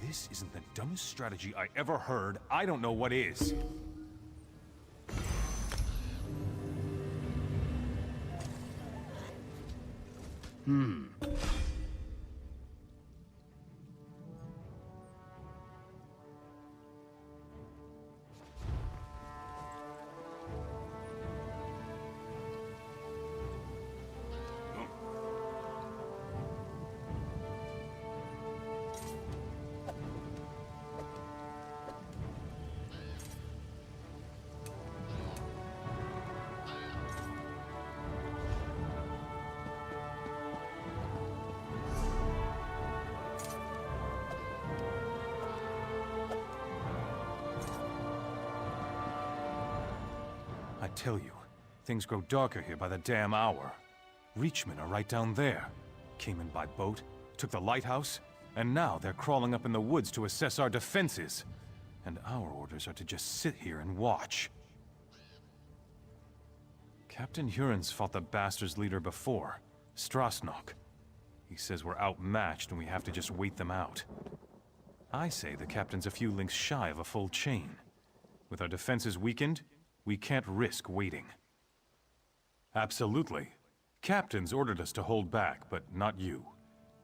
this isn't the dumbest strategy I ever heard, I don't know what is. I tell you, things grow darker here by the damn hour. Reachmen are right down there. Came in by boat, took the lighthouse, and now they're crawling up in the woods to assess our defenses. And our orders are to just sit here and watch. Captain Huron's fought the bastards' leader before, Strasnok. He says we're outmatched and we have to just wait them out. I say the captain's a few links shy of a full chain. With our defenses weakened, we can't risk waiting. Absolutely. Captain's ordered us to hold back, but not you.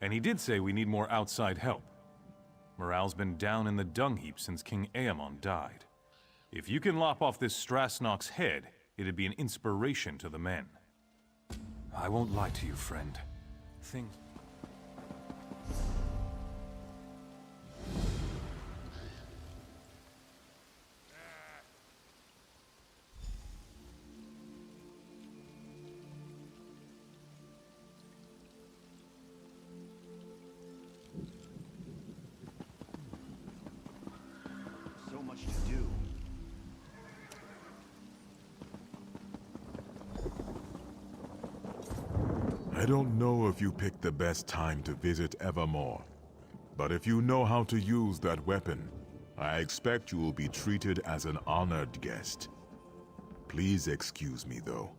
And he did say we need more outside help. Morale's been down in the dung heap since King Aemon died. If you can lop off this Strasnok's head, it'd be an inspiration to the men. I won't lie to you, friend. Things... So much to do. I don't know if you picked the best time to visit Evermore, but if you know how to use that weapon, I expect you will be treated as an honored guest. Please excuse me, though.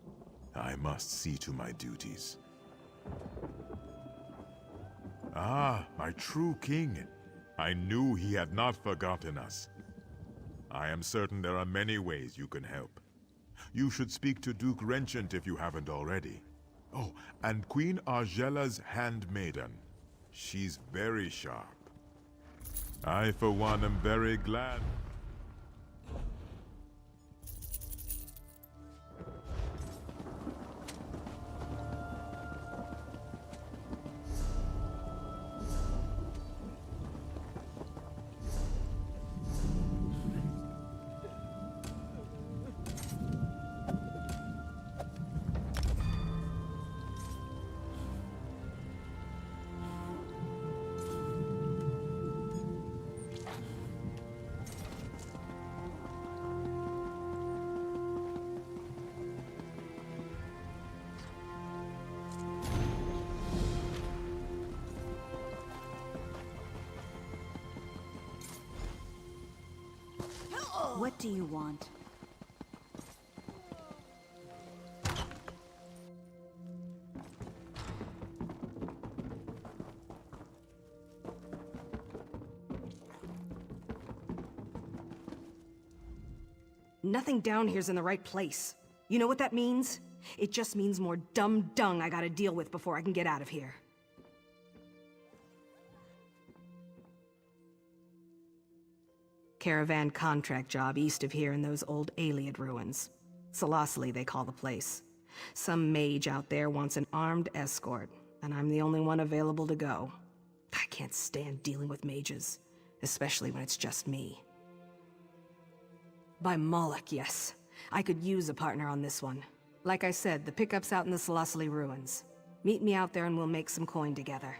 I must see to my duties. Ah, my true king. I knew he had not forgotten us. I am certain there are many ways you can help. You should speak to Duke Renchant if you haven't already. Oh, and Queen Argella's handmaiden. She's very sharp. I, for one, am very glad. What do you want? Nothing down here's in the right place. You know what that means? It just means more dumb dung I gotta deal with before I can get out of here. Caravan contract job east of here in those old Ayleid ruins. Selosli, they call the place. Some mage out there wants an armed escort, and I'm the only one available to go. I can't stand dealing with mages, especially when it's just me. By Moloch, yes. I could use a partner on this one. Like I said, the pickup's out in the Selosli ruins. Meet me out there and we'll make some coin together.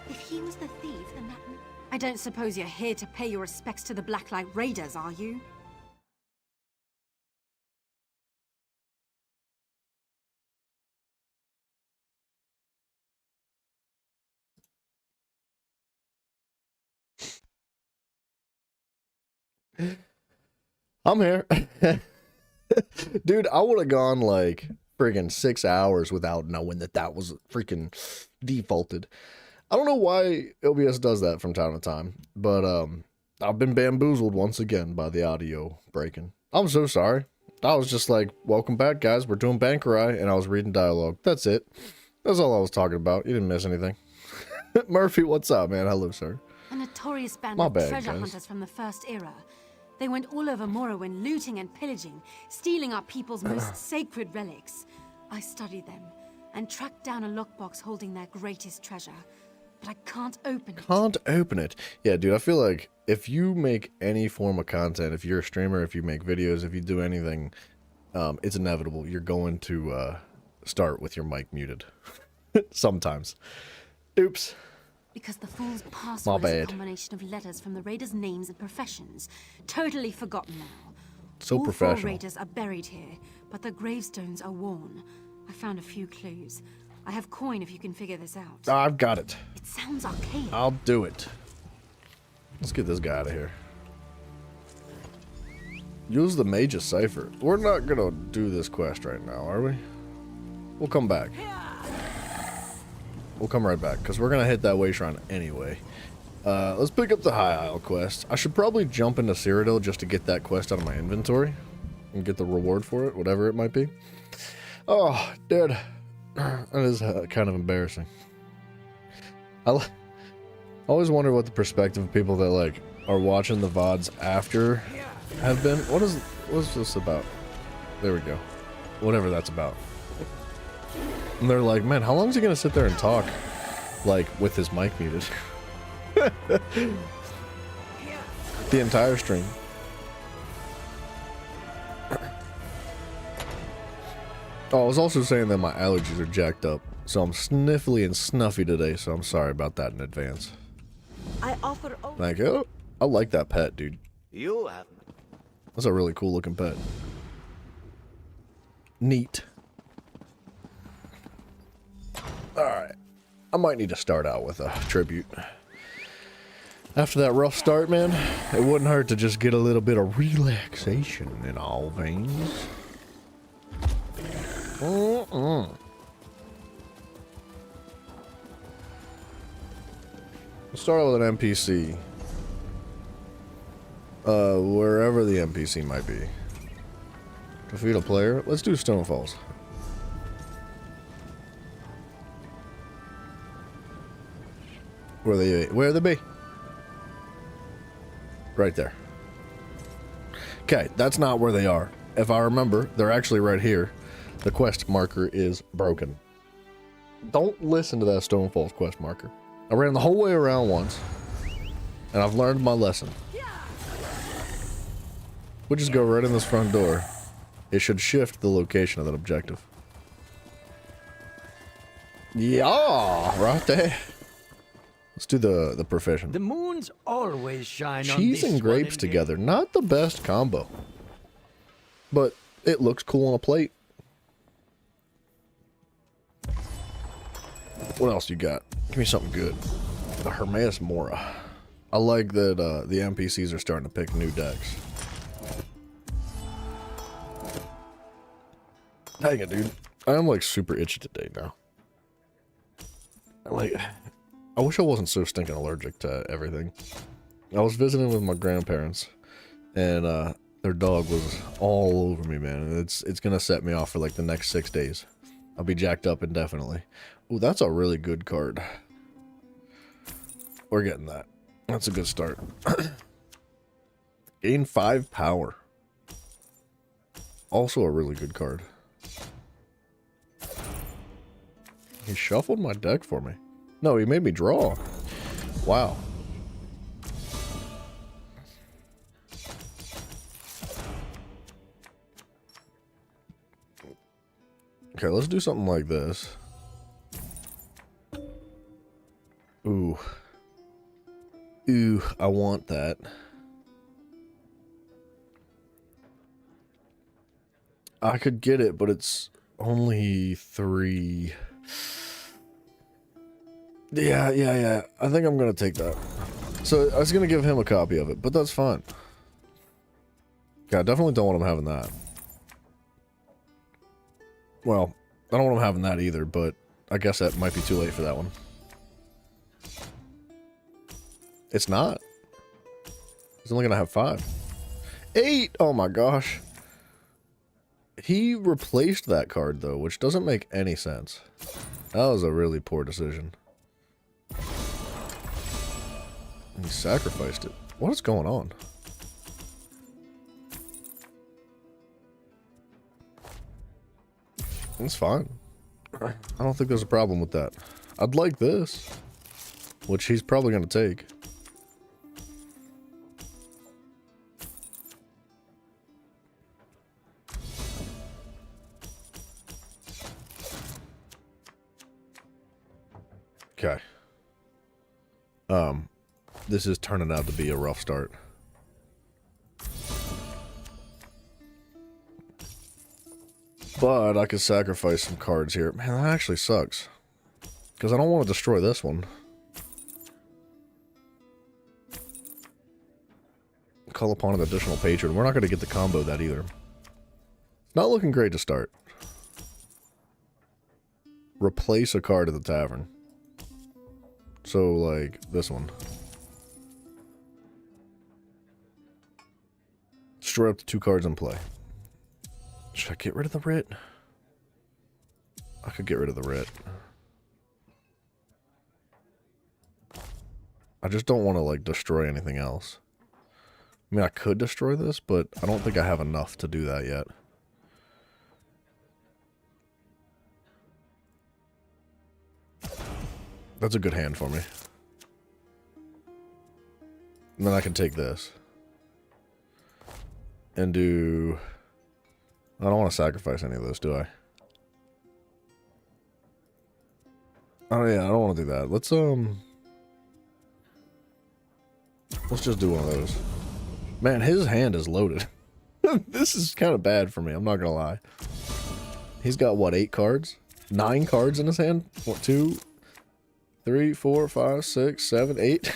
If he was the thief, then that... I don't suppose you're here to pay your respects to the Blacklight Raiders, are you? I'm here. Dude, I would have gone like friggin' 6 hours without knowing that that was freaking defaulted. I don't know why OBS does that from time to time, but I've been bamboozled once again by the audio breaking. I'm so sorry. I was just like, welcome back, guys. We're doing Bankerai, and I was reading dialogue. That's it. That's all I was talking about. You didn't miss anything. Murphy, what's up, man? Hello, sir. A notorious band My of bad, treasure guys. hunters from the First Era. They went all over Morrowind, looting and pillaging, stealing our people's most sacred relics. I studied them and tracked down a lockbox holding their greatest treasure, but I can't open it. Can't open it. Yeah, dude, I feel like if you make any form of content, if you're a streamer, if you make videos, if you do anything, it's inevitable. You're going to start with your mic muted. Sometimes. Oops. Because the fool's password is bad. a combination of letters from the raiders' names and professions. Totally forgotten now. So All professional. 4 raiders are buried here, but the gravestones are worn. I found a few clues. I have coin if you can figure this out. I've got it. It sounds archaic. I'll do it. Let's get this guy out of here. Use the Mage's Cipher. We're not gonna do this quest right now, are we? We'll come back. We'll come right back, because we're gonna hit that way shrine anyway. Let's pick up the High Isle quest. I should probably jump into Cyrodiil just to get that quest out of my inventory and get the reward for it, whatever it might be. Oh, dude. That is kind of embarrassing. I always wonder what the perspective of people that like are watching the VODs after have been. What's this about? There we go. Whatever that's about. And they're like, man, how long is he gonna sit there and talk like with his mic muted? The entire stream. Oh, I was also saying that my allergies are jacked up, so I'm sniffly and snuffy today, so I'm sorry about that in advance. I offer only. Thank you. I like that pet, dude. You have. That's a really cool looking pet. Neat. Alright. I might need to start out with a tribute. After that rough start, man, it wouldn't hurt to just get a little bit of relaxation in all veins. Let's start out with an NPC. Wherever the NPC might be. Defeat a player. Let's do Stonefalls. Where they be? Right there. Okay, that's not where they are. If I remember, they're actually right here. The quest marker is broken. Don't listen to that Stonefalls quest marker. I ran the whole way around once, and I've learned my lesson. We'll just go right in this front door. It should shift the location of that objective. Yeah, right there. Let's do the profession. The moons always shine on Cheese this and grapes one, together. Not the best combo. But it looks cool on a plate. What else you got? Give me something good. The Hermaeus Mora. I like that the NPCs are starting to pick new decks. Dang it, dude. I am like super itchy today now. I wish I wasn't so stinking allergic to everything. I was visiting with my grandparents, and their dog was all over me, man. And it's gonna set me off for like the next 6 days. I'll be jacked up indefinitely. Ooh, that's a really good card. We're getting that. That's a good start. Gain 5 power. Also a really good card. He shuffled my deck for me. No, he made me draw. Wow. Okay, let's do something like this. Ooh. Ooh, I want that. I could get it, but it's only 3. Yeah. I think I'm gonna take that. So I was gonna give him a copy of it, but that's fine. Yeah, I definitely don't want him having that. Well, I don't want him having that either, but I guess that might be too late for that one. It's not. He's only gonna have 5. 8! Oh my gosh. He replaced that card though, which doesn't make any sense. That was a really poor decision. He sacrificed it. What is going on? It's fine. I don't think there's a problem with that. I'd like this, which he's probably going to take. Okay. This is turning out to be a rough start. But I could sacrifice some cards here. Man, that actually sucks. Because I don't want to destroy this one. Call upon an additional patron. We're not going to get the combo that either. It's not looking great to start. Replace a card at the tavern. So, like, this one. Destroy up to 2 cards in play. Should I get rid of the writ? I could get rid of the writ. I just don't want to, like, destroy anything else. I mean, I could destroy this, but I don't think I have enough to do that yet. That's a good hand for me. And then I can take this. And do... I don't want to sacrifice any of this, do I? Oh yeah, I don't want to do that. Let's just do one of those. Man, his hand is loaded. This is kind of bad for me, I'm not gonna lie. He's got, what, 8 cards? 9 cards in his hand? What, 2, 3, 4, 5, 6, 7, 8?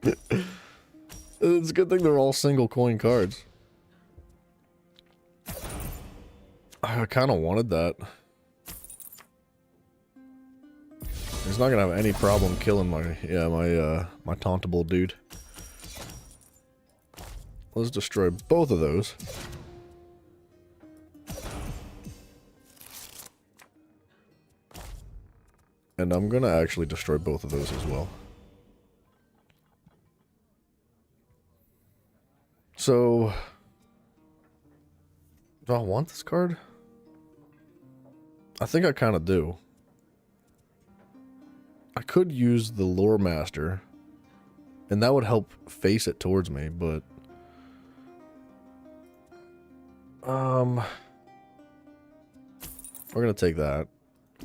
It's a good thing they're all single coin cards. I kind of wanted that. He's not gonna have any problem killing my my tauntable dude. Let's destroy both of those. And I'm gonna actually destroy both of those as well. So, do I want this card? I think I kind of do. I could use the Lore Master, and that would help face it towards me, but... we're gonna take that.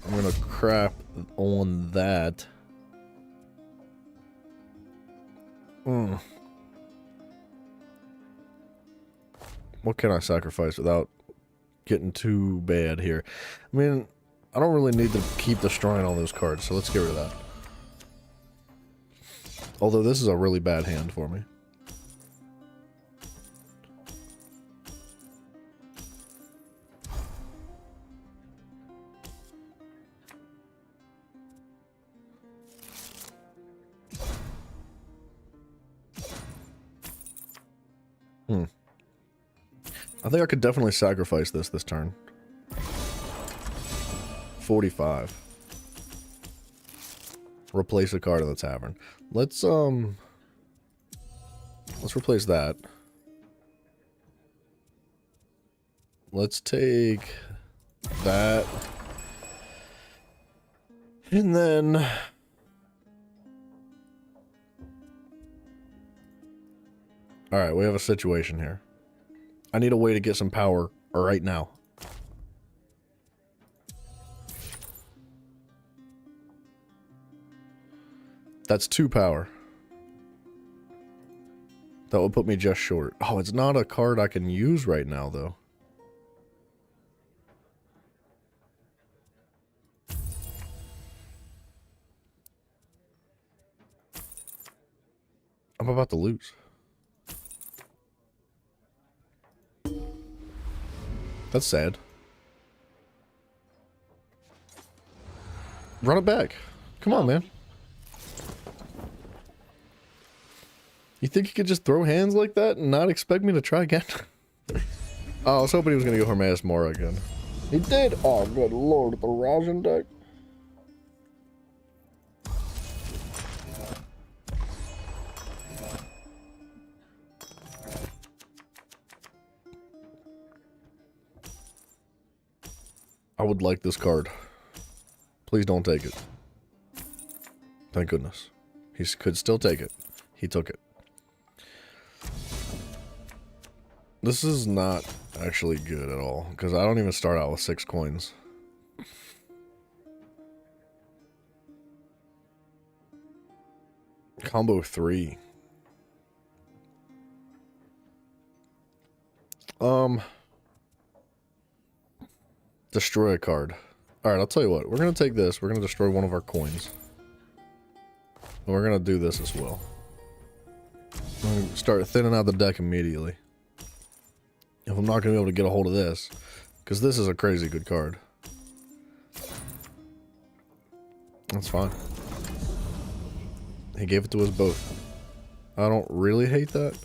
I'm gonna crap on that. What can I sacrifice without getting too bad here? I mean, I don't really need to keep destroying all those cards, so let's get rid of that. Although this is a really bad hand for me. I think I could definitely sacrifice this turn. 45. Replace a card in the tavern. Let's replace that. Let's take that. And then alright, we have a situation here. I need a way to get some power right now. That's 2 power. That would put me just short. Oh, it's not a card I can use right now, though. I'm about to lose. That's sad. Run it back. Come on, man. You think you could just throw hands like that and not expect me to try again? Oh, I was hoping he was going to go Hermaeus Mora again. He did? Oh, good lord, the Rajan deck. I would like this card. Please don't take it. Thank goodness. He could still take it. He took it. This is not actually good at all, because I don't even start out with 6 coins. Combo 3. Destroy a card. Alright, I'll tell you what. We're going to take this. We're going to destroy one of our coins. And we're going to do this as well. I'm going to start thinning out the deck immediately. If I'm not going to be able to get a hold of this. Because this is a crazy good card. That's fine. He gave it to us both. I don't really hate that.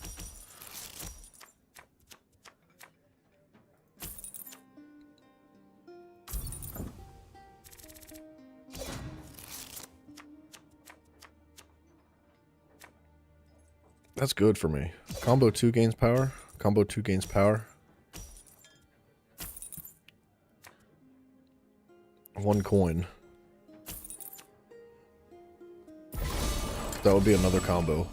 That's good for me. Combo 2 gains power. Combo 2 gains power. 1 coin. That would be another combo.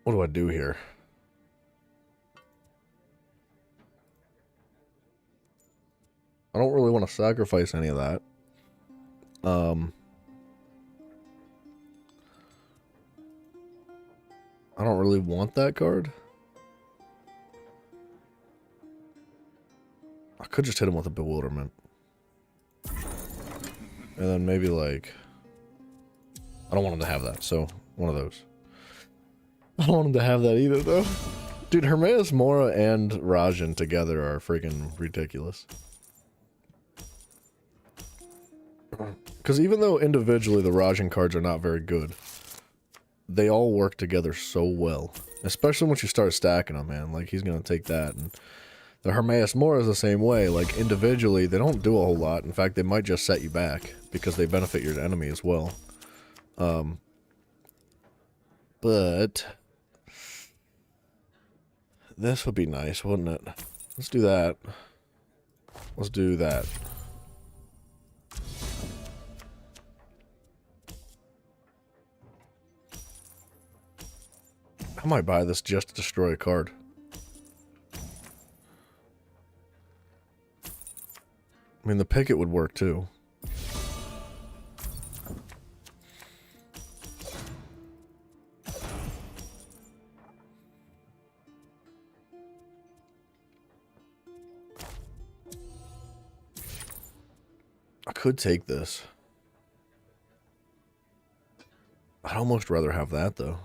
What do I do here? I don't really want to sacrifice any of that. I don't really want that card. I could just hit him with a Bewilderment. And then maybe like... I don't want him to have that, so one of those. I don't want him to have that either, though. Dude, Hermaeus Mora and Rajan together are freaking ridiculous. Because even though individually the Rajan cards are not very good, they all work together so well. Especially once you start stacking them, man. Like, he's going to take that. And the Hermaeus Mora is the same way. Like, individually, they don't do a whole lot. In fact, they might just set you back because they benefit your enemy as well. But this would be nice, wouldn't it? Let's do that. Let's do that. I might buy this just to destroy a card. I mean, the Picket would work too. I could take this. I'd almost rather have that though.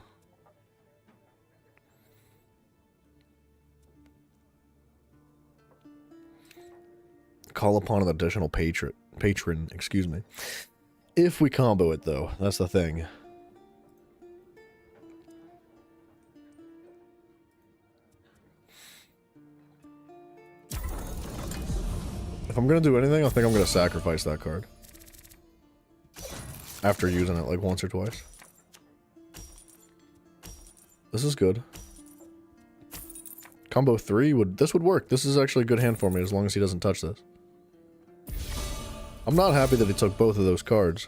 Call upon an additional patron, excuse me. If we combo it though, that's the thing. If I'm gonna do anything, I think I'm gonna sacrifice that card. After using it like once or twice. This is good. Combo 3 would work. This is actually a good hand for me as long as he doesn't touch this. I'm not happy that he took both of those cards.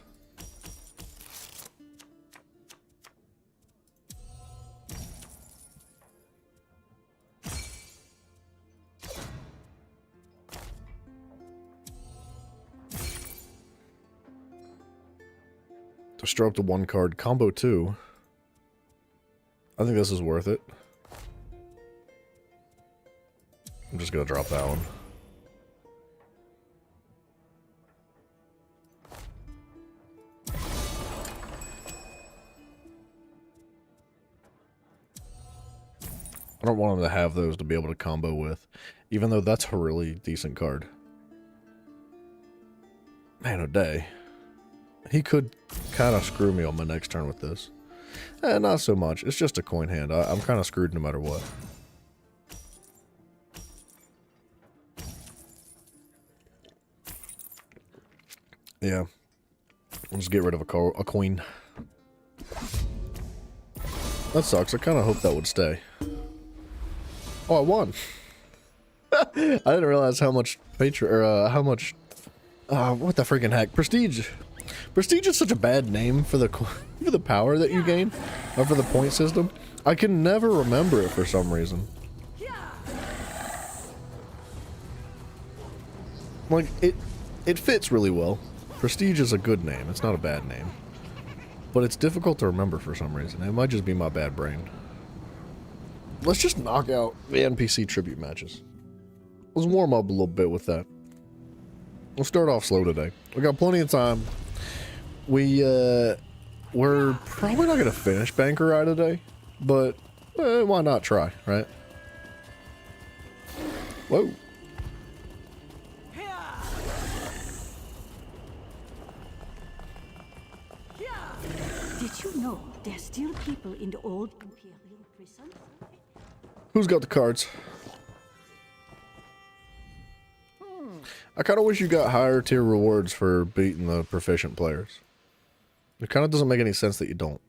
To stroke the 1 card. Combo 2. I think this is worth it. I'm just gonna drop that one. I don't want him to have those to be able to combo with, even though that's a really decent card. Man O'Day. He could kind of screw me on my next turn with this. Not so much. It's just a coin hand. I'm kind of screwed no matter what. Yeah. I'll just get rid of a queen. That sucks. I kind of hoped that would stay. Oh, I won. I didn't realize how much what the freaking heck? Prestige. Prestige is such a bad name for the for the power that you gain, or for the point system. I can never remember it for some reason. Like it fits really well. Prestige is a good name. It's not a bad name, but it's difficult to remember for some reason. It might just be my bad brain. Let's just knock out the NPC tribute matches. Let's warm up a little bit with that. We'll start off slow today. We got plenty of time. We're probably not gonna finish Bankerai today, but why not try, right? Whoa. Did you know there's still people in the old Imperial prison? Who's got the cards? I kind of wish you got higher tier rewards for beating the proficient players. It kind of doesn't make any sense that you don't.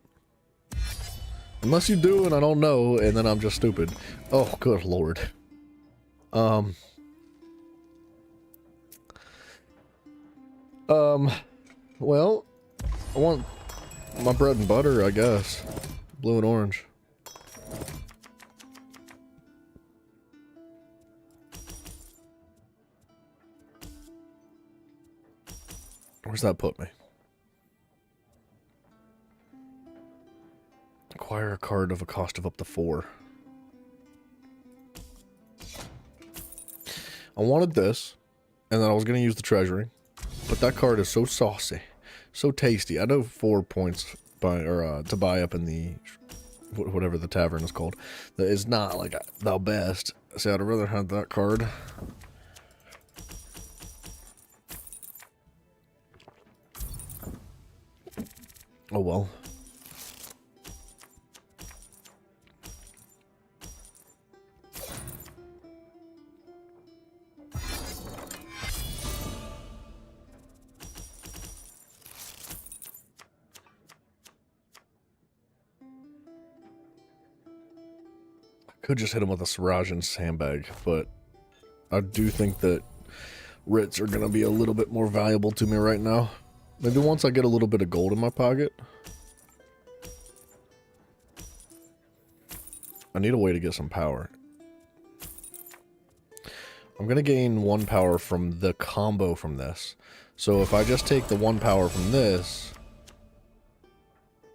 Unless you do and I don't know, and then I'm just stupid. Oh, good lord. Well, I want my bread and butter, I guess. Blue and orange. Where's that put me? Acquire a card of a cost of up to 4. I wanted this, and then I was going to use the treasury, but that card is so saucy, so tasty. I know 4 points to buy up in the whatever the tavern is called. That is not like the best. See, I'd rather have that card. Oh well. Could just hit him with a Sirajan sandbag, but I do think that writs are going to be a little bit more valuable to me right now. Maybe once I get a little bit of gold in my pocket. I need a way to get some power. I'm going to gain 1 power from the combo from this. So if I just take the 1 power from this,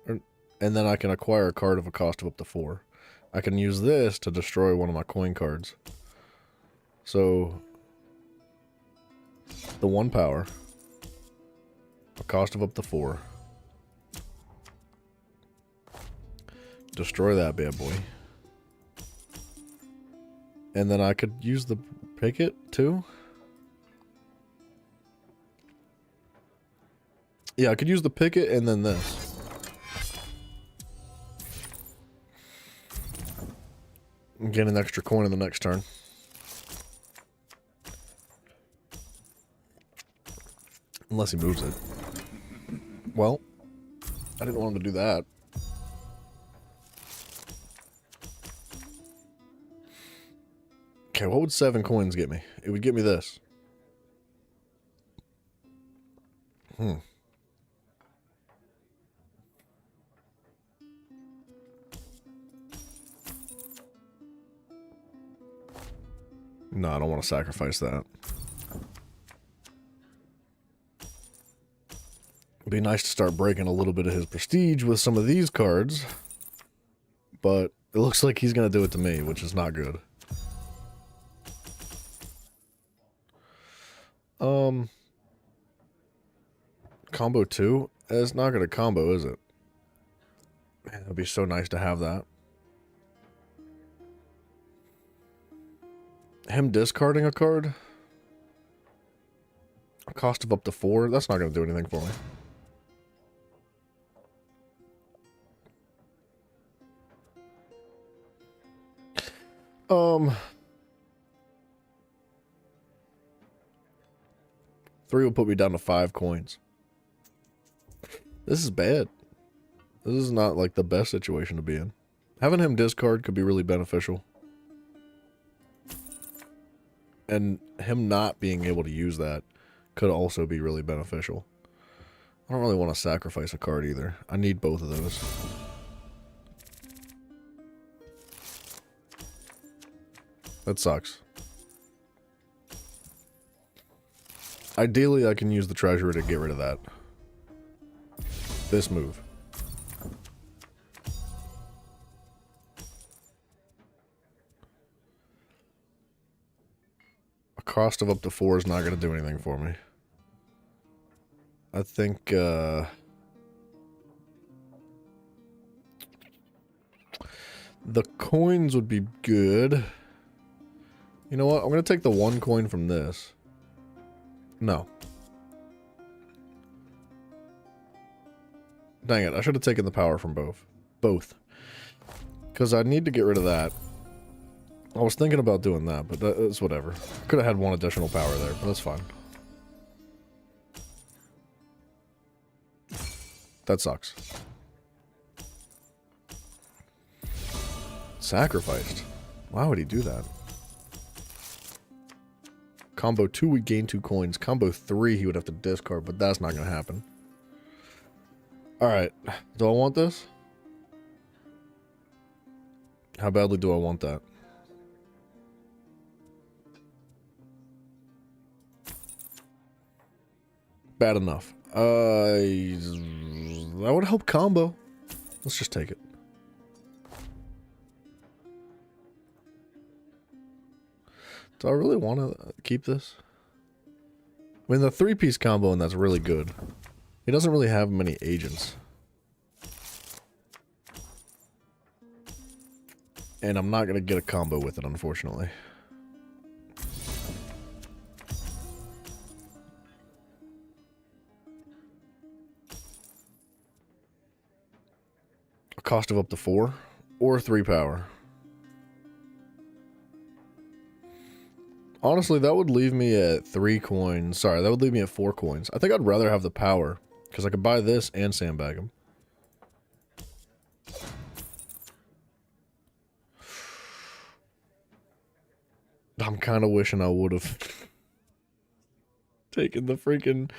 and then I can acquire a card of a cost of up to 4. I can use this to destroy one of my coin cards. So, the 1 power, a cost of up to 4. Destroy that bad boy. And then I could use the picket too. Yeah, I could use the picket and then this. Get an extra coin in the next turn. Unless he moves it. Well, I didn't want him to do that. Okay, what would 7 coins get me? It would get me this. No, I don't want to sacrifice that. It'd be nice to start breaking a little bit of his prestige with some of these cards. But it looks like he's going to do it to me, which is not good. Combo 2? It's not going to combo, is it? Man, it'd be so nice to have that. Him discarding a card? A cost of up to 4? That's not going to do anything for me. Three will put me down to 5 coins. This is bad. This is not like the best situation to be in. Having him discard could be really beneficial. And him not being able to use that could also be really beneficial. I don't really want to sacrifice a card either. I need both of those. That sucks. Ideally, I can use the treasure to get rid of that. This move. A cost of up to 4 is not going to do anything for me. I think, the coins would be good. You know what? I'm going to take the 1 coin from this. No. Dang it, I should have taken the power from both. Both. Because I need to get rid of that. I was thinking about doing that, but it's whatever. Could have had 1 additional power there, but that's fine. That sucks. Sacrificed. Why would he do that? Combo 2, we gain 2 coins. Combo 3, he would have to discard, but that's not going to happen. Alright. Do I want this? How badly do I want that? Bad enough. That would help combo. Let's just take it. Do I really want to keep this? I mean, the 3-piece combo, and that's really good. He doesn't really have many agents. And I'm not going to get a combo with it, unfortunately. A cost of up to 4 or 3 power. Honestly, that would leave me at 3 coins. Sorry, that would leave me at 4 coins. I think I'd rather have the power, because I could buy this and sandbag him. I'm kind of wishing I would have taken the freaking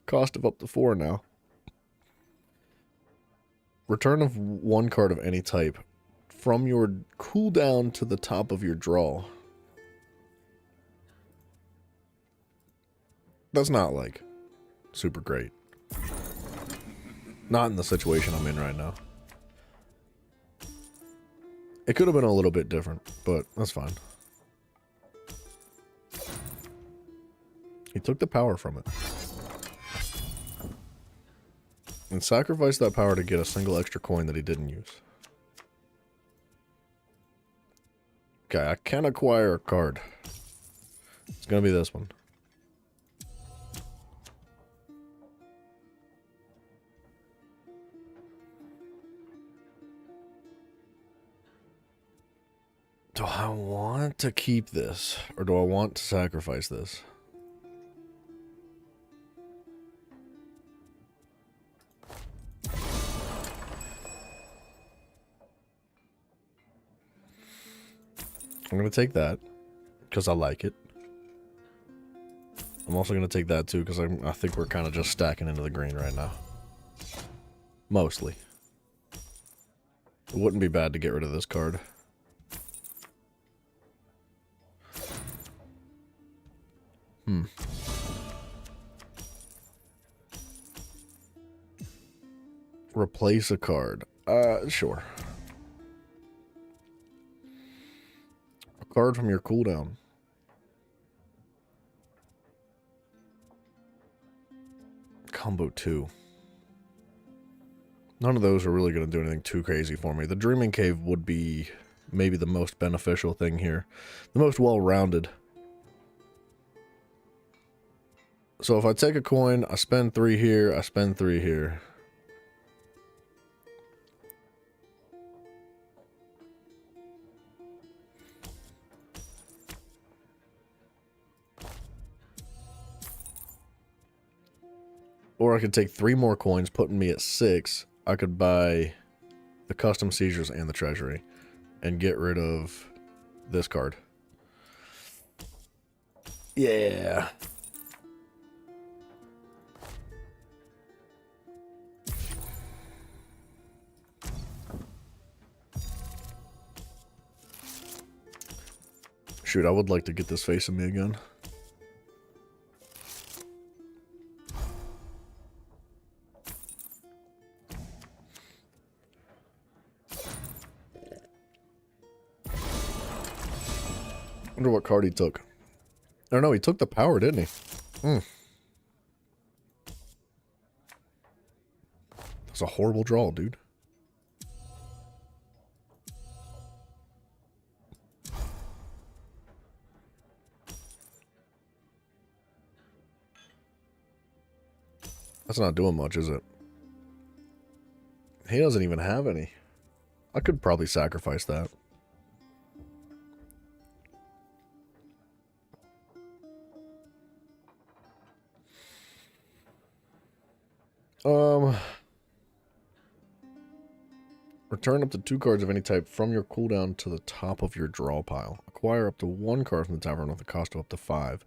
cost of up to 4 now. Return of 1 card of any type from your cooldown to the top of your draw. That's not, like, super great. Not in the situation I'm in right now. It could have been a little bit different, but that's fine. He took the power from it. And sacrificed that power to get a single extra coin that he didn't use. Okay, I can acquire a card. It's gonna be this one. Do I want to keep this? Or do I want to sacrifice this? I'm going to take that because I like it. I'm also going to take that too because I think we're kind of just stacking into the green right now. Mostly. It wouldn't be bad to get rid of this card. Replace a card. Sure. A card from your cooldown. Combo 2. None of those are really going to do anything too crazy for me. The Dreaming Cave would be maybe the most beneficial thing here. The most well-rounded. So if I take a coin, I spend 3 here, I spend 3 here. Or I could take 3 more coins, putting me at 6. I could buy the custom seizures and the treasury and get rid of this card. Yeah. Shoot, I would like to get this facing me again. Wonder what card he took. I don't know, he took the power, didn't he? That's a horrible draw, dude. That's not doing much, is it? He doesn't even have any. I could probably sacrifice that. Return up to 2 cards of any type from your cooldown to the top of your draw pile. Acquire up to 1 card from the tavern with a cost of up to 5.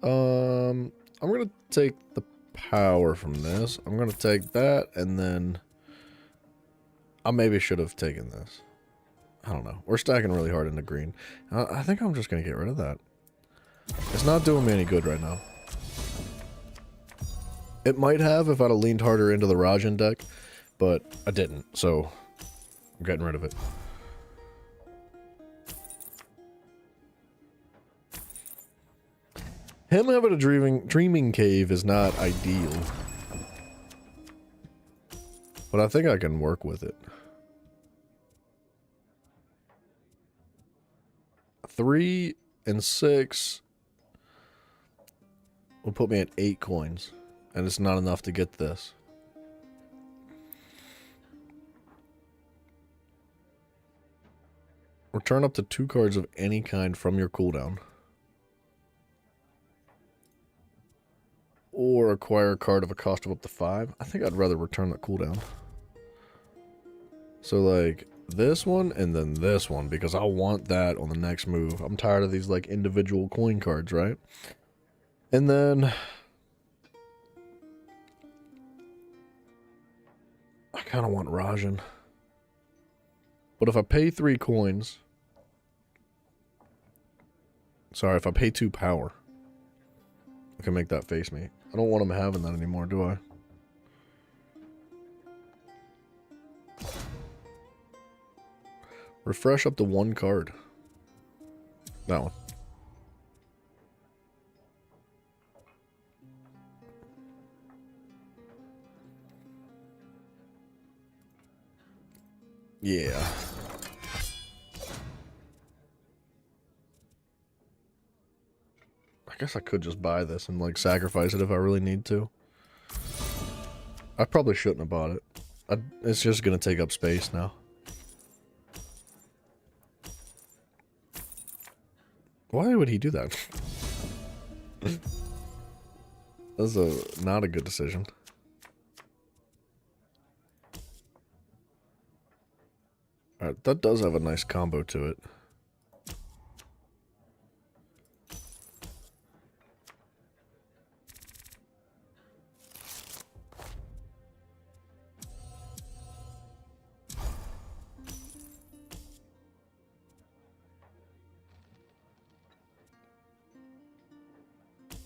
I'm gonna take the power from this. I'm gonna take that, and then I maybe should have taken this. I don't know. We're stacking really hard in the green. I think I'm just gonna get rid of that. It's not doing me any good right now. It might have if I'd have leaned harder into the Rajan deck, but I didn't, so I'm getting rid of it. Him having a dreaming cave is not ideal, but I think I can work with it. 3 and 6 will put me at 8 coins, and it's not enough to get this. Return up to 2 cards of any kind from your cooldown. Or acquire a card of a cost of up to 5. I think I'd rather return the cooldown. So like this one and then this one, because I want that on the next move. I'm tired of these like individual coin cards, right? And then I kind of want Rajan. But if I pay 3 coins, sorry, if I pay 2 power, I can make that face me. I don't want him having that anymore, do I? Refresh up to 1 card. That one. Yeah. I guess I could just buy this and like sacrifice it if I really need to. I probably shouldn't have bought it. It's just gonna take up space now. Why would he do that? That's not a good decision. Alright, that does have a nice combo to it.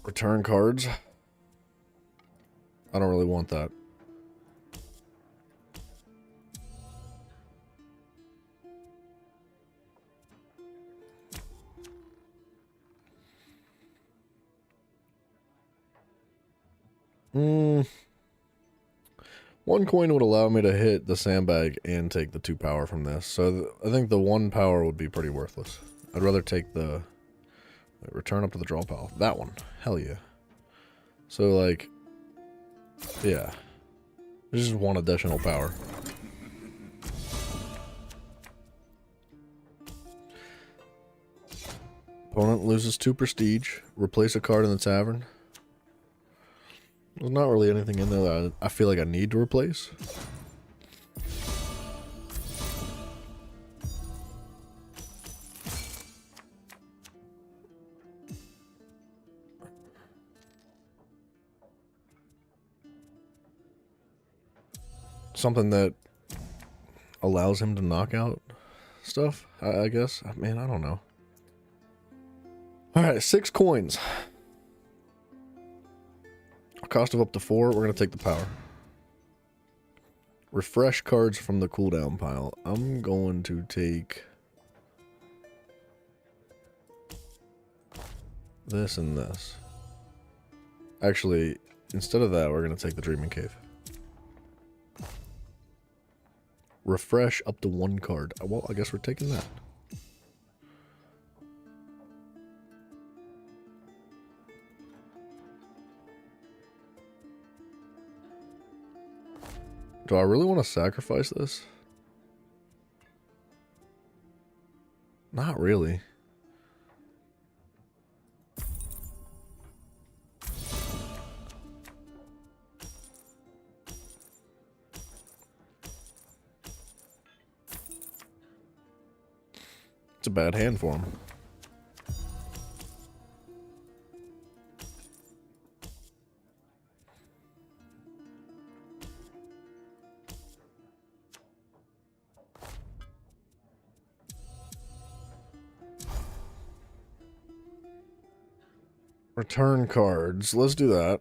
Return cards. I don't really want that. 1 coin would allow me to hit the sandbag and take the 2 power from this. So I think the 1 power would be pretty worthless. I'd rather take the return up to the draw pile. That one. Hell yeah. So like, yeah. There's just 1 additional power. Opponent loses 2 prestige. Replace a card in the tavern. There's not really anything in there that I feel like I need to replace. Something that allows him to knock out stuff, I guess. Man, I don't know. Alright, 6 coins. A cost of up to 4. We're going to take the power. Refresh cards from the cooldown pile. I'm going to take this and this. Actually, instead of that, we're going to take the Dreaming Cave. Refresh up to 1 card. Well, I guess we're taking that. Do I really want to sacrifice this? Not really. It's a bad hand for him. Return cards. Let's do that.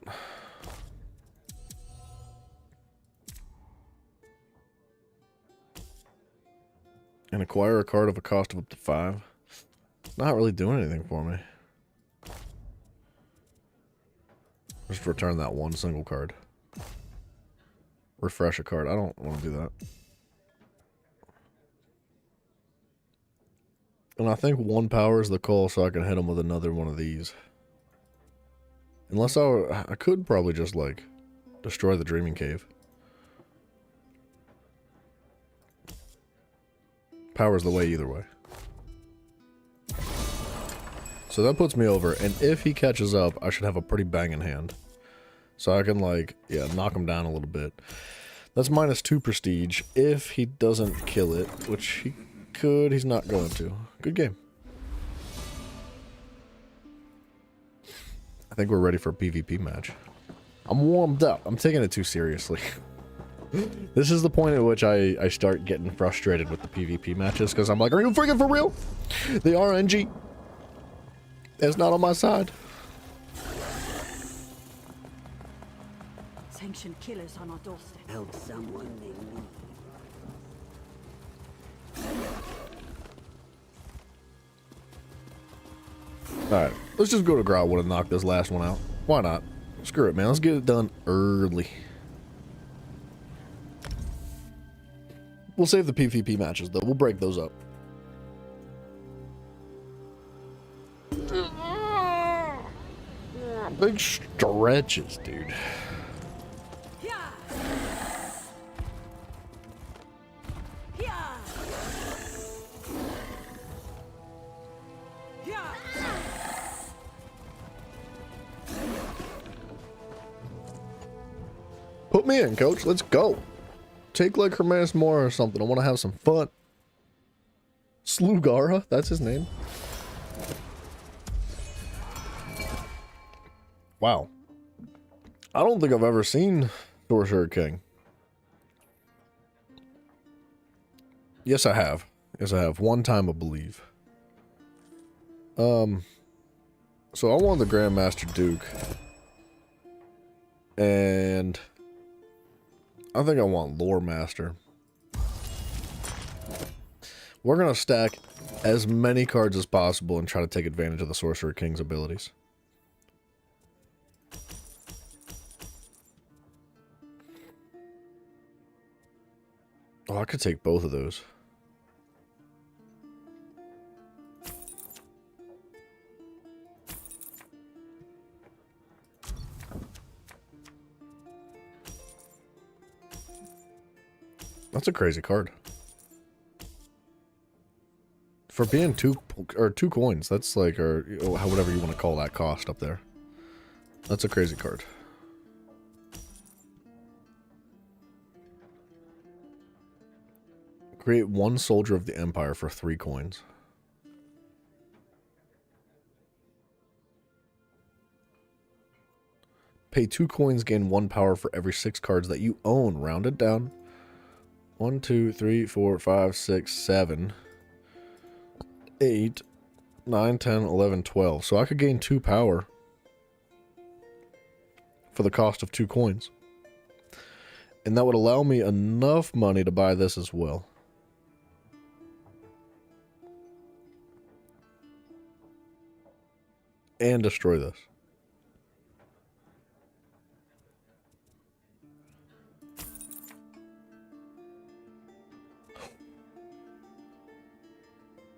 And acquire a card of a cost of up to 5. Not really doing anything for me. Just return that 1 single card. Refresh a card. I don't want to do that. And I think 1 power is the call, so I can hit him with another one of these. Unless I could probably just, like, destroy the Dreaming Cave. Power's the way either way. So that puts me over, and if he catches up, I should have a pretty banging hand. So I can, like, yeah, knock him down a little bit. That's -2 prestige. If he doesn't kill it, which he could, he's not going to. Good game. I think we're ready for a PvP match. I'm warmed up. I'm taking it too seriously. This is the point at which I start getting frustrated with the PvP matches, because I'm like, are you freaking for real? The RNG is not on my side. Sanctioned killers on our doorstep. Help someone they need. Alright, let's just go to Grotwood and knock this last one out. Why not? Screw it, man. Let's get it done early. We'll save the PvP matches, though. We'll break those up. Big stretches, dude. Put me in, coach. Let's go. Take like Hermanis Mora or something. I want to have some fun. Slugara? That's his name. Wow. I don't think I've ever seen Sorcerer King. Yes, I have. Yes, I have. One time, I believe. So I want the Grandmaster Duke. And I think I want Lore Master. We're going to stack as many cards as possible and try to take advantage of the Sorcerer King's abilities. Oh, I could take both of those. That's a crazy card. For being two coins, that's like, or whatever you want to call that cost up there. That's a crazy card. Create one soldier of the Empire for 3 coins. Pay 2 coins, gain 1 power for every 6 cards that you own. Rounded down. 1, 2, 3, 4, 5, 6, 7, 8, 9, 10, 11, 12. So I could gain 2 power for the cost of 2 coins. And that would allow me enough money to buy this as well. And destroy this.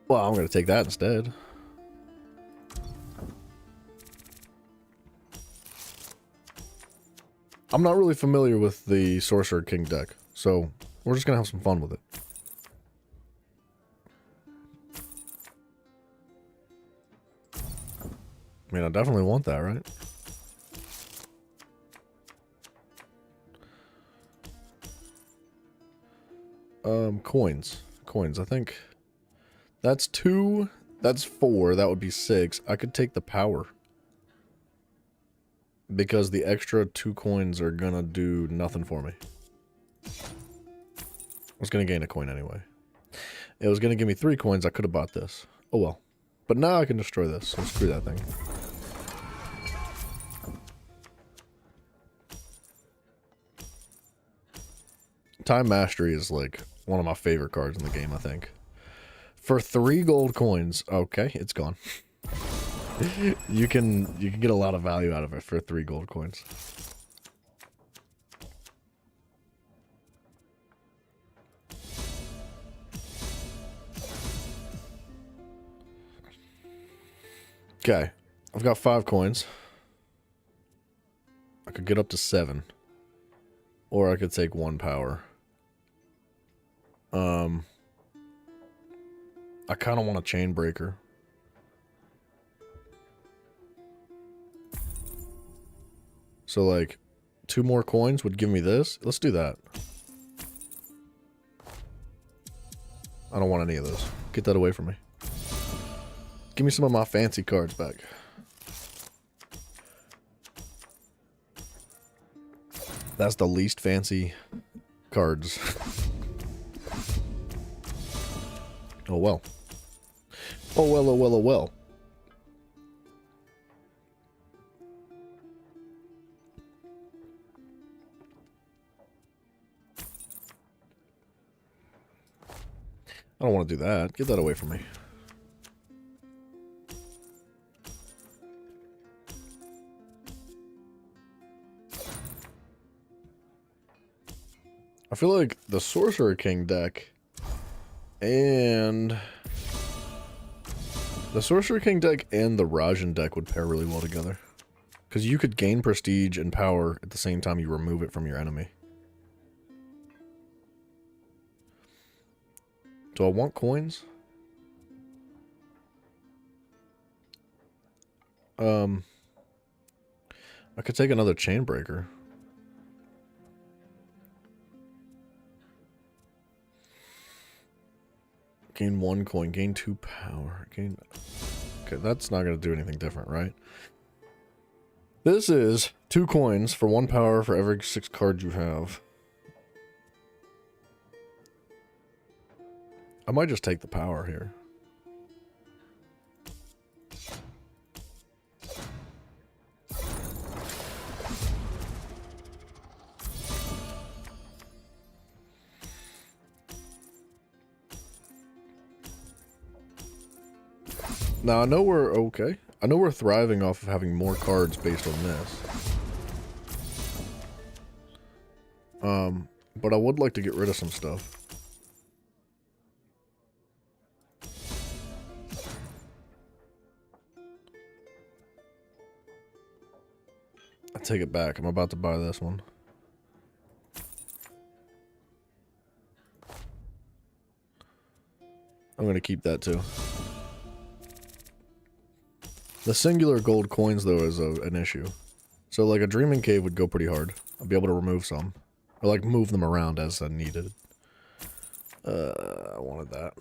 Well, I'm going to take that instead. I'm not really familiar with the Sorcerer King deck, so we're just going to have some fun with it. I mean, I definitely want that, right? Coins. Coins, I think... That's 2. That's 4. That would be 6. I could take the power. Because the extra 2 coins are gonna do nothing for me. I was gonna gain a coin anyway. It was gonna give me 3 coins. I could have bought this. Oh well. But now I can destroy this, so screw that thing. Time Mastery is like one of my favorite cards in the game, I think. For 3 gold coins, okay, it's gone. you can get a lot of value out of it for 3 gold coins. Okay, I've got 5 coins. I could get up to 7. Or I could take 1 power. I kind of want a chain breaker. So like 2 more coins would give me this. Let's do that. I don't want any of those. Get that away from me. Give me some of my fancy cards back. That's the least fancy cards. Oh well. Oh well, oh well, oh well. I don't want to do that. Get that away from me. I feel like the Sorcerer King deck and the Sorcerer King deck and the Rajan deck would pair really well together. Because you could gain prestige and power at the same time you remove it from your enemy. Do I want coins? I could take another chain breaker. Gain 1 coin, gain 2 power, gain... Okay, that's not going to do anything different, right? This is 2 coins for 1 power for every 6 cards you have. I might just take the power here. Now, I know we're okay. I know we're thriving off of having more cards based on this. But I would like to get rid of some stuff. take it back. I'm about to buy this one. I'm going to keep that too. The singular gold coins, though, is an issue. So, like, a Dreaming Cave would go pretty hard. I'll be able to remove some. Or, like, move them around as needed. I wanted that.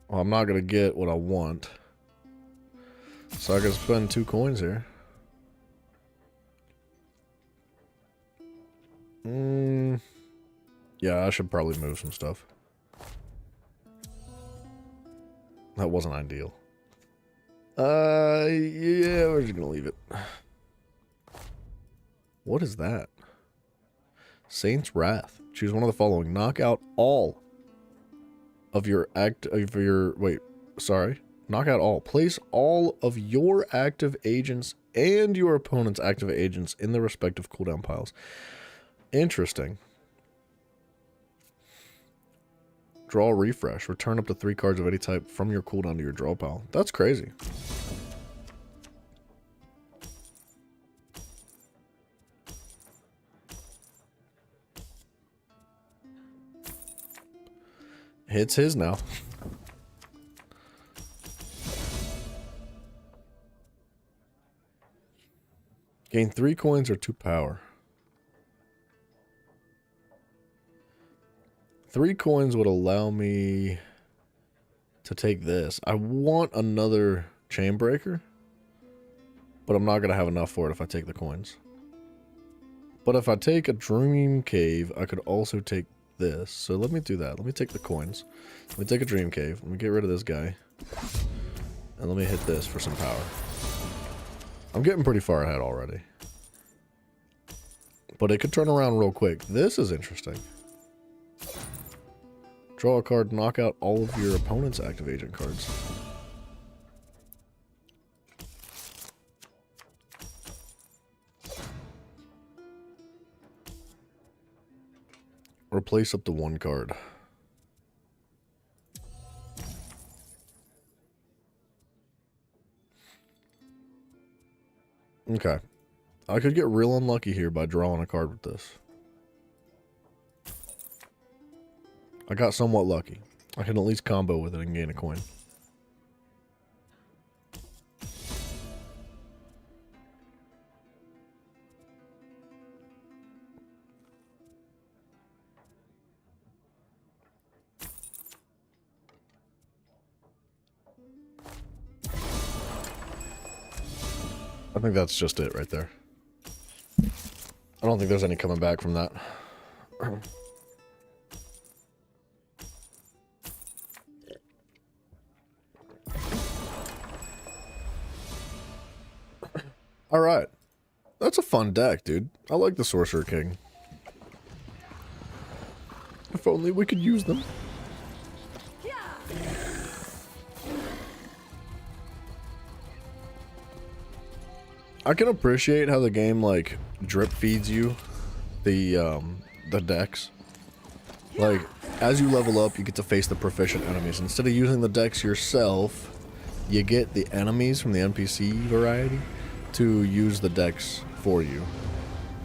Well, I'm not going to get what I want. So I can spend 2 coins here. Yeah, I should probably move some stuff. That wasn't ideal. Yeah, we're just gonna leave it. What is that? Saint's Wrath. Choose one of the following. Knock out all of your knock out all. Place all of your active agents and your opponent's active agents in the respective cooldown piles. Interesting. Draw a refresh. Return up to 3 cards of any type from your cooldown to your draw pile. That's crazy. Hits his now. Gain 3 coins or 2 power. 3 coins would allow me to take this. I want another Chainbreaker, but I'm not going to have enough for it if I take the coins. But if I take a Dream Cave, I could also take this. So let me do that. Let me take the coins. Let me take a Dream Cave. Let me get rid of this guy. And let me hit this for some power. I'm getting pretty far ahead already. But it could turn around real quick. This is interesting. Draw a card, knock out all of your opponent's active agent cards. Replace up to 1 card. Okay. I could get real unlucky here by drawing a card with this. I got somewhat lucky. I can at least combo with it and gain a coin. I think that's just it right there. I don't think there's any coming back from that. Alright. That's a fun deck, dude. I like the Sorcerer King. If only we could use them. I can appreciate how the game, like, drip feeds you the decks. Like, as you level up, you get to face the proficient enemies. Instead of using the decks yourself, you get the enemies from the NPC variety to use the decks for you.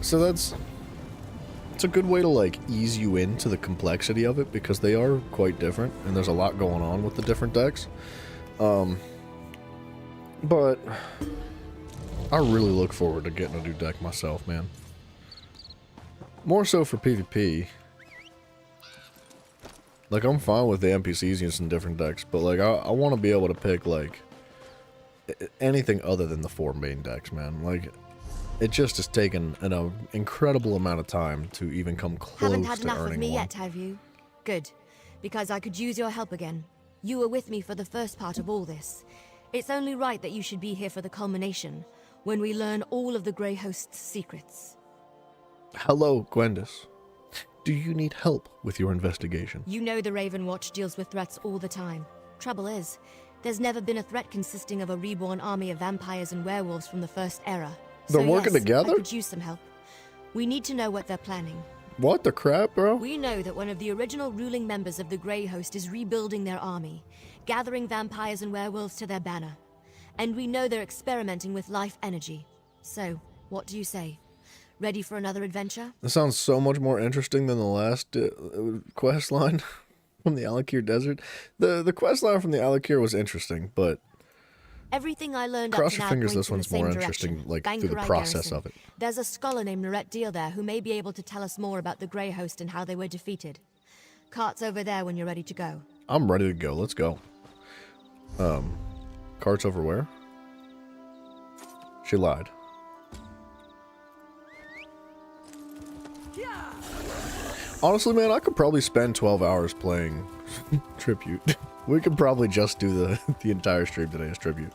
So it's a good way to, like, ease you into the complexity of it, because they are quite different and there's a lot going on with the different decks. But I really look forward to getting a new deck myself, man. More so for PvP. Like, I'm fine with the NPCs using different decks, but, like, I want to be able to pick, like, anything other than the 4 main decks, man. Like, it just has taken an incredible amount of time to even come close to earning one. Haven't had enough of me yet, have you? Good, because I could use your help again. You were with me for the first part of all this. It's only right that you should be here for the culmination, when we learn all of the Grey Host's secrets. Hello, Gwendis. Do you need help with your investigation? You know the Raven Watch deals with threats all the time. Trouble is, there's never been a threat consisting of a reborn army of vampires and werewolves from the First Era. They're working together? I could use some help. We need to know what they're planning. What the crap, bro? We know that one of the original ruling members of the Grey Host is rebuilding their army, gathering vampires and werewolves to their banner. And we know they're experimenting with life energy. So, what do you say? Ready for another adventure? This sounds so much more interesting than the last quest line from the Alakir Desert. The quest line from the Alakir was interesting, but Everything I learned cross up to your now fingers points this in the one's same more direction. interesting, like through the Bankerai process Garrison. of it. There's a scholar named Narette Deal there who may be able to tell us more about the Grey Host and how they were defeated. Cart's over there when you're ready to go. I'm ready to go. Let's go. Cart's over where? She lied. Honestly, man, I could probably spend 12 hours playing Tribute. We could probably just do the entire stream today as Tribute.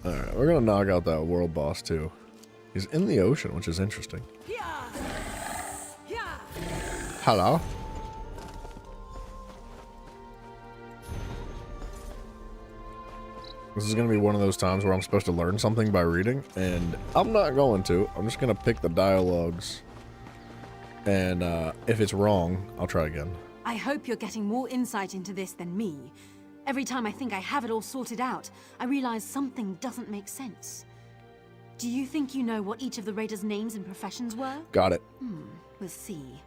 Alright, we're gonna knock out that world boss too. He's in the ocean, which is interesting. Hello? This is gonna be one of those times where I'm supposed to learn something by reading, and I'm not going to. I'm just gonna pick the dialogues, and if it's wrong, I'll try again. I hope you're getting more insight into this than me. Every time I think I have it all sorted out, I realize something doesn't make sense. Do you think you know what each of the raiders' names and professions were? Got it. We'll see.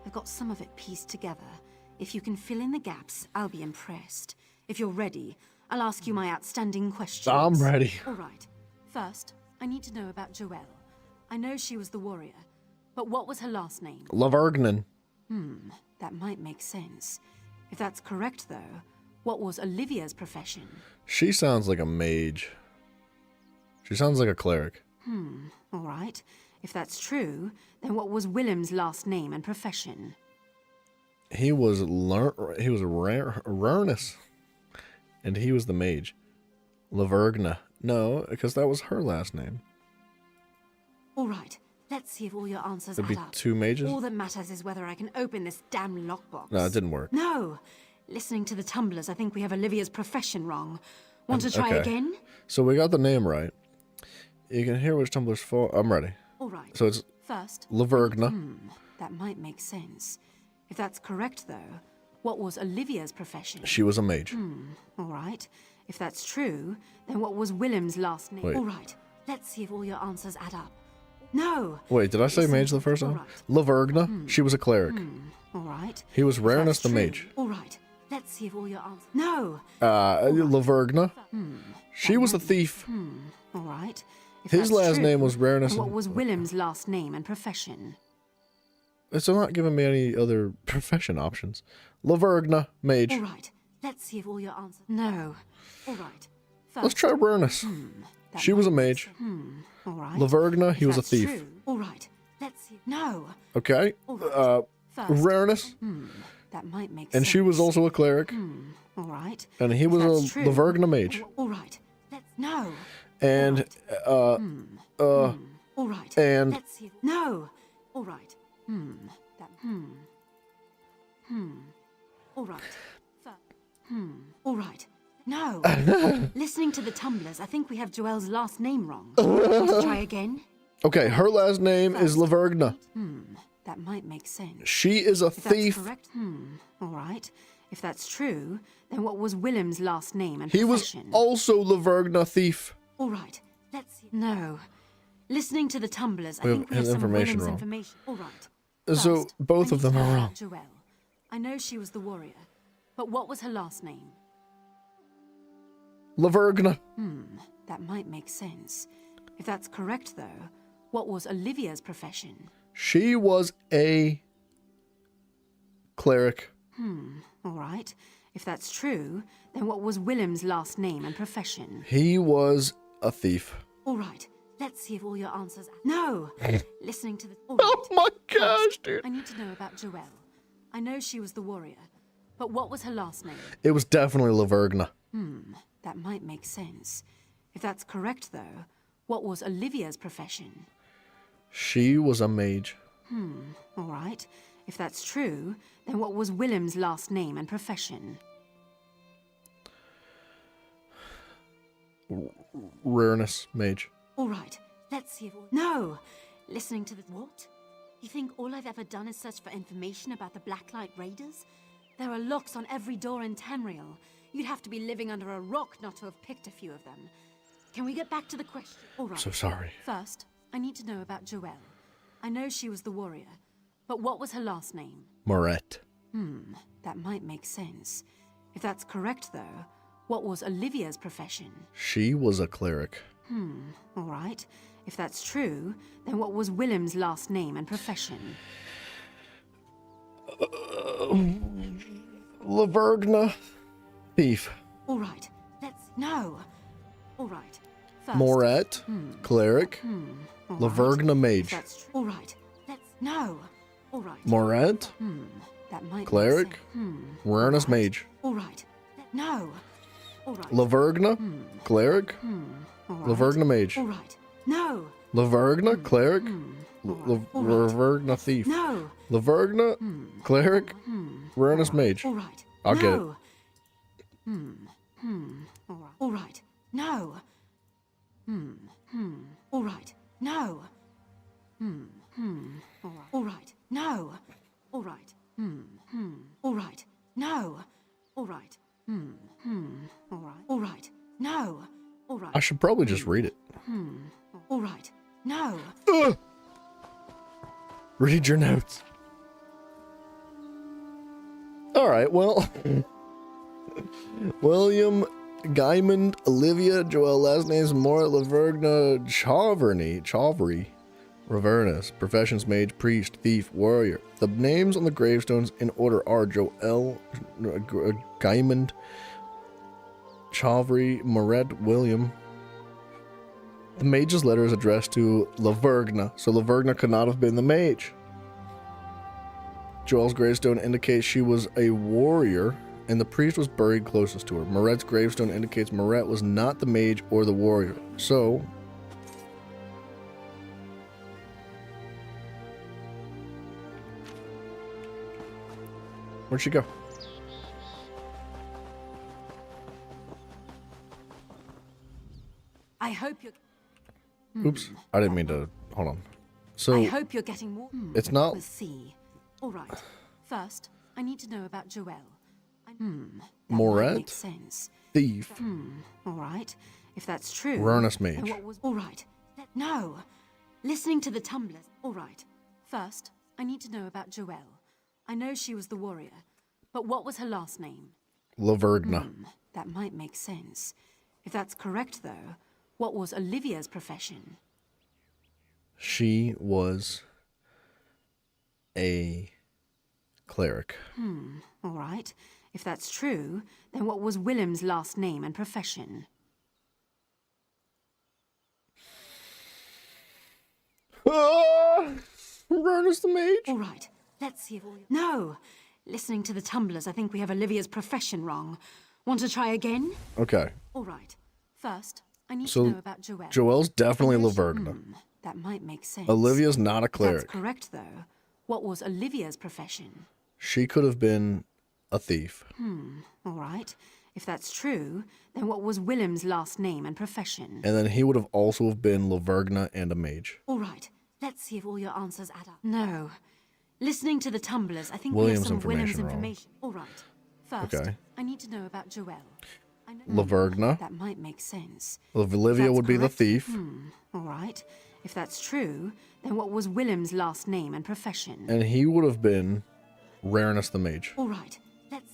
I got some of it pieced together. If you can fill in the gaps, I'll be impressed. If you're ready, I'll ask you my outstanding questions. I'm ready. All right. First, I need to know about Joelle. I know she was the warrior, but what was her last name? Lavergnan. That might make sense. If that's correct, though, what was Olivia's profession? She sounds like a mage. She sounds like a cleric. All right. If that's true, then what was Willem's last name and profession? He was Rarnus, and he was the mage. Lavergna. No, because that was her last name. All right. Let's see if all your answers There'd add be up. two mages? All that matters is whether I can open this damn lockbox. No, it didn't work. No. Listening to the tumblers, I think we have Olivia's profession wrong. Want to try Okay. again? So we got the name right. You can hear which tumblers fall. I'm ready. All right. So it's First, Lavergna. that might make sense. If that's correct, though, what was Olivia's profession? She was a mage. All right. If that's true, then what was Willem's last name? Wait. All right. Let's see if all your answers add up. No. Wait, did I say Listen. mage the first time? All right. Lavergna. She was a cleric. All right. He was If that's Rarnus the true- mage. All right. Let's see if all your answers. No. Lavergna. She was a thief. All right. If His that's last true, name was Rarnus. then what was Willem's last name and profession? It's not giving me any other profession options. Lavergna, mage. All right. Let's see if all your answers. No. All right. First, Let's try Rarnus. that She was a might- mage. All right. Lavergna, If he was a that's thief. true- All right. Let's see. No. Okay. All right. First, Rarnus. that might make sense. And she was also a cleric. All right. And he If was that's a true, Lavergna mage. All right. Let's no. And All right. and Let's see. No. All right. That. All right. All right. No. Listening to the tumblers, I think we have Joelle's last name wrong. Let's try again. okay, her last name is Lavergna. That might make sense. She is a If that's thief. correct. All right. If that's true, then what was Willem's last name and He was profession? also Lavergna thief. All right. Let's see. No. Listening to the tumblers, I We have think we have his some information Willem's wrong. information. All right. So First, both I of need them to are know wrong. about Joelle. I know she was the warrior, but what was her last name? Lavergna. That might make sense. If that's correct, though, what was Olivia's profession? She was a cleric. All right. If that's true, then what was Willem's last name and profession? He was a thief. All right. Let's see if all your answers. No. Listening to the. All Oh right. my gosh, First, dude. I need to know about Joelle. I know she was the warrior, but what was her last name? It was definitely Lavergna. That might make sense. If that's correct, though, what was Olivia's profession? She was a mage. All right. If that's true, then what was Willem's last name and profession? Rarnus, mage. All right. Let's see if all. No! Listening to the. What? You think all I've ever done is search for information about the Blacklight Raiders? There are locks on every door in Tamriel. You'd have to be living under a rock not to have picked a few of them. Can we get back to the question? All right. So sorry. First, I need to know about Joelle. I know she was the warrior, but what was her last name? Moret. That might make sense. If that's correct, though, what was Olivia's profession? She was a cleric. All right. If that's true, then what was Willem's last name and profession? Lavergna. Thief. All right. No. All right. First, Moret. Cleric. all right. Lavergna If mage. that's true. All right. No. All right. Moret. That might Cleric. make sense. Rarness mage. All right. No. All right. Lavergna. Cleric. All right. Lavergna mage. All right. No. Lavergna. Cleric. All right. Lavergna thief. No. Lavergna. Cleric. Rarness mage. All right. I'll get it. No. All right. All right. No. All right. No. All right. All right. No. All right. All right. No. All right. All right. All right. No. All right. I should probably just read it. All right. No. Read your notes. All right, well. William Guymond, Olivia, Joelle, last names Moret, Lavergna, Chauvery, Ravernus, professions mage, priest, thief, warrior. The names on the gravestones in order are Joelle, Guymond, Chauvery, Moret, William. The mage's letter is addressed to Lavergna, so Lavergna could not have been the mage. Joelle's gravestone indicates she was a warrior, and the priest was buried closest to her. Moret's gravestone indicates Moret was not the mage or the warrior. So, where'd she go? I hope you're. Oops, I didn't mean to. Hold on. I So, hope you're getting more. it's not. Let's see. All right. First, I need to know about Joelle. That Moret? makes sense. Thief. All right. If that's true. Rarness then mage. what was? All right. No. Listening to the tumblers. All right. First, I need to know about Joelle. I know she was the warrior, but what was her last name? Lavergna. That might make sense. If that's correct, though, what was Olivia's profession? She was a cleric. All right. If that's true, then what was Willem's last name and profession? Rarness the mage? All right. Let's see if all. No. Listening to the tumblers, I think we have Olivia's profession wrong. Want to try again? Okay. All right. First, I need So, to know about Joelle. Joelle's definitely Lavergna. That might make sense. Olivia's not a If cleric. that's correct, though. What was Olivia's profession? She could have been a thief. All right. If that's true, then what was Willem's last name and profession? And then he would have also have been Lavergna and a mage. All right. Let's see if all your answers add up. No. Listening to the tumblers, I think William's we have some Willem's information wrong. information. All right. First, Okay. I need to know about Joelle. I know Lavergna. that might make sense. Olivia That's would be the correct. thief. All right. If that's true, then what was Willem's last name and profession? And he would have been Rarness the mage. All right. Let's.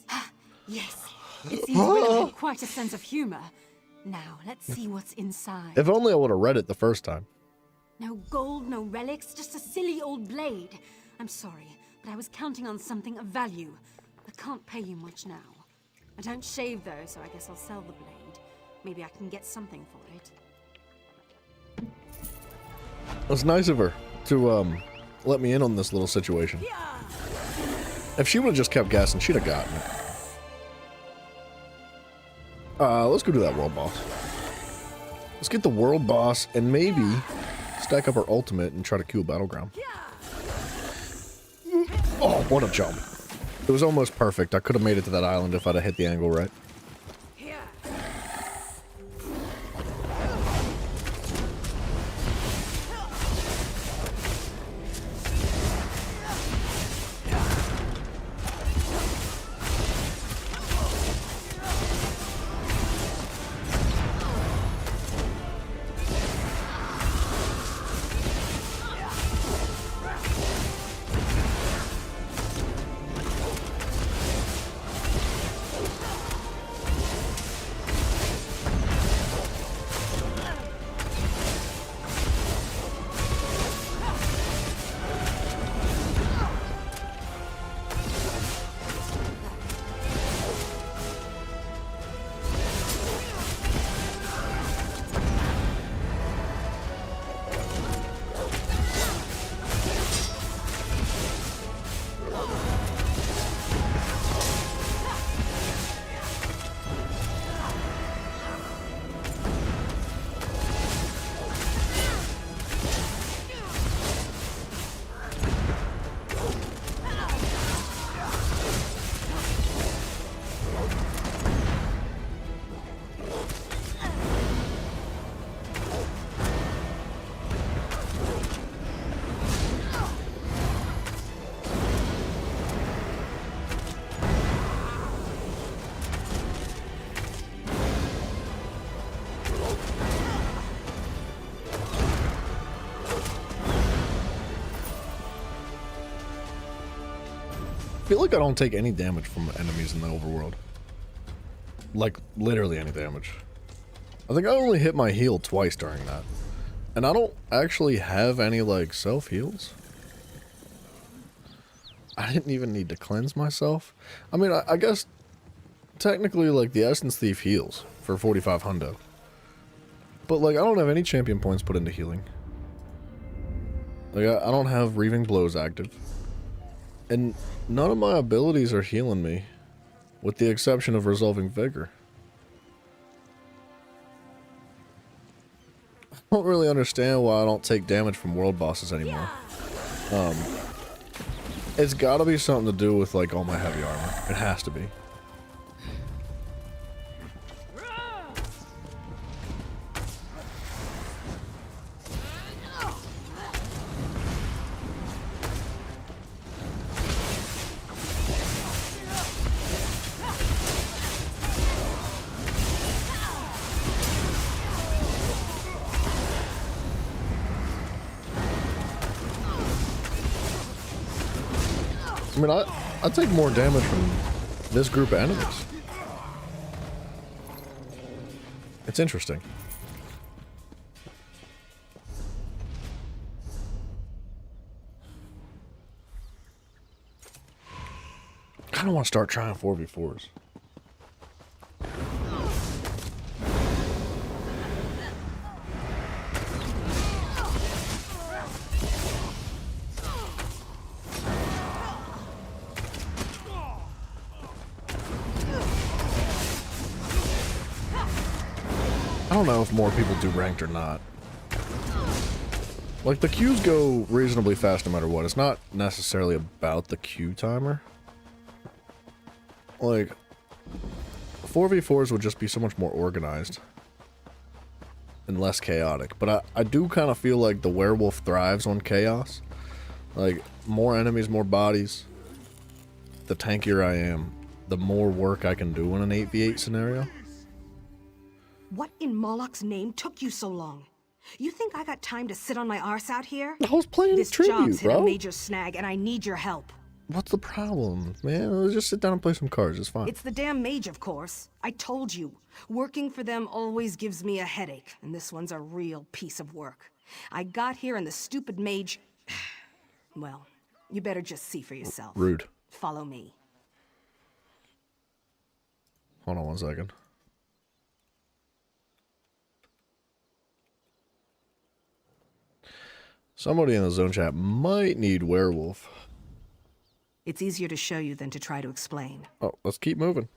Yes. It seems Willem had quite a sense of humor. Now, let's see what's inside. If only I would have read it the first time. No gold, no relics, just a silly old blade. I'm sorry, but I was counting on something of value. I can't pay you much now. I don't shave, though, so I guess I'll sell the blade. Maybe I can get something for it. It's nice of her to let me in on this little situation. If she would have just kept guessing, she'd have gotten it. Let's go do that world boss. Let's get the world boss and maybe stack up our ultimate and try to kill Battleground. Oh, what a jump. It was almost perfect. I could have made it to that island if I'd have hit the angle right. feel like I don't take any damage from enemies in the overworld. Like, literally any damage. I think I only hit my heal twice during that. And I don't actually have any, like, self-heals. I didn't even need to cleanse myself. I mean, I guess, technically, like, the Essence Thief heals for 45 hundo. But, like, I don't have any champion points put into healing. Like, I don't have Reaving Blows active. And none of my abilities are healing me, with the exception of Resolving Vigor. I don't really understand why I don't take damage from world bosses anymore. It's gotta be something to do with, like, all my heavy armor. It has to be. I mean, I take more damage from this group of enemies. It's interesting. I kind of want to start trying 4v4s. I don't know if more people do ranked or not. Like, the queues go reasonably fast no matter what. It's not necessarily about the queue timer. Like, 4v4s would just be so much more organized and less chaotic. But I do kind of feel like the werewolf thrives on chaos. Like, more enemies, more bodies. The tankier I am, the more work I can do in an 8v8 scenario. What in Moloch's name took you so long? You think I got time to sit on my arse out here? I was playing This tribute, job's hit bro. a major snag, and I need your help. What's the problem, man? Let's just sit down and play some cards. It's fine. It's the damn mage, of course. I told you. Working for them always gives me a headache, and this one's a real piece of work. I got here and the stupid mage... Well, you better just see for yourself. Rude. Follow me. Hold on 1 second. Somebody in the zone chat might need werewolf. It's easier to show you than to try to explain. Oh, let's keep moving.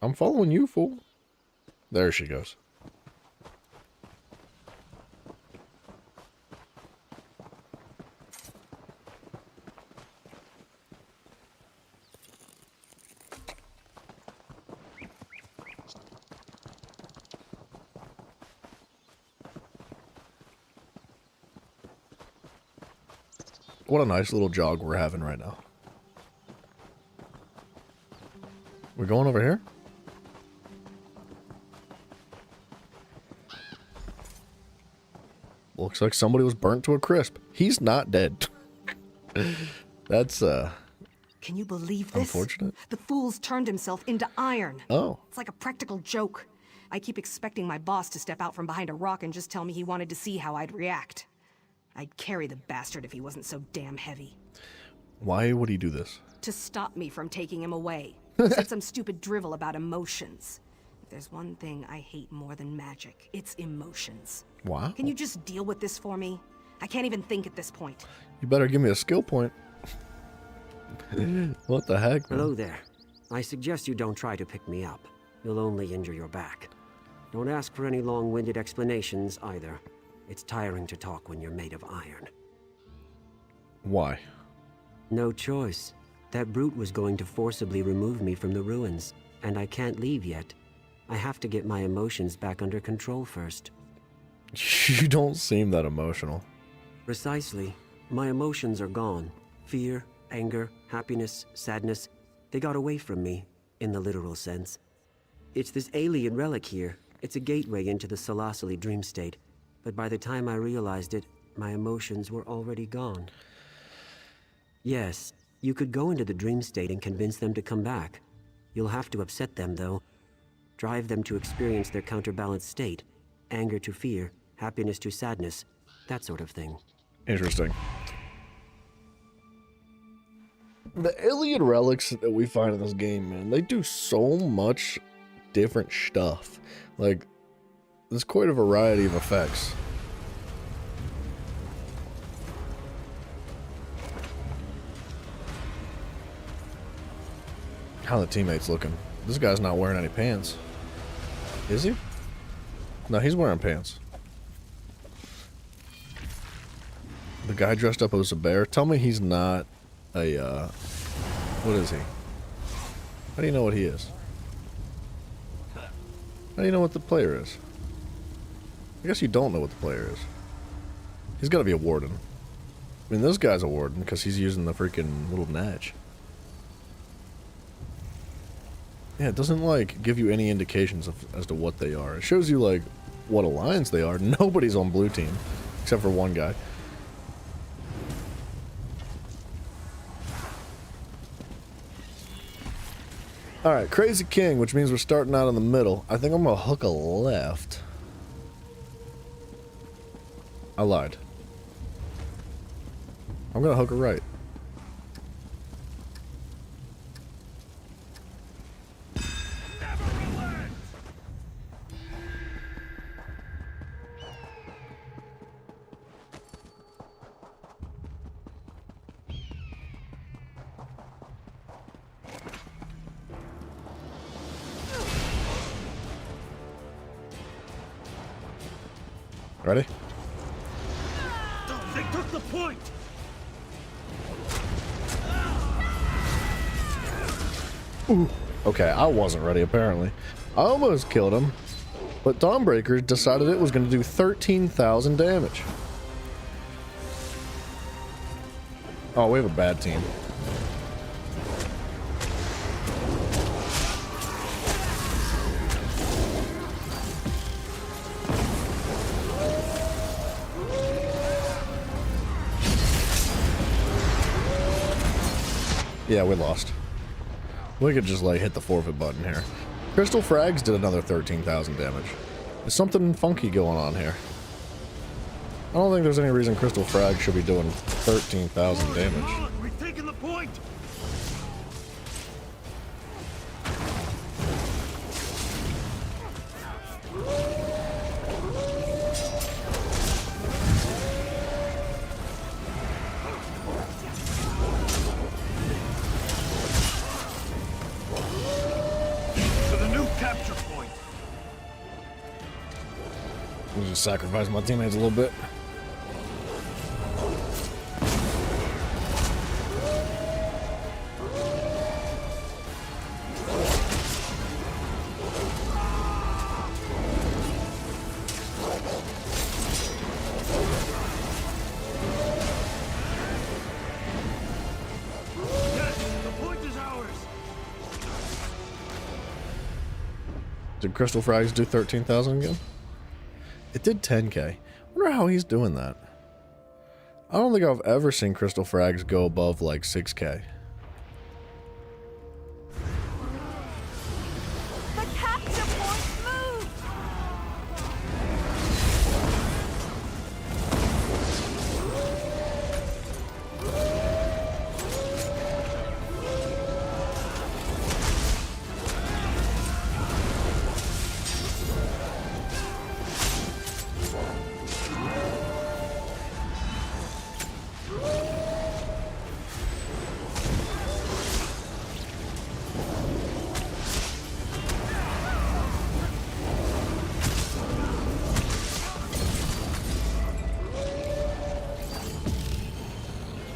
I'm following you, fool. There she goes. What a nice little jog we're having right now. We're going over here? Looks like somebody was burnt to a crisp. He's not dead. That's, Can you believe this? unfortunate. The fool's turned himself into iron. Oh. It's like a practical joke. I keep expecting my boss to step out from behind a rock and just tell me he wanted to see how I'd react. I'd carry the bastard if he wasn't so damn heavy. Why would he do this? To stop me from taking him away. Said some stupid drivel about emotions. If there's one thing I hate more than magic, it's emotions. Wow. Can you just deal with this for me? I can't even think at this point. You better give me a skill point. What the heck, man? Hello there. I suggest you don't try to pick me up. You'll only injure your back. Don't ask for any long-winded explanations either. It's tiring to talk when you're made of iron. Why? No choice. That brute was going to forcibly remove me from the ruins, and I can't leave yet. I have to get my emotions back under control first. You don't seem that emotional. Precisely. My emotions are gone. Fear, anger, happiness, sadness. They got away from me, in the literal sense. It's this alien relic here. It's a gateway into the Salasali dream state. But by the time I realized it, my emotions were already gone. Yes, You could go into the dream state and convince them to come back. You'll have to upset them, though. Drive them to experience their counterbalanced state. Anger to fear, happiness to sadness, that sort of thing. Interesting. The alien relics that we find in this game, man, they do so much different stuff. Like, there's quite a variety of effects. How the teammates looking? This guy's not wearing any pants. Is he? No, he's wearing pants. The guy dressed up as a bear. Tell me he's not a, what is he? How do you know what he is? How do you know what the player is? I guess you don't know what the player is. He's gotta be a warden. I mean, this guy's a warden because he's using the freaking little natch. Yeah, it doesn't, like, give you any indications as to what they are. It shows you, like, what alliance they are. Nobody's on blue team, except for one guy. Alright, Crazy King, which means we're starting out in the middle. I think I'm gonna hook a left. I lied. I'm gonna hook a right. Ready? They took the point! Ooh. Okay, I wasn't ready apparently. I almost killed him, but Dawnbreaker decided it was going to do 13,000 damage. Oh, we have a bad team. Yeah, we lost. We could just, like, hit the forfeit button here. Crystal Frags did another 13,000 damage. There's something funky going on here. I don't think there's any reason Crystal Frags should be doing 13,000 damage. We've taken the point! I'll just sacrifice my teammates a little bit. Did Crystal Frags do 13,000 again? It did 10k. I wonder how he's doing that. I don't think I've ever seen Crystal Frags go above like 6k. The capture point moved!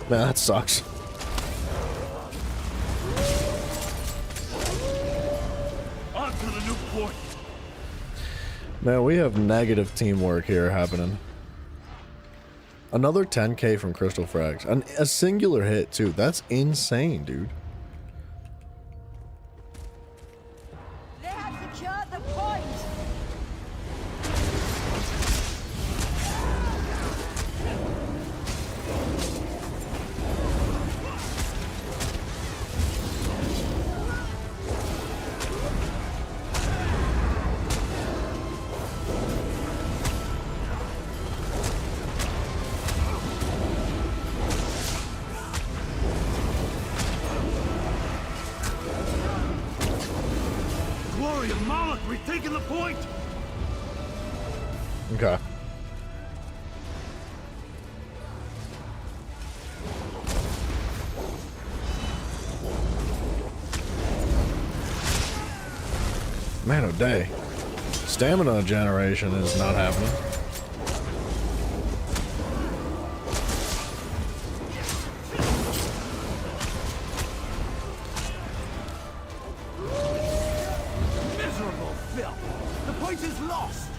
Man, that sucks. On to the new point. Man, we have negative teamwork here happening. Another 10k from Crystal Frags. And a singular hit, too. That's insane, dude. They have secured the point! we've taken the point! Okay. Man, oh day. Stamina generation is not happening. Miserable filth! The point is lost!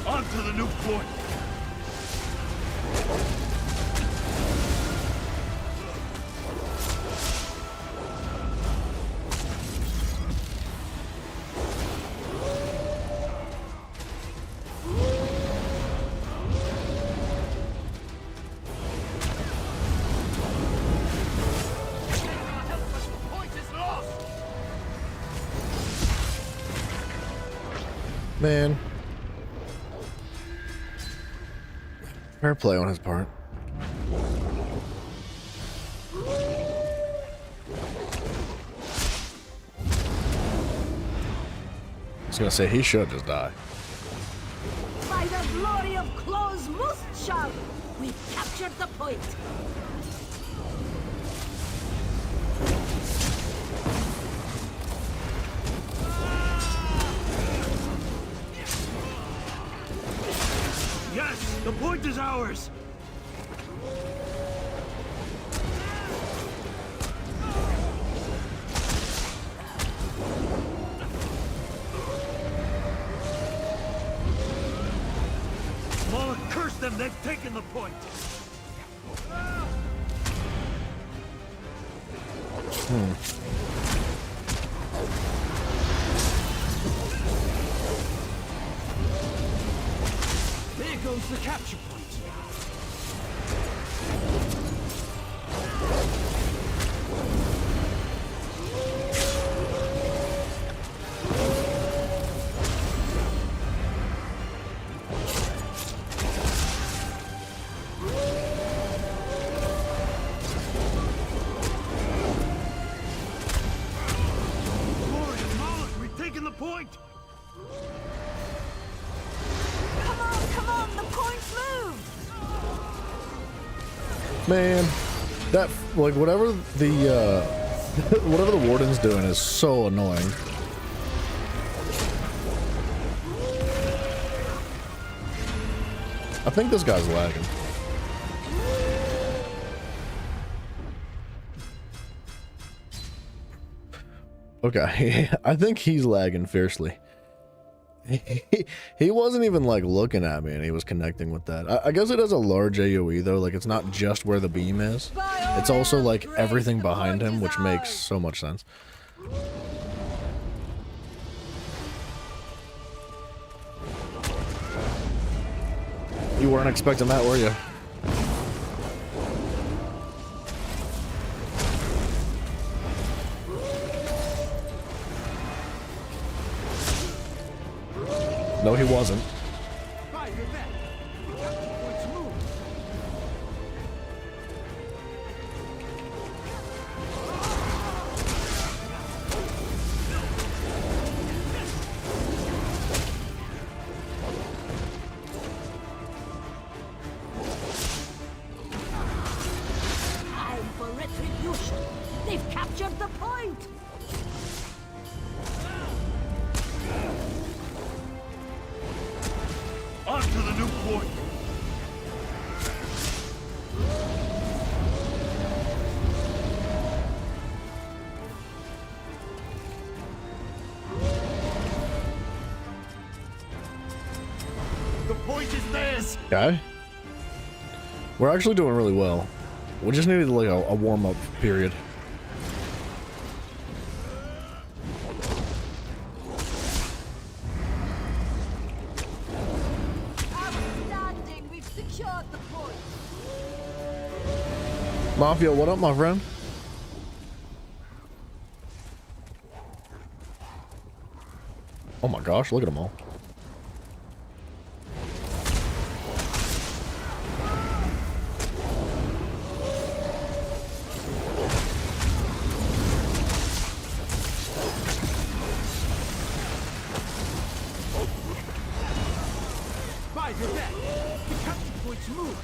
On to the new point! Man. Fair play on his part. I was gonna say he should just die. By the glory of Claw's most sharp, we've captured the point. Yes, the point is ours! Moloch, curse them, they've taken the point! There goes the capture point. Glory, Moloch, we've taken the point! Come on, the point's moved! Man, that like whatever the whatever the warden's doing is so annoying. I think this guy's lagging. Okay, I think he's lagging fiercely. He wasn't even like looking at me and he was connecting with that. I guess it has a large AoE though, like it's not just where the beam is. It's also like everything behind him, which makes so much sense. You weren't expecting that, were you? No, he wasn't. By your back. The capture point's moved. Time for retribution. They've captured the point. On to the new point! The point is theirs! Okay. We're actually doing really well. We just needed like a warm-up period. Outstanding. We've secured the point. Mafia, what up, my friend? Oh my gosh, look at them all. your bet. The capture point's moved.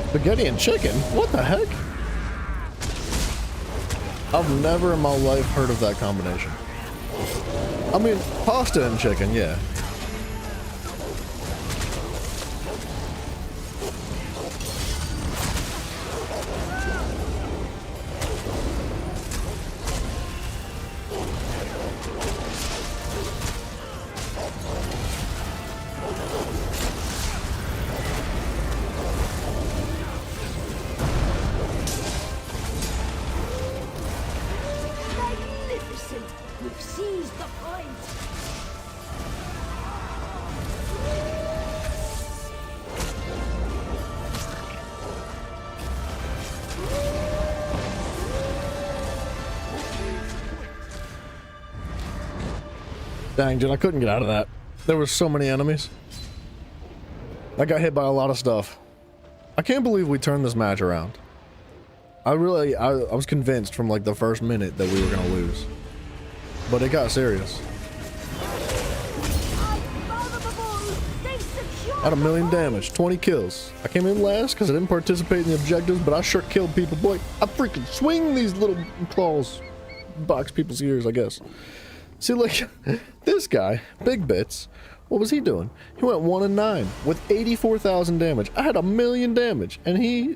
Spaghetti and chicken? What the heck? I've never in my life heard of that combination. I mean, pasta and chicken, yeah. Magnificent! We've seized the point! Dang, dude, I couldn't get out of that. There were so many enemies. I got hit by a lot of stuff. I can't believe we turned this match around. I was convinced from like the first minute that we were gonna lose. But it got serious. I had 1 million damage, 20 kills. I came in last because I didn't participate in the objectives, but I sure killed people, boy. I freaking swing these little claws. Box people's ears, I guess. See, like, this guy, Big Bits, what was he doing? He went 1 and 9 with 84,000 damage. I had 1 million damage, and he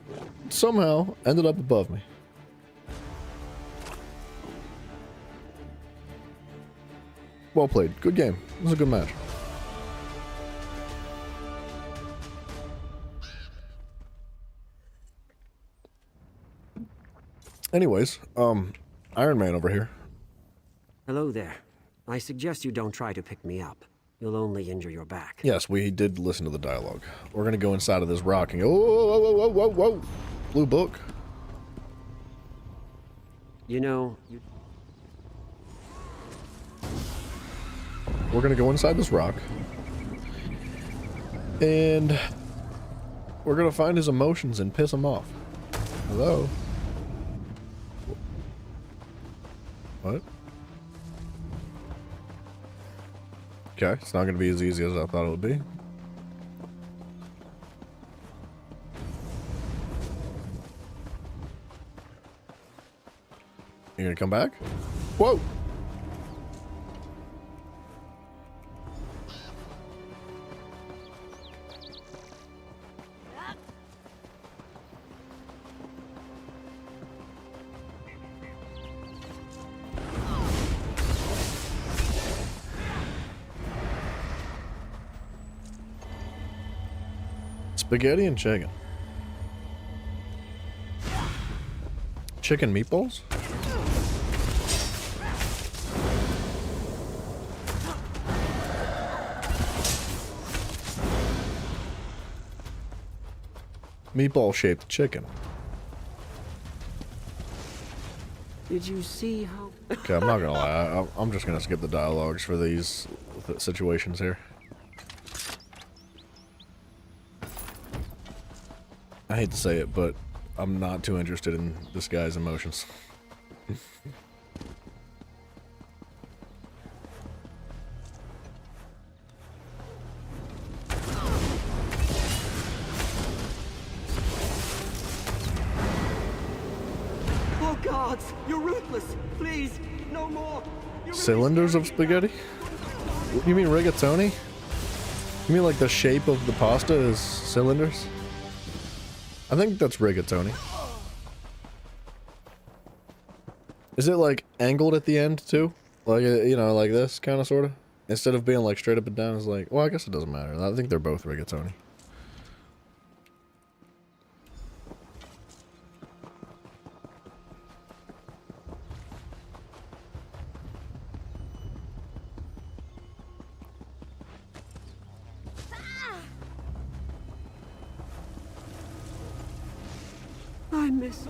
somehow ended up above me. Well played. Good game. It was a good match. Anyways, Iron Man over here. Hello there. I suggest you don't try to pick me up. You'll only injure your back. Yes, we did listen to the dialogue. We're gonna go inside of this rock and go, whoa, whoa, whoa, whoa, whoa, whoa. Blue book. You know, We're gonna go inside this rock. And we're gonna find his emotions and piss him off. Hello? What? Okay, it's not gonna be as easy as I thought it would be. You gonna come back? Whoa! Spaghetti and chicken. Chicken meatballs? Meatball-shaped chicken. did you see how... Okay, I'm not gonna lie. I'm just gonna skip the dialogues for these situations here. I hate to say it, but I'm not too interested in this guy's emotions. Oh gods, you're ruthless. Please, no more. Cylinders of spaghetti? You mean rigatoni? You mean like the shape of the pasta is cylinders? I think that's rigatoni. Is it like angled at the end too? Like, you know, like this kind of sort of? Instead of being like straight up and down, it's like, well, I guess it doesn't matter. I think they're both rigatoni. I miss...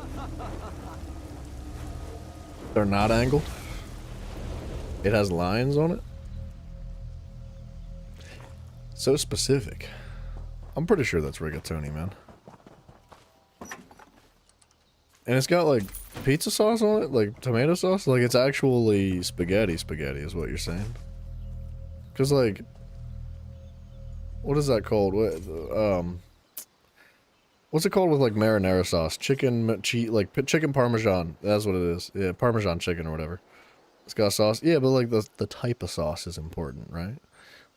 They're not angled? It has lines on it? So specific. I'm pretty sure that's rigatoni, man. And it's got like pizza sauce on it? Like tomato sauce? Like it's actually spaghetti is what you're saying? Because like, what is that called? What's it called with like marinara sauce? Chicken, chicken parmesan. That's what it is. Yeah, parmesan chicken or whatever. It's got sauce. Yeah, but like the type of sauce is important, right?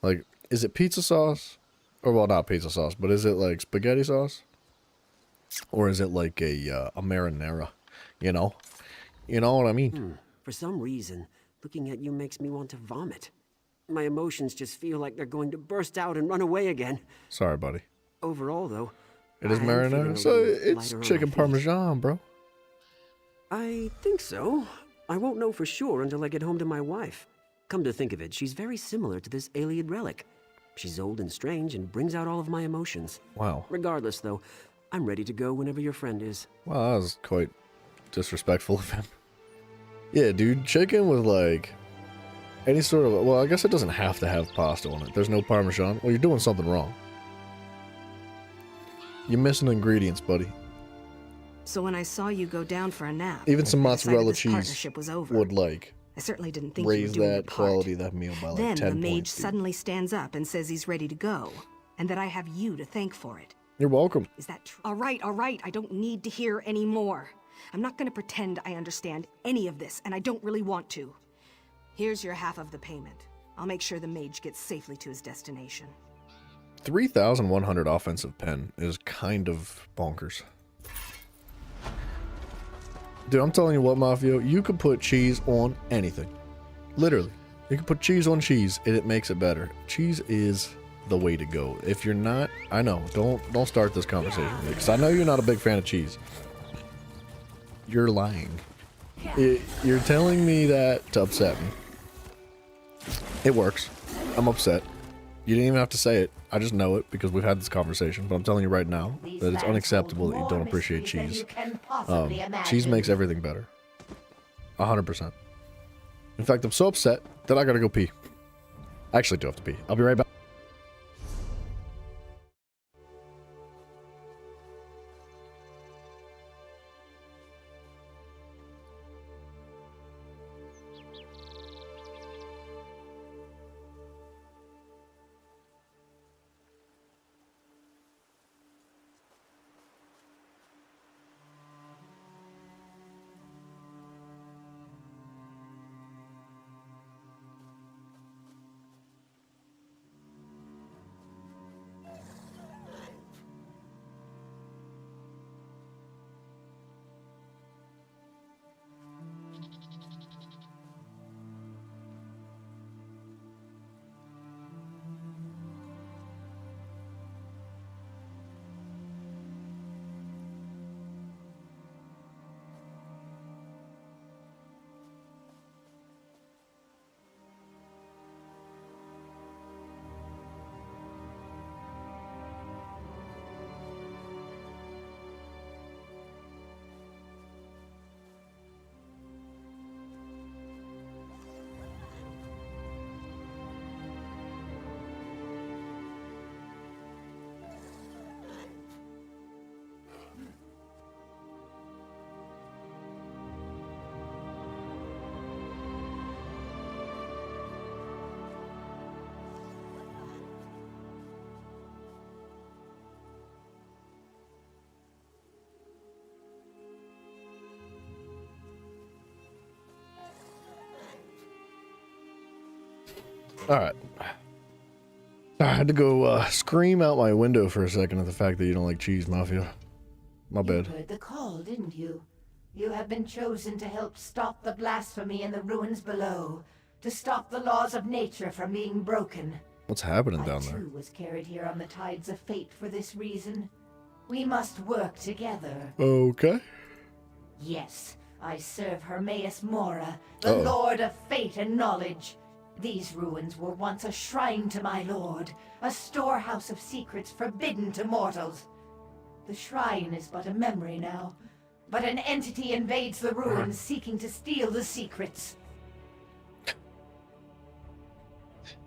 Like, is it pizza sauce? Or well, not pizza sauce, but is it like spaghetti sauce? Or is it like a marinara? You know what I mean? For some reason, looking at you makes me want to vomit. My emotions just feel like they're going to burst out and run away again. Sorry, buddy. Overall, though, It is I am feeling marinara, a so little it's lighter on my chicken feet. parmesan, bro. I think so. I won't know for sure until I get home to my wife. Come to think of it, she's very similar to this Ayleid relic. She's old and strange and brings out all of my emotions. Wow. Regardless, though, I'm ready to go whenever your friend is. Wow, that was quite disrespectful of him. Yeah, dude, chicken with like any sort of, well, I guess it doesn't have to have pasta on it. There's no parmesan. Well, you're doing something wrong. You're missing ingredients, buddy. So when I saw you go down for a nap, Even some I decided mozzarella this cheese partnership was over. would like I certainly didn't think you raise were doing your that part. quality of that meal by like Then 10 the mage points, dude. suddenly stands up and says he's ready to go, and that I have you to thank for it. You're welcome. Is that true? All right, I don't need to hear any more. I'm not going to pretend I understand any of this, and I don't really want to. Here's your half of the payment. I'll make sure the mage gets safely to his destination. 3,100 offensive pen is kind of bonkers. Dude, I'm telling you what, Mafio, you could put cheese on anything. Literally. You can put cheese on cheese and it makes it better. Cheese is the way to go. If you're not, I know, don't start this conversation with me, because I know you're not a big fan of cheese. You're lying. You're telling me that to upset me. It works. I'm upset. You didn't even have to say it. I just know it because we've had this conversation. But I'm telling you right now that it's unacceptable that you don't appreciate cheese. Cheese makes everything better. 100%. In fact, I'm so upset that I gotta go pee. I actually do have to pee. I'll be right back. Alright. I had to go scream out my window for a second at the fact that you don't like cheese, Mafia. My bad. You heard the call, didn't you? You have been chosen to help stop the blasphemy in the ruins below, to stop the laws of nature from being broken. What's happening I down there? too was carried here on the tides of fate for this reason. We must work together. Okay. Yes, I serve Hermaeus Mora, the Lord of Fate and Knowledge. These ruins were once a shrine to my lord, a storehouse of secrets forbidden to mortals. The shrine is but a memory now, but an entity invades the ruins seeking to steal the secrets.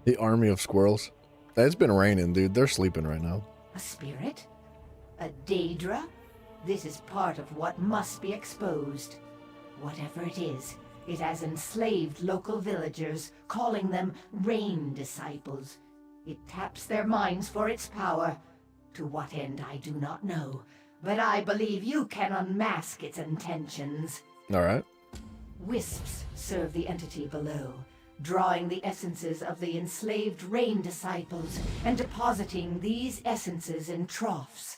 The army of squirrels. It's been raining, dude. They're sleeping right now. A spirit? A Daedra? This is part of what must be exposed. Whatever it is, it has enslaved local villagers, calling them Rain Disciples. It taps their minds for its power. To what end I do not know, but I believe you can unmask its intentions. Alright. Wisps serve the entity below, drawing the essences of the enslaved Rain Disciples and depositing these essences in troughs.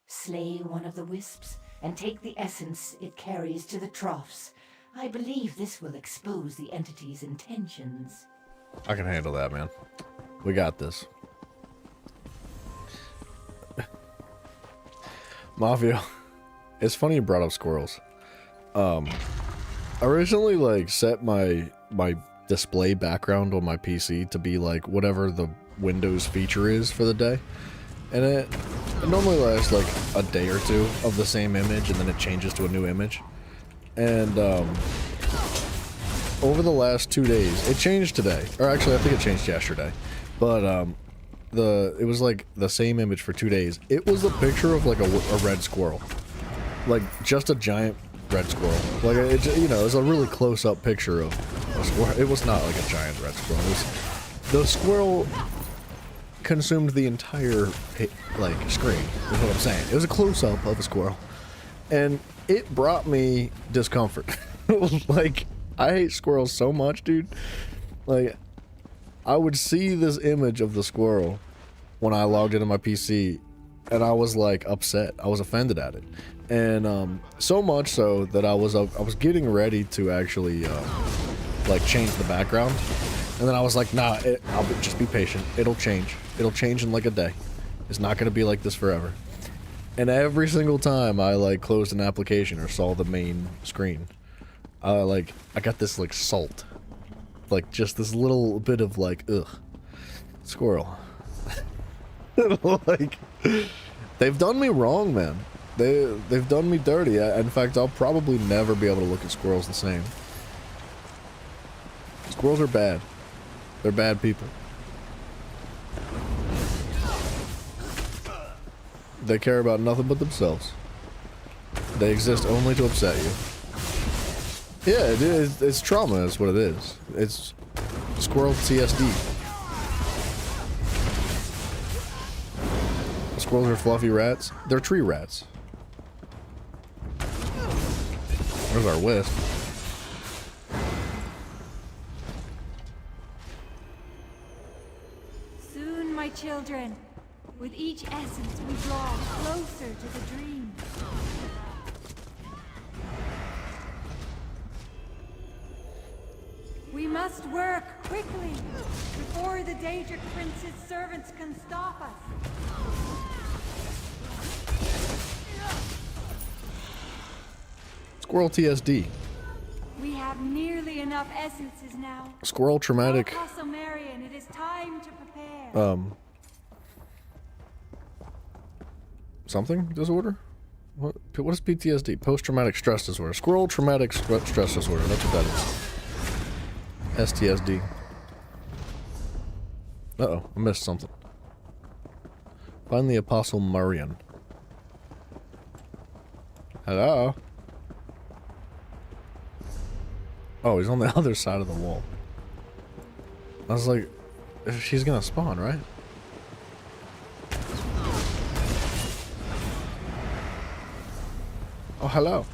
Slay one of the wisps and take the essence it carries to the troughs. I believe this will expose the entity's intentions. I can handle that, man. We got this. Mafia. It's funny you brought up squirrels. I recently like set my display background on my PC to be like whatever the Windows feature is for the day. And it normally lasts like a day or two of the same image, and then it changes to a new image. And over the last 2 days, it changed today, or actually I think it changed yesterday, but it was like the same image for 2 days. It was a picture of like a red squirrel, like just a giant red squirrel. Like it, you know, it was a really close-up picture of a squirrel. It was not like a giant red squirrel. It was, the squirrel consumed the entire like screen. Is what I'm saying. It was a close-up of a squirrel, and it brought me discomfort. Like, I hate squirrels so much, dude. Like, I would see this image of the squirrel when I logged into my PC, and I was like upset. I was offended at it, and so much so that I was getting ready to actually like change the background, and then I was like, nah, just be patient. It'll change. It'll change in like a day. It's not gonna be like this forever. And every single time I like closed an application or saw the main screen, I got this like salt, like just this little bit of like, ugh, squirrel. Like, they've done me wrong, man. They've done me dirty. In fact, I'll probably never be able to look at squirrels the same. Squirrels are bad. They're bad people. They care about nothing but themselves. They exist only to upset you. Yeah, it's trauma is what it is. It's squirrel TSD. Squirrels are fluffy rats. They're tree rats. Where's our wisp? Soon, my children. With each essence, we draw closer to the dream. We must work quickly before the Daedric Prince's servants can stop us. Squirrel TSD. We have nearly enough essences now. Squirrel traumatic. Castle Marion, it is time to prepare. Something disorder? What is PTSD? Post-traumatic stress disorder. Squirrel traumatic stress disorder. That's what that is. STSD. Uh-oh, I missed something. Find the Apostle Marion. Hello? Oh, he's on the other side of the wall. I was like, she's gonna spawn, right? Oh, hello.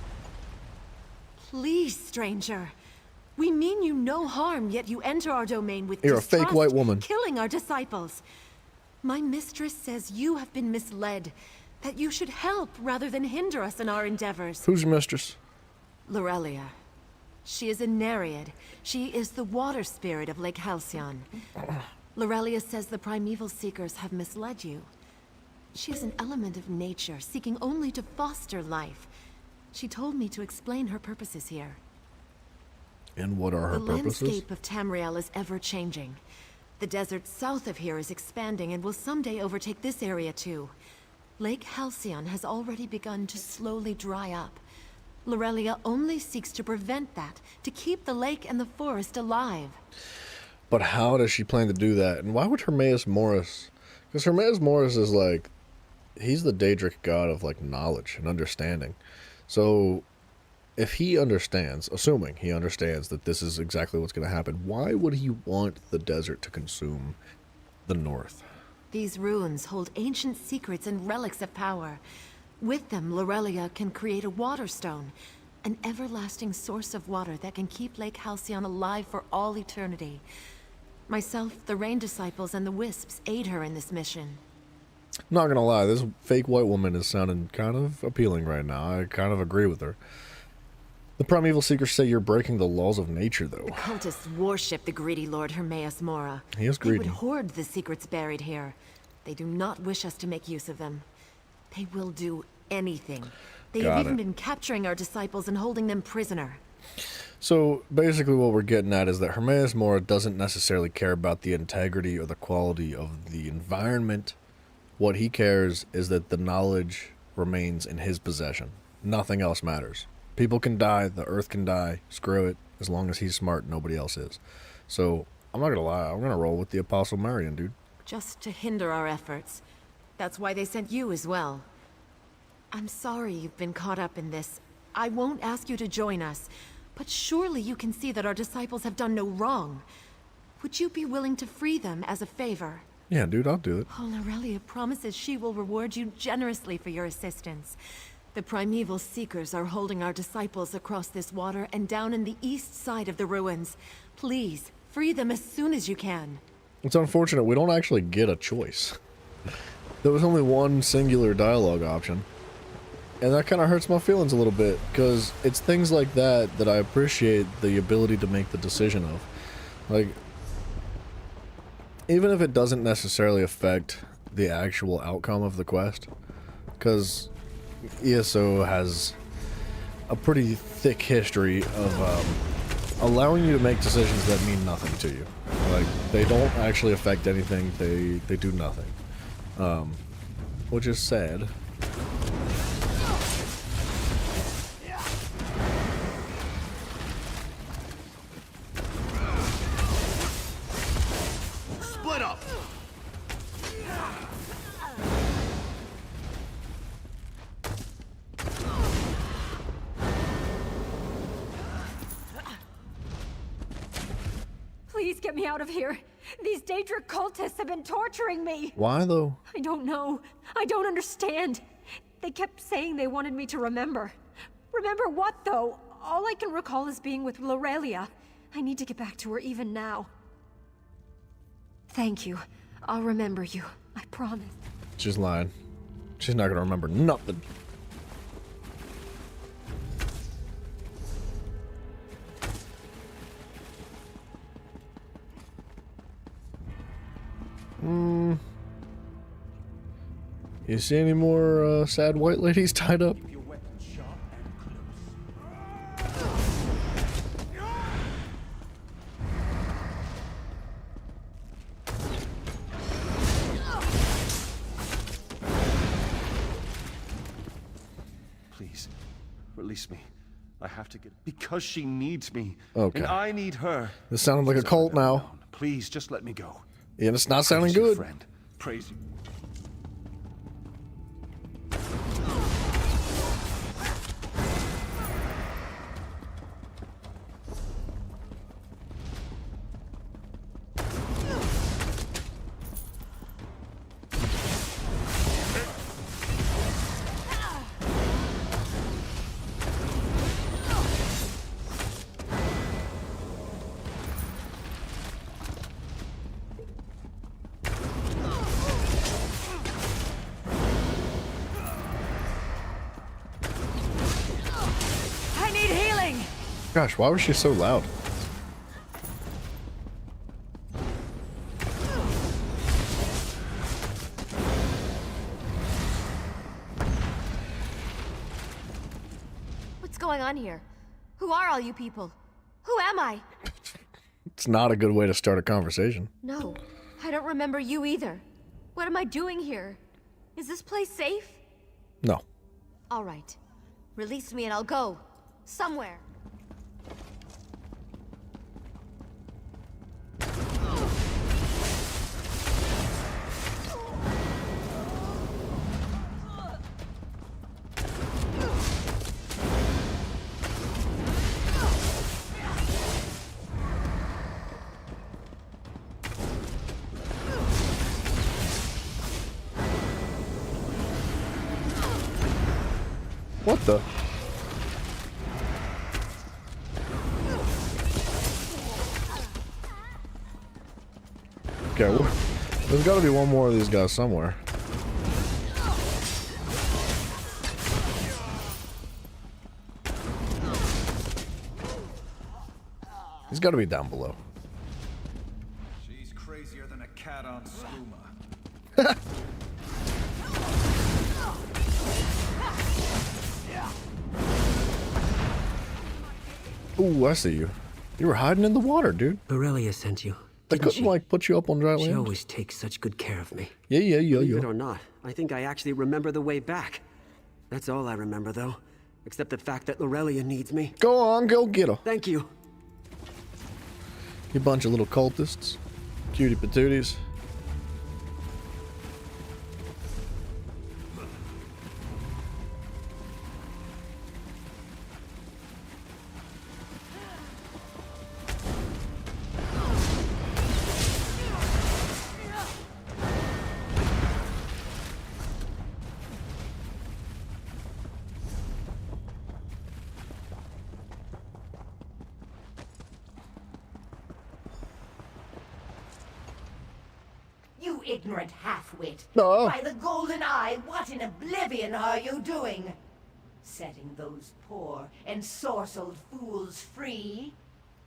Please, stranger. We mean you no harm, yet you enter our domain with You're a fake white woman. killing our disciples. My mistress says you have been misled, that you should help rather than hinder us in our endeavors. Who's your mistress? Lorelia. She is a Nereid. She is the water spirit of Lake Halcyon. Lorelia says the primeval seekers have misled you. She is an element of nature, seeking only to foster life. She told me to explain her purposes here. And what are her purposes? The landscape of Tamriel is ever-changing. The desert south of here is expanding and will someday overtake this area too. Lake Halcyon has already begun to slowly dry up. Lorelia only seeks to prevent that, to keep the lake and the forest alive. But how does she plan to do that? And why would Hermaeus Morris... Because Hermaeus Morris is like... He's the Daedric god of like knowledge and understanding. So if he understands, assuming he understands that this is exactly what's going to happen, why would he want the desert to consume the north? These ruins hold ancient secrets and relics of power. With them, Lorelia can create a water stone, an everlasting source of water that can keep Lake Halcyon alive for all eternity. Myself, the Rain Disciples, and the Wisps aid her in this mission. Not gonna lie, this fake white woman is sounding kind of appealing right now. I kind of agree with her. The Primeval Seekers say you're breaking the laws of nature, though. The cultists worship the greedy Lord Hermaeus Mora. He is greedy. They would hoard the secrets buried here. They do not wish us to make use of them. They will do anything. They have even been capturing our disciples and holding them prisoner. So, basically what we're getting at is that Hermaeus Mora doesn't necessarily care about the integrity or the quality of the environment. What he cares is that the knowledge remains in his possession. Nothing else matters. People can die, the earth can die, screw it. As long as he's smart, nobody else is. So, I'm not gonna lie, I'm gonna roll with the Apostle Marion, dude. Just to hinder our efforts. That's why they sent you as well. I'm sorry you've been caught up in this. I won't ask you to join us, but surely you can see that our disciples have done no wrong. Would you be willing to free them as a favor? Yeah, dude, I'll do it. Oh, Lorelia promises she will reward you generously for your assistance. The Primeval Seekers are holding our disciples across this water and down in the east side of the ruins. Please, free them as soon as you can. It's unfortunate we don't actually get a choice. There was only one singular dialogue option. And that kind of hurts my feelings a little bit, because it's things like that that I appreciate the ability to make the decision of. Like, even if it doesn't necessarily affect the actual outcome of the quest, because ESO has a pretty thick history of allowing you to make decisions that mean nothing to you. Like, they don't actually affect anything, they do nothing. Which is sad. Split up! Please get me out of here. These Daedric cultists have been torturing me. Why, though? I don't know. I don't understand. They kept saying they wanted me to remember. Remember what, though? All I can recall is being with Lorelia. I need to get back to her even now. Thank you. I'll remember you. I promise. She's lying. She's not gonna remember nothing. You see any more sad white ladies tied up? Keep your weapons sharp and close. Please, release me. I have to get... Because she needs me. Okay. And I need her. This sounded like a cult now. Please, just let me go. Yeah, it's not sounding Praise you, good. friend. Praise you. Gosh, why was she so loud? What's going on here? Who are all you people? Who am I? It's not a good way to start a conversation. No, I don't remember you either. What am I doing here? Is this place safe? No. All right. Release me and I'll go. Somewhere. the? Okay, well, there's got to be one more of these guys somewhere. He's got to be down below. She's crazier than a cat on skooma. Ooh, I see you. You were hiding in the water, dude. Aurelia sent you. They didn't couldn't, she? like, put you up on dry She land? always takes such good care of me. Yeah. Believe it or not, I think I actually remember the way back. That's all I remember, though. Except the fact that Aurelia needs me. Go on, go get her. Thank you. You bunch of little cultists. Cutie patooties. You ignorant half-wit. No. By the golden eye, what in oblivion are you doing? Setting those poor, ensorcelled fools free?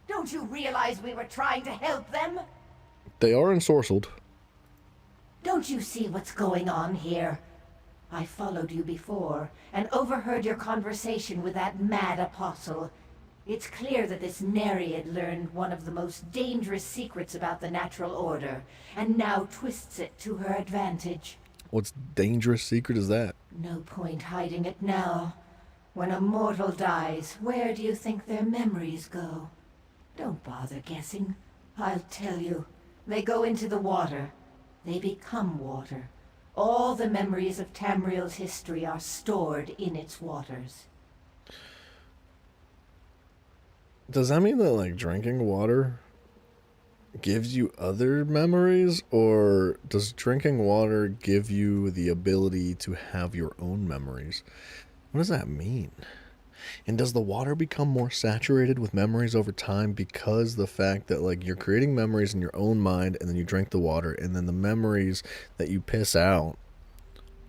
Don't you realize we were trying to help them? They are ensorcelled. Don't you see what's going on here? I followed you before, and overheard your conversation with that mad apostle. It's clear that this Nereid learned one of the most dangerous secrets about the natural order, and now twists it to her advantage. What's dangerous secret is that? No point hiding it now. When a mortal dies, where do you think their memories go? Don't bother guessing. I'll tell you. They go into the water. They become water. All the memories of Tamriel's history are stored in its waters. Does that mean that, like, drinking water gives you other memories? Or does drinking water give you the ability to have your own memories? What does that mean? And does the water become more saturated with memories over time because the fact that, like, you're creating memories in your own mind and then you drink the water and then the memories that you piss out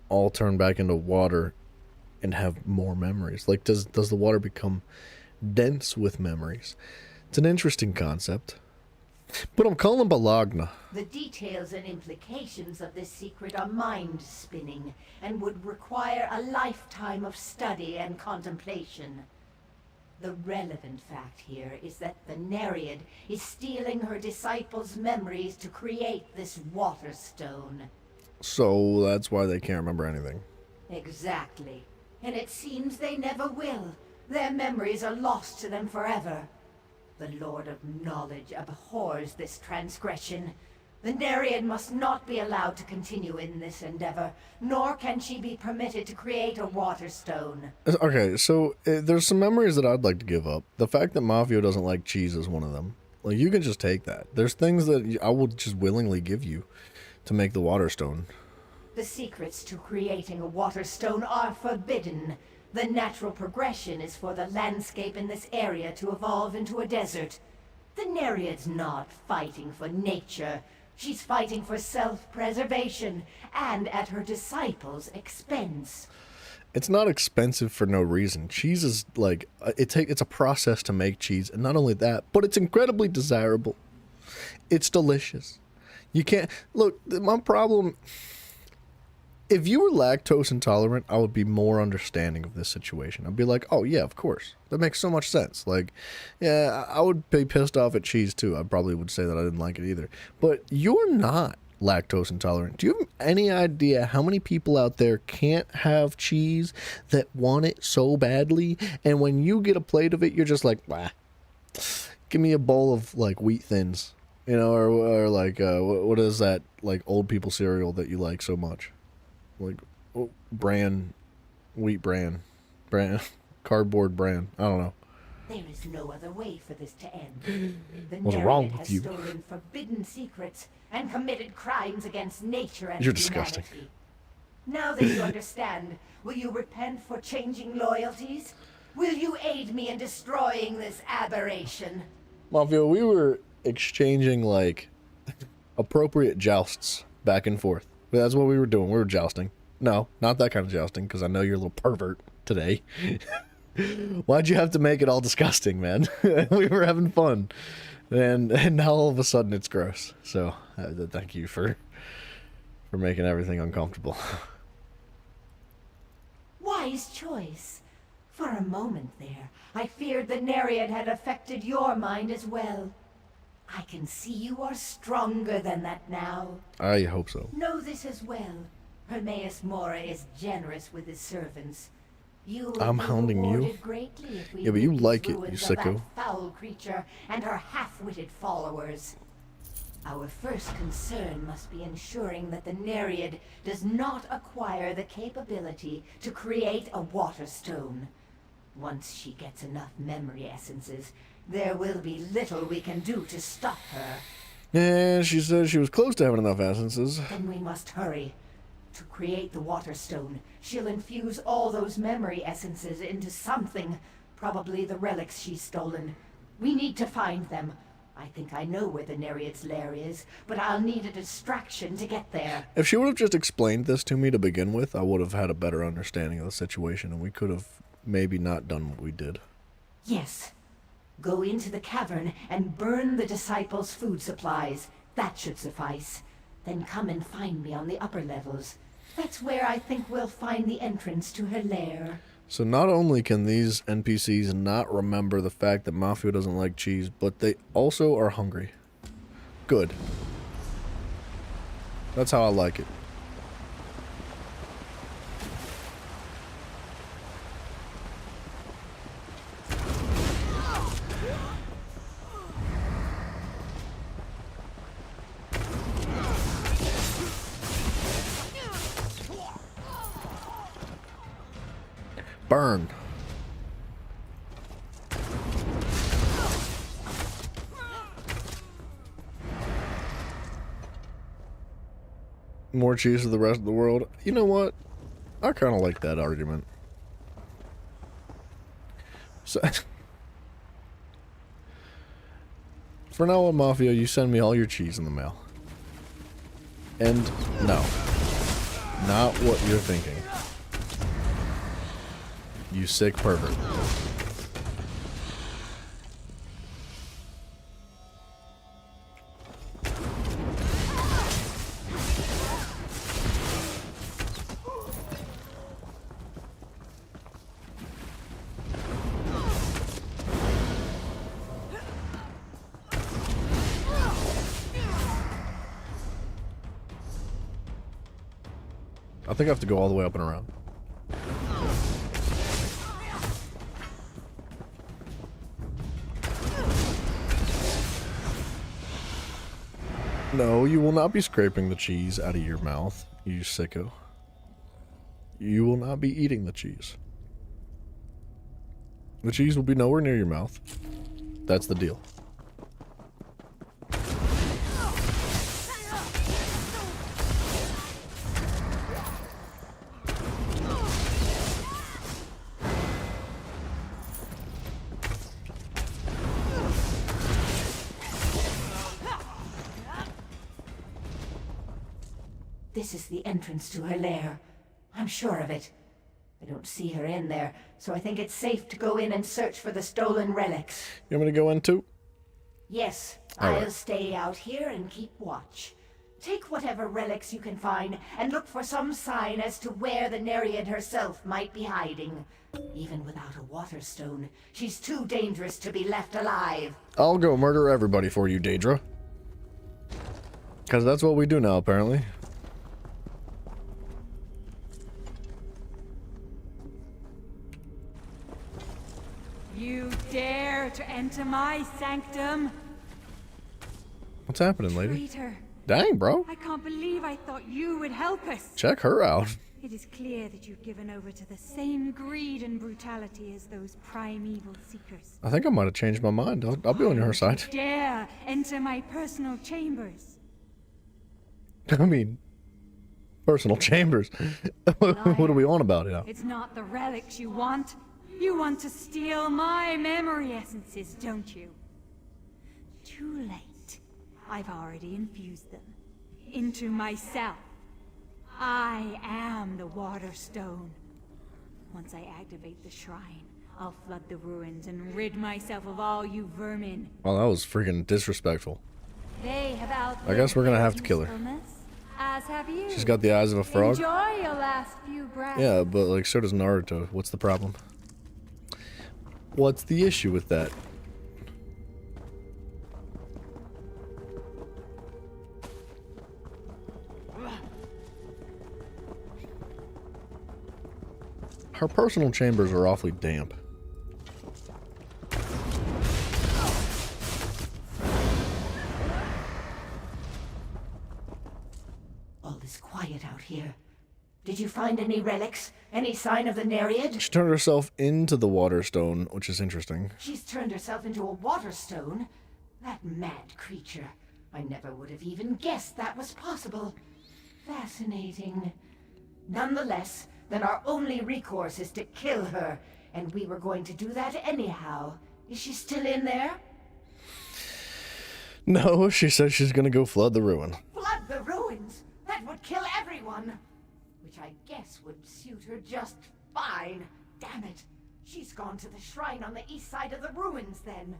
all turn back into water and have more memories? Like, does the water become dense with memories? It's an interesting concept. But I'm calling Balagna. The details and implications of this secret are mind-spinning and would require a lifetime of study and contemplation. The relevant fact here is that the Nereid is stealing her disciples' memories to create this water stone. So that's why they can't remember anything. Exactly. And it seems they never will. Their memories are lost to them forever. The Lord of Knowledge abhors this transgression. The Nereid must not be allowed to continue in this endeavor, nor can she be permitted to create a water stone. Okay, so there's some memories that I'd like to give up. The fact that Mafio doesn't like cheese is one of them. Like, you can just take that. There's things that I would just willingly give you to make the water stone. The secrets to creating a water stone are forbidden. The natural progression is for the landscape in this area to evolve into a desert. The Nereid's not fighting for nature. She's fighting for self-preservation, and at her disciples' expense. It's not expensive for no reason. Cheese is like, it's a process to make cheese, and not only that, but it's incredibly desirable. It's delicious. You can't, look, my problem, if you were lactose intolerant, I would be more understanding of this situation. I'd be like, oh yeah, of course. That makes so much sense. Like, yeah, I would be pissed off at cheese too. I probably would say that I didn't like it either. But you're not lactose intolerant. Do you have any idea how many people out there can't have cheese that want it so badly? And when you get a plate of it, you're just like, bah, give me a bowl of, like, wheat thins. You know, or like, what is that, like, old people cereal that you like so much? Like, wheat bran, cardboard bran. I don't know. There is no other way for this to end. The What's wrong Nereid with has you? stolen forbidden secrets and committed crimes against nature and You're humanity. disgusting. Now that you understand, will you repent for changing loyalties? Will you aid me in destroying this aberration? Mafia, we were exchanging, like, appropriate jousts back and forth. That's what we were doing. We were jousting. No, not that kind of jousting, because I know you're a little pervert today. Why'd you have to make it all disgusting, man? We were having fun. And now all of a sudden it's gross. So, thank you for making everything uncomfortable. Wise choice. For a moment there, I feared the Nereid had affected your mind as well. I can see you are stronger than that now. I hope so. Know this as well. Hermaeus Mora is generous with his servants. You will I'm be hounding you. rewarded greatly if we Yeah, but you rid these like it, you ruins of that sicko. foul creature and her half-witted followers. Our first concern must be ensuring that the Nereid does not acquire the capability to create a water stone. Once she gets enough memory essences, there will be little we can do to stop her. Yeah, she said she was close to having enough essences. Then we must hurry. To create the water stone, she'll infuse all those memory essences into something, probably the relics she's stolen. We need to find them. I think I know where the Nereid's lair is, but I'll need a distraction to get there. If she would have just explained this to me to begin with, I would have had a better understanding of the situation, and we could have maybe not done what we did. Yes. Go into the cavern and burn the disciples' food supplies. That should suffice. Then come and find me on the upper levels. That's where I think we'll find the entrance to her lair. So not only can these NPCs not remember the fact that Mafia doesn't like cheese, but they also are hungry. Good. That's how I like it. Burn. More cheese to the rest of the world. You know what? I kind of like that argument. So, for now on, Mafia, you send me all your cheese in the mail. And no. Not what you're thinking. You sick pervert. I think I have to go all the way up and around. No, you will not be scraping the cheese out of your mouth, you sicko. You will not be eating the cheese. The cheese will be nowhere near your mouth. That's the deal. This is the entrance to her lair. I'm sure of it. I don't see her in there, so I think it's safe to go in and search for the stolen relics. You want me to go in too? Yes, All I'll right. stay out here and keep watch. Take whatever relics you can find and look for some sign as to where the Nereid herself might be hiding. Even without a water stone, she's too dangerous to be left alive. I'll go murder everybody for you, Daedra. Because that's what we do now, apparently. You dare to enter my sanctum? What's happening, lady? Traitor. Dang, bro. I can't believe I thought you would help us. Check her out. It is clear that you've given over to the same greed and brutality as those primeval seekers. I think I might have changed my mind. I'll be on her side. Dare enter my personal chambers. I mean, Personal chambers. What are we on about now? It's not the relics you want. You want to steal my memory essences, don't you? Too late. I've already infused them into myself. I am the Waterstone. Once I activate the shrine, I'll flood the ruins and rid myself of all you vermin. Well, that was freaking disrespectful. They have outlived I guess we're gonna have to kill her. usefulness, as have you. She's got the eyes of a frog. Enjoy your last few breaths. Yeah, but like so does Naruto. What's the problem? What's the issue with that? Her personal chambers are awfully damp. All is quiet out here. Did you find any relics? Any sign of the Nereid? She turned herself into the Waterstone, which is interesting. She's turned herself into a Waterstone? That mad creature. I never would have even guessed that was possible. Fascinating. Nonetheless, then our only recourse is to kill her. And we were going to do that anyhow. Is she still in there? No, she says she's gonna go flood the ruin. Flood the ruins? That would kill everyone. Which I guess would suit her just fine. Damn it. She's gone to the shrine on the east side of the ruins then.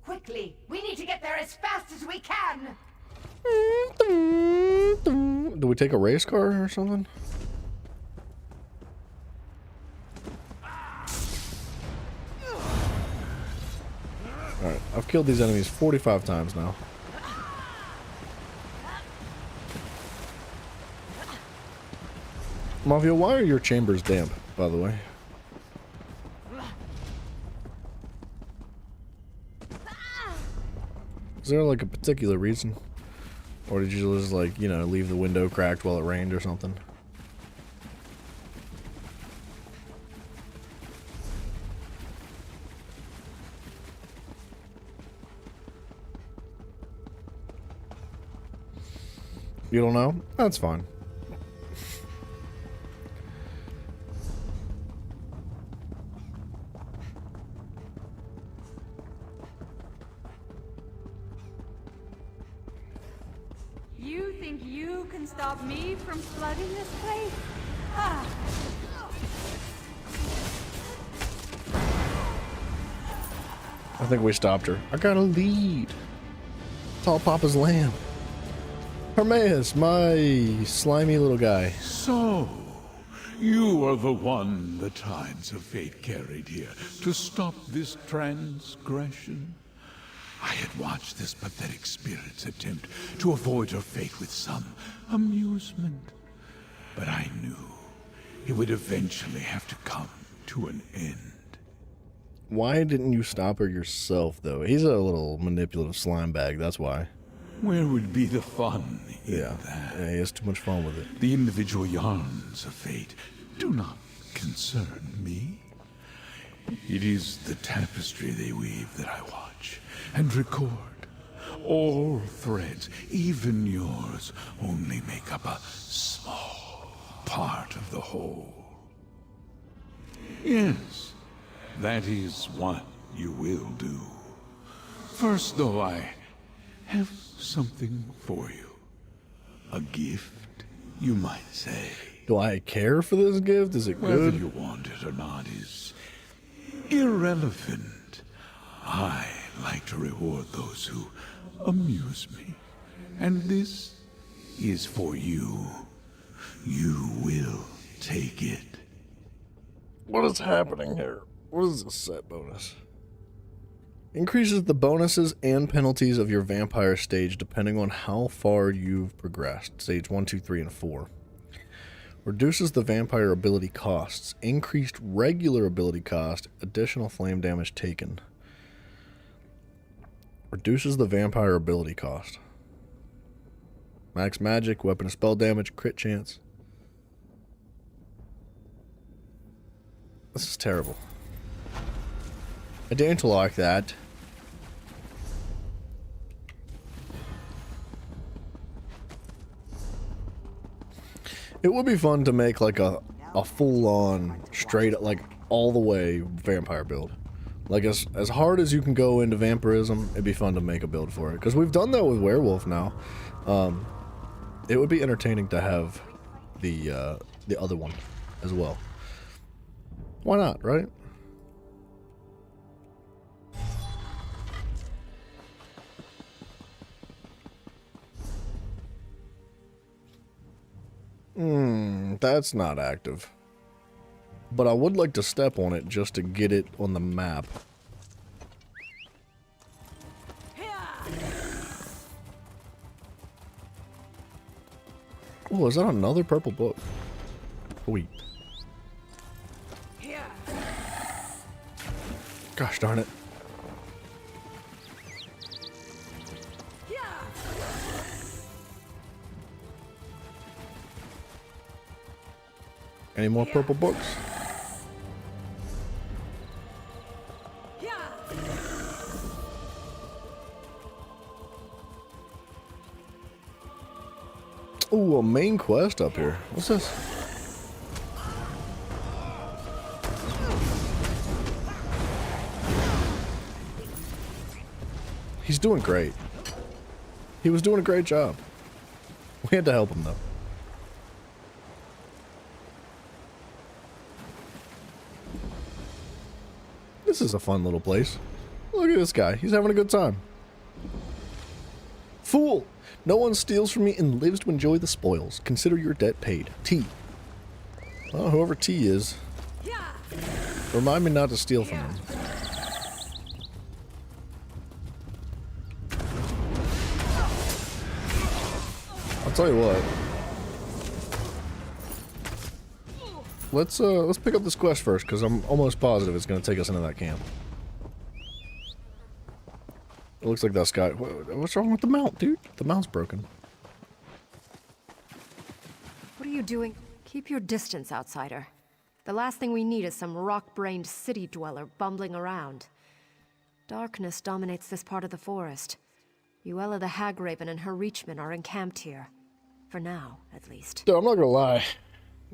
Quickly, we need to get there as fast as we can. Do we take a race car or something? Alright, I've killed these enemies 45 times now. Mafia, why are your chambers damp, by the way? Is there like a particular reason? Or did you just like, you know, leave the window cracked while it rained or something? You don't know? That's fine. You think you can stop me from flooding this place? Ah! I think we stopped her. I got a lead. Tall Papa's lamb. Hermaeus, my slimy little guy. So, you are the one the Tides of Fate carried here to stop this transgression? I had watched this pathetic spirit's attempt to avoid her fate with some amusement. But I knew it would eventually have to come to an end. Why didn't you stop her yourself, though? He's a little manipulative slime bag, that's why. Where would be the fun in Yeah, that? he has too much fun with it. The individual yarns of fate do not concern me. It is the tapestry they weave that I watch and record. All threads, even yours, only make up a small part of the whole. Yes, that is what you will do. First, though, I have something for you. A gift, you might say. Do I care for this gift? Is it Whether good? you want it or not is irrelevant. I like to reward those who amuse me. And this is for you. You will take it. What is happening here? What is this set bonus? Increases the bonuses and penalties of your vampire stage depending on how far you've progressed. Stage 1, 2, 3, and 4. Reduces the vampire ability costs. Increased regular ability cost. Additional flame damage taken. Reduces the vampire ability cost. Max magic, weapon and spell damage, crit chance. This is terrible. I don't like that. It would be fun to make like a full-on, straight, like all the way vampire build. Like as hard as you can go into vampirism, it'd be fun to make a build for it. Because we've done that with werewolf now. It would be entertaining to have the other one as well. Why not, right? That's not active. But I would like to step on it just to get it on the map. Oh, is that another purple book? Wait. Gosh darn it. Any more purple books? Ooh, a main quest up here. What's this? He's doing great. He was doing a great job. We had to help him though. This is a fun little place. Look at this guy. He's having a good time. Fool! No one steals from me and lives to enjoy the spoils. Consider your debt paid. T. Well, whoever T is, remind me not to steal from him. I'll tell you what. Let's pick up this quest first, because I'm almost positive it's going to take us into that camp. It looks like that guy. What's wrong with the mount, dude? The mount's broken. What are you doing? Keep your distance, outsider. The last thing we need is some rock-brained city dweller bumbling around. Darkness dominates this part of the forest. Uella the Hagraven and her Reachmen are encamped here. For now, at least. Dude, I'm not gonna lie.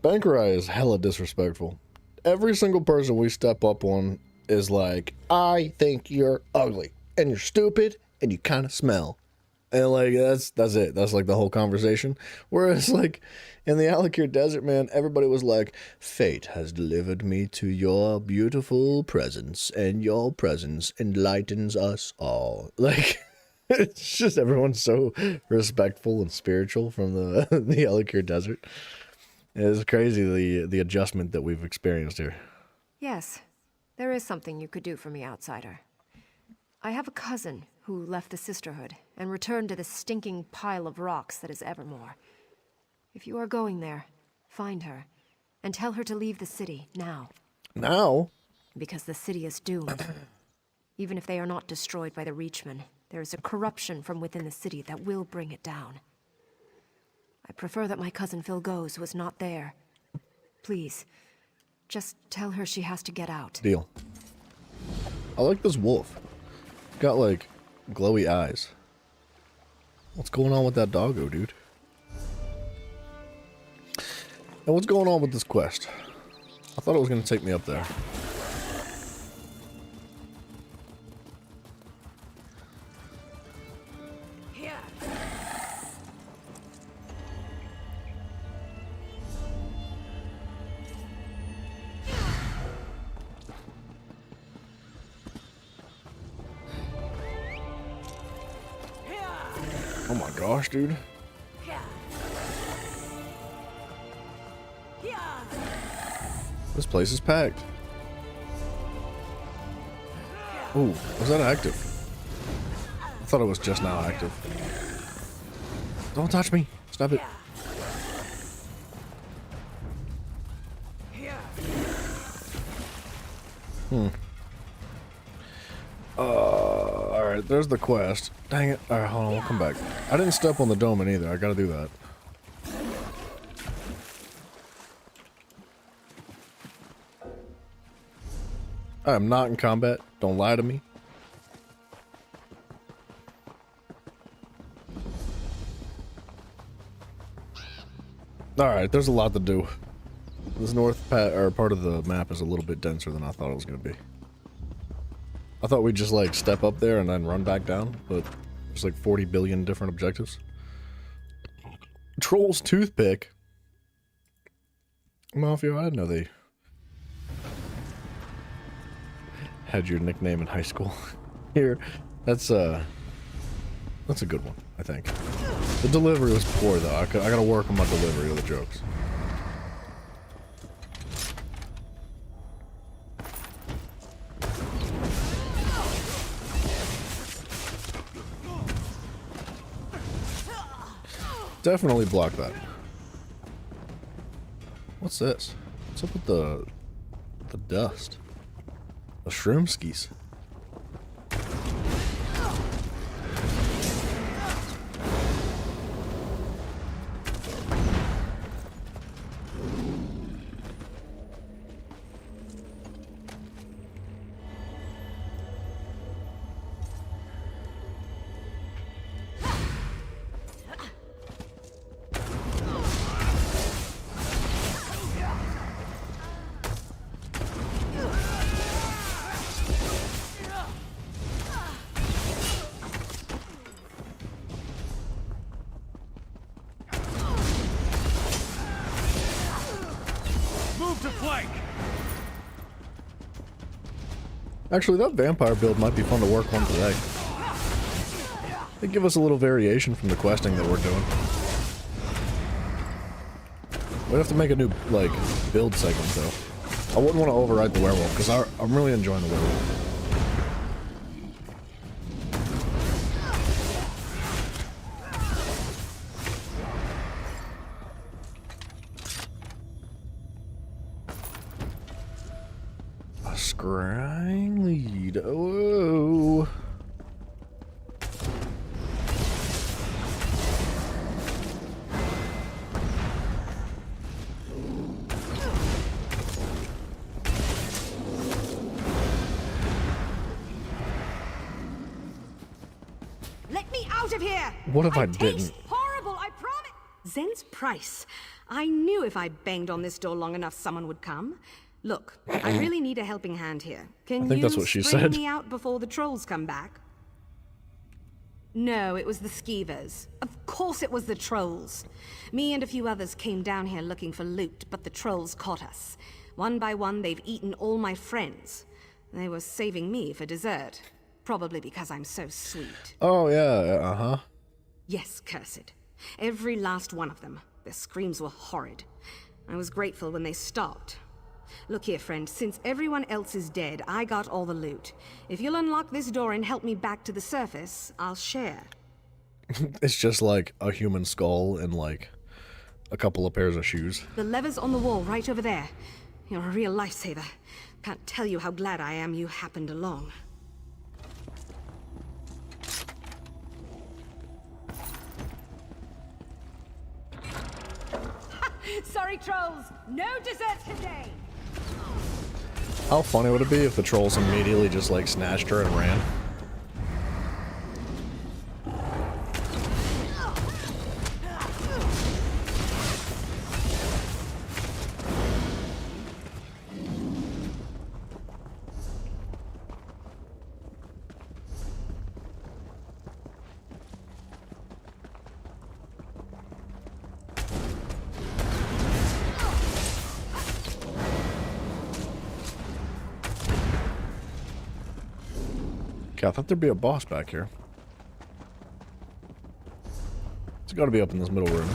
Bankerai is hella disrespectful. Every single person we step up on is like, I think you're ugly, and you're stupid, and you kind of smell. And like, that's it. That's like the whole conversation. Whereas like, in the Alik'r Desert, man, everybody was like, fate has delivered me to your beautiful presence, and your presence enlightens us all. Like, it's just everyone's so respectful and spiritual from the Alik'r Desert. It's crazy the adjustment that we've experienced here. Yes, there is something you could do for me, outsider. I have a cousin who left the Sisterhood and returned to the stinking pile of rocks that is Evermore. If you are going there, find her, and tell her to leave the city, now. Now? Because the city is doomed. Even if they are not destroyed by the Reachmen, there is a corruption from within the city that will bring it down. I prefer that my cousin Phil goes was not there. Please, just tell her she has to get out. Deal. I like this wolf. Got like glowy eyes. What's going on with that doggo, dude? And what's going on with this quest? I thought it was going to take me up there. Oh my gosh, dude. This place is packed. Ooh, was that active? I thought it was just now active. Don't touch me. Stop it. Alright, there's the quest. Dang it. Alright, hold on, we'll come back. I didn't step on the Doman either. I gotta do that. I am not in combat. Don't lie to me. Alright, there's a lot to do. This part of the map is a little bit denser than I thought it was going to be. I thought we'd just like step up there and then run back down, but there's like 40 billion different objectives. Troll's Toothpick. Mafia, I didn't know they had your nickname in high school. Here, that's a good one, I think. The delivery was poor though. I gotta work on my delivery of the jokes. Definitely block that. What's this? What's up with the dust? The shroomskis. Actually, that vampire build might be fun to work on today. They give us a little variation from the questing that we're doing. We'd have to make a new, like, build segment, though. I wouldn't want to override the werewolf, because I'm really enjoying the werewolf. A scrying lead. Oh. Let me out of here! What if I didn't? Horrible, I promise! Zen's price. I knew if I banged on this door long enough, someone would come. Look, I really need a helping hand here. Can think you that's what she spring said. me out before the trolls come back? No, it was the skeevers. Of course it was the trolls. Me and a few others came down here looking for loot, but the trolls caught us. One by one, they've eaten all my friends. They were saving me for dessert. Probably because I'm so sweet. Oh, yeah, uh-huh. Yes, cursed. Every last one of them. Their screams were horrid. I was grateful when they stopped. Look here, friend. Since everyone else is dead, I got all the loot. If you'll unlock this door and help me back to the surface, I'll share. It's just like a human skull and like a couple of pairs of shoes. The lever's on the wall right over there. You're a real lifesaver. Can't tell you how glad I am you happened along. Sorry, trolls. No dessert today. How funny would it be if the trolls immediately just like snatched her and ran? Okay, I thought there'd be a boss back here. It's gotta be up in this middle room.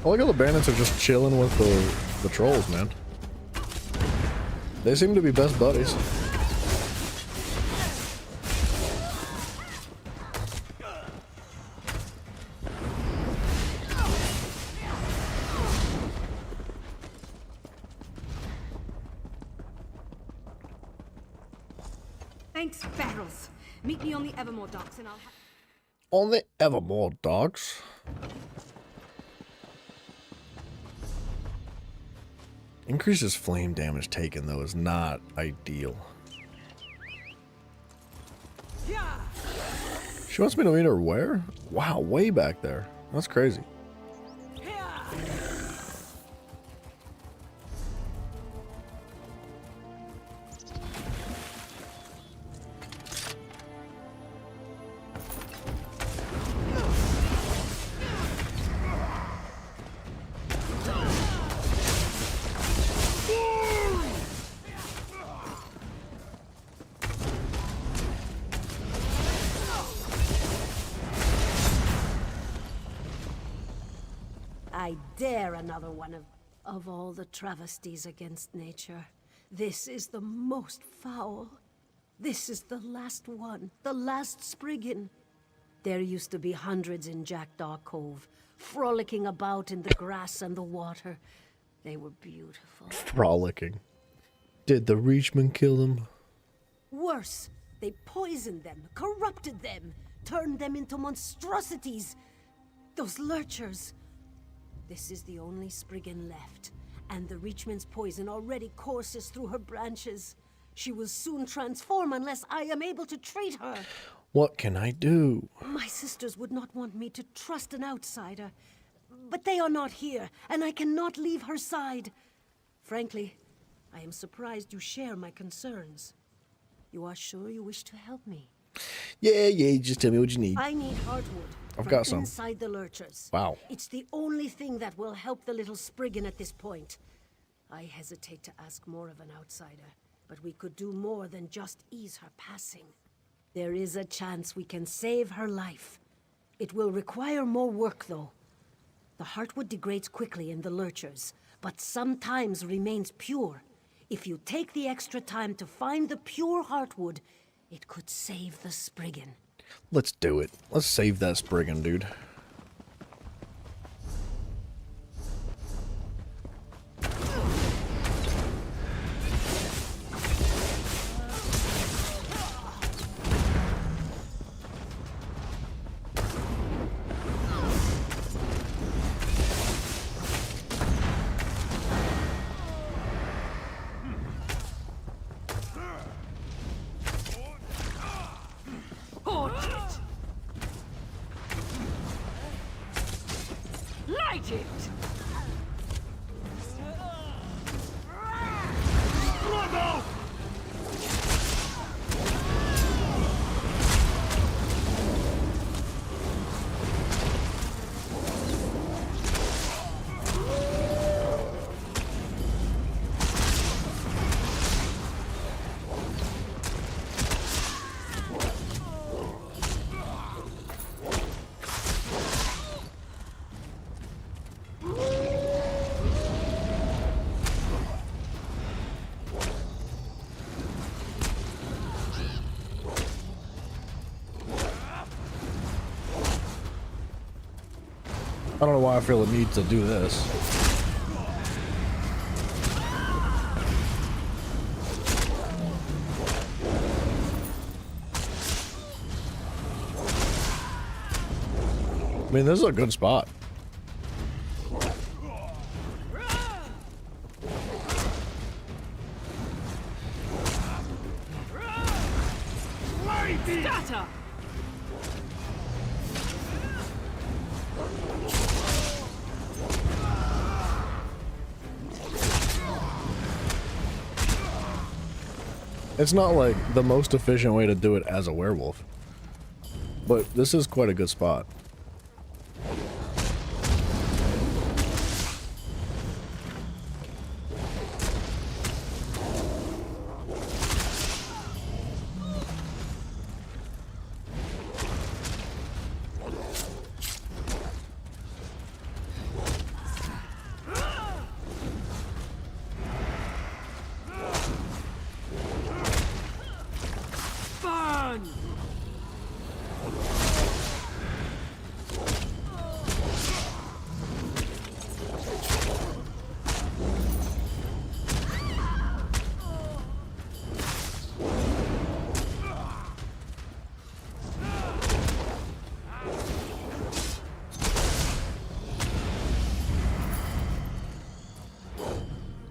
I like how the bandits are just chilling with the trolls, man. They seem to be best buddies. Thanks, Barrels. Meet me on the Evermore docks and I'll have... On the Evermore docks? Increases flame damage taken, though, is not ideal. She wants me to meet her where? Wow, way back there. That's crazy. I dare another one of all the travesties against nature. This is the most foul. This is the last one, the last Spriggan. There used to be hundreds in Jackdaw Cove, frolicking about in the grass and the water. They were beautiful. Frolicking. Did the Reachman kill them? Worse, they poisoned them, corrupted them, turned them into monstrosities. Those lurchers. This is the only Spriggan left, and the Reachman's poison already courses through her branches. She will soon transform unless I am able to treat her. What can I do? My sisters would not want me to trust an outsider, but they are not here, and I cannot leave her side. Frankly, I am surprised you share my concerns. You are sure you wish to help me? Yeah, just tell me what you need. I need Heartwood. I've got some. Inside the Lurchers. Wow. It's the only thing that will help the little Spriggan at this point. I hesitate to ask more of an outsider, but we could do more than just ease her passing. There is a chance we can save her life. It will require more work, though. The Heartwood degrades quickly in the Lurchers, but sometimes remains pure. If you take the extra time to find the pure Heartwood, it could save the Spriggan. Let's do it. Let's save that Spriggan, dude. Light it! I don't know why I feel the need to do this. I mean, this is a good spot. Scatter! It's not like the most efficient way to do it as a werewolf, but this is quite a good spot.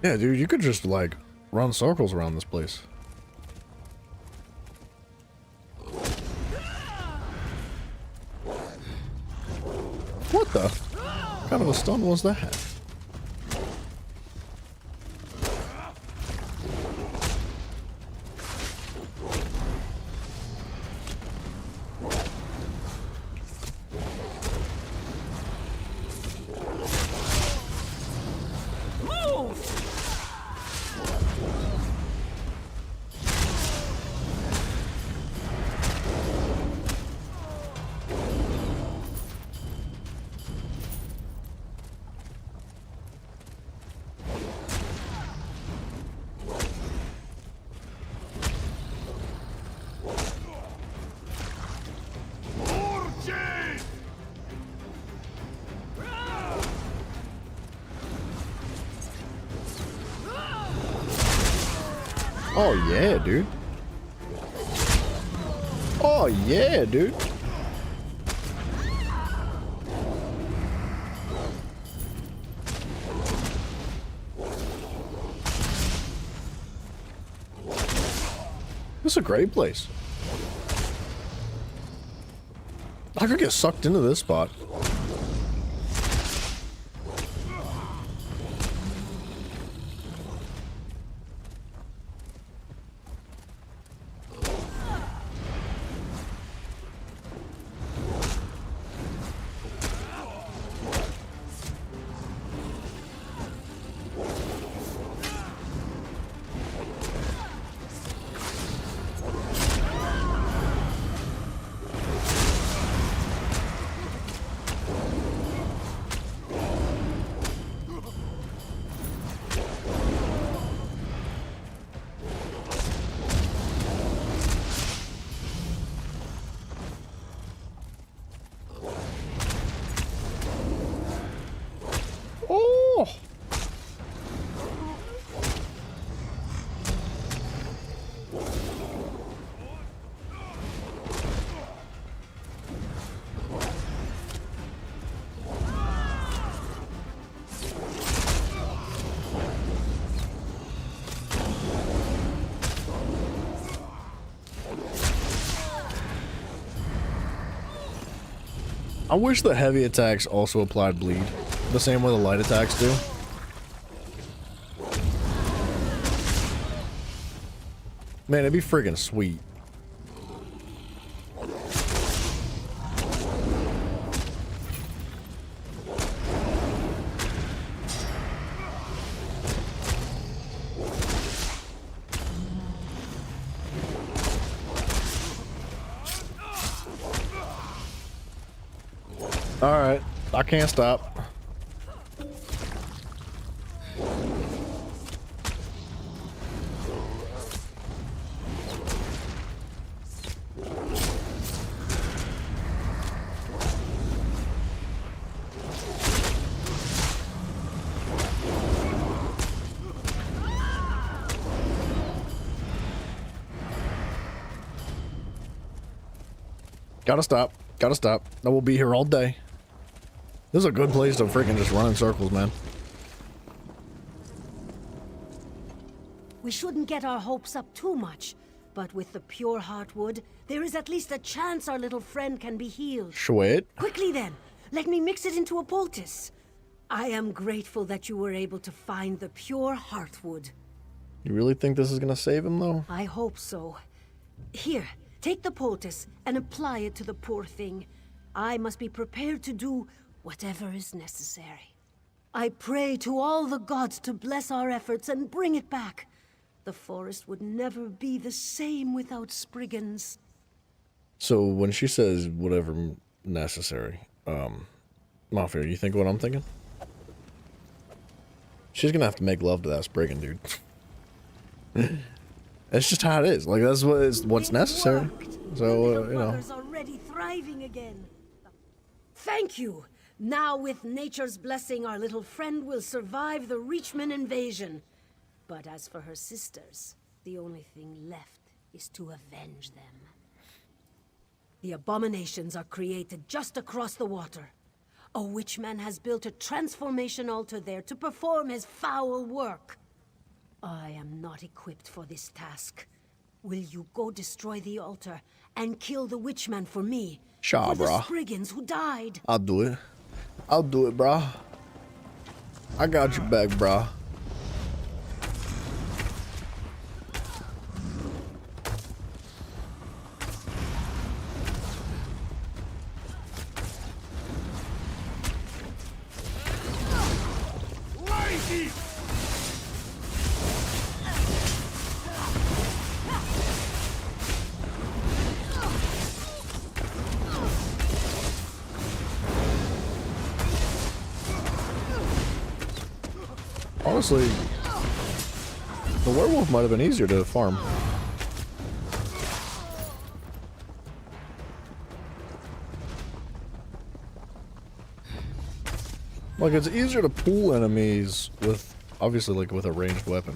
Yeah, dude, you could just, like, run circles around this place. What the? What kind of a stun was that? Oh yeah, dude. Oh yeah, dude. This is a great place. I could get sucked into this spot. I wish the heavy attacks also applied bleed, the same way the light attacks do. Man, it'd be friggin' sweet. Alright, I can't stop. Gotta stop. Gotta stop. I will be here all day. This is a good place to freaking just run in circles, man. We shouldn't get our hopes up too much, but with the pure heartwood, there is at least a chance our little friend can be healed. Sweet. Quickly then, let me mix it into a poultice. I am grateful that you were able to find the pure heartwood. You really think this is gonna save him, though? I hope so. Here, take the poultice and apply it to the poor thing. I must be prepared to do whatever is necessary. I pray to all the gods to bless our efforts and bring it back. The forest would never be the same without Spriggans. So when she says whatever necessary, Mafia, you think what I'm thinking? She's gonna have to make love to that Spriggan, dude. That's just how it is. Like, that's what's necessary. So, you know. Already thriving again. Thank you. Now, with nature's blessing, our little friend will survive the Reachman invasion. But as for her sisters, the only thing left is to avenge them. The abominations are created just across the water. A witchman has built a transformation altar there to perform his foul work. I am not equipped for this task. Will you go destroy the altar and kill the witchman for me? Sure, for the brah. Spriggans who died. I'll do it. I'll do it, brah. I got your back, brah. Honestly, the werewolf might have been easier to farm. Like, it's easier to pull enemies with, obviously, like, with a ranged weapon.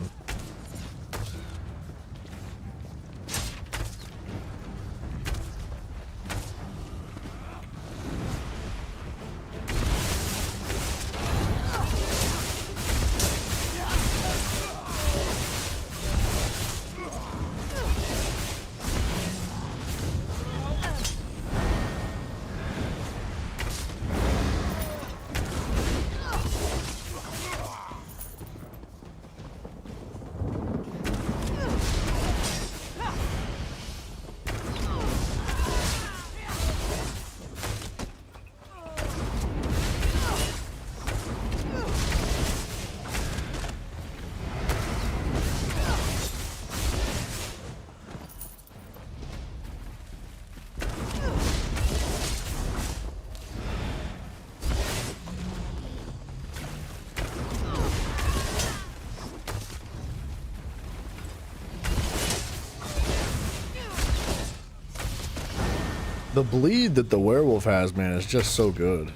The bleed that the werewolf has, man, is just so good.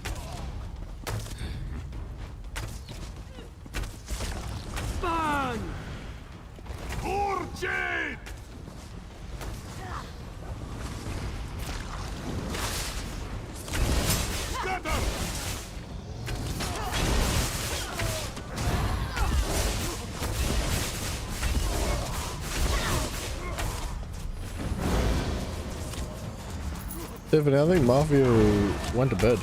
Burn! Urchin! Scatter! Tiffany, I think Mafia went to bed.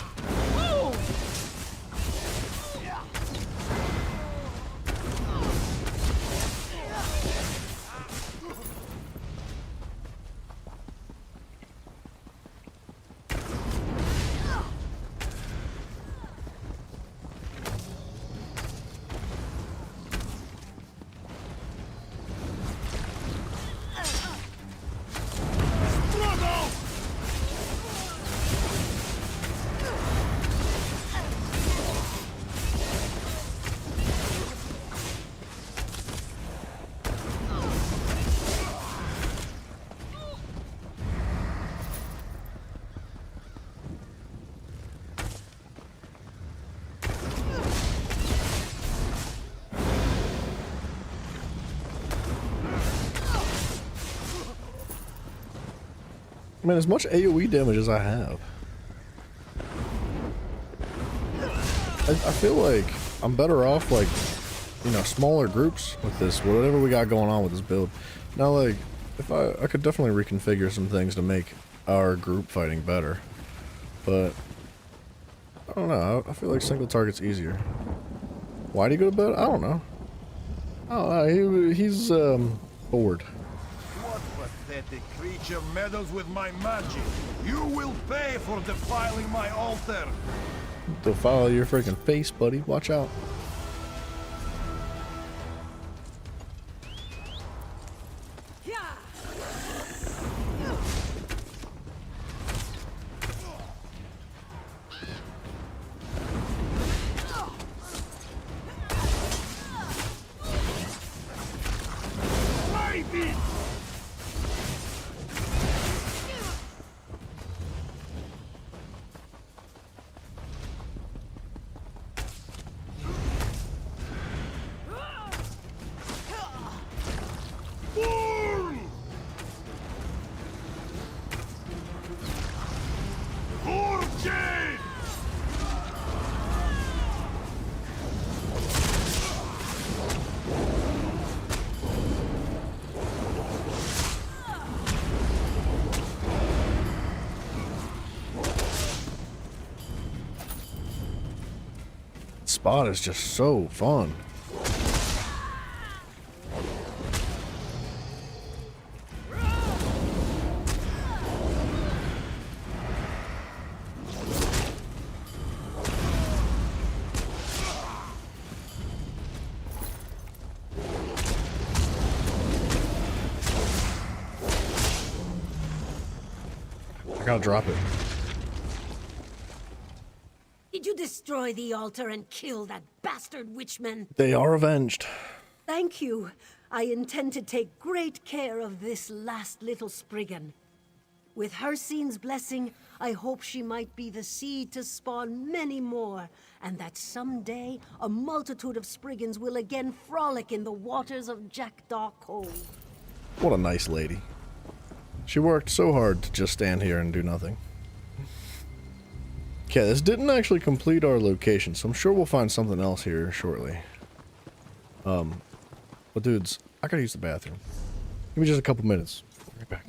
Man, as much AoE damage as I have, I feel like I'm better off, like, you know, smaller groups with this, whatever we got going on with this build. Now, like, if I could definitely reconfigure some things to make our group fighting better, but I don't know. I feel like single target's easier. Why'd he go to bed? I don't know. He's bored. Pathetic creature meddles with my magic. You will pay for defiling my altar. Defile your freaking face, buddy. Watch out. spot is just so fun. I gotta drop it. Did you destroy the altar and kill that bastard witchman? They are avenged. Thank you. I intend to take great care of this last little Spriggan. With Hircine's blessing, I hope she might be the seed to spawn many more, and that someday a multitude of Spriggans will again frolic in the waters of Jackdaw Cove. What a nice lady. She worked so hard to just stand here and do nothing. Okay, this didn't actually complete our location, so I'm sure we'll find something else here shortly. But dudes, I gotta use the bathroom. Give me just a couple minutes. I'll be right back.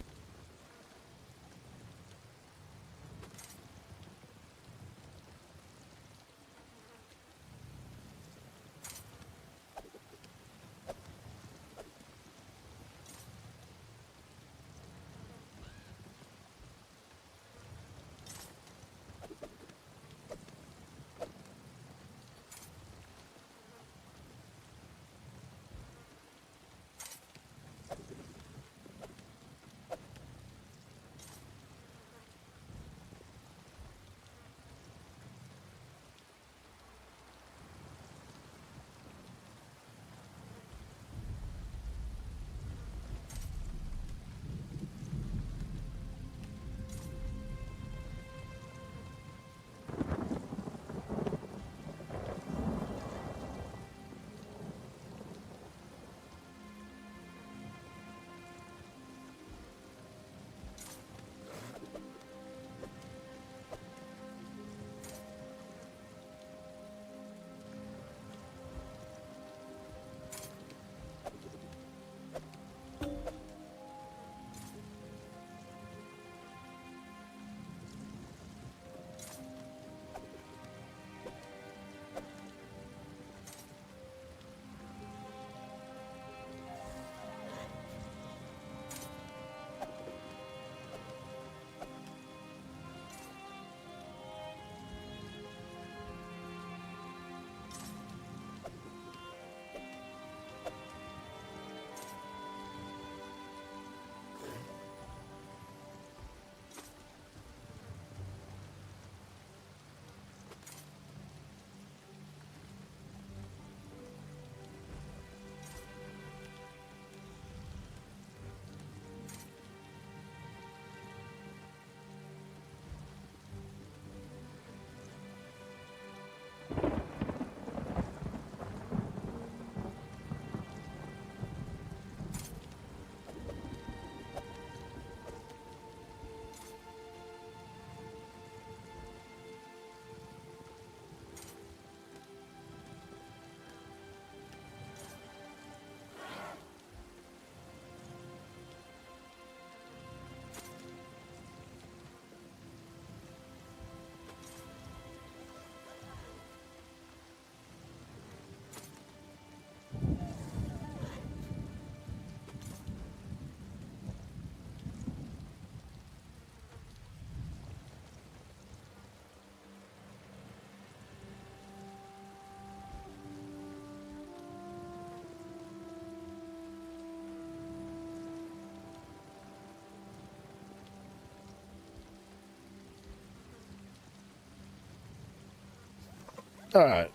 Alright.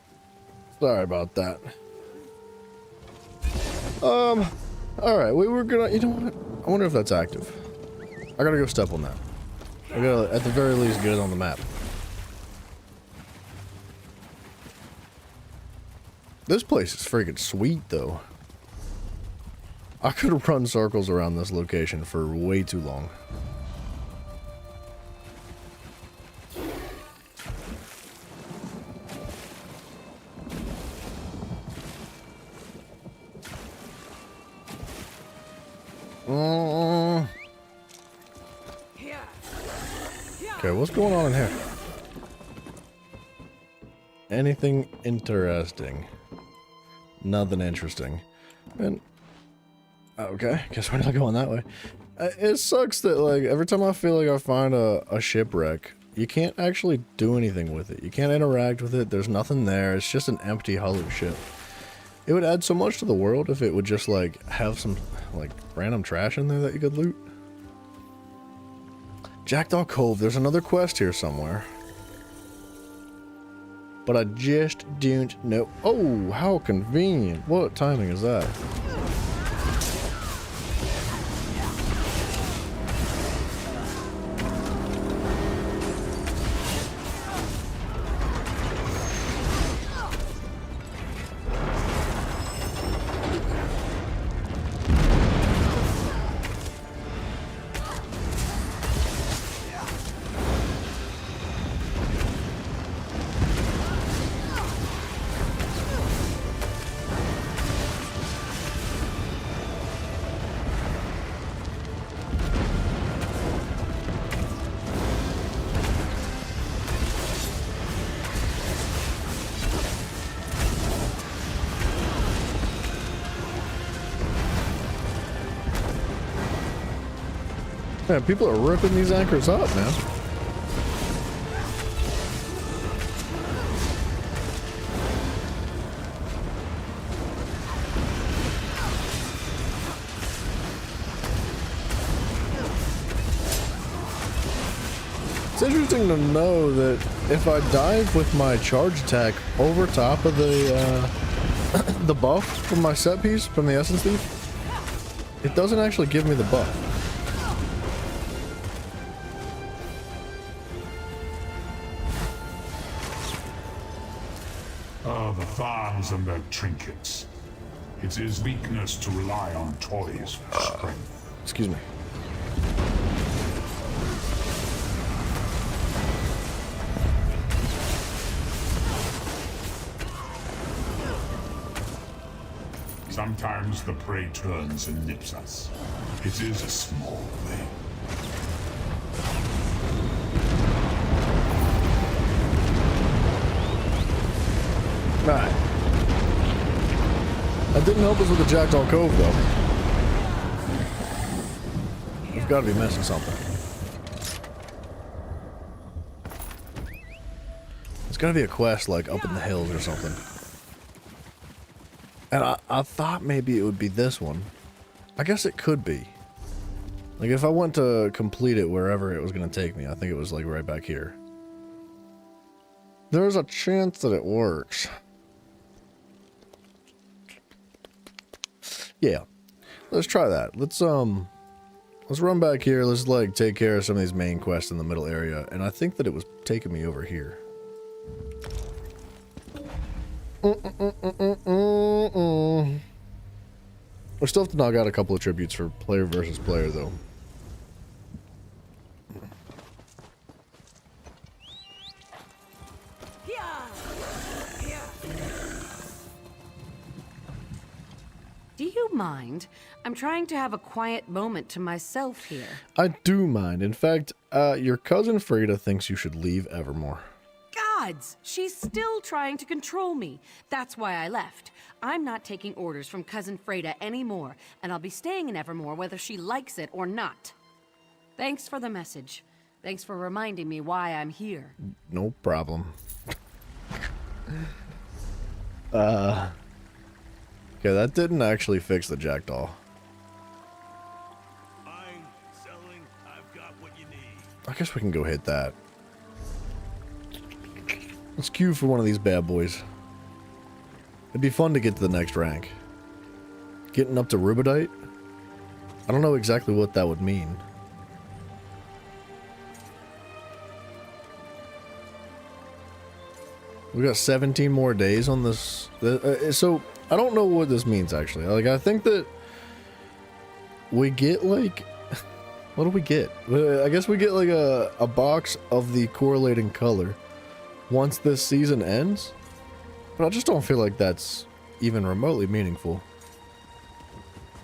Sorry about that. Alright, we were gonna, you know what? I wonder if that's active. I gotta go step on that. I gotta, at the very least, get it on the map. This place is freaking sweet, though. I could have run circles around this location for way too long. Okay, what's going on in here? anything interesting? Nothing interesting. And okay, guess we're not going that way. It sucks that like every time I feel like I find a shipwreck, you can't actually do anything with it. You can't interact with it. There's nothing there. It's just an empty, hollow ship. It would add so much to the world if it would just like have some like random trash in there that you could loot. Jackdaw Cove. There's another quest here somewhere. But I just don't know. Oh, how convenient. What timing is that? Man, people are ripping these anchors up, man. It's interesting to know that if I dive with my charge attack over top of the the buff from my set piece from the Essence Thief, it doesn't actually give me the buff. The farms and their trinkets. It's his weakness to rely on toys for strength. Excuse me. Sometimes the prey turns and nips us. It is a small thing. Right. That didn't help us with the Jackdaw Cove, though. We've got to be missing something. It's got to be a quest, like, up in the hills or something. And I thought maybe it would be this one. I guess it could be. Like, if I went to complete it wherever it was going to take me, I think it was, like, right back here. There's a chance that it works. Yeah, let's try that. Let's run back here. Let's like take care of some of these main quests in the middle area, and I think that it was taking me over here. We still have to knock out a couple of tributes for player versus player, though. Do you mind? I'm trying to have a quiet moment to myself here. I do mind. In fact, your cousin Frida thinks you should leave Evermore. Gods! She's still trying to control me. That's why I left. I'm not taking orders from Cousin Frida anymore, and I'll be staying in Evermore whether she likes it or not. Thanks for the message. Thanks for reminding me why I'm here. No problem. Okay, that didn't actually fix the Jackdaw. I guess we can go hit that. Let's queue for one of these bad boys. It'd be fun to get to the next rank. Getting up to Rubedite? I don't know exactly what that would mean. We got 17 more days on this. So, I don't know what this means, actually. Like, I think that we get, like... What do we get? I guess we get, like, a box of the correlating color once this season ends. But I just don't feel like that's even remotely meaningful.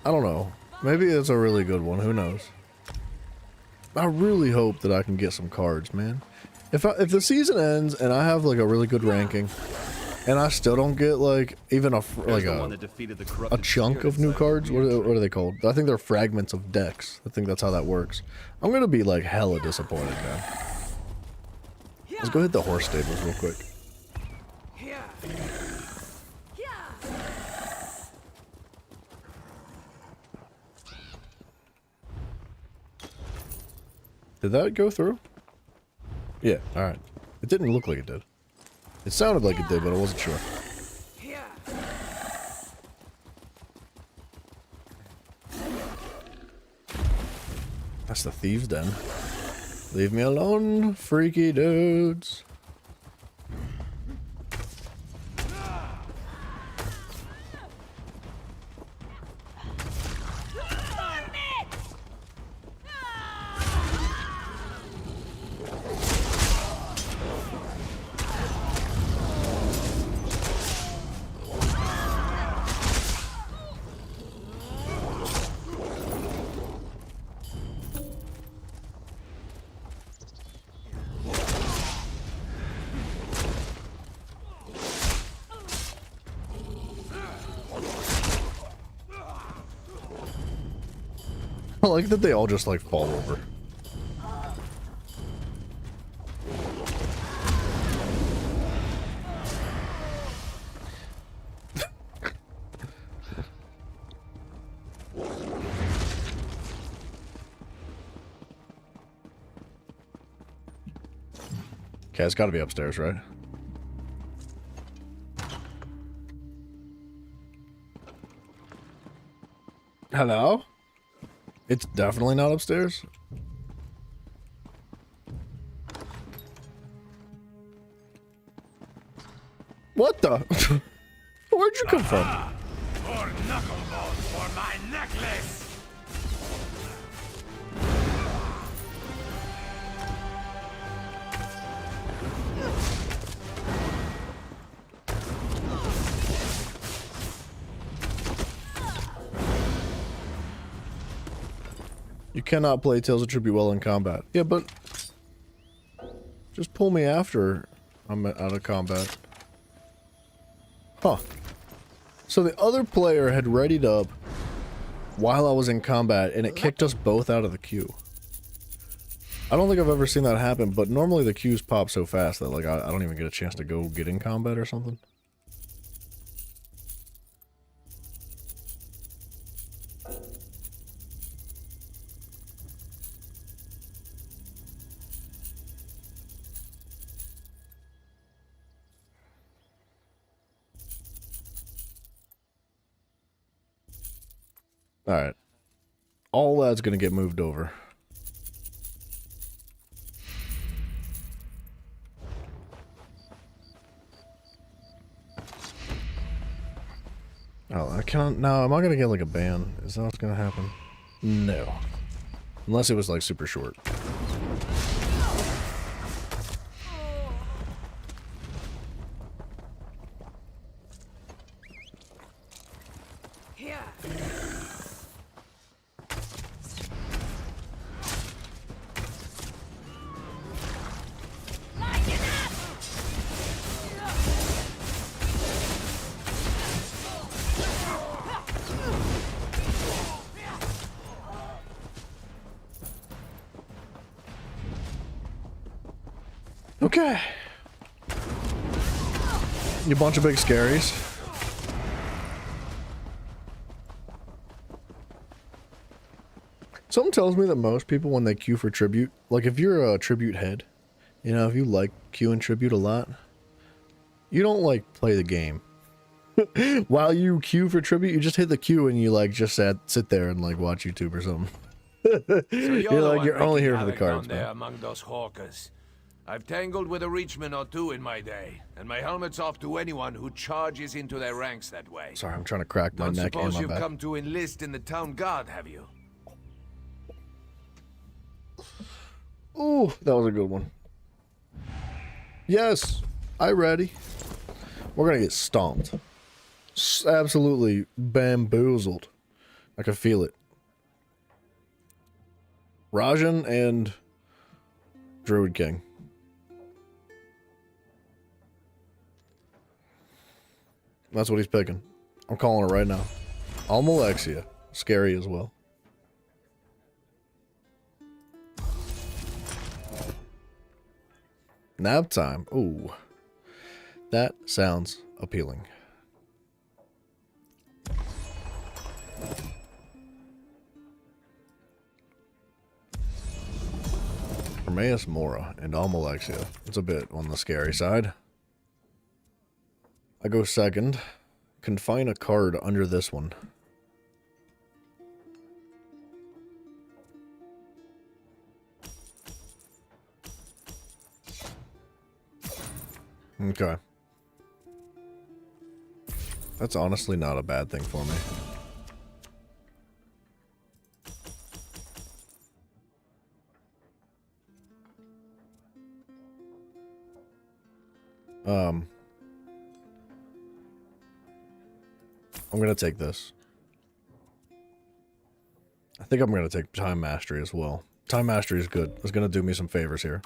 I don't know. Maybe it's a really good one. Who knows? I really hope that I can get some cards, man. If the season ends and I have like a really good ranking, and I still don't get like even a chunk of new cards, what are they called? I think they're fragments of decks. I think that's how that works. I'm gonna be like hella disappointed, man. Let's go hit the horse stables real quick. Did that go through? Yeah, alright. It didn't look like it did. It sounded like it did, but I wasn't sure. That's the thieves' den. Leave me alone, freaky dudes. I like that they all just like fall over. Okay, it's got to be upstairs, right? Hello? It's definitely not upstairs. What the? Where'd you come from? More knucklebones for my necklace! You cannot play Tales of Tribute well in combat. Yeah, but just pull me after I'm out of combat. Huh. So the other player had readied up while I was in combat, and it kicked us both out of the queue. I don't think I've ever seen that happen, but normally the queues pop so fast that like I don't even get a chance to go get in combat or something. Alright. All that's gonna get moved over. Oh, I can't. No, am I gonna get like a ban? Is that what's gonna happen? No. Unless it was like super short. Okay. You bunch of big scaries. Something tells me that most people, when they queue for tribute, like if you're a tribute head, you know, if you like queuing tribute a lot, you don't like play the game. While you queue for tribute, you just hit the queue and you like just sit there and like watch YouTube or something. You're only here for the cards, man. Among those hawkers. I've tangled with a Reachman or two in my day, and my helmet's off to anyone who charges into their ranks that way. Sorry, I'm trying to crack my neck and my back. Don't suppose you've come to enlist in the town guard, have you? Ooh, that was a good one. Yes, I ready. We're gonna get stomped. Absolutely bamboozled. I can feel it. Rajan and Druid King. That's what he's picking. I'm calling it right now. Almalexia. Scary as well. Nap time. Ooh. That sounds appealing. Hermaeus Mora and Almalexia. It's a bit on the scary side. I go second. Confine a card under this one. Okay. That's honestly not a bad thing for me. I'm gonna take this. I think I'm gonna take Time Mastery as well. Time Mastery is good. It's gonna do me some favors here.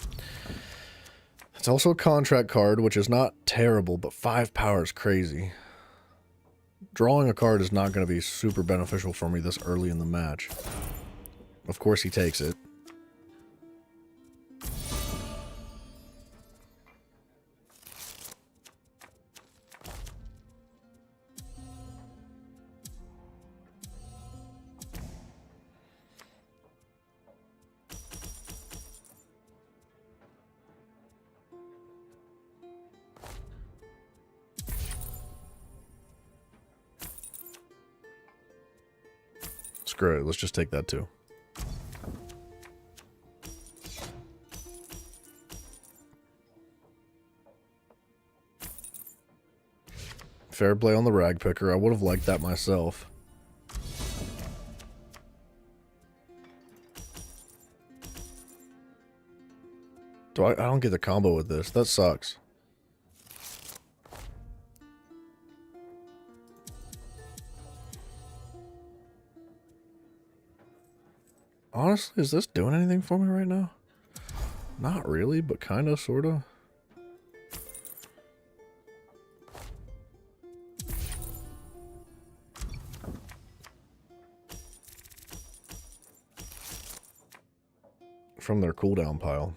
It's also a contract card, which is not terrible, but 5 power is crazy. Drawing a card is not going to be super beneficial for me this early in the match. Of course he takes it. Screw it, let's just take that too. Fair play on the rag picker. I would have liked that myself. I don't get the combo with this. That sucks. Honestly, is this doing anything for me right now? Not really, but kinda, sorta. From their cooldown pile.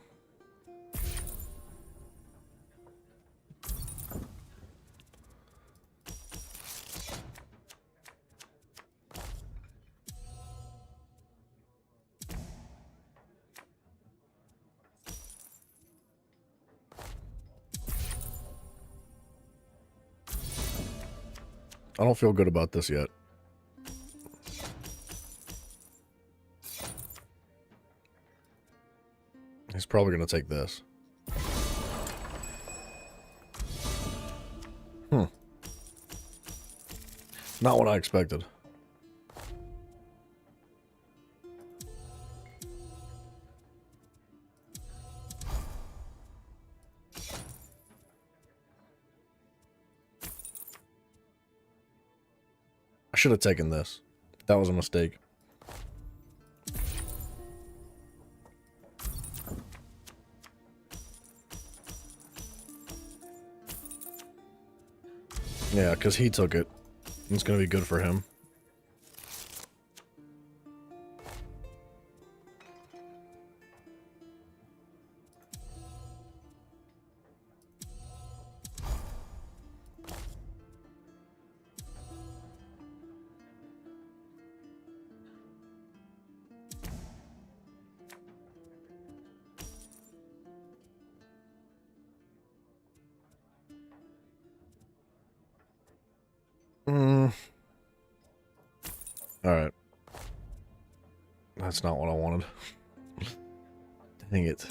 I don't feel good about this yet. He's probably going to take this. Not what I expected. I should have taken this. That was a mistake. Yeah, because he took it. It's going to be good for him. Alright. That's not what I wanted. Dang it.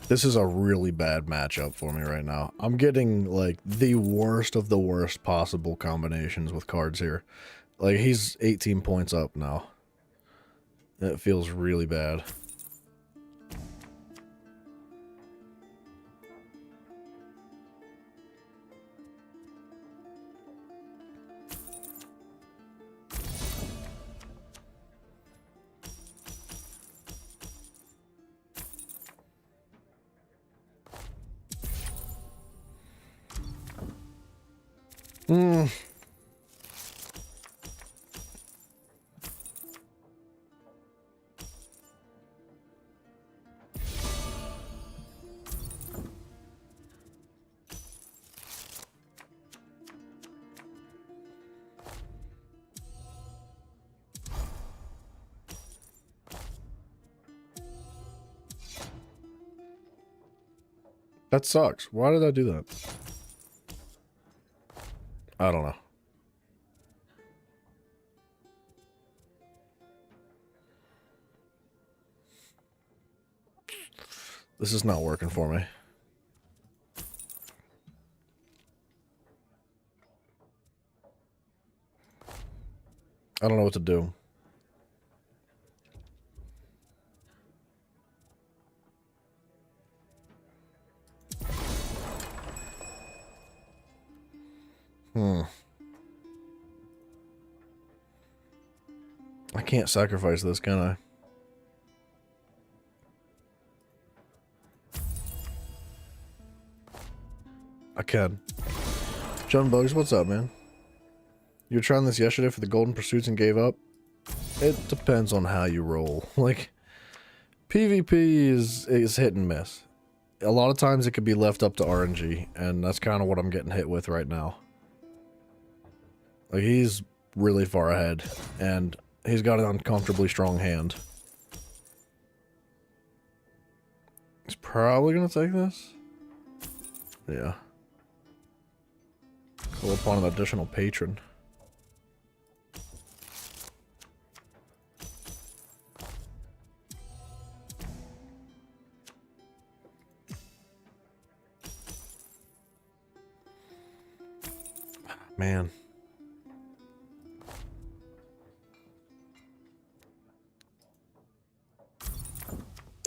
This is a really bad matchup for me right now. I'm getting, like, the worst of the worst possible combinations with cards here. Like, he's 18 points up now. That feels really bad. That sucks. Why did I do that? I don't know. This is not working for me. I don't know what to do. I can't sacrifice this, can I? I can. John Bugs, what's up, man? You were trying this yesterday for the Golden Pursuits and gave up? It depends on how you roll. Like, PvP is hit and miss. A lot of times it could be left up to RNG, and that's kind of what I'm getting hit with right now. Like, he's really far ahead, and he's got an uncomfortably strong hand. He's probably gonna take this. Yeah. Call upon an additional patron. Man.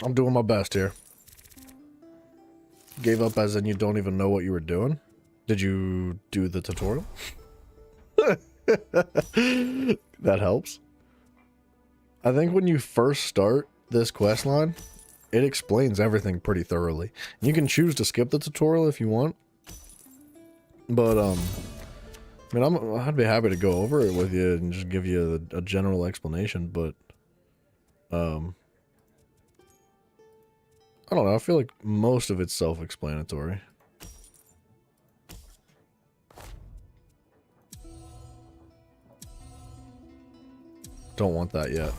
I'm doing my best here. Gave up as in you don't even know what you were doing? Did you do the tutorial? That helps. I think when you first start this quest line, it explains everything pretty thoroughly. You can choose to skip the tutorial if you want. But, I mean, I'd be happy to go over it with you and just give you a general explanation, but, I don't know, I feel like most of it's self-explanatory. Don't want that yet.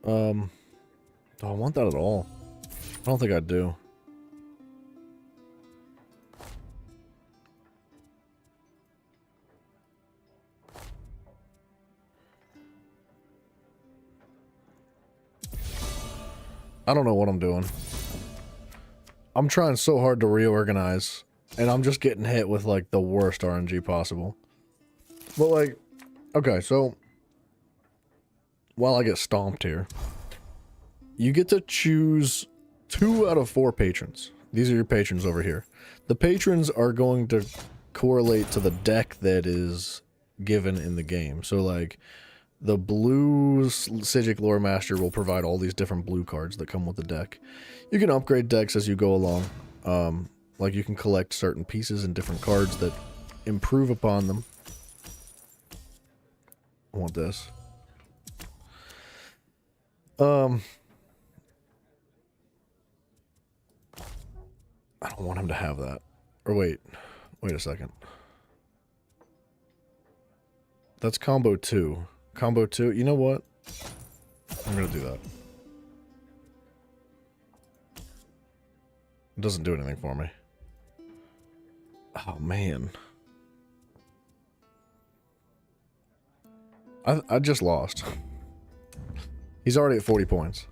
Do I want that at all? I don't think I do. I don't know what I'm doing. I'm trying so hard to reorganize, and I'm just getting hit with, like, the worst RNG possible. But, like, okay, so while I get stomped here, you get to choose 2 out of 4 patrons. These are your patrons over here. The patrons are going to correlate to the deck that is given in the game. So, like, the blue Psijic Lore Master will provide all these different blue cards that come with the deck. You can upgrade decks as you go along. Like, you can collect certain pieces and different cards that improve upon them. I want this. I don't want him to have that. Or wait a second. That's combo 2. Combo 2, you know what? I'm gonna do that. It doesn't do anything for me. Oh, man. I just lost. He's already at 40 points.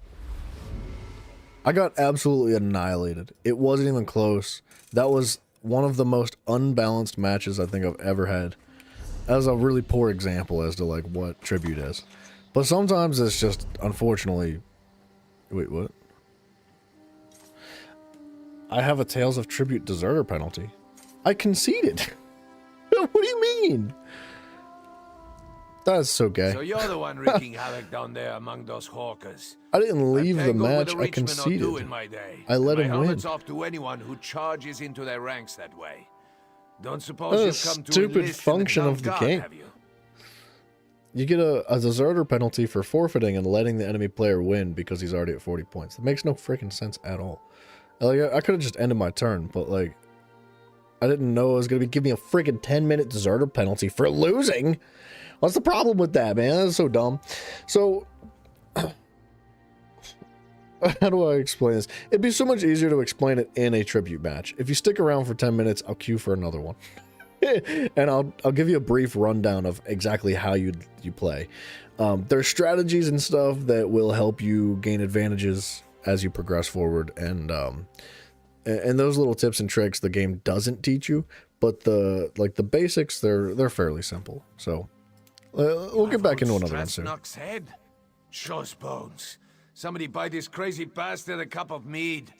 I got absolutely annihilated. It wasn't even close. That was one of the most unbalanced matches I think I've ever had. That was a really poor example as to, like, what tribute is. But sometimes it's just, unfortunately... Wait, what? I have a Tales of Tribute deserter penalty. I conceded. What do you mean? That's so gay. So you're the one wreaking havoc down there among those hawkers. I didn't leave the tangled with match. a I Reachman or two conceded. in my day, I let and him my win. helmet's off to anyone who charges into their ranks that way. Don't suppose That's a you've come to stupid enlist in function the of the Guard, game. have you? You get a deserter penalty for forfeiting and letting the enemy player win because he's already at 40 points. That makes no freaking sense at all. Like, I could have just ended my turn, but like, I didn't know it was going to be giving me a freaking 10-minute deserter penalty for losing. What's the problem with that, man? That's so dumb. So, how do I explain this? It'd be so much easier to explain it in a tribute match. If you stick around for 10 minutes, I'll queue for another one. And I'll give you a brief rundown of exactly how you play. There's strategies and stuff that will help you gain advantages as you progress forward, and those little tips and tricks the game doesn't teach you, but the basics they're fairly simple. So we'll get back into another one soon. Strasnock's head? Shows bones. Somebody buy this crazy bastard a cup of mead.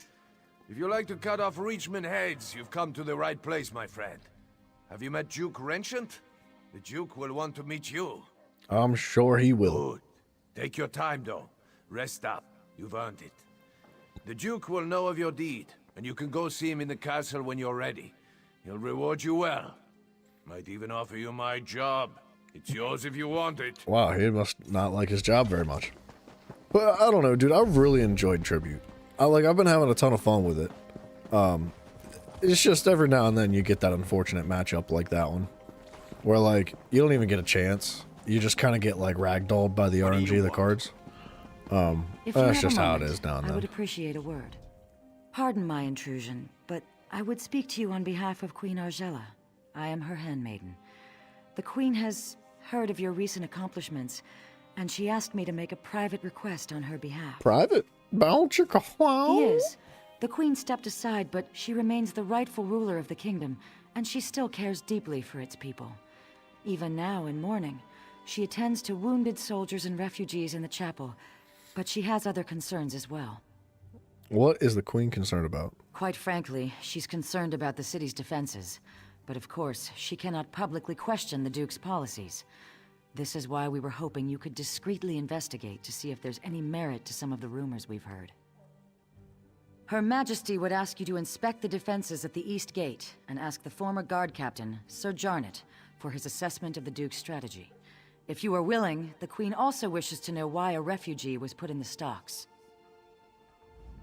If you like to cut off Reachman heads, you've come to the right place, my friend. Have you met Duke Renchant? The Duke will want to meet you. I'm sure he will. Good. Take your time, though. Rest up. You've earned it. The Duke will know of your deed, and you can go see him in the castle when you're ready. He'll reward you well. Might even offer you my job. It's yours if you want it. Wow, he must not like his job very much. But I don't know, dude. I really enjoyed Tribute. I've been having a ton of fun with it. It's just every now and then you get that unfortunate matchup like that one, where like you don't even get a chance. You just kind of get like ragdolled by the RNG of the cards. That's just how it is now and I then. would appreciate a word. Pardon my intrusion, but I would speak to you on behalf of Queen Argella. I am her handmaiden. The Queen has heard of your recent accomplishments, and she asked me to make a private request on her behalf. Private? Bounce your He is. The Queen stepped aside, but she remains the rightful ruler of the kingdom, and she still cares deeply for its people. Even now, in mourning, she attends to wounded soldiers and refugees in the chapel, but she has other concerns as well. What is the Queen concerned about? Quite frankly, she's concerned about the city's defenses. But of course, she cannot publicly question the Duke's policies. This is why we were hoping you could discreetly investigate to see if there's any merit to some of the rumors we've heard. Her Majesty would ask you to inspect the defenses at the East Gate and ask the former guard captain, Sir Jarnet, for his assessment of the Duke's strategy. If you are willing, the Queen also wishes to know why a refugee was put in the stocks.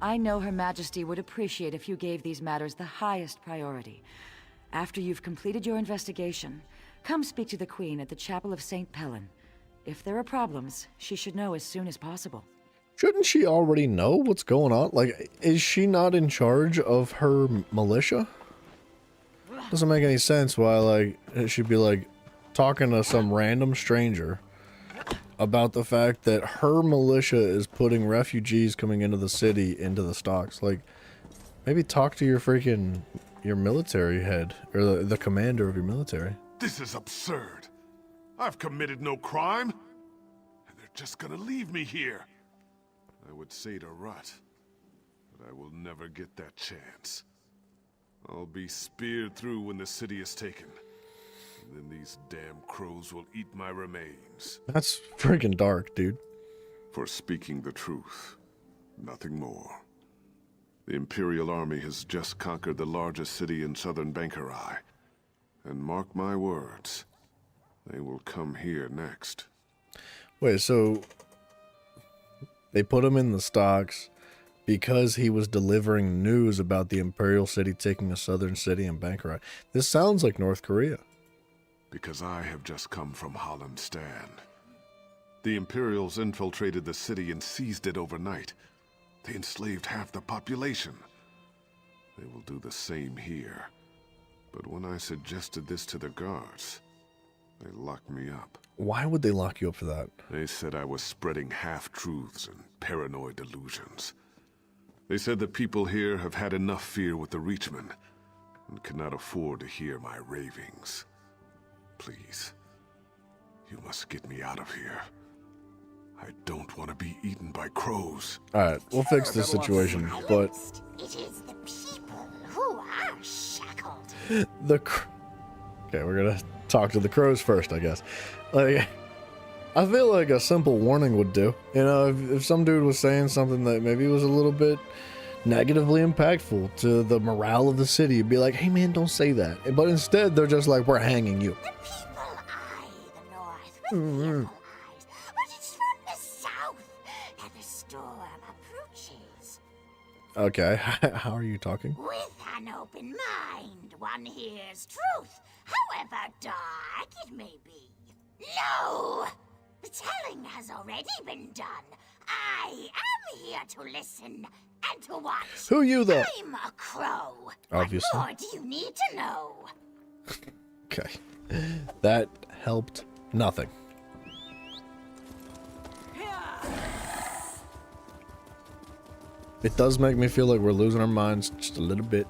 I know Her Majesty would appreciate if you gave these matters the highest priority. After you've completed your investigation, come speak to the Queen at the Chapel of St. Pellin. If there are problems, she should know as soon as possible. Shouldn't she already know what's going on? Like, is she not in charge of her militia? Doesn't make any sense why, like, she'd be, like, talking to some random stranger about the fact that her militia is putting refugees coming into the city into the stocks. Like, maybe talk to your military head, or the commander of your military. This is absurd. I've committed no crime, and they're just gonna leave me here. I would say to Rut, but I will never get that chance. I'll be speared through when the city is taken, and then these damn crows will eat my remains. That's freaking dark, dude. For speaking the truth, nothing more. The Imperial Army has just conquered the largest city in southern Bankarai. And mark my words, they will come here next. Wait, so they put him in the stocks because he was delivering news about the Imperial City taking a southern city in Bankarai. This sounds like North Korea. Because I have just come from Holland Stand. The Imperials infiltrated the city and seized it overnight. They enslaved half the population. They will do the same here. But when I suggested this to the guards, they locked me up. Why would they lock you up for that? They said I was spreading half-truths and paranoid delusions. They said the people here have had enough fear with the Reachmen and cannot afford to hear my ravings. Please, you must get me out of here. I don't want to be eaten by crows. Alright, we'll fix this situation, but... It is the people who are shackled. Okay, we're gonna talk to the crows first, I guess. Like, I feel like a simple warning would do. You know, if some dude was saying something that maybe was a little bit negatively impactful to the morale of the city, you'd be like, hey man, don't say that. But instead, they're just like, we're hanging you. But it's from the south that the storm approaches. Okay, how are you talking? With an open mind, one hears truth, however dark it may be. No! The telling has already been done. I am here to listen and to watch. Who you though? I'm a crow. Obviously. What more do you need to know? Okay. That helped nothing. It does make me feel like we're losing our minds just a little bit.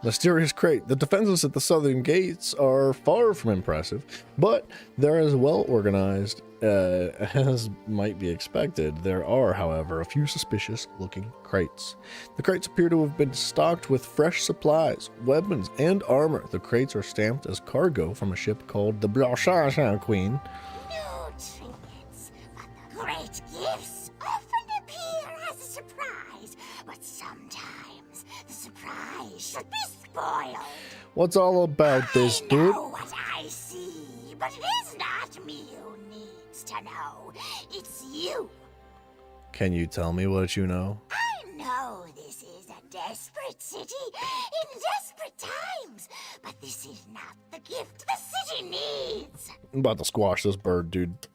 Mysterious Crate. The defenses at the southern gates are far from impressive, but they're as well organized as might be expected. There are, however, a few suspicious-looking crates. The crates appear to have been stocked with fresh supplies, weapons, and armor. The crates are stamped as cargo from a ship called the Blanchard Queen. No trinkets, but the great gifts often appear as a surprise, but sometimes the surprise should be spoiled. What's all about this, I dude? know what I see, but it is not me who needs to know. It's you. Can you tell me what you know? I know this is a desperate city in desperate times, but this is not the gift the city needs. I'm about to squash this bird, dude.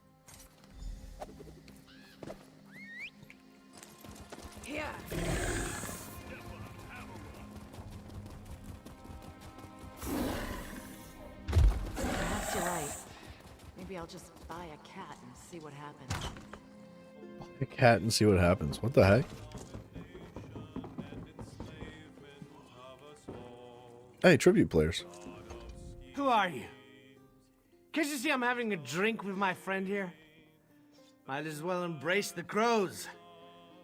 Here. Perhaps you're right. Maybe I'll just buy a cat and see what happens. A cat and see what happens. What the heck? Hey, tribute players. Who are you? Can't you see I'm having a drink with my friend here? Might as well embrace the crows.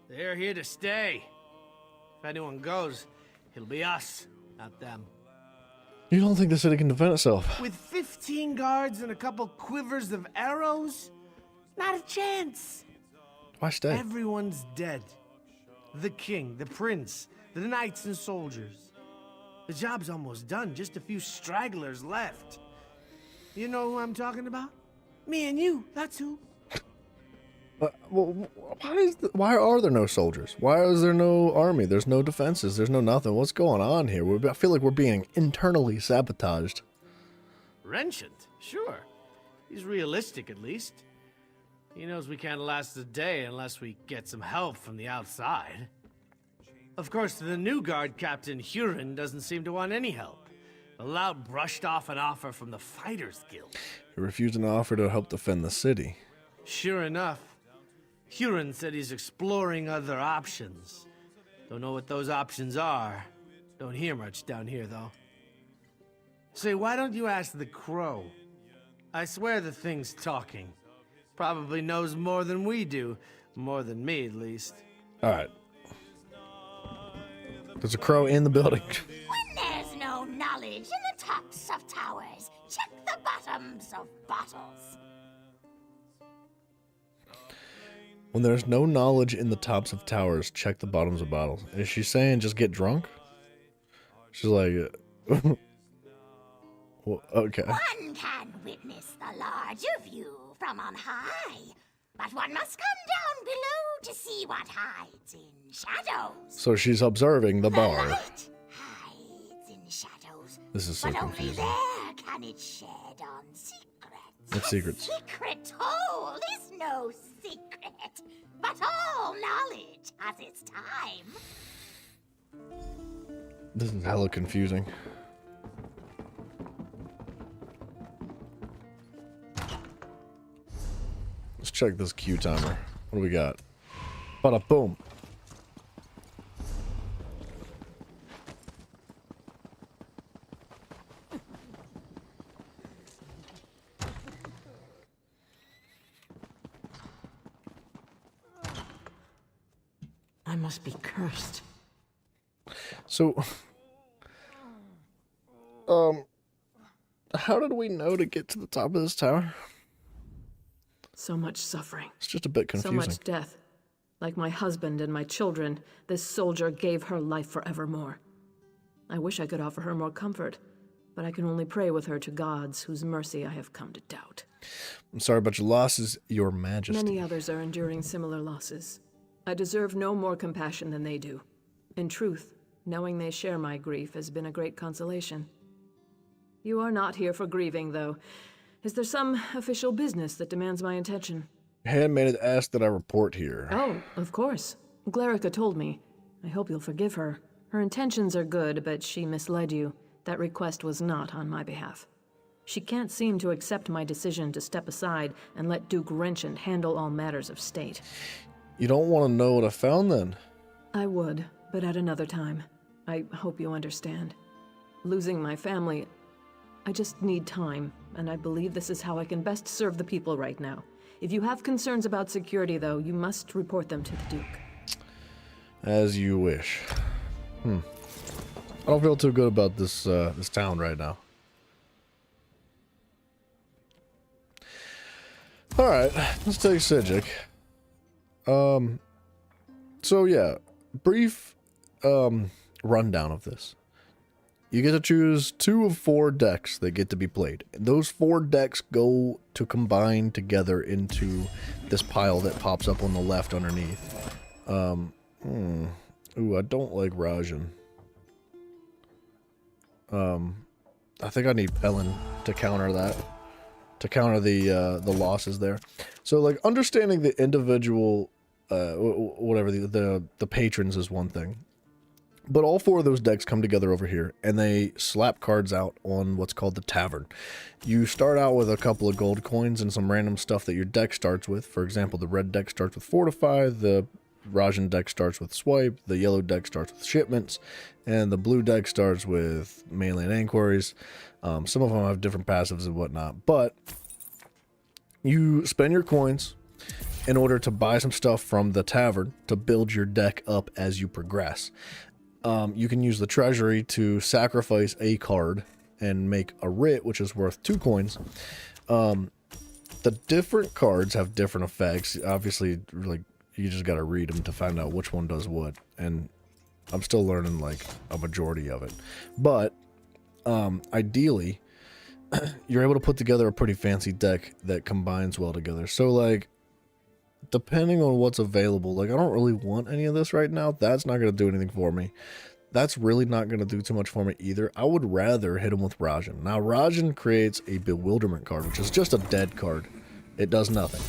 They're here to stay. If anyone goes, it'll be us, not them. You don't think the city can defend itself? With 15 guards and a couple quivers of arrows? Not a chance. Why stay? Everyone's dead. The king, the prince, the knights and soldiers. The job's almost done, just a few stragglers left. You know who I'm talking about? Me and you, that's who. Well, why are there no soldiers? Why is there no army? There's no defenses. There's no nothing. What's going on here? I feel like we're being internally sabotaged. Renchant, sure. He's realistic, at least. He knows we can't last a day unless we get some help from the outside. Of course, the new guard captain, Huron, doesn't seem to want any help. The lout brushed off an offer from the Fighters Guild. He refused an offer to help defend the city. Sure enough, Huron said he's exploring other options. Don't know what those options are. Don't hear much down here, though. Say, why don't you ask the crow? I swear the thing's talking. Probably knows more than we do. More than me, at least. Alright. There's a crow in the building. When there's no knowledge in the tops of towers, check the bottoms of bottles. When there's no knowledge in the tops of towers, check the bottoms of bottles. Is she saying just get drunk? She's like... well, okay. One can witness the larger view from on high, but one must come down below to see what hides in shadows. So she's observing the bar. The light hides in shadows, This is so but confusing. only there can it shed on secrets. What secrets? Secret told is no secret, but all knowledge has its time. This is hella confusing. Let's check this Q timer. What do we got? Bada boom. I must be cursed. So, How did we know to get to the top of this tower? So much suffering. It's just a bit confusing. So much death. Like my husband and my children, this soldier gave her life forevermore. I wish I could offer her more comfort, but I can only pray with her to gods whose mercy I have come to doubt. I'm sorry about your losses, Your Majesty. Many others are enduring similar losses. I deserve no more compassion than they do. In truth, knowing they share my grief has been a great consolation. You are not here for grieving, though. Is there some official business that demands my attention? Handmaid asked that I report here. Oh, of course. Glarica told me. I hope you'll forgive her. Her intentions are good, but she misled you. That request was not on my behalf. She can't seem to accept my decision to step aside and let Duke Renchant handle all matters of state. You don't want to know what I found, then? I would, but at another time. I hope you understand. Losing my family, I just need time, and I believe this is how I can best serve the people right now. If you have concerns about security, though, you must report them to the Duke. As you wish. I don't feel too good about this this town right now. Alright, let's take Psijic. So yeah, brief rundown of this. You get to choose 2 of 4 decks that get to be played. Those 4 decks go to combine together into this pile that pops up on the left underneath. Ooh, I don't like Rajan. I think I need Pelin to counter that. To counter the losses there. So like understanding the individual whatever the patrons is one thing. But all 4 of those decks come together over here, and they slap cards out on what's called the Tavern. You start out with a couple of gold coins and some random stuff that your deck starts with. For example, the red deck starts with Fortify, the Rajan deck starts with Swipe, the yellow deck starts with Shipments, and the blue deck starts with Melee and Inquiries. Some of them have different passives and whatnot, but you spend your coins in order to buy some stuff from the Tavern to build your deck up as you progress. You can use the treasury to sacrifice a card and make a writ, which is worth 2 coins. The different cards have different effects. Obviously, like, you just gotta read them to find out which one does what. And I'm still learning, like, a majority of it. But, ideally, you're able to put together a pretty fancy deck that combines well together. So, like, depending on what's available, like, I don't really want any of this right now. That's not going to do anything for me. That's really not going to do too much for me either. I would rather hit him with Rajan. Now, Rajan creates a Bewilderment card, which is just a dead card. It does nothing.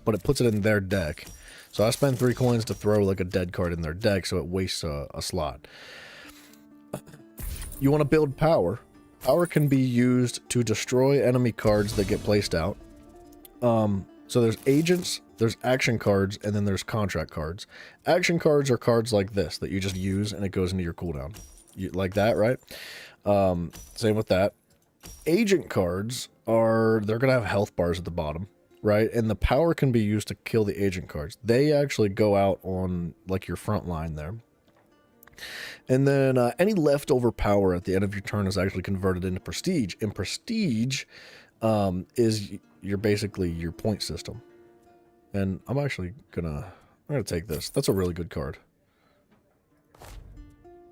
But it puts it in their deck. So I spend 3 coins to throw, like, a dead card in their deck, so it wastes a slot. You want to build power. Power can be used to destroy enemy cards that get placed out. So there's agents, there's action cards, and then there's contract cards. Action cards are cards like this that you just use and it goes into your cooldown. Like that, right? Same with that. Agent cards they're going to have health bars at the bottom, right? And the power can be used to kill the agent cards. They actually go out on like your front line there. And then any leftover power at the end of your turn is actually converted into prestige. And prestige is basically your point system. And I'm gonna take this. That's a really good card.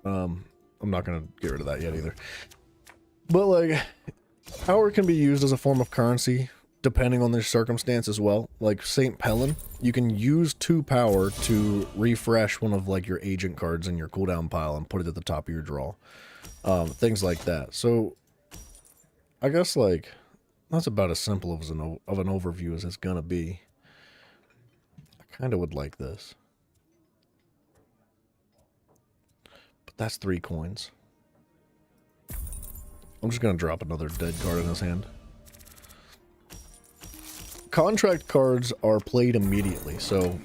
I'm not gonna get rid of that yet either. But like, power can be used as a form of currency depending on their circumstance as well. Like St. Pelin, you can use 2 power to refresh one of like your agent cards in your cooldown pile and put it at the top of your draw. Things like that. So I guess like that's about as simple of an overview as it's gonna be. I kind of would like this. But that's 3 coins. I'm just gonna drop another dead card in his hand. Contract cards are played immediately, so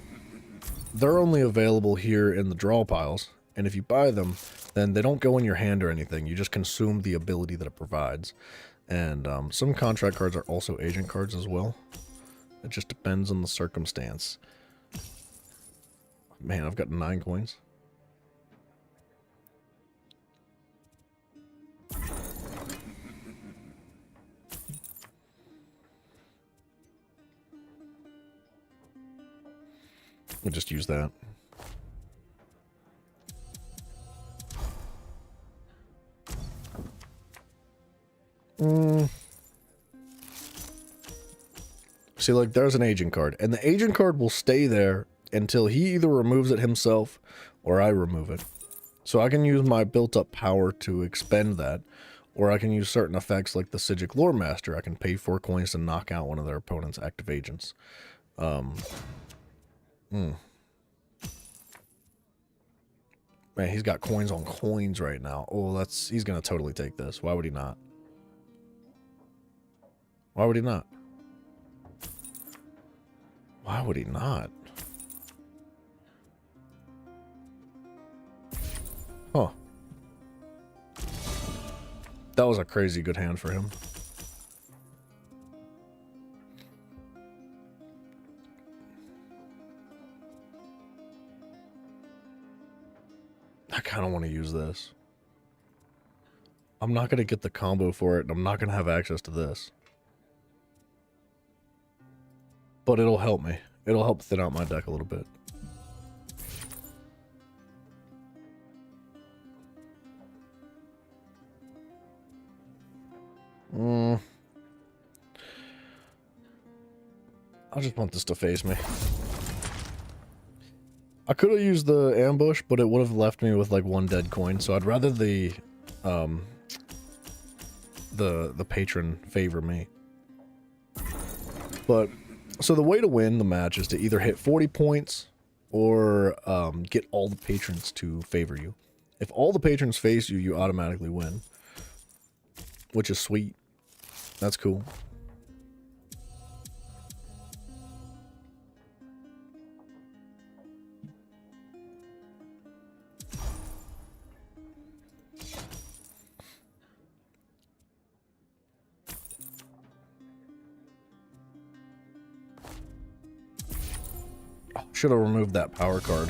they're only available here in the draw piles. And if you buy them, then they don't go in your hand or anything. You just consume the ability that it provides. And some contract cards are also agent cards as well. It just depends on the circumstance. Man, I've got 9 coins. We'll just use that. See, like, there's an agent card. And the agent card will stay there until he either removes it himself or I remove it. So I can use my built-up power to expend that. Or I can use certain effects like the Psijic Lore Master. I can pay 4 coins to knock out one of their opponent's active agents. Man, he's got coins on coins right now. Oh, he's gonna totally take this. Why would he not? Why would he not? Why would he not? Huh. That was a crazy good hand for him. I kind of want to use this. I'm not going to get the combo for it, and I'm not going to have access to this. But it'll help me. It'll help thin out my deck a little bit. I just want this to face me. I could have used the ambush, but it would have left me with like 1 dead coin, so I'd rather the patron favor me. But so the way to win the match is to either hit 40 points or get all the patrons to favor you. If all the patrons face you, you automatically win, which is sweet. That's cool. Should have removed that power card.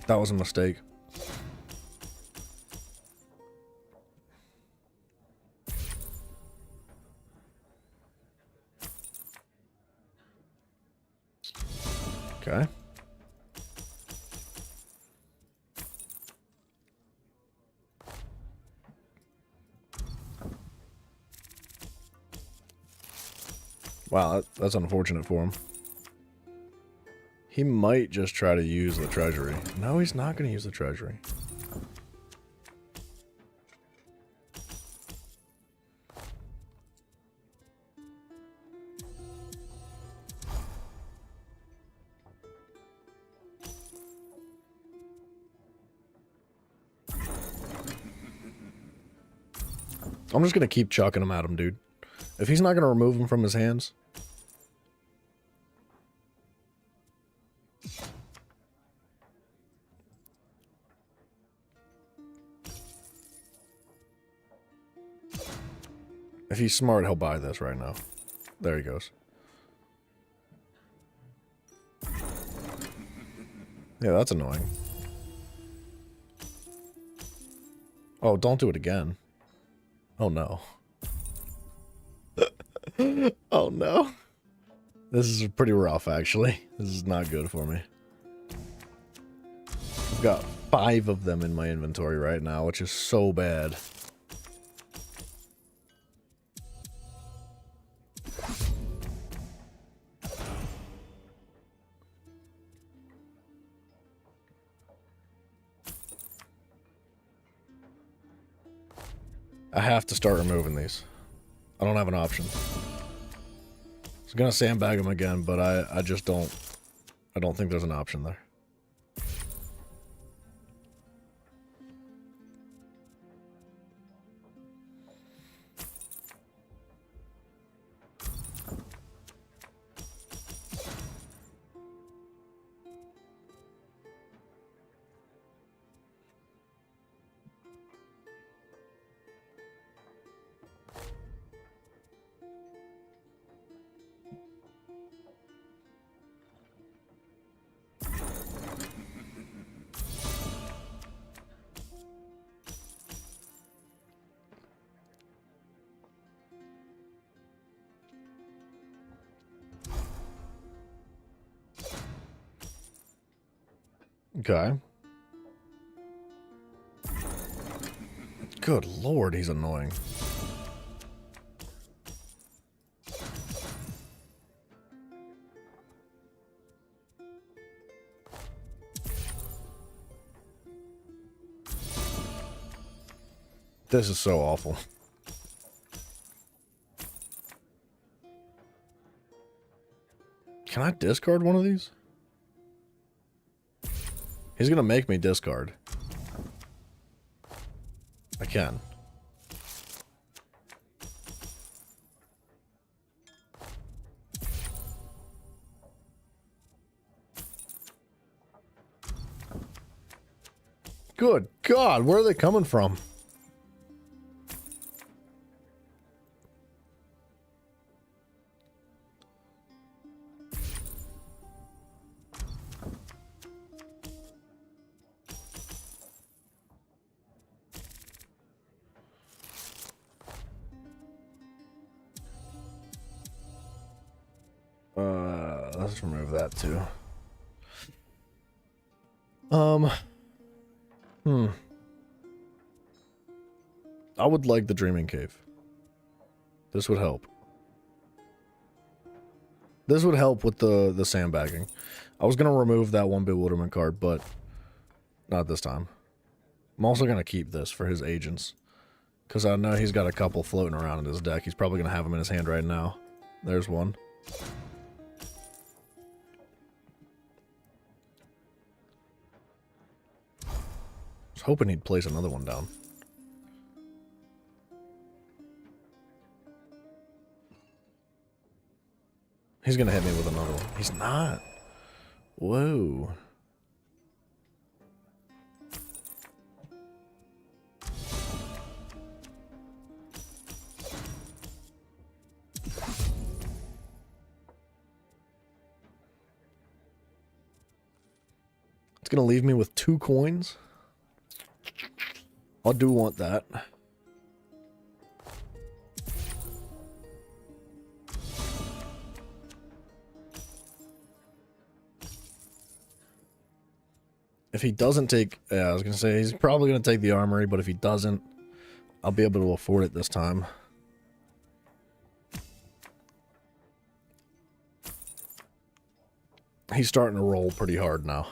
That was a mistake. Okay. Wow, that's unfortunate for him. He might just try to use the treasury. No, he's not going to use the treasury. I'm just going to keep chucking him at him, dude. If he's not going to remove him from his hands... If he's smart, he'll buy this right now. There he goes. Yeah, that's annoying. Oh, don't do it again. Oh, no. Oh, no. This is pretty rough, actually. This is not good for me. I've got 5 of them in my inventory right now, which is so bad. I have to start removing these. I don't have an option. I was gonna sandbag them again, but I just don't... I don't think there's an option there. Okay. Good lord, he's annoying. This is so awful. Can I discard one of these? He's gonna make me discard. I can. Good God, where are they coming from? Let's remove that too. I would like the Dreaming Cave. This would help. This would help with the sandbagging. I was gonna remove that one bewilderment card, but not this time. I'm also gonna keep this for his agents. Because I know he's got a couple floating around in his deck. He's probably gonna have them in his hand right now. There's one. I was hoping he'd place another one down. He's gonna hit me with another one. He's not. Whoa. It's gonna leave me with 2 coins. I do want that. If he doesn't take... Yeah, I was gonna say, he's probably gonna take the armory, but if he doesn't, I'll be able to afford it this time. He's starting to roll pretty hard now.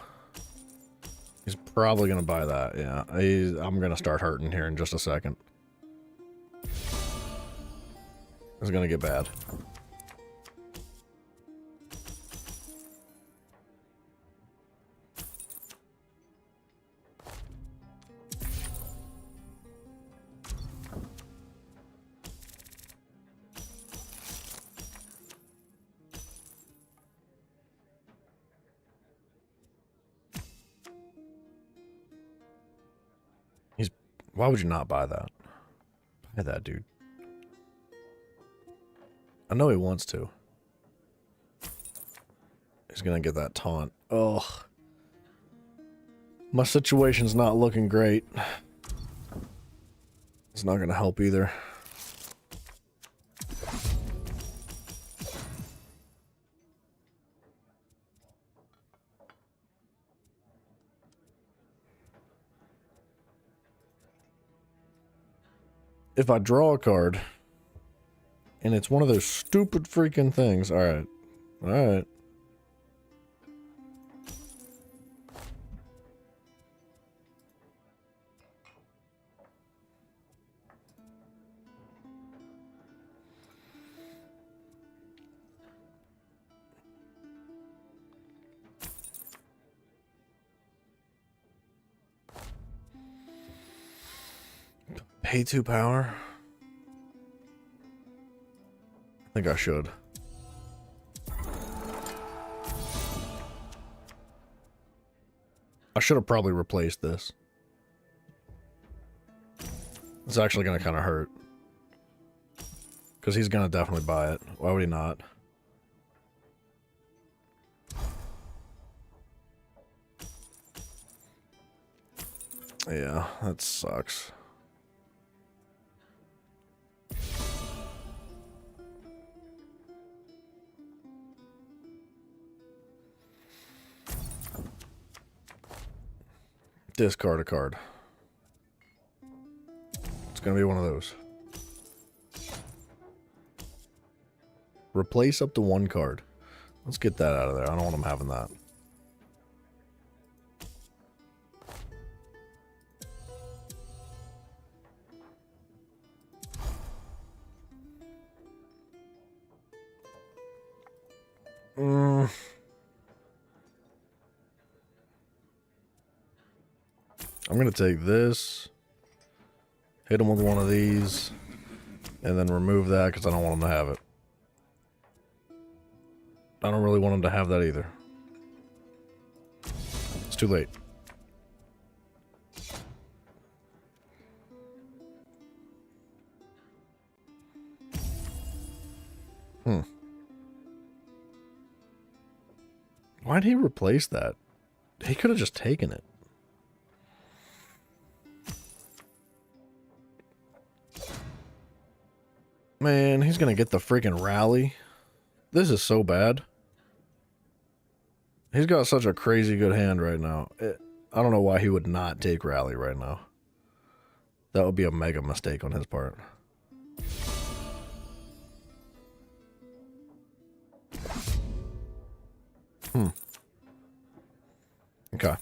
He's probably gonna buy that, yeah. I'm gonna start hurting here in just a second. It's gonna get bad. Why would you not buy that? Buy that, dude. I know he wants to. He's gonna get that taunt. Ugh. My situation's not looking great. It's not gonna help either. If I draw a card, and it's one of those stupid freaking things, alright, alright. Pay 2 power? I think I should. I should have probably replaced this. It's actually going to kind of hurt. Because he's going to definitely buy it. Why would he not? Yeah, that sucks. discard a card. It's gonna be one of those. Replace up to 1 card. Let's get that out of there. I don't want him having that. I'm going to take this, hit him with one of these, and then remove that because I don't want him to have it. I don't really want him to have that either. It's too late. Why'd he replace that? He could have just taken it. Man, he's gonna get the freaking rally. This is so bad. He's got such a crazy good hand right now. I don't know why he would not take rally right now. That would be a mega mistake on his part. Okay.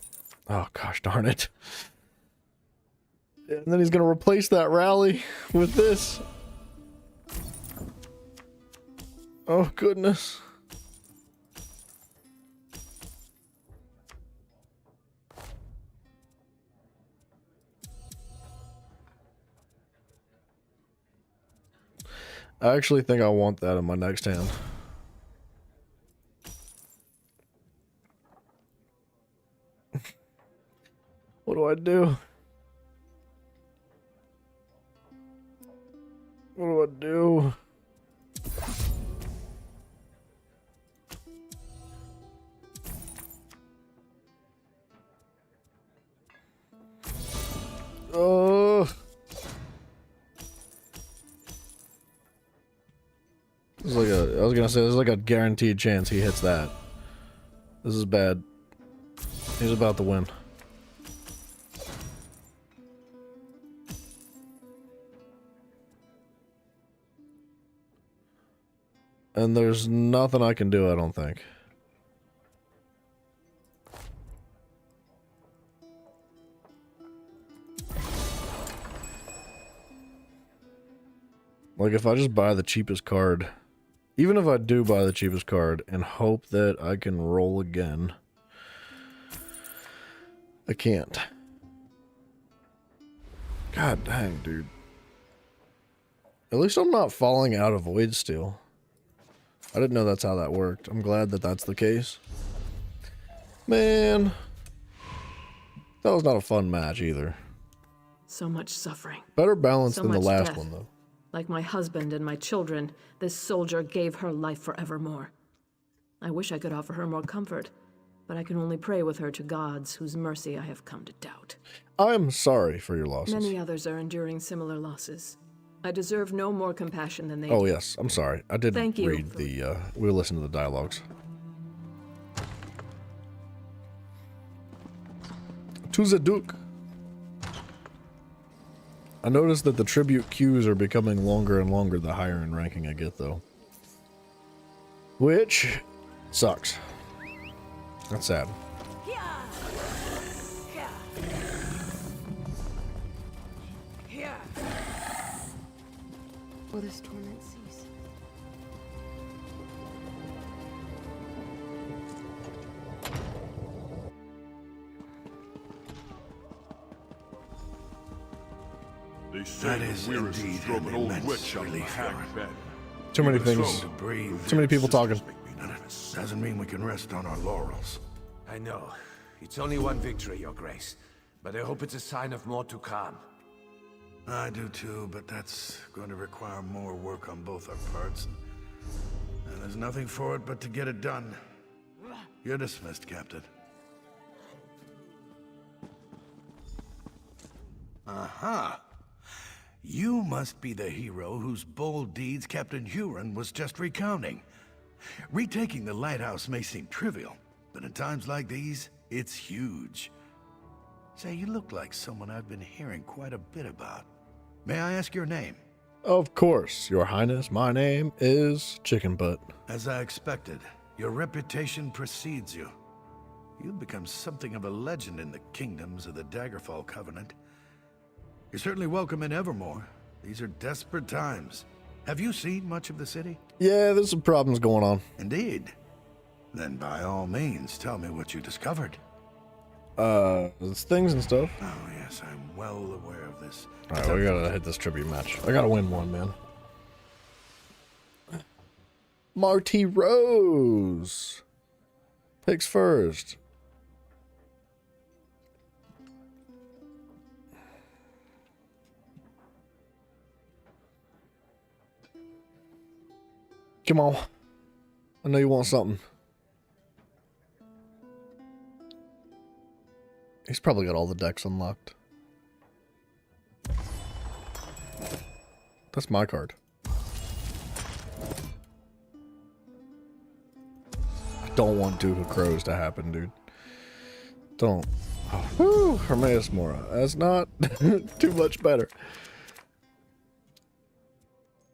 Oh, gosh darn it. And then he's going to replace that rally with this. Oh, goodness. I actually think I want that in my next hand. What do I do? What do I do? Oh. This is like I was gonna say, this is like a guaranteed chance he hits that. This is bad. He's about to win. And there's nothing I can do, I don't think. Like, if I just buy the cheapest card, even if I do buy the cheapest card and hope that I can roll again, I can't. God dang, dude. At least I'm not falling out of Void Steel. I didn't know that's how that worked. I'm glad that that's the case. Man. That was not a fun match either. So much suffering. Better balance So than the much last death. one, though. Like my husband and my children, this soldier gave her life forevermore. I wish I could offer her more comfort, but I can only pray with her to gods whose mercy I have come to doubt. I am sorry for your losses. Many others are enduring similar losses. I deserve no more compassion than they Oh, do. yes. I'm sorry. I didn't Thank you read the, we'll listen to the dialogues. To the Duke. I noticed that the tribute queues are becoming longer and longer the higher in ranking I get, though. Which sucks. That's sad. Will this torment cease? They say That is the Weirus indeed drove an an old immense witch out of the relief, hag Aaron. bed. Too many It's wrong things. to breathe. Too many people talking. Doesn't mean we can rest on our laurels. I know. It's only one victory, Your Grace. But I hope it's a sign of more to come. I do too, but that's going to require more work on both our parts. And there's nothing for it but to get it done. You're dismissed, Captain. Aha! You must be the hero whose bold deeds Captain Huron was just recounting. Retaking the lighthouse may seem trivial, but in times like these, it's huge. Say, you look like someone I've been hearing quite a bit about. May I ask your name? Of course, Your Highness. My name is Chicken Butt. As I expected, your reputation precedes you. You've become something of a legend in the kingdoms of the Daggerfall Covenant. You're certainly welcome in Evermore. These are desperate times. Have you seen much of the city? Yeah, there's some problems going on. Indeed. Then by all means, tell me what you discovered. There's things and stuff. Oh, yes, I'm well aware of this. Alright, we gotta hit this tribute match. I gotta win one, man. Marty Rose picks first. Come on. I know you want something. He's probably got all the decks unlocked. That's my card. I don't want Duke of Crows to happen, dude. Don't. Oh, whew, Hermaeus Mora. That's not too much better.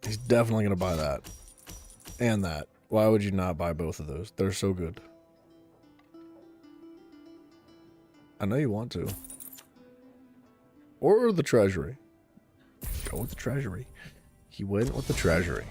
He's definitely going to buy that. And that. Why would you not buy both of those? They're so good. I know you want to. Or the Treasury. Go with the Treasury. He went with the Treasury.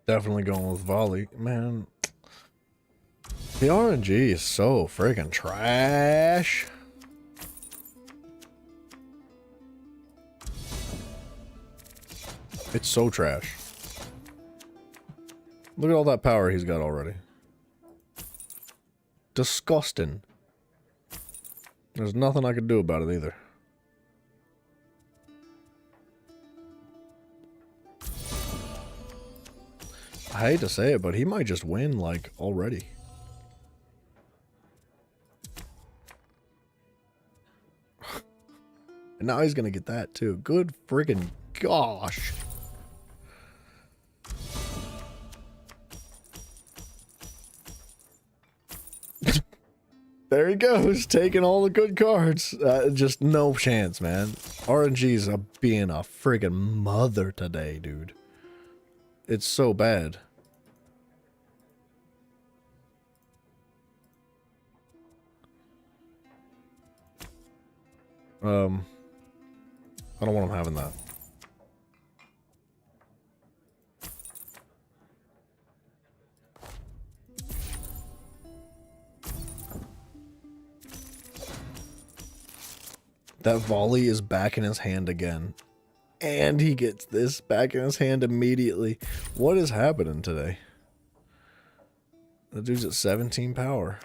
Definitely going with Volley. Man, the RNG is so freaking trash. It's so trash. Look at all that power he's got already. Disgusting. There's nothing I can do about it either. I hate to say it, but he might just win, like, already. And now he's gonna get that, too. Good friggin' gosh. There he goes, taking all the good cards. Just no chance, man. RNG's being a friggin' mother today, dude. It's so bad. I don't want him having that. That volley is back in his hand again. And he gets this back in his hand immediately. What is happening today? The dude's at 17 power.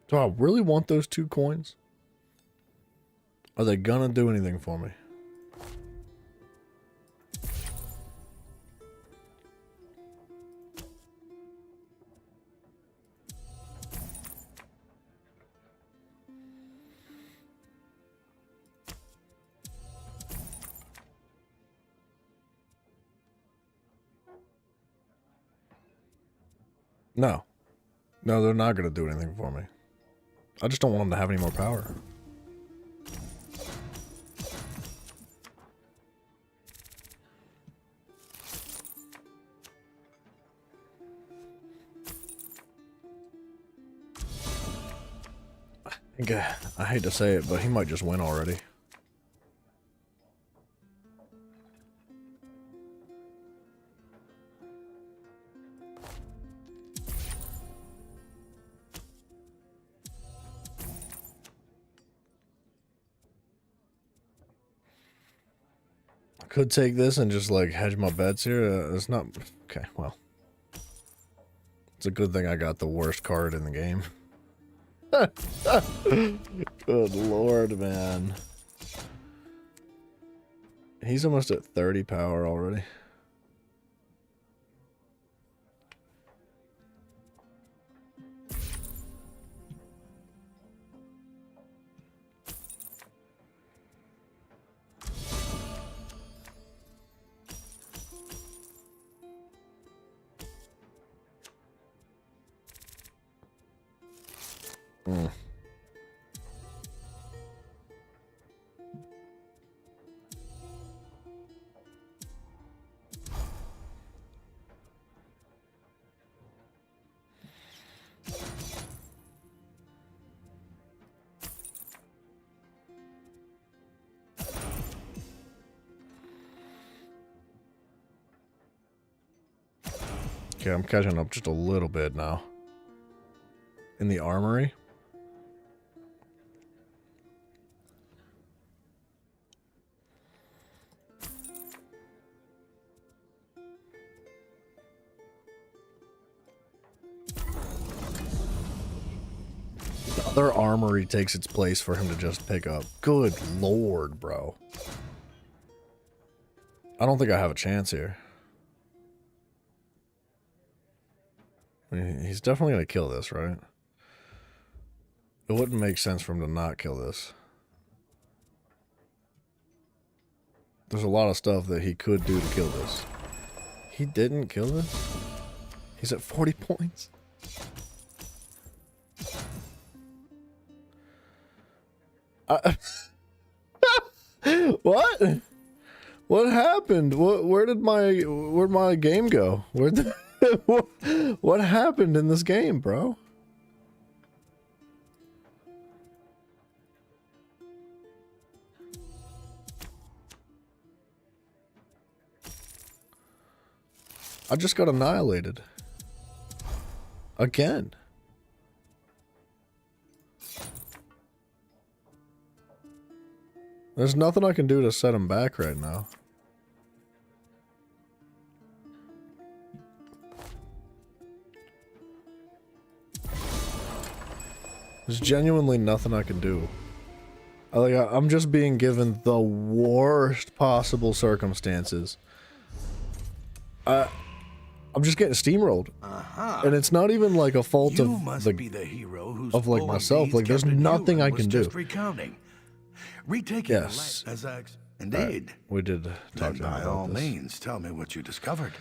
Do I really want those 2 coins? Are they gonna do anything for me? No. No, they're not gonna do anything for me. I just don't want him to have any more power. I hate to say it, but he might just win already. Could take this and just like hedge my bets here. It's not okay. Well, it's a good thing I got the worst card in the game. Good lord, man. He's almost at 30 power already. Hmm. Okay, I'm catching up just a little bit now. In the armory. The other armory takes its place for him to just pick up. Good lord, bro. I don't think I have a chance here. I mean, he's definitely going to kill this, right? It wouldn't make sense for him to not kill this. There's a lot of stuff that he could do to kill this. He didn't kill this? He's at 40 points? What? What happened? Where'd my game go? What happened in this game, bro? I just got annihilated. Again. There's nothing I can do to set him back right now. There's genuinely nothing I can do. I'm just being given the worst possible circumstances. I'm just getting steamrolled. And it's not even like a fault of myself. Like there's nothing I can do. Retaking yes. Indeed. We did talk to him by about all this. means, tell me what you discovered.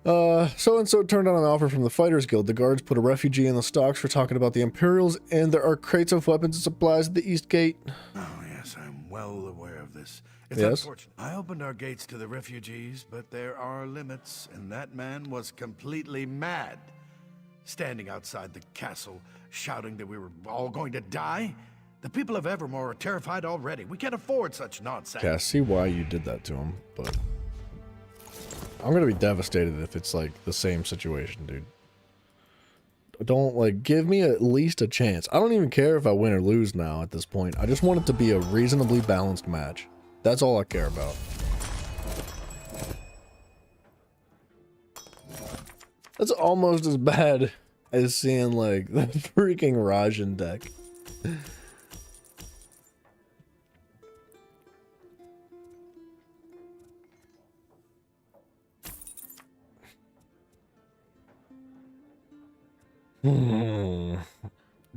So-and-so turned down an offer from the Fighters Guild. The guards put a refugee in the stocks for talking about the Imperials, and there are crates of weapons and supplies at the East Gate. Oh, yes, I'm well aware of this. It's Yes. unfortunate. I opened our gates to the refugees, but there are limits, and that man was completely mad. Standing outside the castle, shouting that we were all going to die. The people of Evermore are terrified already. We can't afford such nonsense. Okay, I see why you did that to him, but I'm gonna be devastated if it's like the same situation, dude. Don't like give me at least a chance. I don't even care if I win or lose now at this point. I just want it to be a reasonably balanced match. That's all I care about. That's almost as bad as seeing like the freaking Rajan deck.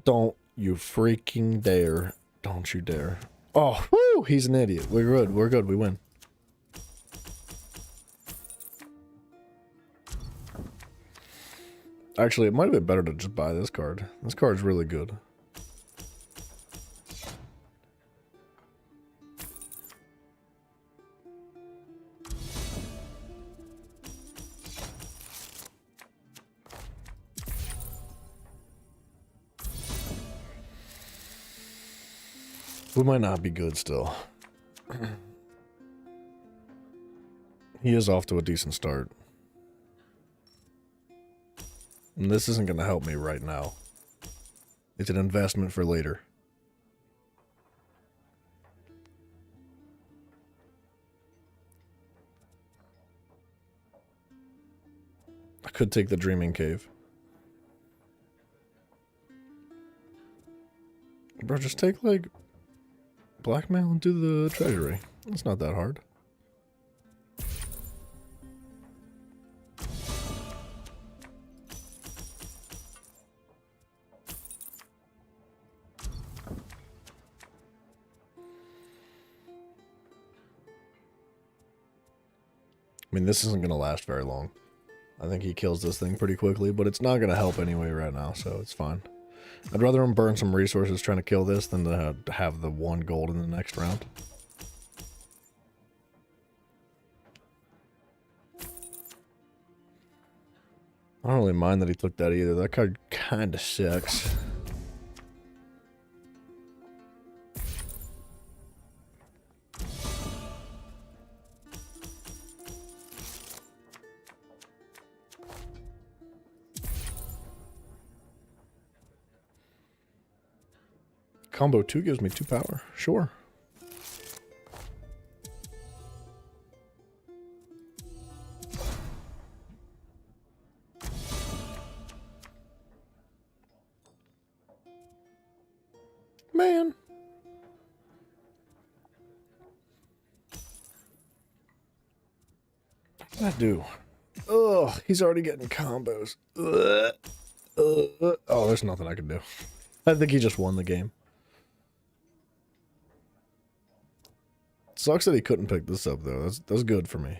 Don't you freaking dare. Don't you dare. Oh, whoo, he's an idiot. We're good. We're good. We win. Actually, it might have been better to just buy this card. This card's really good. We might not be good still. He is off to a decent start. And this isn't going to help me right now. It's an investment for later. I could take the Dreaming Cave. Bro, just take, like, blackmail and do the treasury. It's not that hard. I mean, this isn't going to last very long. I think he kills this thing pretty quickly, but it's not going to help anyway right now, so it's fine. I'd rather him burn some resources trying to kill this than to have the 1 gold in the next round. I don't really mind that he took that either. That card kind of sucks. Combo 2 gives me 2 power. Sure. Man. What did I do? Ugh, he's already getting combos. Ugh. Oh, there's nothing I can do. I think he just won the game. Sucks that he couldn't pick this up, though. That's good for me.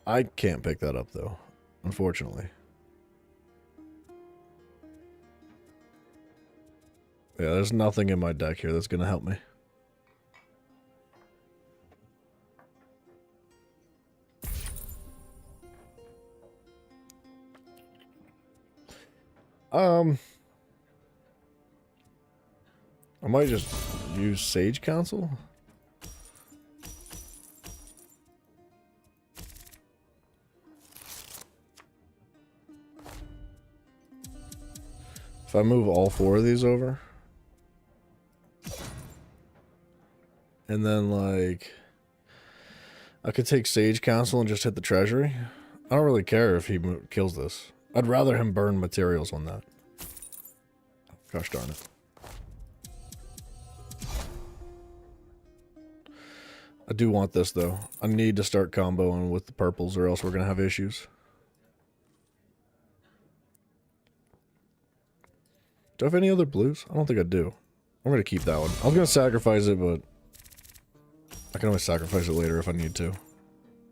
I can't pick that up, though, unfortunately. Yeah, there's nothing in my deck here that's going to help me. I might just use Sage Council. If I move all 4 of these over, and then, like, I could take Sage Council and just hit the treasury. I don't really care if he kills this. I'd rather him burn materials on that. Gosh darn it. I do want this, though. I need to start comboing with the purples, or else we're going to have issues. Do I have any other blues? I don't think I do. I'm going to keep that one. I was going to sacrifice it, but I can always sacrifice it later if I need to.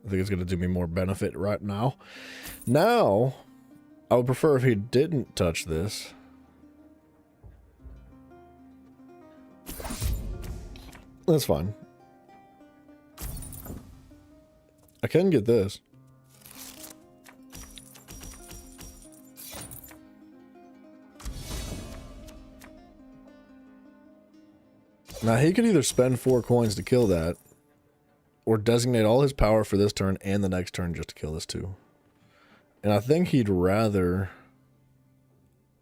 I think it's going to do me more benefit right now. Now, I would prefer if he didn't touch this. That's fine. I can get this. Now, he could either spend 4 coins to kill that, or designate all his power for this turn and the next turn just to kill this too. And I think he'd rather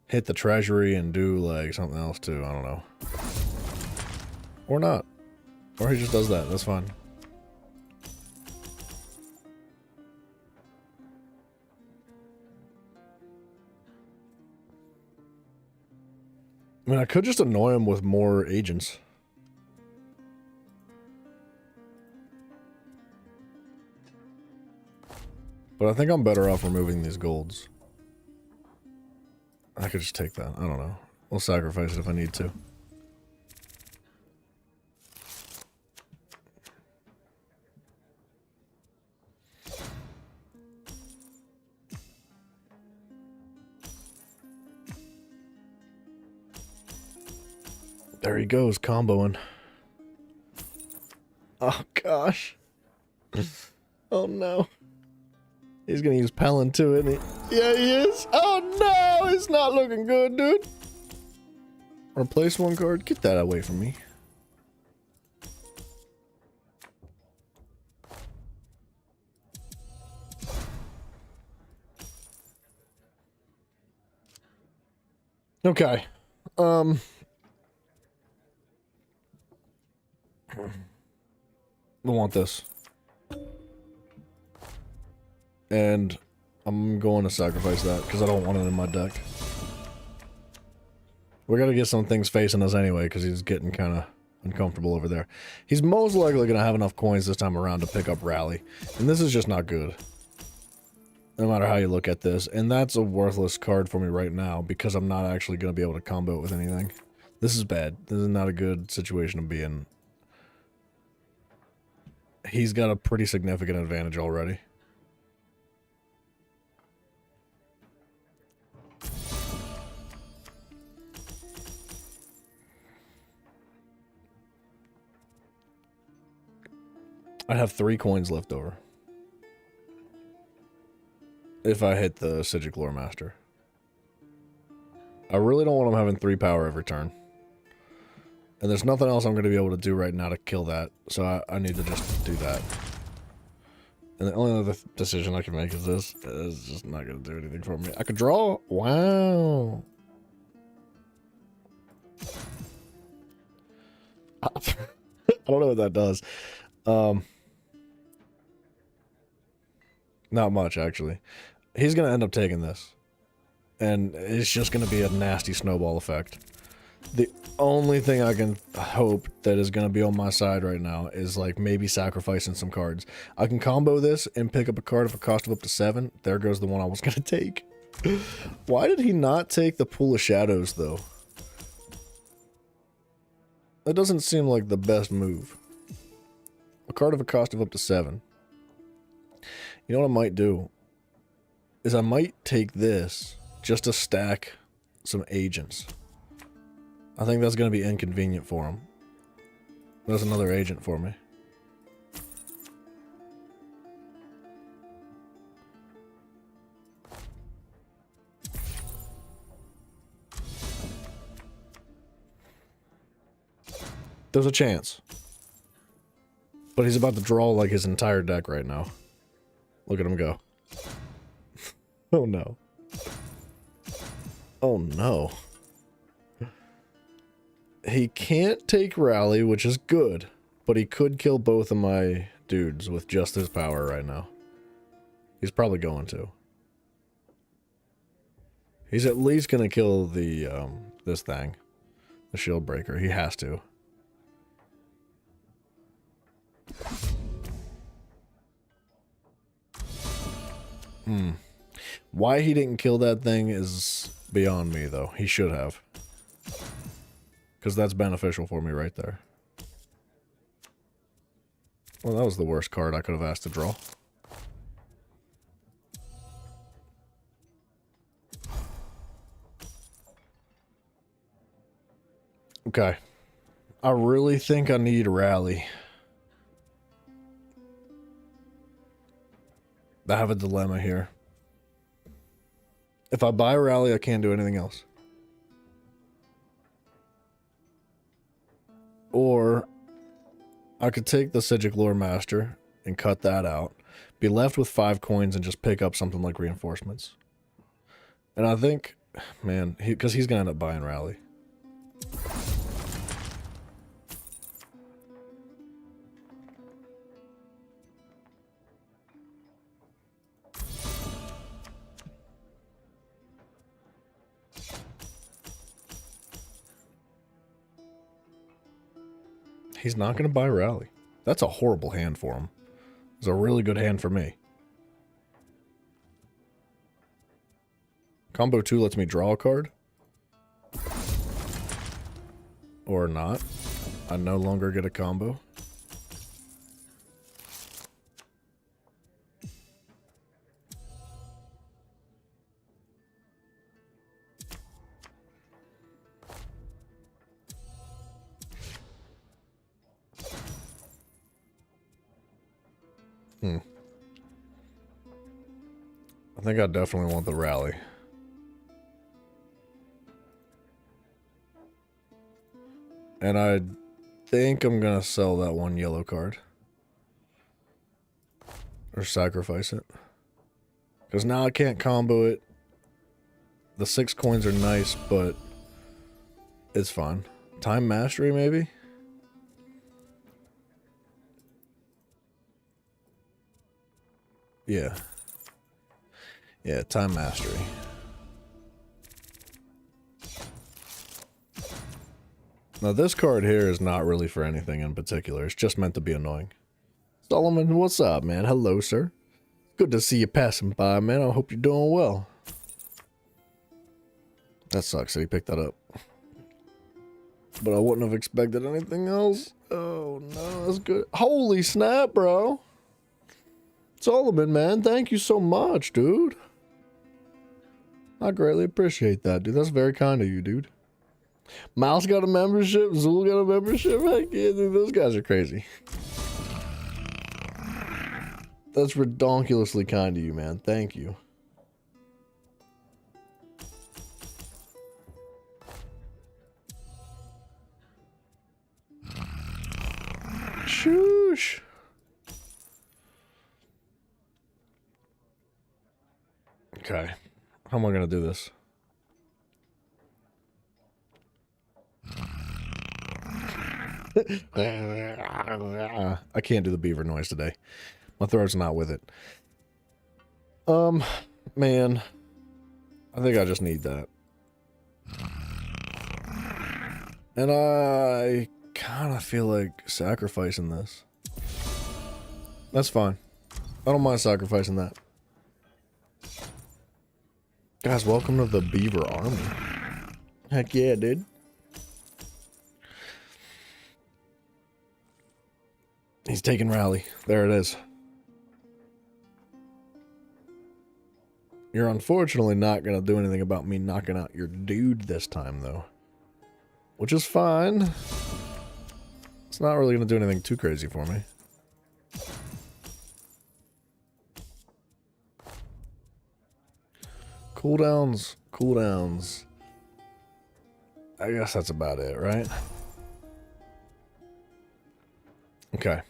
hit the treasury and do, like, something else too. I don't know. Or not. Or he just does that. That's fine. I mean, I could just annoy him with more agents. But I think I'm better off removing these golds. I could just take that. I don't know. We'll sacrifice it if I need to. There he goes, comboing. Oh, gosh. Oh, no. He's gonna use Pelin too, isn't he? Yeah, he is. Oh, no. It's not looking good, dude. Replace 1 card. Get that away from me. Okay. I want this. And I'm going to sacrifice that because I don't want it in my deck. We gotta get some things facing us anyway because he's getting kind of uncomfortable over there. He's most likely gonna have enough coins this time around to pick up Rally. And this is just not good. No matter how you look at this. And that's a worthless card for me right now because I'm not actually gonna be able to combo it with anything. This is bad. This is not a good situation to be in. He's got a pretty significant advantage already. I'd have 3 coins left over. If I hit the Psijic Lore Master. I really don't want him having 3 power every turn. And there's nothing else I'm going to be able to do right now to kill that. So I need to just do that. And the only other decision I can make is this. It's just not going to do anything for me. I could draw. Wow. I don't know what that does. Not much, actually. He's going to end up taking this. And it's just going to be a nasty snowball effect. The only thing I can hope that is going to be on my side right now is, like, maybe sacrificing some cards. I can combo this and pick up a card at a cost of up to 7. There goes the one I was going to take. Why did he not take the Pool of Shadows, though? That doesn't seem like the best move. A card of a cost of up to 7. You know what I might do? Is I might take this just to stack some agents. I think that's going to be inconvenient for him. There's another agent for me. There's a chance. But he's about to draw like his entire deck right now. Look at him go. Oh no. Oh no. He can't take Rally, which is good, but he could kill both of my dudes with just his power right now. He's probably going to. He's at least going to kill the, this thing. The Shield Breaker. He has to. Why he didn't kill that thing is beyond me, though. He should have. Because that's beneficial for me right there. Well, that was the worst card I could have asked to draw. Okay. I really think I need Rally. I have a dilemma here. If I buy Rally, I can't do anything else. Or I could take the Psijic Lore Master and cut that out. Be left with 5 coins and just pick up something like Reinforcements. And I think, man, because he's going to end up buying Rally. He's not going to buy Rally. That's a horrible hand for him. It's a really good hand for me. Combo 2 lets me draw a card. Or not. I no longer get a combo. I think I definitely want the Rally. And I think I'm going to sell that 1 yellow card. Or sacrifice it. Because now I can't combo it. The 6 coins are nice, but it's fine. Time Mastery, maybe? Yeah. Yeah, time mastery. Now this card here is not really for anything in particular. It's just meant to be annoying. Solomon, what's up, man? Hello, sir. Good to see you passing by, man. I hope you're doing well. That sucks that he picked that up. But I wouldn't have expected anything else. Oh, no, that's good. Holy snap, bro. Solomon, man, thank you so much, dude. I greatly appreciate that, dude. That's very kind of you, dude. Mouse got a membership. Zool got a membership. Heck yeah, dude. Those guys are crazy. That's redonkulously kind of you, man. Thank you. Shoosh. Okay. How am I going to do this? I can't do the beaver noise today. My throat's not with it. Man. I think I just need that. And I kind of feel like sacrificing this. That's fine. I don't mind sacrificing that. Guys, welcome to the Beaver Army. Heck yeah, dude. He's taking rally. There it is. You're unfortunately not going to do anything about me knocking out your dude this time, though. Which is fine. It's not really going to do anything too crazy for me. Cooldowns, cooldowns. I guess that's about it, right? Okay.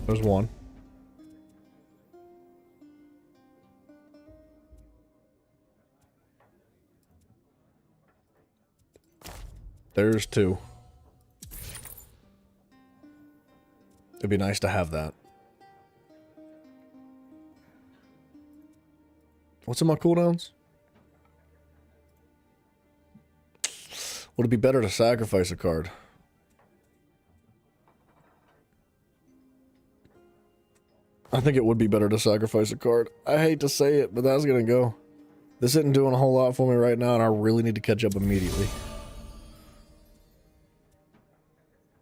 There's one. There's two. It'd be nice to have that. What's in my cooldowns? Would it be better to sacrifice a card? I think it would be better to sacrifice a card. I hate to say it, but that's gonna go. This isn't doing a whole lot for me right now, and I really need to catch up immediately.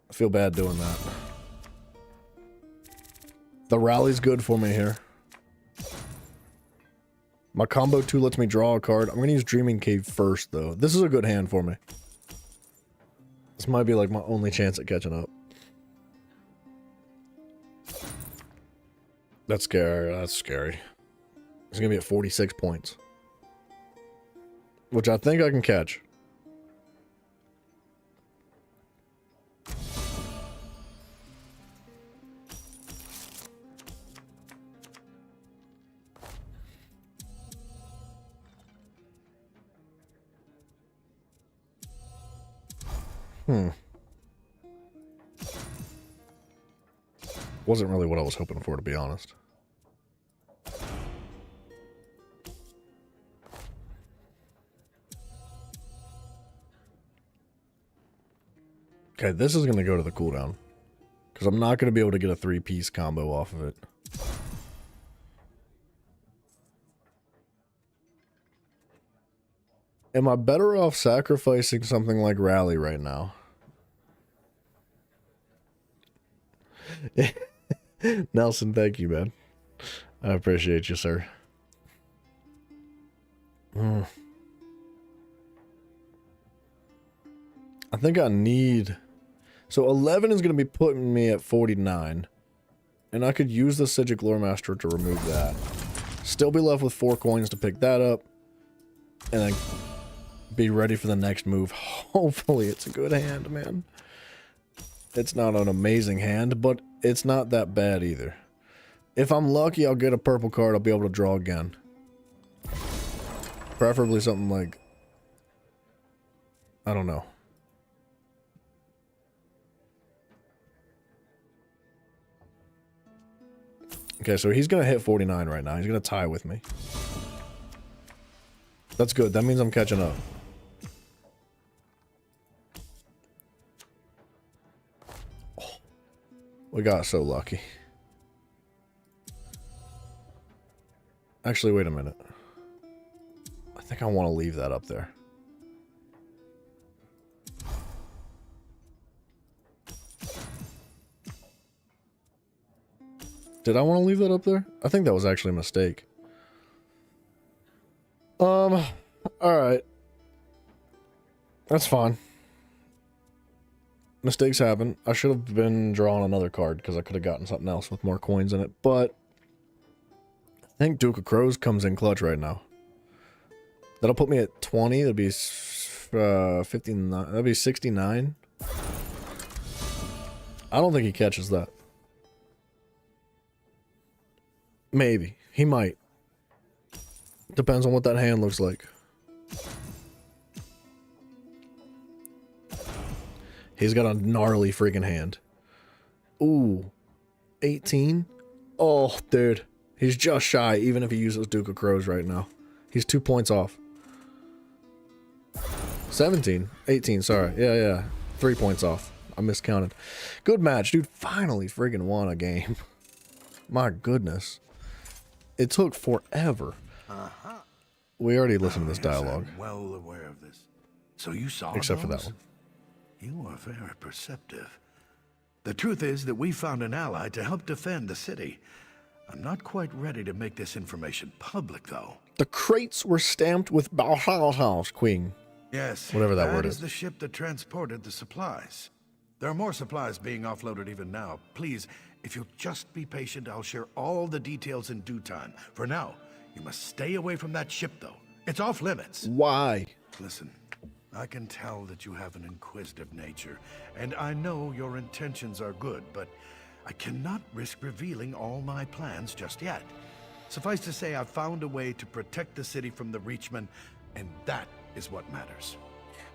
I feel bad doing that. The rally's good for me here. My combo 2 lets me draw a card. I'm going to use Dreaming Cave first, though. This is a good hand for me. This might be like my only chance at catching up. That's scary. That's scary. It's going to be at 46 points. Which I think I can catch. Wasn't really what I was hoping for, to be honest. Okay, this is going to go to the cooldown. Because I'm not going to be able to get a 3-piece combo off of it. Am I better off sacrificing something like Rally right now? Nelson, thank you, man. I appreciate you, sir. I think I need... So 11 is going to be putting me at 49. And I could use the Psijic Loremaster to remove that. Still be left with 4 coins to pick that up. And then be ready for the next move. Hopefully it's a good hand, man. It's not an amazing hand, but it's not that bad either. If I'm lucky, I'll get a purple card. I'll be able to draw again. Preferably something like... I don't know. Okay, so he's going to hit 49 right now. He's going to tie with me. That's good. That means I'm catching up. Oh, we got so lucky. Actually, wait a minute. I think I want to leave that up there. Did I want to leave that up there? I think that was actually a mistake. Alright. That's fine. Mistakes happen. I should have been drawing another card because I could have gotten something else with more coins in it, but I think Duke of Crows comes in clutch right now. That'll put me at 20. That'd be 59. That'd be 69. I don't think he catches that. Maybe. He might. Depends on what that hand looks like. He's got a gnarly freaking hand. Ooh. 18? Oh, dude. He's just shy, even if he uses Duke of Crows right now. He's 2 points off. 17. 18, sorry. Yeah. 3 points off. I miscounted. Good match, dude. Finally friggin' won a game. My goodness. It took forever. We already listened to this dialogue. I'm well aware of this. So you saw Except for those? that one. You are very perceptive. The truth is that we found an ally to help defend the city. I'm not quite ready to make this information public, though. The crates were stamped with Bauhaus Queen. Yes. Whatever that word is is. the ship that transported the supplies. There are more supplies being offloaded even now. Please, if you'll just be patient, I'll share all the details in due time. For now, you must stay away from that ship, though. It's off limits. Why? Listen, I can tell that you have an inquisitive nature, and I know your intentions are good, but I cannot risk revealing all my plans just yet. Suffice to say, I've found a way to protect the city from the Reachmen, and that is what matters.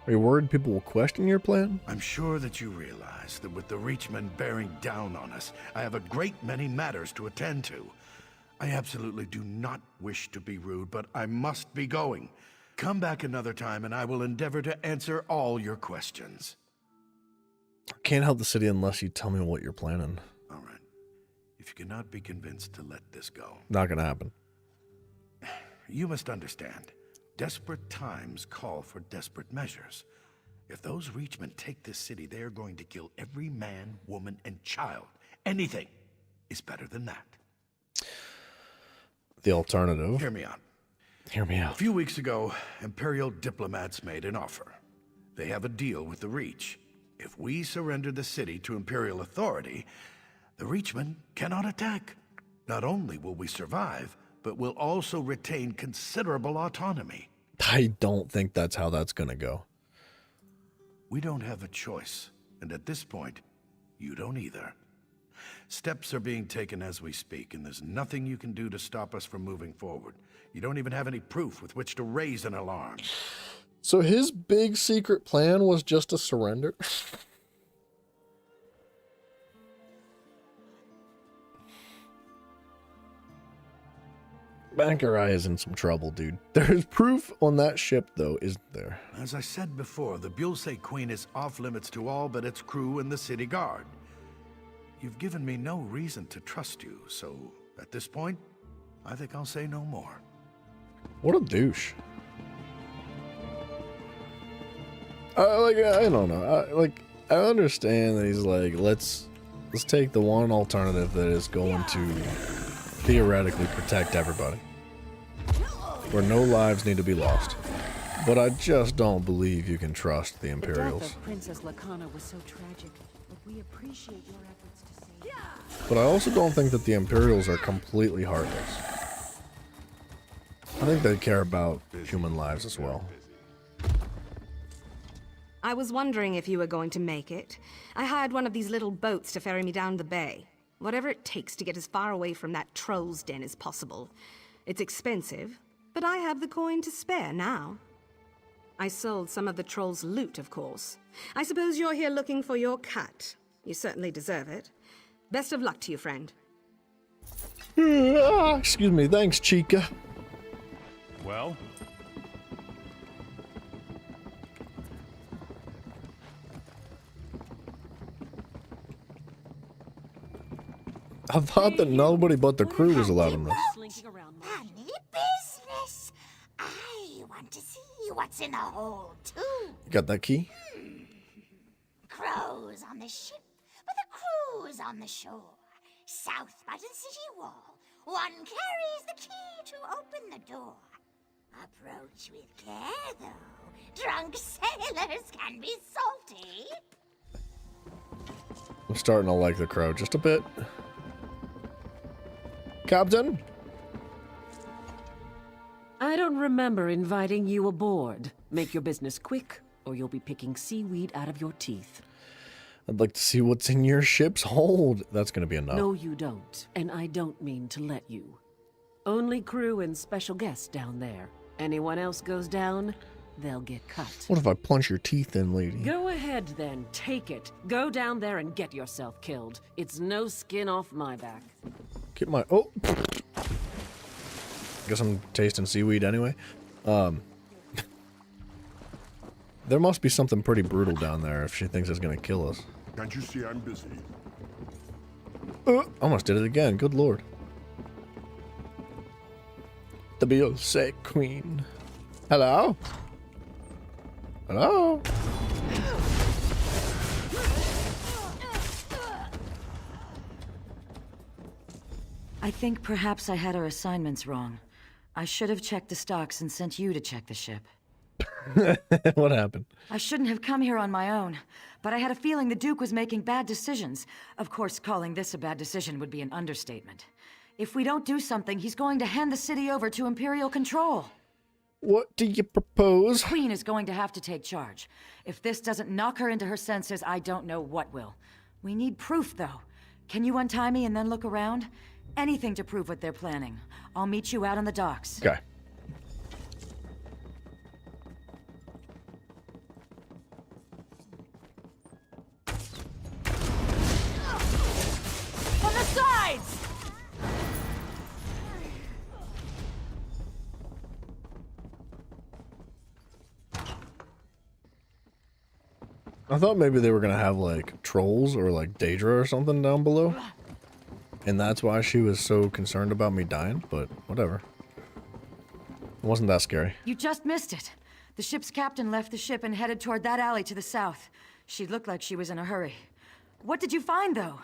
Are you worried people will question your plan? I'm sure that you realize that with the Reachmen bearing down on us, I have a great many matters to attend to. I absolutely do not wish to be rude, but I must be going. Come back another time and I will endeavor to answer all your questions. I can't help the city unless you tell me what you're planning. All right. If you cannot be convinced to let this go. Not gonna happen. You must understand. Desperate times call for desperate measures. If those Reachmen take this city, they are going to kill every man, woman, and child. Anything is better than that. The alternative. Hear me out. Hear me out. A few weeks ago, Imperial diplomats made an offer. They have a deal with the Reach. If we surrender the city to Imperial authority, the Reachmen cannot attack. Not only will we survive, but we'll also retain considerable autonomy. I don't think that's how that's gonna go. We don't have a choice, and at this point, you don't either. Steps are being taken as we speak, and there's nothing you can do to stop us from moving forward. You don't even have any proof with which to raise an alarm. So his big secret plan was just to surrender? Bankerai is in some trouble, dude. There's proof on that ship, though, isn't there? As I said before, the Bulse Queen is off limits to all but its crew and the city guard. You've given me no reason to trust you, so at this point, I think I'll say no more. What a douche. I don't know. I understand that he's like, let's take the one alternative that is going to theoretically protect everybody, where no lives need to be lost. But I just don't believe you can trust the Imperials. The death of Princess Lakana was so tragic, but we appreciate your efforts to save. But I also don't think that the Imperials are completely heartless. I think they care about human lives as well. I was wondering if you were going to make it. I hired one of these little boats to ferry me down the bay. Whatever it takes to get as far away from that troll's den as possible. It's expensive, but I have the coin to spare now. I sold some of the troll's loot, of course. I suppose you're here looking for your cut. You certainly deserve it. Best of luck to you, friend. Excuse me. Thanks, Chica. Well? I thought that nobody but the crew was allowed in this. Funny business. I want to see what's in the hold, too. Got that key? Crows on the ship, but the crew's on the shore. South Button City Wall. One carries the key to open the door. Approach with care, though. Drunk sailors can be salty. I'm starting to like the crow just a bit. Captain? I don't remember inviting you aboard. Make your business quick, or you'll be picking seaweed out of your teeth. I'd like to see what's in your ship's hold. That's going to be enough. No, you don't. And I don't mean to let you. Only crew and special guests down there. Anyone else goes down, they'll get cut. What if I punch your teeth in, lady? Go ahead then, take it. Go down there and get yourself killed. It's no skin off my back. Get my... Oh! Guess I'm tasting seaweed anyway. There must be something pretty brutal down there if she thinks it's gonna kill us. Can't you see I'm busy? Almost did it again. Good lord. The Beyoncé Queen. Hello? Hello? I think perhaps I had our assignments wrong. I should have checked the stocks and sent you to check the ship. What happened? I shouldn't have come here on my own, but I had a feeling the Duke was making bad decisions. Of course, calling this a bad decision would be an understatement. If we don't do something, he's going to hand the city over to Imperial control. What do you propose? Queen is going to have to take charge. If this doesn't knock her into her senses, I don't know what will. We need proof, though. Can you untie me and then look around? Anything to prove what they're planning. I'll meet you out on the docks. Okay. On the sides! I thought maybe they were gonna have like trolls or like Daedra or something down below. And that's why she was so concerned about me dying, but whatever. It wasn't that scary. You just missed it. The ship's captain left the ship and headed toward that alley to the south. She looked like she was in a hurry. What did you find, though?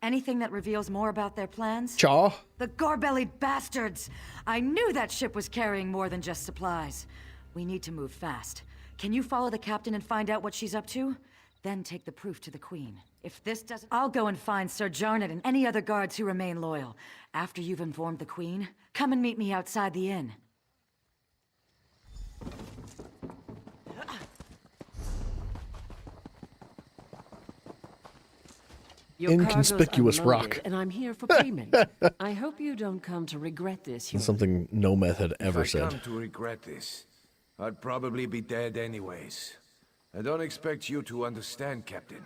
Anything that reveals more about their plans? Chaw. The gore-bellied bastards! I knew that ship was carrying more than just supplies. We need to move fast. Can you follow the captain and find out what she's up to? Then take the proof to the Queen. If this doesn't... I'll go and find Sir Jarned and any other guards who remain loyal. After you've informed the Queen, come and meet me outside the inn. Your Inconspicuous cargo's unloaded, rock. And I'm here for payment. I hope you don't come to regret this. That's something Nometh had ever If I said. come to regret this, I'd probably be dead anyways. I don't expect you to understand, Captain.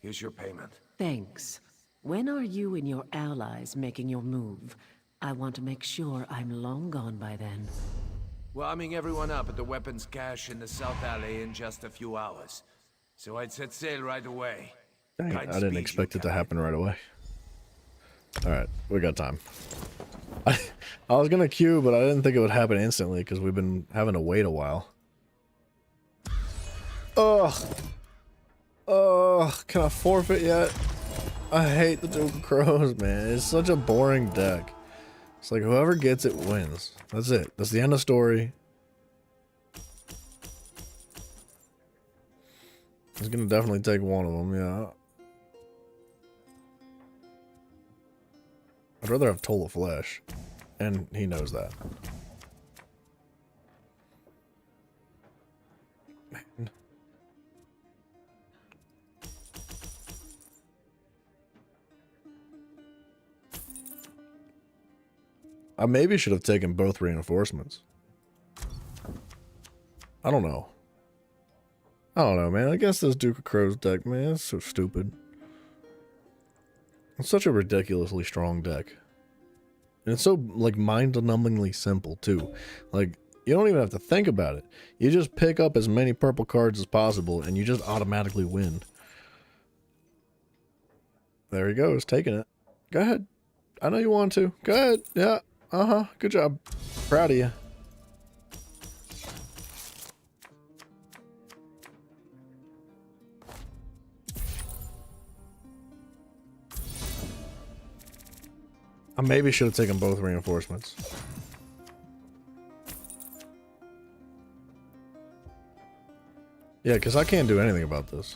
Here's your payment. Thanks. When are you and your allies making your move? I want to make sure I'm long gone by then. Warming everyone up at the weapons cache in the South Alley in just a few hours. So I'd set sail right away. Dang it, I didn't expect it to happen right away. Alright, we got time. I was gonna queue, but I didn't think it would happen instantly because we've been having to wait a while. Ugh. Ugh. Can I forfeit yet? I hate the Duke of Crows, man. It's such a boring deck. It's like whoever gets it wins. That's it. That's the end of story. It's gonna definitely take one of them, yeah. I'd rather have Toll of Flesh. And he knows that. Man. I maybe should have taken both reinforcements. I don't know. I don't know, man. I guess this Duke of Crows deck, man, it's so stupid. It's such a ridiculously strong deck. And it's so, like, mind-numbingly simple, too. Like, you don't even have to think about it. You just pick up as many purple cards as possible, and you just automatically win. There he goes, taking it. Go ahead. I know you want to. Go ahead. Yeah. Uh-huh. Good job. Proud of you. I maybe should have taken both reinforcements. Yeah, because I can't do anything about this.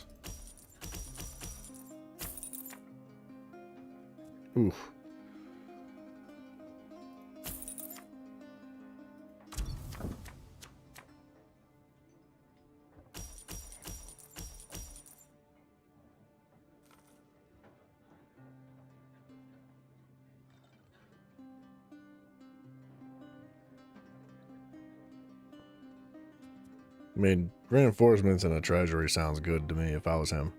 Oof. I mean, reinforcements in a treasury sounds good to me if I was him.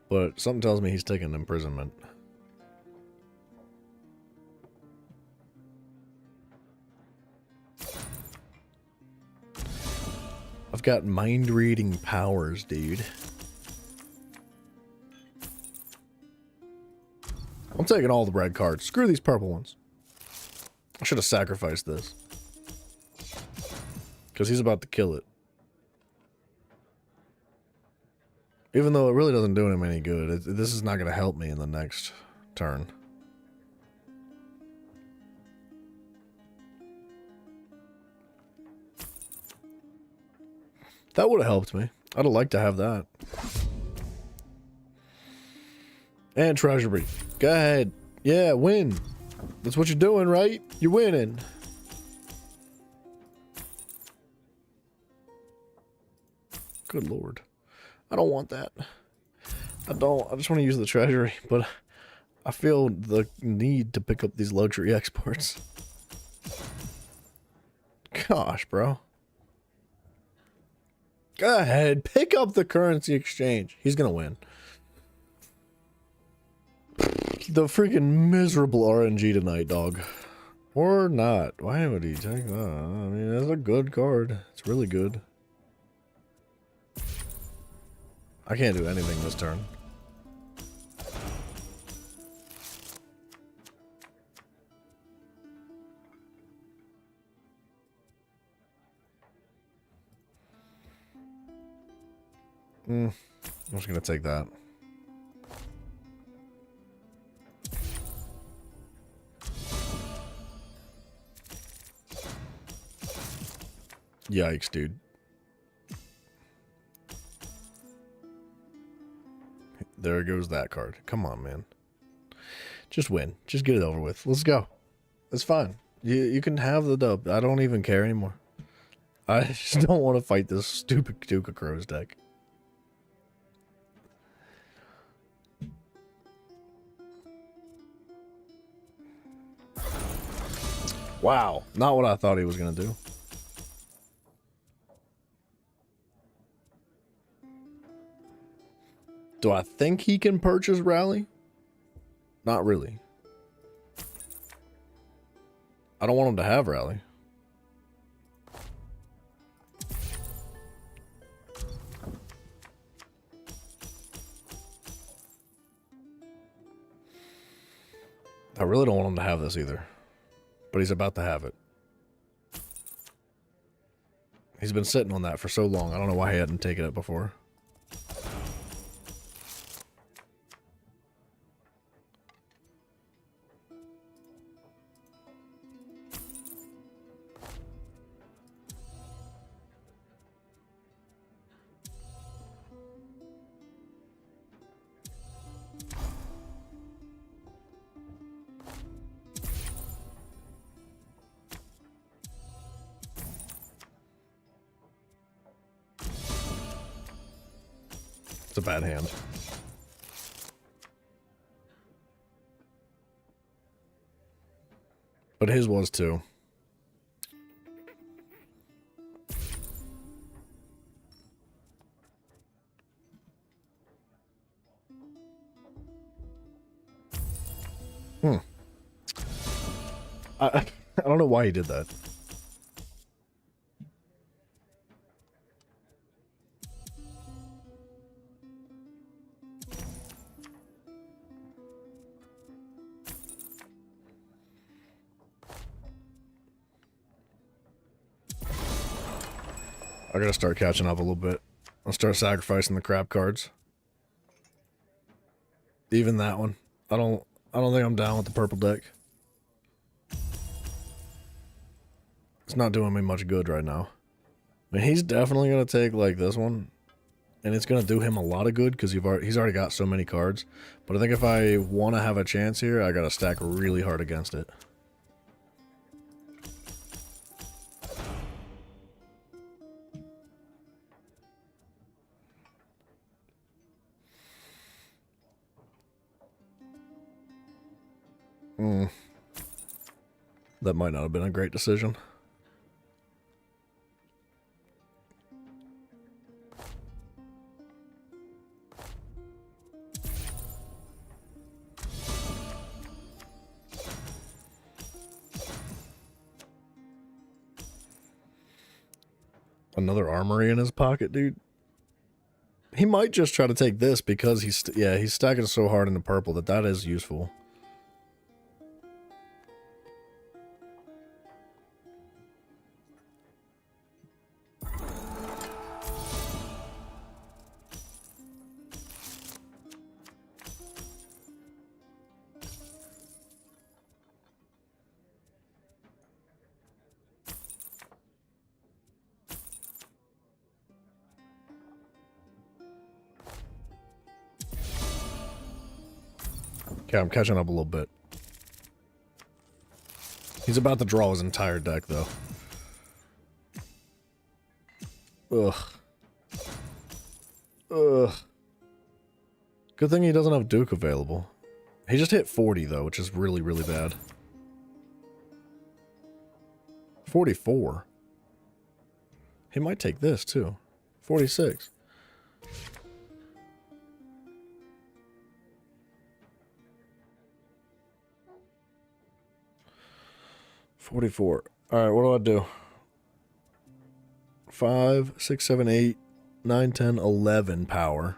But something tells me he's taking imprisonment. I've got mind-reading powers, dude. I'm taking all the red cards. Screw these purple ones. I should have sacrificed this. Because he's about to kill it. Even though it really doesn't do him any good. This is not going to help me in the next turn. That would have helped me. I'd have liked to have that. And treasury. Go ahead. Yeah, win. That's what you're doing, right? You're winning. Good lord. I don't want that. I don't. I just want to use the treasury, but I feel the need to pick up these luxury exports. Gosh, bro. Go ahead. Pick up the currency exchange. He's going to win. The freaking miserable RNG tonight, dog. Or not. Why would he take that? I mean, it's a good card. It's really good. I can't do anything this turn. I'm just gonna take that. Yikes, dude. There goes that card. Come on, man. Just win. Just get it over with. Let's go. It's fine. You can have the dub. I don't even care anymore. I just don't want to fight this stupid Duke of Crows deck. Wow. Not what I thought he was going to do. Do I think he can purchase Rally? Not really. I don't want him to have Rally. I really don't want him to have this either. But he's about to have it. He's been sitting on that for so long. I don't know why he hadn't taken it before. It's a bad hand. But his was too. I don't know why he did that. I gotta start catching up a little bit. I'll start sacrificing the crap cards. Even that one. I don't think I'm down with the purple deck. It's not doing me much good right now. I mean, he's definitely gonna take like this one, and it's gonna do him a lot of good because he's already got so many cards. But I think if I want to have a chance here, I gotta stack really hard against it. That might not have been a great decision. Another armory in his pocket, dude. He might just try to take this because he's stacking so hard in the purple that is useful. Okay, I'm catching up a little bit. He's about to draw his entire deck, though. Ugh. Ugh. Good thing he doesn't have Duke available. He just hit 40, though, which is really, really bad. 44. He might take this, too. 46. $44. Alright, what do? 5, 6, 7, 8, 9, 10, 11 power.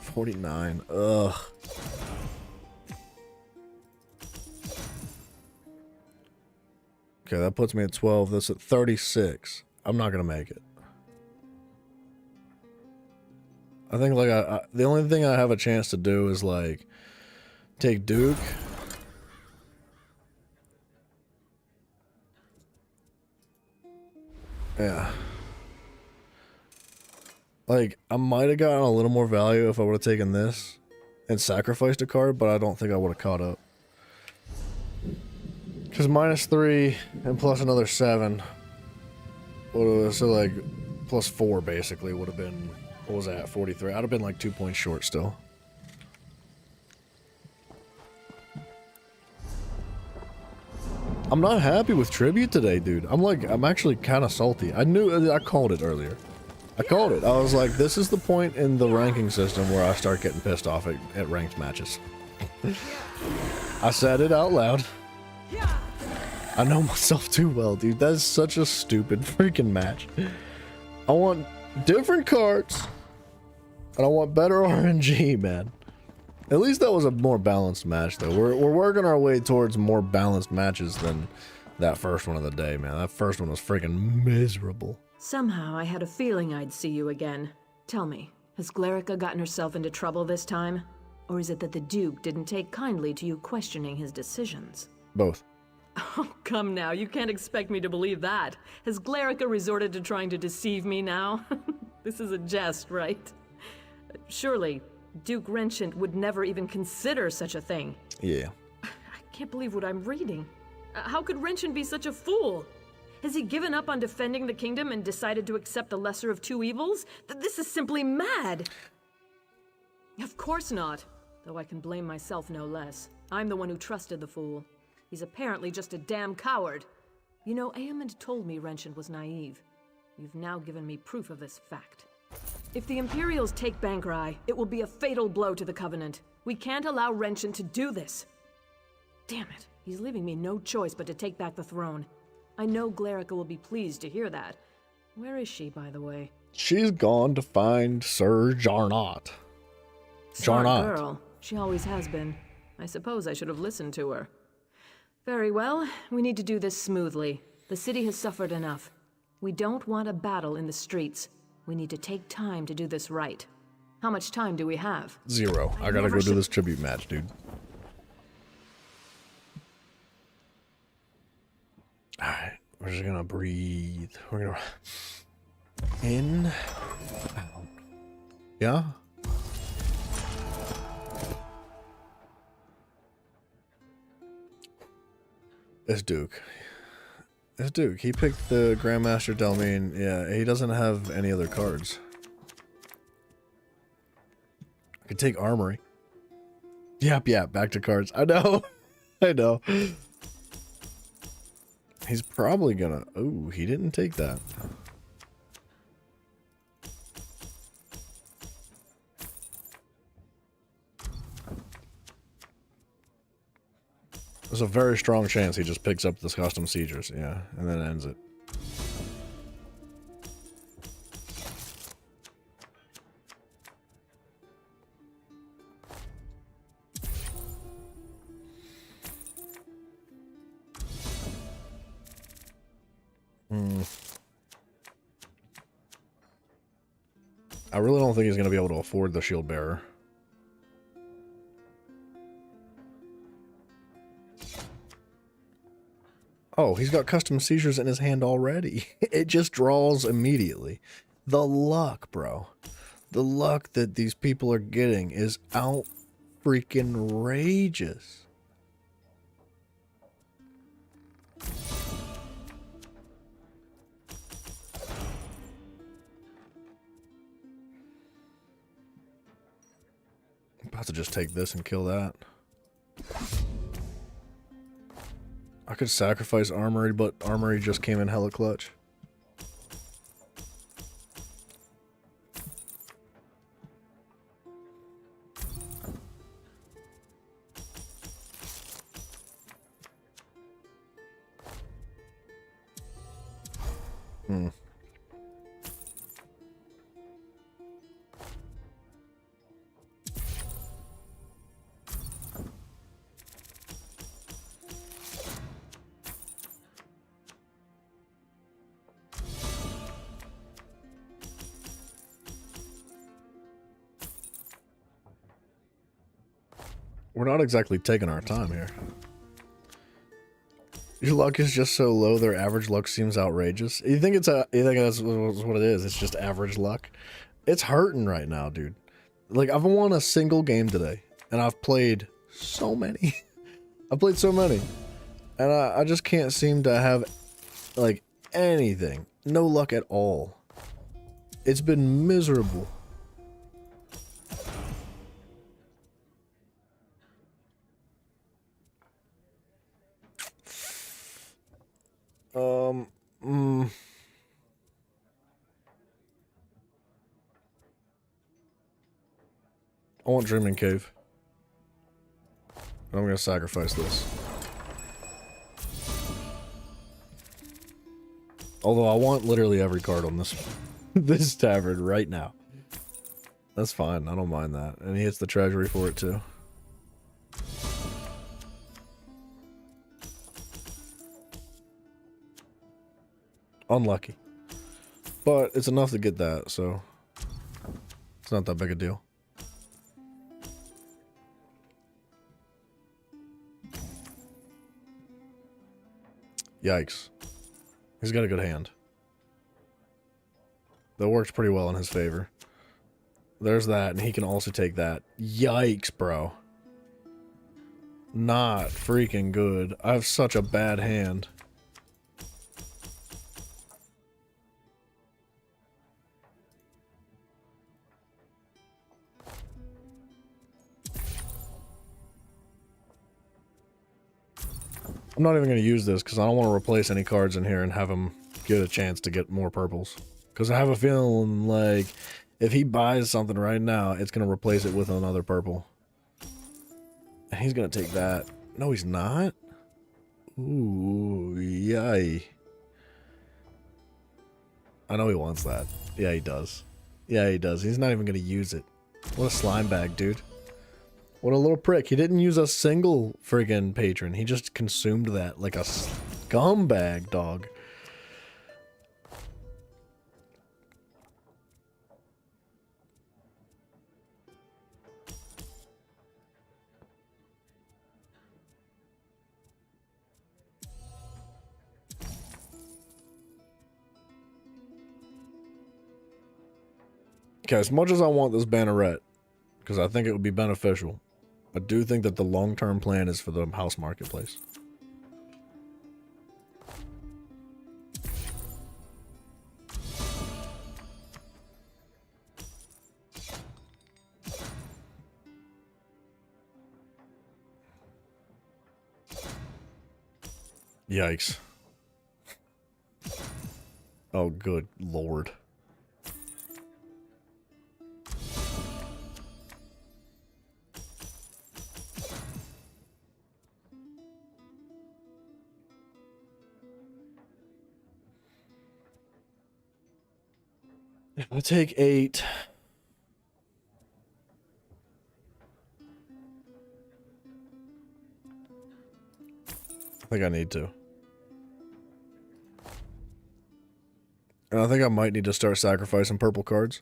49. Ugh. Okay, that puts me at 12. That's at 36. I'm not gonna make it. I think like the only thing I have a chance to do is like take Duke. Yeah. Like, I might have gotten a little more value if I would have taken this and sacrificed a card, but I don't think I would have caught up. Because -3 and plus another 7. So, like, +4 basically would have been, what was that, 43? I'd have been like 2 points short still. I'm not happy with Tribute today, dude. I'm actually kind of salty. I called it earlier. I called it. I was like, this is the point in the ranking system where I start getting pissed off at ranked matches. I said it out loud. I know myself too well, dude. That is such a stupid freaking match. I want different cards, and I want better RNG, man. At least that was a more balanced match, though. We're working our way towards more balanced matches than that first one of the day, man. That first one was freaking miserable. Somehow I had a feeling I'd see you again. Tell me, has Glerica gotten herself into trouble this time? Or is it that the Duke didn't take kindly to you questioning his decisions? Both. Oh, come now. You can't expect me to believe that. Has Glerica resorted to trying to deceive me now? This is a jest, right? Surely, Duke Renchant would never even consider such a thing. Yeah. I can't believe what I'm reading. How could Renchant be such a fool? Has he given up on defending the kingdom and decided to accept the lesser of two evils? This is simply mad! Of course not. Though I can blame myself no less. I'm the one who trusted the fool. He's apparently just a damn coward. You know, Aemond told me Renchant was naive. You've now given me proof of this fact. If the Imperials take Bankrai, it will be a fatal blow to the Covenant. We can't allow Renchant to do this. Damn it. He's leaving me no choice but to take back the throne. I know Glerica will be pleased to hear that. Where is she, by the way? She's gone to find Sir Jarnot. Smart Jarnot. girl. She always has been. I suppose I should have listened to her. Very well. We need to do this smoothly. The city has suffered enough. We don't want a battle in the streets. We need to take time to do this right. How much time do we have? 0. I gotta go do this tribute match, dude. Alright, we're just gonna breathe. We're gonna... In. Out. Yeah? It's Duke. It's Duke. He picked the Grandmaster Delmine. Yeah, he doesn't have any other cards. I could take Armory. Yep, back to cards. I know. I know. He's probably gonna... Oh, he didn't take that. There's a very strong chance he just picks up this custom siegers, yeah, and then ends it. I really don't think he's going to be able to afford the shield bearer. Oh, he's got custom seizures in his hand already. It just draws immediately. The luck, bro. The luck that these people are getting is out freaking rageous. I'm about to just take this and kill that. I could sacrifice Armory, but Armory just came in hella clutch. We're not exactly taking our time here. Your luck is just so low, their average luck seems outrageous. You think that's what it is? It's just average luck? It's hurting right now, dude. Like, I've won a single game today, and I've played so many. I've played so many. And I just can't seem to have, like, anything. No luck at all. It's been miserable. I want Dreaming Cave. I'm gonna sacrifice this. Although I want literally every card on this this tavern right now. That's fine, I don't mind that. And he hits the treasury for it too. Unlucky. But it's enough to get that, so it's not that big a deal. Yikes. He's got a good hand. That works pretty well in his favor. There's that, and he can also take that. Yikes, bro. Not freaking good. I have such a bad hand. I'm not even going to use this because I don't want to replace any cards in here and have him get a chance to get more purples. Because I have a feeling like if he buys something right now, it's going to replace it with another purple. And he's going to take that. No, he's not. Ooh, yay. I know he wants that. Yeah, he does. Yeah, he does. He's not even going to use it. What a slime bag, dude. What a little prick. He didn't use a single friggin' patron. He just consumed that like a scumbag, dog. Okay, as much as I want this banneret, because I think it would be beneficial, I do think that the long-term plan is for the house marketplace. Yikes. Oh, good lord. If I take 8... I think I need to. And I think I might need to start sacrificing purple cards.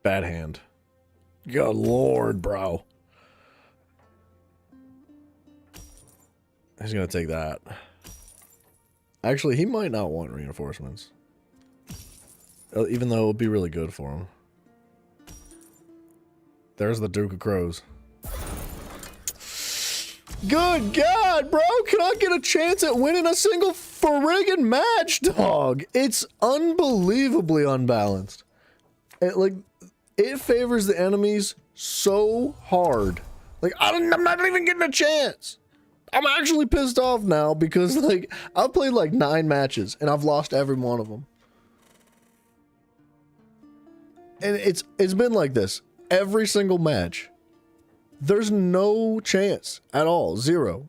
Bad hand. Good lord, bro. He's gonna take that. Actually, he might not want reinforcements. Even though it would be really good for him. There's the Duke of Crows. Good God, bro! Can I get a chance at winning a single friggin' match, dog? It's unbelievably unbalanced. It favors the enemies so hard. Like, I'm not even getting a chance. I'm actually pissed off now because, like, I've played like 9 matches and I've lost every one of them. And it's been like this every single match. There's no chance at all. 0.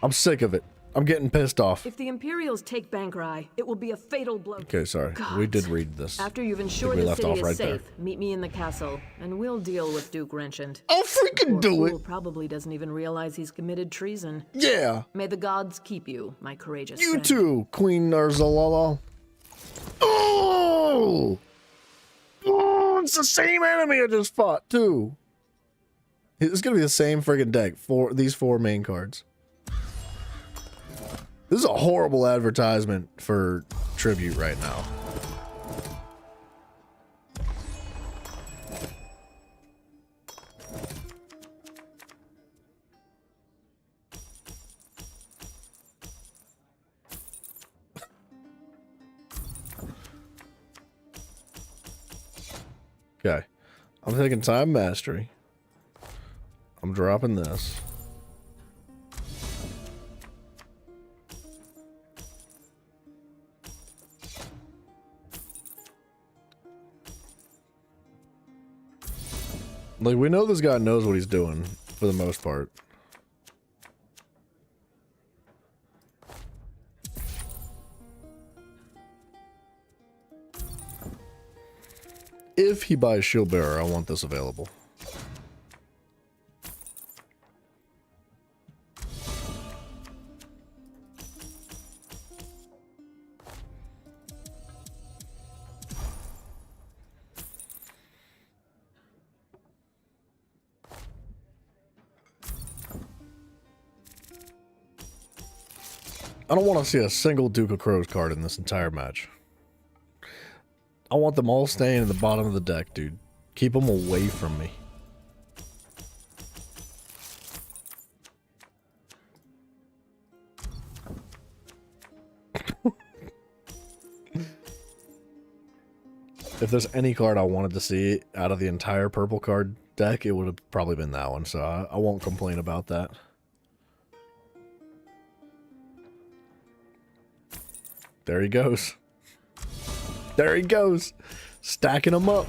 I'm sick of it. I'm getting pissed off. If the Imperials take Bankrai, it will be a fatal blow. Okay, sorry. God. We did read this. After you've ensured the city is safe, meet me in the castle, and we'll deal with Duke Renchant. I'll freaking do it! Probably doesn't even realize he's committed treason. Yeah! May the gods keep you, my courageous You friend. too, Queen Narzalala. Oh! Oh, it's the same enemy I just fought, too. It's gonna be the same friggin' deck for these 4 main cards. This is a horrible advertisement for Tribute right now. Okay. I'm taking Time Mastery. I'm dropping this. Like, we know this guy knows what he's doing, for the most part. If he buys Shield Bearer, I want this available. I don't want to see a single Duke of Crows card in this entire match. I want them all staying in the bottom of the deck, dude. Keep them away from me. If there's any card I wanted to see out of the entire purple card deck, it would have probably been that one, so I won't complain about that. There he goes. There he goes. Stacking them up.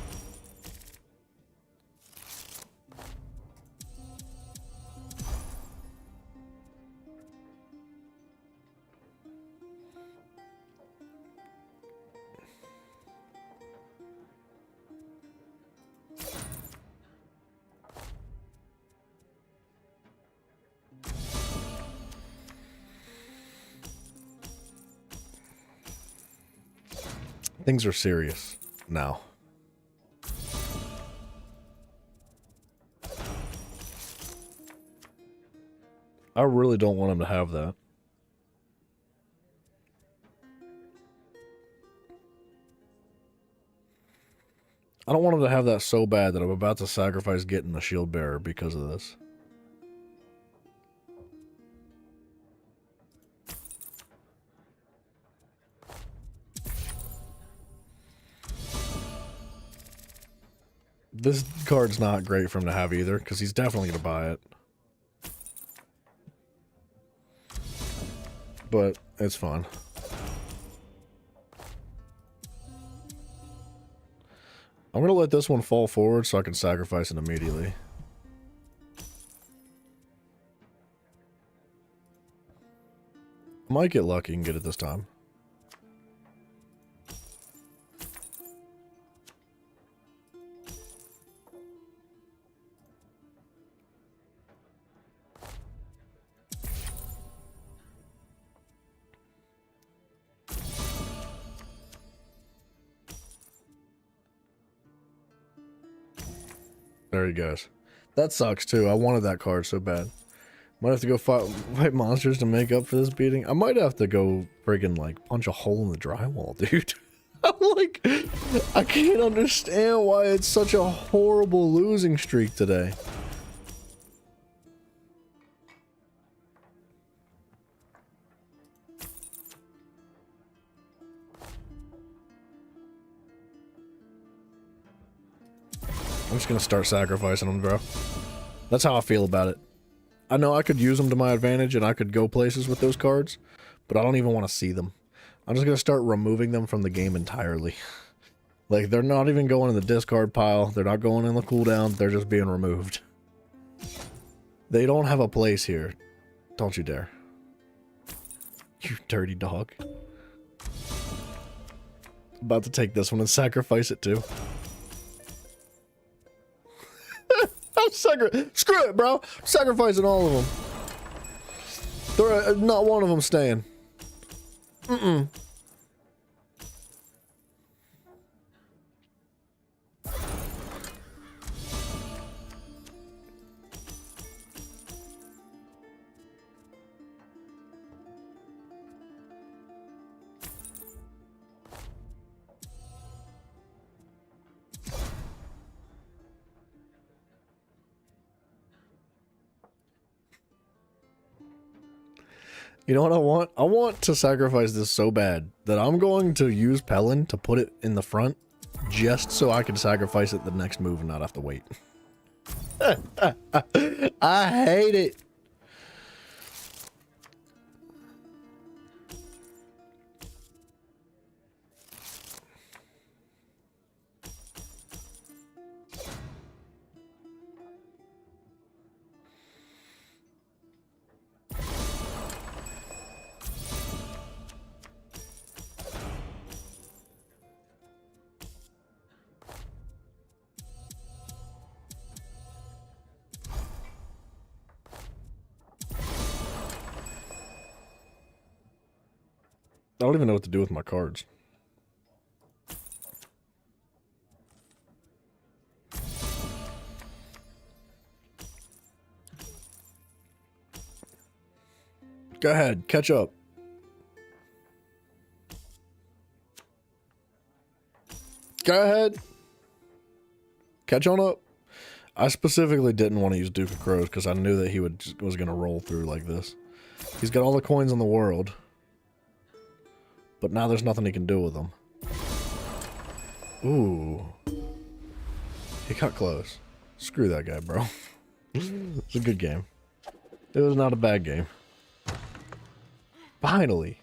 Things are serious now. I really don't want him to have that. I don't want him to have that so bad that I'm about to sacrifice getting the shield bearer because of this. This card's not great for him to have either, because he's definitely going to buy it. But it's fun. I'm going to let this one fall forward so I can sacrifice it immediately. Might get lucky and get it this time. There he goes. That sucks too. I wanted that card so bad. Might have to go fight monsters to make up for this beating. I might have to go friggin' like punch a hole in the drywall, dude. I'm like, I can't understand why it's such a horrible losing streak today. I'm just gonna start sacrificing them, bro. That's how I feel about it. I know I could use them to my advantage and I could go places with those cards, but I don't even want to see them. I'm just gonna start removing them from the game entirely. Like, they're not even going in the discard pile, they're not going in the cooldown, they're just being removed. They don't have a place here. Don't you dare. You dirty dog. About to take this one and sacrifice it too. Screw it, bro. Sacrificing all of them. Not one of them staying. You know what I want? I want to sacrifice this so bad that I'm going to use Pelin to put it in the front just so I can sacrifice it the next move and not have to wait. I hate it. I don't even know what to do with my cards. Go ahead, catch up. Go ahead. Catch on up. I specifically didn't want to use Duke of Crows because I knew that he was going to roll through like this. He's got all the coins in the world. But now there's nothing he can do with them. Ooh. He got close. Screw that guy, bro. It's a good game. It was not a bad game. Finally.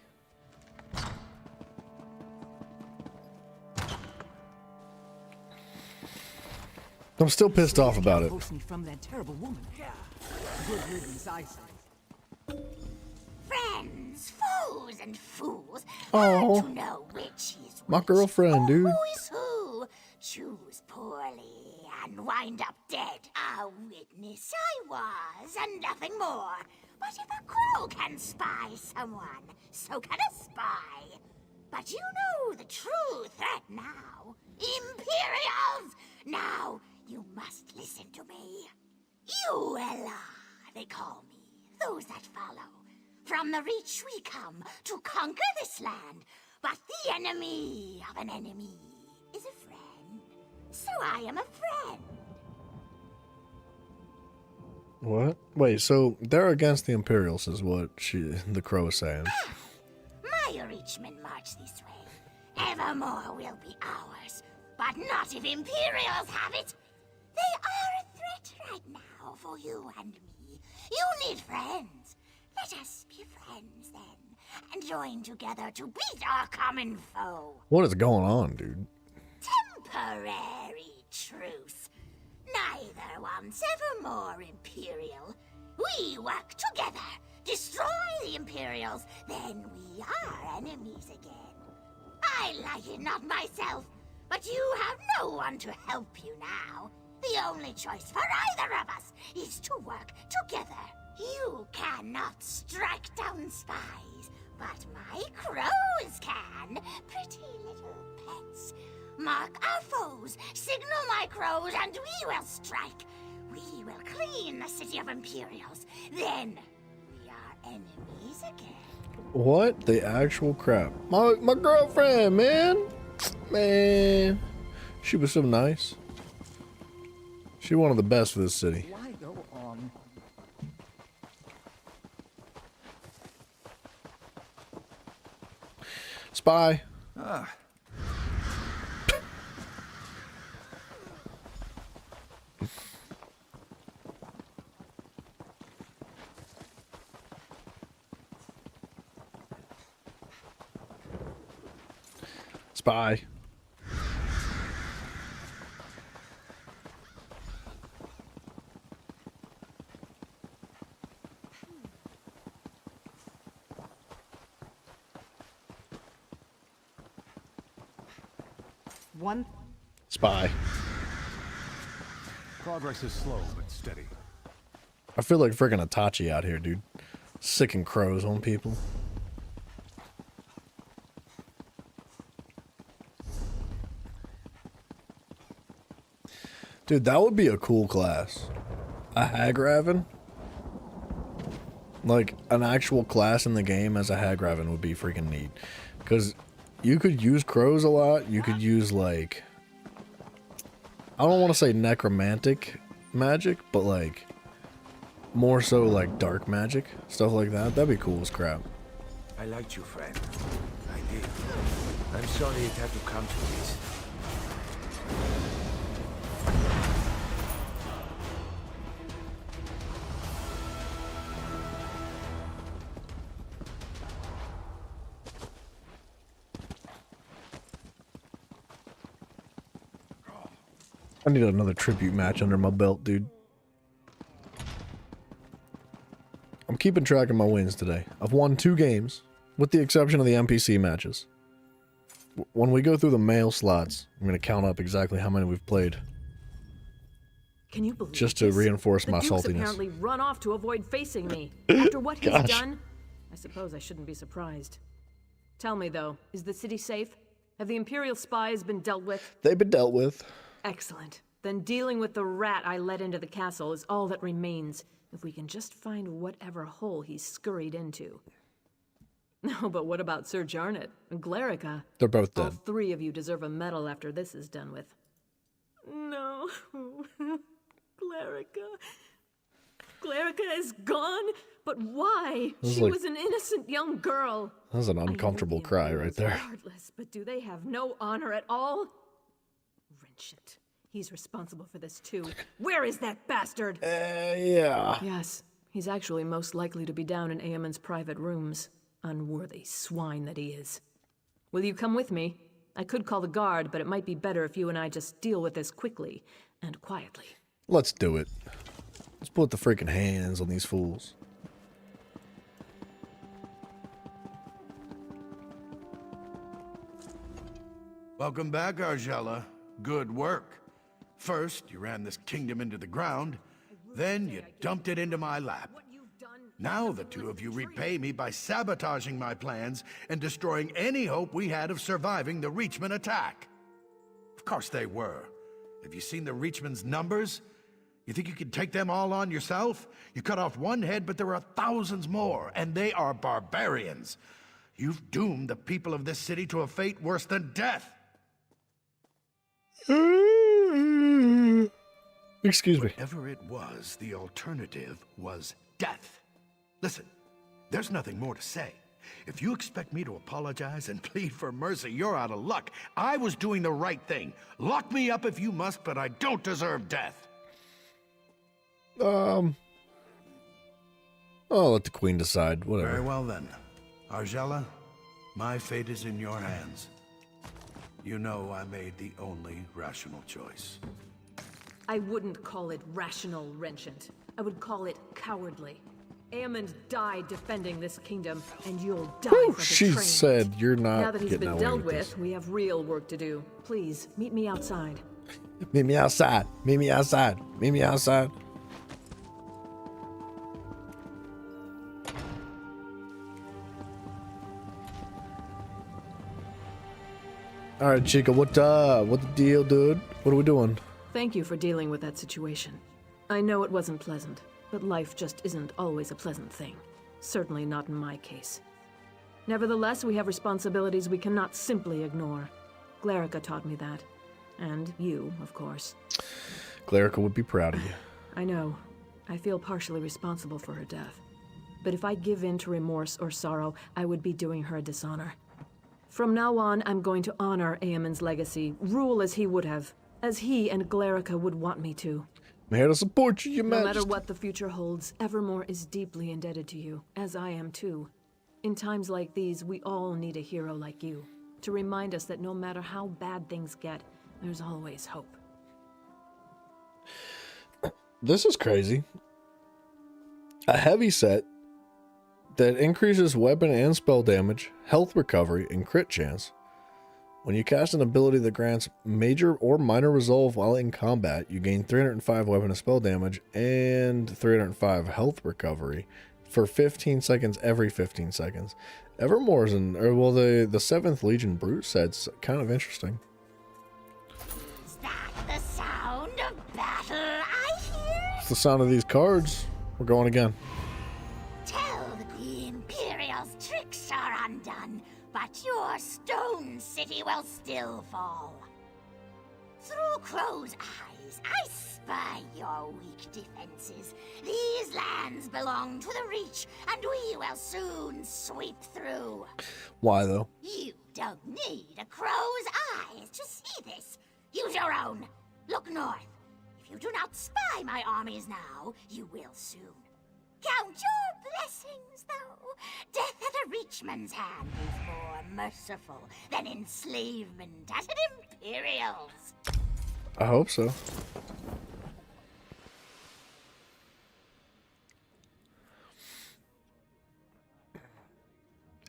I'm still pissed off about it. From that terrible woman. Good riddance, I say. Friends, foes, and fools. Oh, To know which is my girlfriend, dude. who is who. Choose poorly and wind up dead. A witness I was, and nothing more. But if a crow can spy someone, so can a spy. But you know the true threat now. Imperials! Now, you must listen to me. Uella, they call me. Those that follow. From the Reach we come to conquer this land. But the enemy of an enemy is a friend. So I am a friend. What? Wait, so they're against the Imperials is what the crow is saying. My Reachmen march this way. Evermore will be ours. But not if Imperials have it. They are a threat right now for you and me. You need friends. Let us be friends then, and join together to beat our common foe. What is going on, dude? Temporary truce. Neither wants evermore Imperial. We work together, destroy the Imperials, then we are enemies again. I like it not myself, but you have no one to help you now. The only choice for either of us is to work together. You cannot strike down spies, but my crows can. Pretty little pets. Mark our foes, signal my crows, and we will strike. We will clean the city of Imperials. Then we are enemies again. What the actual crap? My girlfriend, man. Man. She was so nice. She one of the best for this city. Why go on? Spy. Ah. Spy. One. Spy. Progress is slow but steady. I feel like freaking Itachi out here, dude. Sicking crows on people. Dude, that would be a cool class. A Hagraven? Like, an actual class in the game as a Hagraven would be freaking neat. Because you could use crows a lot. You could use, like... I don't want to say necromantic magic, but, like... more so, like, dark magic. Stuff like that. That'd be cool as crap. I liked you, friend. I did. I'm sorry it had to come to this. I need another tribute match under my belt, dude. I'm keeping track of my wins today. I've won 2 games, with the exception of the NPC matches. When we go through the mail slots, I'm going to count up exactly how many we've played. Can you believe just to this? reinforce The my Duke's saltiness. apparently run off to avoid facing me. After what he's Gosh. done, I suppose I shouldn't be surprised. Tell me, though, is the city safe? Have the Imperial spies been dealt with? They've been dealt with. Excellent. Then dealing with the rat I let into the castle is all that remains, if we can just find whatever hole he's scurried into. No, but what about Sir Jarnet and Glerica? They're both All dead. 3 of you deserve a medal after this is done with. No. Glerica. Glerica is gone? But why? This is She like- was an innocent young girl. That was an uncomfortable cry right there. Heartless, but do they have no honor at all? Renshaw. He's responsible for this too. Where is that bastard? Yeah. Yes, he's actually most likely to be down in Eamon's private rooms. Unworthy swine that he is. Will you come with me? I could call the guard, but it might be better if you and I just deal with this quickly and quietly. Let's do it. Let's put the freaking hands on these fools. Welcome back, Argella. Good work. First, you ran this kingdom into the ground, then you dumped it into my lap. Now the two of you repay me by sabotaging my plans and destroying any hope we had of surviving the Reachman attack. Of course they were. Have you seen the Reachman's numbers? You think you can take them all on yourself? You cut off one head, but there are thousands more, and they are barbarians. You've doomed the people of this city to a fate worse than death. Excuse me. Whatever it was, the alternative was death. Listen, there's nothing more to say. If you expect me to apologize and plead for mercy, you're out of luck. I was doing the right thing. Lock me up if you must, but I don't deserve death. I'll let the queen decide. Whatever. Very well then. Argella, my fate is in your hands. You know I made the only rational choice. I wouldn't call it rational, Renshaw. I would call it cowardly. Aemond died defending this kingdom, and you'll die for She betraying said it. you're not Now that he's getting been away dealt with with, this. we have real work to do. Please, meet me outside. Meet me outside. Meet me outside. Meet me outside. All right, Chica, what the deal, dude? What are we doing? Thank you for dealing with that situation. I know it wasn't pleasant, but life just isn't always a pleasant thing. Certainly not in my case. Nevertheless, we have responsibilities we cannot simply ignore. Glarica taught me that. And you, of course. Glarica would be proud of you. I know. I feel partially responsible for her death. But if I give in to remorse or sorrow, I would be doing her a dishonor. From now on, I'm going to honor Eamon's legacy, rule as he would have, as he and Glarica would want me to. I'm here to support you, Your No Majesty. matter what the future holds, Evermore is deeply indebted to you, as I am too. In times like these, we all need a hero like you, to remind us that no matter how bad things get, there's always hope. This is crazy. A heavy set that increases weapon and spell damage, health recovery, and crit chance. When you cast an ability that grants major or minor resolve while in combat, you gain 305 weapon and spell damage and 305 health recovery for 15 seconds every 15 seconds. Evermore's the 7th Legion Brute set's kind of interesting. Is that the sound of battle I hear? It's the sound of these cards. We're going again. Tell the Imperial's tricks are undone, but your stone city will still fall. Through Crow's eyes, I spy your weak defenses. These lands belong to the Reach, and we will soon sweep through. Why, though? You don't need a crow's eyes to see this. Use your own. Look north. If you do not spy my armies now, you will soon. Count your blessings, though. Death at a Reachman's hand is more merciful than enslavement at an Imperial's. I hope so.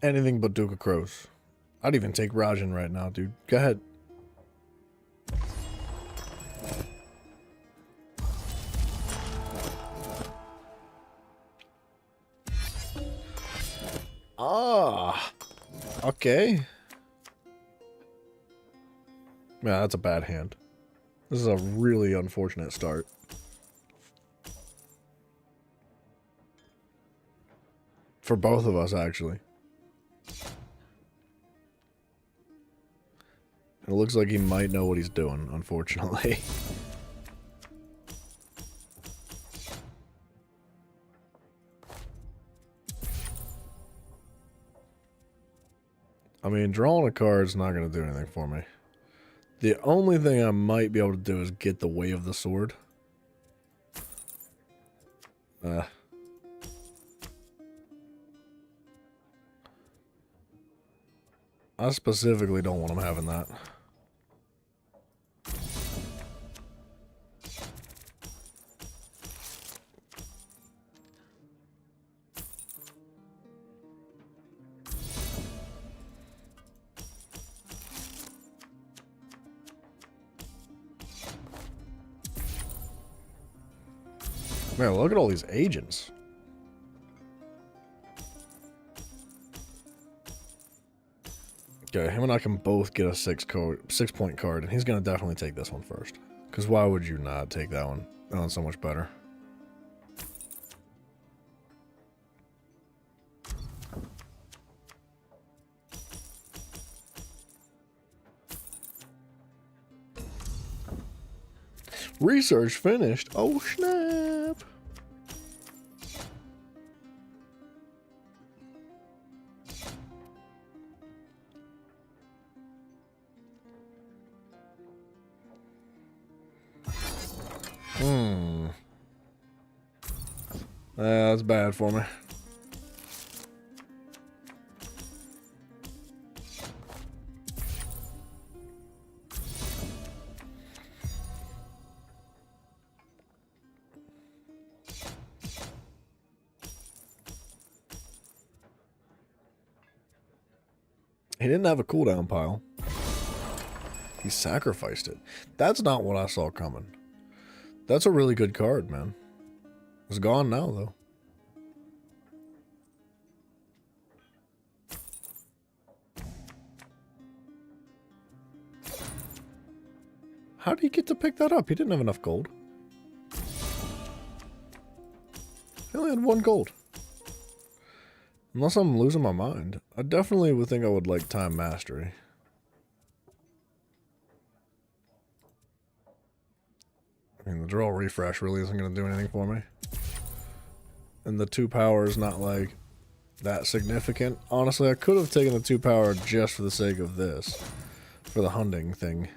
Anything but Duke of Crows. I'd even take Rajan right now, dude. Go ahead. Ah, okay. Yeah, that's a bad hand. This is a really unfortunate start. For both of us, actually. It looks like he might know what he's doing, unfortunately. I mean, drawing a card is not going to do anything for me. The only thing I might be able to do is get the Way of the Sword. I specifically don't want him having that. Man, look at all these agents. Okay, him and I can both get a 6-point card, and he's gonna definitely take this one first. Because why would you not take that one? That one's so much better. Research finished. Oh, snap. That's bad for me. He didn't have a cooldown pile. He sacrificed it. That's not what I saw coming. That's a really good card, man. It's gone now, though. How did he get to pick that up? He didn't have enough gold. He only had 1 gold. Unless I'm losing my mind. I definitely would think I would like Time Mastery. I mean, the draw refresh really isn't going to do anything for me. And the 2 power is not, like, that significant. Honestly, I could have taken the 2 power just for the sake of this. For the hunting thing.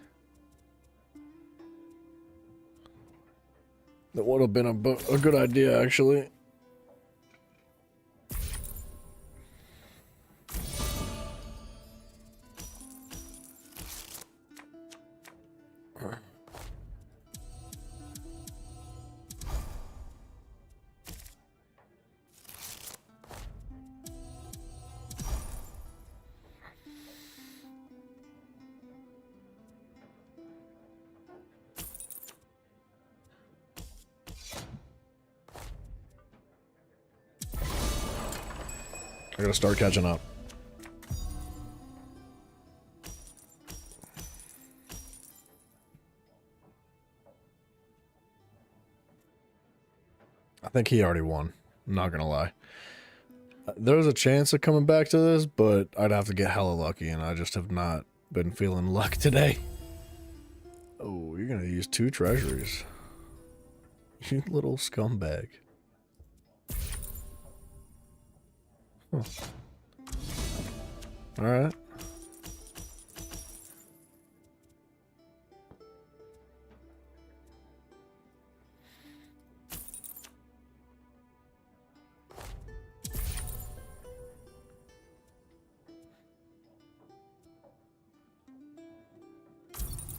That would have been a good idea, actually. I gotta start catching up. I think he already won. I'm not gonna lie. There's a chance of coming back to this, but I'd have to get hella lucky, and I just have not been feeling luck today. Oh, you're gonna use 2 treasuries. You little scumbag. Huh. Alright.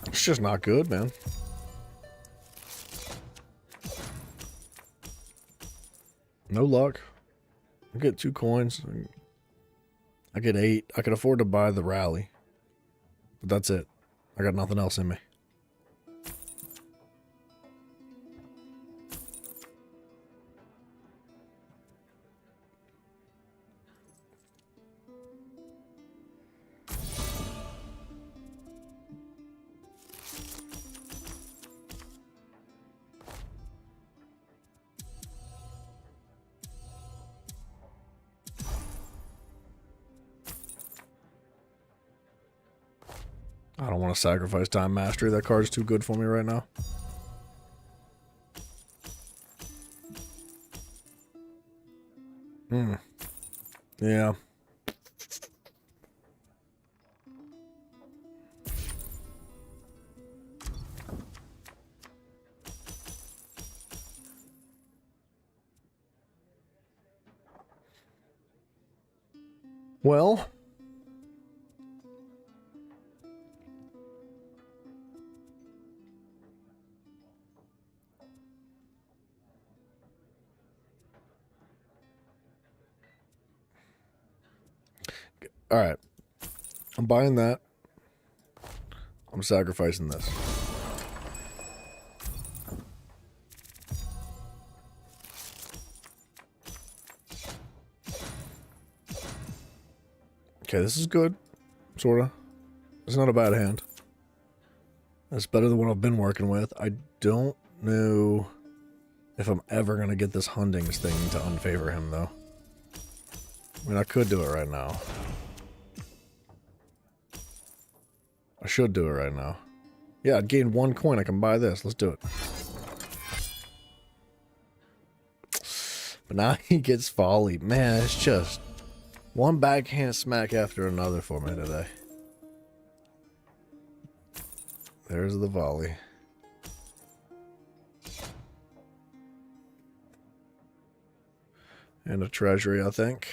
It's just not good, man. No luck. I get 2 coins. I get 8. I can afford to buy the rally. But that's it. I got nothing else in me. I don't want to sacrifice Time Mastery. That card's too good for me right now. Yeah. Well, all right. I'm buying that. I'm sacrificing this. Okay, this is good. Sorta. It's not a bad hand. It's better than what I've been working with. I don't know if I'm ever going to get this Hundings thing to unfavor him, though. I mean, I could do it right now. I should do it right now. Yeah, I'd gain 1 coin. I can buy this. Let's do it. But now he gets volley. Man, it's just one backhand smack after another for me today. There's the volley. And a treasury, I think.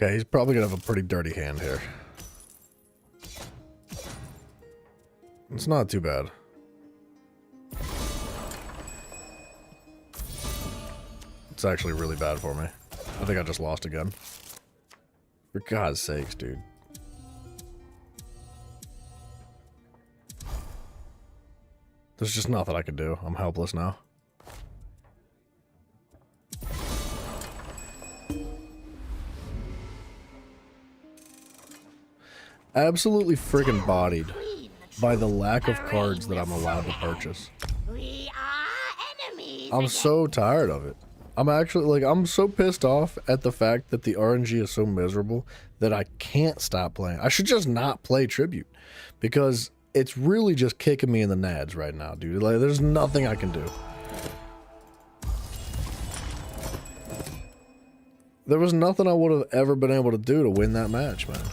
Okay, he's probably gonna have a pretty dirty hand here. It's not too bad. It's actually really bad for me. I think I just lost again. For God's sakes, dude. There's just nothing I can do. I'm helpless now. Absolutely friggin' bodied by the lack of cards that I'm allowed to purchase. I'm so tired of it. I'm actually, like, I'm so pissed off at the fact that the RNG is so miserable that I can't stop playing. I should just not play Tribute because it's really just kicking me in the nads right now, dude. Like, there's nothing I can do. There was nothing I would have ever been able to do to win that match, man.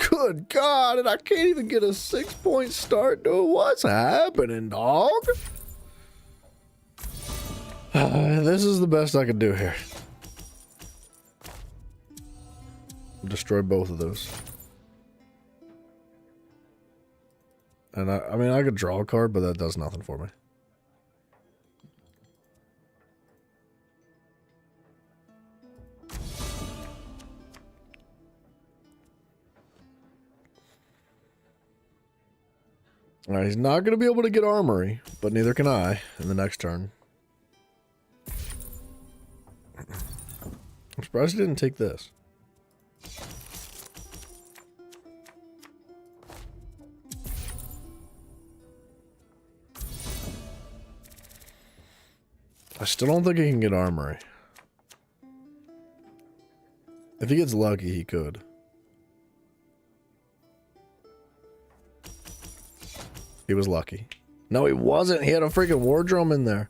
Good God, and I can't even get a 6-point start, dude. What's happening, dog? This is the best I can do here. Destroy both of those. And I mean, I could draw a card, but that does nothing for me. Alright, he's not going to be able to get Armory, but neither can I in the next turn. I'm surprised he didn't take this. I still don't think he can get Armory. If he gets lucky, he could. He was lucky. No, he wasn't. He had a freaking war drum in there.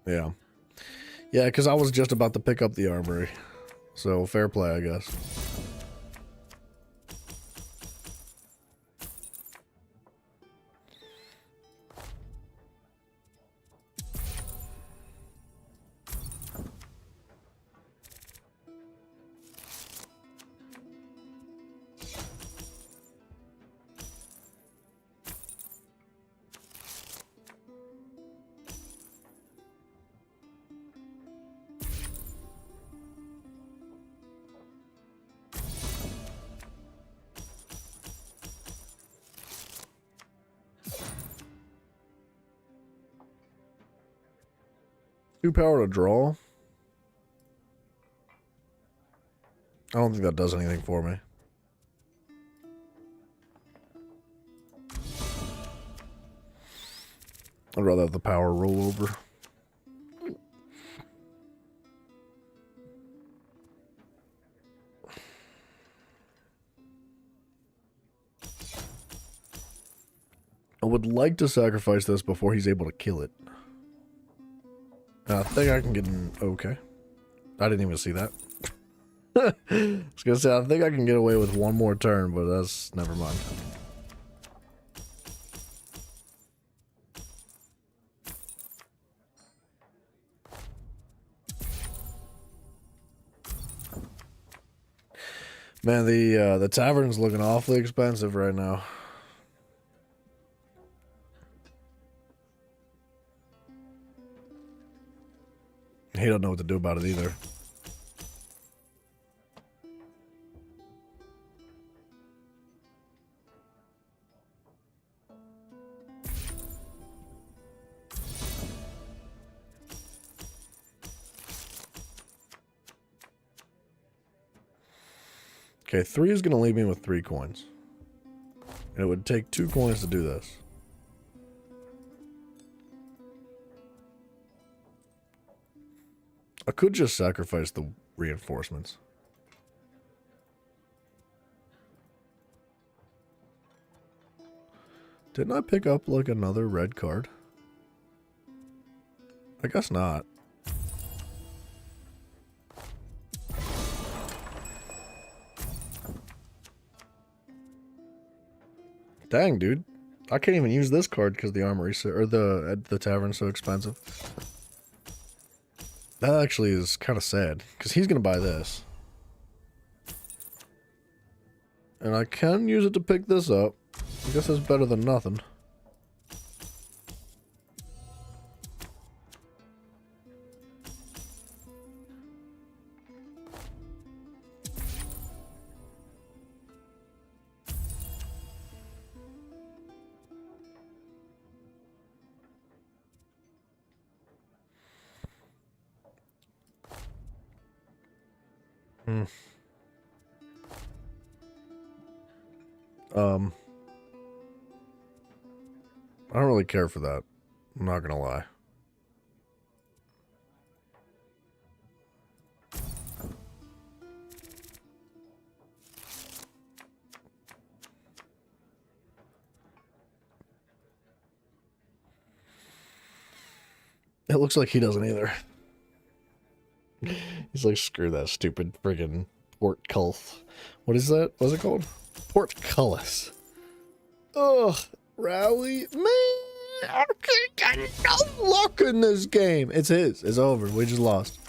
Yeah. Yeah, because I was just about to pick up the Armory. So, fair play, I guess. 2 power to draw. I don't think that does anything for me. I'd rather have the power roll over. I would like to sacrifice this before he's able to kill it. I think I can get an... Okay. I didn't even see that. I was gonna say, I think I can get away with one more turn, but that's... Never mind. Man, the tavern's looking awfully expensive right now. He don't know what to do about it either. Okay, 3 is going to leave me with 3 coins. And it would take 2 coins to do this. I could just sacrifice the reinforcements. Didn't I pick up, like, another red card? I guess not. Dang, dude. I can't even use this card because the armory or the tavern's so expensive. That actually is kind of sad because he's gonna buy this, and I can use it to pick this up. I guess that's better than nothing. I don't really care for that. I'm not gonna lie. It looks like he doesn't either. He's like, screw that stupid friggin' portcullis. What is that? What's it called? Portcullis. Ugh, Rowley, man, I got no luck in this game. It's his. It's over. We just lost.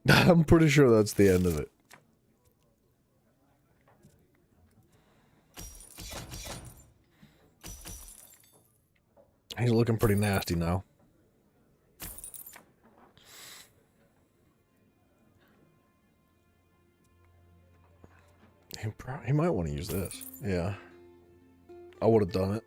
I'm pretty sure that's the end of it. He's looking pretty nasty now. He might want to use this. Yeah. I would have done it.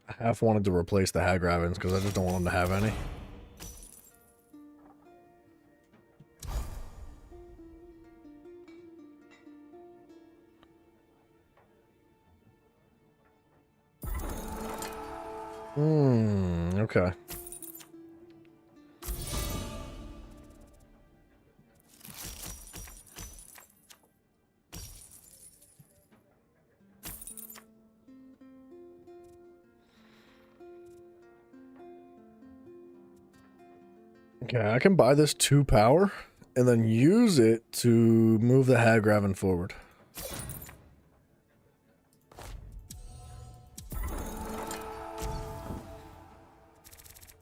I half wanted to replace the Hag Ravens because I just don't want them to have any. Okay. Okay, I can buy this 2 power and then use it to move the Hagraven forward.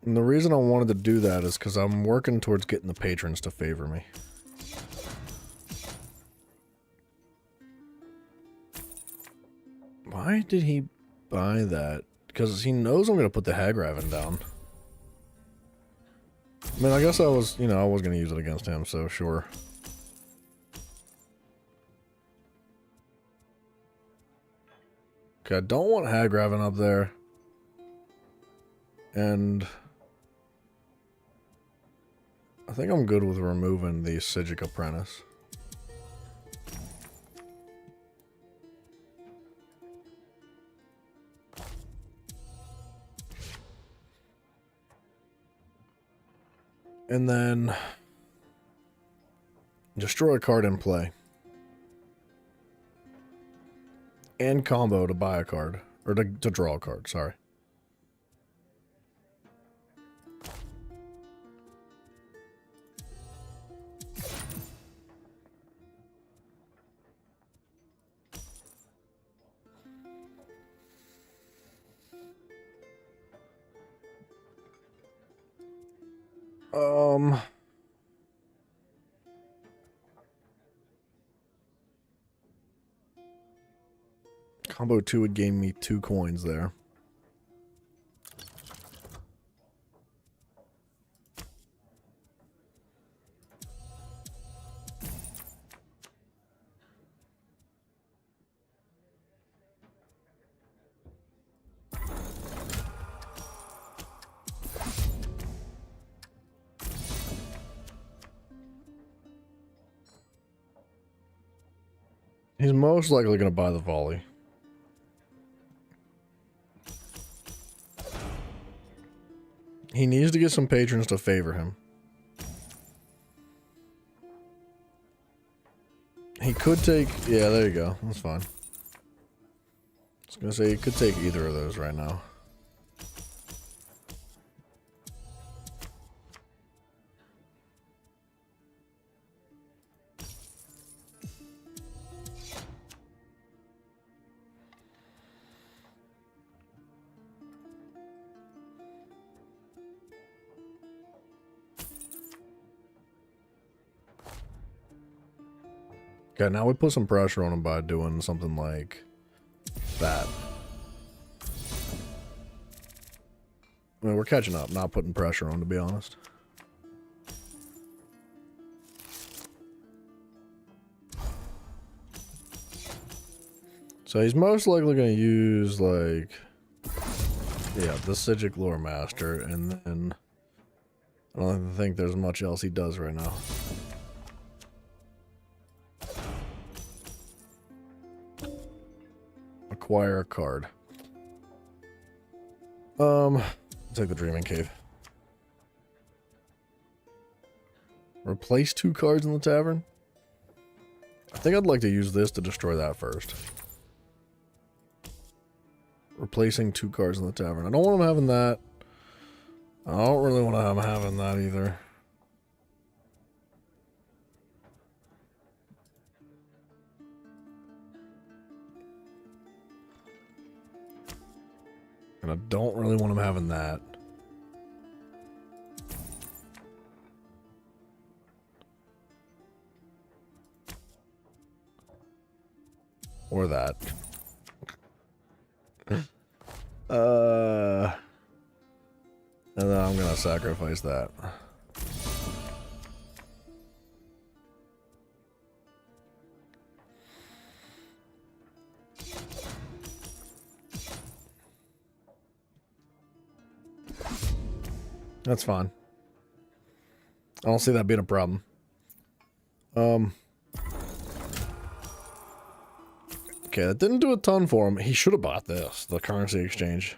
And the reason I wanted to do that is because I'm working towards getting the patrons to favor me. Why did he buy that? Because he knows I'm going to put the Hagraven down. I mean, I guess I was, you know, I was going to use it against him, so sure. Okay, I don't want Hagraven up there. And I think I'm good with removing the Psijic Apprentice. And then destroy a card in play. And combo to buy a card. Or to draw a card, sorry. Combo 2 would gain me 2 coins there. He's most likely going to buy the volley. He needs to get some patrons to favor him. He could take... Yeah, there you go. That's fine. I was going to say, he could take either of those right now. Okay, now we put some pressure on him by doing something like that. I mean, we're catching up, not putting pressure on, to be honest. So he's most likely going to use, like, yeah, the Psijic Lore Master, and then I don't think there's much else he does right now. Acquire a card. Take the Dreaming Cave. Replace 2 cards in the tavern? I think I'd like to use this to destroy that first. Replacing 2 cards in the tavern. I don't want him having that. I don't really want him having that either. And I don't really want him having that. Or that. And then I'm gonna sacrifice that. That's fine. I don't see that being a problem. Okay, that didn't do a ton for him. He should have bought this, the currency exchange.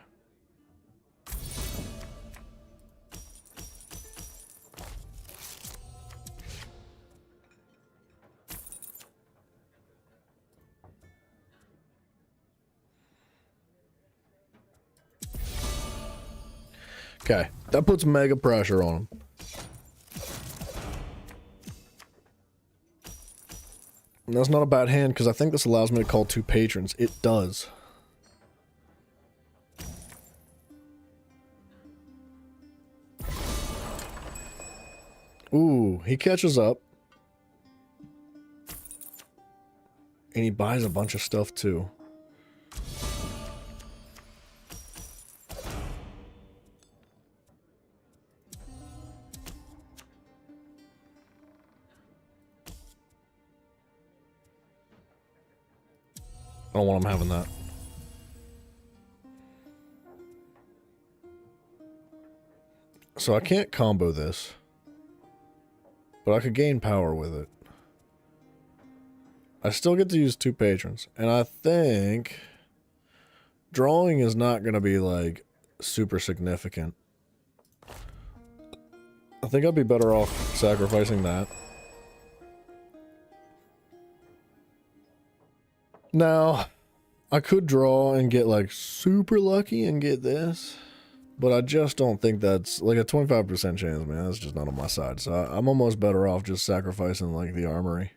Okay, that puts mega pressure on him. And that's not a bad hand, because I think this allows me to call 2 patrons. It does. Ooh, he catches up. And he buys a bunch of stuff, too. I don't want him having that. So I can't combo this. But I could gain power with it. I still get to use 2 patrons. And I think drawing is not going to be like super significant. I think I'd be better off sacrificing that. Now, I could draw and get like super lucky and get this, but I just don't think that's like a 25% chance, man. That's just not on my side. So I'm almost better off just sacrificing like the armory.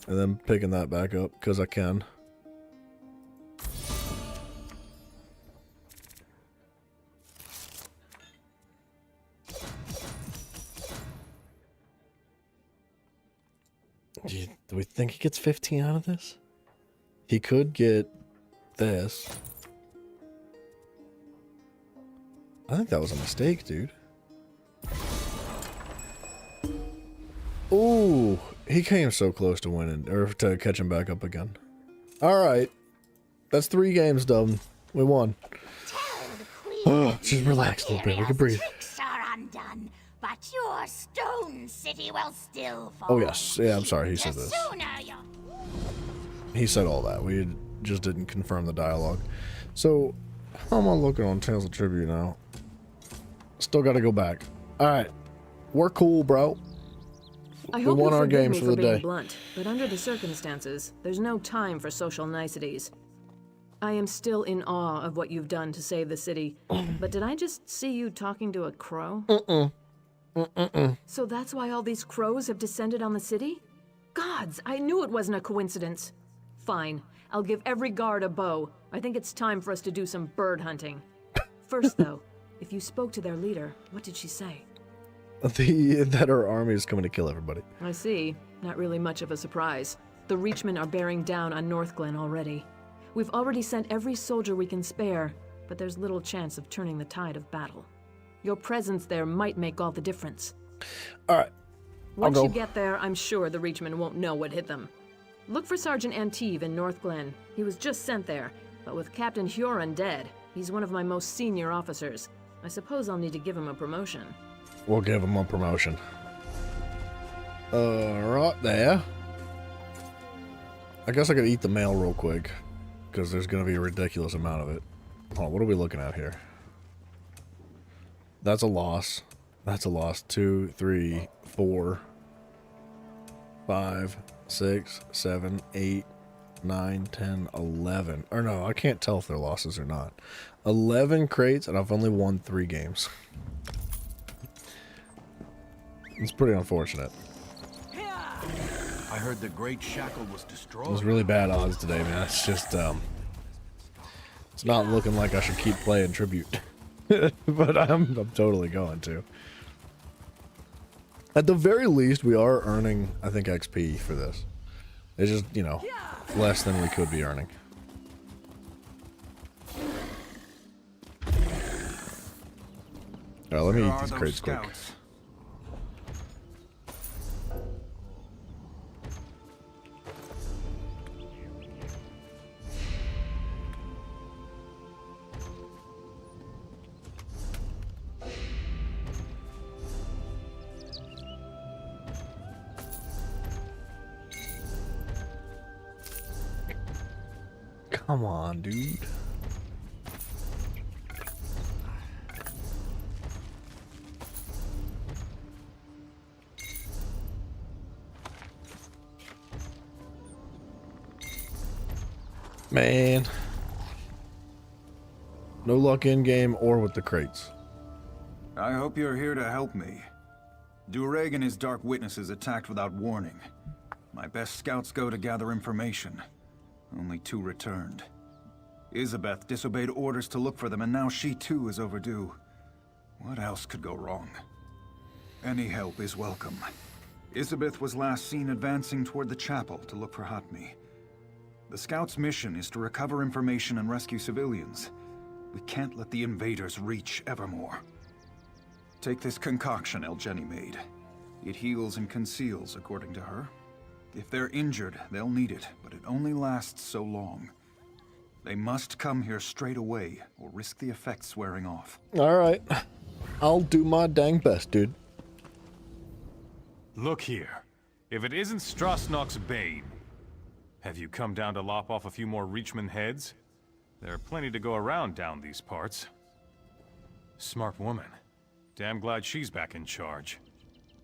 And then picking that back up because I can. Do we think he gets 15 out of this? He could get this. I think that was a mistake, dude. Ooh, he came so close to winning, or to catching back up again. Alright. That's 3 games done. We won. Just relax a little bit. We can breathe. Are undone, but your stone city will still fall. Oh, yes. Yeah, I'm sorry. He said this. He said all that. We just didn't confirm the dialogue. So, how am I looking on Tales of Tribute now? Still got to go back. Alright. We're cool, bro. I We hope won you our forgive games me for for the being day. blunt, but under the circumstances, there's no time for social niceties. I am still in awe of what you've done to save the city, but did I just see you talking to a crow? So that's why all these crows have descended on the city? Gods, I knew it wasn't a coincidence. Fine, I'll give every guard a bow. I think it's time for us to do some bird hunting. First, though, if you spoke to their leader, what did she say? That our army is coming to kill everybody. I see. Not really much of a surprise. The Reachmen are bearing down on Northglen already. We've already sent every soldier we can spare, but there's little chance of turning the tide of battle. Your presence there might make all the difference. Alright. Once you get there, I'm sure the Reachmen won't know what hit them. Look for Sergeant Anteve in Northglen. He was just sent there, but with Captain Huron dead, he's one of my most senior officers. I suppose I'll need to give him a promotion. We'll give him a promotion. Right there. I guess I could eat the mail real quick, because there's going to be a ridiculous amount of it. Hold on, what are we looking at here? That's a loss. That's a loss. 2, 3, 4, 5, 6, 7, 8, 9, 10, 11. Or no, I can't tell if they're losses or not. 11 crates, and I've only won 3 games. It's pretty unfortunate. I heard the Great Shackle was destroyed. It was really bad odds today, man. It's just, it's not looking like I should keep playing Tribute. But I'm totally going to. At the very least, we are earning, I think, XP for this. It's just, you know, less than we could be earning. Alright, let me eat these crates quick. Come on, dude. Man. No luck in game or with the crates. I hope you're here to help me. Dureg and his Dark Witnesses attacked without warning. My best scouts go to gather information. Only 2 returned. Isabeth disobeyed orders to look for them, and now she too is overdue. What else could go wrong? Any help is welcome. Isabeth was last seen advancing toward the chapel to look for Hatmi. The scouts' mission is to recover information and rescue civilians. We can't let the invaders reach Evermore. Take this concoction Elgeni made. It heals and conceals, according to her. If they're injured, they'll need it, but it only lasts so long. They must come here straight away, or risk the effects wearing off. Alright. I'll do my dang best, dude. Look here. If it isn't Strasnock's Bane, have you come down to lop off a few more Reachman heads? There are plenty to go around down these parts. Smart woman. Damn glad she's back in charge.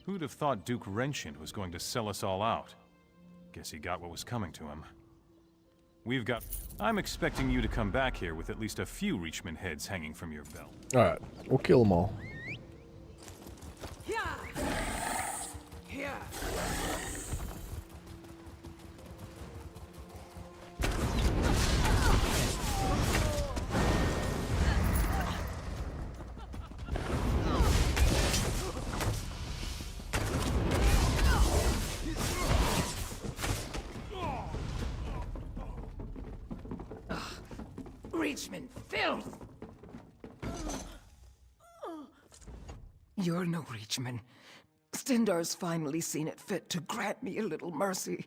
Who'd have thought Duke Renshin was going to sell us all out? Guess he got what was coming to him. I'm expecting you to come back here with at least a few Reachman heads hanging from your belt. Alright, we'll kill them all. Reachman filth! You're no Reachman. Stendar's finally seen it fit to grant me a little mercy.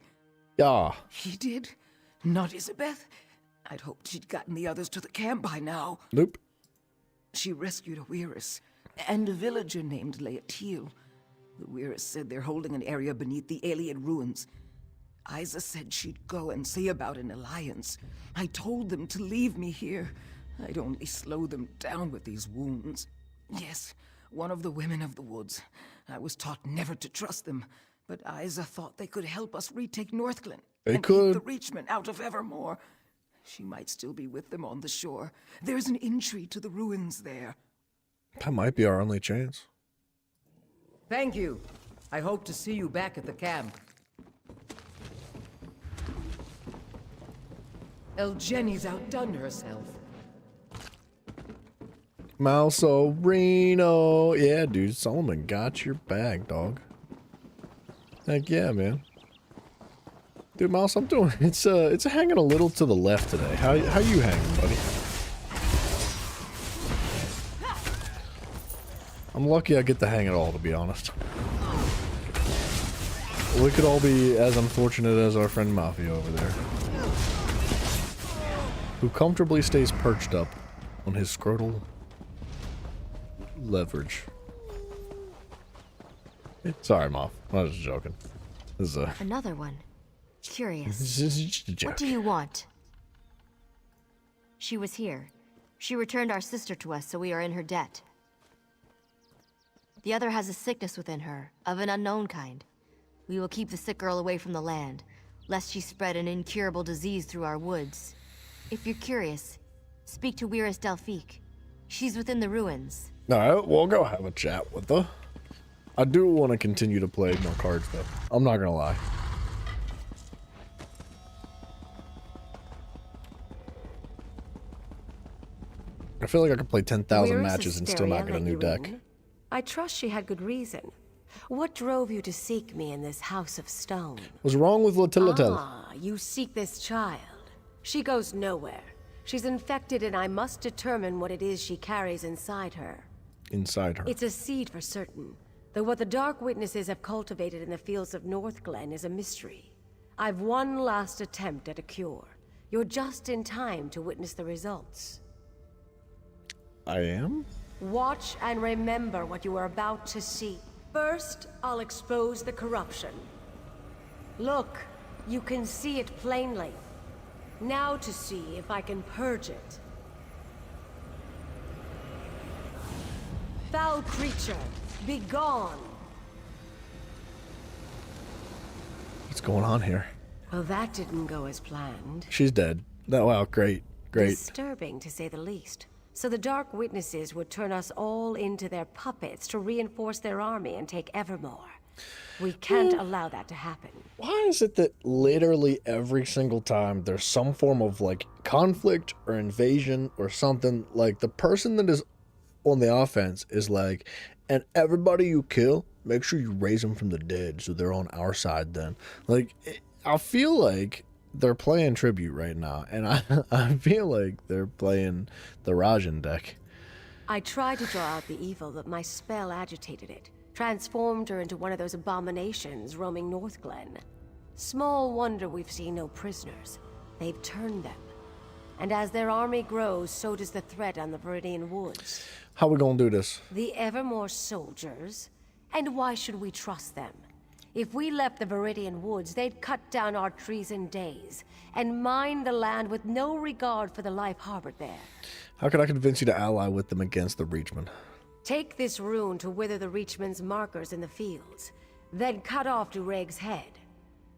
Yeah. He did? Not Isabeth? I'd hoped she'd gotten the others to the camp by now. Nope. She rescued a Weiris and a villager named Laetil. The Weiris said they're holding an area beneath the Ayleid ruins. Isa said she'd go and see about an alliance. I told them to leave me here. I'd only slow them down with these wounds. Yes, one of the women of the woods. I was taught never to trust them, but Isa thought they could help us retake Northglen. They could. Keep the Reachmen out of Evermore. She might still be with them on the shore. There's an entry to the ruins there. That might be our only chance. Thank you. I hope to see you back at the camp. Elgeni's outdone herself. Mouserino. Yeah, dude, Solomon got your bag, dog. Heck yeah, man. Dude, Mouse, I'm doing it's hanging a little to the left today. How you hanging, buddy? I'm lucky I get to hang it all, to be honest. We could all be as unfortunate as our friend Mafia over there, who comfortably stays perched up on his scrotal leverage. Sorry, Moff. I was just joking. This is Another one. Curious. This is just a joke. What do you want? She was here. She returned our sister to us, so we are in her debt. The other has a sickness within her, of an unknown kind. We will keep the sick girl away from the land, lest she spread an incurable disease through our woods. If you're curious, speak to Weiris Delphique. She's within the ruins. Alright, we'll go have a chat with her. I do want to continue to play more cards, though. I'm not gonna lie. I feel like I could play 10,000 matches and still not get a new deck. I trust she had good reason. What drove you to seek me in this house of stone? What's wrong with Latilitel? Ah, you seek this child. She goes nowhere. She's infected and I must determine what it is she carries inside her. Inside her. It's a seed for certain, though what the Dark Witnesses have cultivated in the fields of Northglen is a mystery. I've one last attempt at a cure. You're just in time to witness the results. I am? Watch and remember what you are about to see. First, I'll expose the corruption. Look, you can see it plainly. Now to see if I can purge it. Foul creature, be gone! What's going on here? Well, that didn't go as planned. She's dead. Oh, wow, great. Great. Disturbing, to say the least. So the Dark Witnesses would turn us all into their puppets to reinforce their army and take Evermore. We can't allow that to happen. Why is it that literally every single time there's some form of like conflict or invasion or something, like the person that is on the offense is like, and everybody you kill, make sure you raise them from the dead so they're on our side then. Like, I feel like they're playing tribute right now, and I feel like they're playing the Rajan deck. I tried to draw out the evil, but my spell agitated it, transformed her into one of those abominations roaming Northglen. Small wonder we've seen no prisoners. They've turned them. And as their army grows, so does the threat on the Viridian Woods. How we gonna do this? The Evermore soldiers? And why should we trust them? If we left the Viridian Woods, they'd cut down our trees in days, and mine the land with no regard for the life harbored there. How can I convince you to ally with them against the Reachmen? Take this rune to wither the Reachman's markers in the fields, then cut off Dureg's head.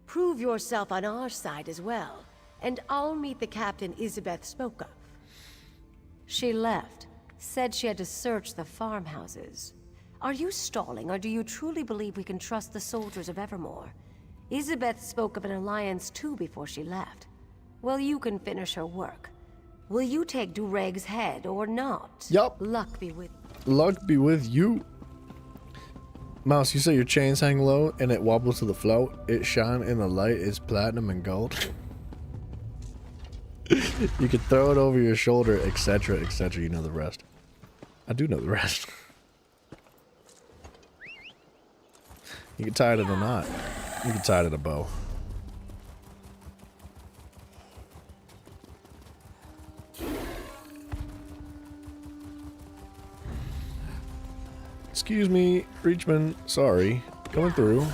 Prove yourself on our side as well, and I'll meet the captain Isabeth spoke of. She left, said she had to search the farmhouses. Are you stalling, or do you truly believe we can trust the soldiers of Evermore? Isabeth spoke of an alliance too before she left. Well, you can finish her work. Will you take Dureg's head or not? Yup. Luck be with Luck be with you. Mouse, you say your chains hang low and it wobbles to the float. It shine in the light, it's platinum and gold. You can throw it over your shoulder, etc., etc. You know the rest. I do know the rest. You can tie it in a knot. You can tie it in a bow. Excuse me, Reachman. Sorry. Coming through.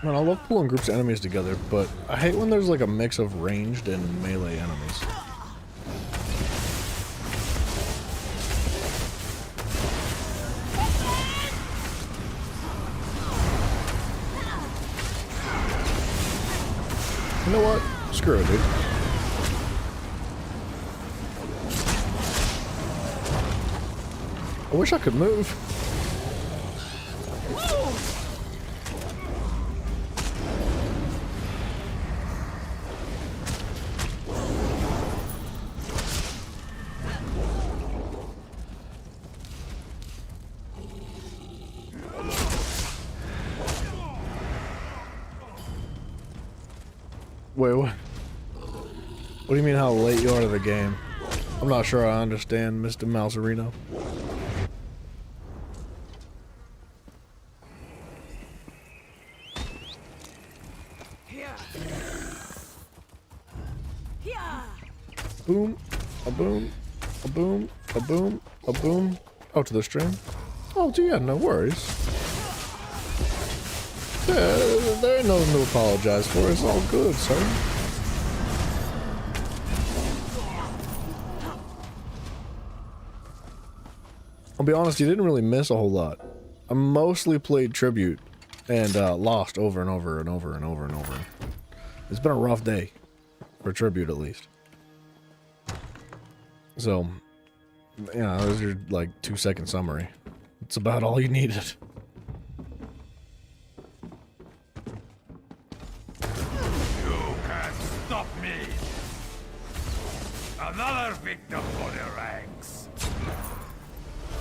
Man, I love pulling groups of enemies together, but I hate when there's like a mix of ranged and melee enemies. You know what? Screw it, dude. I wish I could move. Wait, what? What do you mean how late you are to the game? I'm not sure I understand, Mr. Mouserino. Boom, a boom, a boom, a boom, a boom. Oh, to the stream? Oh, yeah, no worries. Yeah, there ain't nothing to apologize for. It's all good, sir. I'll be honest, you didn't really miss a whole lot. I mostly played Tribute and lost over and over and over and over and over. It's been a rough day. For Tribute, at least. So, yeah, that was your, like, 2-second summary. It's about all you needed. You can't stop me! Another victim for the ranks!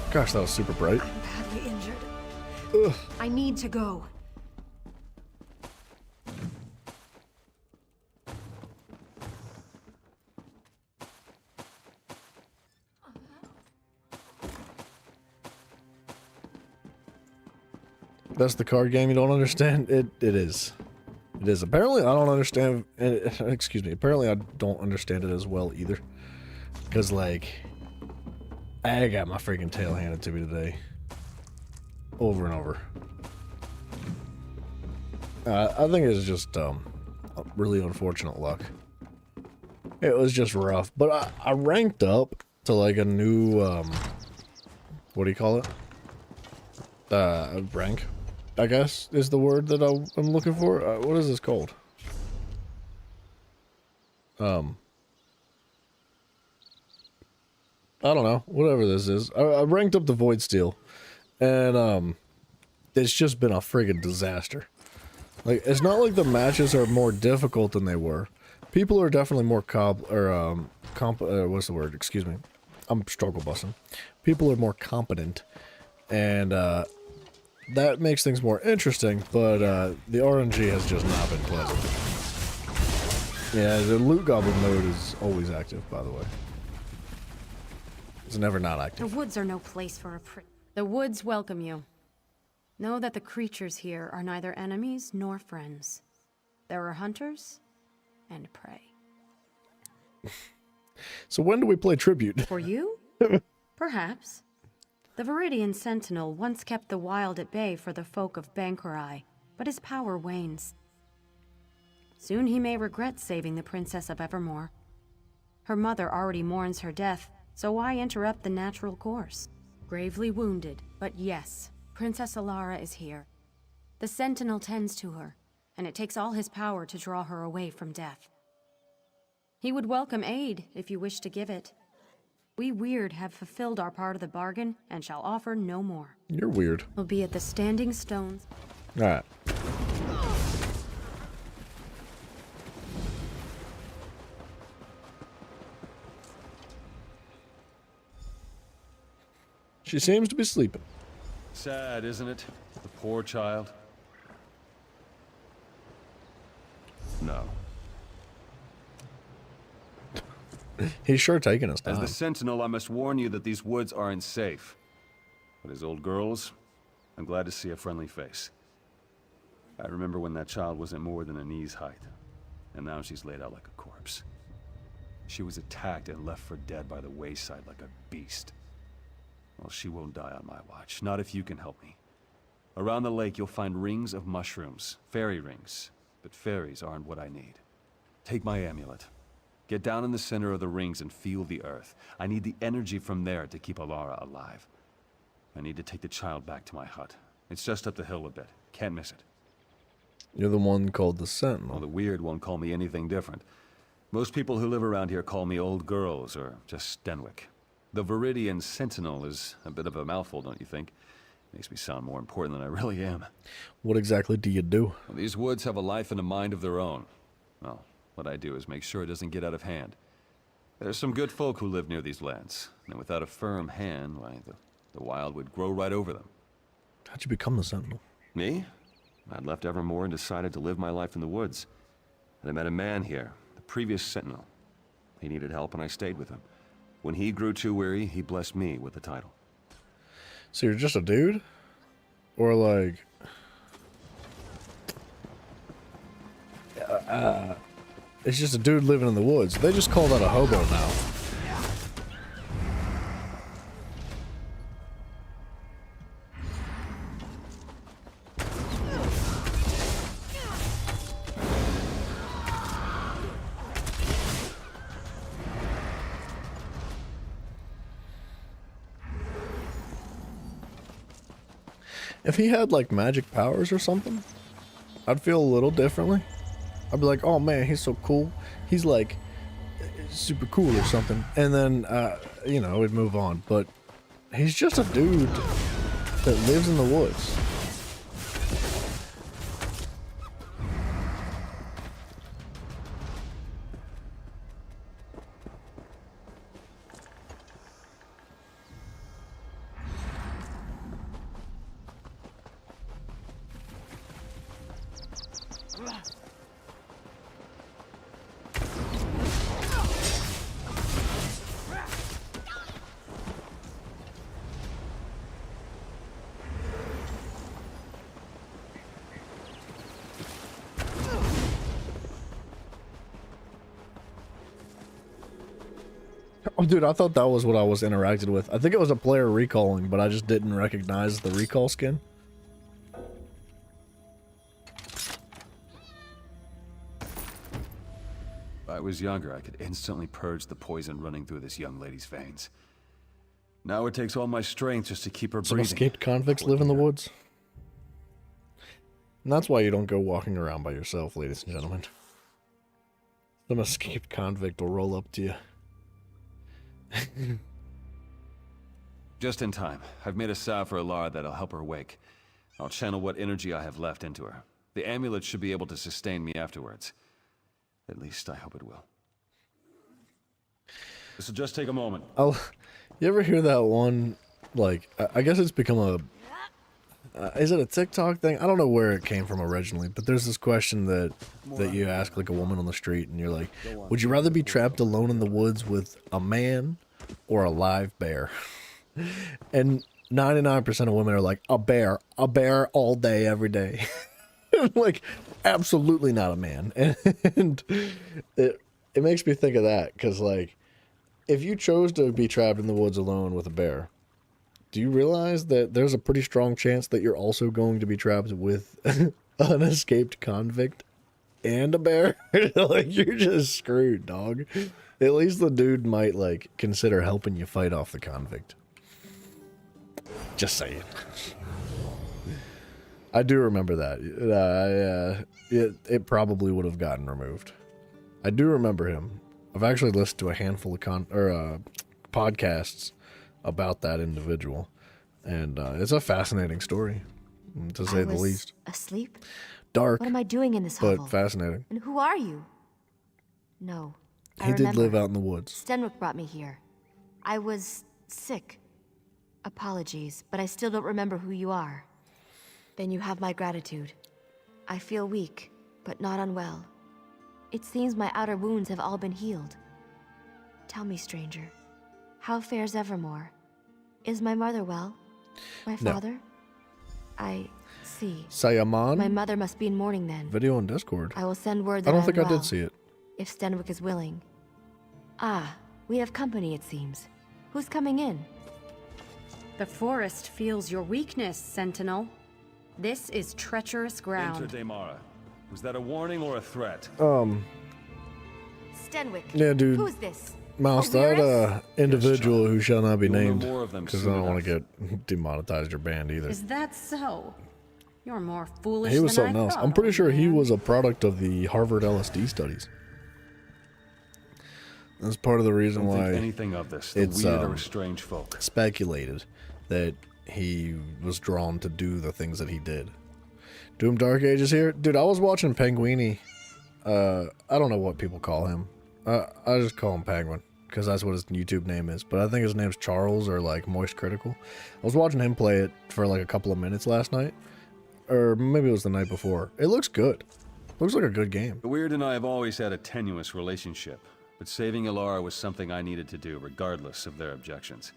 Gosh, that was super bright. I'm badly injured. Ugh. I need to go. That's the card game you don't understand? It is. It is. Apparently, I don't understand... Excuse me. Apparently, I don't understand it as well, either. Because, like... I got my freaking tail handed to me today. Over and over. I think it's just, really unfortunate luck. It was just rough. But I ranked up to, like, a new, what do you call it? Rank, I guess, is the word that I'm looking for. What is this called? I don't know. Whatever this is. I ranked up the Void Steel. And, it's just been a friggin' disaster. Like, it's not like the matches are more difficult than they were. People are definitely more what's the word? Excuse me. I'm struggle bussing. People are more competent. And, that makes things more interesting, but, the RNG has just not been pleasant. Yeah, the loot goblin mode is always active, by the way. It's never not active. The woods are no place for a prick. The woods welcome you. Know that the creatures here are neither enemies nor friends. There are hunters and prey. So when do we play Tribute? For you? Perhaps. The Viridian Sentinel once kept the wild at bay for the folk of Banquerai, but his power wanes. Soon he may regret saving the Princess of Evermore. Her mother already mourns her death, so why interrupt the natural course? Gravely wounded, but yes, Princess Alara is here. The Sentinel tends to her, and it takes all his power to draw her away from death. He would welcome aid if you wish to give it. We Weird have fulfilled our part of the bargain and shall offer no more. You're weird. We'll be at the Standing Stones. Alright. She seems to be sleeping. Sad, isn't it? The poor child. No. He's sure taking his time. As the Sentinel, I must warn you that these woods aren't safe. But as old girls, I'm glad to see a friendly face. I remember when that child wasn't more than a knee's height, and now she's laid out like a corpse. She was attacked and left for dead by the wayside like a beast. Well, she won't die on my watch, not if you can help me. Around the lake, you'll find rings of mushrooms, fairy rings, but fairies aren't what I need. Take my amulet. Get down in the center of the rings and feel the earth. I need the energy from there to keep Alara alive. I need to take the child back to my hut. It's just up the hill a bit. Can't miss it. You're the one called the Sentinel. Well, the Weird won't call me anything different. Most people who live around here call me Old Girls or just Stenwick. The Viridian Sentinel is a bit of a mouthful, don't you think? Makes me sound more important than I really am. What exactly do you do? Well, these woods have a life and a mind of their own. Well, what I do is make sure it doesn't get out of hand. There's some good folk who live near these lands, and without a firm hand, why, the wild would grow right over them. How'd you become the Sentinel? Me? I'd left Evermore and decided to live my life in the woods. And I met a man here, the previous Sentinel. He needed help and I stayed with him. When he grew too weary, he blessed me with the title. So you're just a dude? Or like... it's just a dude living in the woods. They just call that a hobo now. If he had like magic powers or something, I'd feel a little differently. I'd be like, oh man, he's so cool. He's like super cool or something. And then, you know, we'd move on. But he's just a dude that lives in the woods. Oh, dude, I thought that was what I was interacted with. I think it was a player recalling, but I just didn't recognize the recall skin. If I was younger, I could instantly purge the poison running through this young lady's veins. Now it takes all my strength just to keep her Some breathing. escaped convicts live in the woods. And that's why you don't go walking around by yourself, ladies and gentlemen. Some escaped convict will roll up to you. Just in time. I've made a salve for Alara that'll help her wake. I'll channel what energy I have left into her. The amulet should be able to sustain me afterwards. At least I hope it will. This will just take a moment. You ever hear that one, like, I guess it's become a, is it a TikTok thing? I don't know where it came from originally, but there's this question that you ask, like, a woman on the street, and you're like, would you rather be trapped alone in the woods with a man or a live bear? And 99% of women are like, a bear all day, every day. Like, absolutely not a man. And it makes me think of that, because, like, if you chose to be trapped in the woods alone with a bear, do you realize that there's a pretty strong chance that you're also going to be trapped with an escaped convict and a bear? Like, you're just screwed, dog. At least the dude might, like, consider helping you fight off the convict. Just saying. I do remember that. It probably would have gotten removed. I do remember him. I've actually listened to a handful of podcasts about that individual, and it's a fascinating story, to say the least. Asleep? Dark. What am I doing in this but hovel? Fascinating. And who are you? No. He did live out in the woods. Stenwick brought me here. I was sick. Apologies, but I still don't remember who you are. Then you have my gratitude. I feel weak, but not unwell. It seems my outer wounds have all been healed. Tell me, stranger, how fares Evermore? Is my mother well? My No. father? I see. Sayaman? My mother must be in mourning then. Video on Discord. I will send word that I don't I'm think I well, did see it. if Stenwick is willing. Ah, we have company, it seems. Who's coming in? The forest feels your weakness, Sentinel. This is treacherous ground. Enter Daemara. Was that a warning or a threat? Stenwick. Yeah, dude. Who's this? Mouse, that individual who shall not be You'll know named, more of them because I soon don't want to get demonetized or banned either. Is that so? You're more foolish He was than something I else. thought. I'm pretty sure he was a product of the Harvard LSD studies. That's part of the reason Don't why think anything of this. The it's weird or strange folk. speculated that he was drawn to do the things that he did. Doom Dark Ages here? Dude, I was watching Penguini. I don't know what people call him. I just call him Penguin, because that's what his YouTube name is. But I think his name's Charles, or like Moist Critical. I was watching him play it for like a couple of minutes last night. Or maybe it was the night before. It looks good. Looks like a good game. The Weird and I have always had a tenuous relationship, but saving Alara was something I needed to do, regardless of their objections.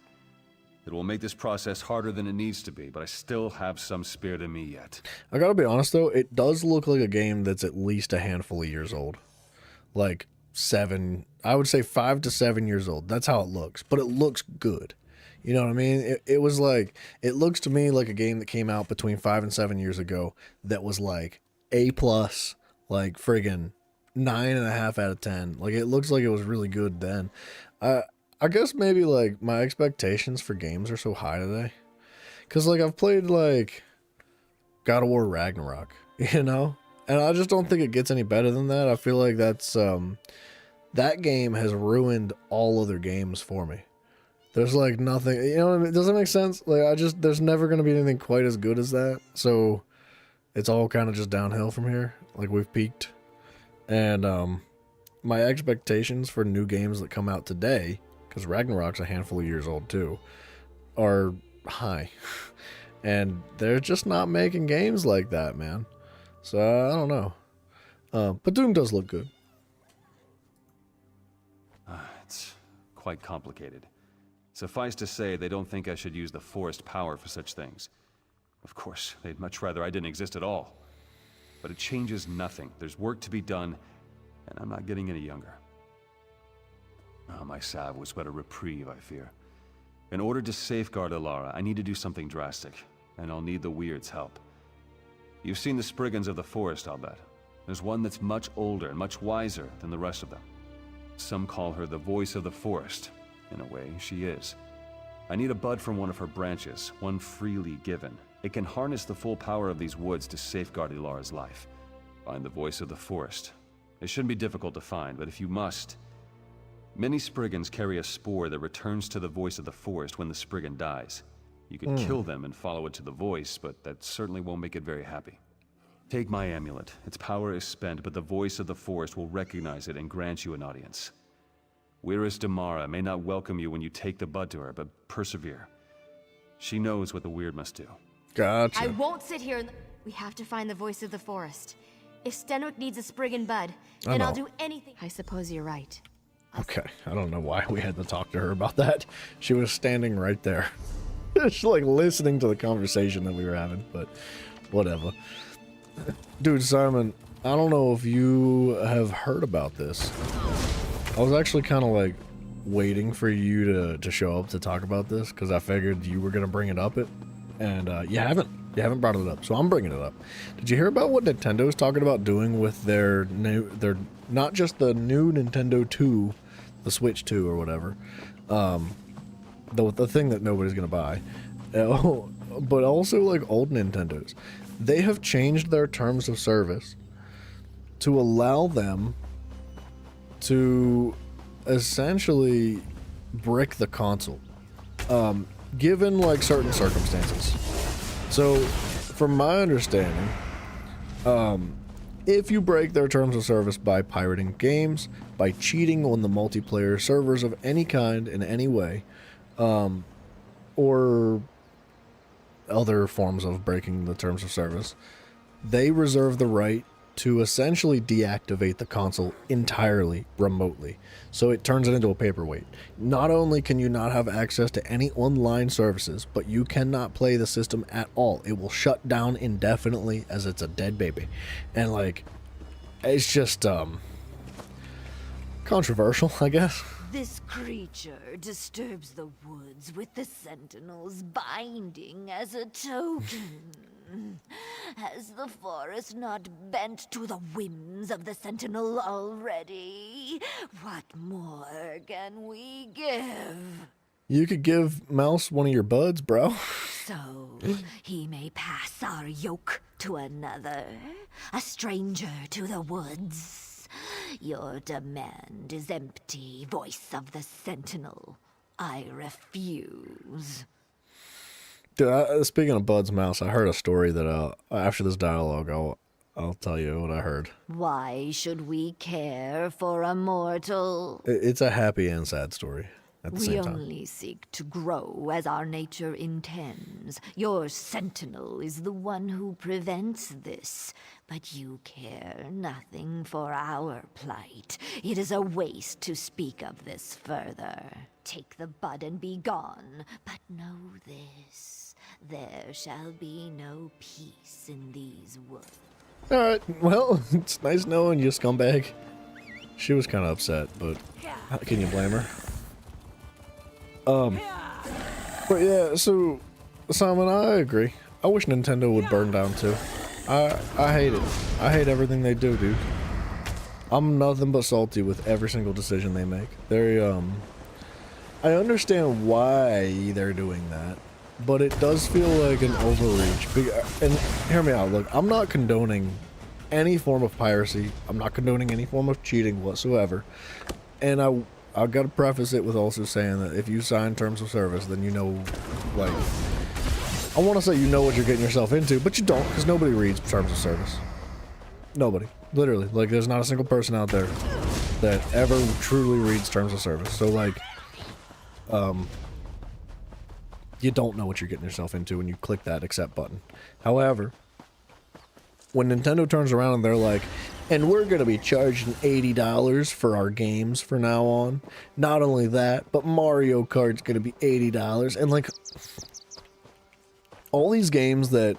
It will make this process harder than it needs to be, but I still have some spirit in me yet. I gotta be honest though, it does look like a game that's at least a handful of years old. Like 7, I would say 5 to 7 years old. That's how it looks, but it looks good. You know what I mean? It was like, it looks to me like a game that came out between 5 and 7 years ago that was like A+, like friggin' 9.5 out of 10. Like, it looks like it was really good then. I guess maybe like my expectations for games are so high today. Cause like I've played like God of War Ragnarok, you know? And I just don't think it gets any better than that. I feel like that's that game has ruined all other games for me. There's like nothing, you know what I mean? Does that make sense? Like there's never going to be anything quite as good as that. So it's all kind of just downhill from here. Like we've peaked. And my expectations for new games that come out today, because Ragnarok's a handful of years old too, are high. And they're just not making games like that, man. So I don't know. But Doom does look good. It's quite complicated. Suffice to say, they don't think I should use the forest power for such things. Of course, they'd much rather I didn't exist at all. But it changes nothing. There's work to be done, and I'm not getting any younger. Oh, my salve was but a reprieve, I fear. In order to safeguard Alara, I need to do something drastic, and I'll need the Weird's help. You've seen the Spriggans of the forest, I'll bet. There's one that's much older and much wiser than the rest of them. Some call her the voice of the forest. In a way, she is. I need a bud from one of her branches, one freely given. It can harness the full power of these woods to safeguard Ilara's life. Find the voice of the forest. It shouldn't be difficult to find, but if you must... Many Spriggans carry a spore that returns to the voice of the forest when the Spriggan dies. You can kill them and follow it to the voice, but that certainly won't make it very happy. Take my amulet. Its power is spent, but the voice of the forest will recognize it and grant you an audience. Weiris Damara may not welcome you when you take the bud to her, but persevere. She knows what the Weird must do. Gotcha. I won't sit here and... We have to find the voice of the forest. If Stenwick needs a Spriggan bud, then I'll do anything... I suppose you're right. Okay, I don't know why we had to talk to her about that. She was standing right there. She's like listening to the conversation that we were having, but whatever. Dude, Simon, I don't know if you have heard about this. I was actually kind of like waiting for you to show up to talk about this because I figured you were going to bring it up, and you haven't. You haven't brought it up, so I'm bringing it up. Did you hear about what Nintendo's talking about doing with their not just the new Nintendo 2, the Switch 2 or whatever, the thing that nobody's gonna buy, but also like old Nintendos. They have changed their terms of service to allow them to essentially brick the console, given like certain circumstances. So, from my understanding, if you break their terms of service by pirating games, by cheating on the multiplayer servers of any kind in any way, or other forms of breaking the terms of service, they reserve the right to essentially deactivate the console entirely remotely. So it turns it into a paperweight. Not only can you not have access to any online services, but you cannot play the system at all. It will shut down indefinitely as it's a dead baby. And like, it's just controversial, I guess. This creature disturbs the woods with the Sentinel's binding as a token. Has the forest not bent to the whims of the Sentinel already? What more can we give? You could give Mouse one of your buds, bro. So, he may pass our yoke to another, a stranger to the woods. Your demand is empty, voice of the Sentinel. I refuse. Dude, speaking of Bud's Mouse, I heard a story that after this dialogue, I'll tell you what I heard. Why should we care for a mortal? It's a happy and sad story at the same time. We only seek to grow as our nature intends. Your Sentinel is the one who prevents this, but you care nothing for our plight. It is a waste to speak of this further. Take the bud and be gone, but know this. There shall be no peace in these woods. Alright, well, it's nice knowing you, scumbag. She was kind of upset, but how can you blame her? But yeah, so, Simon, I agree. I wish Nintendo would burn down too. I hate it. I hate everything they do, dude. I'm nothing but salty with every single decision they make. I understand why they're doing that, but it does feel like an overreach. And hear me out, look, I'm not condoning any form of piracy. I'm not condoning any form of cheating whatsoever. And I got to preface it with also saying that if you sign terms of service, then you know, like, I want to say you know what you're getting yourself into, but you don't, because nobody reads terms of service. Nobody. Literally. Like, there's not a single person out there that ever truly reads terms of service. So, like, you don't know what you're getting yourself into when you click that accept button. However, when Nintendo turns around and they're like, and we're going to be charging $80 for our games from now on. Not only that, but Mario Kart's going to be $80. And, like, all these games that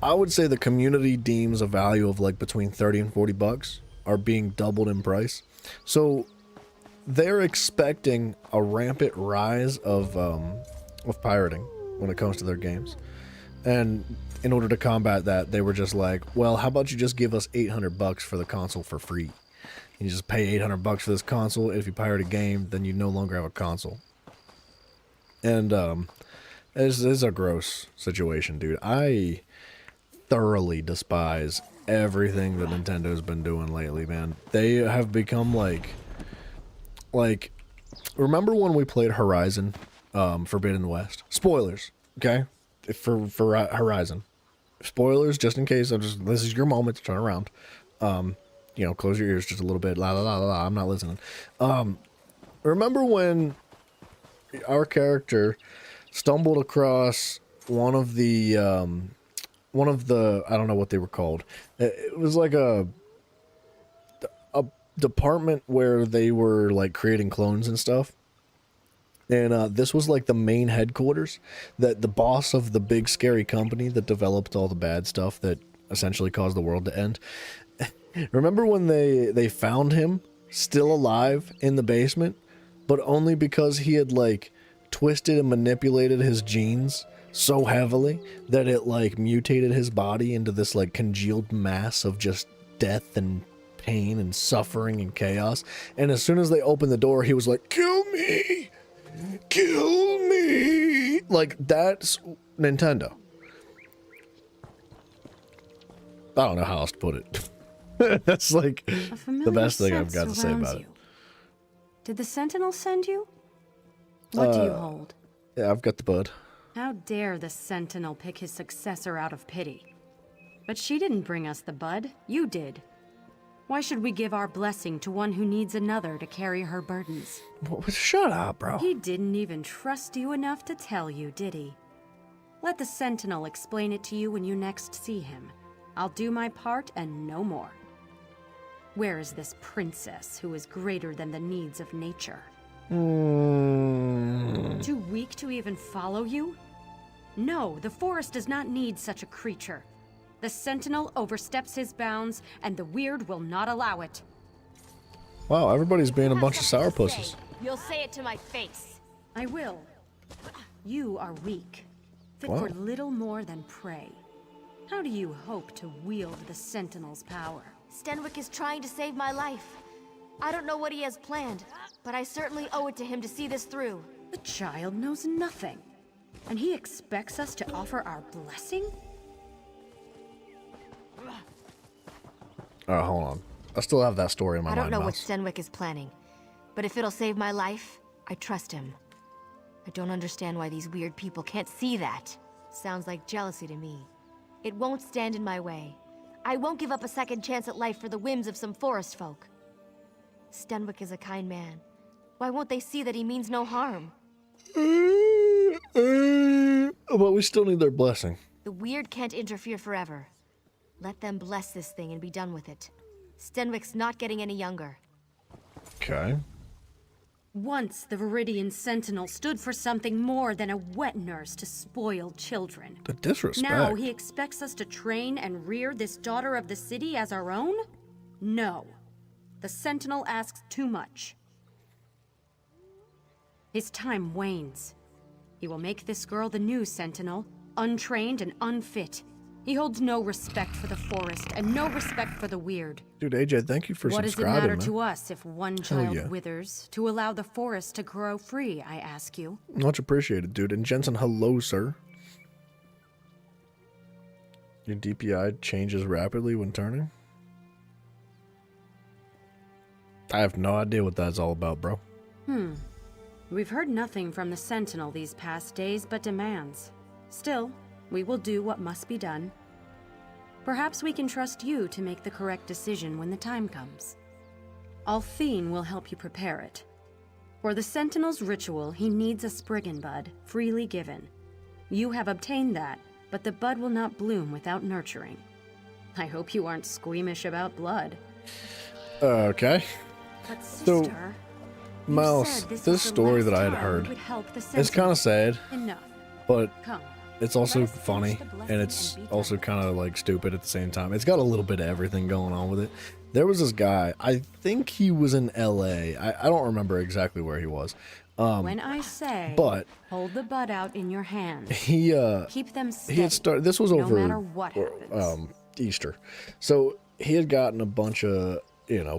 I would say the community deems a value of, like, between 30 and 40 bucks are being doubled in price. So they're expecting a rampant rise of pirating when it comes to their games. And in order to combat that, they were just like, well, how about you just give us $800 for the console for free? You just pay $800 for this console. If you pirate a game, then you no longer have a console. And it's a gross situation, dude. I thoroughly despise everything that Nintendo's been doing lately, man. They have become like, remember when we played Horizon Forbidden West? Spoilers, okay? For Horizon. Spoilers, just in case. This is your moment to turn around. You know, close your ears just a little bit. La la la la la. I'm not listening. Remember when our character stumbled across one of the I don't know what they were called. It was like a department where they were like creating clones and stuff. And this was like the main headquarters, that the boss of the big scary company that developed all the bad stuff that essentially caused the world to end. Remember when they found him still alive in the basement, but only because he had like twisted and manipulated his genes so heavily that it like mutated his body into this like congealed mass of just death and pain and suffering and chaos. And as soon as they opened the door, he was like, "Kill me! Kill me!" Like, that's Nintendo. I don't know how else to put it. That's like the best thing I've got to say about it. Did the Sentinel send you? What do you hold? Yeah, I've got the bud. How dare the Sentinel pick his successor out of pity? But she didn't bring us the bud. You did. Why should we give our blessing to one who needs another to carry her burdens? Shut up, bro. He didn't even trust you enough to tell you, did he? Let the Sentinel explain it to you when you next see him. I'll do my part and no more. Where is this princess who is greater than the needs of nature? Too weak to even follow you? No, the forest does not need such a creature. The Sentinel oversteps his bounds, and the Weird will not allow it. Wow, everybody's being a bunch of sourpusses. You'll say it to my face. I will. You are weak, fit for little more than prey. How do you hope to wield the Sentinel's power? Stenwick is trying to save my life. I don't know what he has planned, but I certainly owe it to him to see this through. The child knows nothing, and he expects us to offer our blessing? Alright, hold on. I still have that story in my mind. I don't know what Mouse. Stenwick is planning, but if it'll save my life, I trust him. I don't understand why these weird people can't see that. Sounds like jealousy to me. It won't stand in my way. I won't give up a second chance at life for the whims of some forest folk. Stenwick is a kind man. Why won't they see that he means no harm? But we still need their blessing. The Weird can't interfere forever. Let them bless this thing and be done with it. Stenwick's not getting any younger. Okay. Once the Viridian Sentinel stood for something more than a wet nurse to spoil children. The disrespect. Now he expects us to train and rear this daughter of the city as our own? No. The Sentinel asks too much. His time wanes. He will make this girl the new Sentinel, untrained and unfit. He holds no respect for the forest and no respect for the Weird. Dude, AJ, thank you for What does it subscribing, matter man. to us if one Hell child yeah. withers to allow the forest to grow free, I ask you? Much appreciated, dude. And Jensen, hello, sir. Your DPI changes rapidly when turning? I have no idea what that's all about, bro. We've heard nothing from the Sentinel these past days but demands. Still, we will do what must be done. Perhaps we can trust you to make the correct decision when the time comes. Althine will help you prepare it. For the Sentinel's ritual, he needs a Spriggan bud, freely given. You have obtained that, but the bud will not bloom without nurturing. I hope you aren't squeamish about blood. Okay. But So, sister, Mouse, this story that I had heard, it's kind of sad, enough. but Come. it's also funny, and it's also kind of like stupid at the same time. It's got a little bit of everything going on with it. There was this guy, I think he was in LA. I don't remember exactly where he was. When I say, but hold the bud out in your hand. he Keep them steady. he had started. This was no over matter what happens. Easter, so he had gotten a bunch of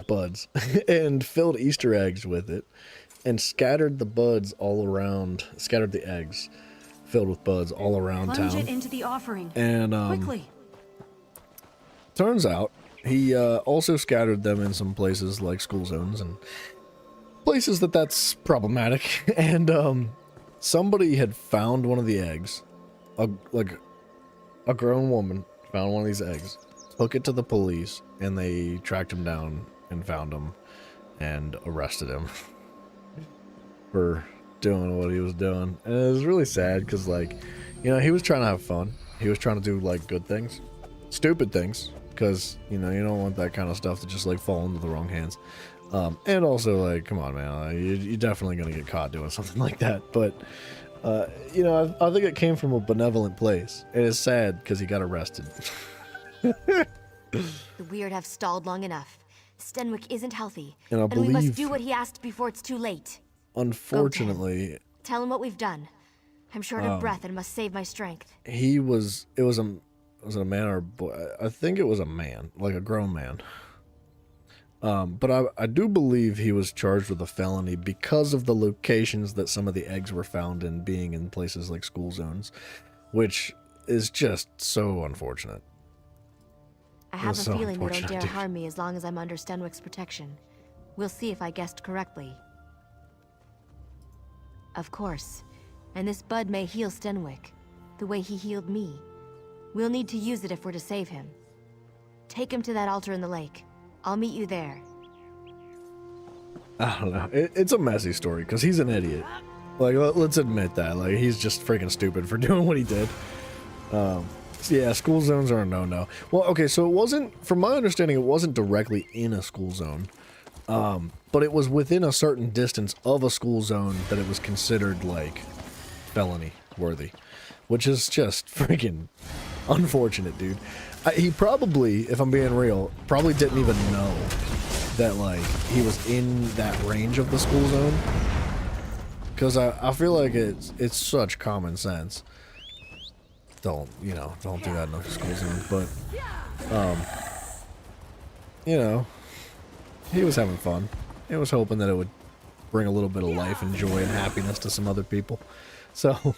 buds and filled Easter eggs with it, and scattered the buds all around. Scattered the eggs filled with buds all around Plunge town. it into the offering. And quickly. Turns out he also scattered them in some places like school zones and places that's problematic. And somebody had found one of the eggs. A grown woman found one of these eggs, took it to the police, and they tracked him down and found him and arrested him for doing what he was doing. And it was really sad because, he was trying to have fun. He was trying to do, good things. Stupid things, because, you don't want that kind of stuff to just, fall into the wrong hands. And also, come on, man, you're definitely going to get caught doing something like that. But, I think it came from a benevolent place. It is sad because he got arrested. The Weird have stalled long enough. Stenwick isn't healthy, And I we must believe- do what he asked before it's too late. Unfortunately, Tell him what we've done. I'm short of breath and must save my strength. was it a man or a boy? I think it was a man, like a grown man. But I do believe he was charged with a felony because of the locations that some of the eggs were found in, being in places like school zones, which is just so unfortunate. I have It's a so feeling they don't unfortunate, dare dude. harm me as long as I'm under Stenwick's protection. We'll see if I guessed correctly. Of course. And this bud may heal Stenwick, the way he healed me. We'll need to use it if we're to save him. Take him to that altar in the lake. I'll meet you there. I don't know. It's a messy story because he's an idiot. Let's admit that. He's just freaking stupid for doing what he did. Yeah, school zones are a no-no. Well, okay, so it wasn't, from my understanding, it wasn't directly in a school zone. But it was within a certain distance of a school zone that it was considered, felony worthy. Which is just freaking unfortunate, dude. He probably, if I'm being real, probably didn't even know that, he was in that range of the school zone. Because I feel like it's such common sense. Don't do that in a school zone. But, he was having fun. He was hoping that it would bring a little bit of life and joy and happiness to some other people. So,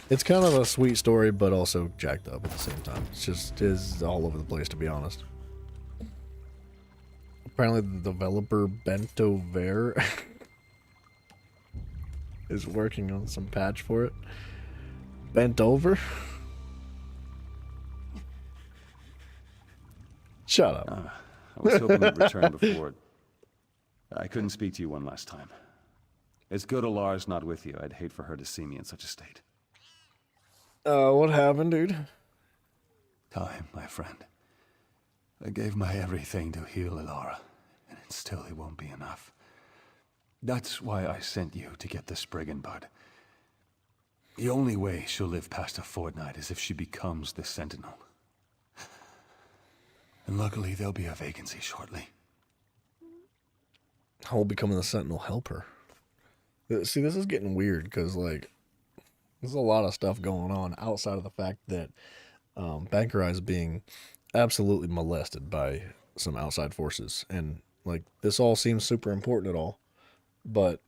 it's kind of a sweet story, but also jacked up at the same time. It's just is all over the place, to be honest. Apparently, the developer Bento Ver is working on some patch for it. Bent over? Shut up. I was hoping you'd return before. I couldn't speak to you one last time. It's good Alar's not with you. I'd hate for her to see me in such a state. What happened, dude? Time, my friend. I gave my everything to heal Alara, and it won't be enough. That's why I sent you to get the Spriggan bud. The only way she'll live past a fortnight is if she becomes the Sentinel. And luckily, there'll be a vacancy shortly. How will becoming the Sentinel help her? See, this is getting weird, because, there's a lot of stuff going on outside of the fact that Banker Eye is being absolutely molested by some outside forces. And, this all seems super important at all. But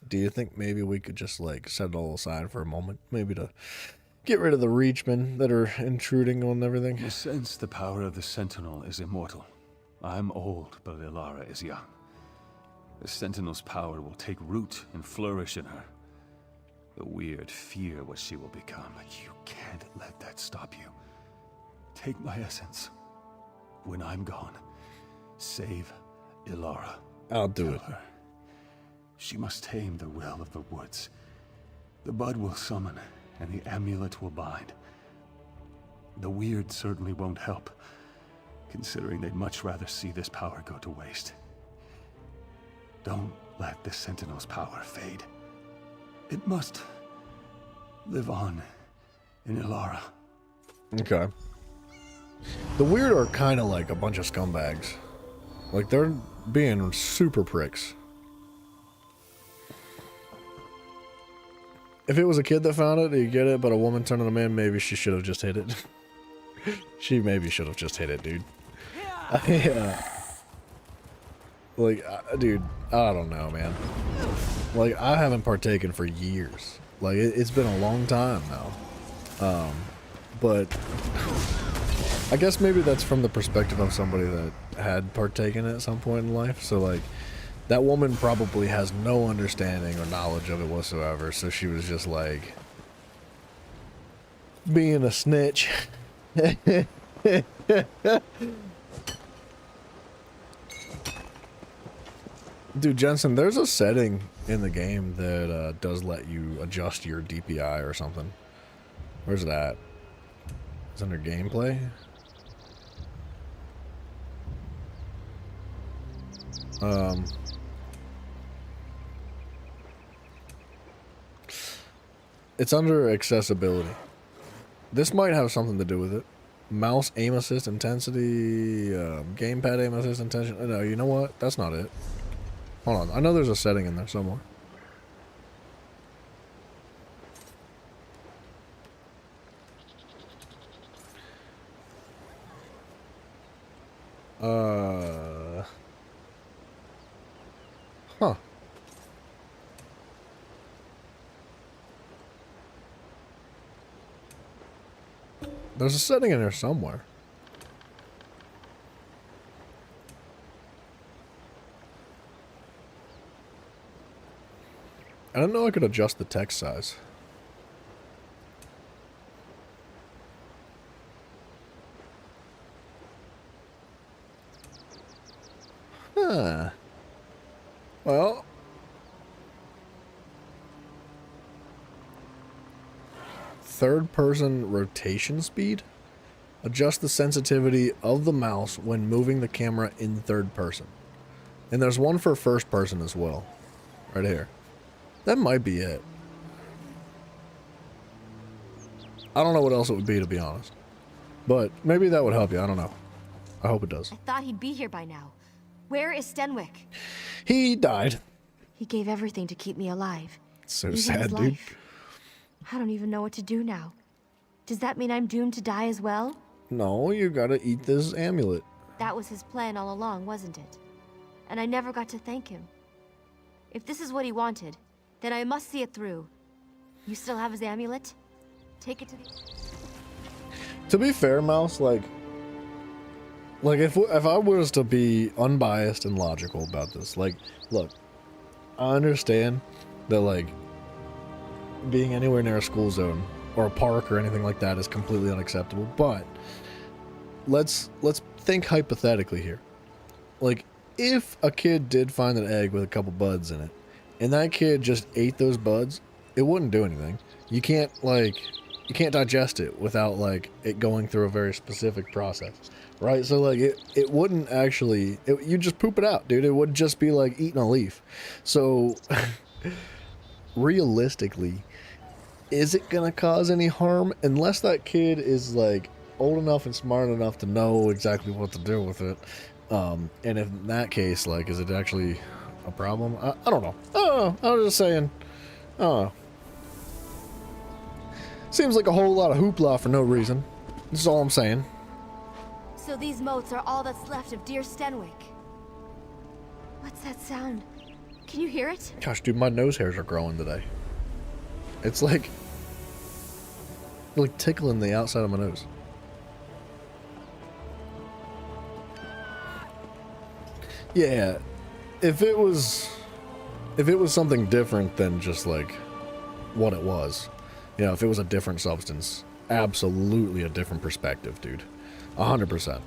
do you think maybe we could just, set it all aside for a moment? Maybe to get rid of the Reachmen that are intruding on everything? You sense the power of the Sentinel is immortal. I'm old, but Ilara is young. The Sentinel's power will take root and flourish in her. The weird fear what she will become. You can't let that stop you. Take my essence. When I'm gone, save Ilara. I'll do it. Her. She must tame the will of the woods. The bud will summon, and the amulet will bind. The weird certainly won't help, considering they'd much rather see this power go to waste. Don't let the Sentinel's power fade. It must live on in Ilara. Okay. The weird are kind of like a bunch of scumbags. Like, they're being super pricks. If it was a kid that found it, you get it, but a woman turning them in, maybe she should have just hit it. She maybe should have just hit it, dude. Like, dude, I don't know, man. Like, I haven't partaken for years. Like, it's been a long time now. But I guess maybe that's from the perspective of somebody that had partaken at some point in life. So, like, that woman probably has no understanding or knowledge of it whatsoever. So she was just, like, being a snitch. Dude, Jensen, there's a setting in the game that does let you adjust your DPI or something. Where's that? It's under gameplay? It's under accessibility. This might have something to do with it. Mouse aim assist intensity, gamepad aim assist intensity. No, you know what? That's not it. Hold on. I know there's a setting in there somewhere. Huh. There's a setting in there somewhere. I didn't know I could adjust the text size. Huh. Well. Third person rotation speed. Adjust the sensitivity of the mouse when moving the camera in third person. And there's one for first person as well. Right here. That might be it. I don't know what else it would be, to be honest. But maybe that would help you. I don't know. I hope it does. I thought he'd be here by now. Where is Stenwick? He died. He gave everything to keep me alive. So Even sad, his dude. life. I don't even know what to do now. Does that mean I'm doomed to die as well? No, you gotta eat this amulet. That was his plan all along, wasn't it? And I never got to thank him. If this is what he wanted, then I must see it through. You still have his amulet? Take it to the... To be fair, Mouse, like if I was to be unbiased and logical about this, like, look, I understand that, like, being anywhere near a school zone or a park or anything like that is completely unacceptable, but let's think hypothetically here. Like, if a kid did find an egg with a couple buds in it, and that kid just ate those buds, it wouldn't do anything. You can't digest it without, like, it going through a very specific process, right? So, like, it wouldn't actually, you just poop it out, dude. It would just be like eating a leaf. So, realistically, is it gonna cause any harm? Unless that kid is, like, old enough and smart enough to know exactly what to do with it. And if in that case, like, is it actually a problem? I don't know. I was just saying. Seems like a whole lot of hoopla for no reason. That's all I'm saying. So these moats are all that's left of dear Stenwick. What's that sound? Can you hear it? Gosh, dude, my nose hairs are growing today. It's like tickling the outside of my nose. Yeah, if it was something different than just like what it was, you know, if it was a different substance, absolutely a different perspective, dude. 100%.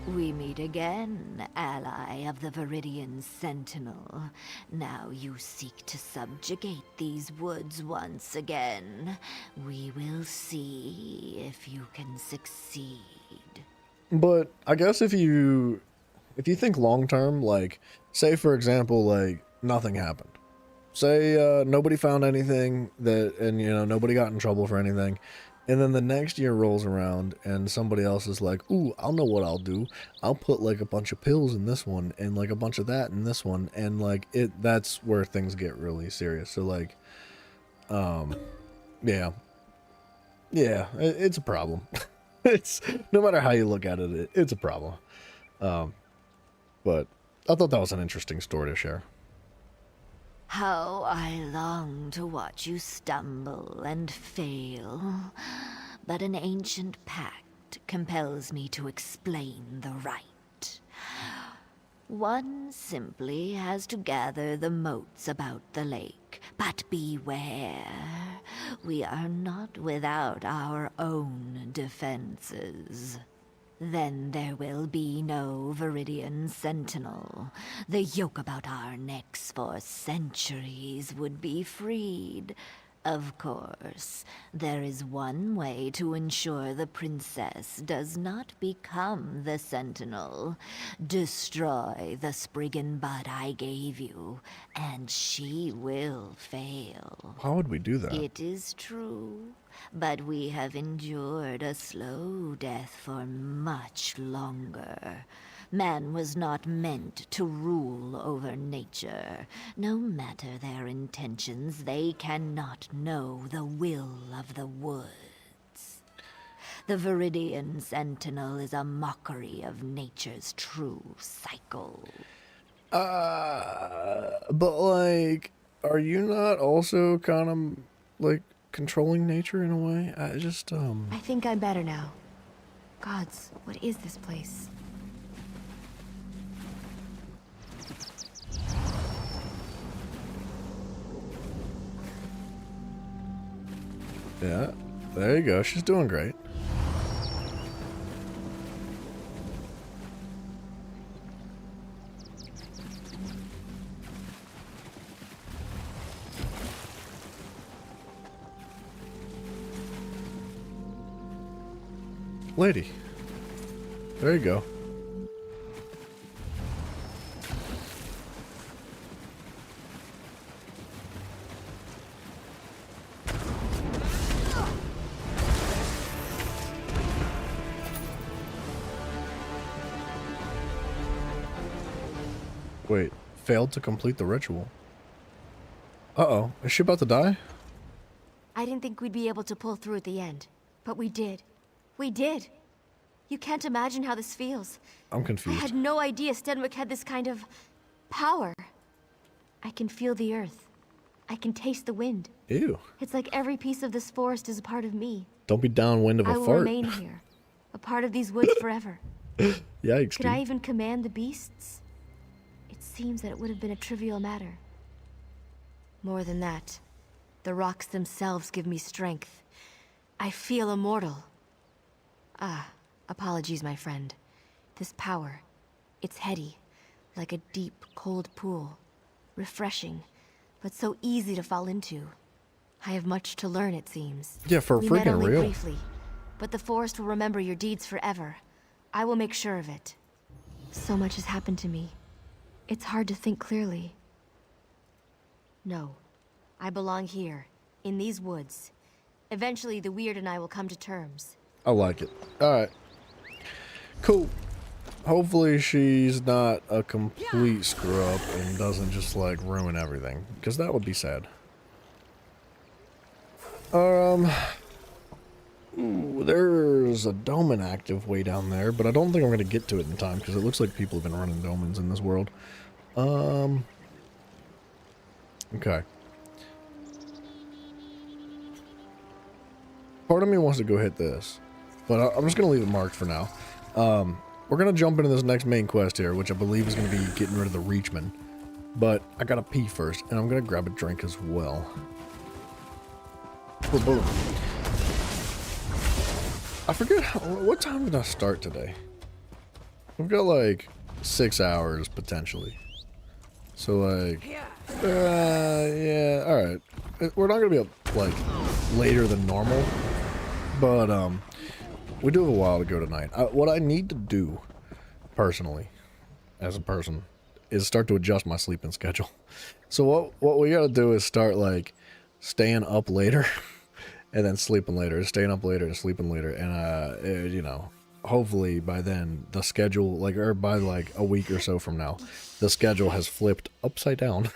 We meet again, ally of the Viridian Sentinel. Now you seek to subjugate these woods once again. We will see if you can succeed. But I guess if you think long term, like, say for example, like, nothing happened. Say nobody found anything and you know, nobody got in trouble for anything. And then the next year rolls around and somebody else is like, ooh, I'll know what I'll do. I'll put like a bunch of pills in this one and like a bunch of that in this one. And like that's where things get really serious. So like, yeah, it's a problem. It's no matter how you look at it, it's a problem. But I thought that was an interesting story to share. How I long to watch you stumble and fail, but an ancient pact compels me to explain the rite. One simply has to gather the moats about the lake, but beware, we are not without our own defenses. Then there will be no Viridian Sentinel. The yoke about our necks for centuries would be freed. Of course, there is one way to ensure the princess does not become the Sentinel. Destroy the Spriggan bud I gave you, and she will fail. How would we do that? It is true, but we have endured a slow death for much longer. Man was not meant to rule over nature. No matter their intentions, they cannot know the will of the woods. The Viridian Sentinel is a mockery of nature's true cycle. But like, are you not also kind of like controlling nature in a way? I think I'm better now. Gods, what is this place? Yeah, there you go. She's doing great. Lady. There you go. Wait, failed to complete the ritual. Uh-oh, is she about to die? I didn't think we'd be able to pull through at the end, but we did. We did. You can't imagine how this feels. I'm confused. I had no idea Stenwick had this kind of power. I can feel the earth. I can taste the wind. Ew. It's like every piece of this forest is a part of me. Don't be downwind of a I will fart. remain here, a part of these woods forever. Yikes, Could dude. I even command the beasts? It seems that it would have been a trivial matter. More than that, the rocks themselves give me strength. I feel immortal. Apologies, my friend. This power, it's heady, like a deep, cold pool. Refreshing, but so easy to fall into. I have much to learn, it seems. Yeah, for We met freaking only real. briefly, but the forest will remember your deeds forever. I will make sure of it. So much has happened to me. It's hard to think clearly. No, I belong here, in these woods. Eventually, the Weird and I will come to terms. I like it. Alright. Cool. Hopefully she's not a complete screw up and doesn't just like ruin everything, because that would be sad. Ooh, there's a Doman active way down there, but I don't think I'm going to get to it in time because it looks like people have been running Domans in this world. Okay. Part of me wants to go hit this, but I'm just going to leave it marked for now. we're gonna jump into this next main quest here, which I believe is gonna be getting rid of the Reachman. But I gotta pee first, and I'm gonna grab a drink as well. Boom, boom. I forget what time did I start today? We've got like 6 hours potentially. So like, yeah, all right. We're not gonna be up like later than normal, but we do have a while to go tonight. What I need to do personally, as a person, is start to adjust my sleeping schedule. So what we gotta do is start like staying up later and then sleeping later, staying up later and sleeping later, and you know, hopefully by then the schedule, like, or by like a week or so from now, the schedule has flipped upside down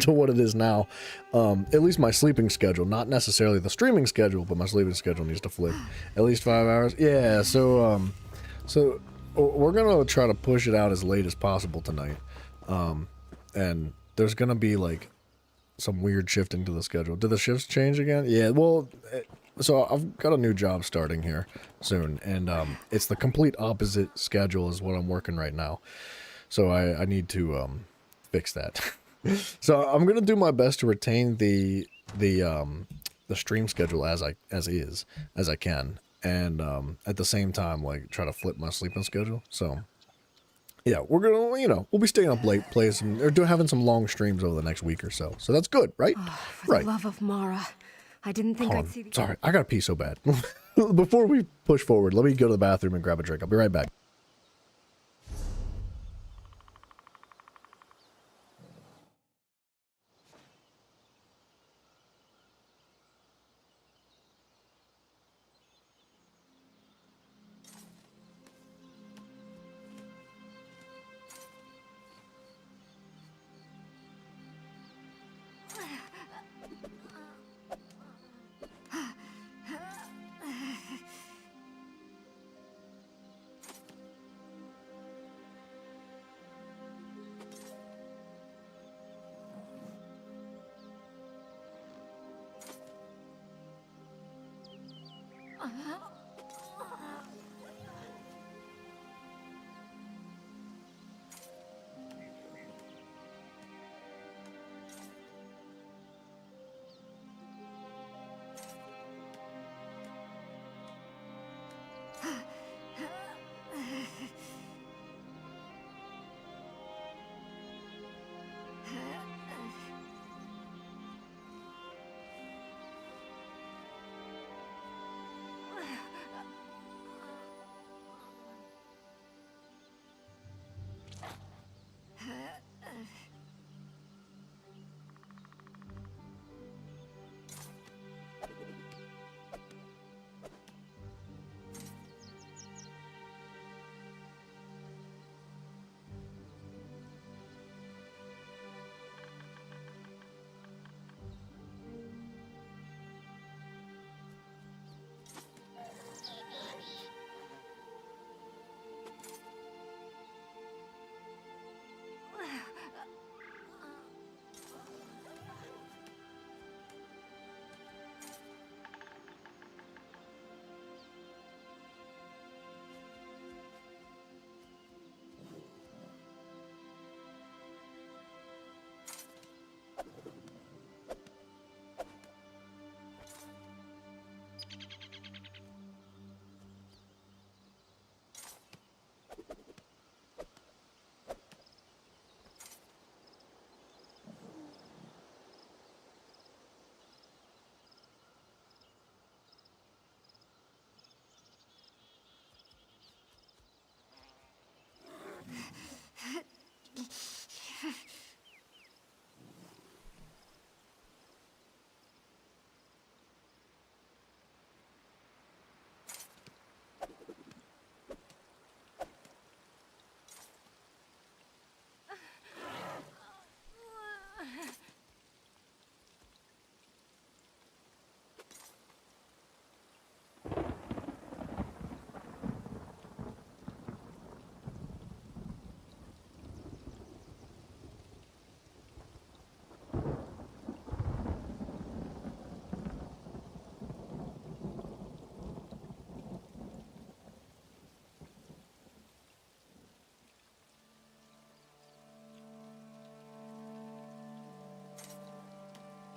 to what it is now. At least my sleeping schedule, not necessarily the streaming schedule, but my sleeping schedule needs to flip at least 5 hours. Yeah, so we're gonna try to push it out as late as possible tonight. And there's gonna be like some weird shifting to the schedule. Did the shifts change again? Yeah, well, so I've got a new job starting here soon, and it's the complete opposite schedule as what I'm working right now. So I need to fix that. So I'm gonna do my best to retain the stream schedule as I can, and at the same time like try to flip my sleeping schedule. So yeah, we're gonna, you know, we'll be staying up late, having some long streams over the next week or so. So that's good, right? Oh, for the love of Mara. I didn't think I'd see the... Sorry, I gotta pee so bad. Before we push forward, let me go to the bathroom and grab a drink. I'll be right back.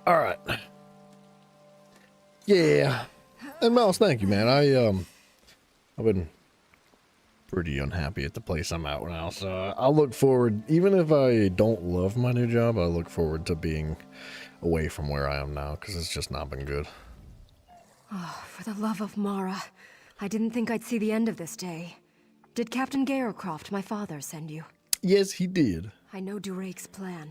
All right. Yeah. And Mouse, thank you, man. I've been pretty unhappy at the place I'm at now, so I'll look forward, even if I don't love my new job, I look forward to being away from where I am now, because it's just not been good. Oh, for the love of Mara. I didn't think I'd see the end of this day. Did Captain Garecroft, my father, send you? Yes, he did. I know Durake's plan.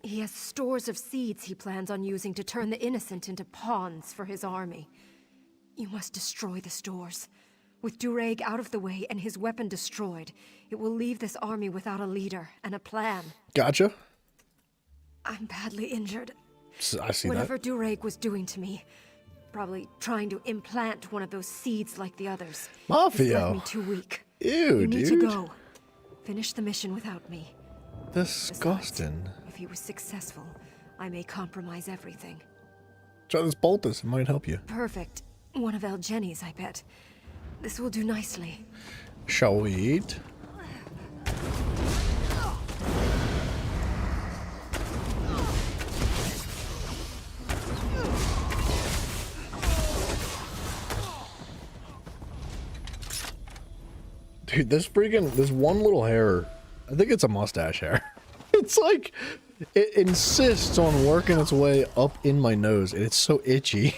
He has stores of seeds he plans on using to turn the innocent into pawns for his army. You must destroy the stores. With Durake out of the way and his weapon destroyed, it will leave this army without a leader and a plan. Gotcha. I'm badly injured. I see Whatever Durake was doing to me, probably trying to implant one of those seeds like the others. Mafia. It's left me too weak. Ew, you need dude. to go. Finish the mission without me. Disgusting. Besides, if he was successful, I may compromise everything. Try this poultice. It might help you. Perfect. One of El Jenny's, I bet. This will do nicely. Shall we eat? Dude, this one little hair, I think it's a mustache hair. It's like, it insists on working its way up in my nose, and it's so itchy.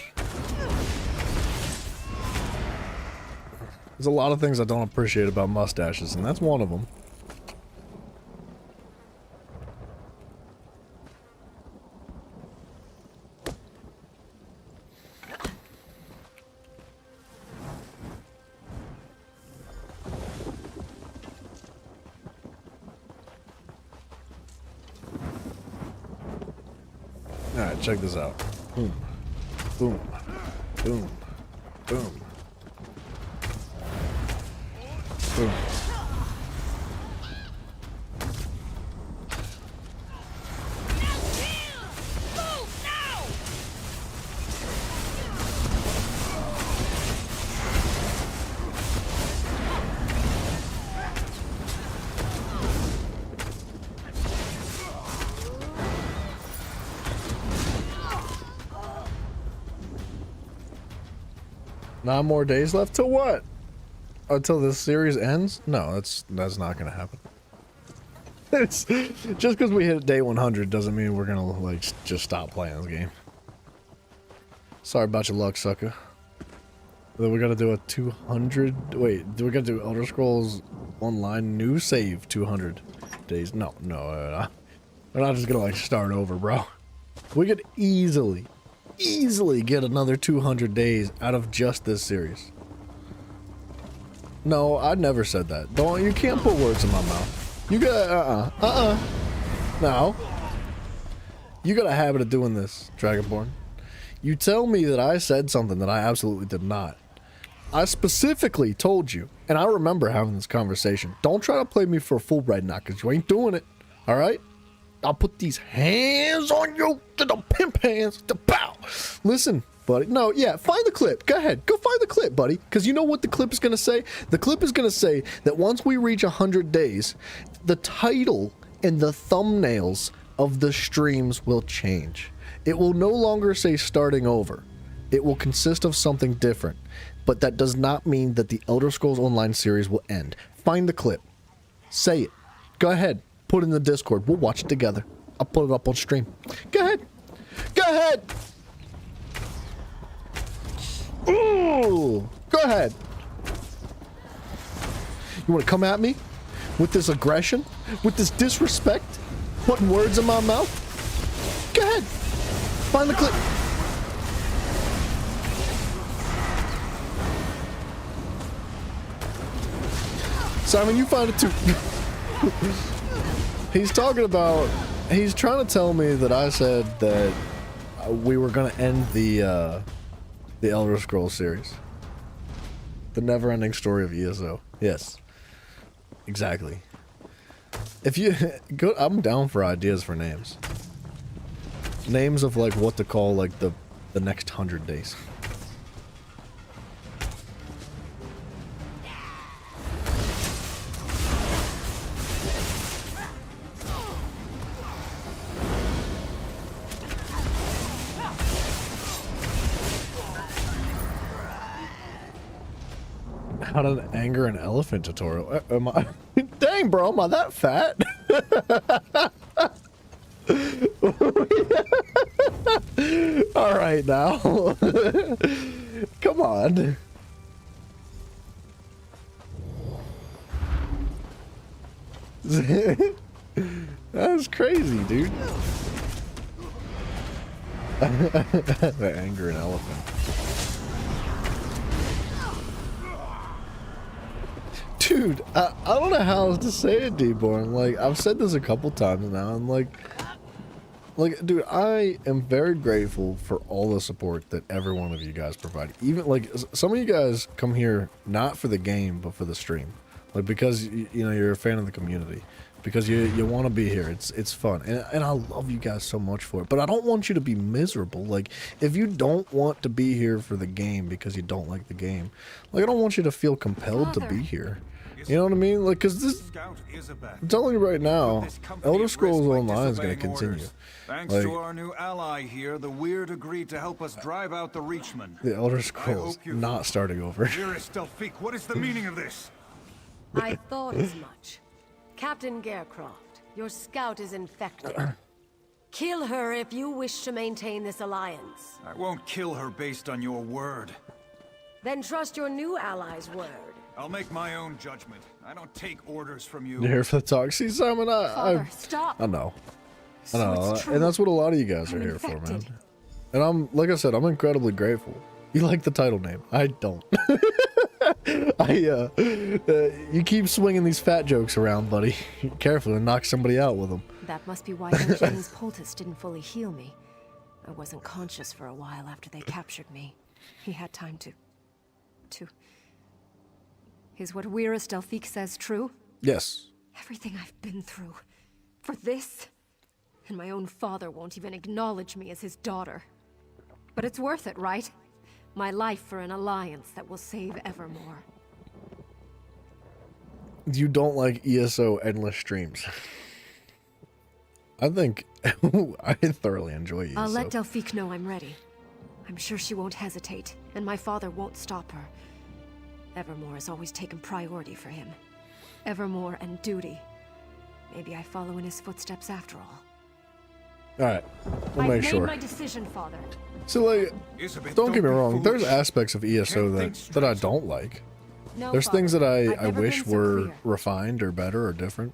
There's a lot of things I don't appreciate about mustaches, and that's one of them. Alright, check this out. Boom. Boom. Boom. Boom. Boom. Nine more days left to what? Until this series ends? No, that's not gonna happen. It's just because we hit day 100 doesn't mean we're gonna like just stop playing this game. Sorry about your luck, sucker. Then we gotta do a 200. Wait, do we gotta do Elder Scrolls Online new save 200 days? No, we're not just gonna like start over, bro. We could easily get another 200 days out of just this series. No, I never said that. You can't put words in my mouth. You got No. You got a habit of doing this, Dragonborn. You tell me that I said something that I absolutely did not. I specifically told you, and I remember having this conversation. Don't try to play me for a fool right now, because you ain't doing it. Alright? I'll put these hands on you, the pimp hands, the bow. Listen, buddy. No, yeah, find the clip. Go ahead. Go find the clip, buddy. Because you know what the clip is going to say? The clip is going to say that once we reach 100 days, the title and the thumbnails of the streams will change. It will no longer say starting over. It will consist of something different. But that does not mean that the Elder Scrolls Online series will end. Find the clip. Say it. Go ahead. Put it in the Discord. We'll watch it together. I'll put it up on stream. Go ahead. Go ahead. Ooh. Go ahead. You want to come at me with this aggression? With this disrespect? Putting words in my mouth? Go ahead. Find the clip. Simon, you find it too. He's trying to tell me that I said that we were going to end the Elder Scrolls series. The never-ending story of ESO. Yes. Exactly. If you go, I'm down for ideas for names. Names of like what to call like the next 100 days. Got an anger and elephant tutorial. Am I? Dang, bro, am I that fat? All right, now. Come on. That's crazy, dude. The anger and elephant. Dude, I don't know how else to say it, D-Born. Like, I've said this a couple times now. I'm like, dude, I am very grateful for all the support that every one of you guys provide. Even, like, some of you guys come here not for the game, but for the stream. Like, because, you know, you're a fan of the community. Because you want to be here. It's fun. And I love you guys so much for it. But I don't want you to be miserable. Like, if you don't want to be here for the game because you don't like the game, like, I don't want you to feel compelled to be here. You know what I mean? Like, because this... I'm telling you right now, Elder Scrolls Online is going to continue. Thanks like, to our new ally here, the Weird agreed to help us drive out the Reachmen. The Elder Scrolls not starting over. Dearest Delphique, what is the meaning of this? I thought as much. Captain Garecroft, your scout is infected. Kill her if you wish to maintain this alliance. I won't kill her based on your word. Then trust your new ally's word. I'll make my own judgment. I don't take orders from you. You here for the talk? See, Simon, Father, stop. I know. So I know. it's true. And that's what a lot of you guys are I'm here for, man. infected. And I'm, like I said, I'm incredibly grateful. You like the title name. I don't. You keep swinging these fat jokes around, buddy. Careful and knock somebody out with them. That must be why young James Poultice didn't fully heal me. I wasn't conscious for a while after they captured me. He had time to... Is what Wyrus Delphique says true? Yes. Everything I've been through. For this? And my own father won't even acknowledge me as his daughter. But it's worth it, right? My life for an alliance that will save Evermore. You don't like ESO endless streams. I think I thoroughly enjoy ESO. I'll let Delphique know I'm ready. I'm sure she won't hesitate, and my father won't stop her. Evermore has always taken priority for him. Evermore and duty. Maybe I follow in his footsteps after all. Alright, we'll make sure. I've made my decision, Father. So, like, don't get me wrong, there's aspects of ESO that I don't like. No, There's Father. things that I I've never wish been so were clear. refined or better or different.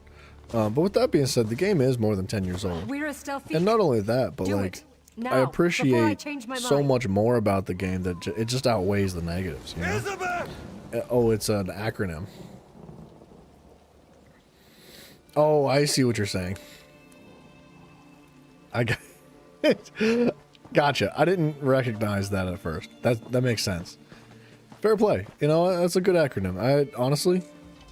But with that being said, the game is more than 10 years old. Wyrus Delphique. And not only that, but Do like, it. I Now, before I appreciate change my so mind. much more about the game that it just outweighs the negatives, you know? Oh, it's an acronym. Oh, I see what you're saying. I got Gotcha. I didn't recognize that at first. That makes sense. Fair play. You know, that's a good acronym. I honestly,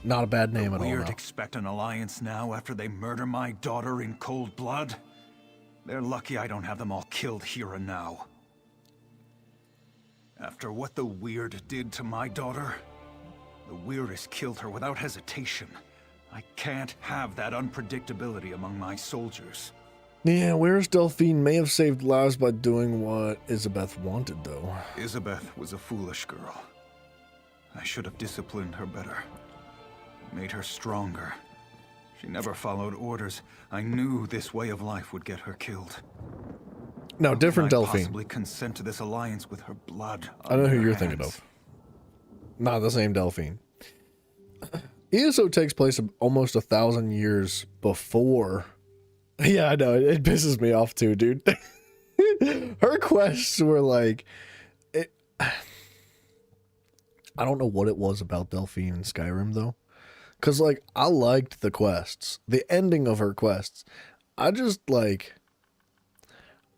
not a bad name at all. Weird Now. expect an alliance now after they murder my daughter in cold blood? They're lucky I don't have them all killed here and now. After what the Weird did to my daughter, the Weirdest killed her without hesitation. I can't have that unpredictability among my soldiers. Yeah, where's Delphine may have saved lives by doing what Isabeth wanted, though. Isabeth was a foolish girl. I should have disciplined her better. Made her stronger. She never followed orders. I knew this way of life would get her killed. No, different How can I Delphine. possibly consent to this alliance with her blood? I know on who her you're hands? thinking of. Not the same Delphine. ESO takes place almost 1,000 years before. Yeah, I know. It pisses me off too, dude. Her quests were like... I don't know what it was about Delphine and Skyrim, though. Because, like, I liked the quests. The ending of her quests. I just, like...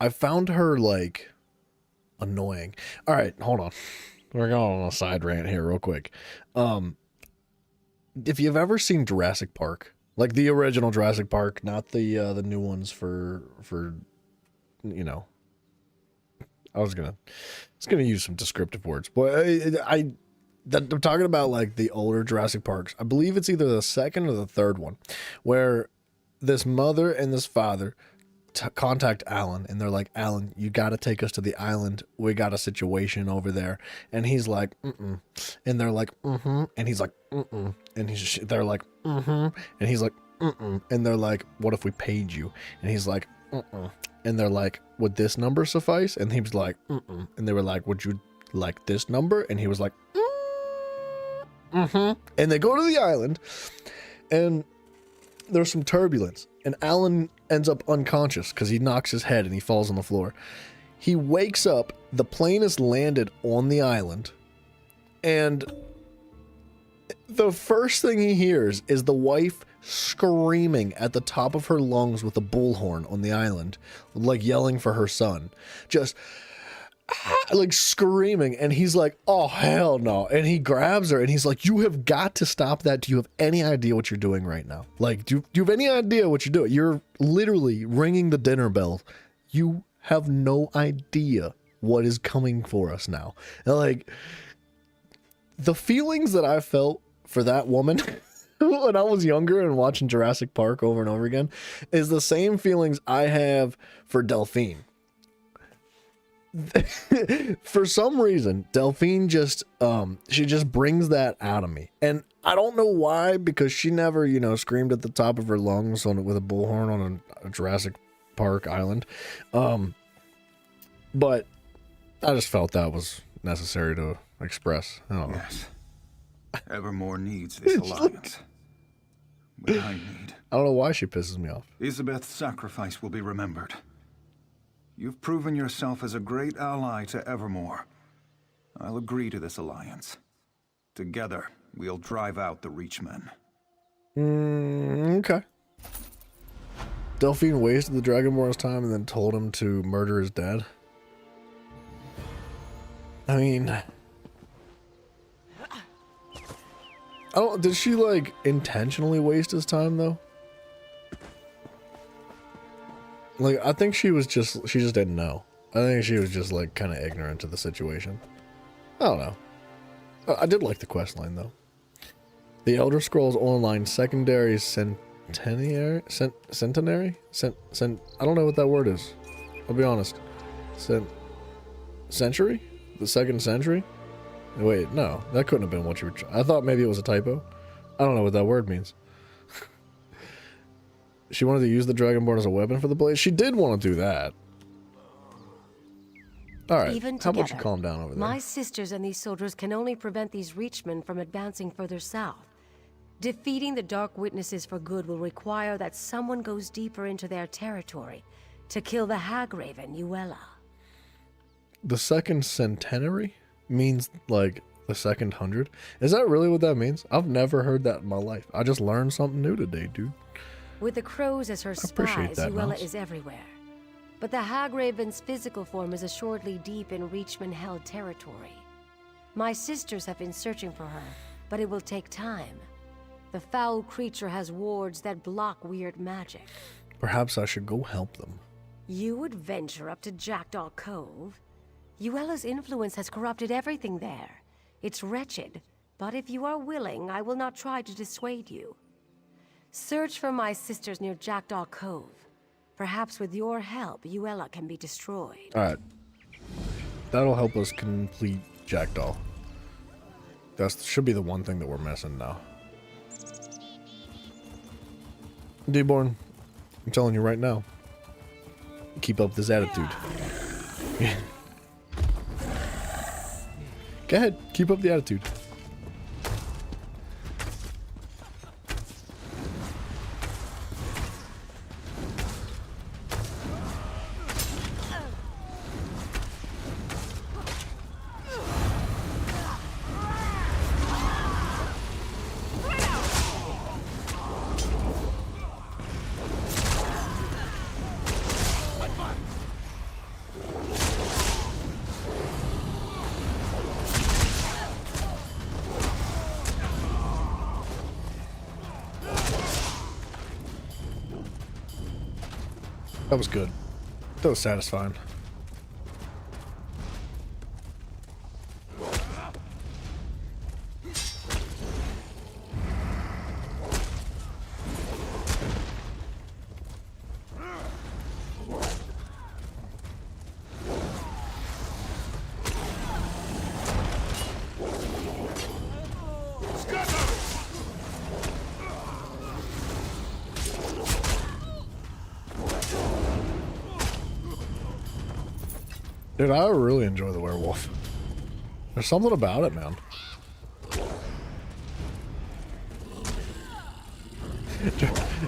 I found her, like, annoying. All right, hold on. We're going on a side rant here real quick. If you've ever seen Jurassic Park, like the original Jurassic Park, not the new ones for you know, I'm gonna use some descriptive words, but I'm talking about like the older Jurassic Parks. I believe it's either the second or the third one, where this mother and this father contact Alan, and they're like, Alan, you got to take us to the island. We got a situation over there. And he's like, mm-mm. And they're like, mm-hmm. And he's like, mm-mm. And they're like, mm-hmm. And he's like, mm-mm. And they're like, what if we paid you? And he's like, mm-mm. And they're like, would this number suffice? And he was like, mm-mm. And they were like, would you like this number? And he was like, mm-hmm. And they go to the island, and there's some turbulence, and Alan ends up unconscious because he knocks his head and he falls on the floor. He wakes up, the plane is landed on the island, and the first thing he hears is the wife screaming at the top of her lungs with a bullhorn on the island, like yelling for her son. Just like screaming, and he's like, oh hell no. And he grabs her and he's like, you have got to stop that. Do you have any idea what you're doing right now? Like, do you have any idea what you're doing? You're literally ringing the dinner bell. You have no idea what is coming for us now. And like, the feelings that I felt for that woman when I was younger and watching Jurassic Park over and over again is the same feelings I have for Delphine. For some reason, Delphine just she just brings that out of me, and I don't know why, because she never, you know, screamed at the top of her lungs with a bullhorn on a Jurassic Park island, but I just felt that was necessary to express. I don't know. Yes, Evermore needs this alliance. But I need. I don't know why she pisses me off. Isabeth's sacrifice will be remembered. You've proven yourself as a great ally to Evermore. I'll agree to this alliance. Together, we'll drive out the Reachmen. Okay. Delphine wasted the Dragonborn's time and then told him to murder his dad. I mean, did she like intentionally waste his time though? Like, I think she just didn't know. I think she was just like kind of ignorant to the situation. I don't know. I did like the quest line though. The Elder Scrolls Online Secondary Centenary? I don't know what that word is. I'll be honest. Century? The second century? Wait, no. That couldn't have been what you were I thought maybe it was a typo. I don't know what that word means. She wanted to use the Dragonborn as a weapon for the Blade. She did want to do that. Alright, Even how about you together, calm down over there? My sisters and these soldiers can only prevent these Reachmen from advancing further south. Defeating the Dark Witnesses for good will require that someone goes deeper into their territory to kill the Hagraven, Yuella. The second centenary means like the second 100? Is that really what that means? I've never heard that in my life. I just learned something new today, dude. With the crows as her spies, Yuella is everywhere. But the Hagraven's physical form is assuredly deep in Reachman-held territory. My sisters have been searching for her, but it will take time. The foul creature has wards that block weird magic. Perhaps I should go help them. You would venture up to Jackdaw Cove? Yuella's influence has corrupted everything there. It's wretched, but if you are willing, I will not try to dissuade you. Search for my sisters near Jackdaw Cove. Perhaps with your help, Yuella can be destroyed. Alright. That'll help us complete Jackdaw. That should be the one thing that we're missing now. D-Born, I'm telling you right now. Keep up this attitude. Go ahead, keep up the attitude. That was good. That was satisfying. Dude, I really enjoy the werewolf. There's something about it, man.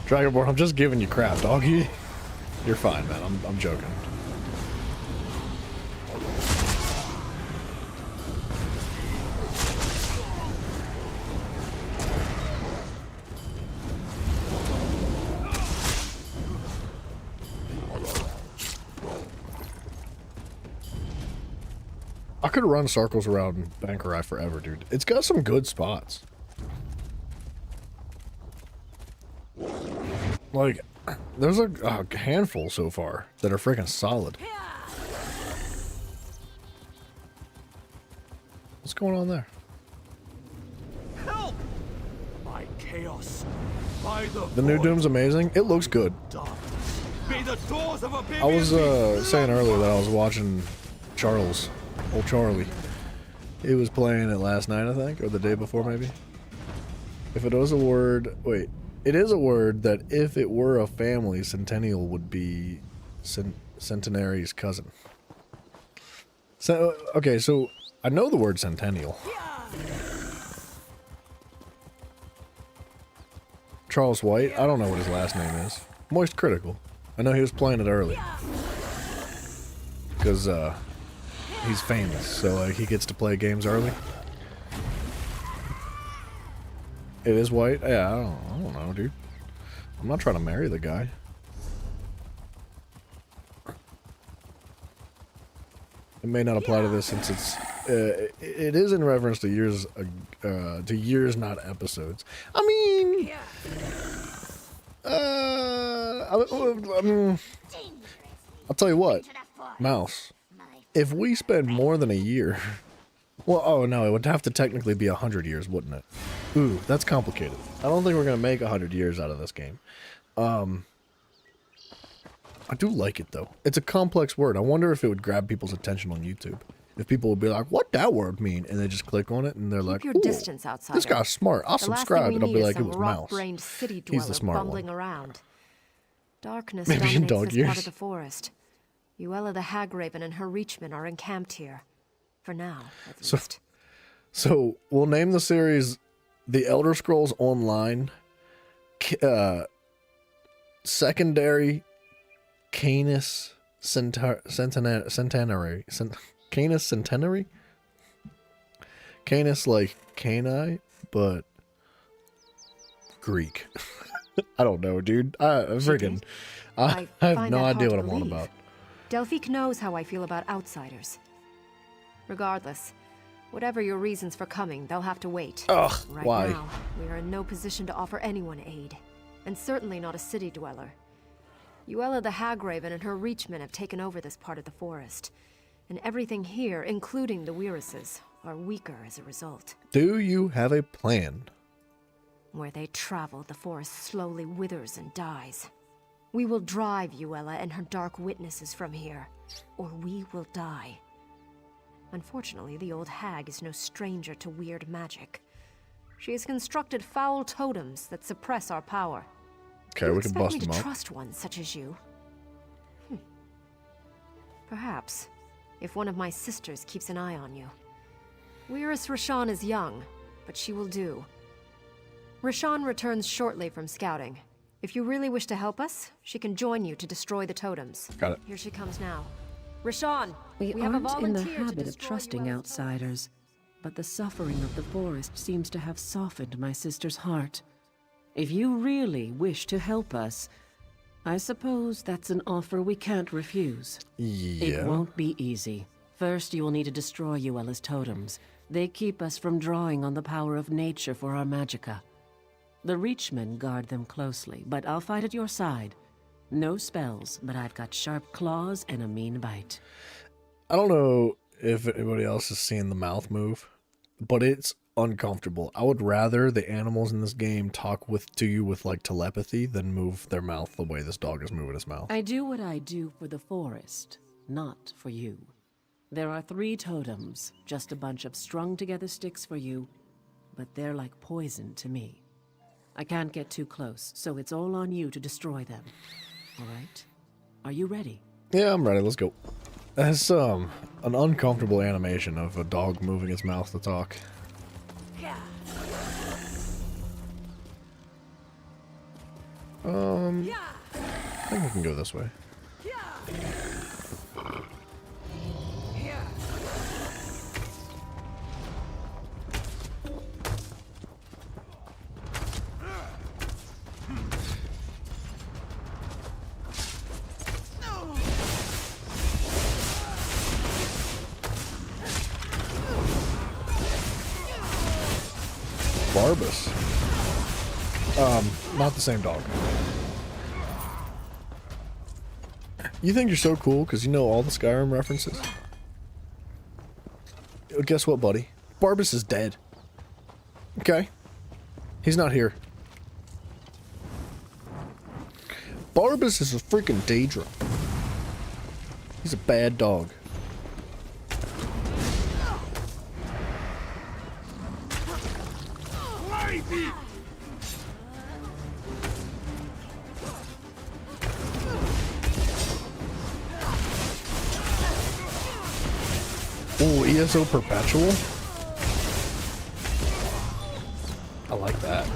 Dragonborn, I'm just giving you crap, doggy. You're fine, man. I'm joking. I could run circles around Bankerai forever, dude. It's got some good spots. Like, there's a handful so far that are freaking solid. What's going on there? Help! By chaos, by The new Doom's amazing. It looks good. May the doors of I was saying earlier that I was watching Charles, old Charlie. He was playing it last night, I think, or the day before maybe. If it was a word, wait. It is a word that if it were a family, Centennial would be Centenary's cousin. So, okay, so I know the word Centennial. Charles White, I don't know what his last name is. Moist Critical. I know he was playing it early. Because, he's famous, so he gets to play games early. It is white? Yeah, I don't know, dude. I'm not trying to marry the guy. It may not apply to this since it's it is in reference to years not episodes. I mean, I'll tell you what, Mouse. If we spend more than a year, well, oh no, it would have to technically be 100 years, wouldn't it? Ooh, that's complicated. I don't think we're gonna make 100 years out of this game. I do like it though. It's a complex word. I wonder if it would grab people's attention on YouTube. If people would be like, "What that word mean?" and they just click on it and they're like, your distance, outsider. "This guy's smart. I'll subscribe." And I'll be like, "It was Mouse. Brained city He's the dweller smart bumbling one." around. Darkness Maybe in dominates dog this years. part of the forest. Uella the Hagraven and her Reachmen are encamped here. For now, at least. So we'll name the series The Elder Scrolls Online Secondary Canis Centenary. Canis Centenary? Canis like Cani, but Greek. I don't know, dude. I have no idea what I'm on about. Delphique knows how I feel about outsiders. Regardless, whatever your reasons for coming, they'll have to wait. Ugh, right why? now, we are in no position to offer anyone aid, and certainly not a city dweller. Uella the Hagraven and her Reachmen have taken over this part of the forest, and everything here, including the Weirises, are weaker as a result. Do you have a plan? Where they travel, the forest slowly withers and dies. We will drive Uella and her dark witnesses from here, or we will die. Unfortunately, the old hag is no stranger to weird magic. She has constructed foul totems that suppress our power. Okay, we can bust them You expect me to up. trust one such as you? Perhaps, if one of my sisters keeps an eye on you. Weiris Rashan is young, but she will do. Rashan returns shortly from scouting. If you really wish to help us, she can join you to destroy the totems. Got it. Here she comes now. Rashan, We have a aren't in the volunteer to habit of destroy trusting outsiders, but the suffering of the forest seems to have softened my sister's heart. If you really wish to help us, I suppose that's an offer we can't refuse. Yeah. It won't be easy. First, you will need to destroy Uella's totems. They keep us from drawing on the power of nature for our magicka. The Reachmen guard them closely, but I'll fight at your side. No spells, but I've got sharp claws and a mean bite. I don't know if anybody else is seeing the mouth move, but it's uncomfortable. I would rather the animals in this game talk to you with like telepathy than move their mouth the way this dog is moving his mouth. I do what I do for the forest, not for you. There are 3 totems, just a bunch of strung-together sticks for you, but they're like poison to me. I can't get too close, so it's all on you to destroy them. All right? Are you ready? Yeah, I'm ready. Let's go. That's an uncomfortable animation of a dog moving its mouth to talk. I think we can go this way. Barbas. Not the same dog. You think you're so cool because you know all the Skyrim references? Guess what, buddy? Barbas is dead. Okay? He's not here. Barbas is a freaking Daedra. He's a bad dog. Oh, ESO Perpetual? I like that.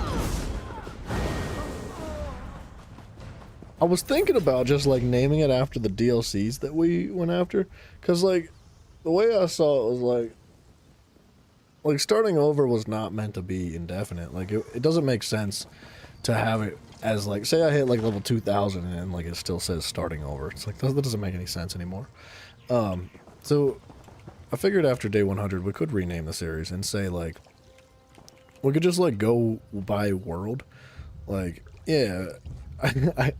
I was thinking about just like naming it after the DLCs that we went after, cause like the way I saw it was like starting over was not meant to be indefinite. Like it doesn't make sense to have it as like, say I hit like level 2000 and like it still says starting over. It's like that doesn't make any sense anymore. So I figured after day 100 we could rename the series and say like we could just like go by world. Like, yeah, I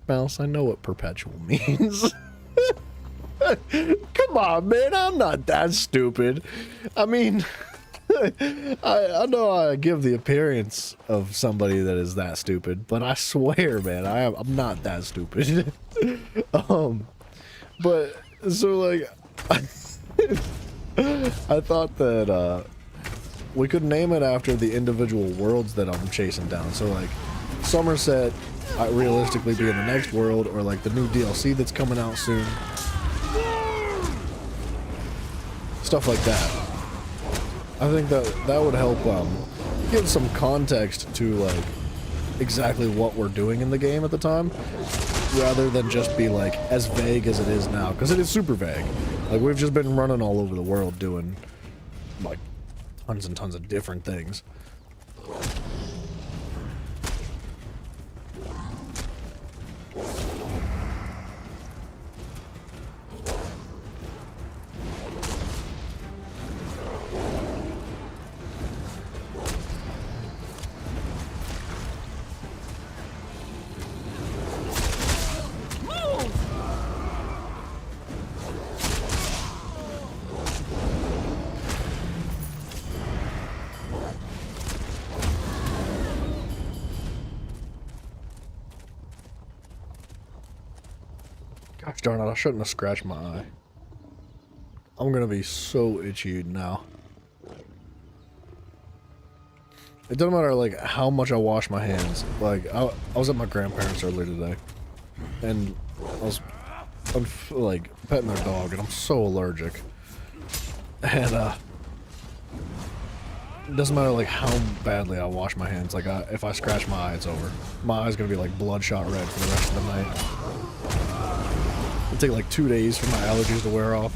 Mouse, I know what perpetual means. Come on, man, I'm not that stupid. I mean, I know I give the appearance of somebody that is that stupid, but I swear, man, I'm not that stupid. But so like I thought that we could name it after the individual worlds that I'm chasing down. So like Somerset realistically be in the next world, or like the new DLC that's coming out soon. Stuff like that. I think that would help give some context to like exactly what we're doing in the game at the time, rather than just be like as vague as it is now, because it is super vague. Like we've just been running all over the world doing like tons and tons of different things. Gosh darn it, I shouldn't have scratched my eye. I'm gonna be so itchy now. It doesn't matter like how much I wash my hands. Like I was at my grandparents earlier today, and I'm like petting their dog, and I'm so allergic. And it doesn't matter like how badly I wash my hands. Like if I scratch my eye, it's over. My eye's gonna be like bloodshot red for the rest of the night. It'll take like 2 days for my allergies to wear off.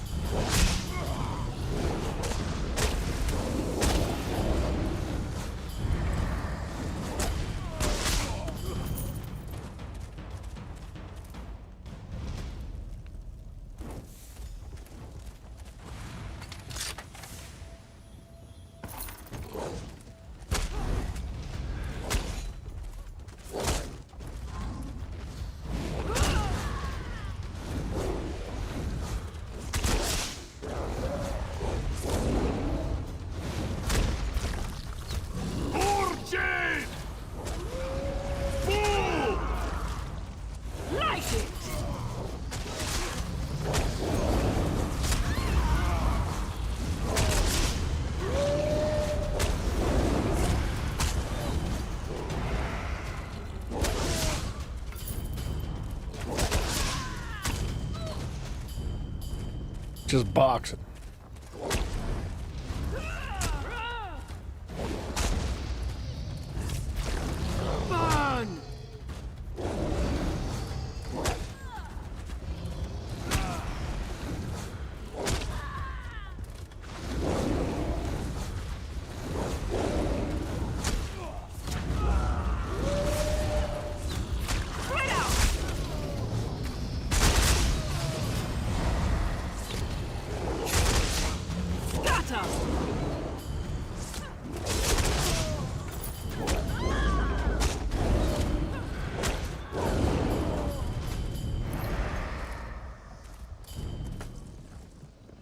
just boxing. Burn!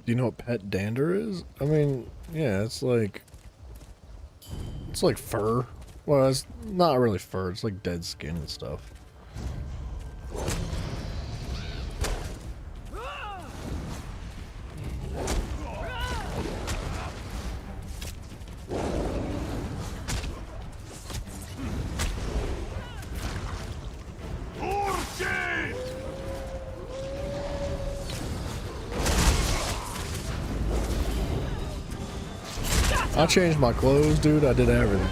Do you know what pet dander is? I mean, yeah, it's like fur. Well, it's not really fur. It's like dead skin and stuff. I changed my clothes, dude. I did everything.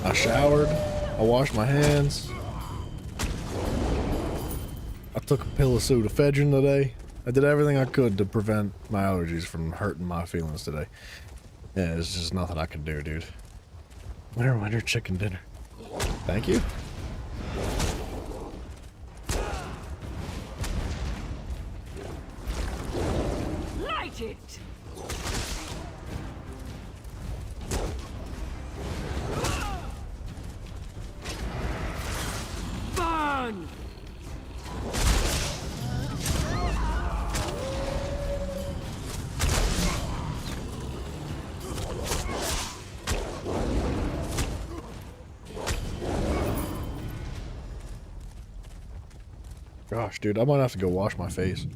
I showered. I washed my hands. I took a pill of Sudafedrin today. I did everything I could to prevent my allergies from hurting my feelings today. Yeah, there's just nothing I can do, dude. Winter chicken dinner. Thank you. Light it! Burn! Gosh, dude, I might have to go wash my face.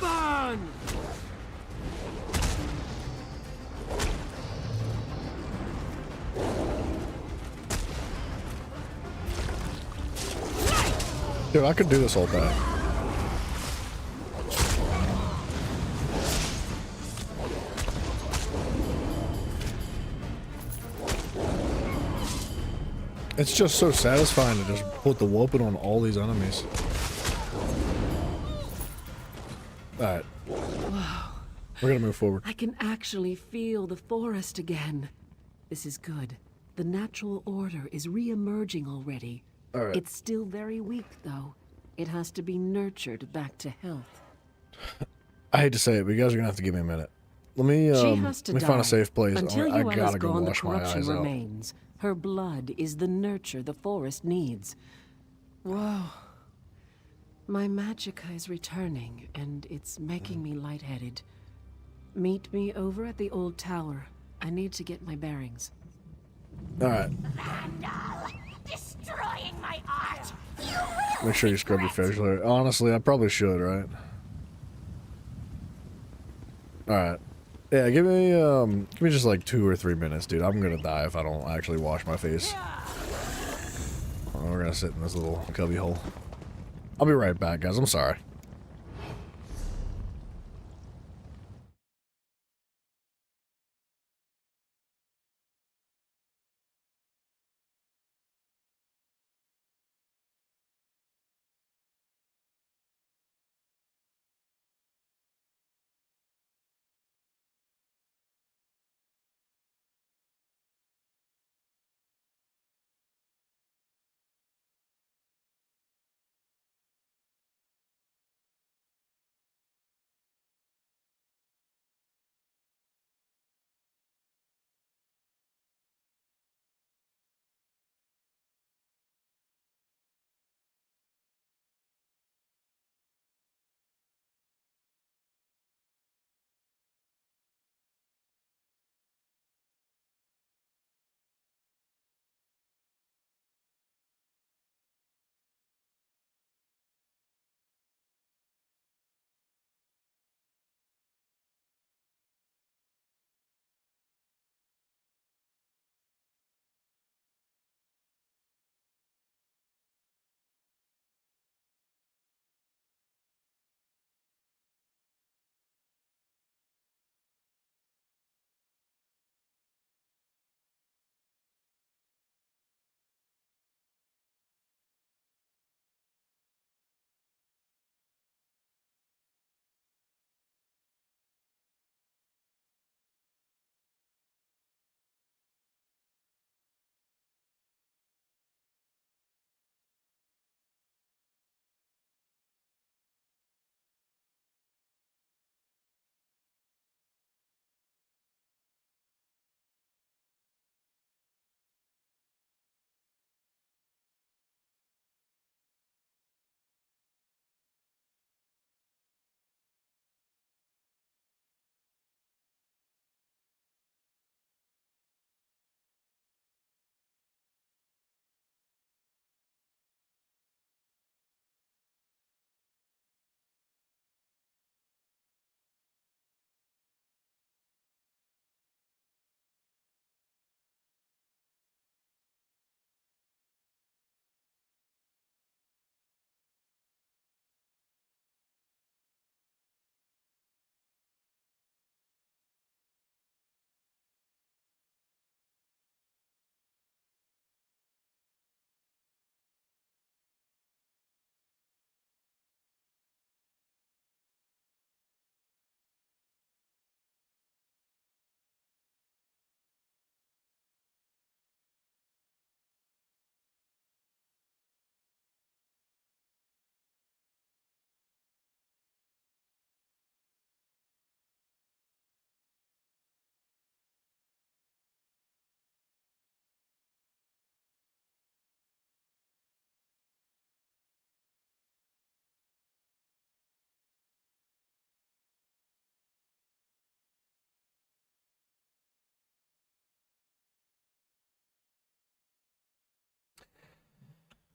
Burn! Dude, I could do this all day. It's just so satisfying to just put the whooping on all these enemies. Alright. Wow. We're gonna move forward. I can actually feel the forest again. This is good. The natural order is re-emerging already. All right. It's still very weak, though. It has to be nurtured back to health. I hate to say it, but you guys are gonna have to give me a minute. Let me find a safe place. Until I Yuella's gotta go gone, the wash my corruption eyes out. remains. Her blood is the nurture the forest needs. Whoa. My magicka is returning, and it's making me lightheaded. Meet me over at the old tower. I need to get my bearings. Alright. Vandal! Destroying my art! You will Make sure you scrub your facial hair. Honestly, I probably should, right? Alright. Yeah, give me just like 2 or 3 minutes, dude. I'm gonna die if I don't actually wash my face. We're gonna sit in this little cubby hole. I'll be right back, guys. I'm sorry.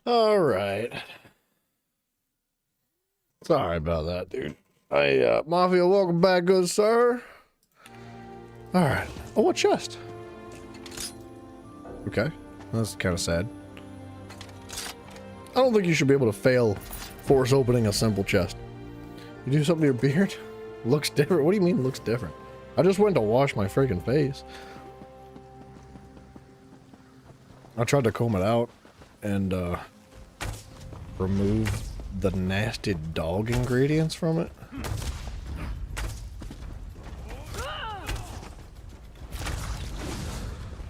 All right. Sorry about that, dude. Hey, Mafia, welcome back, good sir. All right. Oh, what chest? Okay. That's kind of sad. I don't think you should be able to fail force opening a simple chest. You do something to your beard? Looks different. What do you mean looks different? I just went to wash my freaking face. I tried to comb it out and remove the nasty dog ingredients from it.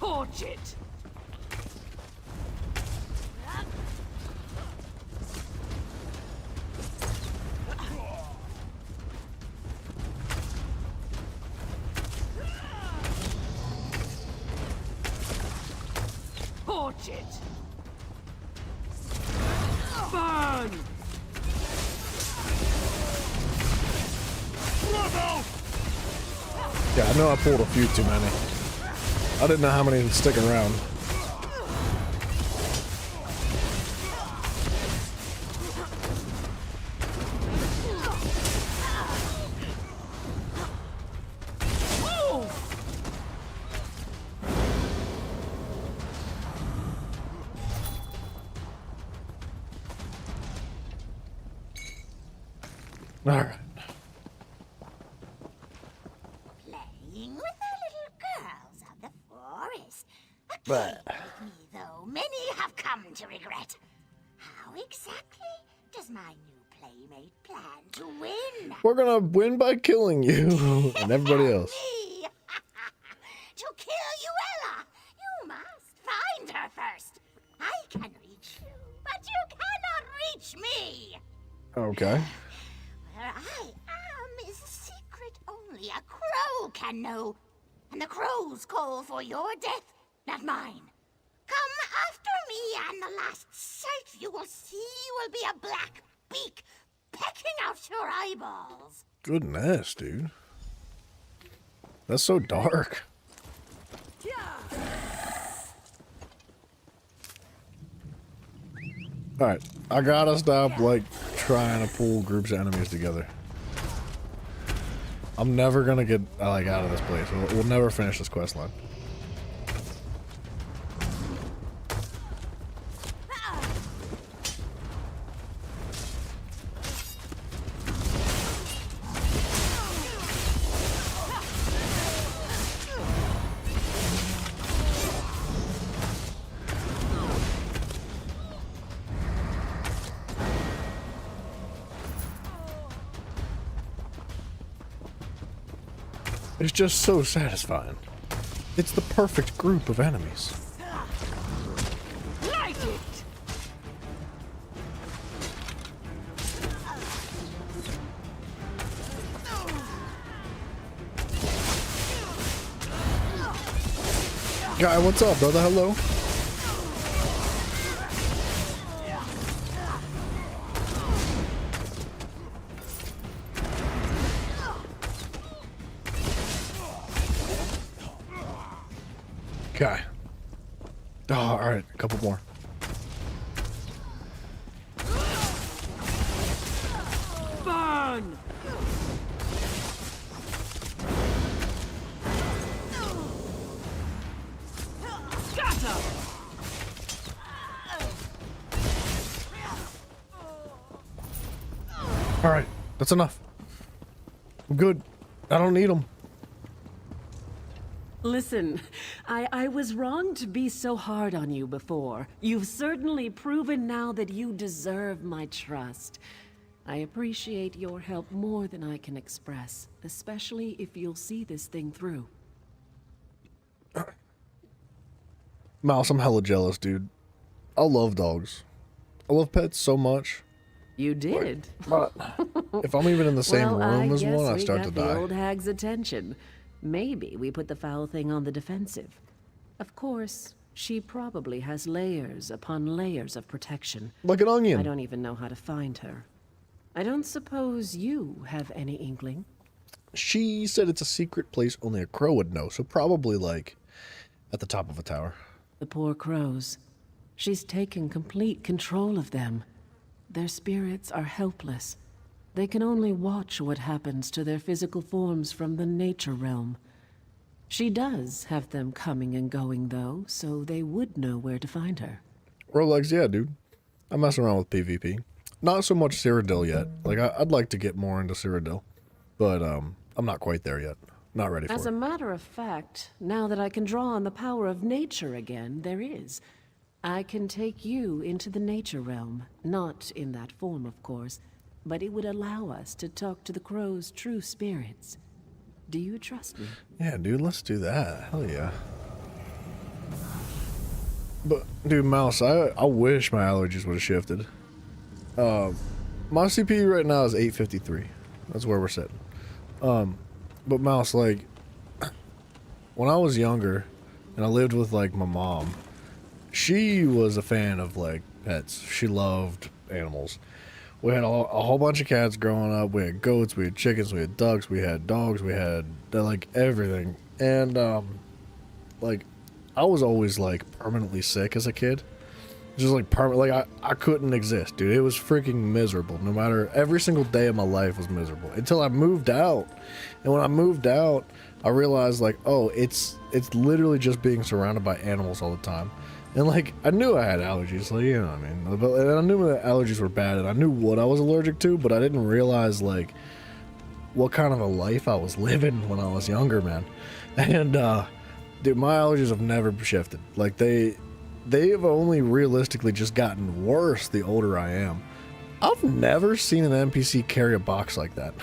Torch it! Torch it! Burn! Yeah, I know I pulled a few too many. I didn't know how many would stick around. All right. Playing with the little girls of the forest. But With me, though, many have come to regret. How exactly does my new playmate plan to win? we're gonna win by killing you and everybody else. Me! To kill Uella, you must find her first. I can reach you, but you cannot reach me. Okay. Where I am is a secret only a crow can know. And the crow's call for your death, not mine. Come after me, and the last sight you will see will be a black beak pecking out your eyeballs. Goodness, dude. That's so dark. Alright, I gotta stop, like, trying to pull groups of enemies together. I'm never gonna get, like, out of this place. We'll never finish this quest line. It's just so satisfying. It's the perfect group of enemies. Light it! Guy, what's up, brother? Hello. Okay. Oh, alright, a couple more. Burn! Scatter! Alright, that's enough. I'm good. I don't need them. Listen, I was wrong to be so hard on you before. You've certainly proven now that you deserve my trust. I appreciate your help more than I can express, especially if you'll see this thing through. Mouse, I'm hella jealous, dude. I love dogs. I love pets so much. You did? But if I'm even in the same Well, room as guess one, I we start got to the die. old hag's attention. Maybe we put the foul thing on the defensive. Of course, she probably has layers upon layers of protection. Like an onion. I don't even know how to find her. I don't suppose you have any inkling? She said it's a secret place only a crow would know, so probably, like, at the top of a tower. The poor crows. She's taken complete control of them. Their spirits are helpless. They can only watch what happens to their physical forms from the nature realm. She does have them coming and going, though, so they would know where to find her. Rolex, yeah, dude. I'm messing around with PvP. Not so much Cyrodiil yet. Like, I'd like to get more into Cyrodiil. But, I'm not quite there yet. Not ready for As it. a matter of fact, now that I can draw on the power of nature again, there is. I can take you into the nature realm. Not in that form, of course, but it would allow us to talk to the crow's true spirits. Do you trust me? Yeah, dude, let's do that. Hell yeah. But, dude, Mouse, I wish my allergies would have shifted. My CPU right now is 853. That's where we're sitting. But Mouse, like, when I was younger and I lived with, like, my mom, she was a fan of, like, pets. She loved animals. We had a whole bunch of cats growing up. We had goats, we had chickens, we had ducks, we had dogs, we had, like, everything. And, like, I was always, like, permanently sick as a kid. Just, like, I couldn't exist, dude. It was freaking miserable. No matter, every single day of my life was miserable. Until I moved out. And when I moved out, I realized, like, oh, it's literally just being surrounded by animals all the time. And, like, I knew I had allergies, like, you know what I mean? But, and I knew that allergies were bad, and I knew what I was allergic to, but I didn't realize, like, what kind of a life I was living when I was younger, man. And, dude, my allergies have never shifted. Like, they have only realistically just gotten worse the older I am. I've never seen an NPC carry a box like that.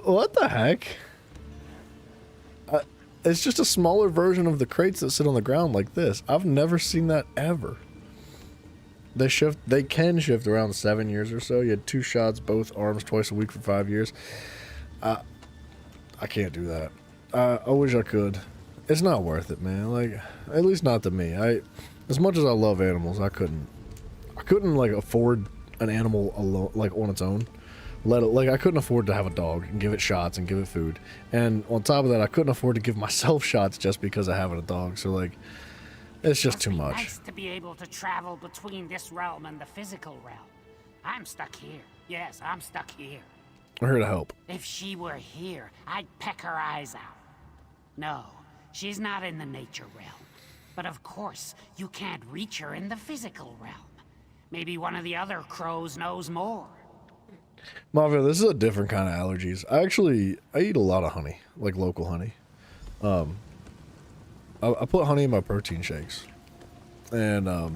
What the heck? It's just a smaller version of the crates that sit on the ground like this. I've never seen that ever. They can shift around 7 years or so. You had 2 shots, both arms, twice a week for 5 years. I can't do that. I wish I could. It's not worth it, man. Like, at least not to me. As much as I love animals, I couldn't like afford an animal alone, like on its own. I couldn't afford to have a dog and give it shots and give it food. And on top of that, I couldn't afford to give myself shots just because of having a dog. So, like, it's just too much. Nice to be able to travel between this realm and the physical realm. I'm stuck here. Yes, I'm stuck here. I'm here to help. If she were here, I'd peck her eyes out. No, she's not in the nature realm. But of course, you can't reach her in the physical realm. Maybe one of the other crows knows more. Mafia, this is a different kind of allergies. I eat a lot of honey, like local honey. I put honey in my protein shakes. And I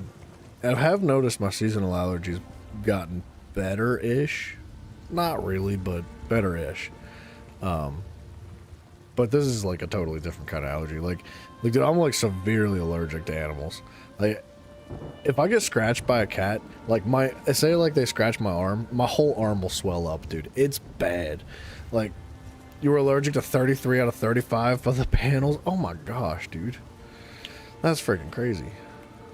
have noticed my seasonal allergies gotten better-ish. Not really, but better-ish. But this is like a totally different kind of allergy. Like, dude, I'm like severely allergic to animals. Like, if I get scratched by a cat, like say like they scratch my arm, my whole arm will swell up, dude. It's bad. Like, you were allergic to 33 out of 35 of the panels. Oh my gosh, dude. That's freaking crazy.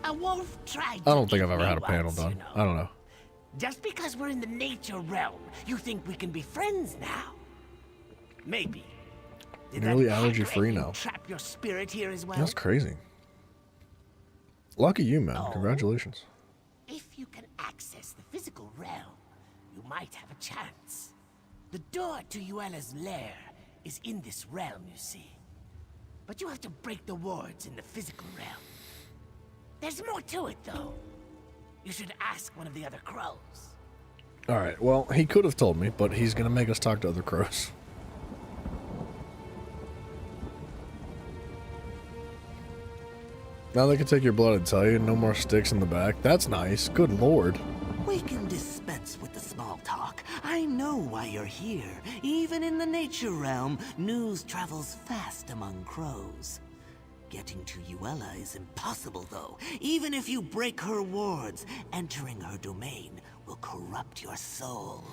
A wolf tried I don't think I've ever had a panel done. I don't know. Just because we're in the nature realm, you think we can be friends now? Maybe. Did Nearly that allergy free hacker now. trap your spirit here as well? That's crazy. Lucky you, man. Congratulations. If you can access the physical realm, you might have a chance. The door to Yuela's lair is in this realm, you see. But you have to break the wards in the physical realm. There's more to it, though. You should ask one of the other crows. Alright, well, he could have told me, but he's gonna make us talk to other crows. Now they can take your blood and tell you, no more sticks in the back. That's nice. Good lord. We can dispense with the small talk. I know why you're here. Even in the nature realm, news travels fast among crows. Getting to Yuela is impossible, though. Even if you break her wards, entering her domain will corrupt your soul.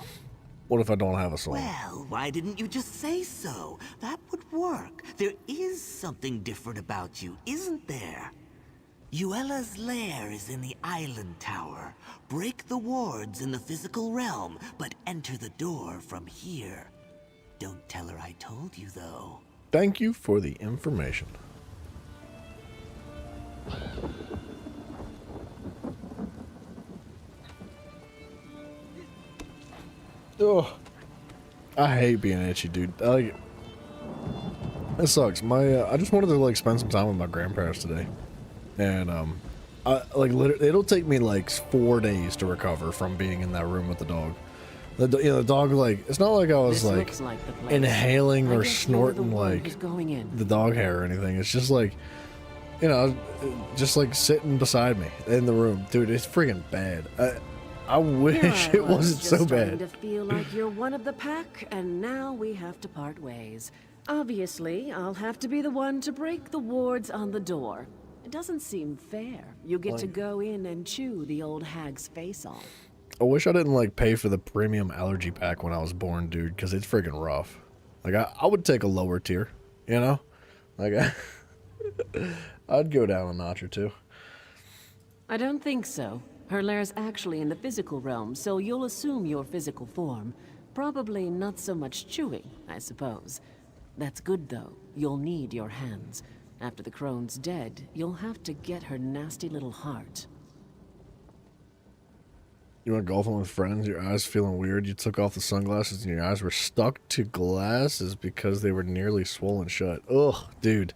What if I don't have a soul? Well, why didn't you just say so? That would work. There is something different about you, isn't there? Yuela's lair is in the island tower. Break the wards in the physical realm, but enter the door from here. Don't tell her I told you, though. Thank you for the information. Oh, I hate being itchy, dude. It sucks. I just wanted to like spend some time with my grandparents today, and literally, it'll take me like 4 days to recover from being in that room with the dog. The dog, like, it's not like I was like inhaling or snorting like the dog hair or anything. It's just like, just like sitting beside me in the room, dude. It's freaking bad. I wish it wasn't so bad. To feel like you're one of the pack, and now we have to part ways. Obviously, I'll have to be the one to break the wards on the door. It doesn't seem fair. You get to go in and chew the old hag's face off. I wish I didn't like pay for the premium allergy pack when I was born, dude, because it's freaking rough. Like I would take a lower tier, like I'd go down a notch or two. I don't think so. Her lair's actually in the physical realm, so you'll assume your physical form. Probably not so much chewing, I suppose. That's good, though. You'll need your hands. After the crone's dead, you'll have to get her nasty little heart. You went golfing with friends, your eyes feeling weird, you took off the sunglasses and your eyes were stuck to glasses because they were nearly swollen shut. Ugh, dude.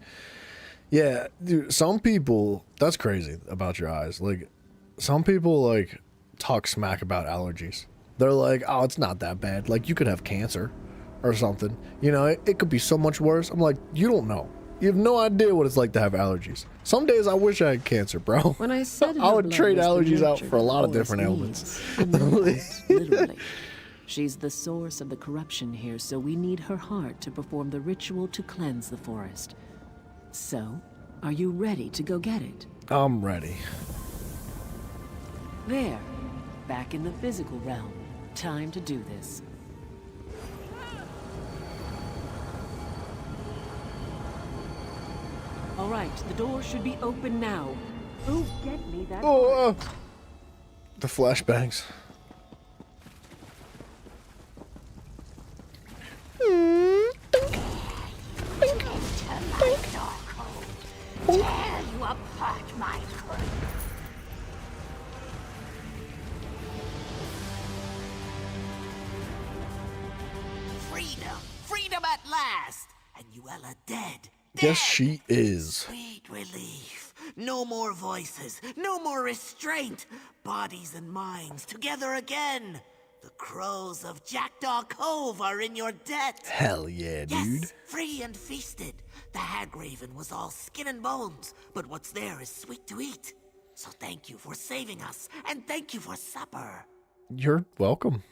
Yeah, dude, some people, that's crazy about your eyes. Like, some people, like, talk smack about allergies. They're like, oh, it's not that bad. Like, you could have cancer or something. It could be so much worse. I'm like, you don't know. You have no idea what it's like to have allergies. Some days I wish I had cancer, bro. When I said I would trade allergies out for a lot of different ailments. Literally. She's the source of the corruption here, so we need her heart to perform the ritual to cleanse the forest. So, are you ready to go get it? I'm ready. There. Back in the physical realm. Time to do this. All right, the door should be open now. Go get me that. The flashbangs. Tear you apart, my crew. Freedom! Freedom at last! And Yuella dead. Yes, she is. Sweet relief. No more voices, no more restraint. Bodies and minds together again. The crows of Jackdaw Cove are in your debt. Hell yeah, dude. Yes, free and feasted. The Hag Raven was all skin and bones, but what's there is sweet to eat. So thank you for saving us, and thank you for supper. You're welcome.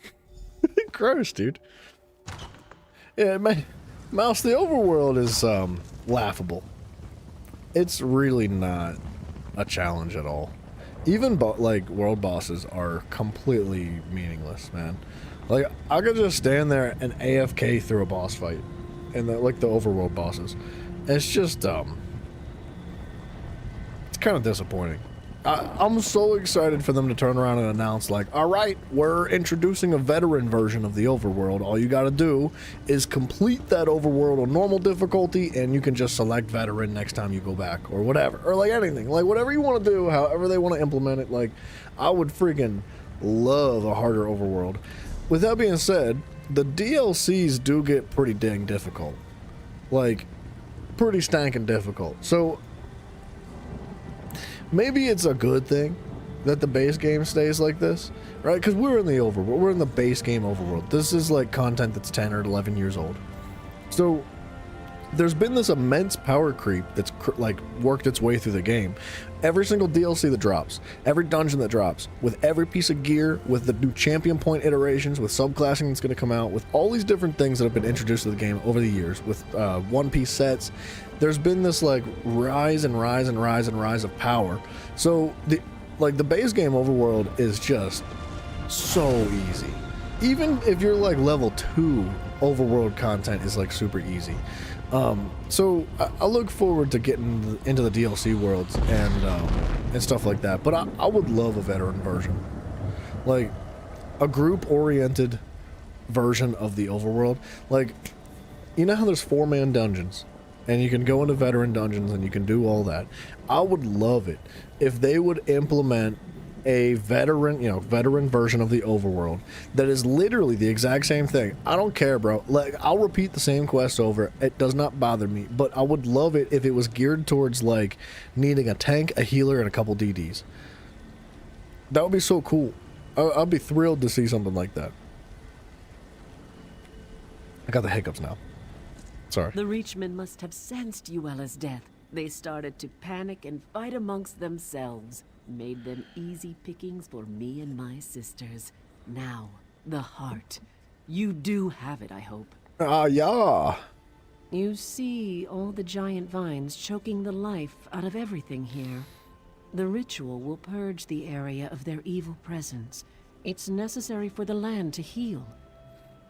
Gross, dude. Yeah, Mouse, the overworld is laughable. It's really not a challenge at all. Even world bosses are completely meaningless, man. Like, I could just stand there and AFK through a boss fight, and the overworld bosses. It's just it's kind of disappointing. I'm so excited for them to turn around and announce, like, all right, we're introducing a veteran version of the overworld. All you got to do is complete that overworld on normal difficulty, and you can just select veteran next time you go back, or whatever, or like anything, like whatever you want to do, however they want to implement it. Like, I would freaking love a harder overworld. With that being said, the DLCs do get pretty dang difficult, like pretty stankin' difficult. So maybe it's a good thing that the base game stays like this, right? Because we're in the overworld. We're in the base game overworld. This is like content that's 10 or 11 years old. So there's been this immense power creep that's worked its way through the game. Every single DLC that drops, every dungeon that drops, with every piece of gear, with the new champion point iterations, with subclassing that's going to come out, with all these different things that have been introduced to the game over the years, with One Piece sets, there's been this like rise and rise and rise and rise of power. So the base game overworld is just so easy. Even if you're like level 2, overworld content is like super easy. So I look forward to getting into the DLC worlds and stuff like that. But I would love a veteran version, like a group-oriented version of the overworld. Like, you know how there's 4-man dungeons, and you can go into veteran dungeons and you can do all that. I would love it if they would implement a veteran, veteran version of the overworld that is literally the exact same thing. I don't care, bro. Like, I'll repeat the same quest over. It does not bother me, but I would love it if it was geared towards like needing a tank, a healer, and a couple DDs. That would be so cool. I'd be thrilled to see something like that. I got the hiccups now. Sorry. The Reachmen must have sensed Yuela's death. They started to panic and fight amongst themselves. Made them easy pickings for me and my sisters. Now, the heart. You do have it, I hope. Yeah. You see all the giant vines choking the life out of everything here. The ritual will purge the area of their evil presence. It's necessary for the land to heal.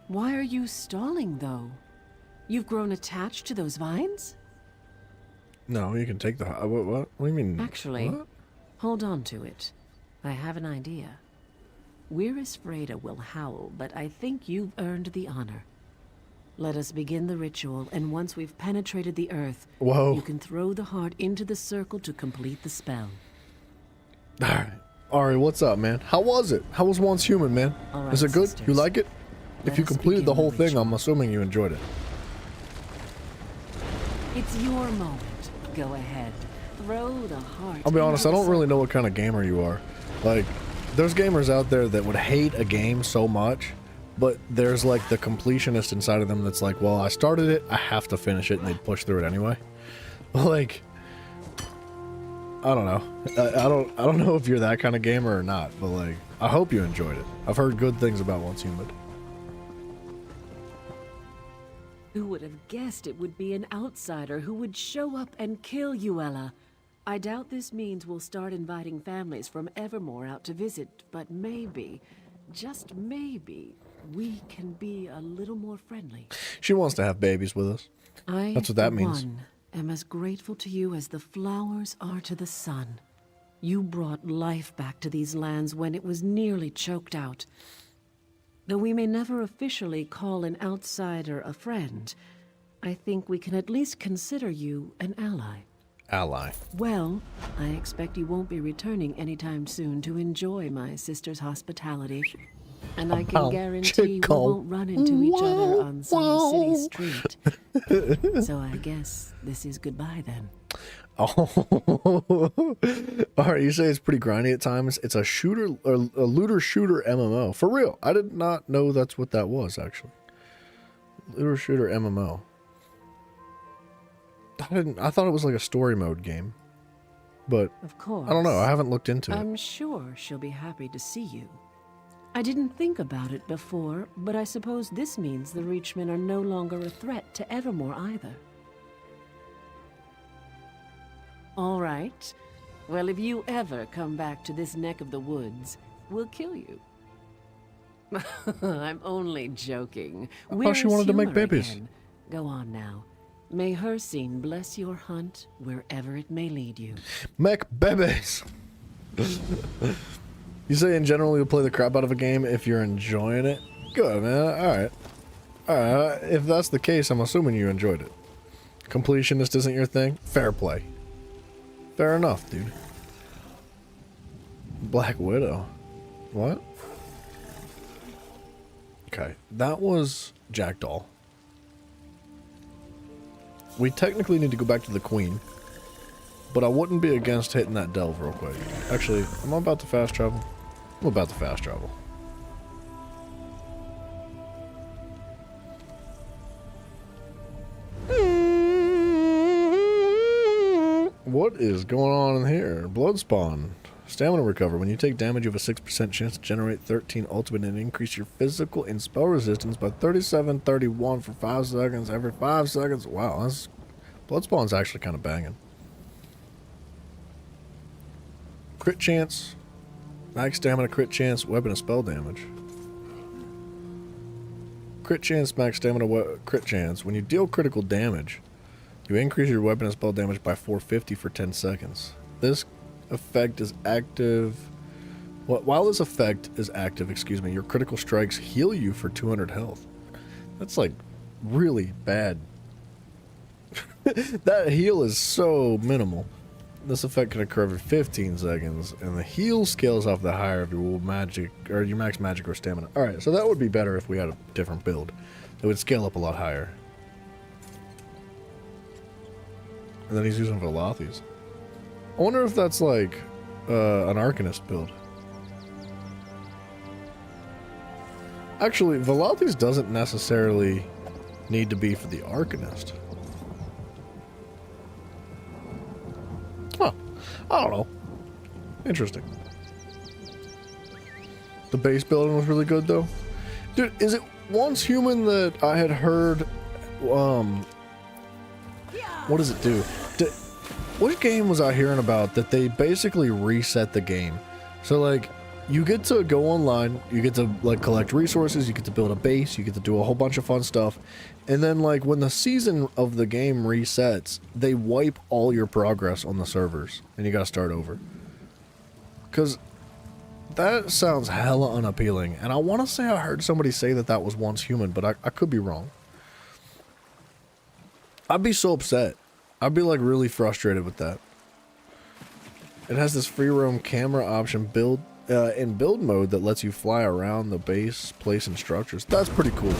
Why are you stalling, though? You've grown attached to those vines? No, you can take the... What? What do you mean? Actually, what? Hold on to it. I have an idea. Wyrris Freda will howl, but I think you've earned the honor. Let us begin the ritual, and once we've penetrated the earth, Whoa. you can throw the heart into the circle to complete the spell. Alright. Ari, what's up, man? How was it? How was Once Human, man? All right, Is it good? sisters. You like it? If you completed the whole thing, I'm assuming you enjoyed it. It's your moment. Go ahead. Throw the heart. I'll be honest, I into don't the really know what kind of gamer you are. Like, there's gamers out there that would hate a game so much, but there's like the completionist inside of them that's like, well, I started it, I have to finish it, and they'd push through it anyway. Like, I don't know. I don't know if you're that kind of gamer or not, but like, I hope you enjoyed it. I've heard good things about Once Human. Who would have guessed it would be an outsider who would show up and kill Yuela? I doubt this means we'll start inviting families from Evermore out to visit, but maybe, just maybe, we can be a little more friendly. She wants to have babies with us. That's what that means. I am as grateful to you as the flowers are to the sun. You brought life back to these lands when it was nearly choked out. Though we may never officially call an outsider a friend, I think we can at least consider you an ally. Ally. Well, I expect you won't be returning anytime soon to enjoy my sister's hospitality. And I can guarantee we won't run into each other on some city street. So I guess this is goodbye then. Oh, alright, you say it's pretty grindy at times. It's a shooter, a looter shooter MMO. For real, I did not know that's what that was, actually. Looter shooter MMO. I thought it was like a story mode game. But, of course, I don't know, I haven't looked into it. I'm sure she'll be happy to see you. I didn't think about it before, but I suppose this means the Reachmen are no longer a threat to Evermore either. All right. Well, if you ever come back to this neck of the woods, we'll kill you. I'm only joking. I thought she wanted to make babies. Again. Go on now. May Hircine bless your hunt wherever it may lead you. Make babies! You say in general you'll play the crap out of a game if you're enjoying it? Good, man. Alright. Alright, if that's the case, I'm assuming you enjoyed it. Completionist isn't your thing? Fair play. Fair enough, dude. Black Widow. What? Okay, that was Jackdaw. We technically need to go back to the Queen, but I wouldn't be against hitting that delve real quick. Actually, am I about to fast travel? I'm about to fast travel. What is going on in here? Bloodspawn. Stamina recover. When you take damage, you have a 6% chance to generate 13 ultimate and increase your physical and spell resistance by 37-31 for 5 seconds every 5 seconds. Wow, that's... Bloodspawn's actually kind of banging. Crit chance. Max stamina, crit chance, weapon and spell damage. Crit chance, max stamina, crit chance. When you deal critical damage, you increase your weapon and spell damage by 450 for 10 seconds. This effect is active. While this effect is active, your critical strikes heal you for 200 health. That's like really bad. That heal is so minimal. This effect can occur every 15 seconds, and the heal scales off the higher of your magic or your max magic or stamina. All right, so that would be better if we had a different build. It would scale up a lot higher. And then he's using Velothys. I wonder if that's like an Arcanist build. Actually, Velothys doesn't necessarily need to be for the Arcanist. Huh. I don't know. Interesting. The base building was really good, though. Dude, is it Once Human that I had heard... what does it do? What game was I hearing about that they basically reset the game? So, like, you get to go online, you get to, like, collect resources, you get to build a base, you get to do a whole bunch of fun stuff, and then, like, when the season of the game resets, they wipe all your progress on the servers, and you gotta start over. Because that sounds hella unappealing, and I want to say I heard somebody say that that was Once Human, but I could be wrong. I'd be so upset. I'd be, like, really frustrated with that. It has this free roam camera option build in build mode that lets you fly around the base, place, and structures. That's pretty cool.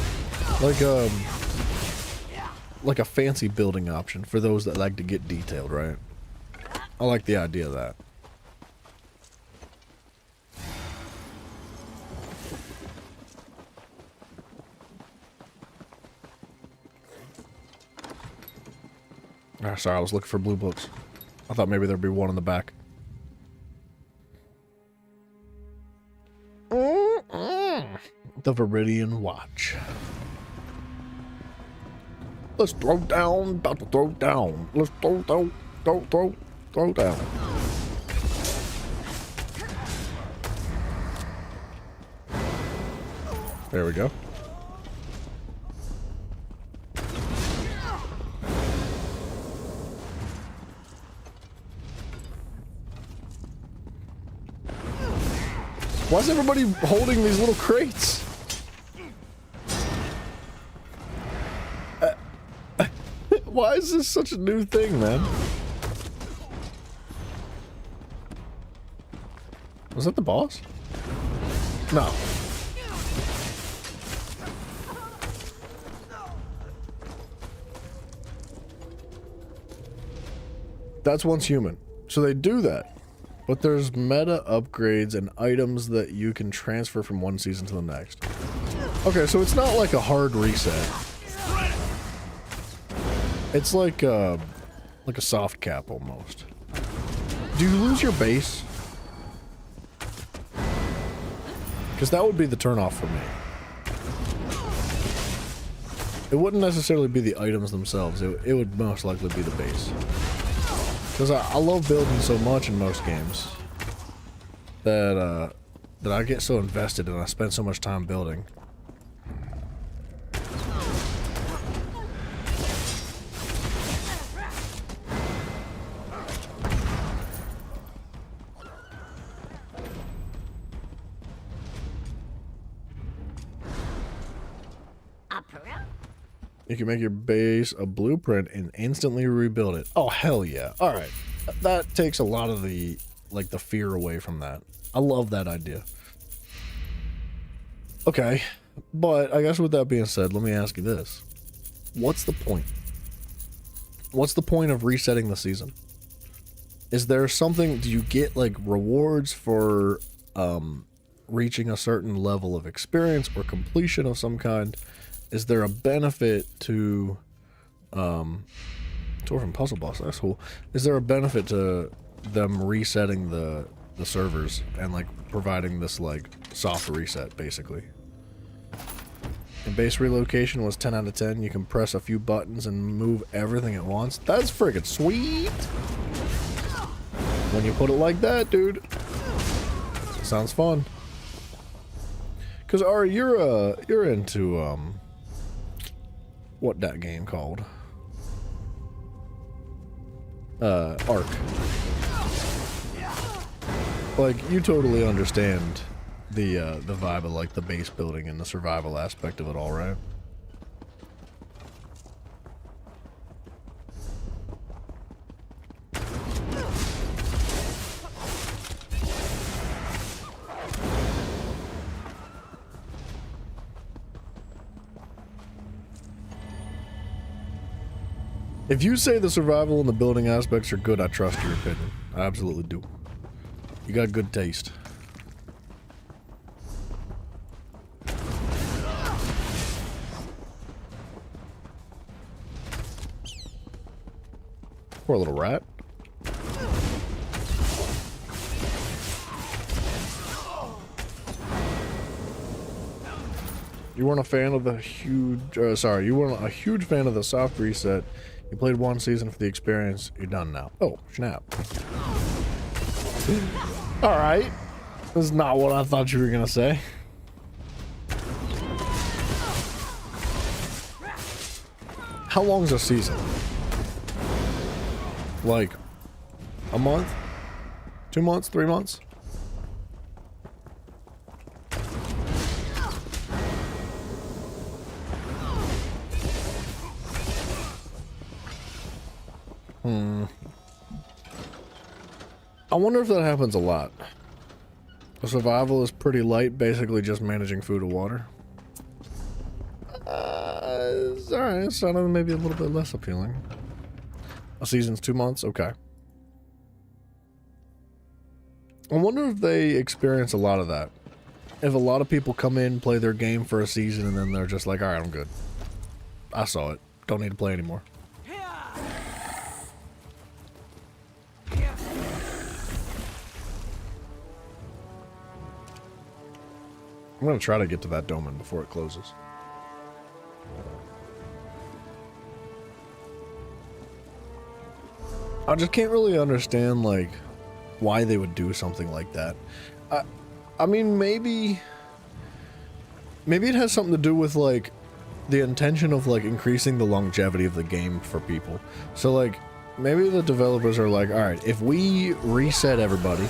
Like a fancy building option for those that like to get detailed, right? I like the idea of that. Sorry, I was looking for blue books. I thought maybe there'd be one in the back. The Viridian Watch. Let's throw down, about to throw down. Let's throw down, throw down. There we go. Why is everybody holding these little crates? Why is this such a new thing, man? Was that the boss? No. That's Once Human. So they do that. But there's meta upgrades and items that you can transfer from one season to the next. Okay, so it's not like a hard reset. It's like a soft cap almost. Do you lose your base? Because that would be the turnoff for me. It wouldn't necessarily be the items themselves. It would most likely be the base. Because I love building so much in most games that I get so invested and I spend so much time building. You can make your base a blueprint and instantly rebuild it. Oh, hell yeah. All right. That takes a lot of the fear away from that. I love that idea. Okay. But I guess with that being said, let me ask you this. What's the point? What's the point of resetting the season? Is there something, do you get like rewards for reaching a certain level of experience or completion of some kind? Is there a benefit to Dwarven Puzzle Boss? That's cool. Is there a benefit to them resetting the servers and like providing this like soft reset basically? And base relocation was 10 out of 10. You can press a few buttons and move everything at once. That's friggin' sweet. When you put it like that, dude. Sounds fun. Cause Ari, you're into what that game called? Ark. Like, you totally understand the vibe of like the base building and the survival aspect of it all, right? If you say the survival and the building aspects are good, I trust your opinion. I absolutely do. You got good taste. Poor little rat. You weren't a fan of the huge, you weren't a huge fan of the soft reset. You played one season for the experience. You're done now. Oh, snap. Alright. This is not what I thought you were gonna say. How long's a season? Like, a month? 2 months? 3 months? I wonder if that happens a lot. The survival is pretty light, basically just managing food and water. Alright, it sounded maybe a little bit less appealing. A season's 2 months? Okay. I wonder if they experience a lot of that. If a lot of people come in, play their game for a season, and then they're just like, alright, I'm good. I saw it. Don't need to play anymore. I'm gonna try to get to that domain before it closes. I just can't really understand, like, why they would do something like that. I mean, maybe it has something to do with, like, the intention of, like, increasing the longevity of the game for people. So, like, maybe the developers are like, alright, if we reset everybody,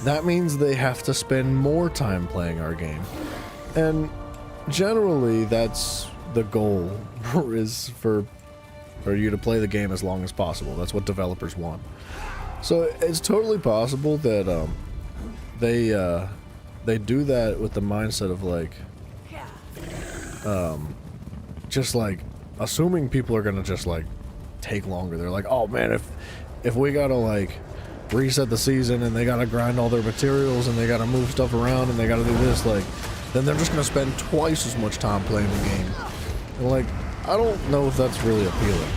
that means they have to spend more time playing our game. And generally, that's the goal, is for you to play the game as long as possible. That's what developers want. So it's totally possible that they do that with the mindset of, like, just, like, assuming people are gonna just, like, take longer. They're like, oh man, if we gotta, like, reset the season and they gotta grind all their materials and they gotta move stuff around and they gotta do this, like, then they're just gonna spend twice as much time playing the game. And, like, I don't know if that's really appealing.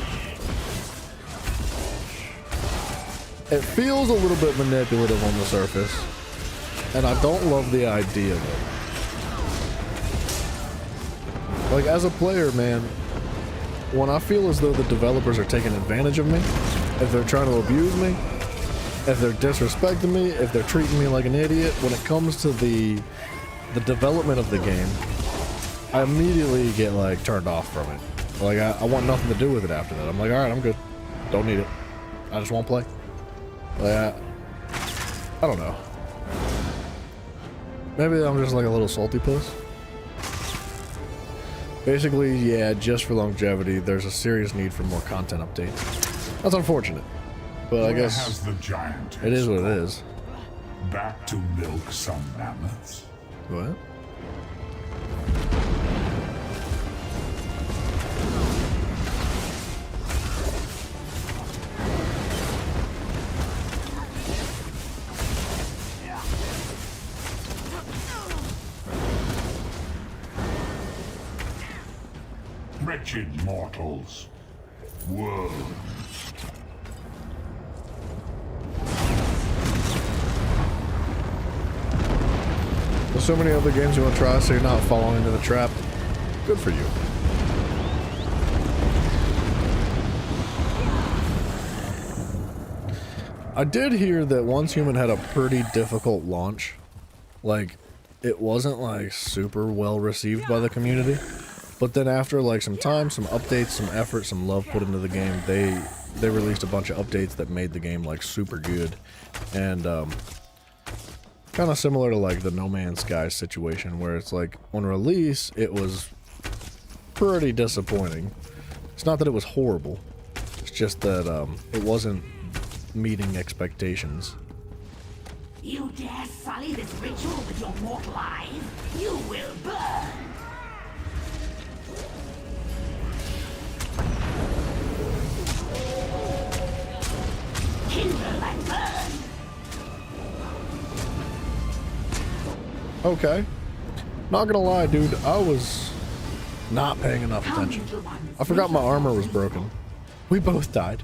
It feels a little bit manipulative on the surface, and I don't love the idea of it. Like, as a player, man, when I feel as though the developers are taking advantage of me, if they're trying to abuse me, if they're disrespecting me, if they're treating me like an idiot, when it comes to the development of the game, I immediately get, like, turned off from it. Like, I want nothing to do with it after that. I'm like, alright, I'm good. Don't need it. I just won't play. Like, I don't know. Maybe I'm just like a little salty puss. Basically, yeah, just for longevity, there's a serious need for more content updates. That's unfortunate. But I guess has the giant it is what it is. Back to milk some mammoths. What? Wretched mortals. Worms. There's so many other games you want to try, so you're not falling into the trap. Good for you. I did hear that Once Human had a pretty difficult launch. Like, it wasn't, like, super well received by the community. But then after, like, some time, some updates, some effort, some love put into the game, they released a bunch of updates that made the game, like, super good. And, kind of similar to, like, the No Man's Sky situation, where it's like, on release, it was pretty disappointing. It's not that it was horrible. It's just that, it wasn't meeting expectations. You dare sully this ritual with your mortal eyes? You will burn! Okay. Not gonna lie, dude. I was not paying enough attention. I forgot my armor was broken. We both died.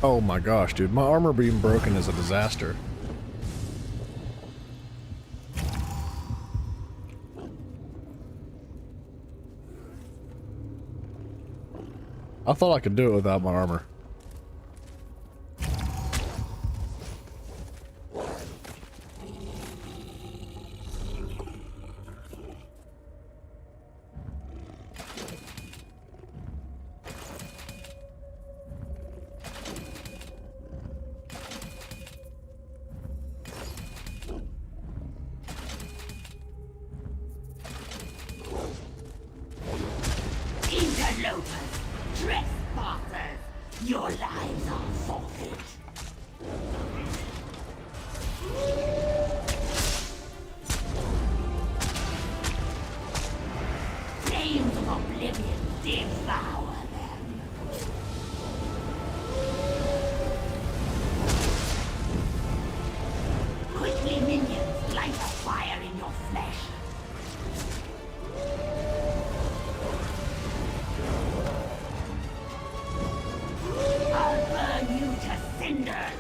Oh my gosh, dude. My armor being broken is a disaster. I thought I could do it without my armor. Interlopers, trespassers, your lives are forfeit. Flames of oblivion devour them. Quickly, minions, light a fire in your flesh. I'll burn you to cinders!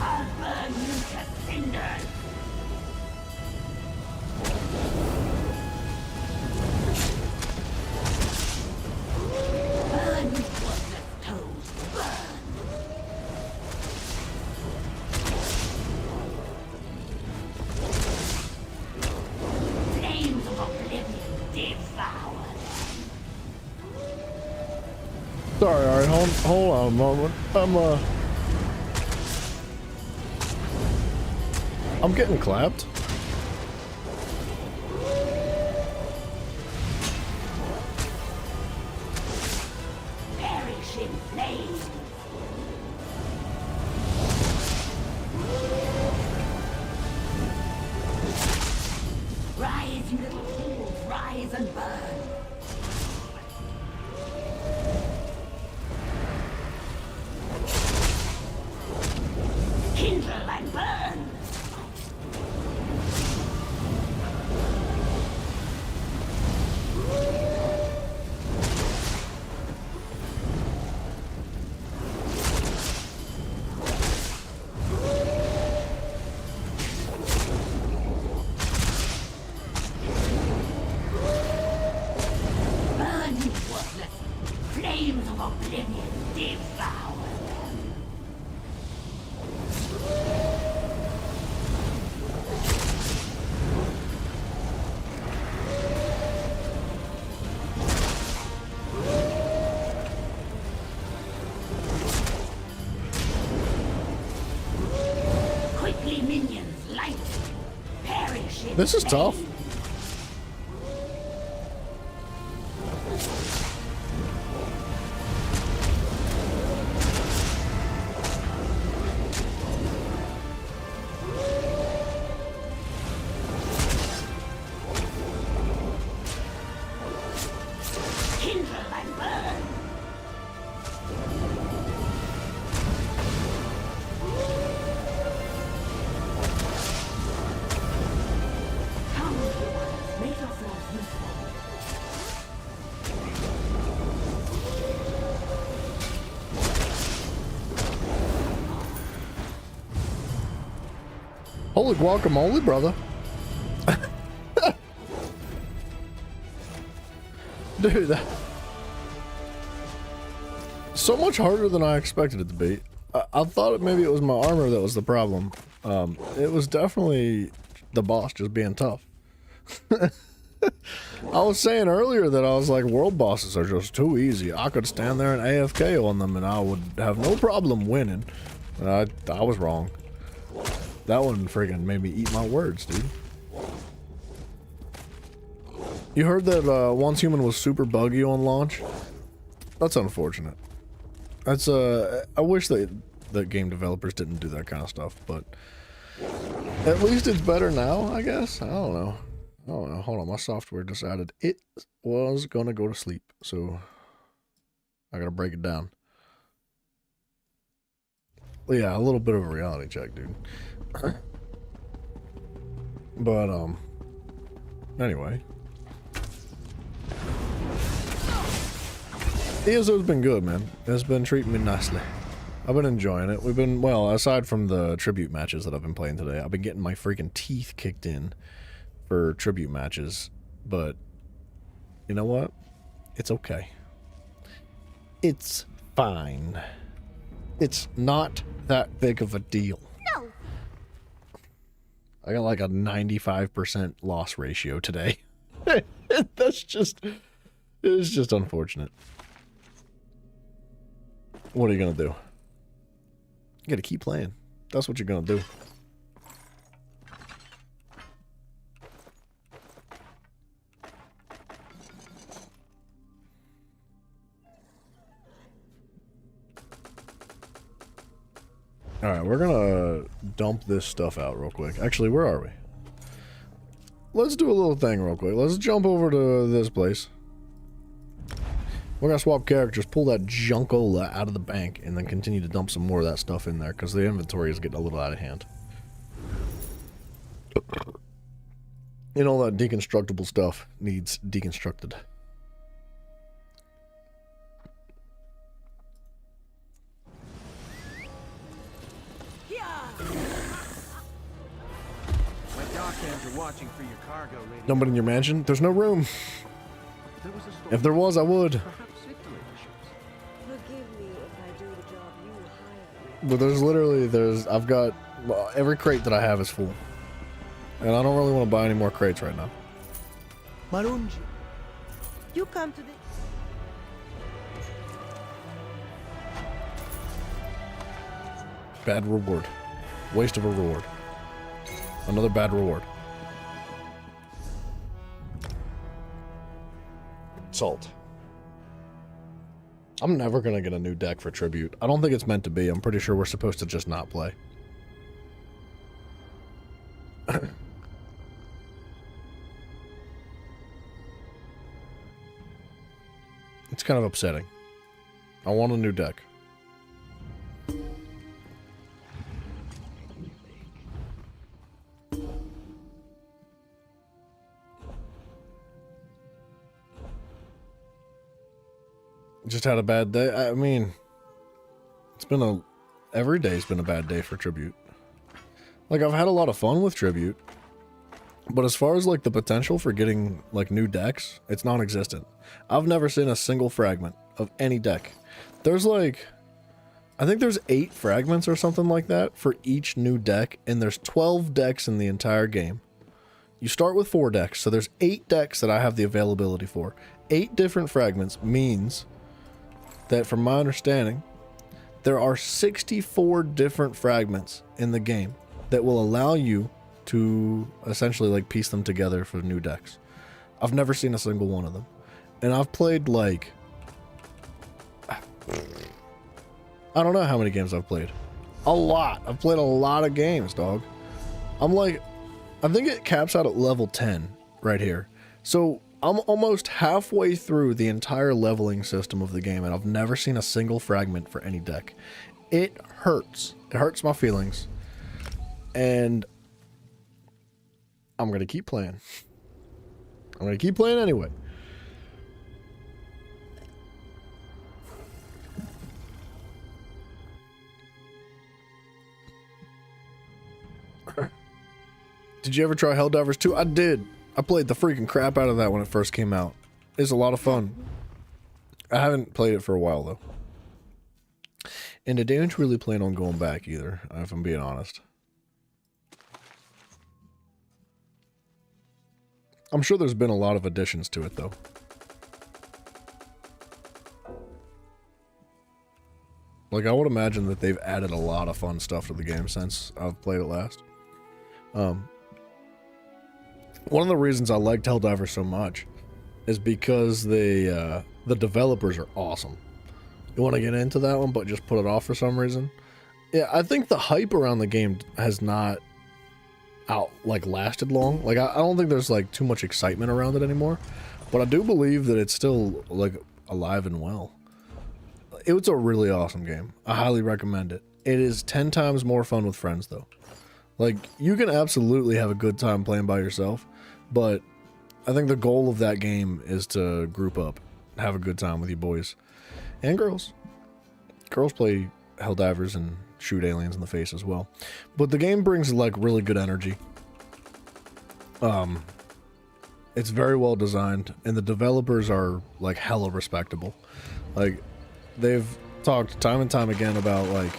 I'll burn you to cinders! Burn, you worthless toads, burn! Flames of oblivion devour them. Sorry, alright, hold on a moment. I'm getting clapped. Perish in flames! Rise, you little fools, rise and burn! Kindle and burn! Burn, you worthless! Flames of oblivion devour them! Quickly, minions, light! Perish in This is tough. Kindle and burn! Come, humans, make yourselves useful. Holy guacamole, brother. Dude, that... So much harder than I expected it to be. I thought maybe it was my armor that was the problem. It was definitely the boss just being tough. I was saying earlier that I was like, world bosses are just too easy. I could stand there and AFK on them and I would have no problem winning. I was wrong. That one friggin' made me eat my words, dude. You heard that Once Human was super buggy on launch? That's unfortunate. That's I wish that game developers didn't do that kind of stuff, but at least it's better now, I guess. I don't know. Hold on, my software decided it was gonna go to sleep, so I gotta break it down. Well, yeah, a little bit of a reality check, dude. But anyway. ESO's been good, man. It's been treating me nicely. I've been enjoying it. We've been, well, aside from the tribute matches that I've been playing today, I've been getting my freaking teeth kicked in for tribute matches, but you know what? It's okay. It's fine. It's not that big of a deal. No. I got like a 95% loss ratio today. It's just unfortunate. What are you gonna do? You gotta keep playing. That's what you're gonna do. Alright, we're gonna dump this stuff out real quick. Actually, where are we? Let's do a little thing real quick. Let's jump over to this place. We're gonna swap characters, pull that junkola out of the bank, and then continue to dump some more of that stuff in there, because the inventory is getting a little out of hand. And all that deconstructible stuff needs deconstructed. My dockhands are watching for your cargo, lady. Nobody in your mansion? There's no room. If there was, I would. Forgive me if I do the job you hired me. But I've got, well, every crate that I have is full. And I don't really want to buy any more crates right now. Marunji, you come to the... Bad reward. Waste of a reward. Another bad reward. Salt. I'm never gonna get a new deck for Tribute. I don't think it's meant to be. I'm pretty sure we're supposed to just not play. It's kind of upsetting. I want a new deck. Just had a bad day. I mean, it's been every day's been a bad day for Tribute. Like, I've had a lot of fun with Tribute, but as far as like the potential for getting like new decks, it's non-existent. I've never seen a single fragment of any deck. There's like, I think there's 8 fragments or something like that for each new deck, and there's 12 decks in the entire game. You start with 4 decks, so there's 8 decks that I have the availability for. 8 different fragments means that, from my understanding, there are 64 different fragments in the game that will allow you to essentially like piece them together for new decks. I've never seen a single one of them. And I've played like, I don't know how many games I've played. A lot. I've played a lot of games, dog. I'm like, I think it caps out at level 10 right here. So I'm almost halfway through the entire leveling system of the game, and I've never seen a single fragment for any deck. It hurts. It hurts my feelings. And I'm going to keep playing. I'm going to keep playing anyway. Did you ever try Helldivers 2? I did. I played the freaking crap out of that when it first came out. It's a lot of fun. I haven't played it for a while, though. And I don't really plan on going back either, if I'm being honest. I'm sure there's been a lot of additions to it, though. Like, I would imagine that they've added a lot of fun stuff to the game since I've played it last. One of the reasons I liked Helldivers so much is because the developers are awesome. You want to get into that one, but just put it off for some reason? Yeah, I think the hype around the game has not lasted long. Like, I don't think there's like too much excitement around it anymore, but I do believe that it's still like alive and well. It's a really awesome game. I highly recommend it. It is 10 times more fun with friends, though. Like, you can absolutely have a good time playing by yourself, but I think the goal of that game is to group up, have a good time with your boys. And girls. Girls play Helldivers and shoot aliens in the face as well. But the game brings, like, really good energy. It's very well designed, and the developers are, like, hella respectable. Like, they've talked time and time again about, like,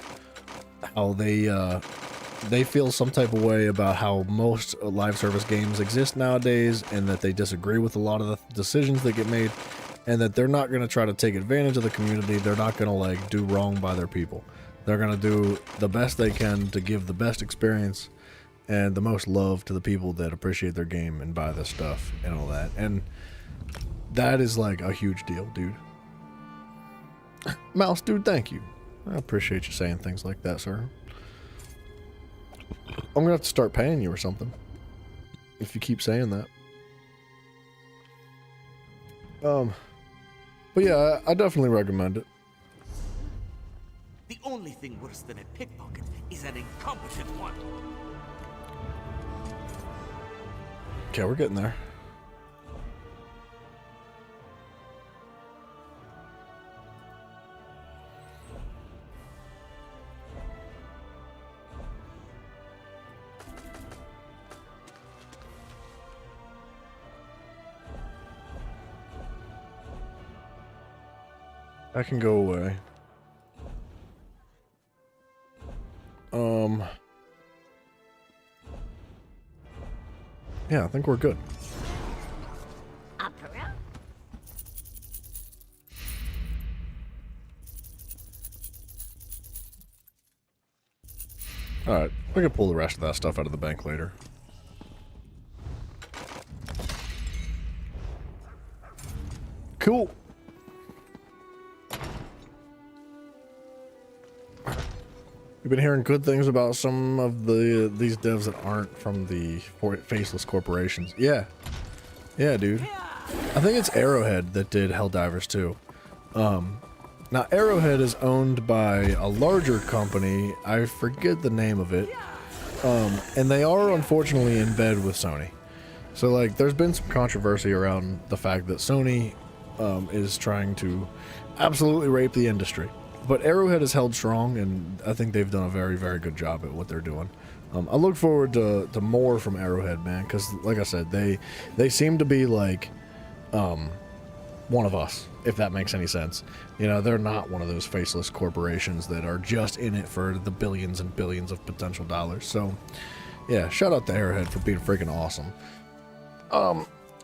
how they feel some type of way about how most live service games exist nowadays, and that they disagree with a lot of the decisions that get made, and that they're not going to try to take advantage of the community. They're not going to, like, do wrong by their people. They're going to do the best they can to give the best experience and the most love to the people that appreciate their game and buy this stuff and all that. And that is, like, a huge deal, dude. Mouse, dude, thank you. I appreciate you saying things like that, sir. I'm gonna have to start paying you or something if you keep saying that. But yeah, I definitely recommend it. The only thing worse than a pickpocket is an incompetent one. Okay, we're getting there. I can go away. Yeah, I think we're good. Opera? Alright, we can pull the rest of that stuff out of the bank later. Cool. We've been hearing good things about some of these devs that aren't from the faceless corporations. Yeah. Yeah, dude. I think it's Arrowhead that did Helldivers too. Now Arrowhead is owned by a larger company. I forget the name of it. And they are unfortunately in bed with Sony. So, like, there's been some controversy around the fact that Sony is trying to absolutely rape the industry. But Arrowhead has held strong, and I think they've done a very, very good job at what they're doing. I look forward to more from Arrowhead, man, because, like I said, they seem to be like one of us, if that makes any sense. You know, they're not one of those faceless corporations that are just in it for the billions and billions of potential dollars. So, yeah, shout out to Arrowhead for being freaking awesome.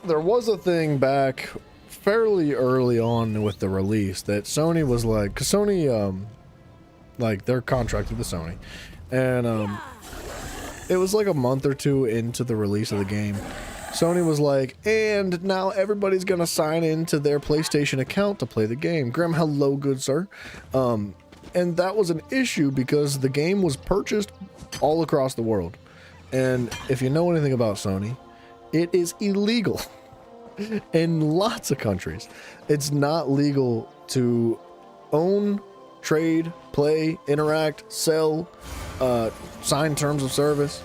There was a thing back fairly early on with the release that Sony was like, because Sony, like, they're contracted with Sony, and it was like a month or two into the release of the game, Sony was like, and now everybody's gonna sign into their PlayStation account to play the game. Grim, hello, good sir. And that was an issue because the game was purchased all across the world, and if you know anything about Sony, it is illegal in lots of countries. It's not legal to own, trade, play, interact, sell, sign terms of service.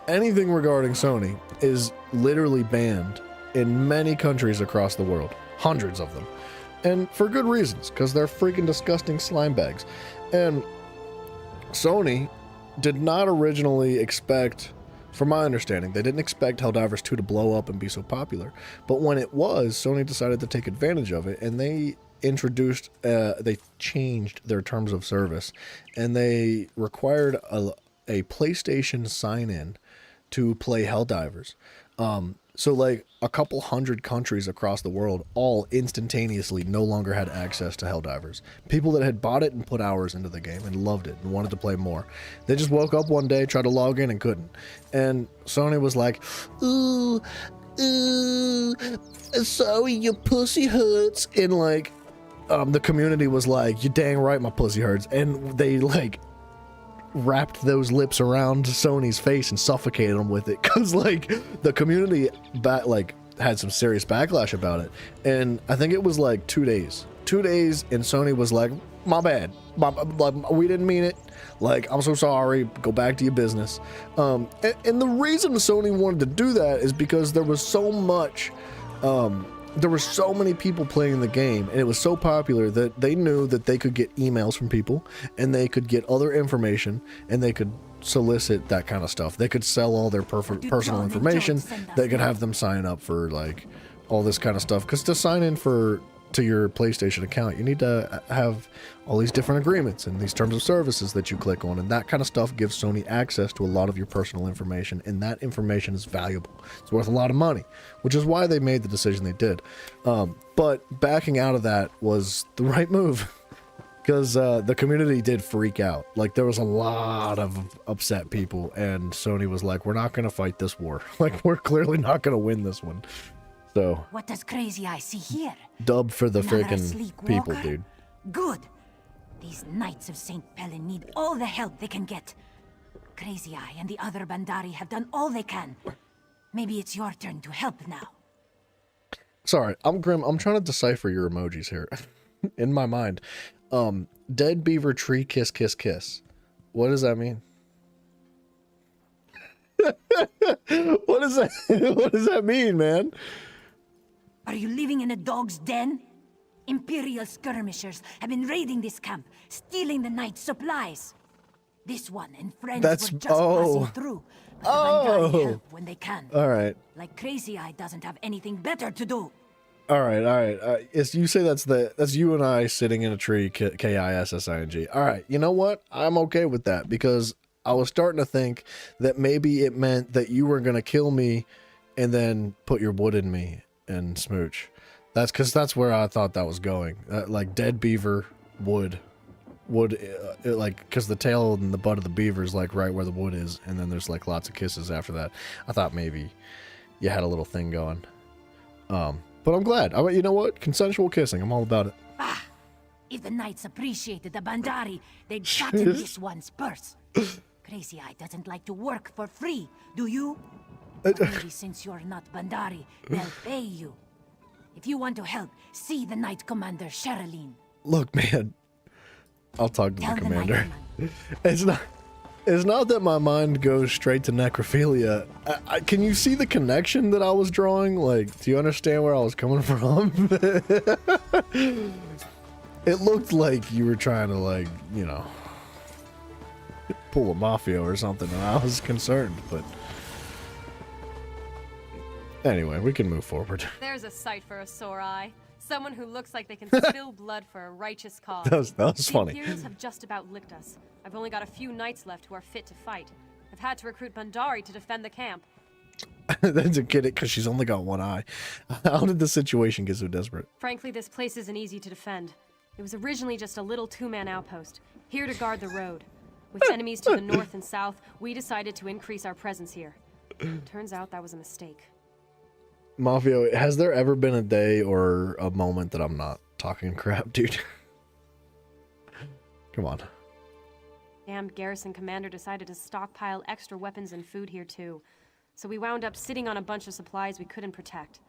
Anything regarding Sony is literally banned in many countries across the world. Hundreds of them. And for good reasons, because they're freaking disgusting slime bags. And Sony did not originally expect, from my understanding, they didn't expect Helldivers 2 to blow up and be so popular. But when it was, Sony decided to take advantage of it, and they introduced, they changed their terms of service, and they required a PlayStation sign-in to play Helldivers. So like a couple hundred countries across the world all instantaneously no longer had access to Helldivers. People that had bought it and put hours into the game and loved it and wanted to play more. They just woke up one day, tried to log in and couldn't. And Sony was like, ooh, sorry, your pussy hurts. And like, the community was like, you're dang right my pussy hurts. And they like wrapped those lips around Sony's face and suffocated him with it, because like the community had some serious backlash about it. And I think it was like 2 days, and Sony was like, my bad, we didn't mean it, like I'm so sorry, go back to your business. And the reason Sony wanted to do that is because there was so much there were so many people playing the game, and it was so popular that they knew that they could get emails from people, and they could get other information, and they could solicit that kind of stuff. They could sell all their personal information. They could have them sign up for like all this kind of stuff. Because to sign in to your PlayStation account, you need to have all these different agreements and these terms of services that you click on, and that kind of stuff gives Sony access to a lot of your personal information, and that information is valuable. It's worth a lot of money, which is why they made the decision they did. But backing out of that was the right move, because the community did freak out. Like, there was a lot of upset people, and Sony was like, we're not going to fight this war. Like, we're clearly not going to win this one. So, what does Crazy Eye see here? Dub for the Another freaking sleek people, walker? dude. Good. These Knights of St. Pellen need all the help they can get. Crazy Eye and the other Bandari have done all they can. Maybe it's your turn to help now. Sorry, I'm Grim. I'm trying to decipher your emojis here. In my mind. Dead beaver tree kiss kiss kiss. What does that mean? What does that mean, man? Are you living in a dog's den? Imperial skirmishers have been raiding this camp, stealing the knight's supplies. This one and friends were just passing through, but the Bandari help when they can. All right. Like Crazy Eye doesn't have anything better to do. All right. You say that's you and I sitting in a tree, Kissing. All right. You know what? I'm okay with that, because I was starting to think that maybe it meant that you were going to kill me and then put your wood in me and smooch. That's where I thought that was going. Like dead beaver, wood, like, because the tail and the butt of the beaver is like right where the wood is, and then there's like lots of kisses after that. I thought maybe you had a little thing going. But I'm glad. You know what? Consensual kissing. I'm all about it. If the knights appreciated the Bandari, they'd shut in this one's purse. Crazy Eye doesn't like to work for free, do you? Or maybe since you're not Bandari, they'll pay you. If you want to help, see the Knight Commander Sherilyn. Look, man, I'll talk to the commander. It's not that my mind goes straight to necrophilia. Can you see the connection that I was drawing? Like, do you understand where I was coming from? It looked like you were trying to, like, you know, pull a mafia or something, and I was concerned, but anyway, we can move forward. There's a sight for a sore eye. Someone who looks like they can spill blood for a righteous cause. That was funny. The Imperials have just about licked us. I've only got a few knights left who are fit to fight. I've had to recruit Bandari to defend the camp. That's a kid, because she's only got one eye. How did the situation get so desperate? Frankly, this place isn't easy to defend. It was originally just a little two-man outpost, here to guard the road. With enemies to the north and south, we decided to increase our presence here. Turns out that was a mistake. Mafio, has there ever been a day or a moment that I'm not talking crap, dude? Come on. Damned garrison commander decided to stockpile extra weapons and food here too. So we wound up sitting on a bunch of supplies we couldn't protect.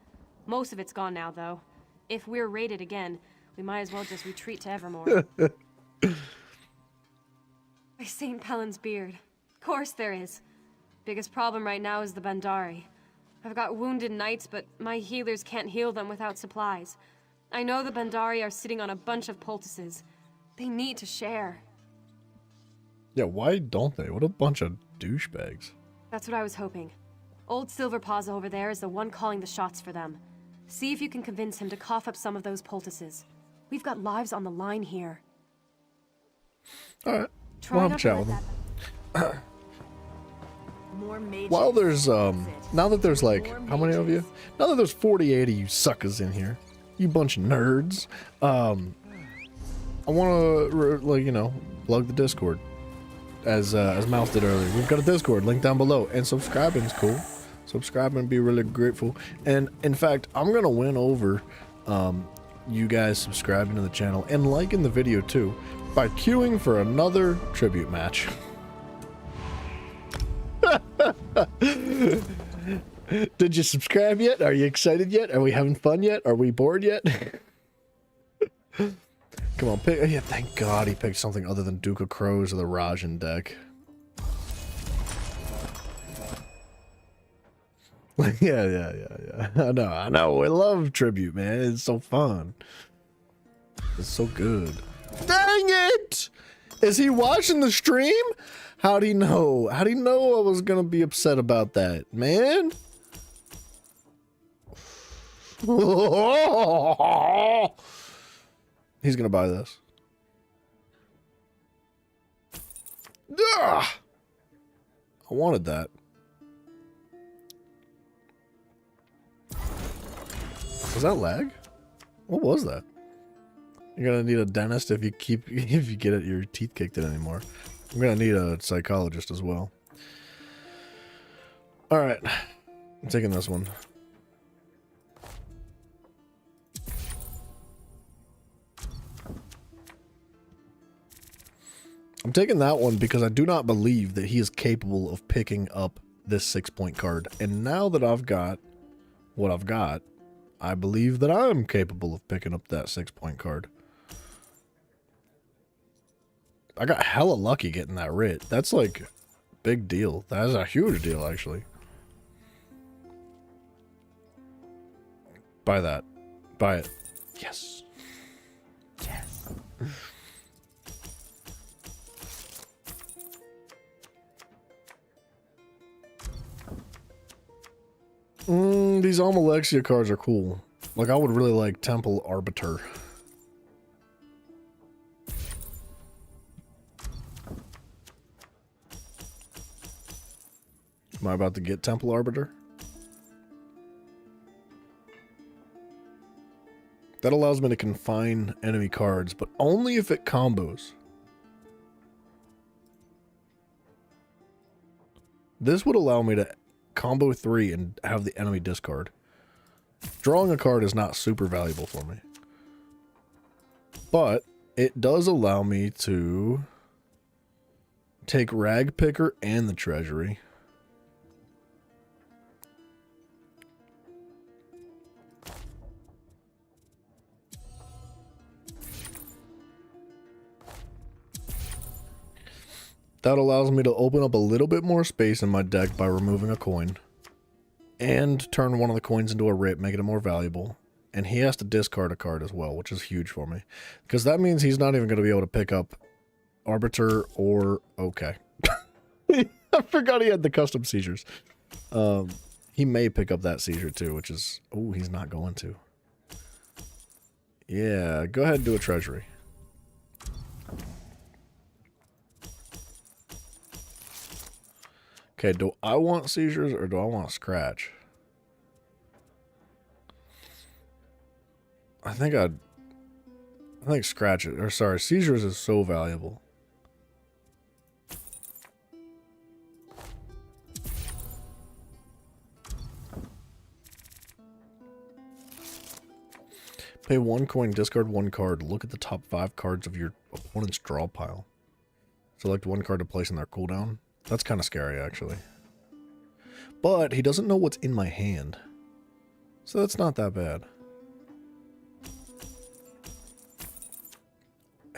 Most of it's gone now, though. If we're raided again, we might as well just retreat to Evermore. By St. Pellen's beard. Of course there is. Biggest problem right now is the Bandari. I've got wounded knights, but my healers can't heal them without supplies. I know the Bandari are sitting on a bunch of poultices. They need to share. Yeah, why don't they? What a bunch of douchebags. That's what I was hoping. Old Silverpaws over there is the one calling the shots for them. See if you can convince him to cough up some of those poultices. We've got lives on the line here. Alright. Try We'll have a not chat to with let him. While there's, now that there's like, how many of you? Now that there's 48 of you suckers in here, you bunch of nerds, I want to, like, you know, plug the Discord, as Mouse did earlier. We've got a Discord, link down below, and subscribing's cool. Subscribing would be really grateful, and in fact, I'm going to win over, you guys subscribing to the channel and liking the video too, by queuing for another tribute match. Did you subscribe yet? Are you excited yet? Are we having fun yet? Are we bored yet? Come on, pick. Yeah, thank God he picked something other than Duke of Crows or the Rajan deck. yeah. I know. I love tribute, man. It's so fun. It's so good. Dang it! Is he watching the stream? How'd he know? How'd he know I was gonna be upset about that, man? He's gonna buy this. I wanted that. Was that lag? What was that? You're gonna need a dentist if you get your teeth kicked in anymore. I'm gonna need a psychologist as well. Alright. I'm taking this one. I'm taking that one because I do not believe that he is capable of picking up this 6-point card. And now that I've got what I've got, I believe that I'm capable of picking up that 6-point card. I got hella lucky getting that writ. That's like big deal. That is a huge deal, actually. Buy that. Buy it. Yes. Yes. These Almalexia cards are cool. Like, I would really like Temple Arbiter. Am I about to get Temple Arbiter? That allows me to confine enemy cards, but only if it combos. This would allow me to combo 3 and have the enemy discard. Drawing a card is not super valuable for me. But it does allow me to take Rag Picker and the Treasury. That allows me to open up a little bit more space in my deck by removing a coin. And turn one of the coins into a writ, making it more valuable. And he has to discard a card as well, which is huge for me. Because that means he's not even going to be able to pick up Arbiter or... Okay. I forgot he had the custom seizures. He may pick up that seizure too, which is... Oh, he's not going to. Yeah, go ahead and do a treasury. Okay, do I want seizures or do I want scratch? I think scratch it. Or sorry, seizures is so valuable. Pay 1 coin, discard 1 card. Look at the top 5 cards of your opponent's draw pile. Select 1 card to place in their cooldown. That's kind of scary, actually. But he doesn't know what's in my hand. So that's not that bad.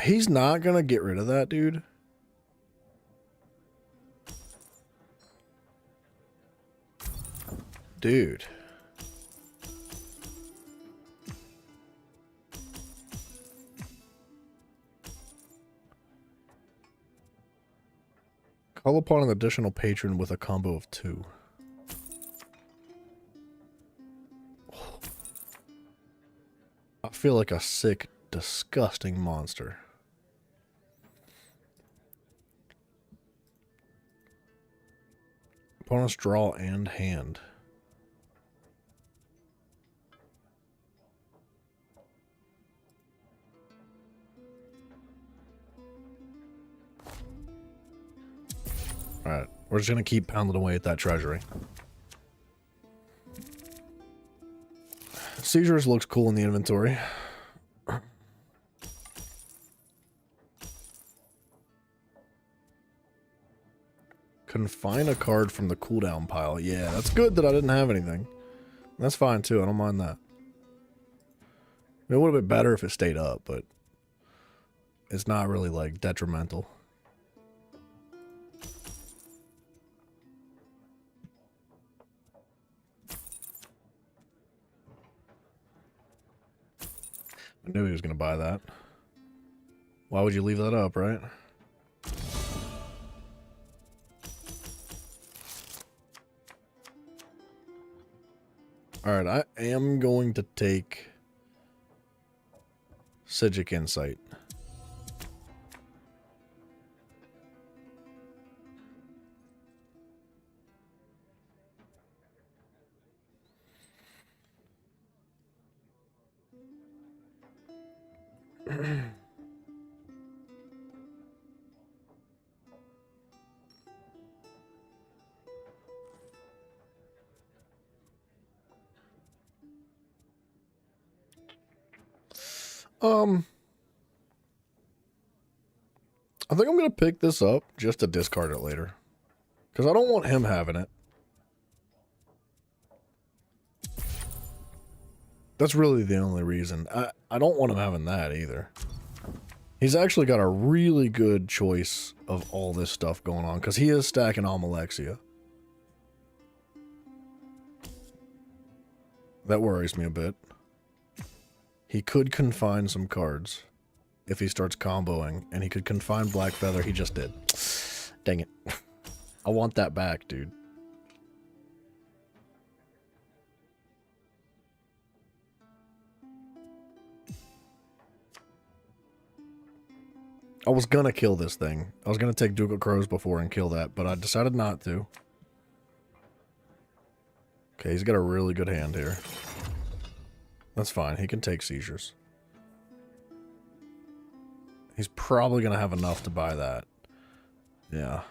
He's not going to get rid of that, dude. Dude. Call upon an additional patron with a combo of 2. I feel like a sick disgusting monster. Opponent's draw and hand. Alright, we're just gonna keep pounding away at that treasury. Seizures looks cool in the inventory. Confine a card from the cooldown pile. Yeah, that's good that I didn't have anything. That's fine too, I don't mind that. It would have been better if it stayed up, but it's not really like detrimental. I knew he was going to buy that. Why would you leave that up, right? Alright, I am going to take Psijic Insight. I think I'm going to pick this up just to discard it later. Because I don't want him having it. That's really the only reason. I don't want him having that either. He's actually got a really good choice of all this stuff going on. Because he is stacking Almalexia. That worries me a bit. He could confine some cards if he starts comboing, and he could confine Blackfeather. He just did. Dang it. I want that back, dude. I was gonna kill this thing. I was gonna take Duke of Crows before and kill that, but I decided not to. Okay, he's got a really good hand here. That's fine. He can take seizures. He's probably going to have enough to buy that. Yeah.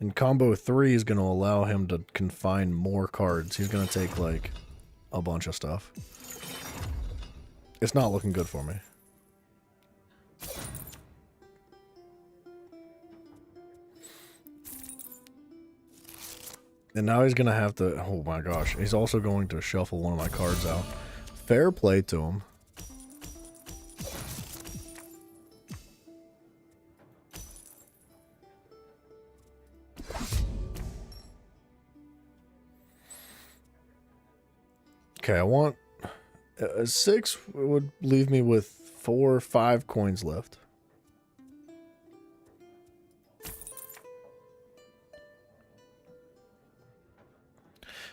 And combo 3 is going to allow him to confine more cards. He's going to take, like, a bunch of stuff. It's not looking good for me. And now he's going to have to... Oh my gosh. He's also going to shuffle one of my cards out. Fair play to him. Okay, I want... 6 would leave me with 4 or 5 coins left.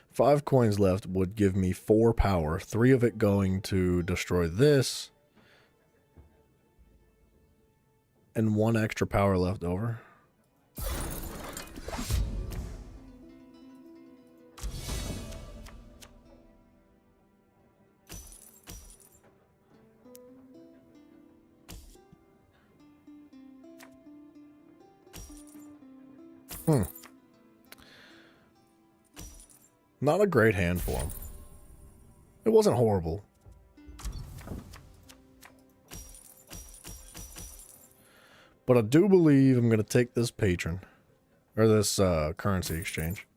Five coins left would give me 4 power. 3 of it going to destroy this. And 1 extra power left over. Not a great hand for him. It wasn't horrible. But I do believe I'm going to take this patron. Or this currency exchange.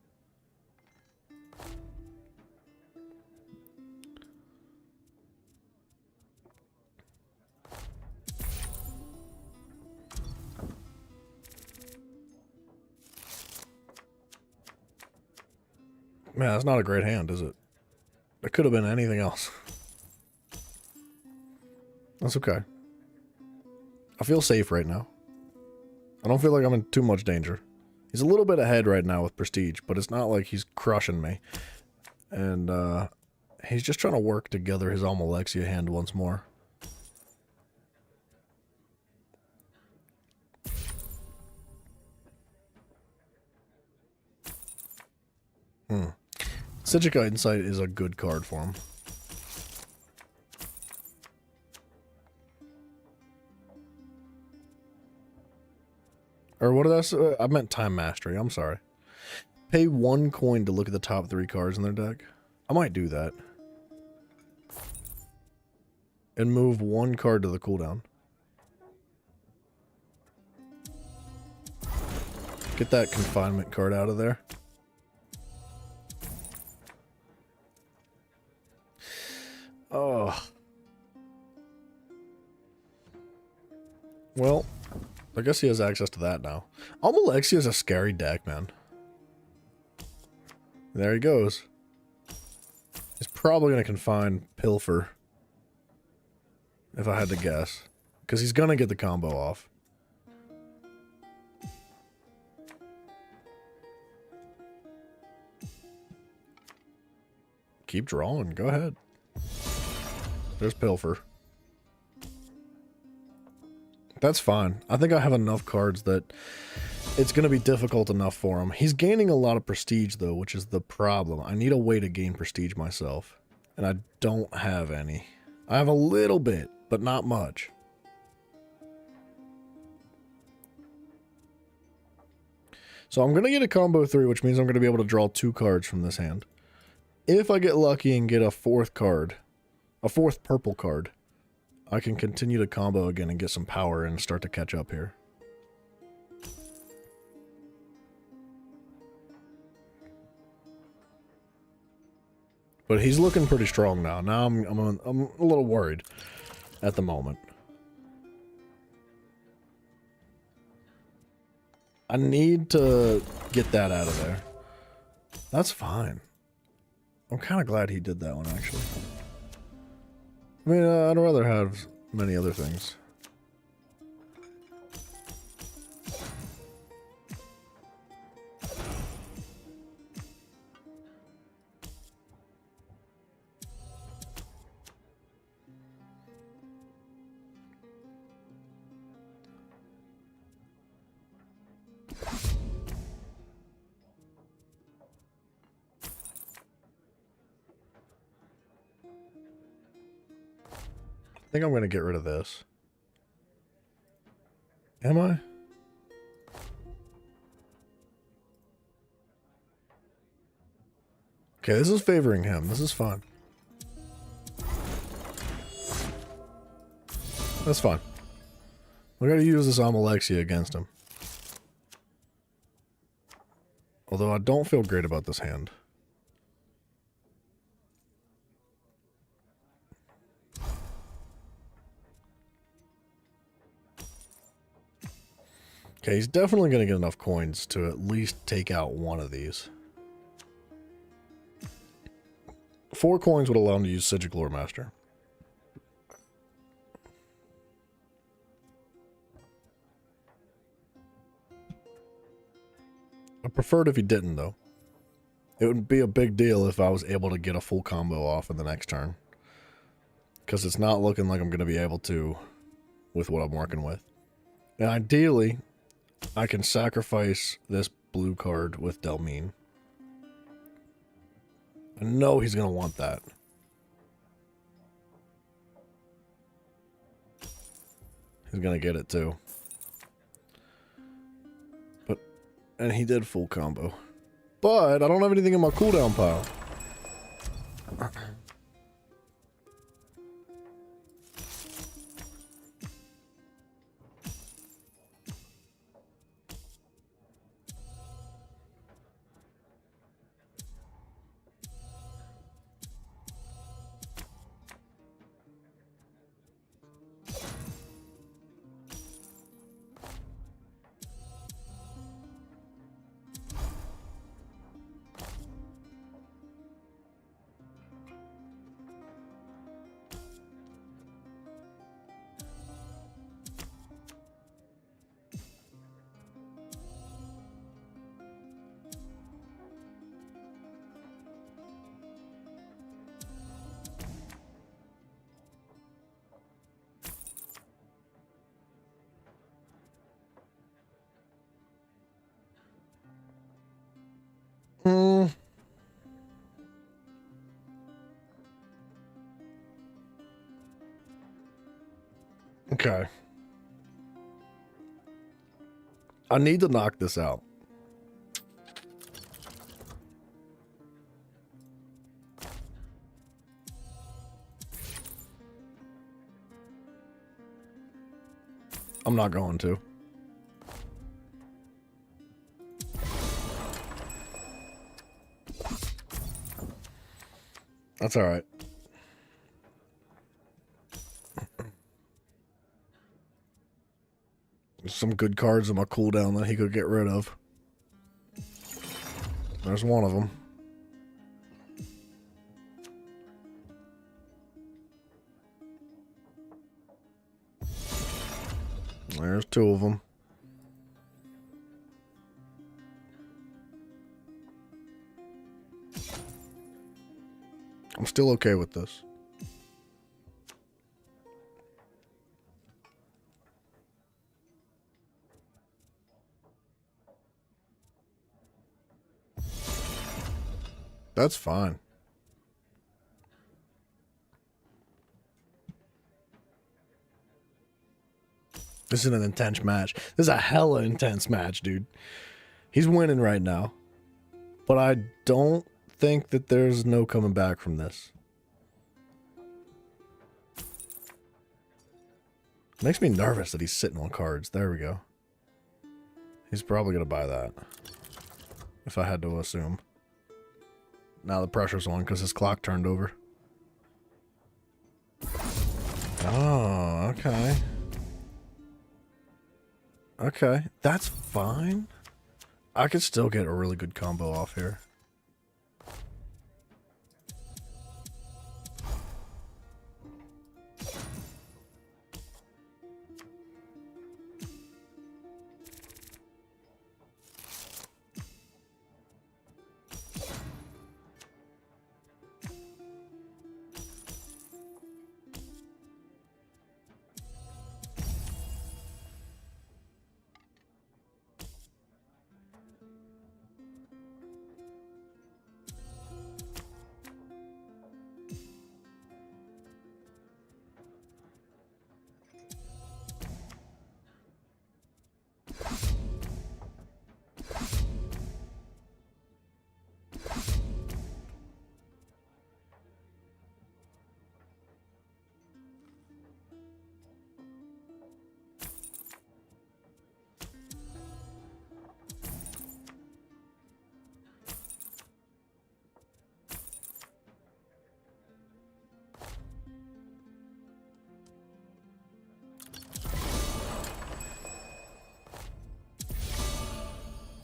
Man, that's not a great hand, is it? It could have been anything else. That's okay. I feel safe right now. I don't feel like I'm in too much danger. He's a little bit ahead right now with prestige, but it's not like he's crushing me. And he's just trying to work together his Almalexia hand once more. Psijic Insight is a good card for him. Or what did I say? I meant Time Mastery. I'm sorry. Pay 1 coin to look at the top 3 cards in their deck. I might do that. And move 1 card to the cooldown. Get that confinement card out of there. Oh. Well, I guess he has access to that now. Almalexia is a scary deck, man. There he goes. He's probably going to confine Pilfer. If I had to guess. Because he's going to get the combo off. Keep drawing. Go ahead. There's Pilfer. That's fine. I think I have enough cards that it's going to be difficult enough for him. He's gaining a lot of prestige, though, which is the problem. I need a way to gain prestige myself. And I don't have any. I have a little bit, but not much. So I'm going to get a combo 3, which means I'm going to be able to draw 2 cards from this hand. If I get lucky and get a 4th card, a 4th purple card, I can continue to combo again and get some power and start to catch up here. But he's looking pretty strong now. Now I'm a little worried at the moment. I need to get that out of there. That's fine. I'm kind of glad he did that one, actually. I mean, I'd rather have many other things. I think I'm going to get rid of this. Am I? Okay, this is favoring him. This is fine. That's fine. We gotta use this Almalexia against him. Although I don't feel great about this hand. Okay, he's definitely going to get enough coins to at least take out one of these. 4 coins would allow him to use Psijic Lore Master. I preferred if he didn't, though. It would be a big deal if I was able to get a full combo off in the next turn. Because it's not looking like I'm going to be able to with what I'm working with. And ideally, I can sacrifice this blue card with Delmine. I know he's going to want that. He's going to get it too. And he did full combo. But I don't have anything in my cooldown pile. Okay. I need to knock this out. I'm not going to. That's all right. There's some good cards on my cooldown that he could get rid of. There's one of them. There's two of them. I'm still okay with this. That's fine. This is an intense match. This is a hella intense match, dude. He's winning right now. But I don't think that there's no coming back from this. Makes me nervous that he's sitting on cards. There we go. He's probably going to buy that. If I had to assume. Now the pressure's on because his clock turned over. Oh, okay. Okay, that's fine. I could still get a really good combo off here.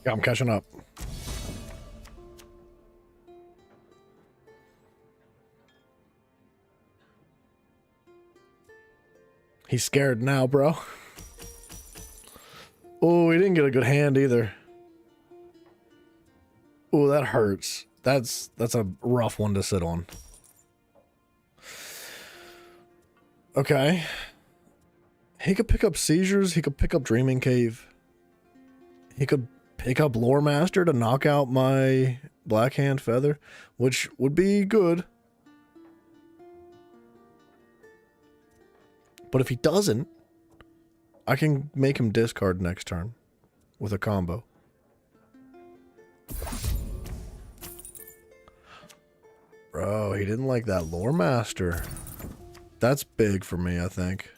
Yeah, I'm catching up. He's scared now, bro. Oh, he didn't get a good hand either. Oh, that hurts. That's a rough one to sit on. Okay. He could pick up Seizures. He could pick up Dreaming Cave. He could pick up Lore Master to knock out my Blackhand Feather, which would be good. But if he doesn't, I can make him discard next turn with a combo. Bro, he didn't like that Lore Master. That's big for me, I think.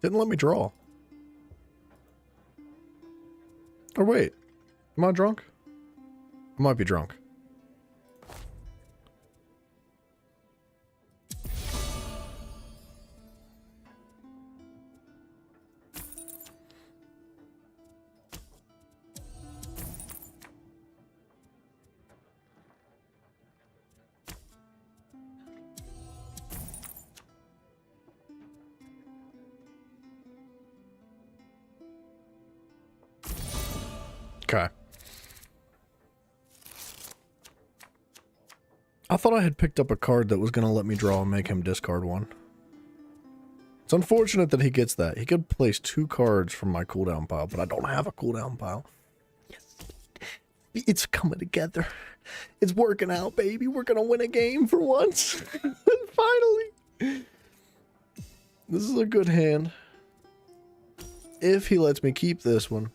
Didn't let me draw. Or wait, am I drunk? I might be drunk. thought I had picked up a card that was going to let me draw and make him discard one. It's unfortunate that he gets that. He could place 2 cards from my cooldown pile, but I don't have a cooldown pile. Yes. It's coming together. It's working out, baby. We're going to win a game for once. Finally. This is a good hand. If he lets me keep this one.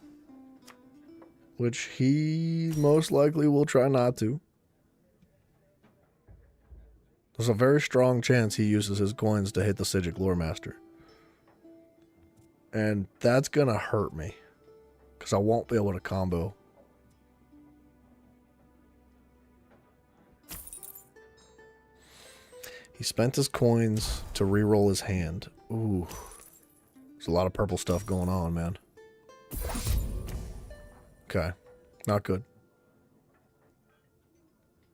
Which he most likely will try not to. There's a very strong chance he uses his coins to hit the Psijic Loremaster. And that's gonna hurt me. Because I won't be able to combo. He spent his coins to reroll his hand. Ooh. There's a lot of purple stuff going on, man. Okay. Not good.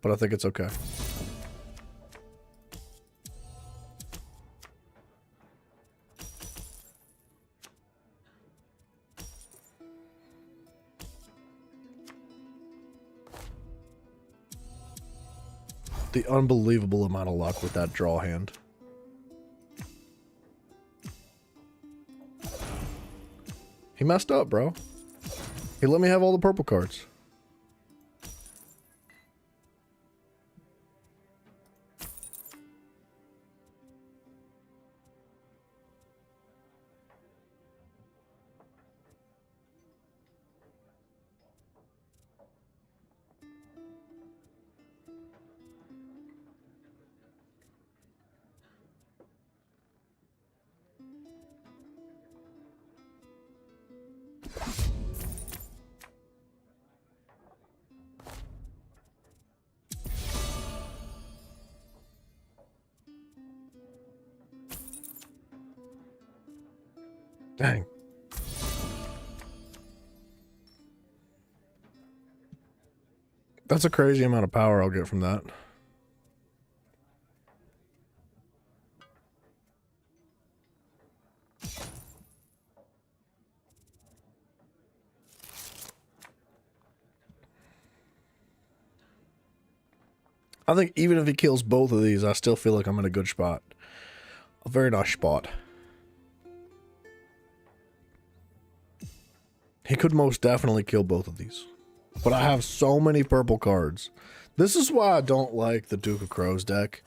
But I think it's okay. The unbelievable amount of luck with that draw hand. He messed up, bro. He let me have all the purple cards. Dang. That's a crazy amount of power I'll get from that. I think even if he kills both of these, I still feel like I'm in a good spot. A very nice spot. He could most definitely kill both of these. But I have so many purple cards. This is why I don't like the Duke of Crows deck.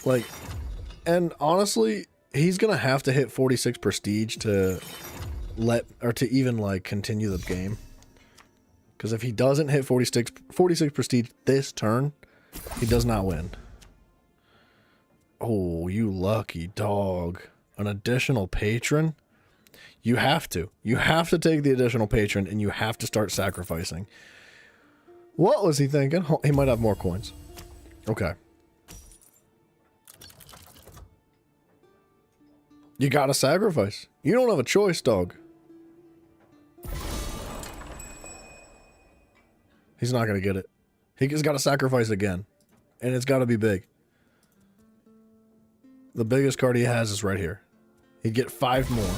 Like, and honestly, he's gonna have to hit 46 prestige to even like continue the game. Because if he doesn't hit 46 prestige this turn, he does not win. Oh, you lucky dog. An additional patron? You have to. You have to take the additional patron and you have to start sacrificing. What was he thinking? He might have more coins. Okay. You gotta sacrifice. You don't have a choice, dog. He's not gonna get it. He's gotta sacrifice again. And it's gotta be big. The biggest card he has is right here. He'd get 5 more.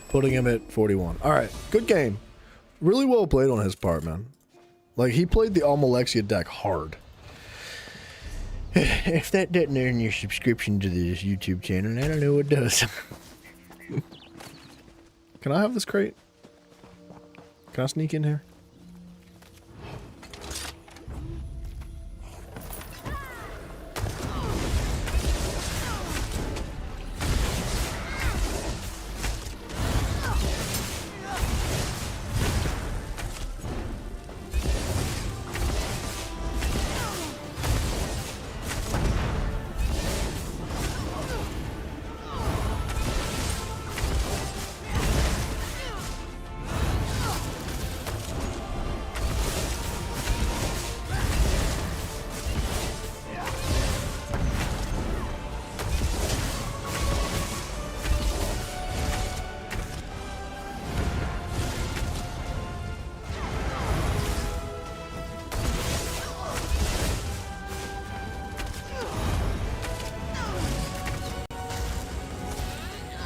Putting him at 41. Alright, good game. Really well played on his part, man. Like, he played the Almalexia deck hard. If that doesn't earn your subscription to this YouTube channel, I don't know what does. Can I have this crate? Can I sneak in here?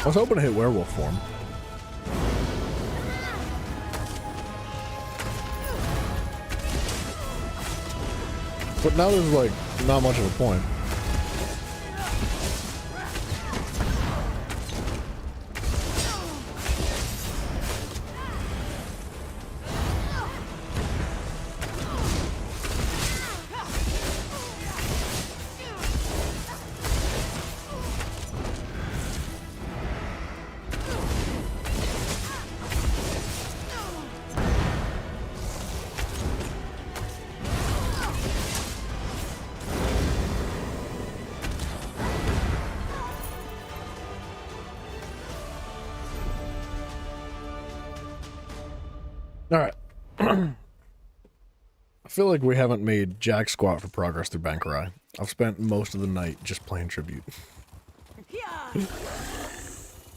I was hoping to hit werewolf form. But now there's like not much of a point. Alright. I feel like we haven't made jack squat for progress through Bankarai. I've spent most of the night just playing Tribute.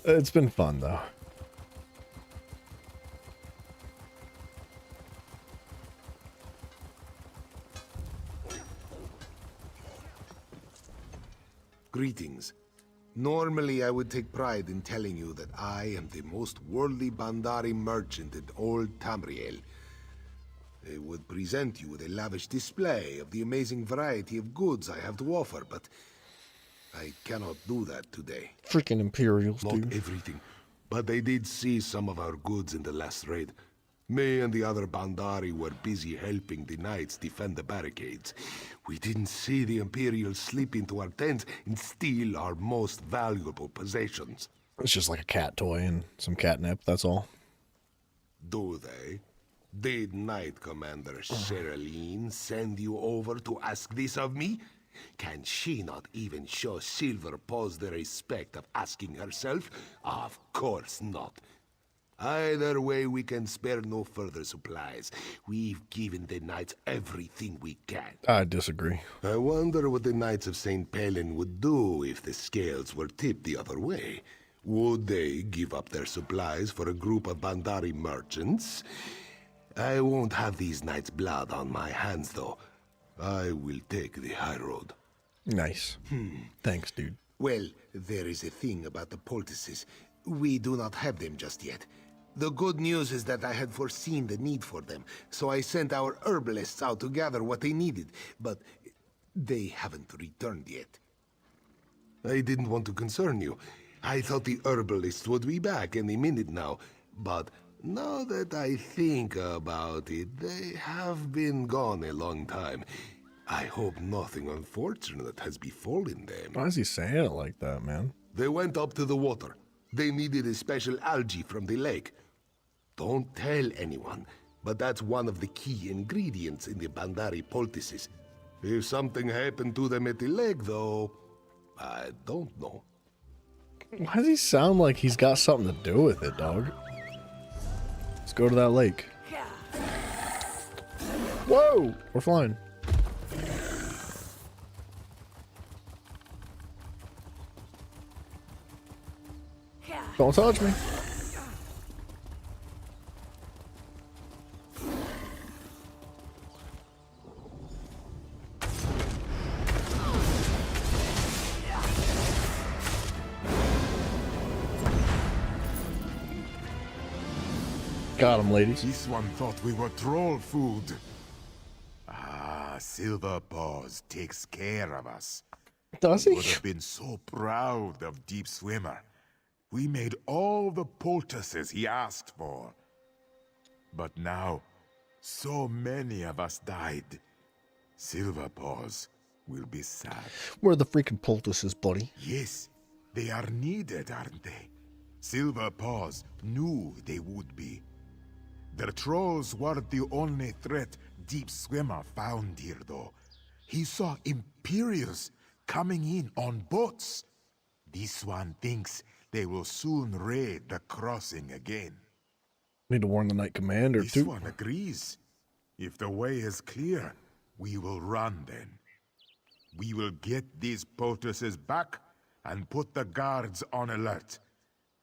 It's been fun, though. Greetings. Normally I would take pride in telling you that I am the most worldly Bandari merchant in old Tamriel. I would present you with a lavish display of the amazing variety of goods I have to offer, but I cannot do that today. Freaking Imperials, Not dude. everything, but I did see some of our goods in the last raid. Me and the other Bandari were busy helping the knights defend the barricades. We didn't see the Imperials slip into our tents and steal our most valuable possessions. It's just like a cat toy and some catnip, that's all. Do they? Did Knight Commander Sherilyn send you over to ask this of me? Can she not even show Silver Paws the respect of asking herself? Of course not. Either way, we can spare no further supplies. We've given the Knights everything we can. I disagree. I wonder what the Knights of St. Palin would do if the scales were tipped the other way. Would they give up their supplies for a group of Bandari merchants? I won't have these Knights' blood on my hands, though. I will take the high road. Nice. Thanks, dude. Well, there is a thing about the poultices. We do not have them just yet. The good news is that I had foreseen the need for them, so I sent our herbalists out to gather what they needed, but they haven't returned yet. I didn't want to concern you. I thought the herbalists would be back any minute now, but now that I think about it, they have been gone a long time. I hope nothing unfortunate has befallen them. Why is he saying it like that, man? They went up to the water. They needed a special algae from the lake. Don't tell anyone, but that's one of the key ingredients in the Bandari poultices. If something happened to them at the lake, though, I don't know. Why does he sound like he's got something to do with it, dog? Let's go to that lake. Whoa! We're flying. Don't touch me. Got him, ladies. This one thought we were troll food. Ah, Silver Paws takes care of us. Does He he? would have been so proud of Deep Swimmer. We made all the poultices he asked for. But now, so many of us died. Silver Paws will be sad. Where are the freaking poultices, buddy? Yes, they are needed, aren't they? Silver Paws knew they would be. The trolls weren't the only threat Deep Swimmer found here, though. He saw Imperials coming in on boats. This one thinks they will soon raid the crossing again. Need to warn the Knight Commander, This too. one agrees. If the way is clear, we will run then. We will get these poultices back and put the guards on alert.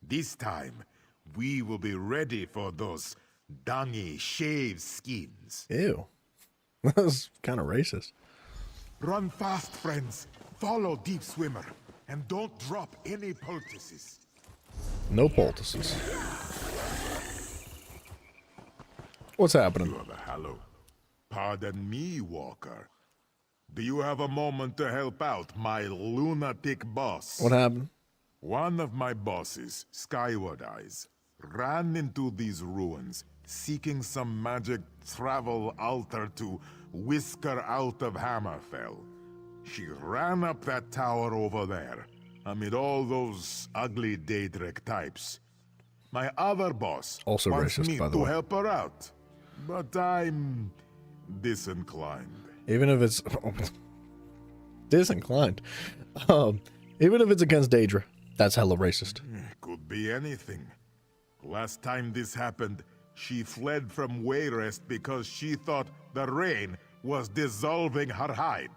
This time, we will be ready for those dungy shaved skins. Ew. That's kind of racist. Run fast, friends. Follow Deep Swimmer. And don't drop any poultices. No poultices. What's happening? You are the Hallow. Pardon me, Walker. Do you have a moment to help out my lunatic boss? What happened? One of my bosses, Skyward Eyes, ran into these ruins, seeking some magic travel altar to whisk her out of Hammerfell. She ran up that tower over there, amid all those ugly Daedric types. My other boss Also wants racist, me by the to way. help her out, but I'm disinclined. Even if it's disinclined. Even if it's against Daedra, that's hella racist. Could be anything. Last time this happened, she fled from Wayrest because she thought the rain was dissolving her hide.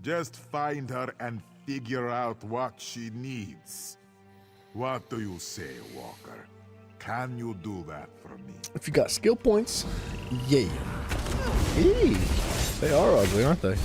Just find her and figure out what she needs. What do you say, Walker? Can you do that for me? If you got skill points, yeah. Eee, they are ugly, aren't they?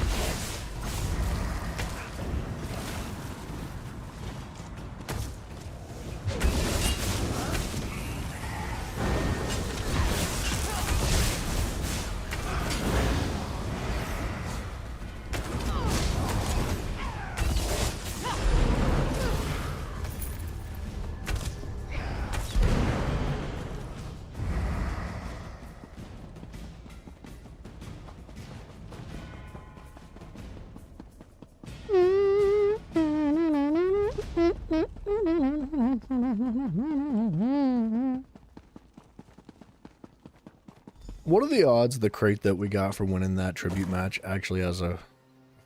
What are the odds the crate that we got for winning that tribute match actually has a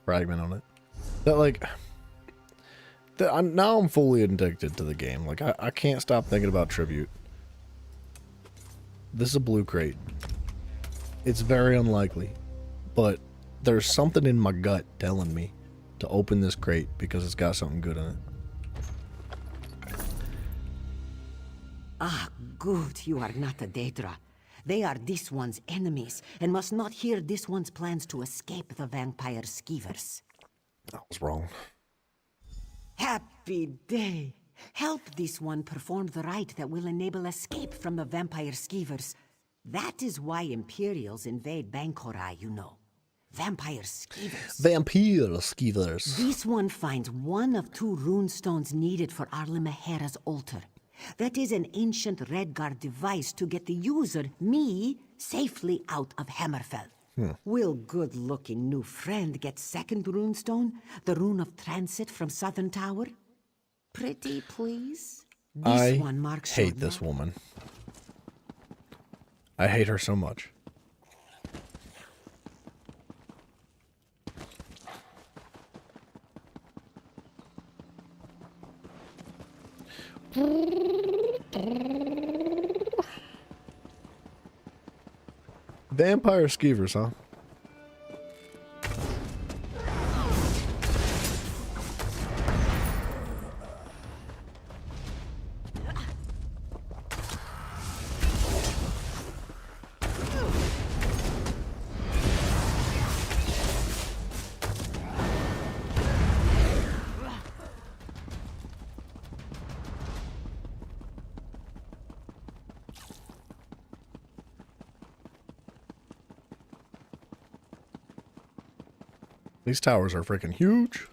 fragment on it? That like, now I'm fully addicted to the game. Like I can't stop thinking about tribute. This is a blue crate. It's very unlikely, but there's something in my gut telling me to open this crate because it's got something good in it. Ah, good, you are not a Daedra. They are this one's enemies, and must not hear this one's plans to escape the vampire skeevers. I was wrong. Happy day! Help this one perform the rite that will enable escape from the vampire skeevers. That is why Imperials invade Bankorai, you know. Vampire skeevers. Vampire skeevers. This one finds one of 2 runestones needed for Arla Mahera's altar. That is an ancient Redguard device to get the user, me, safely out of Hammerfell. Will good-looking new friend get second runestone, the rune of transit from Southern Tower? Pretty please? This one marks your hate this woman. I hate her so much. Vampire skeevers, huh? These towers are freaking huge.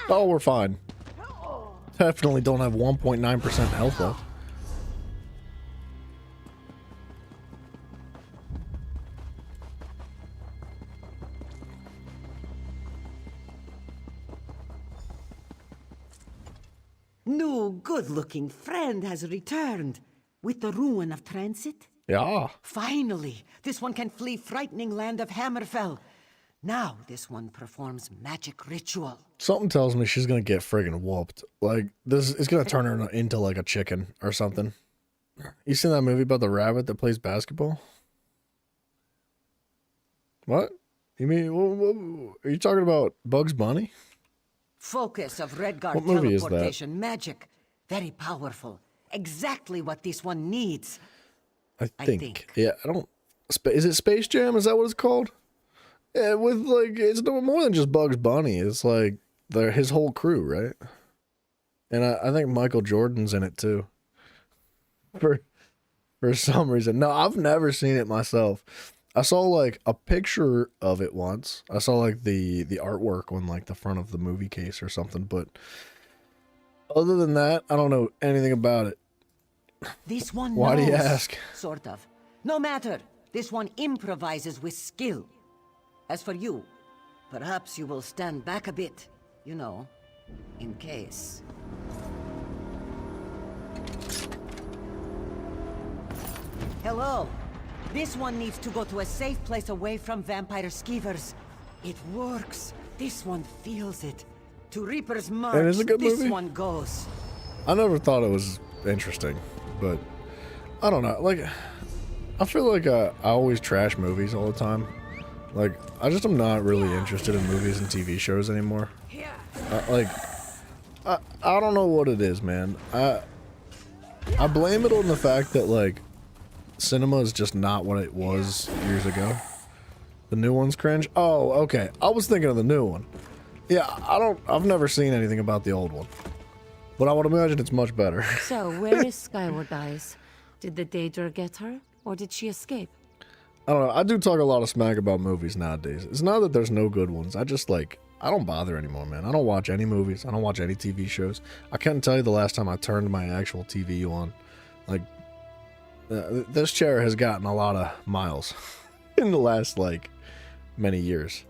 Oh, we're fine. Definitely don't have 1.9% health left. New good-looking friend has returned with the ruin of transit. Yeah. Finally, this one can flee frightening land of Hammerfell. Now this one performs magic ritual. Something tells me she's gonna get friggin' whooped. Like, this is gonna turn her into like a chicken or something. You seen that movie about the rabbit that plays basketball? What? You mean, are you talking about Bugs Bunny? Focus of Redguard What movie is that? teleportation magic. Very powerful. Exactly what this one needs. I think. Yeah, I don't... Is it Space Jam? Is that what it's called? Yeah, with like, it's no more than just Bugs Bunny. It's like his whole crew, right? And I think Michael Jordan's in it too. for some reason. No, I've never seen it myself. I saw like a picture of it once. I saw like the artwork on like the front of the movie case or something, but other than that, I don't know anything about it. This one Why do you knows, ask? Sort of. No matter. This one improvises with skill. As for you, perhaps you will stand back a bit, you know, in case. Hello. This one needs to go to a safe place away from vampire skeevers. It works. This one feels it. To Reaper's March, And it's a good this movie. one goes. I never thought it was interesting, but I don't know. Like, I feel like I always trash movies all the time. Like, I just am not really interested in movies and TV shows anymore. I don't know what it is, man. I blame it on the fact that like cinema is just not what it was years ago. The new one's cringe. Oh, okay. I was thinking of the new one. Yeah, I've never seen anything about the old one, but I would imagine it's much better. So, where is Skyward Eyes? Did the Daedra get her, or did she escape? I don't know. I do talk a lot of smack about movies nowadays. It's not that there's no good ones. I just like, I don't bother anymore, man. I don't watch any movies. I don't watch any TV shows. I can't tell you the last time I turned my actual TV on. Like, this chair has gotten a lot of miles in the last, like, many years.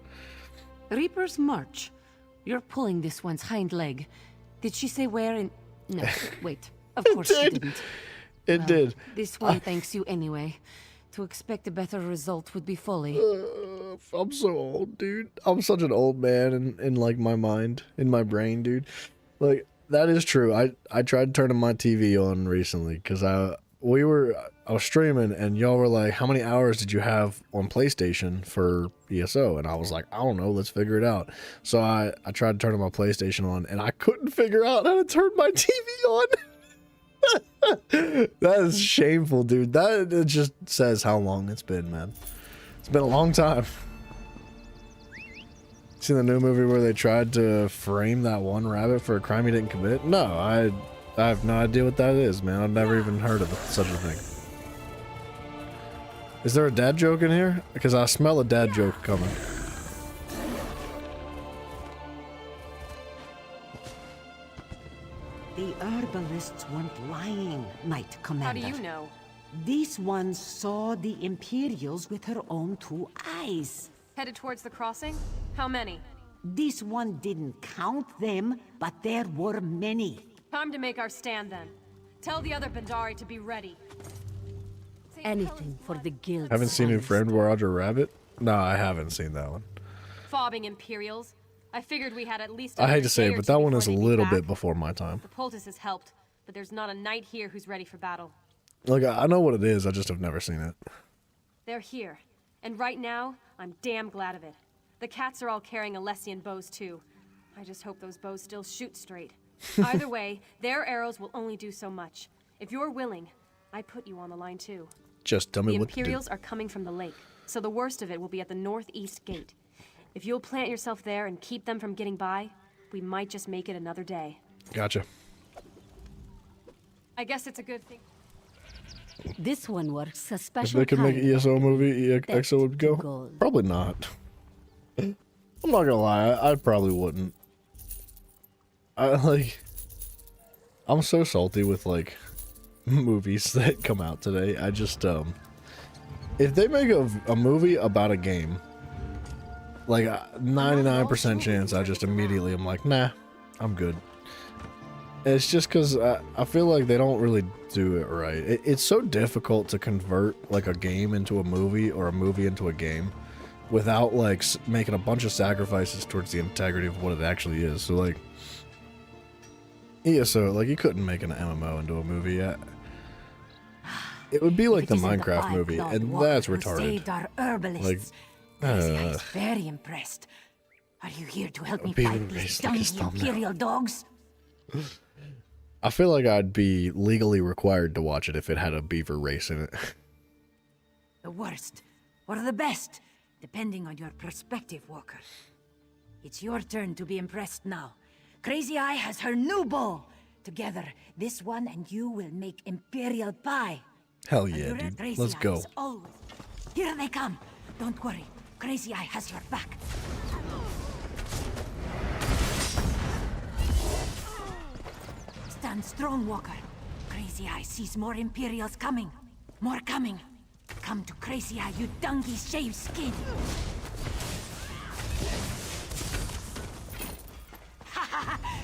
Reaper's March. You're pulling this one's hind leg. Did she say where in... No, wait. Of course she didn't. It did. This one thanks you anyway. To expect a better result would be folly. I'm so old, dude. I'm such an old man in like my mind, in my brain, dude. Like, that is true. I tried turning my TV on recently because I was streaming and y'all were like, how many hours did you have on PlayStation for ESO? And I was like, I don't know, let's figure it out. So I tried turning my PlayStation on and I couldn't figure out how to turn my TV on. That is shameful, dude. That it just says how long it's been, man. It's been a long time. See the new movie where they tried to frame that one rabbit for a crime he didn't commit? No, I have no idea what that is, man. I've never even heard of such a thing. Is there a dad joke in here? Because I smell a dad joke coming. The herbalists weren't lying, Knight How Commander. do you know? This one saw the Imperials with her own two eyes. Headed towards the crossing? How many? This one didn't count them, but there were many. Time to make our stand then. Tell the other Bandari to be ready. Anything for the guild. Haven't seen Who Framed Roger Rabbit? No, I haven't seen that one. Fobbing Imperials. I figured we had at least. I hate to say another it, day or but two that one before is a they'd be little back. bit before my time. The poultices helped, but there's not a knight here who's ready for battle. Like, I know what it is, I just have never seen it. They're here, and right now, I'm damn glad of it. The cats are all carrying Alessian bows too. I just hope those bows still shoot straight. Either way, their arrows will only do so much. If you're willing, I put you on the line too. Just tell me The what to do. Imperials are coming from the lake, so the worst of it will be at the northeast gate. If you'll plant yourself there and keep them from getting by, we might just make it another day. Gotcha. I guess it's a good thing. This one works a If special they could make an kind. ESO movie, EXO would go? Probably not. I'm not gonna lie, I probably wouldn't. I'm so salty with, like, movies that come out today. I just, if they make a movie about a game, like, 99% chance I just immediately am like, nah, I'm good. It's just because I feel like they don't really do it right. It's so difficult to convert, like, a game into a movie or a movie into a game without, like, making a bunch of sacrifices towards the integrity of what it actually is. So, like, ESO, like, you couldn't make an MMO into a movie yet. It would be like the Minecraft movie, and that's retarded. Like, He's very impressed. Are you here to help me fight these dumb Imperial dogs? I feel like I'd be legally required to watch it if it had a beaver race in it. The worst, or the best, depending on your perspective, Walker. It's your turn to be impressed now. Crazy Eye has her new bow. together, this one and you will make Imperial pie. Hell yeah, dude. Crazy Let's Eye go. is always... Here they come. Don't worry. Crazy Eye has your back. Stand strong, Walker. Crazy Eye sees more Imperials coming. More coming. Come to Crazy Eye, you dungy shaved skin.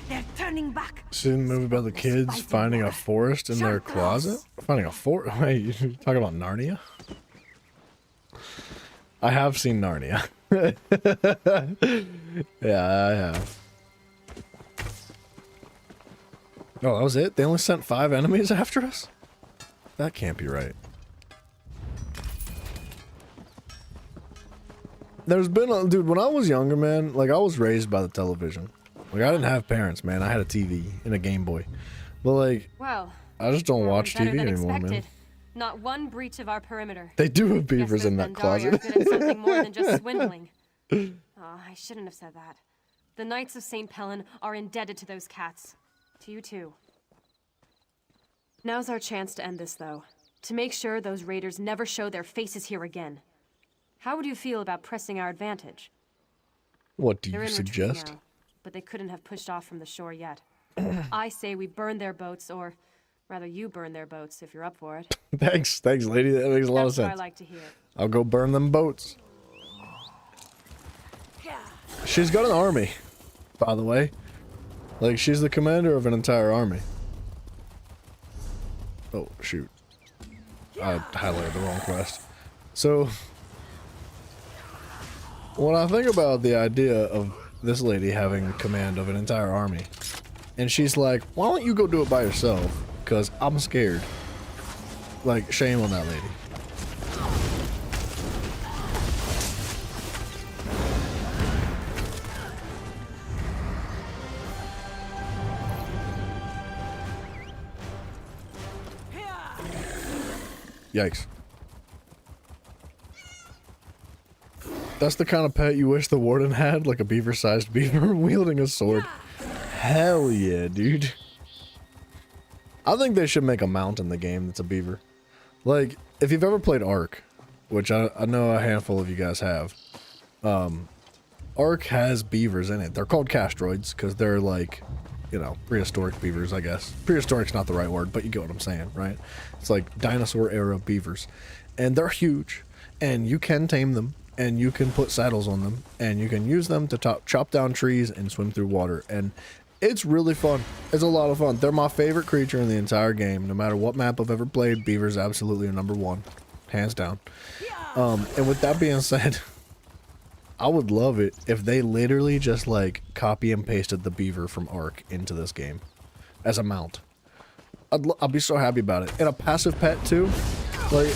They're turning back. Seen the movie about the kids finding a forest in their closet? Finding a forest? Wait, you talking about Narnia? I have seen Narnia. Yeah, I have. Oh, that was it? They only sent 5 enemies after us? That can't be right. There's been a... Dude, when I was younger, man, like, I was raised by the television. Like, I didn't have parents, man. I had a TV and a Game Boy. But, like, Well, I just don't watch better TV than anymore, expected. man. Not one breach of our perimeter. They do have beavers in that Bendari closet. are good at something more than just swindling. Oh, I shouldn't have said that. The Knights of St. Pellen are indebted to those cats. To you too. Now's our chance to end this, though. To make sure those raiders never show their faces here again. How would you feel about pressing our advantage? What do They're you in retreat suggest? now, but they couldn't have pushed off from the shore yet. I say we burn their boats, or rather you burn their boats if you're up for it. Thanks, lady. That makes a lot of That's what I sense. like to hear. I'll go burn them boats. She's got an army, by the way. Like, she's the commander of an entire army. Oh, shoot. I highlighted the wrong quest. So, when I think about the idea of this lady having command of an entire army, and she's like, why don't you go do it by yourself? Because I'm scared. Like, shame on that lady. Yikes. That's the kind of pet you wish the warden had, like a beaver-sized beaver wielding a sword. Hell yeah, dude. I think they should make a mount in the game that's a beaver. Like, if you've ever played Ark, which I know a handful of you guys have, Ark has beavers in it. They're called castroids because they're like, you know, prehistoric beavers, I guess. Prehistoric's not the right word, but you get what I'm saying, right? It's like dinosaur era beavers. And they're huge, and you can tame them, and you can put saddles on them, and you can use them to chop down trees and swim through water. And it's really fun. It's a lot of fun. They're my favorite creature in the entire game. No matter what map I've ever played, beavers absolutely are number 1. Hands down. And with that being said, I would love it if they literally just like copy and pasted the beaver from Ark into this game as a mount. I'd be so happy about it. And a passive pet too. Like,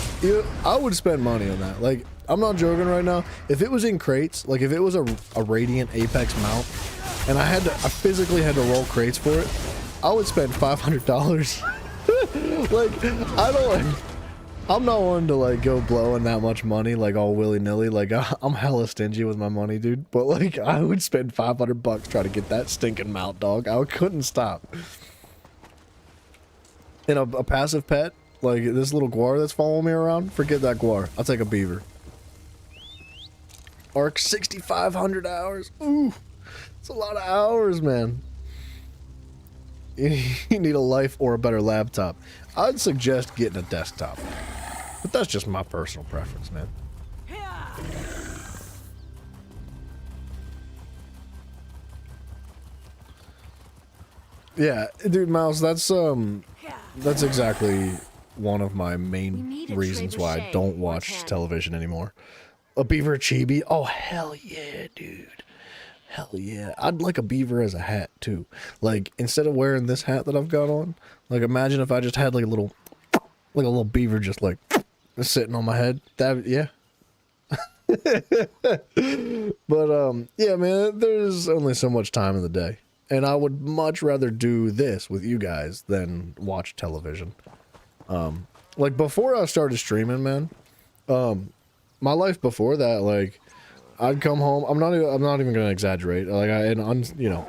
I would spend money on that. Like, I'm not joking right now. If it was in crates, like if it was a Radiant Apex mount, and I physically had to roll crates for it, I would spend $500. Like, I'm not one to like go blowing that much money like all willy-nilly. Like, I'm hella stingy with my money, dude. But like, I would spend $500 trying to get that stinking mount, dog. I couldn't stop. And a passive pet, like this little guar that's following me around, forget that guar. I'll take a beaver. Ark 6,500 hours. Ooh, it's a lot of hours, man. You need a life or a better laptop. I'd suggest getting a desktop. But that's just my personal preference, man. Yeah, dude, Mouse, that's exactly one of my main reasons why I don't watch television anymore. A beaver chibi? Oh, hell yeah, dude. Hell yeah. I'd like a beaver as a hat, too. Like, instead of wearing this hat that I've got on, like, imagine if I just had, like, a little beaver just, like, sitting on my head. That, yeah. But, yeah, man, there's only so much time in the day. And I would much rather do this with you guys than watch television. Like, before I started streaming, man, my life before that, like, I'd come home. I'm not even gonna exaggerate. Like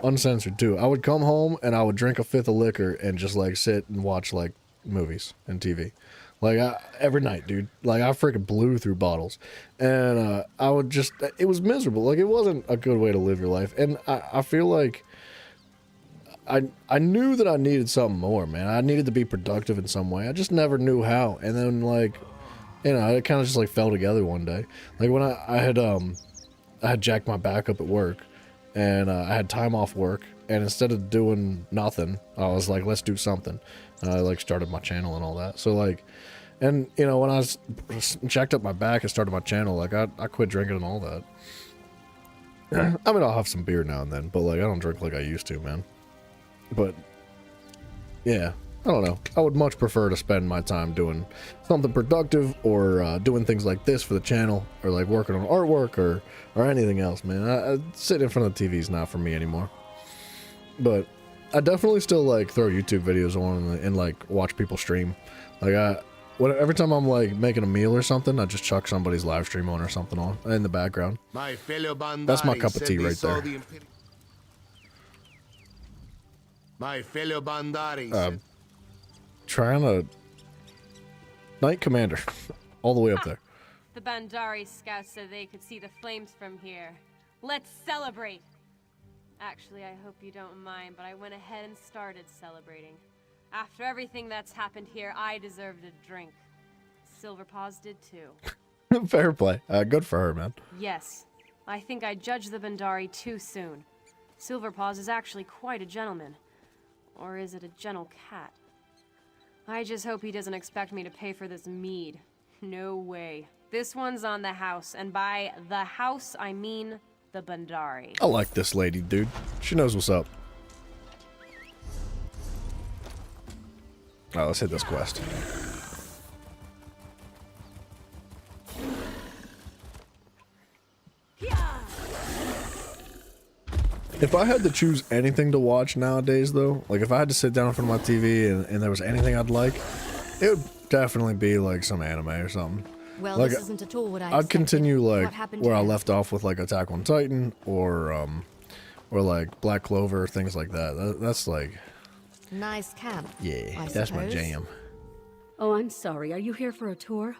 uncensored too. I would come home and I would drink a fifth of liquor and just like sit and watch like movies and TV, like every night, dude. Like I freaking blew through bottles, and I would just. It was miserable. Like it wasn't a good way to live your life, and I feel like. I knew that I needed something more, man. I needed to be productive in some way. I just never knew how. And then like, you know, it kind of just like fell together one day. Like when I had jacked my back up at work, and I had time off work, and instead of doing nothing, I was like, let's do something. And I like started my channel and all that. So like, and you know, when I was jacked up my back and started my channel, like I quit drinking and all that. I mean, I'll have some beer now and then, but like I don't drink like I used to, man. But, yeah, I don't know. I would much prefer to spend my time doing something productive or doing things like this for the channel or like working on artwork or anything else, man. Sitting in front of the TV is not for me anymore. But I definitely still like throw YouTube videos on and like watch people stream. Like every time I'm like making a meal or something, I just chuck somebody's live stream on or something on in the background. That's my cup of tea right there. My fellow Bandari. Trying to Knight Commander, all the way up there. The Bandari scouts said they could see the flames from here. Let's celebrate! Actually, I hope you don't mind, but I went ahead and started celebrating. After everything that's happened here, I deserved a drink. Silverpaws did too. Fair play. Good for her, man. Yes, I think I judged the Bandari too soon. Silverpaws is actually quite a gentleman. Or is it a gentle cat? I just hope he doesn't expect me to pay for this mead. No way. This one's on the house, and by the house, I mean the Bandari. I like this lady, dude. She knows what's up. Alright, let's hit this quest. If I had to choose anything to watch nowadays, though, like if I had to sit down in front of my TV and there was anything I'd like, it would definitely be like some anime or something. Well, like, this isn't at all what I I'd continue like where I to left off with like Attack on Titan or like Black Clover, things like that. That's like nice camp. Yeah, that's my jam. Oh, I'm sorry. Are you here for a tour?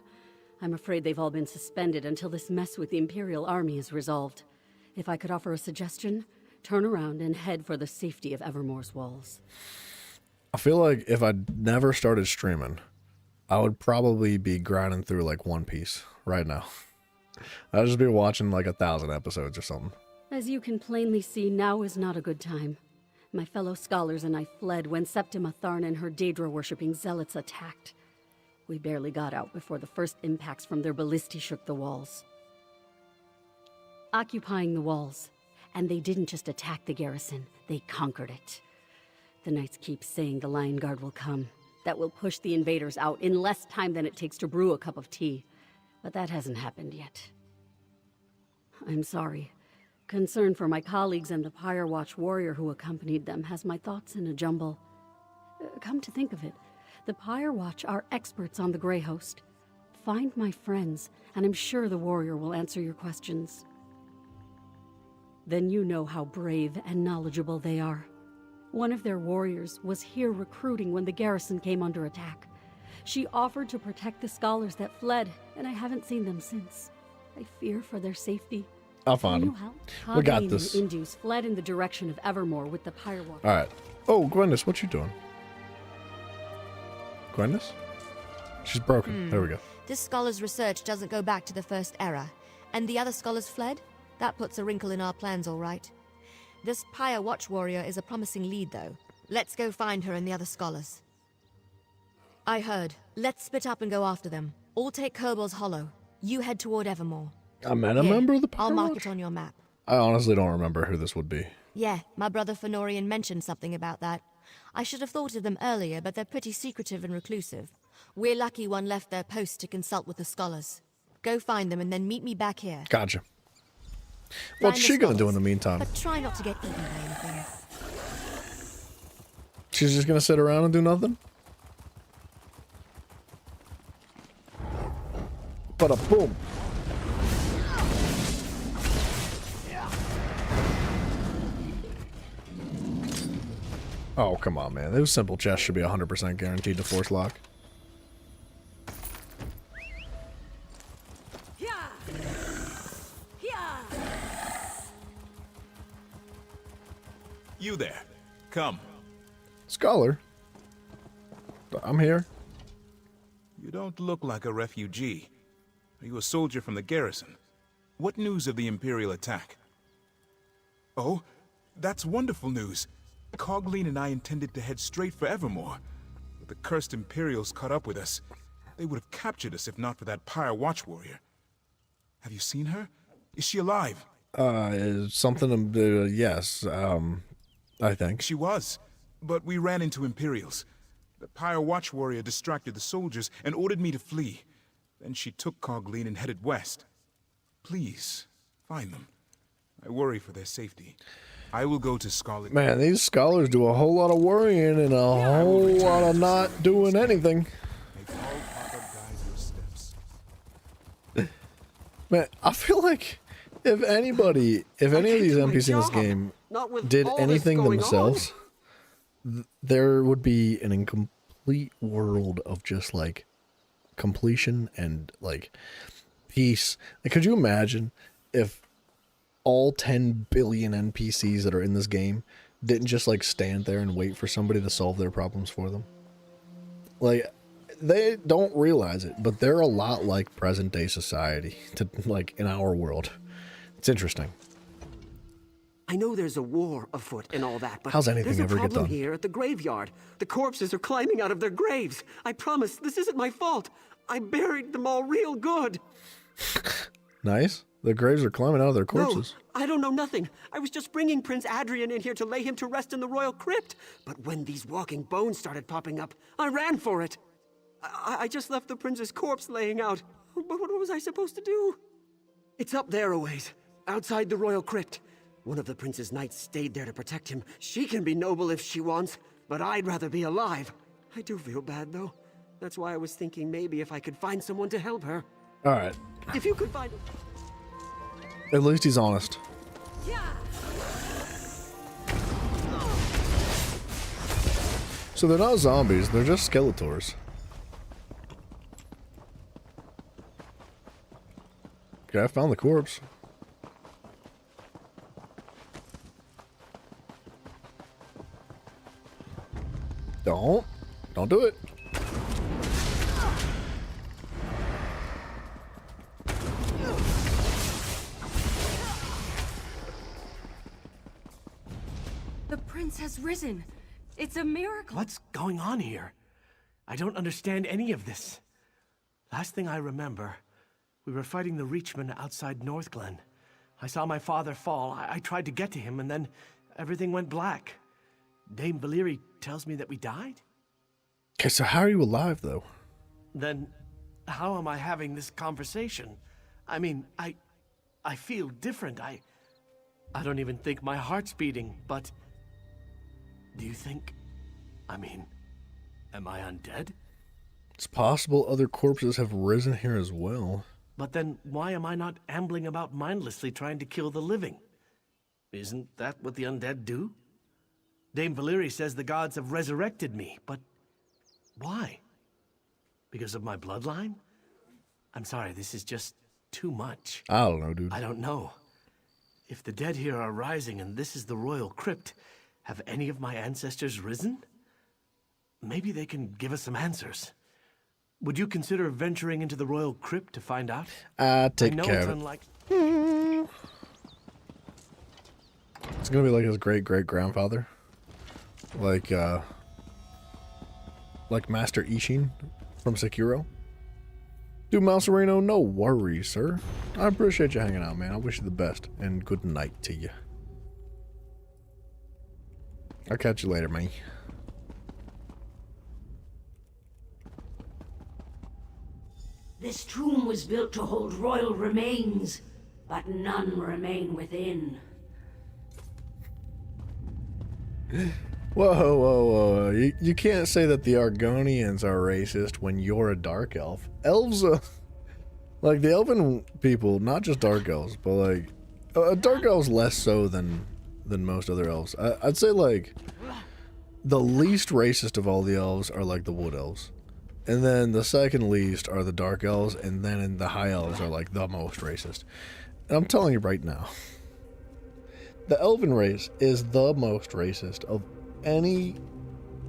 I'm afraid they've all been suspended until this mess with the Imperial Army is resolved. If I could offer a suggestion, turn around and head for the safety of Evermore's walls. I feel like if I'd never started streaming, I would probably be grinding through like One Piece right now. I'd just be watching like 1,000 episodes or something. As you can plainly see, now is not a good time. My fellow scholars and I fled when Septima Tharn and her Daedra-worshipping zealots attacked. We barely got out before the first impacts from their ballistae shook the walls. Occupying the walls, and they didn't just attack the garrison, they conquered it. The Knights keep saying the Lion Guard will come. That will push the invaders out in less time than it takes to brew a cup of tea. But that hasn't happened yet. I'm sorry. Concern for my colleagues and the Pyre Watch warrior who accompanied them has my thoughts in a jumble. Come to think of it, the Pyre Watch are experts on the Grey Host. Find my friends, and I'm sure the warrior will answer your questions. Then you know how brave and knowledgeable they are. One of their warriors was here recruiting when the garrison came under attack. She offered to protect the scholars that fled, and I haven't seen them since. I fear for their safety. I'll find them. We got this. And Indus fled in the direction of Evermore with the Pyre Watch. All right. Oh, Gwendis, what you doing? Gwendis? She's broken. There we go. This scholar's research doesn't go back to the first era, and the other scholars fled? That puts a wrinkle in our plans, all right. This Pyre Watch warrior is a promising lead, though. Let's go find her and the other scholars. I heard. Let's split up and go after them. All take Kerbal's Hollow. You head toward Evermore. I met a member of the Pyre I'll mark Watch? it on your map. I honestly don't remember who this would be. Yeah, my brother Fenorian mentioned something about that. I should have thought of them earlier, but they're pretty secretive and reclusive. We're lucky one left their post to consult with the scholars. Go find them and then meet me back here. Gotcha. What's she gonna do in the meantime? But try not to get eaten by anything. She's just gonna sit around and do nothing? But a boom. Oh, come on, man. Those simple chests should be 100% guaranteed to force lock. You there. Come. Scholar. I'm here. You don't look like a refugee. Are you a soldier from the garrison? What news of the Imperial attack? Oh, that's wonderful news. Cogleen and I intended to head straight for Evermore, but the cursed Imperials caught up with us. They would have captured us if not for that Pyre Watch warrior. Have you seen her? Is she alive? Something, yes, I think. She was, but we ran into Imperials. The Pyre Watch warrior distracted the soldiers and ordered me to flee. Then she took Cogleen and headed west. Please, find them. I worry for their safety. I will go to Scarlet. Man, these scholars do a whole lot of worrying and a whole lot of not doing anything. Man, I feel like if any of these NPCs in this game did anything themselves, there would be an incomplete world of just like completion and like peace. Like, could you imagine if all 10 billion NPCs that are in this game didn't just like stand there and wait for somebody to solve their problems for them? Like, they don't realize it, but they're a lot like present day society to like in our world. It's interesting. I know there's a war afoot and all that, but how's anything there's a ever get problem done? here at the graveyard. The corpses are climbing out of their graves. I promise, this isn't my fault. I buried them all real good. Nice. The graves are climbing out of their corpses. No, I don't know nothing. I was just bringing Prince Adrian in here to lay him to rest in the royal crypt. But when these walking bones started popping up, I ran for it. I just left the prince's corpse laying out. But what was I supposed to do? It's up there a ways, outside the royal crypt. One of the prince's knights stayed there to protect him. She can be noble if she wants, but I'd rather be alive. I do feel bad, though. That's why I was thinking maybe if I could find someone to help her. All right. If you could find... At least he's honest. So they're not zombies, they're just Skeletors. Okay, I found the corpse. Don't do it. The prince has risen. It's a miracle. What's going on here? I don't understand any of this. Last thing I remember, we were fighting the Reachmen outside Northglen. I saw my father fall. I tried to get to him, and then everything went black. Dame Valyrie tells me that we died? Okay, so how are you alive, though? Then how am I having this conversation? I mean, I feel different. I don't even think my heart's beating, but... Do you think... am I undead? It's possible other corpses have risen here as well. But then why am I not ambling about mindlessly trying to kill the living? Isn't that what the undead do? Dame Valyrie says the gods have resurrected me, but why? Because of my bloodline? I'm sorry, this is just too much. I don't know, dude. I don't know. If the dead here are rising and this is the royal crypt, have any of my ancestors risen? Maybe they can give us some answers. Would you consider venturing into the royal crypt to find out? Take I know care it's of it. unlike... It's gonna be like his great-great-grandfather. Like Master Ishin from Sekiro. Dude, Mouserino, no worries, sir. I appreciate you hanging out, man. I wish you the best, and good night to you. I'll catch you later, man. This tomb was built to hold royal remains, but none remain within. Whoa, whoa, whoa. You can't say that the Argonians are racist when you're a dark elf. Elves, like the elven people, not just dark elves, but like, dark elves less so than most other elves. I'd say like, the least racist of all the elves are like the wood elves. And then the second least are the dark elves, and then the high elves are like the most racist. And I'm telling you right now, the elven race is the most racist of any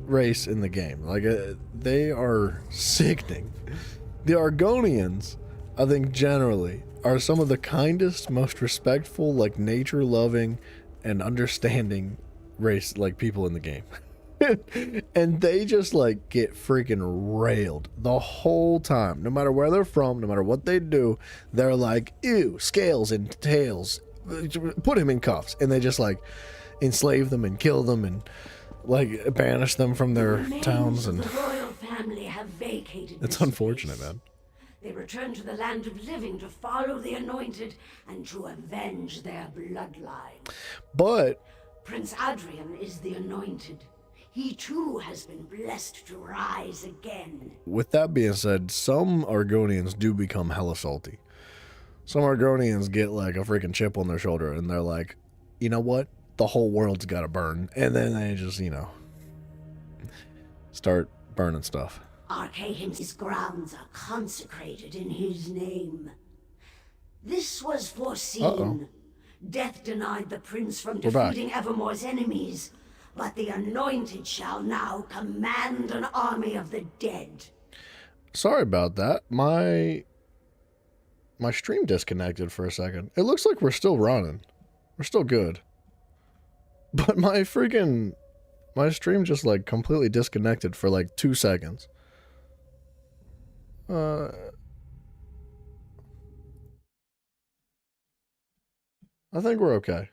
race in the game. Like, they are sickening. The Argonians, I think generally, are some of the kindest, most respectful, like nature-loving and understanding race, like people in the game. And they just like get freaking railed the whole time. No matter where they're from, no matter what they do, they're like, ew, scales and tails, put him in cuffs. And they just like enslave them and kill them and like banish them from their towns. And the royal family have vacated it's this unfortunate, place. man. They return to the land of living to follow the anointed and to avenge their bloodline. But Prince Adrian is the anointed. He too has been blessed to rise again. with that being said, some Argonians do become hella salty. Some Argonians get like a freaking chip on their shoulder and they're like, you know what? The whole world's gotta burn. And then they just, you know, start burning stuff. Archaeum's grounds are consecrated in his name. This was foreseen. Uh-oh. Death denied the prince from We're back. defeating Evermore's enemies, but the anointed shall now command an army of the dead. Sorry about that. My stream disconnected for a second. It looks like we're still running. We're still good. But my stream just like completely disconnected for like 2 seconds. I think we're okay.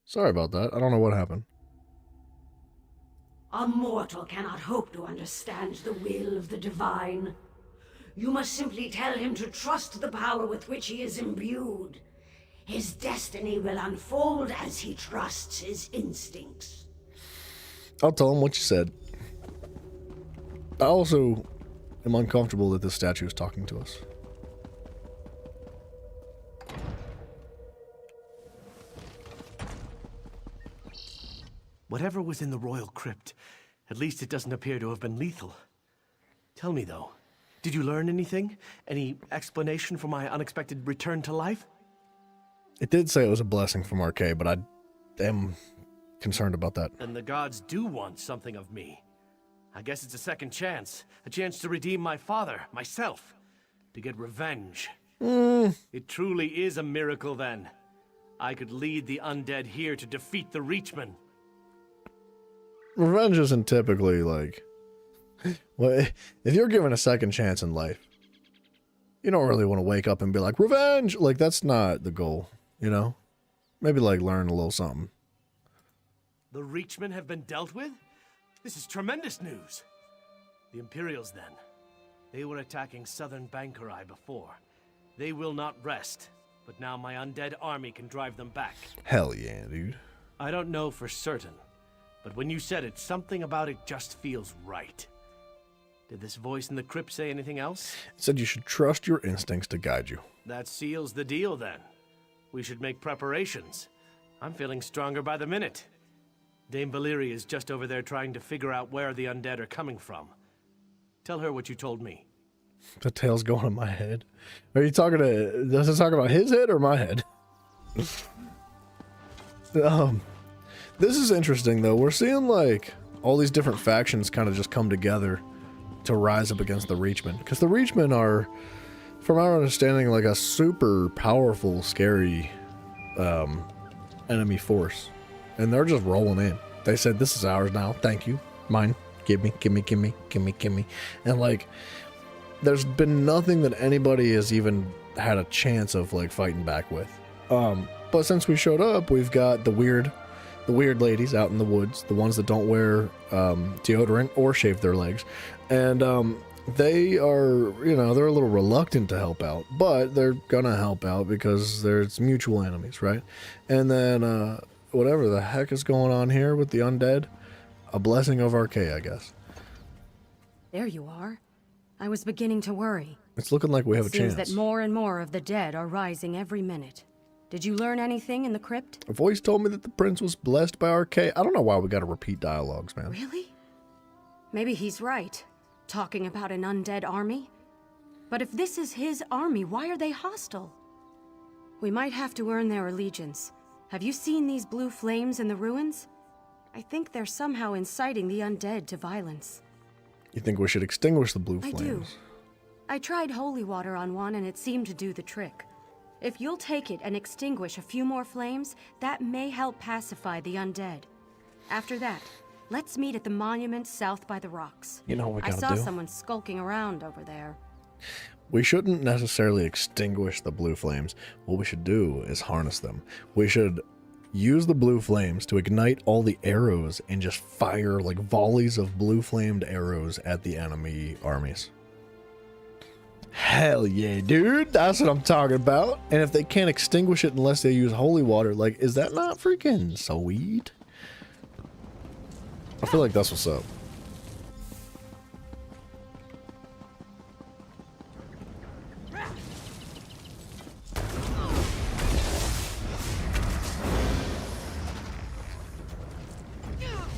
Sorry about that. I don't know what happened. A mortal cannot hope to understand the will of the divine. You must simply tell him to trust the power with which he is imbued. His destiny will unfold as he trusts his instincts. I'll tell him what you said. I also am uncomfortable that this statue is talking to us. Whatever was in the royal crypt, at least it doesn't appear to have been lethal. Tell me though, did you learn anything? Any explanation for my unexpected return to life? It did say it was a blessing from RK, but I am concerned about that. And the gods do want something of me. I guess it's a second chance. A chance to redeem my father, myself. To get revenge. It truly is a miracle then. I could lead the undead here to defeat the Reachmen. Revenge isn't typically like... Well, if you're given a second chance in life, you don't really want to wake up and be like, revenge! Like, that's not the goal, you know? Maybe, like, learn a little something. The Reachmen have been dealt with? This is tremendous news. The Imperials, then. They were attacking southern Bankarai before. They will not rest, but now my undead army can drive them back. Hell yeah, dude. I don't know for certain, but when you said it, something about it just feels right. Did this voice in the crypt say anything else? It said you should trust your instincts to guide you. That seals the deal, then. We should make preparations. I'm feeling stronger by the minute. Dame Valyria is just over there trying to figure out where the undead are coming from. Tell her what you told me. The tail's going in my head. Are you talking to... Does it talk about his head or my head? This is interesting, though. We're seeing, like, all these different factions kind of just come together to rise up against the Reachmen. Because the Reachmen are, from our understanding, like a super powerful, scary enemy force. And they're just rolling in. They said, this is ours now. Thank you. Mine. Give me, give me, give me, give me, give me. And, like, there's been nothing that anybody has even had a chance of, like, fighting back with. But since we showed up, we've got the weird ladies out in the woods, the ones that don't wear deodorant or shave their legs. And they are, you know, they're a little reluctant to help out, but they're gonna help out because there's mutual enemies, right? And then whatever the heck is going on here with the undead, a blessing of RK, I guess. There you are. I was beginning to worry. It's looking like we have a chance. Seems that more and more of the dead are rising every minute. Did you learn anything in the crypt? A voice told me that the prince was blessed by RK. I don't know why we gotta repeat dialogues, man. Really? Maybe he's right, talking about an undead army. But if this is his army, why are they hostile? We might have to earn their allegiance. Have you seen these blue flames in the ruins? I think they're somehow inciting the undead to violence. You think we should extinguish the blue I flames? do. I tried holy water on one and it seemed to do the trick. If you'll take it and extinguish a few more flames, that may help pacify the undead. After that, let's meet at the monument south by the rocks. You know what we I gotta saw do? someone skulking around over there. We shouldn't necessarily extinguish the blue flames. What we should do is harness them. We should use the blue flames to ignite all the arrows and just fire like volleys of blue flamed arrows at the enemy armies. Hell yeah, dude. That's what I'm talking about. And if they can't extinguish it unless they use holy water, like, is that not freaking sweet? I feel like that's what's up.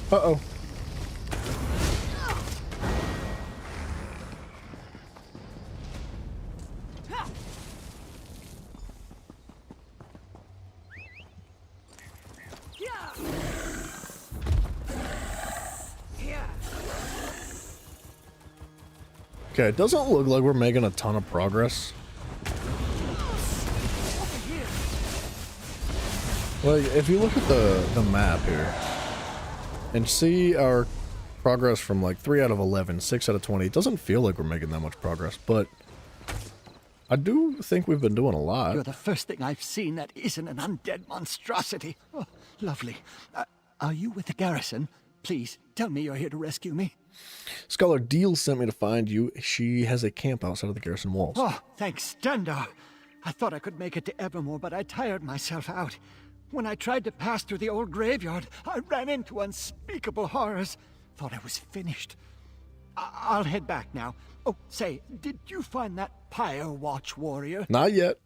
Uh-oh. Okay, it doesn't look like we're making a ton of progress. Like, if you look at the map here and see our progress from like 3 out of 11, 6 out of 20, it doesn't feel like we're making that much progress, but I do think we've been doing a lot. You're the first thing I've seen that isn't an undead monstrosity. Oh, lovely. Are you with the garrison? Please, tell me you're here to rescue me. Scholar Deal sent me to find you. She has a camp outside of the garrison walls. Oh, thanks, Stendar. I thought I could make it to Evermore, but I tired myself out. When I tried to pass through the old graveyard, I ran into unspeakable horrors. Thought I was finished. I'll head back now. Oh, say, did you find that Pyre Watch warrior? Not yet.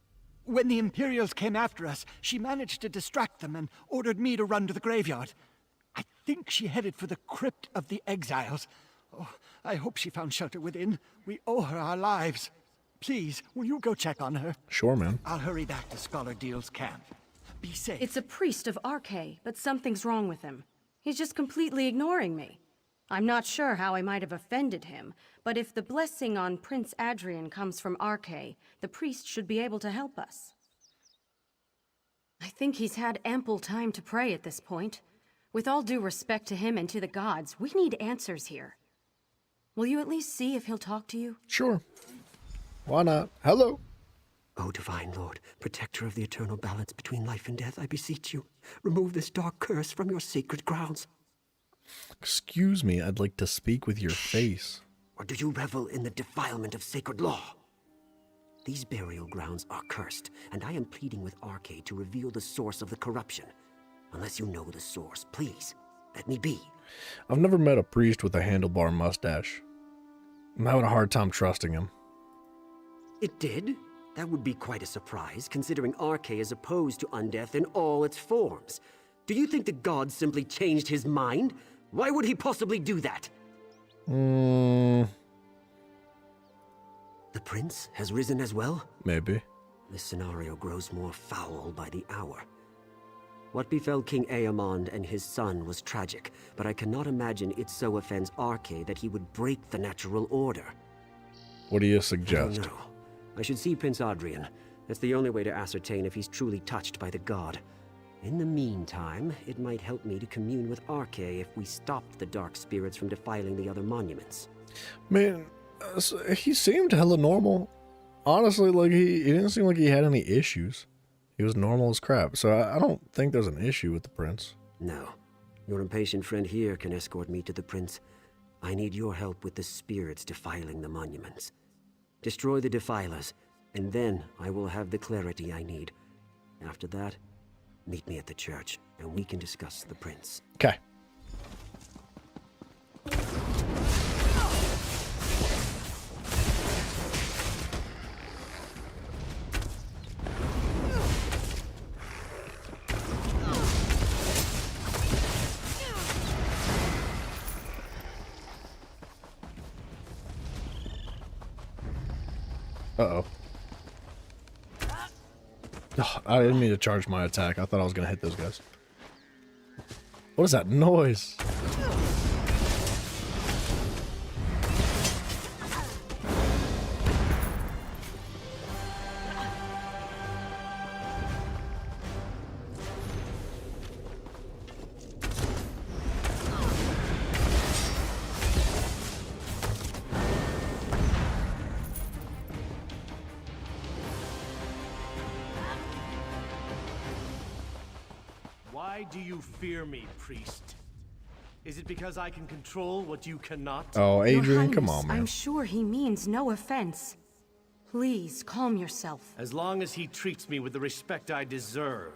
When the Imperials came after us, she managed to distract them and ordered me to run to the graveyard. I think she headed for the Crypt of the Exiles. Oh, I hope she found shelter within. We owe her our lives. Please, will you go check on her? Sure, man. I'll hurry back to Scholar Deal's camp. Be safe. It's a priest of Arkay, but something's wrong with him. He's just completely ignoring me. I'm not sure how I might have offended him, but if the blessing on Prince Adrian comes from Arkay, the priest should be able to help us. I think he's had ample time to pray at this point. With all due respect to him and to the gods, we need answers here. Will you at least see if he'll talk to you? Sure. Why not? Hello. O Divine Lord, protector of the eternal balance between life and death, I beseech you, remove this dark curse from your sacred grounds. Excuse me, I'd like to speak with your face. Or do you revel in the defilement of sacred law? These burial grounds are cursed, and I am pleading with Arkay to reveal the source of the corruption. Unless you know the source, please, let me be. I've never met a priest with a handlebar mustache. I'm having a hard time trusting him. It did? That would be quite a surprise, considering Arkay is opposed to undeath in all its forms. Do you think the god simply changed his mind? Why would he possibly do that? The prince has risen as well? Maybe. This scenario grows more foul by the hour. What befell King Aemond and his son was tragic, but I cannot imagine it so offends Arkay that he would break the natural order. What do you suggest? No. I should see Prince Adrian. That's the only way to ascertain if he's truly touched by the god. In the meantime, it might help me to commune with Arkay if we stopped the dark spirits from defiling the other monuments. Man, he seemed hella normal. Honestly, like, he didn't seem like he had any issues. He was normal as crap, so I don't think there's an issue with the prince. No. Your impatient friend here can escort me to the prince. I need your help with the spirits defiling the monuments. Destroy the defilers, and then I will have the clarity I need. After that, meet me at the church, and we can discuss the prince. Okay. Uh-oh. Ugh, I didn't mean to charge my attack. I thought I was going to hit those guys. What is that noise? Why do you fear me, priest? Is it because I can control what you cannot? Oh, Your Adrian, come Highness, on, man. I'm sure he means no offense. Please, calm yourself. As long as he treats me with the respect I deserve,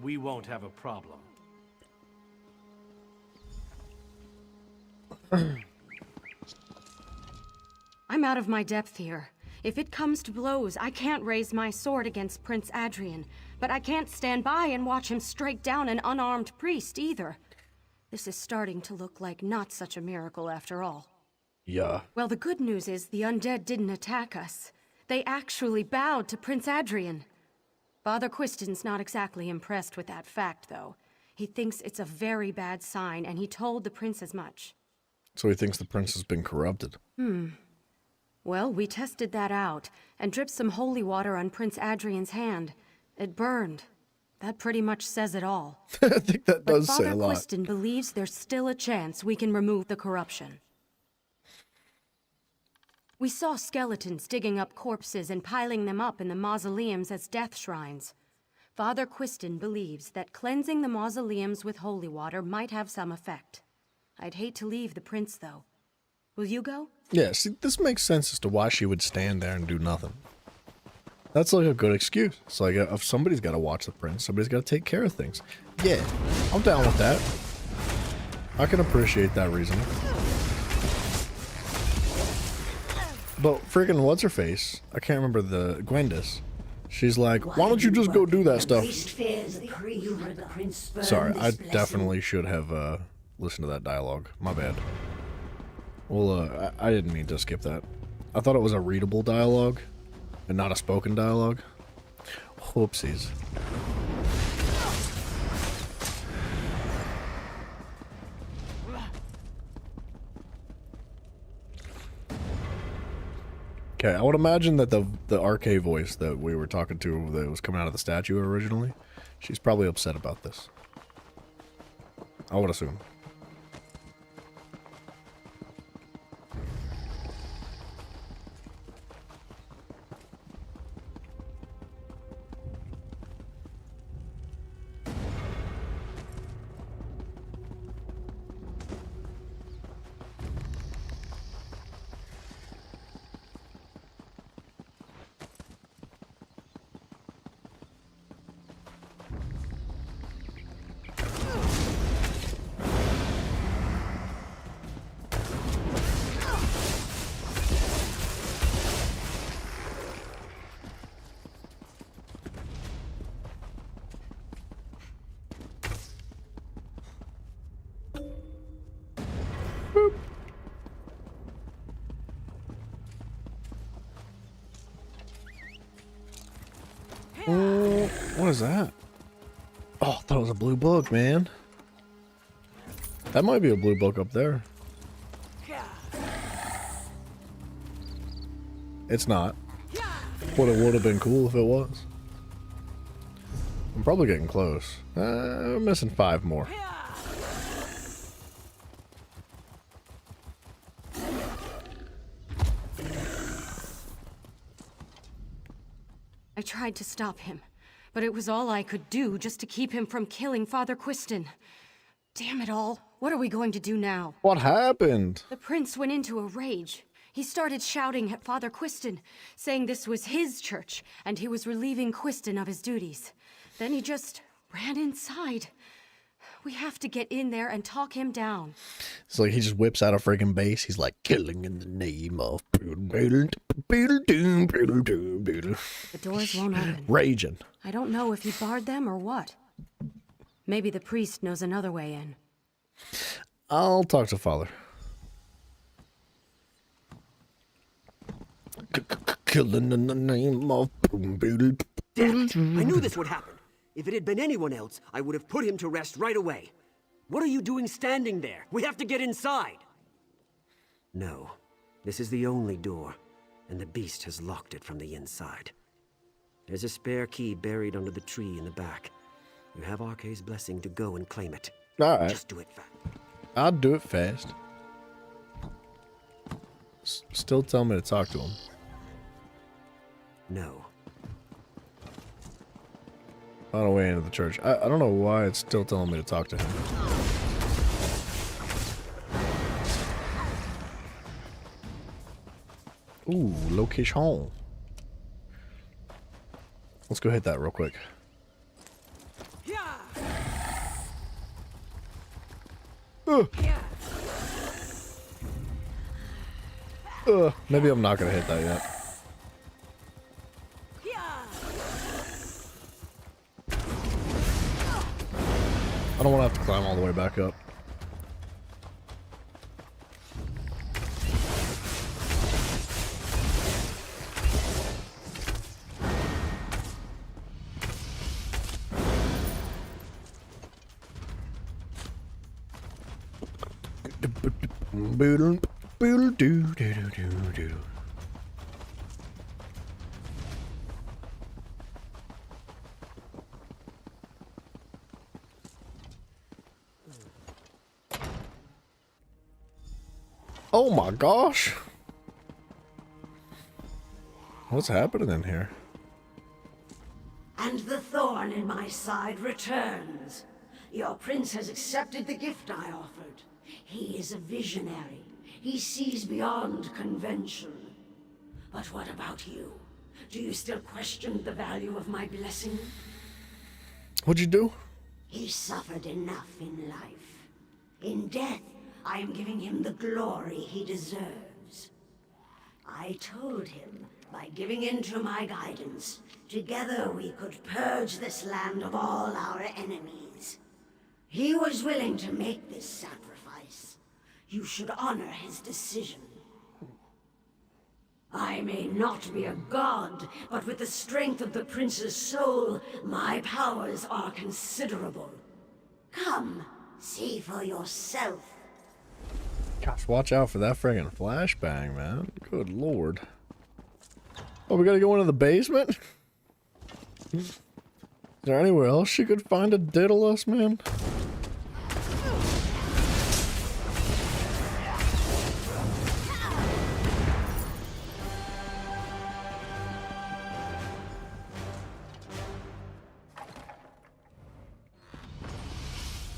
we won't have a problem. I'm out of my depth here. If it comes to blows, I can't raise my sword against Prince Adrian, but I can't stand by and watch him strike down an unarmed priest either. This is starting to look like not such a miracle after all. Yeah. Well, the good news is the undead didn't attack us. They actually bowed to Prince Adrian. Father Quiston's not exactly impressed with that fact, though. He thinks it's a very bad sign, and he told the prince as much. So he thinks the prince has been corrupted. Well, we tested that out, and dripped some holy water on Prince Adrian's hand. It burned. That pretty much says it all. I think that does But say Father a lot. Quiston believes there's still a chance we can remove the corruption. We saw skeletons digging up corpses and piling them up in the mausoleums as death shrines. Father Quiston believes that cleansing the mausoleums with holy water might have some effect. I'd hate to leave the prince, though. Will you go? Yeah, see, this makes sense as to why she would stand there and do nothing. That's like a good excuse. It's like, if somebody's got to watch the prince, somebody's got to take care of things. Yeah, I'm down with that. I can appreciate that reason. But freaking what's-her-face? I can't remember the Gwendis. She's like, why don't you just go do that stuff? Sorry, I definitely should have listened to that dialogue. My bad. Well, I didn't mean to skip that. I thought it was a readable dialogue and not a spoken dialogue. Whoopsies. Okay, I would imagine that the RK voice that we were talking to that was coming out of the statue originally, she's probably upset about this. I would assume. What is that? Oh, I thought it was a blue book, man. That might be a blue book up there. It's not. But it would have been cool if it was. I'm probably getting close. I'm missing 5 more. I tried to stop him, but it was all I could do just to keep him from killing Father Quiston. Damn it all. What are we going to do now? What happened? The prince went into a rage. He started shouting at Father Quiston, saying this was his church, and he was relieving Quiston of his duties. Then he just ran inside. We have to get in there and talk him down. It's like he just whips out a friggin' bass. He's like, killing in the name of... The doors won't open. Raging. I don't know if he barred them or what. Maybe the priest knows another way in. I'll talk to Father. Killing in the name of... Damn it! I knew this would happen. If it had been anyone else, I would have put him to rest right away. What are you doing standing there? We have to get inside! No. This is the only door, and the beast has locked it from the inside. There's a spare key buried under the tree in the back. You have Arkay's blessing to go and claim it. Alright. Just do it fast. I'll do it fast. Still tell me to talk to him. No. Find a way into the church. I don't know why it's still telling me to talk to him. Ooh, location. Let's go hit that real quick. Maybe I'm not gonna hit that yet. I don't want to have to climb all the way back up. Oh my gosh. What's happening in here? And the thorn in my side returns. Your prince has accepted the gift I offered. He is a visionary. He sees beyond convention. But what about you? Do you still question the value of my blessing? What'd you do? He suffered enough in life. In death, I am giving him the glory he deserves. I told him, by giving in to my guidance, together we could purge this land of all our enemies. He was willing to make this sacrifice. You should honor his decision. I may not be a god, but with the strength of the prince's soul, my powers are considerable. Come, see for yourself. Gosh, watch out for that friggin' flashbang, man. Good lord. Oh, we gotta go into the basement? Is there anywhere else she could find to diddle us, man?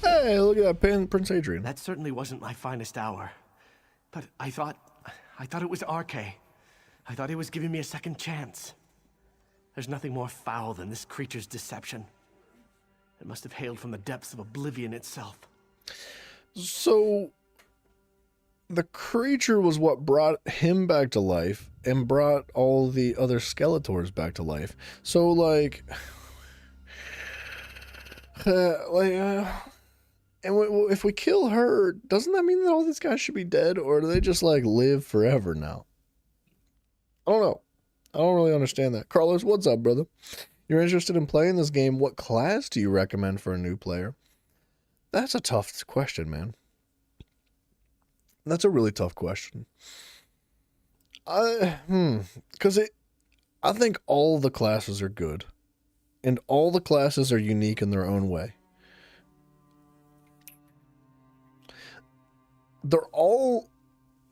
Hey, look at that, Prince Adrian. That certainly wasn't my finest hour. But I thought it was Arkay. I thought he was giving me a second chance. There's nothing more foul than this creature's deception. It must have hailed from the depths of oblivion itself. So, the creature was what brought him back to life and brought all the other Skeletors back to life. So, like... And if we kill her, doesn't that mean that all these guys should be dead? Or do they just, like, live forever now? I don't know. I don't really understand that. Carlos, what's up, brother? You're interested in playing this game. What class do you recommend for a new player? That's a tough question, man. That's a really tough question. Because I think all the classes are good. And all the classes are unique in their own way. They're all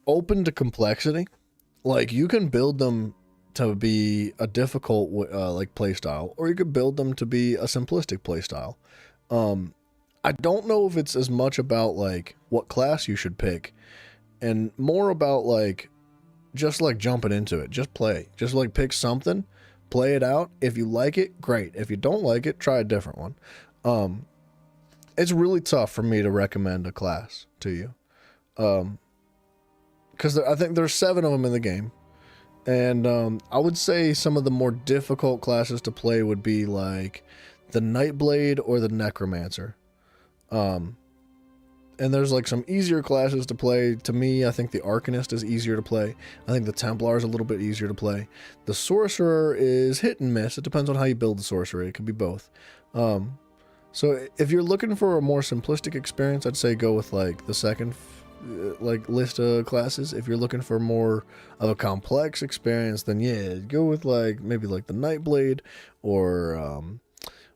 open to complexity. Like, you can build them to be a difficult like playstyle, or you could build them to be a simplistic playstyle. I don't know if it's as much about like what class you should pick, and more about like just like jumping into it. Just play. Just like pick something, play it out. If you like it, great. If you don't like it, try a different one. It's really tough for me to recommend a class to you. Because I think there's 7 of them in the game, and I would say some of the more difficult classes to play would be like the Nightblade or the Necromancer. And there's like some easier classes to play. To me, I think the Arcanist is easier to play. I think the Templar is a little bit easier to play. The Sorcerer is hit and miss. It depends on how you build the Sorcerer. It could be both. So if you're looking for a more simplistic experience, I'd say go with like the second like list of classes. If you're looking for more of a complex experience, then yeah, go with like maybe like the Nightblade or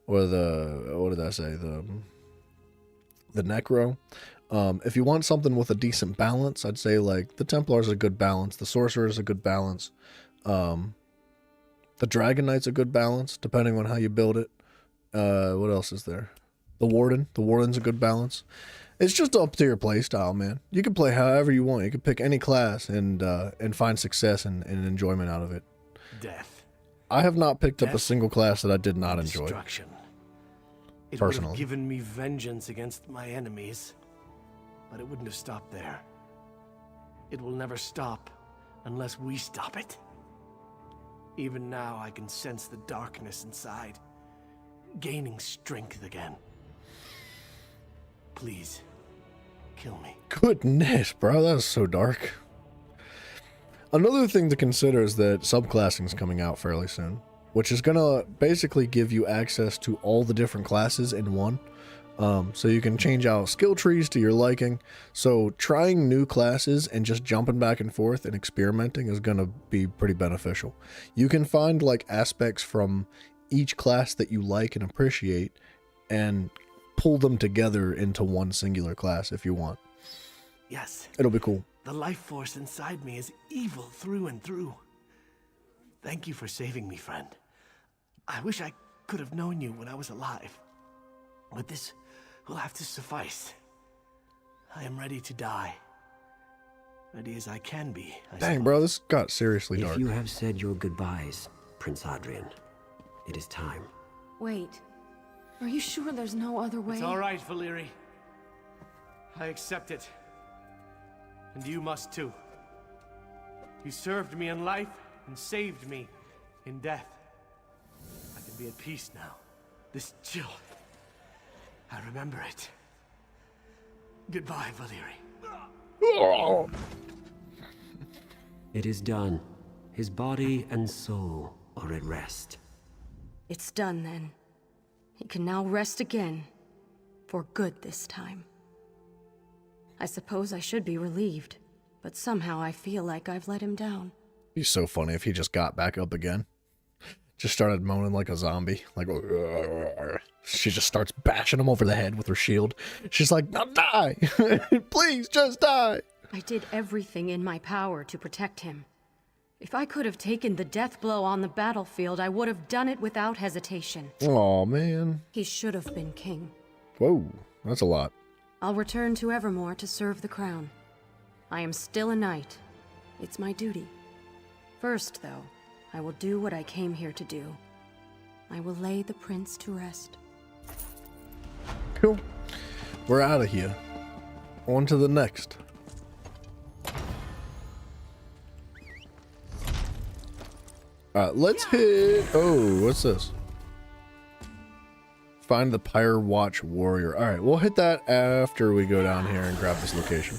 the, what did I say, the Necro. If you want something with a decent balance, I'd say like the Templar is a good balance, the Sorcerer is a good balance, the Dragon Knight's a good balance depending on how you build it. What else is there? The Warden's a good balance. It's just up to your play style, man. You can play however you want. You can pick any class and find success and enjoyment out of it. Death. I have not picked up a single class that I did not enjoy. Destruction. It would Personally. have given me vengeance against my enemies, but it wouldn't have stopped there. It will never stop unless we stop it. Even now, I can sense the darkness inside, gaining strength again. Please, kill me. Goodness, bro, that's so dark. Another thing to consider is that subclassing is coming out fairly soon, which is gonna basically give you access to all the different classes in one. So you can change out skill trees to your liking. So trying new classes and just jumping back and forth and experimenting is gonna be pretty beneficial. You can find like aspects from each class that you like and appreciate and pull them together into one singular class if you want. Yes. It'll be cool. The life force inside me is evil through and through. Thank you for saving me, friend. I wish I could have known you when I was alive. But this will have to suffice. I am ready to die. Ready as I can be. Dang, bro, this got seriously dark. If you have said your goodbyes, Prince Adrian, it is time. Wait. Are you sure there's no other way? It's all right, Valyri. I accept it. And you must too. You served me in life and saved me in death. I can be at peace now. This chill, I remember it. Goodbye, Valyri. It is done. His body and soul are at rest. It's done then. He can now rest again. For good this time. I suppose I should be relieved, but somehow I feel like I've let him down. It'd be so funny if he just got back up again. Just started moaning like a zombie. Like, she just starts bashing him over the head with her shield. She's like, now die! Please, just die! I did everything in my power to protect him. If I could have taken the death blow on the battlefield, I would have done it without hesitation. Aw, man. He should have been king. Whoa, that's a lot. I'll return to Evermore to serve the crown. I am still a knight. It's my duty. First, though, I will do what I came here to do. I will lay the prince to rest. Cool. We're out of here. On to the next. Alright, let's hit... Oh, what's this? Find the Pyre Watch Warrior. Alright, we'll hit that after we go down here and grab this location.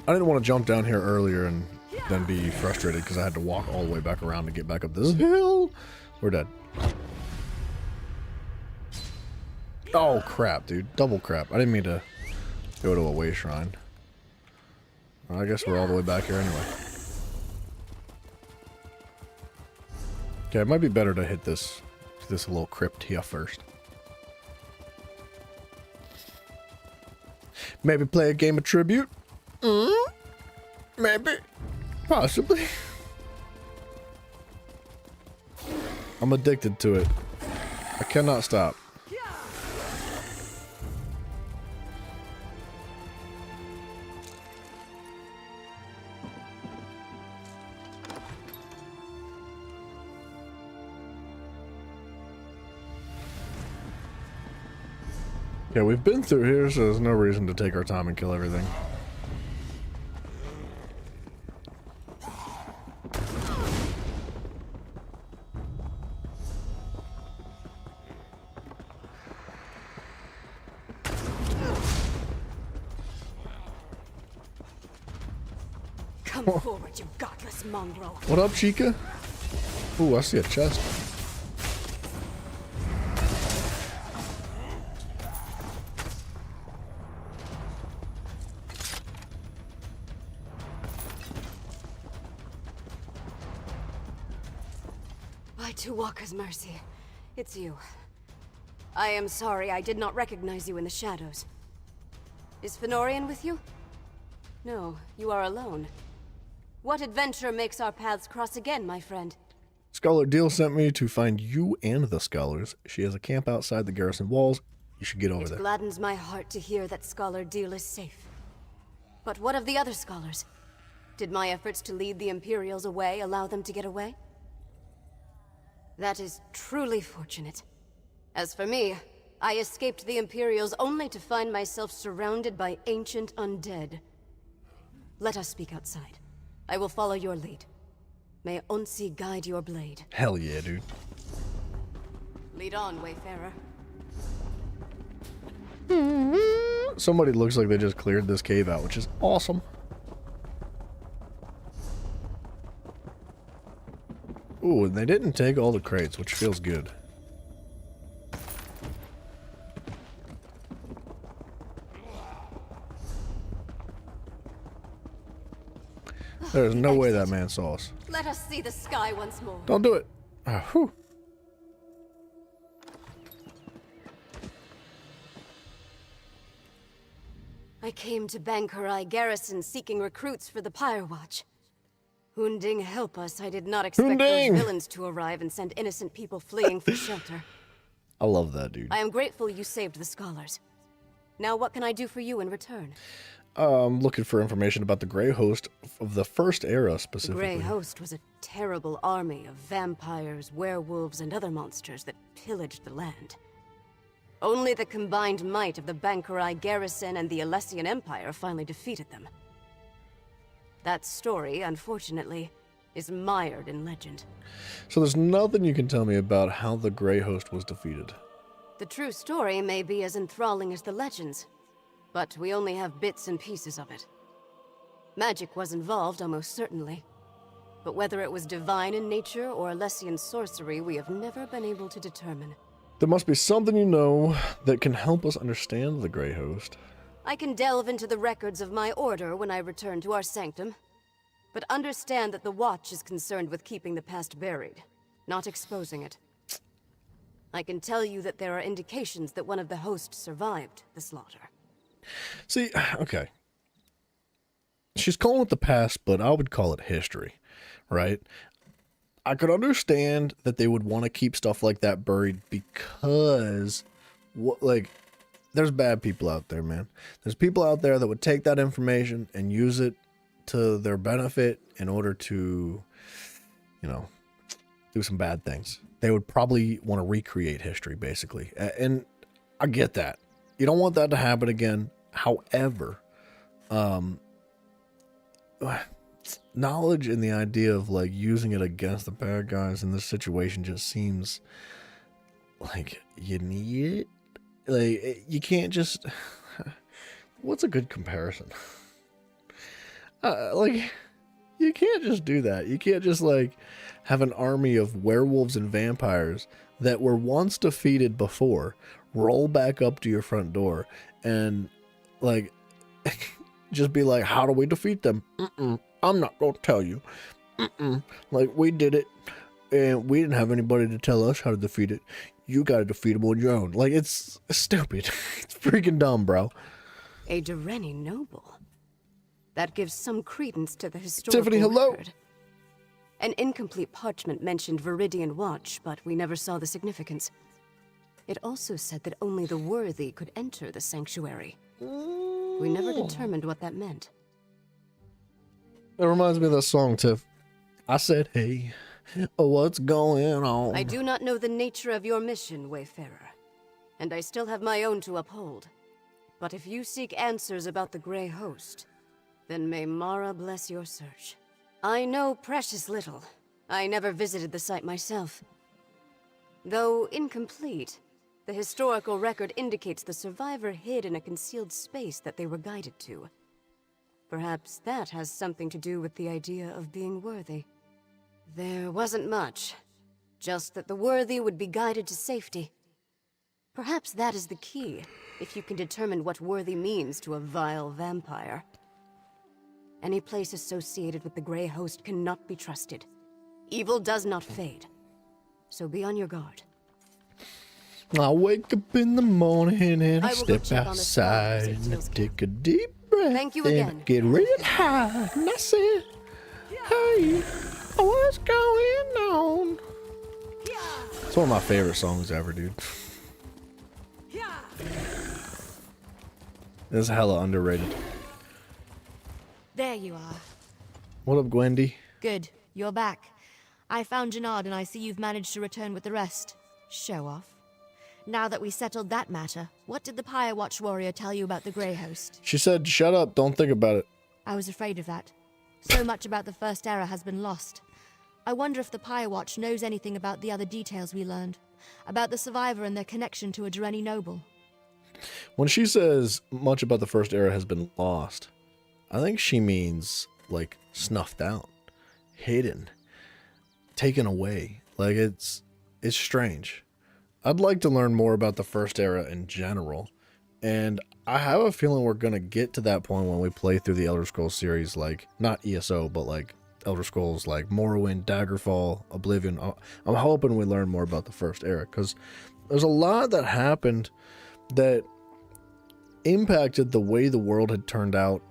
I didn't want to jump down here earlier and then be frustrated because I had to walk all the way back around to get back up this hill. We're dead. Oh, crap, dude. Double crap. I didn't mean to go to a way shrine. I guess we're all the way back here anyway. Okay, it might be better to hit this little crypt here first. Maybe play a game of tribute? Maybe. Possibly. I'm addicted to it. I cannot stop. Yeah, we've been through here, so there's no reason to take our time and kill everything. Come forward, you godless mongrel. What up, Chica? Ooh, I see a chest. By Two Walker's mercy, it's you. I am sorry I did not recognize you in the shadows. Is Fenorian with you? No, you are alone. What adventure makes our paths cross again, my friend? Scholar Deal sent me to find you and the scholars. She has a camp outside the garrison walls. You should get over there. It gladdens my heart to hear that Scholar Deal is safe. But what of the other scholars? Did my efforts to lead the Imperials away allow them to get away? That is truly fortunate. As for me, I escaped the Imperials only to find myself surrounded by ancient undead. Let us speak outside. I will follow your lead. May Onsi guide your blade. Hell yeah, dude. Lead on, Wayfarer. Somebody looks like they just cleared this cave out, which is awesome. Ooh, and they didn't take all the crates, which feels good. There's no way that man saw us. Let us see the sky once more. Don't do it. Whew. I came to Bankurai Garrison seeking recruits for the Pyre Watch. Hunding, help us. I did not expect those villains to arrive and send innocent people fleeing for shelter. I love that, dude. I am grateful you saved the scholars. Now what can I do for you in return? Looking for information about the Grey Host of the First Era, The specifically. Grey Host was a terrible army of vampires, werewolves, and other monsters that pillaged the land. Only the combined might of the Bankurai Garrison and the Alessian Empire finally defeated them. That story, unfortunately, is mired in legend. So there's nothing you can tell me about how the Grey Host was defeated. The true story may be as enthralling as the legends, but we only have bits and pieces of it. Magic was involved, almost certainly. But whether it was divine in nature or Alessian sorcery, we have never been able to determine. There must be something you know that can help us understand the Grey Host. I can delve into the records of my order when I return to our sanctum, but understand that the Watch is concerned with keeping the past buried, not exposing it. I can tell you that there are indications that one of the hosts survived the slaughter. See, okay. She's calling it the past, but I would call it history, right? I could understand that they would want to keep stuff like that buried because, there's bad people out there, man. There's people out there that would take that information and use it to their benefit in order to, do some bad things. They would probably want to recreate history, basically. And I get that. You don't want that to happen again. However, knowledge and the idea of using it against the bad guys in this situation just seems like you need it. You can't just. What's a good comparison? You can't just do that. You can't just have an army of werewolves and vampires that were once defeated before roll back up to your front door and just be like, how do we defeat them? I'm not gonna tell you. We did it and we didn't have anybody to tell us how to defeat it. You gotta defeat them on your own. It's stupid. It's freaking dumb, bro. A Dureni noble. That gives some credence to the historical Tiffany, hello. record. An incomplete parchment mentioned Viridian Watch, but we never saw the significance. It also said that only the worthy could enter the sanctuary. We never determined what that meant. That reminds me of that song, Tiff. I said, hey, what's going on? I do not know the nature of your mission, Wayfarer, and I still have my own to uphold. But if you seek answers about the Grey Host, then may Mara bless your search. I know precious little. I never visited the site myself. Though incomplete, the historical record indicates the survivor hid in a concealed space that they were guided to. Perhaps that has something to do with the idea of being worthy. There wasn't much. Just that the worthy would be guided to safety. Perhaps that is the key, if you can determine what worthy means to a vile vampire. Any place associated with the Grey Host cannot be trusted. Evil does not fade. So be on your guard. I wake up in the morning and I I will go step check on the outside flowers and I at take a deep breath. Thank you and again. I get real high and I say, hey, what's going on? It's one of my favorite songs ever, dude. This is hella underrated. There you are. What up, Gwendy? Good. You're back. I found Janard and I see you've managed to return with the rest. Show off. Now that we settled that matter, what did the Pyre Watch warrior tell you about the Grey Host? She said, shut up, don't think about it. I was afraid of that. So much about the First Era has been lost. I wonder if the Pyre Watch knows anything about the other details we learned. About the survivor and their connection to a Dreni noble. When she says much about the First Era has been lost, I think she means, like, snuffed out, hidden, taken away. Like, it's strange. I'd like to learn more about the First Era in general, and I have a feeling we're going to get to that point when we play through the Elder Scrolls series, like, not ESO, but, like, Elder Scrolls, like Morrowind, Daggerfall, Oblivion. I'm hoping we learn more about the First Era, because there's a lot that happened that impacted the way the world had turned out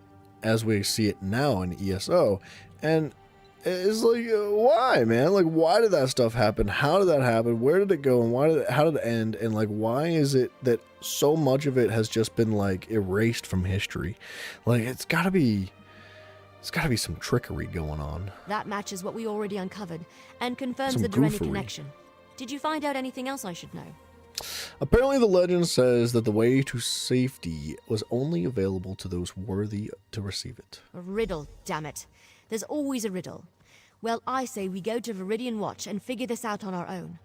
as we see it now in ESO, and it's like, why, man? Like, why did that stuff happen? How did that happen? Where did it go? And how did it end? And like, why is it that so much of it has just been like erased from history? Like, it's gotta be some trickery going on. That matches what we already uncovered, and confirms Some the Dreni goofery. connection. Did you find out anything else I should know? Apparently, the legend says that the way to safety was only available to those worthy to receive it. A riddle, damn it. There's always a riddle. Well, I say we go to Viridian Watch and figure this out on our own.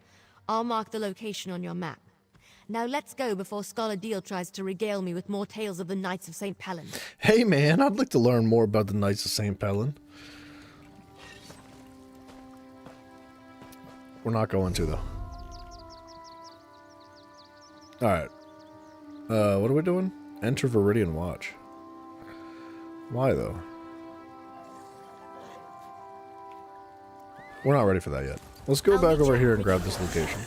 I'll mark the location on your map. Now let's go before Scholar Deal tries to regale me with more tales of the Knights of St. Pelin. Hey, man, I'd like to learn more about the Knights of St. Pelin. We're not going to, though. Alright. What are we doing? Enter Viridian Watch. Why, though? We're not ready for that yet. Let's go back over here and grab this location.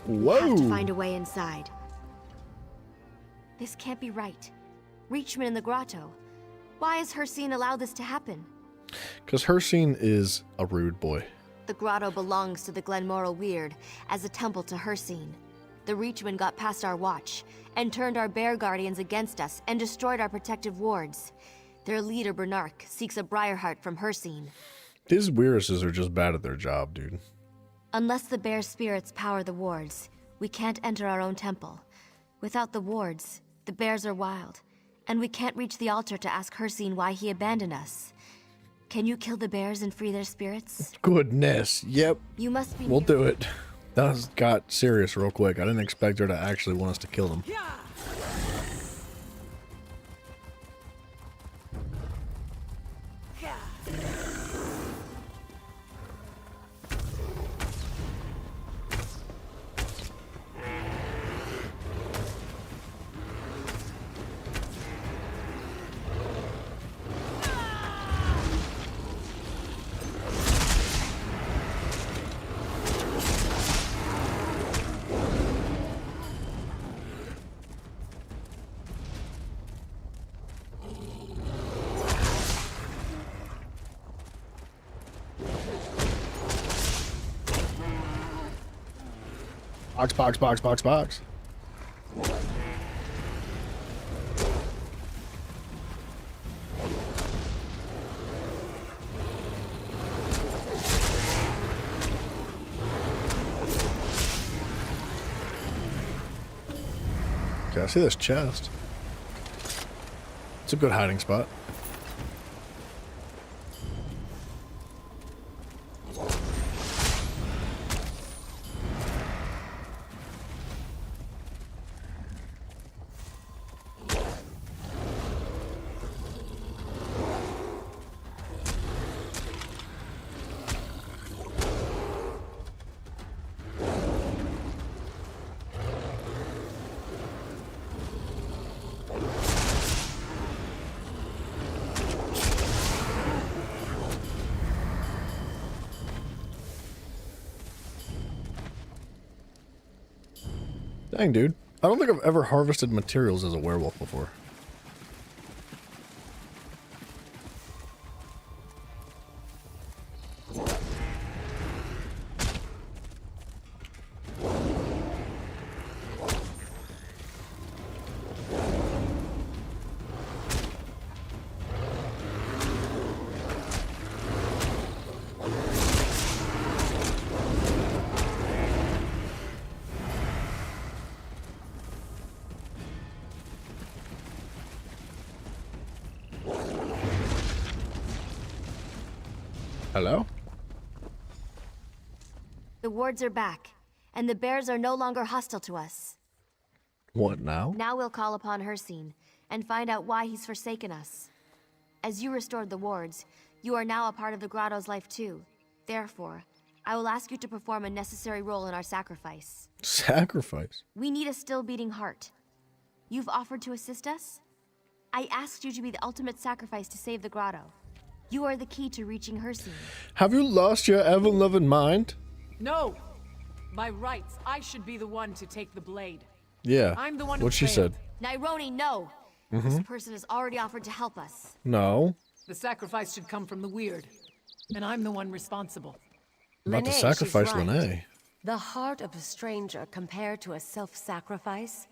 We have to find a way inside. This can't be right. Reachman in the grotto. Why has Hircine allowed this to happen? Because Hircine is a rude boy. The grotto belongs to the Glenmoral Weird, as a temple to Hircine. The Reachman got past our watch, and turned our bear guardians against us, and destroyed our protective wards. Their leader, Bernark, seeks a Briarheart from Hircine. These Weiruses are just bad at their job, dude. Unless the bear spirits power the wards, we can't enter our own temple. Without the wards, the bears are wild, and we can't reach the altar to ask Hircine why he abandoned us. Can you kill the bears and free their spirits? Goodness, yep. You must be. We'll do it. That got serious real quick. I didn't expect her to actually want us to kill them. Box. Okay, I see this chest. It's a good hiding spot. Dang, dude. I don't think I've ever harvested materials as a werewolf before. Hello? The wards are back, and the bears are no longer hostile to us. What now? Now we'll call upon Hircine, and find out why he's forsaken us. As you restored the wards, you are now a part of the grotto's life too. Therefore, I will ask you to perform a necessary role in our sacrifice. Sacrifice? We need a still-beating heart. You've offered to assist us? I asked you to be the ultimate sacrifice to save the grotto. You are the key to reaching Hircine. Have you lost your ever-loving mind? No! By rights, I should be the one to take the blade. Yeah, I'm the one what she said. Nyroni, no! This person has already offered to help us. No. The sacrifice should come from the weird, and I'm the one responsible. About to Lene, sacrifice she's right. Lene. The heart of a stranger compared to a self-sacrifice?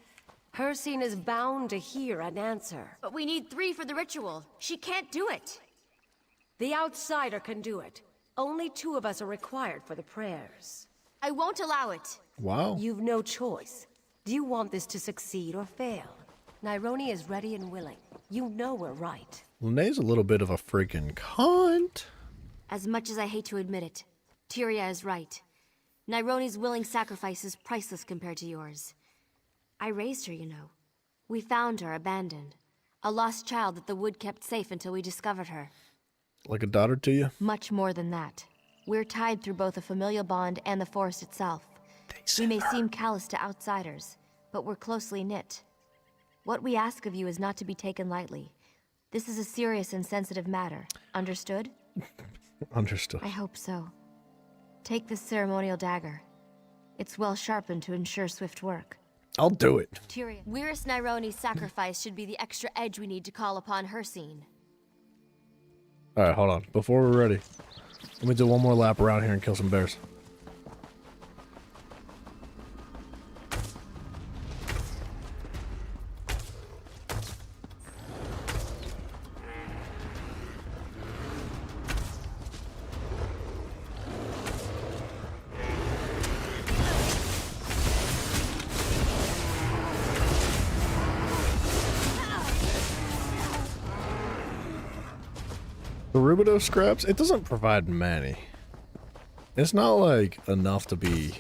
Hircine is bound to hear an answer. But we need 3 for the ritual. She can't do it. The outsider can do it. Only 2 of us are required for the prayers. I won't allow it. Wow. You've no choice. Do you want this to succeed or fail? Nyroni is ready and willing. You know we're right. Lene's a little bit of a freaking cunt. As much as I hate to admit it, Tyria is right. Nyroni's willing sacrifice is priceless compared to yours. I raised her, you know. We found her abandoned. A lost child that the wood kept safe until we discovered her. Like a daughter to you? Much more than that. We're tied through both a familial bond and the forest itself. We may seem callous to outsiders, but we're closely knit. What we ask of you is not to be taken lightly. This is a serious and sensitive matter. Understood? Understood. I hope so. Take this ceremonial dagger. It's well sharpened to ensure swift work. I'll do it. Tyria, Wyrus Nyroni's sacrifice should be the extra edge we need to call upon Hircine. Alright, hold on. Before we're ready, let me do one more lap around here and kill some bears. The Rubido scraps, it doesn't provide many. It's not like enough to be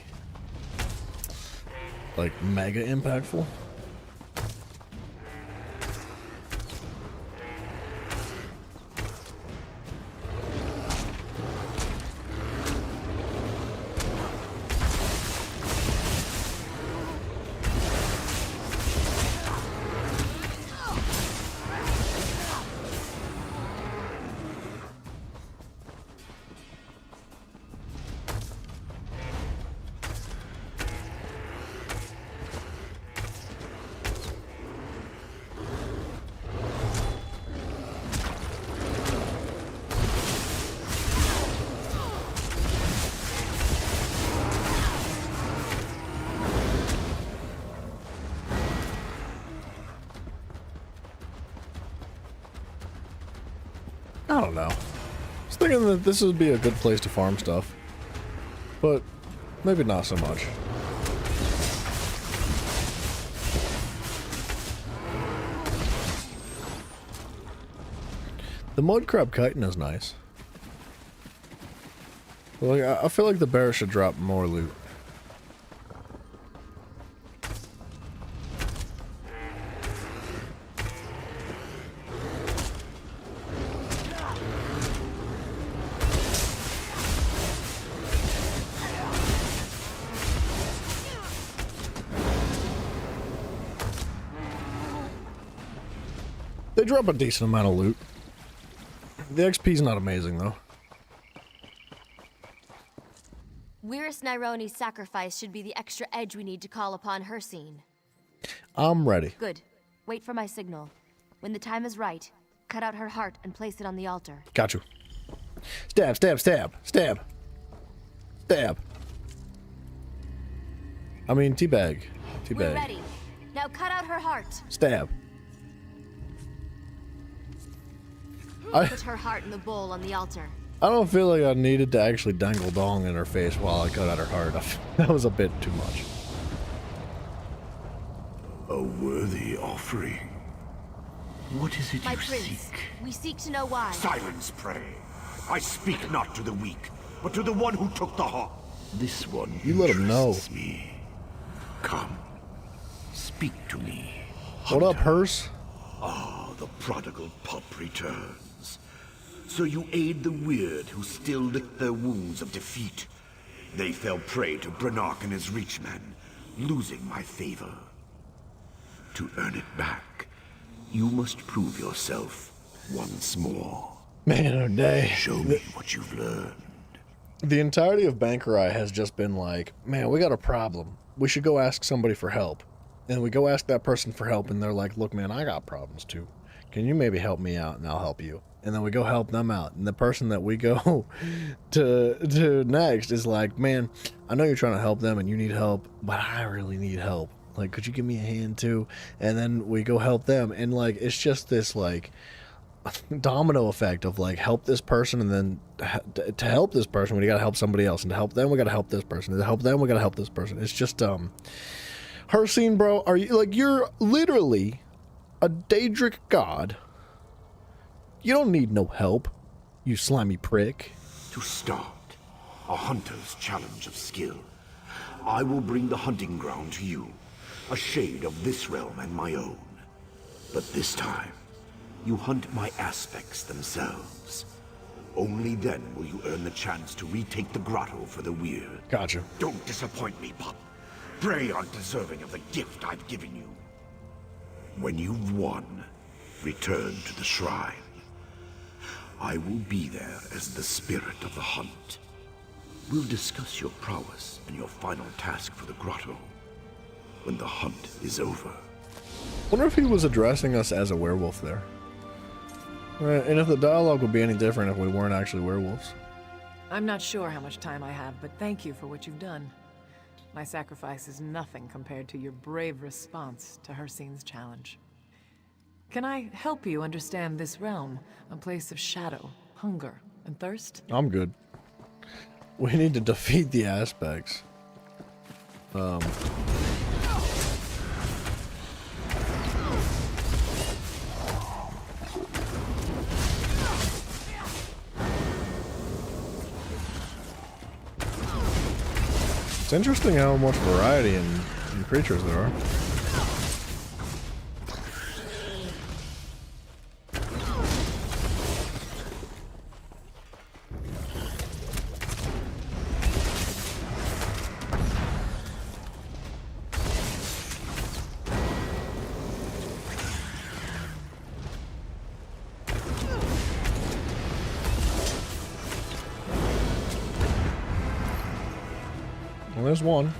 like mega impactful. I don't know. I was thinking that this would be a good place to farm stuff, but maybe not so much. The mud crab chitin is nice. Like, I feel like the bear should drop more loot. They drop a decent amount of loot. The XP's not amazing though. Wirris Nairone's sacrifice should be the extra edge we need to call upon Hircine. I'm ready. Good. Wait for my signal. When the time is right, cut out her heart and place it on the altar. Got you. Stab, stab, stab, stab. Stab. I mean, teabag. We're Teabag. ready. Now cut out her heart. Stab. Put her heart in the bowl on the altar. I don't feel like I needed to actually dangle dong in her face while I cut out her heart. That was a bit too much. A worthy offering. What is it My you prince, seek? we seek to know why. Silence, pray. I speak not to the weak, but to the one who took the heart. This one You let him know. me. Come, speak to me. What up, Hearse? Ah, the prodigal pup returns. So you aid the weird who still lick their wounds of defeat. They fell prey to Brannock and his reachmen, losing my favor. To earn it back, you must prove yourself once more. Man, oh day. Show me what you've learned. The entirety of Bankerai has just been like, man, we got a problem. We should go ask somebody for help. And we go ask that person for help, and they're like, look, man, I got problems too. Can you maybe help me out, and I'll help you. And then we go help them out. And the person that we go to next is like, man, I know you're trying to help them and you need help, but I really need help. Like, could you give me a hand too? And then we go help them. And like, it's just this like domino effect of like, help this person. And then to help this person, we got to help somebody else. And to help them, we got to help this person. And to help them, we got to help this person. It's just, Hircine, bro, are you like, you're literally a Daedric god. You don't need no help, you slimy prick. To start, a hunter's challenge of skill. I will bring the hunting ground to you, a shade of this realm and my own. But this time, you hunt my aspects themselves. Only then will you earn the chance to retake the grotto for the weird. Gotcha. Don't disappoint me, pup. Prey aren't deserving of the gift I've given you. When you've won, return to the shrine. I will be there as the spirit of the hunt. We'll discuss your prowess and your final task for the grotto when the hunt is over. Wonder if he was addressing us as a werewolf there. And if the dialogue would be any different if we weren't actually werewolves. I'm not sure how much time I have, but thank you for what you've done. My sacrifice is nothing compared to your brave response to Hircine's challenge. Can I help you understand this realm, a place of shadow, hunger, and thirst? I'm good. We need to defeat the aspects. It's interesting how much variety in creatures there are. Well, there's one.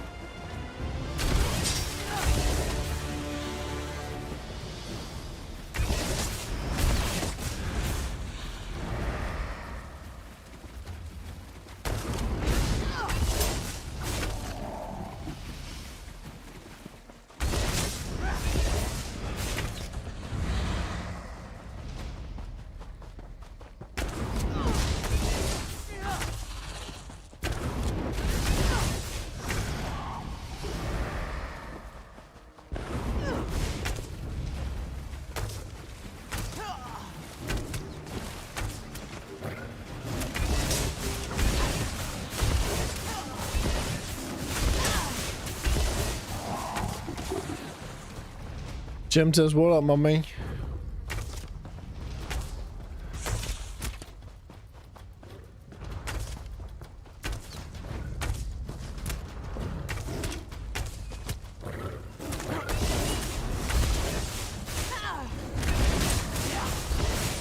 Jim says, what up, my man?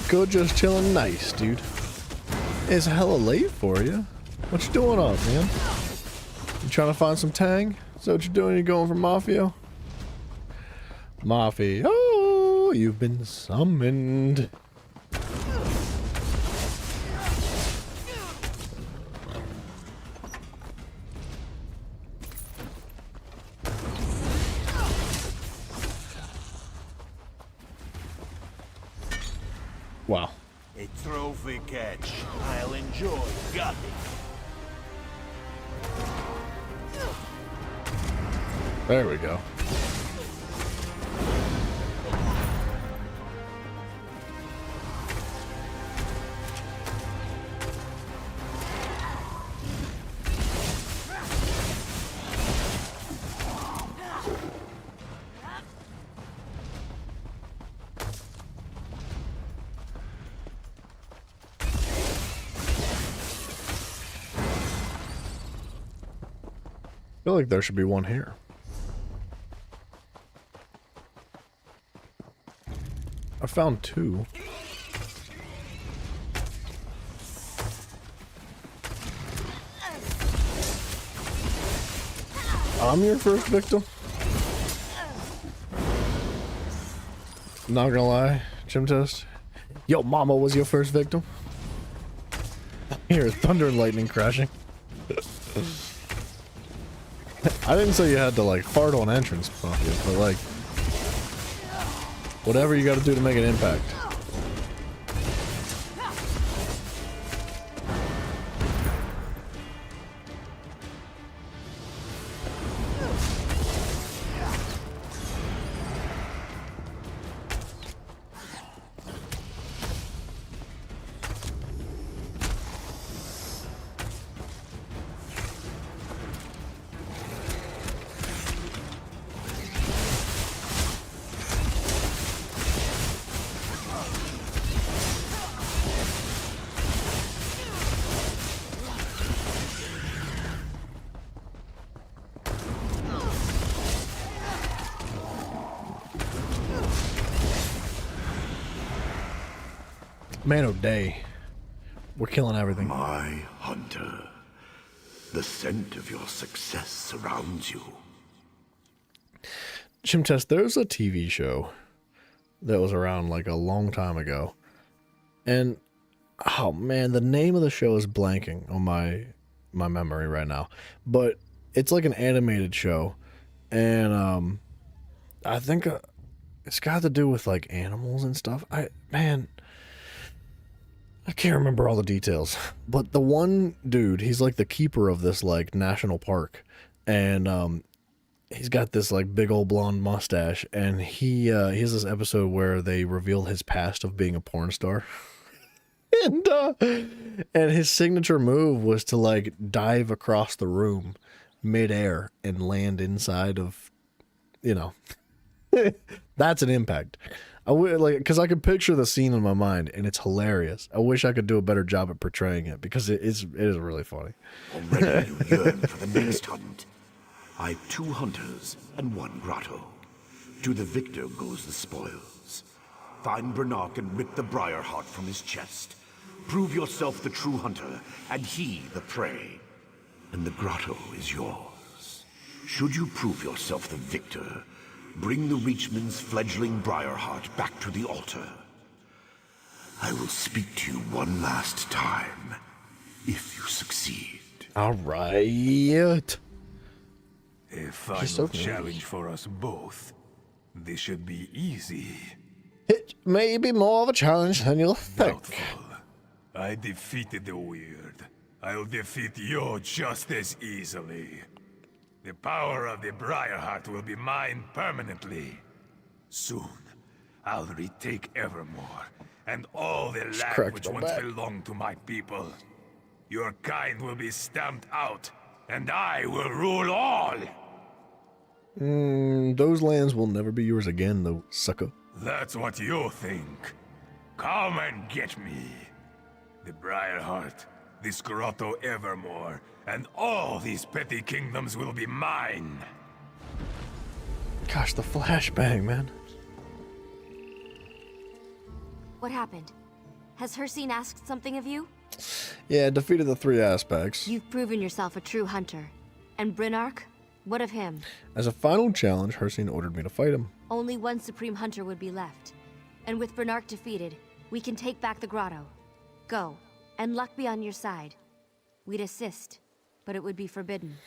Good, just chilling nice, dude. It's hella late for you. What you doing up, man? You trying to find some tang? Is that what you're doing? You going for Mafia? Mafia. Oh, you've been summoned. Wow. A trophy catch. I'll enjoy. Got it. There we go. I feel like there should be one here. I found two. I'm your first victim. Not gonna lie, Chim Test. Yo, mama was your first victim. Here, thunder and lightning crashing. I didn't say you had to like fart on entrance, but like whatever you got to do to make an impact. Man O'Day. We're killing everything. My hunter. The scent of your success surrounds you. Chim Test, there's a TV show that was around like a long time ago. And oh man, the name of the show is blanking on my memory right now. But it's like an animated show. And I think it's got to do with like animals and stuff. I can't remember all the details, but the one dude, he's like the keeper of this like national park, and he's got this like big old blonde mustache, and he has this episode where they reveal his past of being a porn star, and his signature move was to like dive across the room midair and land inside of, you know, that's an impact. I would like, because I could picture the scene in my mind, and it's hilarious. I wish I could do a better job at portraying it because it is really funny. Already you yearn for the next hunt. I've 2 hunters and 1 grotto. To the victor goes the spoils. Find Brannock and rip the briar heart from his chest. Prove yourself the true hunter, and he the prey. And the grotto is yours. Should you prove yourself the victor, bring the Reachman's fledgling Briarheart back to the altar. I will speak to you one last time, if you succeed. All right. A final challenge for us both. This should be easy. It may be more of a challenge than you'll think. Doubtful. I defeated the Weird. I'll defeat you just as easily. The power of the Briarheart will be mine permanently. Soon, I'll retake Evermore, and all the land which once belonged to my people. Your kind will be stamped out, and I will rule all! Those lands will never be yours again, though, sucker. That's what you think. Come and get me. The Briarheart, this Grotto Evermore, and all these petty kingdoms will be mine. Gosh, the flashbang, man. What happened? Has Hircine asked something of you? Yeah, defeated the 3 aspects. You've proven yourself a true hunter. And Brynark? What of him? As a final challenge, Hircine ordered me to fight him. Only one Supreme Hunter would be left. And with Brynark defeated, we can take back the grotto. Go, and luck be on your side. We'd assist, but it would be forbidden.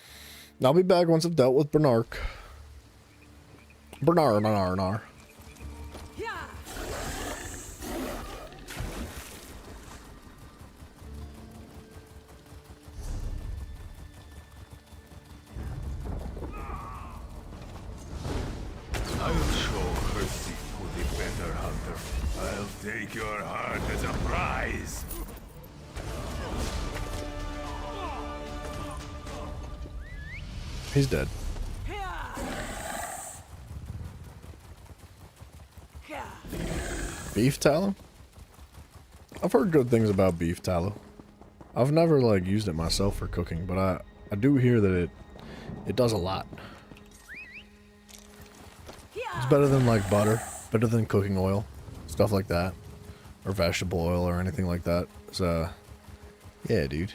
I'll be back once I've dealt with Brynark. Bernard. I'll show Hircine who's the better hunter. I'll take your heart as a prize. He's dead. Beef tallow? I've heard good things about beef tallow. I've never like used it myself for cooking, but I do hear that it does a lot. It's better than like butter, better than cooking oil, stuff like that, or vegetable oil or anything like that. So, yeah, dude.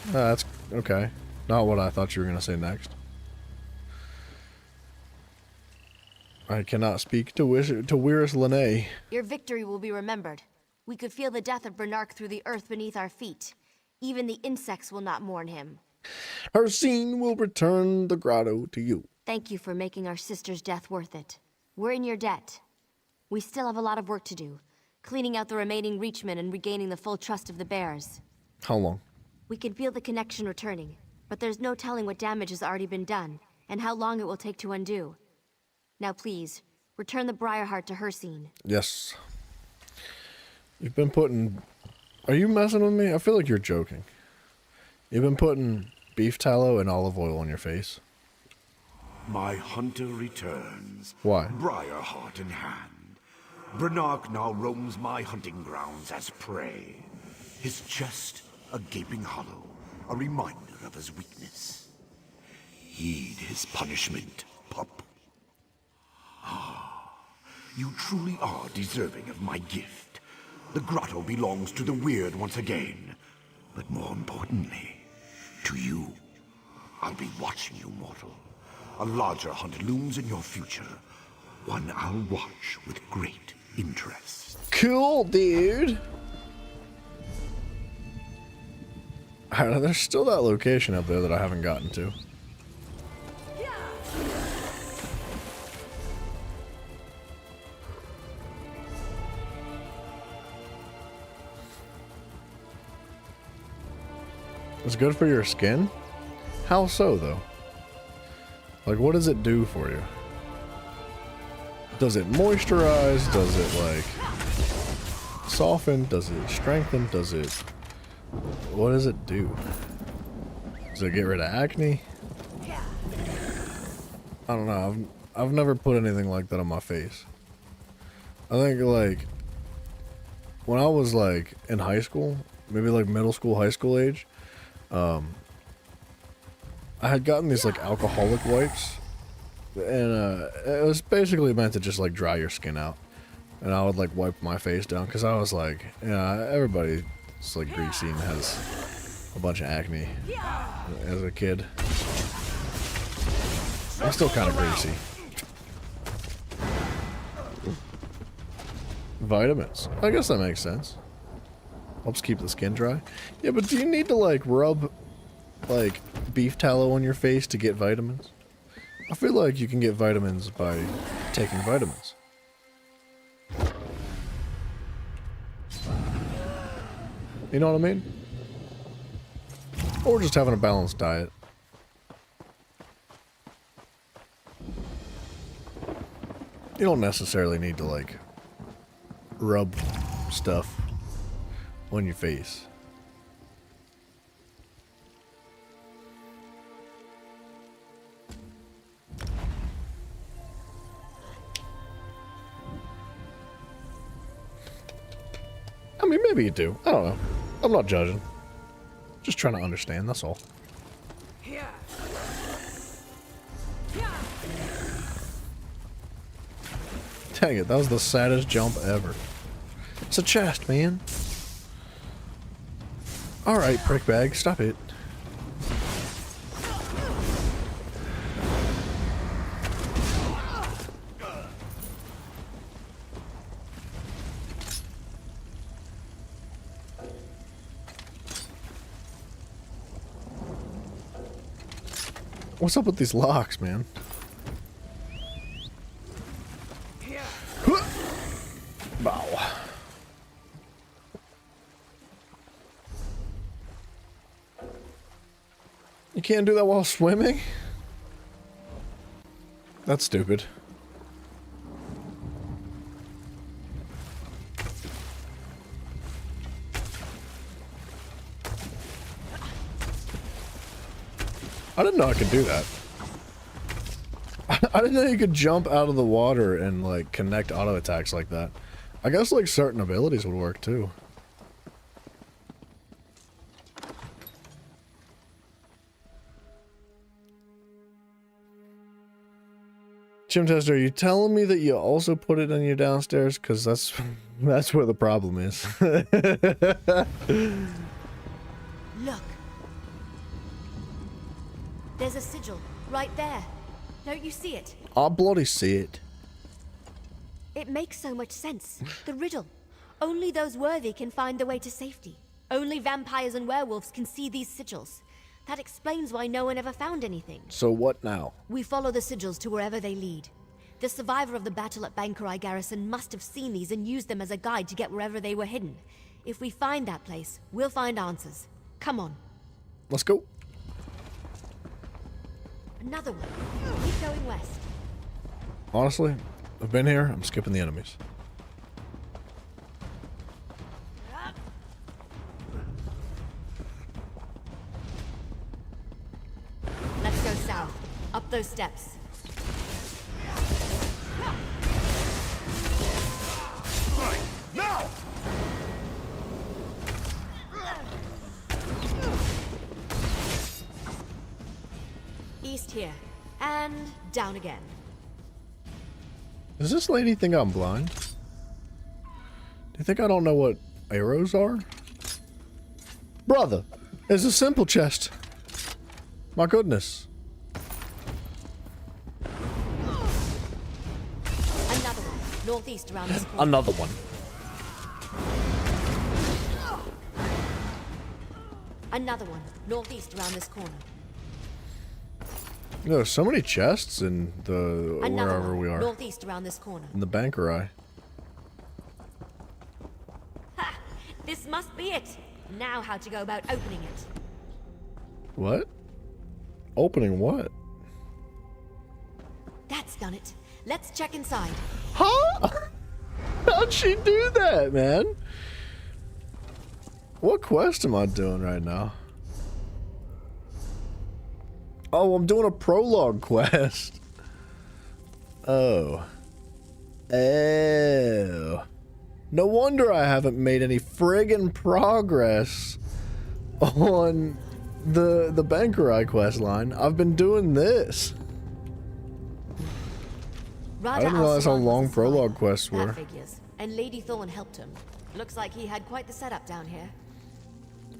That's okay. Not what I thought you were gonna say next. I cannot speak to Wirris Lene. Your victory will be remembered. We could feel the death of Brynark through the earth beneath our feet. Even the insects will not mourn him. Hircine will return the grotto to you. Thank you for making our sister's death worth it. We're in your debt. We still have a lot of work to do, cleaning out the remaining Reachmen and regaining the full trust of the bears. How long? We can feel the connection returning, but there's no telling what damage has already been done, and how long it will take to undo. Now please, return the Briarheart to Hircine. Yes. You've been putting... Are you messing with me? I feel like you're joking. You've been putting beef tallow and olive oil on your face. My hunter returns. Why? Briarheart in hand. Brynark now roams my hunting grounds as prey. His chest a gaping hollow, a reminder of his weakness. Heed his punishment, pup. Ah, you truly are deserving of my gift. The grotto belongs to the Weird once again. But more importantly, to you. I'll be watching you, mortal. A larger hunt looms in your future. One I'll watch with great interest. Cool, dude. There's still that location up there that I haven't gotten to. It's good for your skin? How so, though? Like, what does it do for you? Does it moisturize? Does it, like, soften? Does it strengthen? Does it... What does it do? Does it get rid of acne? I don't know. I've never put anything like that on my face. I think, like, when I was, like, in high school, maybe, like, middle school, high school age, I had gotten these, like, alcoholic wipes, and it was basically meant to just, like, dry your skin out, and I would, like, wipe my face down, because I was like, everybody's, like, greasy and has a bunch of acne as a kid. I'm still kind of greasy. Vitamins. I guess that makes sense. Helps keep the skin dry. Yeah, but do you need to, like, rub, like, beef tallow on your face to get vitamins? I feel like you can get vitamins by taking vitamins. You know what I mean? Or just having a balanced diet. You don't necessarily need to, like, rub stuff on your face. I mean, maybe you do. I don't know. I'm not judging. Just trying to understand, that's all. Dang it, that was the saddest jump ever. It's a chest, man. Alright, prickbag, stop it. What's up with these locks, man? Wow. You can't do that while swimming? That's stupid. I didn't know I could do that. I didn't know you could jump out of the water and like connect auto attacks like that. I guess like certain abilities would work too. Chim Tester, are you telling me that you also put it in your downstairs? Because that's where the problem is. Look. There's a sigil right there. Don't you see it? I'll bloody see it. It makes so much sense. The riddle. Only those worthy can find the way to safety. Only vampires and werewolves can see these sigils. That explains why no one ever found anything. So what now? We follow the sigils to wherever they lead. The survivor of the battle at Bankurai Garrison must have seen these and used them as a guide to get wherever they were hidden. If we find that place, we'll find answers. Come on. Let's go. Another one. Keep going west. Honestly, I've been here. I'm skipping the enemies. Let's go south. Up those steps. Now! East here. And down again. Does this lady think I'm blind? Do you think I don't know what arrows are? Brother, it's a simple chest. My goodness. Another one. Northeast around this corner. Another one. Another one. Northeast around this corner. There's so many chests in the Another wherever one. we are. Northeast around this corner. In the Bankurai. Ha! This must be it. Now how to go about opening it. What? Opening what? That's done it. Let's check inside. Huh? How'd she do that, man? What quest am I doing right now? Oh, I'm doing a prologue quest. Oh. Oh. No wonder I haven't made any friggin' progress on the Bankurai quest line. I've been doing this. I didn't realize how long prologue quests were. That figures. And Lady Thorn helped him. Looks like he had quite the setup down here.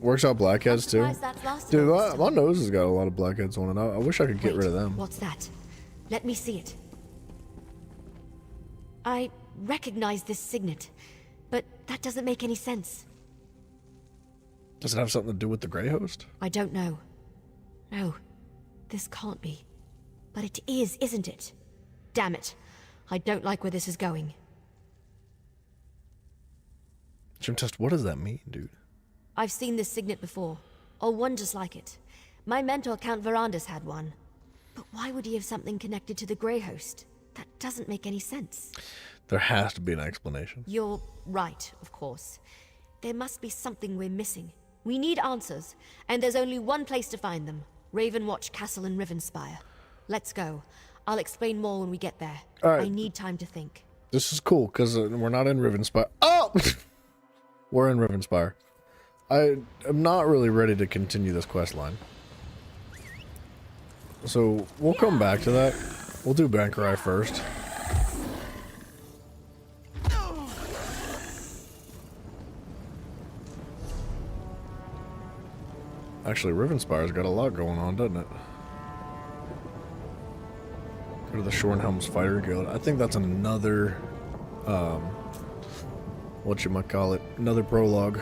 Works out blackheads too. surprised that's lasted Dude, all this my nose has got a lot of blackheads on it. I wish I could get rid of them. What's that? Let me see it. I recognize this signet, but that doesn't make any sense. Does it have something to do with the Grey Host? I don't know. No, this can't be. But it is, isn't it? Damn it. I don't like where this is going. Jim Test, what does that mean, dude? I've seen this signet before, or one just like it. My mentor, Count Verandis, had one. But why would he have something connected to the Grey Host? That doesn't make any sense. There has to be an explanation. You're right, of course. There must be something we're missing. We need answers, and there's only one place to find them. Ravenwatch Castle in Rivenspire. Let's go. I'll explain more when we get there. All right. I need time to think. This is cool, because we're not in Rivenspire. Oh! We're in Rivenspire. I am not really ready to continue this quest line. So, we'll come back to that. We'll do Bankurai first. Actually, Rivenspire's got a lot going on, doesn't it? Go to the Shornhelm's Fighter Guild. I think that's another, whatchamacallit, another prologue.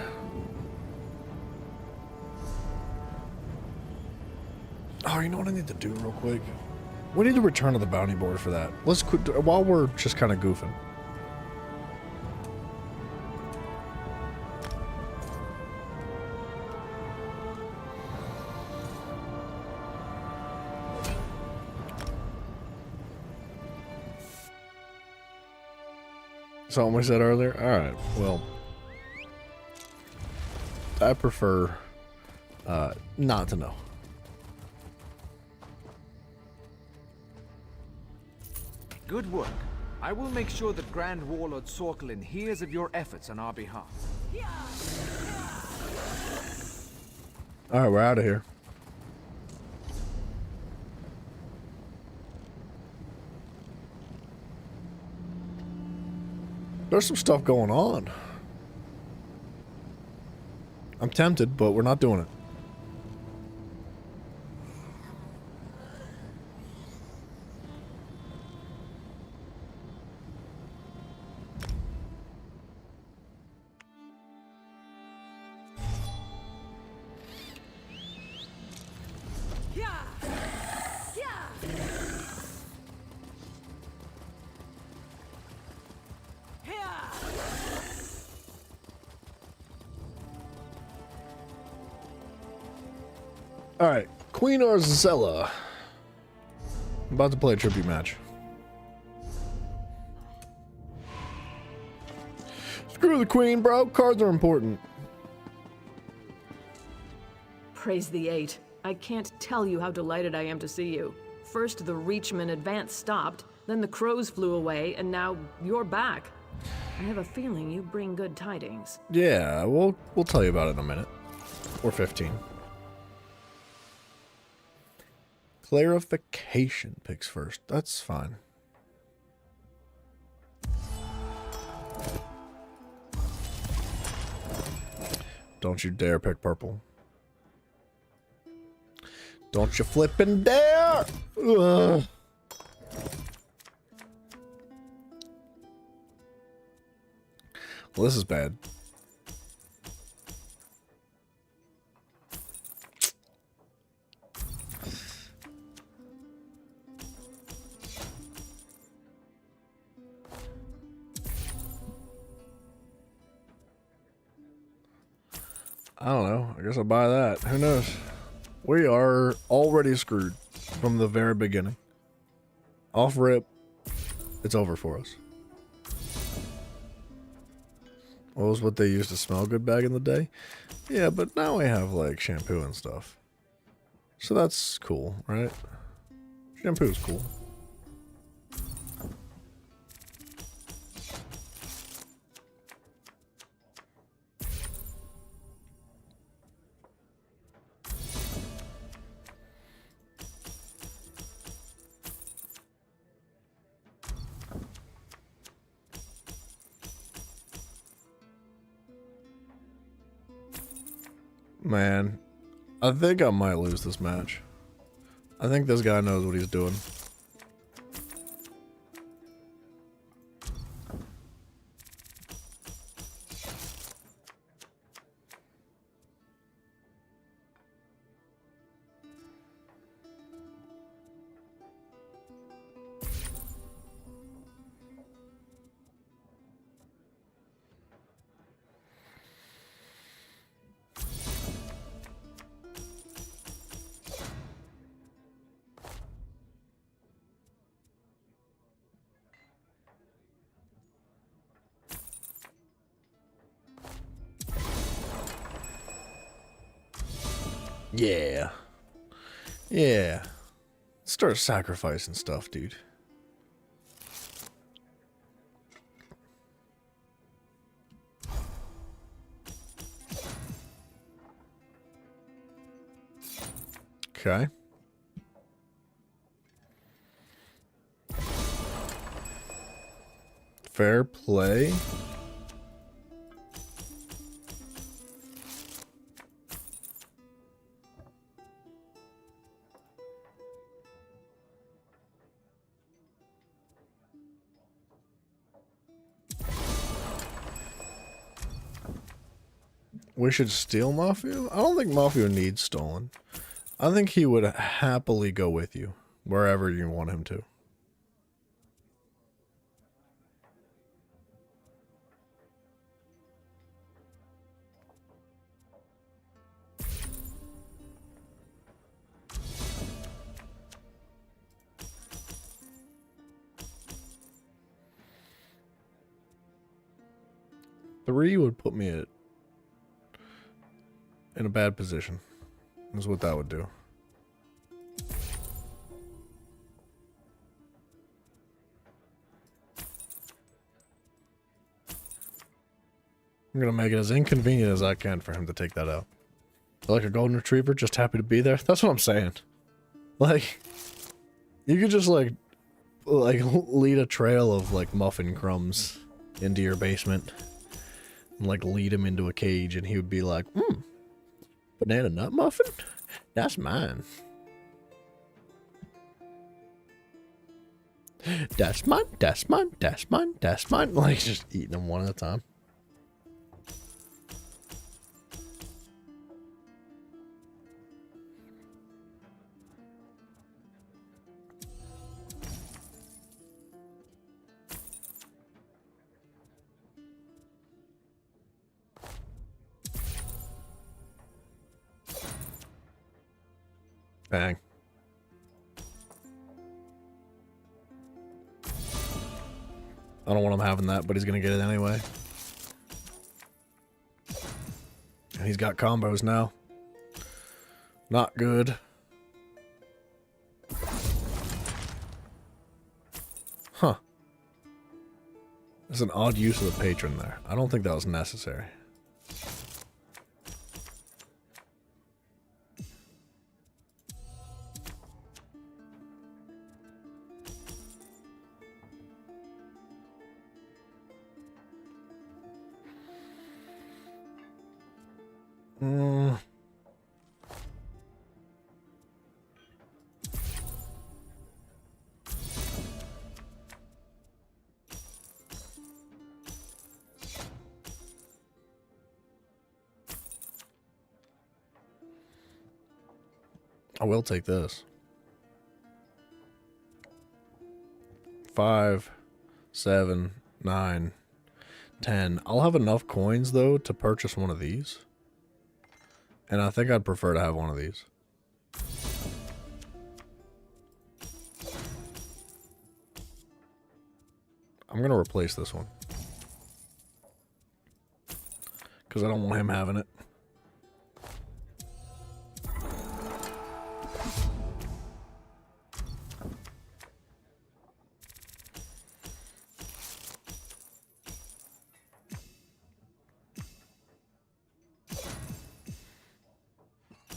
Oh, you know what I need to do real quick? We need to return to the bounty board for that. Let's quit while we're just kind of goofing. Something we said earlier? Alright, well. I prefer not to know. Good work. I will make sure that Grand Warlord Sorkelin hears of your efforts on our behalf. Alright, we're out of here. There's some stuff going on. I'm tempted, but we're not doing it. Alright, Queen Arzella. I'm about to play a tribute match. Screw the Queen, bro. Cards are important. Praise the Eight. I can't tell you how delighted I am to see you. First the Reachman advance stopped, then the crows flew away, and now you're back. I have a feeling you bring good tidings. Yeah, we'll tell you about it in a minute. Or 15. Clarification picks first. That's fine. Don't you dare pick purple. Don't you flippin' dare! Ugh. Well, this is bad. I don't know. I guess I'll buy that. Who knows? We are already screwed from the very beginning. Off rip, it's over for us. What was what they used to smell good back in the day? Yeah, but now we have like shampoo and stuff. So that's cool, right? Shampoo's cool. Man, I think I might lose this match. I think this guy knows what he's doing. Yeah. Yeah. Start sacrificing stuff, dude. Okay. Fair play. We should steal Mafia? I don't think Mafia needs stolen. I think he would happily go with you, wherever you want him to. Three would put me in a bad position. Is what that would do. I'm gonna make it as inconvenient as I can for him to take that out. Like a golden retriever, just happy to be there. That's what I'm saying. Like, you could just like lead a trail of like muffin crumbs into your basement. And like lead him into a cage and he would be like, banana nut muffin? That's mine. That's mine, that's mine, that's mine, that's mine. Like just eating them one at a time. Bang. I don't want him having that, but he's gonna get it anyway. And he's got combos now. Not good. Huh. There's an odd use of the patron there. I don't think that was necessary. I will take this. 5, 7, 9, 10. I'll have enough coins, though, to purchase one of these. And I think I'd prefer to have one of these. I'm going to replace this one. Because I don't want him having it.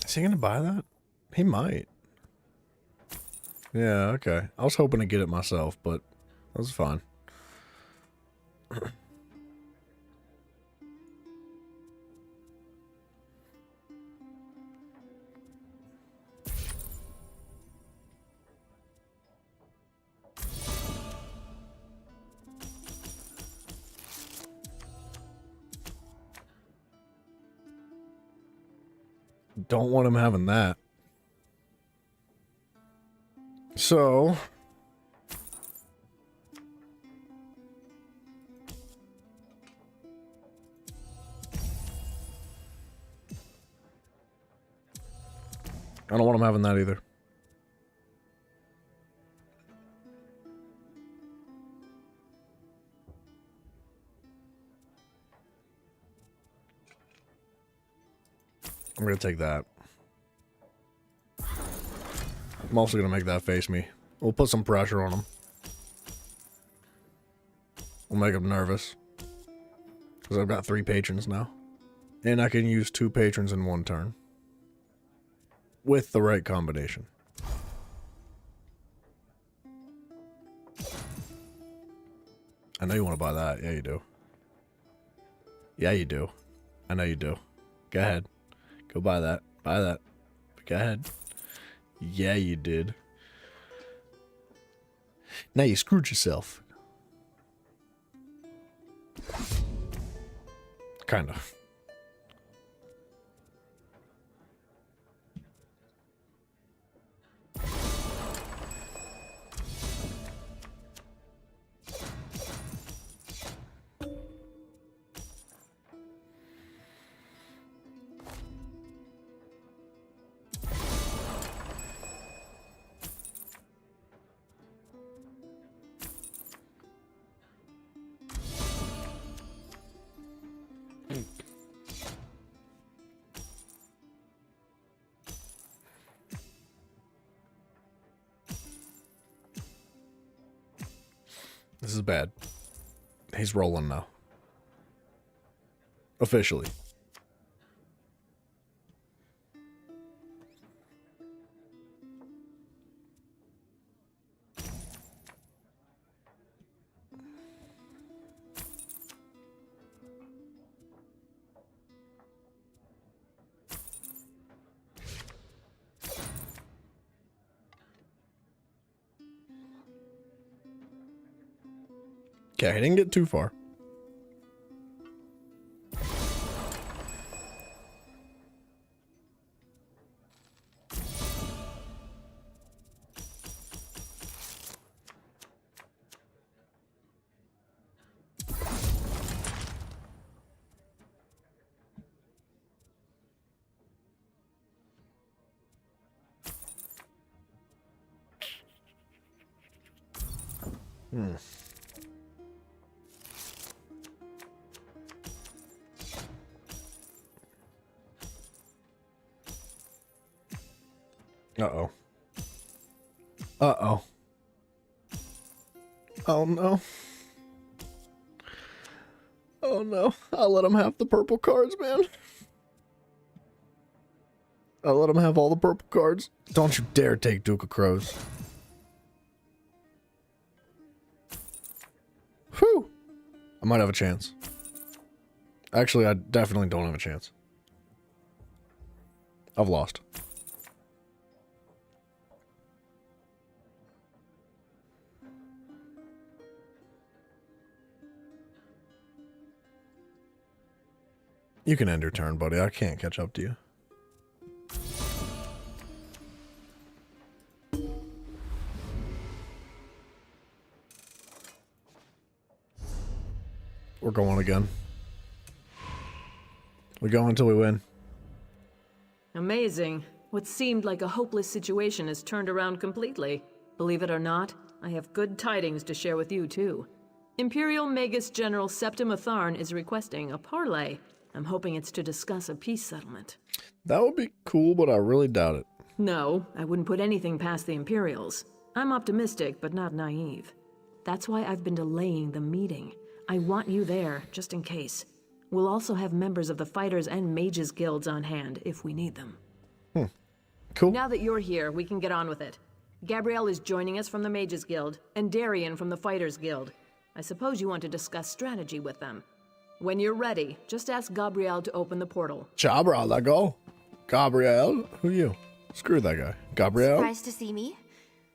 Is he gonna buy that? He might. Yeah, okay. I was hoping to get it myself, but that was fine. Don't want him having that. So I don't want him having that either. I'm gonna take that. I'm also gonna make that face me. We'll put some pressure on him. We'll make him nervous. Because I've got 3 patrons now. And I can use 2 patrons in 1 turn. With the right combination. I know you want to buy that. Yeah, you do. Yeah, you do. I know you do. Go ahead. Go buy that. Buy that. Go ahead. Yeah, you did. Now you screwed yourself. Kind of. This is bad. He's rolling now. Officially. Okay, I didn't get too far. Uh-oh. Uh-oh. Oh, no. Oh, no. I'll let him have the purple cards, man. I'll let him have all the purple cards. Don't you dare take Duke of Crows. Whew. I might have a chance. Actually, I definitely don't have a chance. I've lost. You can end your turn, buddy. I can't catch up to you. We're going again. We go until we win. Amazing. What seemed like a hopeless situation has turned around completely. Believe it or not, I have good tidings to share with you, too. Imperial Magus General Septim Atharn is requesting a parley. I'm hoping it's to discuss a peace settlement. That would be cool, but I really doubt it. No, I wouldn't put anything past the Imperials. I'm optimistic, but not naive. That's why I've been delaying the meeting. I want you there, just in case. We'll also have members of the Fighters and Mages Guilds on hand, if we need them. Cool. Now that you're here, we can get on with it. Gabrielle is joining us from the Mages Guild, and Darian from the Fighters Guild. I suppose you want to discuss strategy with them. When you're ready, just ask Gabrielle to open the portal. Gabrielle, I go. Gabrielle? Who you? Screw that guy. Gabrielle? Surprised to see me?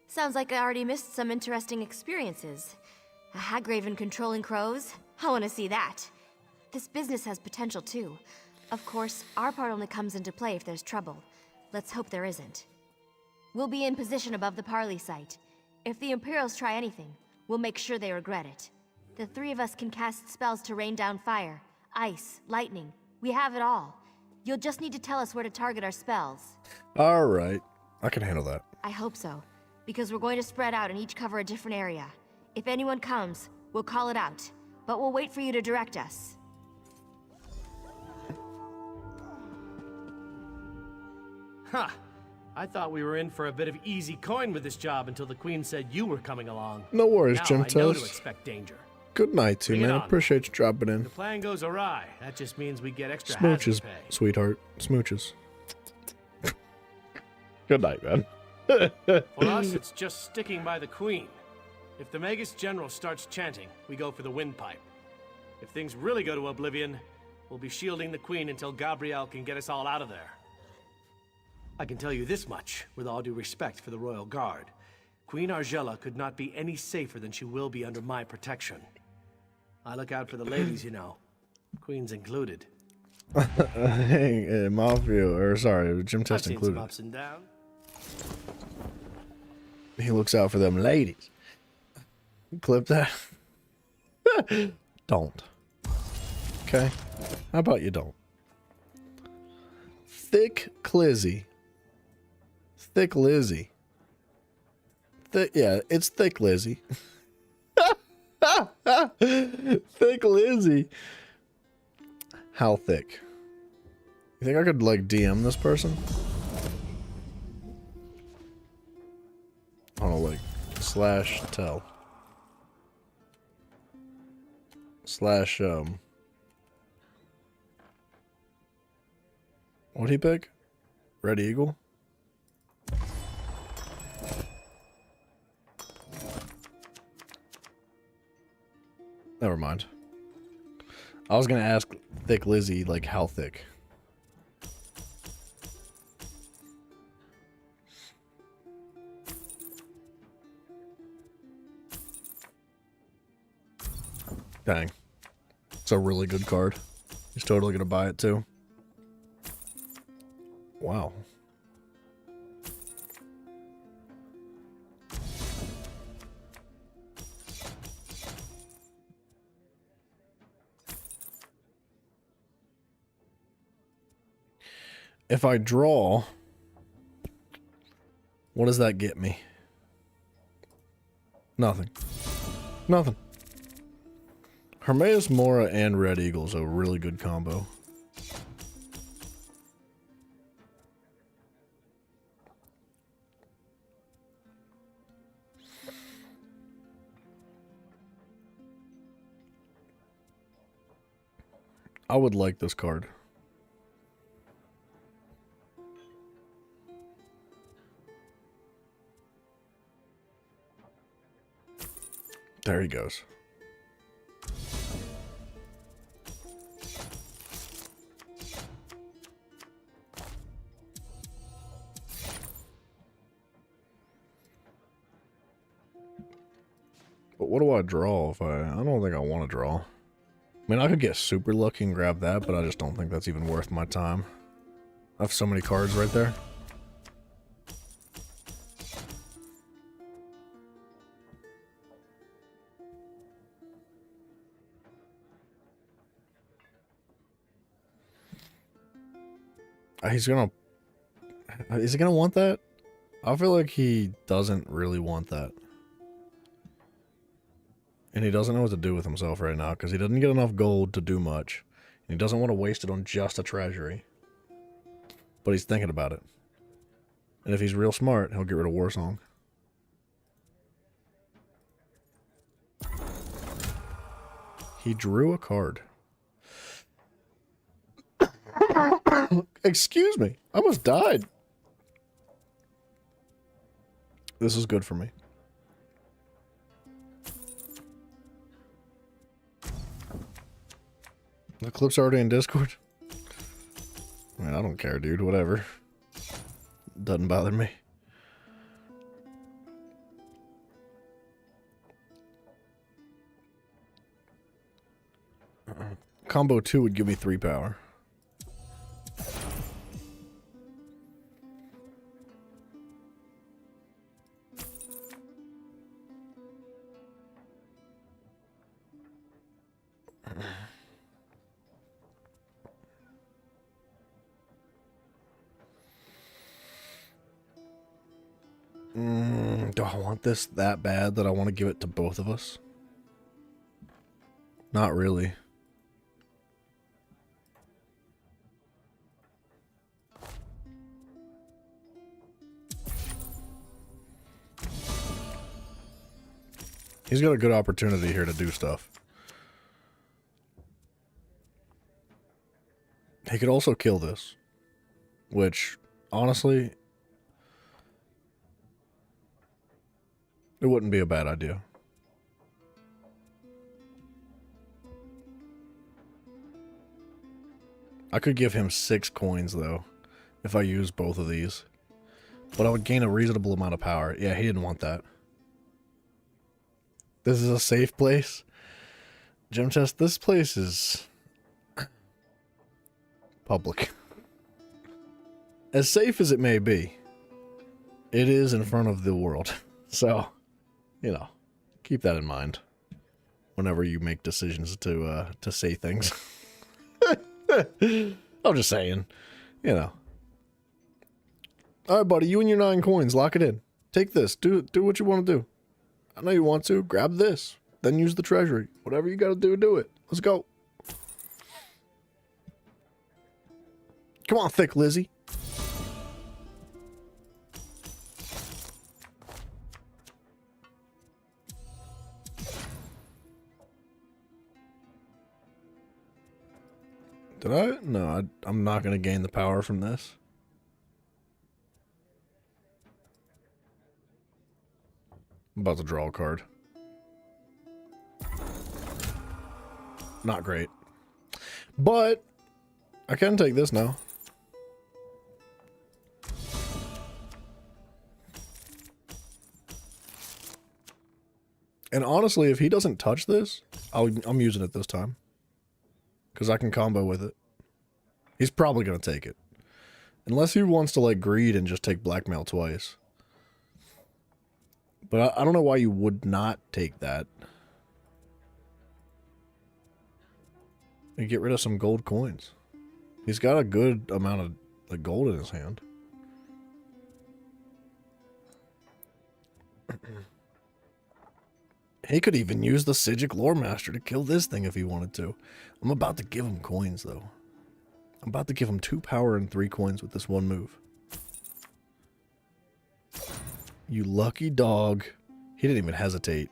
Sounds like I already missed some interesting experiences. A Hagraven controlling crows? I want to see that. This business has potential too. Of course, our part only comes into play if there's trouble. Let's hope there isn't. We'll be in position above the parley site. If the Imperials try anything, we'll make sure they regret it. The three of us can cast spells to rain down fire, ice, lightning. We have it all. You'll just need to tell us where to target our spells. All right. I can handle that. I hope so, because we're going to spread out and each cover a different area. If anyone comes, we'll call it out, but we'll wait for you to direct us. Ha! I thought we were in for a bit of easy coin with this job until the Queen said you were coming along. No worries, now Jim I know to Toast. expect danger. Good night to you, Bring it man. on. Appreciate you dropping in. If the plan goes awry, that just means we get extra hazard Smooches, pay. sweetheart. Smooches. Good night, man. For us, it's just sticking by the Queen. If the Magus General starts chanting, we go for the windpipe. If things really go to oblivion, we'll be shielding the Queen until Gabrielle can get us all out of there. I can tell you this much, with all due respect for the Royal Guard. Queen Argella could not be any safer than she will be under my protection. I look out for the ladies, you know. Queen's included. Hey, Mafia, or sorry, Jim I've Test seen included. some ups and downs. He looks out for them ladies. Clip that. Don't. Okay? How about you don't? Thick Clizzy. Thick Lizzy. Yeah, it's Thick Lizzy. Thick Lizzy. How thick? You think I could, like, DM this person? I don't know, like, /tell. Slash, what'd he pick? Red Eagle? Never mind. I was gonna ask Thick Lizzie, like, how thick? Dang. It's a really good card. He's totally gonna buy it too. Wow. If I draw, what does that get me? Nothing. Nothing. Hermaeus Mora and Red Eagle is a really good combo. I would like this card. There he goes. But what do I draw if I don't think I want to draw. I mean, I could get super lucky and grab that, but I just don't think that's even worth my time. I have so many cards right there. Is he gonna want that? I feel like he doesn't really want that. And he doesn't know what to do with himself right now because he doesn't get enough gold to do much. And he doesn't want to waste it on just a treasury. But he's thinking about it. And if he's real smart, he'll get rid of Warsong. He drew a card. Excuse me. I almost died. This is good for me. The clip's already in Discord? I mean, I don't care, dude. Whatever. Doesn't bother me. Combo 2 would give me 3 power. Do I want this that bad that I want to give it to both of us? Not really. He's got a good opportunity here to do stuff. He could also kill this, which, honestly, it wouldn't be a bad idea. I could give him 6 coins, though, if I use both of these. But I would gain a reasonable amount of power. Yeah, he didn't want that. This is a safe place. Gem chest, this place is public. As safe as it may be, it is in front of the world. So, you know, keep that in mind whenever you make decisions to say things. I'm just saying, you know. All right, buddy, you and your 9 coins, lock it in. Take this. Do what you want to do. I know you want to. Grab this. Then use the treasury. Whatever you got to do, do it. Let's go. Come on, Thick Lizzie. Did I? No, I'm not going to gain the power from this. I'm about to draw a card. Not great. But I can take this now. And honestly, if he doesn't touch this, I'm using it this time. Because I can combo with it. He's probably going to take it. Unless he wants to, like, greed and just take blackmail twice. But I don't know why you would not take that. And get rid of some gold coins. He's got a good amount of like, gold in his hand. He could even use the Psijic Lore Master to kill this thing if he wanted to. I'm about to give him coins, though. I'm about to give him 2 power and 3 coins with this one move. You lucky dog. He didn't even hesitate.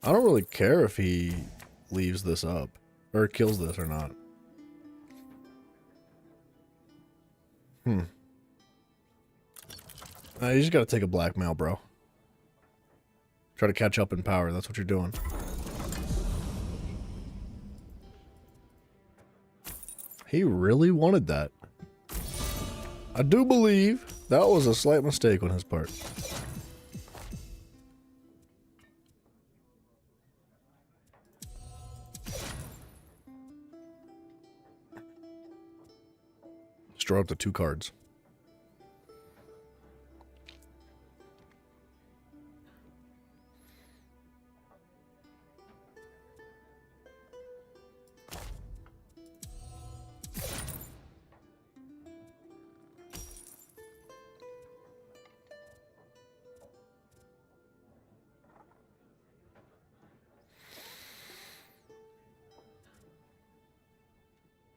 I don't really care if he leaves this up. Or kills this or not. You just gotta take a blackmail, bro. Try to catch up in power. That's what you're doing. He really wanted that. I do believe that was a slight mistake on his part. Draw up the 2 cards.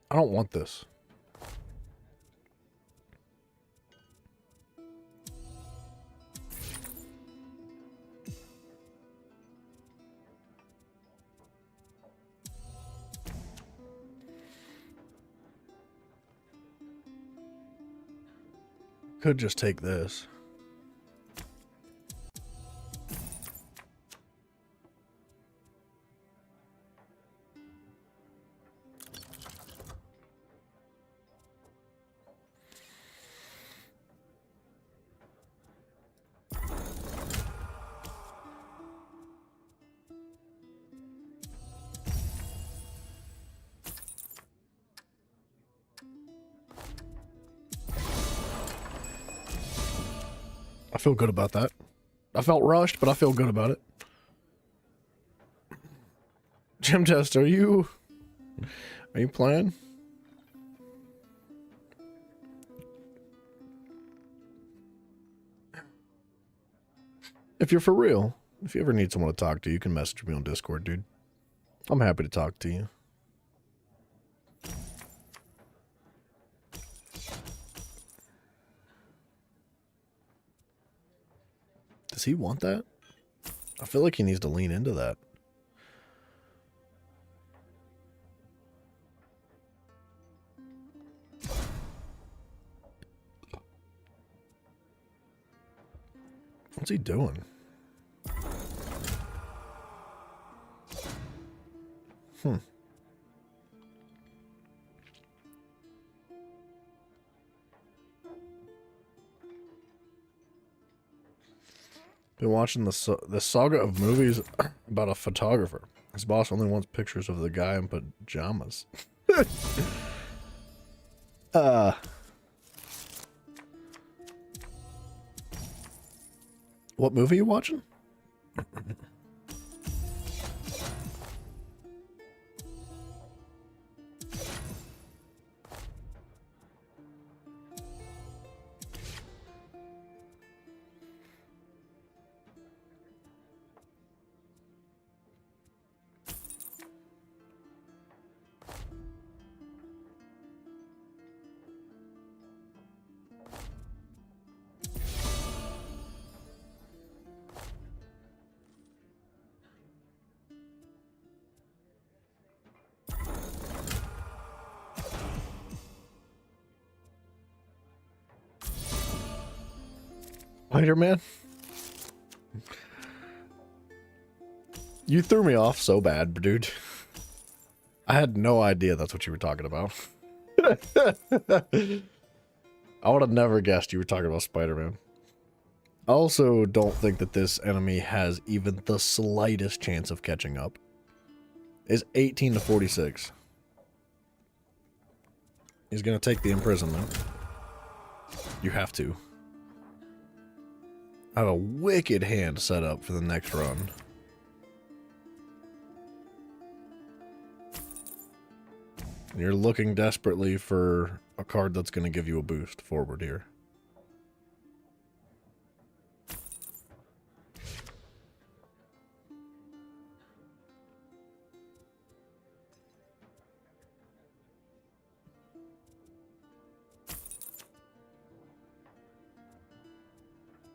I don't want this. Could just take this. I feel good about that. I felt rushed, but I feel good about it. Gem Test, are you playing? If you're for real, if you ever need someone to talk to, you can message me on Discord, dude. I'm happy to talk to you. Does he want that? I feel like he needs to lean into that. What's he doing? Been watching the saga of movies about a photographer. His boss only wants pictures of the guy in pajamas. What movie are you watching? Spider-Man? You threw me off so bad, dude. I had no idea that's what you were talking about. I would have never guessed you were talking about Spider-Man. I also don't think that this enemy has even the slightest chance of catching up. It's 18 to 46. He's gonna take the imprisonment. You have to. I have a wicked hand set up for the next run. You're looking desperately for a card that's going to give you a boost forward here.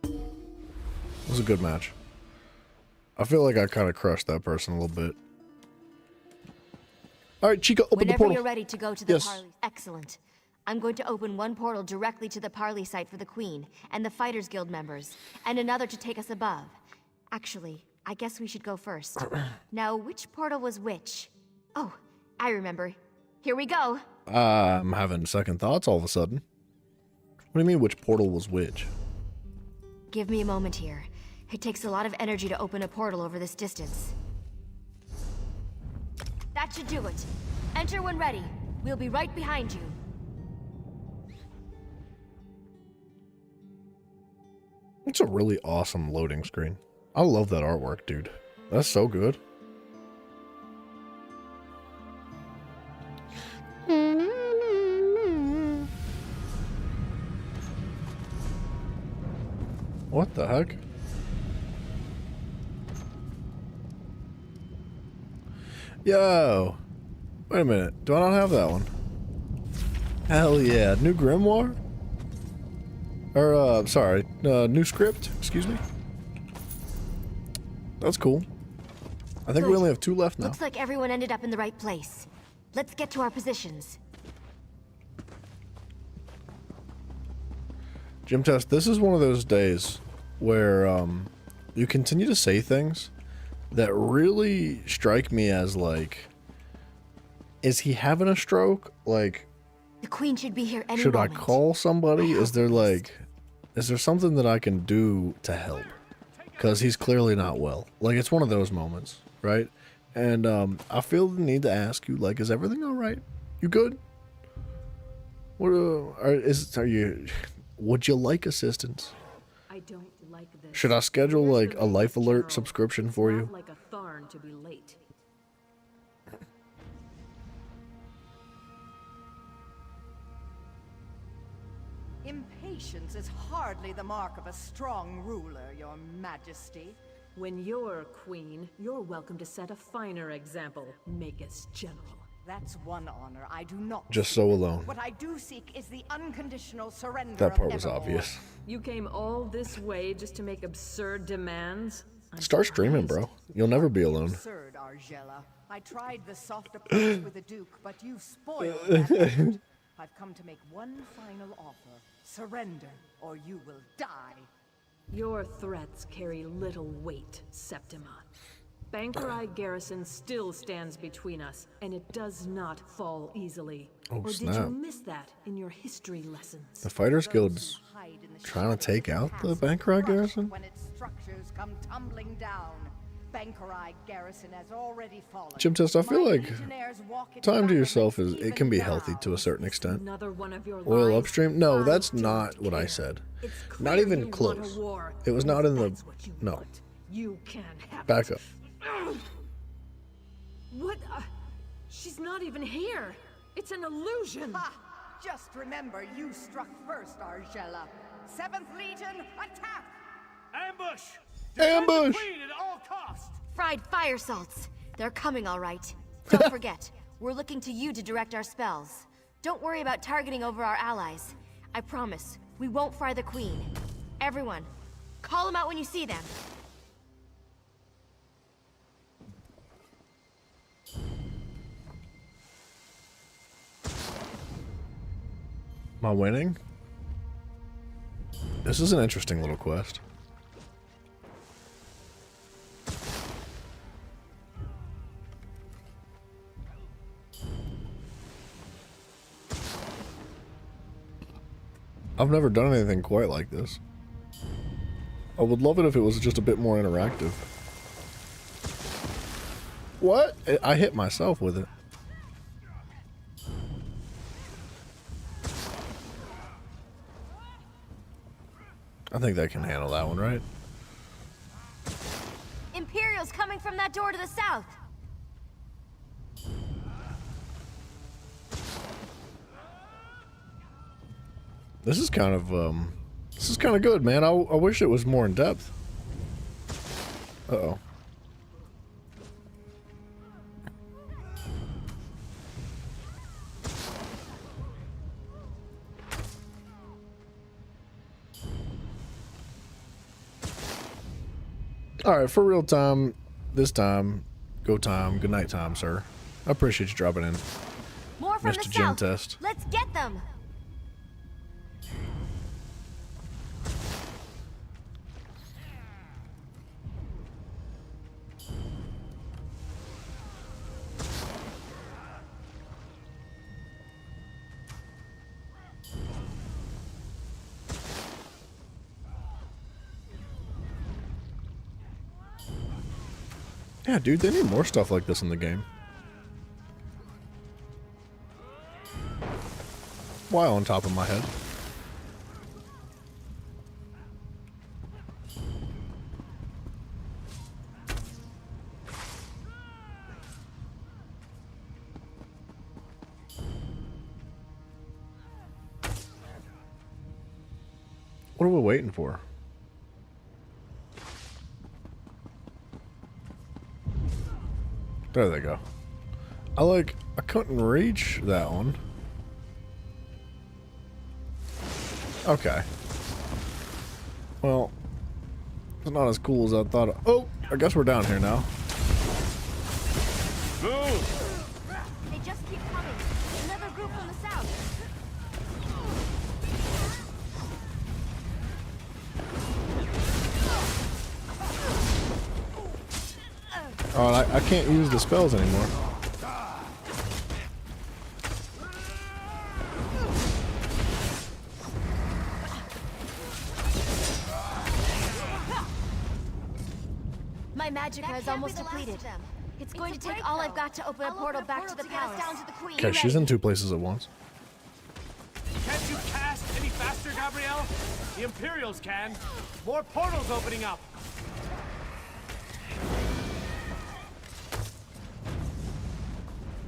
It was a good match. I feel like I kind of crushed that person a little bit. All right, Chica, open the portal. Whenever you're ready to go to the parley. Excellent. I'm going to open one portal directly to the parley site for the Queen and the Fighters Guild members, and another to take us above. Actually, I guess we should go first. Now, which portal was which? Oh, I remember. Here we go. I'm having second thoughts all of a sudden. What do you mean, which portal was which? Give me a moment here. It takes a lot of energy to open a portal over this distance. That should do it. Enter when ready. We'll be right behind you. It's a really awesome loading screen. I love that artwork, dude. That's so good. What the heck? Yo! Wait a minute. Do I not have that one? Hell yeah. New grimoire? Or, sorry. New script? Excuse me? That's cool. I think we only have 2 left now. Looks like everyone ended up in the right place. Let's get to our positions. Gym Test, this is one of those days where you continue to say things that really strike me as like, is he having a stroke? Like, The Queen should be here any should moment. I call somebody? Is there something that I can do to help? Because he's clearly not well. Like, it's one of those moments, right? And I feel the need to ask you, like, is everything all right? You good? What are you? Would you like assistance? I don't like this. Should I schedule like a Life Alert subscription for you? Not like a thorn to be late. Impatience is hardly the mark of a strong ruler, Your Majesty. When you're queen, you're welcome to set a finer example. Make us general. That's one honor I do not Just seek. so alone. What I do seek is the unconditional surrender That part of was Evermore. obvious. You came all this way just to make absurd demands? Start streaming, bro. You'll never be alone. Absurd, Argella. I tried the soft approach with the Duke, but you spoiled that effort. I've come to make one final offer. Surrender, or you will die. Your threats carry little weight, Septima. Bankerai Garrison still stands between us, and it does not fall easily. Oh, or did snap. you miss that in your history lessons? The Fighters Guild's trying to take out the Bankerai Garrison? When its structures come tumbling down, Bankerai Garrison has already fallen. Gym Test, I feel My like legionnaires walk its time to yourself battlements is, it even can be now. healthy to a certain extent. Another one of your Oil lies? upstream? No, I that's don't not what I care. said. It's Not clear even you want a close. war. It was not in the... No. You can't have Back it. up. What? She's not even here. It's an illusion. Ha! Just remember, you struck first, Argella. 7th Legion, attack! Ambush! Ambush! The Queen at all costs! Fried fire salts. They're coming all right. Don't forget, we're looking to you to direct our spells. Don't worry about targeting over our allies. I promise, we won't fry the Queen. Everyone, call them out when you see them. Am I winning? This is an interesting little quest. I've never done anything quite like this. I would love it if it was just a bit more interactive. What? I hit myself with it. I think they can handle that one, right? Imperials coming from that door to the south. This is kind of good, man. I wish it was more in depth. Uh-oh. Alright, for real time, this time, good night time, sir. I appreciate you dropping in. More from Mr. the Gym south. Test. Let's get them. Yeah, dude, they need more stuff like this in the game. Why on top of my head? What are we waiting for? There they go. I couldn't reach that one. Okay. Well, it's not as cool as I thought. Oh, I guess we're down here now. Move! They just keep coming. Another group from the south. Oh, I can't use the spells anymore. My magicka is almost depleted. It's going to take all I've got to open a portal back to the palace. Okay, she's in two places at once. Can't you cast any faster, Gabrielle? The Imperials can. More portals opening up.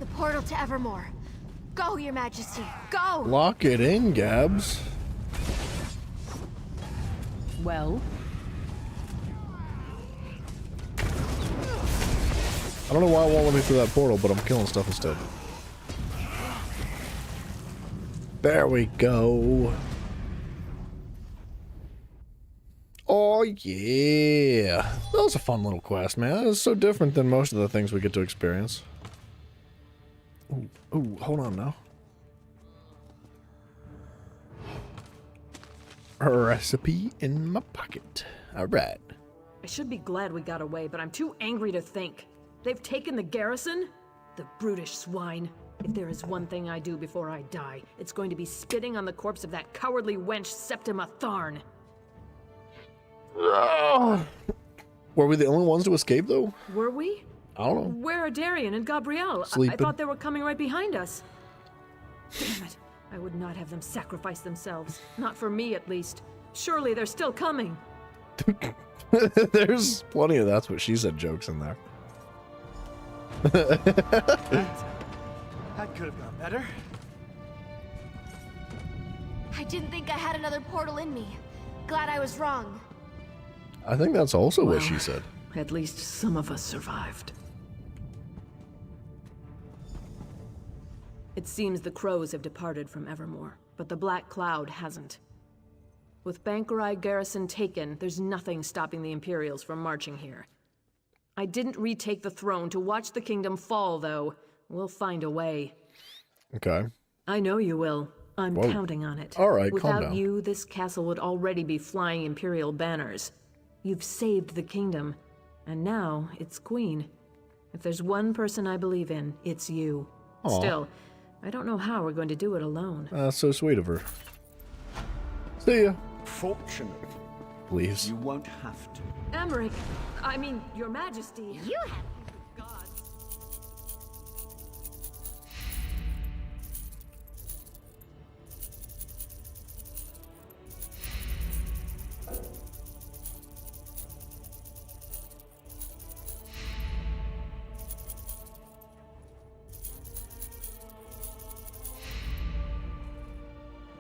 The portal to Evermore. Go, Your Majesty. Go! Lock it in, Gabs. Well? I don't know why it won't let me through that portal, but I'm killing stuff instead. There we go. Oh, yeah. That was a fun little quest, man. It was so different than most of the things we get to experience. Ooh, hold on now. A recipe in my pocket. Alright. I should be glad we got away, but I'm too angry to think. They've taken the garrison? The brutish swine. If there is one thing I do before I die, it's going to be spitting on the corpse of that cowardly wench Septima Tharn. Were we the only ones to escape, though? Were we? I don't know. Where are Darian and Gabrielle? I thought they were coming right behind us. Damn it. I would not have them sacrifice themselves. Not for me, at least. Surely they're still coming. There's plenty of that's what she said jokes in there. That could have gone better. I didn't think I had another portal in me. Glad I was wrong. I think that's also what she said. At least some of us survived. It seems the crows have departed from Evermore, but the Black Cloud hasn't. With Bankerai garrison taken, there's nothing stopping the Imperials from marching here. I didn't retake the throne to watch the kingdom fall, though. We'll find a way. Okay. I know you will. I'm Whoa. counting on it. All right, calm Without down. you, this castle would already be flying Imperial banners. You've saved the kingdom, and now it's queen. If there's one person I believe in, it's you. Aw. Still, I don't know how we're going to do it alone. That's so sweet of her. See ya. Fortunate. Please. You won't have to. Emmerich, I mean, Your Majesty. You have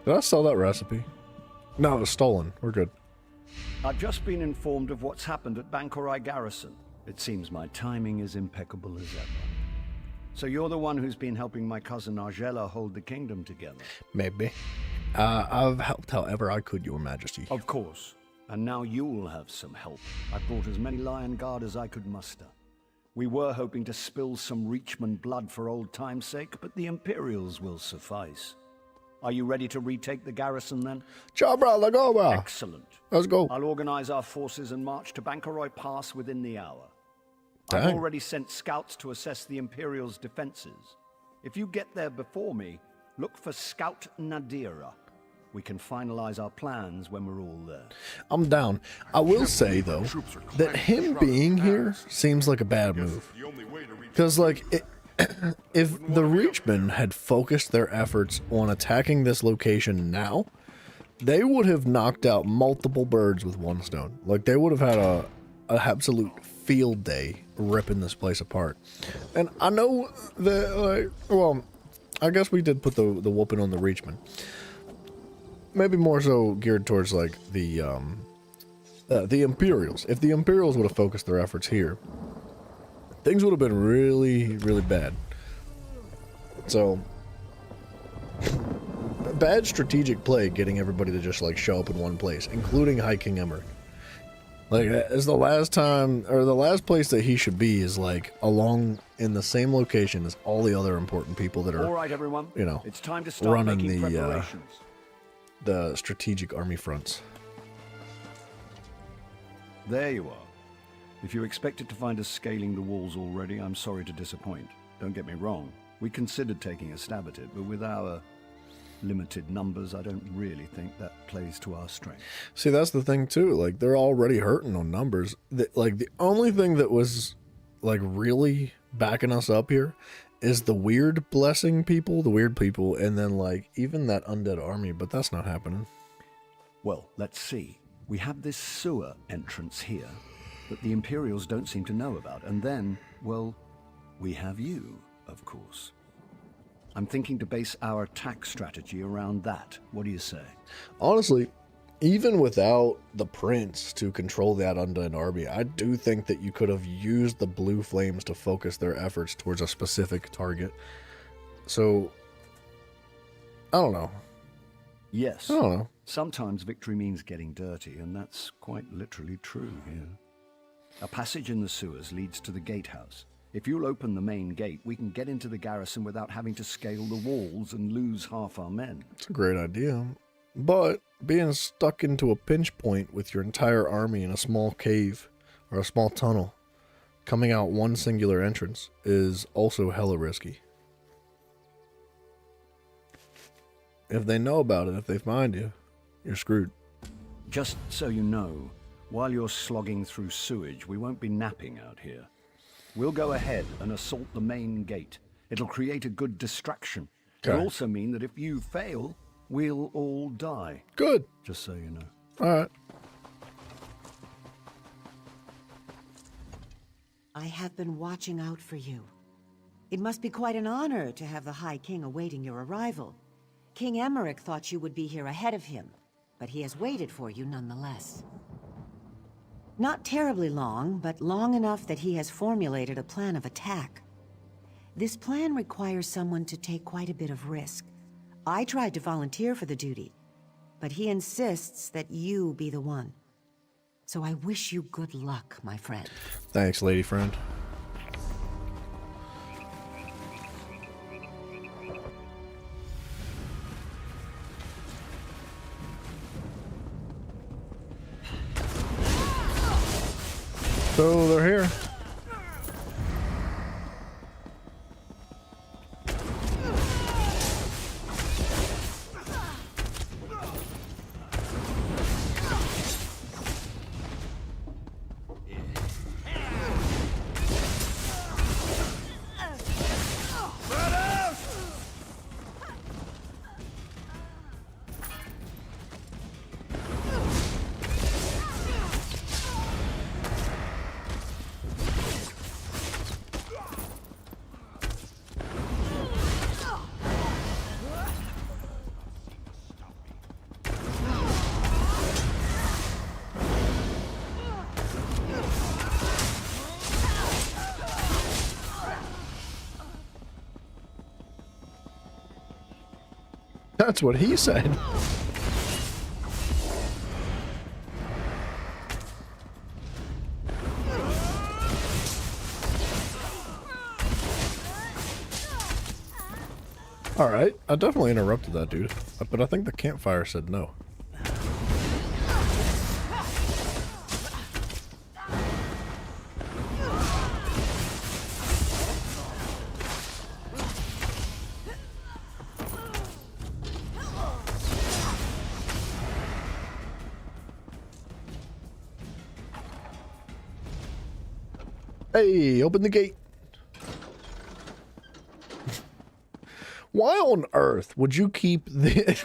Did I sell that recipe? No, it was stolen. We're good. I've just been informed of what's happened at Bankorai Garrison. It seems my timing is impeccable as ever. So you're the one who's been helping my cousin Argella hold the kingdom together? Maybe. I've helped however I could, Your Majesty. Of course. And now you'll have some help. I brought as many Lion Guard as I could muster. We were hoping to spill some Reachman blood for old time's sake, but the Imperials will suffice. Are you ready to retake the garrison then? Chabra, let's go, bro. Excellent. Let's go. I'll organize our forces and march to Bankorai Pass within the hour. Dang. I've already sent scouts to assess the Imperials' defenses. If you get there before me, look for Scout Nadira. We can finalize our plans when we're all there. I'm down. I will say, though, that him being here seems like a bad move. Because, like, if the Reachmen had focused their efforts on attacking this location now, they would have knocked out multiple birds with one stone. Like, they would have had a absolute field day ripping this place apart. And I know that, like, well, I guess we did put the whooping on the Reachmen. Maybe more so geared towards, like, the Imperials. If the Imperials would have focused their efforts here, things would have been really, really bad. So, bad strategic play getting everybody to just, like, show up in one place, including High King Emmerich. Like, it's the last time, or the last place that he should be is, like, along in the same location as all the other important people that are, All right, everyone. you know, It's time to start running making preparations. the strategic army fronts. There you are. If you expected to find us scaling the walls already, I'm sorry to disappoint. Don't get me wrong. We considered taking a stab at it, but with our limited numbers, I don't really think that plays to our strength. See, that's the thing, too. Like, they're already hurting on numbers. Like, the only thing that was, like, really backing us up here is the weird blessing people, the weird people, and then, like, even that undead army, but that's not happening. Well, let's see. We have this sewer entrance here that the Imperials don't seem to know about. And then, well, we have you, of course. I'm thinking to base our attack strategy around that. What do you say? Honestly, even without the prince to control that undead army, I do think that you could have used the blue flames to focus their efforts towards a specific target. So, I don't know. Yes. I don't know. Sometimes victory means getting dirty, and that's quite literally true here. A passage in the sewers leads to the gatehouse. If you'll open the main gate, we can get into the garrison without having to scale the walls and lose half our men. It's a great idea. But being stuck into a pinch point with your entire army in a small cave or a small tunnel, coming out one singular entrance, is also hella risky. If they know about it, if they find you, you're screwed. Just so you know, while you're slogging through sewage, we won't be napping out here. We'll go ahead and assault the main gate. It'll create a good distraction. Okay. It'll also mean that if you fail, we'll all die. Good. Just so you know. All right. I have been watching out for you. It must be quite an honor to have the High King awaiting your arrival. King Emmerich thought you would be here ahead of him, but he has waited for you nonetheless. Not terribly long, but long enough that he has formulated a plan of attack. This plan requires someone to take quite a bit of risk. I tried to volunteer for the duty, but he insists that you be the one. So I wish you good luck, my friend. Thanks, lady friend. So they're here. That's what he said. Alright, I definitely interrupted that dude, but I think the campfire said no. Hey, open the gate. Why on earth would you keep the...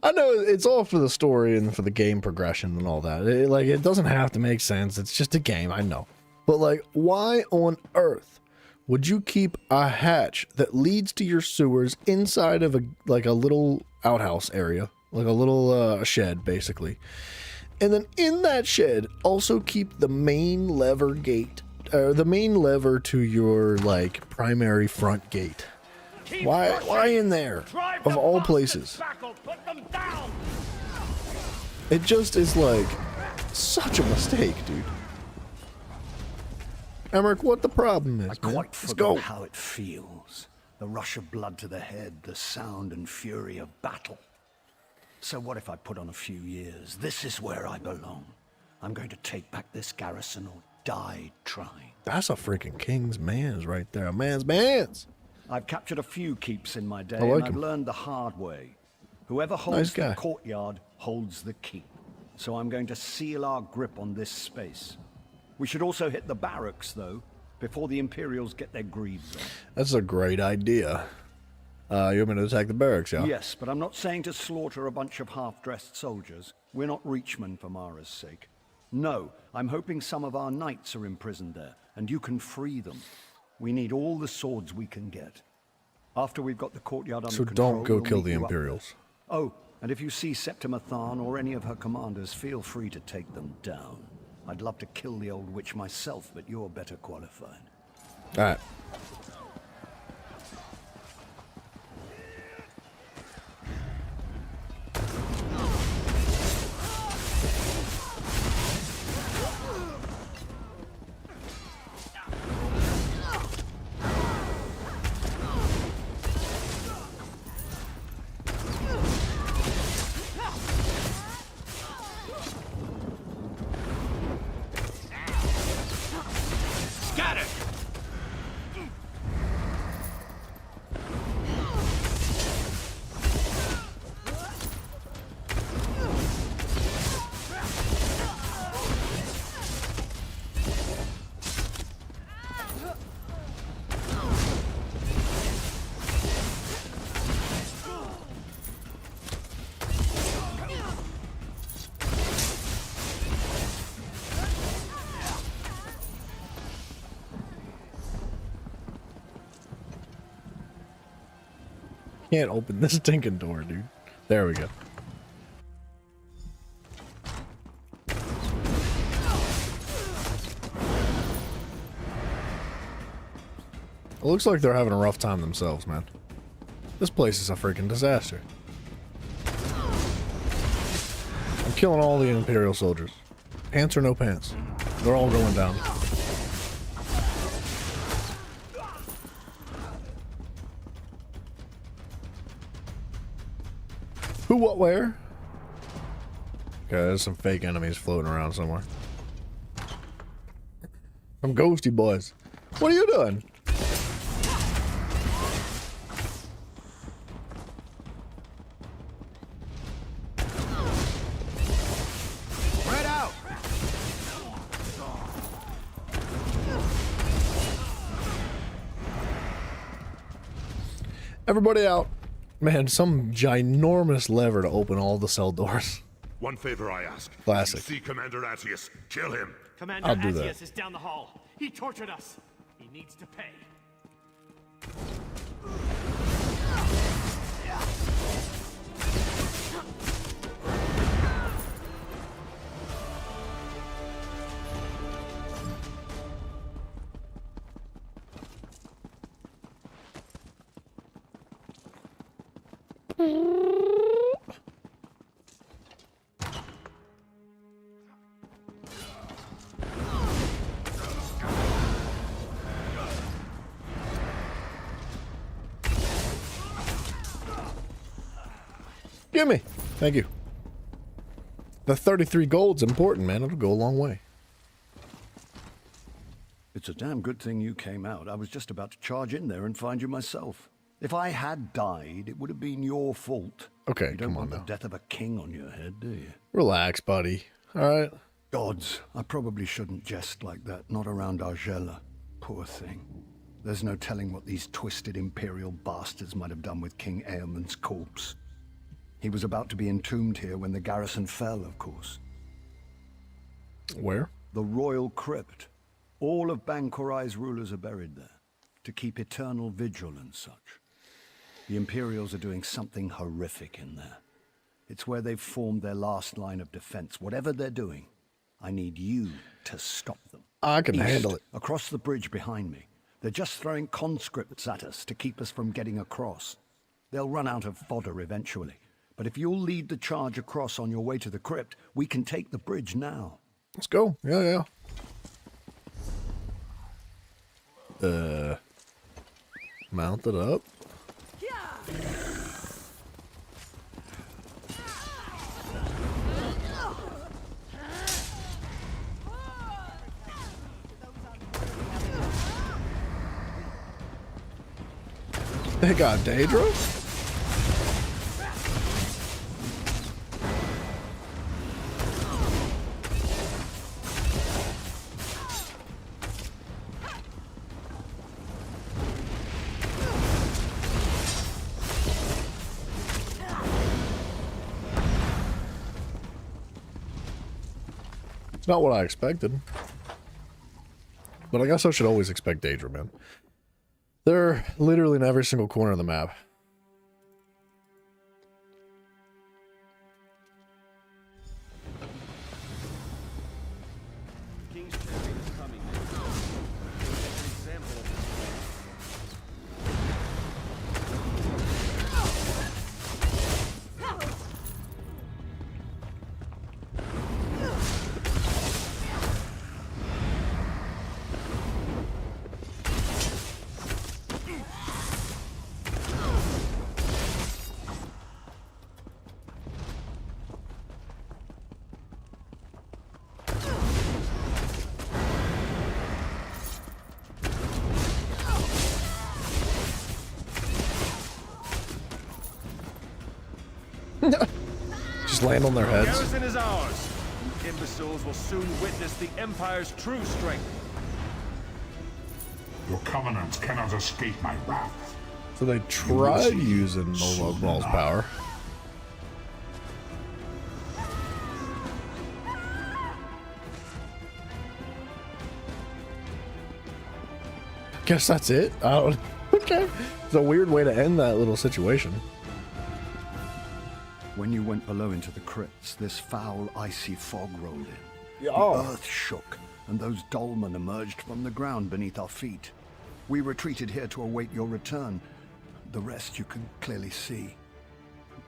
I know it's all for the story and for the game progression and all that. It doesn't have to make sense. It's just a game, I know. But, like, why on earth would you keep a hatch that leads to your sewers inside of a little outhouse area? Like a little shed, basically. And then in that shed, also keep the main lever gate, the main lever to your, like, primary front gate. Why in there, of all places? It just is, like, such a mistake, dude. Emmerich, what the problem is, I quite man? Let's forgot go. how it feels. The rush of blood to the head, the sound and fury of battle. So what if I put on a few years? This is where I belong. I'm going to take back this garrison or die trying. That's a freaking king's man's right there. A man's man's. I've captured a few keeps in my day, I like and I've him. learned the hard way. Whoever holds Nice guy. the courtyard holds the keep. So I'm going to seal our grip on this space. We should also hit the barracks, though, before the Imperials get their greaves on. That's a great idea. You want me to attack the barracks, yeah? Yes, but I'm not saying to slaughter a bunch of half-dressed soldiers. We're not Reachmen for Mara's sake. No, I'm hoping some of our knights are imprisoned there, and you can free them. We need all the swords we can get. After we've got the courtyard under So control, don't go we'll kill meet the you up there. Imperials. Oh, and if you see Septima Tharn or any of her commanders, feel free to take them down. I'd love to kill the old witch myself, but you're better qualified. Alright. Scatter! Can't open this stinking door, dude. There we go. It looks like they're having a rough time themselves, man. This place is a freaking disaster. I'm killing all the Imperial soldiers. Pants or no pants. They're all going down. Who, what, where? Okay, there's some fake enemies floating around somewhere. From Ghosty Boys. What are you doing? Spread out! Everybody out. Man, some ginormous lever to open all the cell doors. One favor I ask. Classic. See Commander Attius. Kill him. Commander I'll do that. Attius is down the hall. He tortured us. He needs to pay. Gimme. Thank you. The 33 gold's important, man. It'll go a long way. It's a damn good thing you came out. I was just about to charge in there and find you myself. If I had died, it would have been your fault. Okay, you don't come want on the death of a king on your head, do you? Relax, buddy. All right. Gods, I probably shouldn't jest like that. Not around Argella. Poor thing. There's no telling what these twisted Imperial bastards might have done with King Eamonn's corpse. He was about to be entombed here when the garrison fell, of course. Where? The Royal Crypt. All of Bankorai's rulers are buried there, to keep eternal vigil and such. The Imperials are doing something horrific in there. It's where they've formed their last line of defense. Whatever they're doing, I need you to stop them. I can handle it. Across the bridge behind me. They're just throwing conscripts at us to keep us from getting across. They'll run out of fodder eventually. But if you'll lead the charge across on your way to the crypt, we can take the bridge now. Let's go. Yeah. Mount it up. They got Daedra? Not what I expected. But I guess I should always expect Daedra, man. They're literally in every single corner of the map. King's champion is coming. An example of Just land on their The heads. garrison is ours. You imbeciles will soon witness the Empire's true strength. Your covenants cannot escape my wrath. So they tried using Molag Bal's power. Guess that's it. I don't. Okay. It's a weird way to end that little situation. When you went below into the crypts, this foul, icy fog rolled in. Yeah. The earth shook, and those dolmen emerged from the ground beneath our feet. We retreated here to await your return. The rest you can clearly see.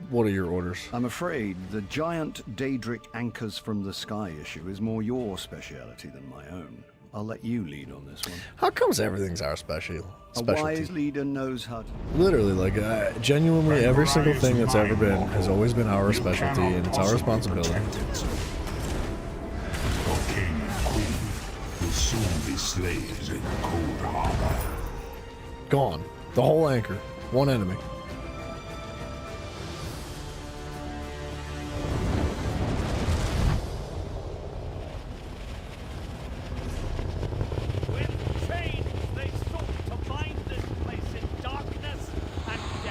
What are your orders? I'm afraid the giant Daedric anchors from the sky issue is more your speciality than my own. I'll let you lead on this one. How comes everything's our specialty? A wise leader knows how to... Literally, like, genuinely every single thing that's ever been has always been our specialty, and it's our responsibility. Your king and queen will soon Only slaves in Cold Harbor. Gone. The whole anchor. One enemy.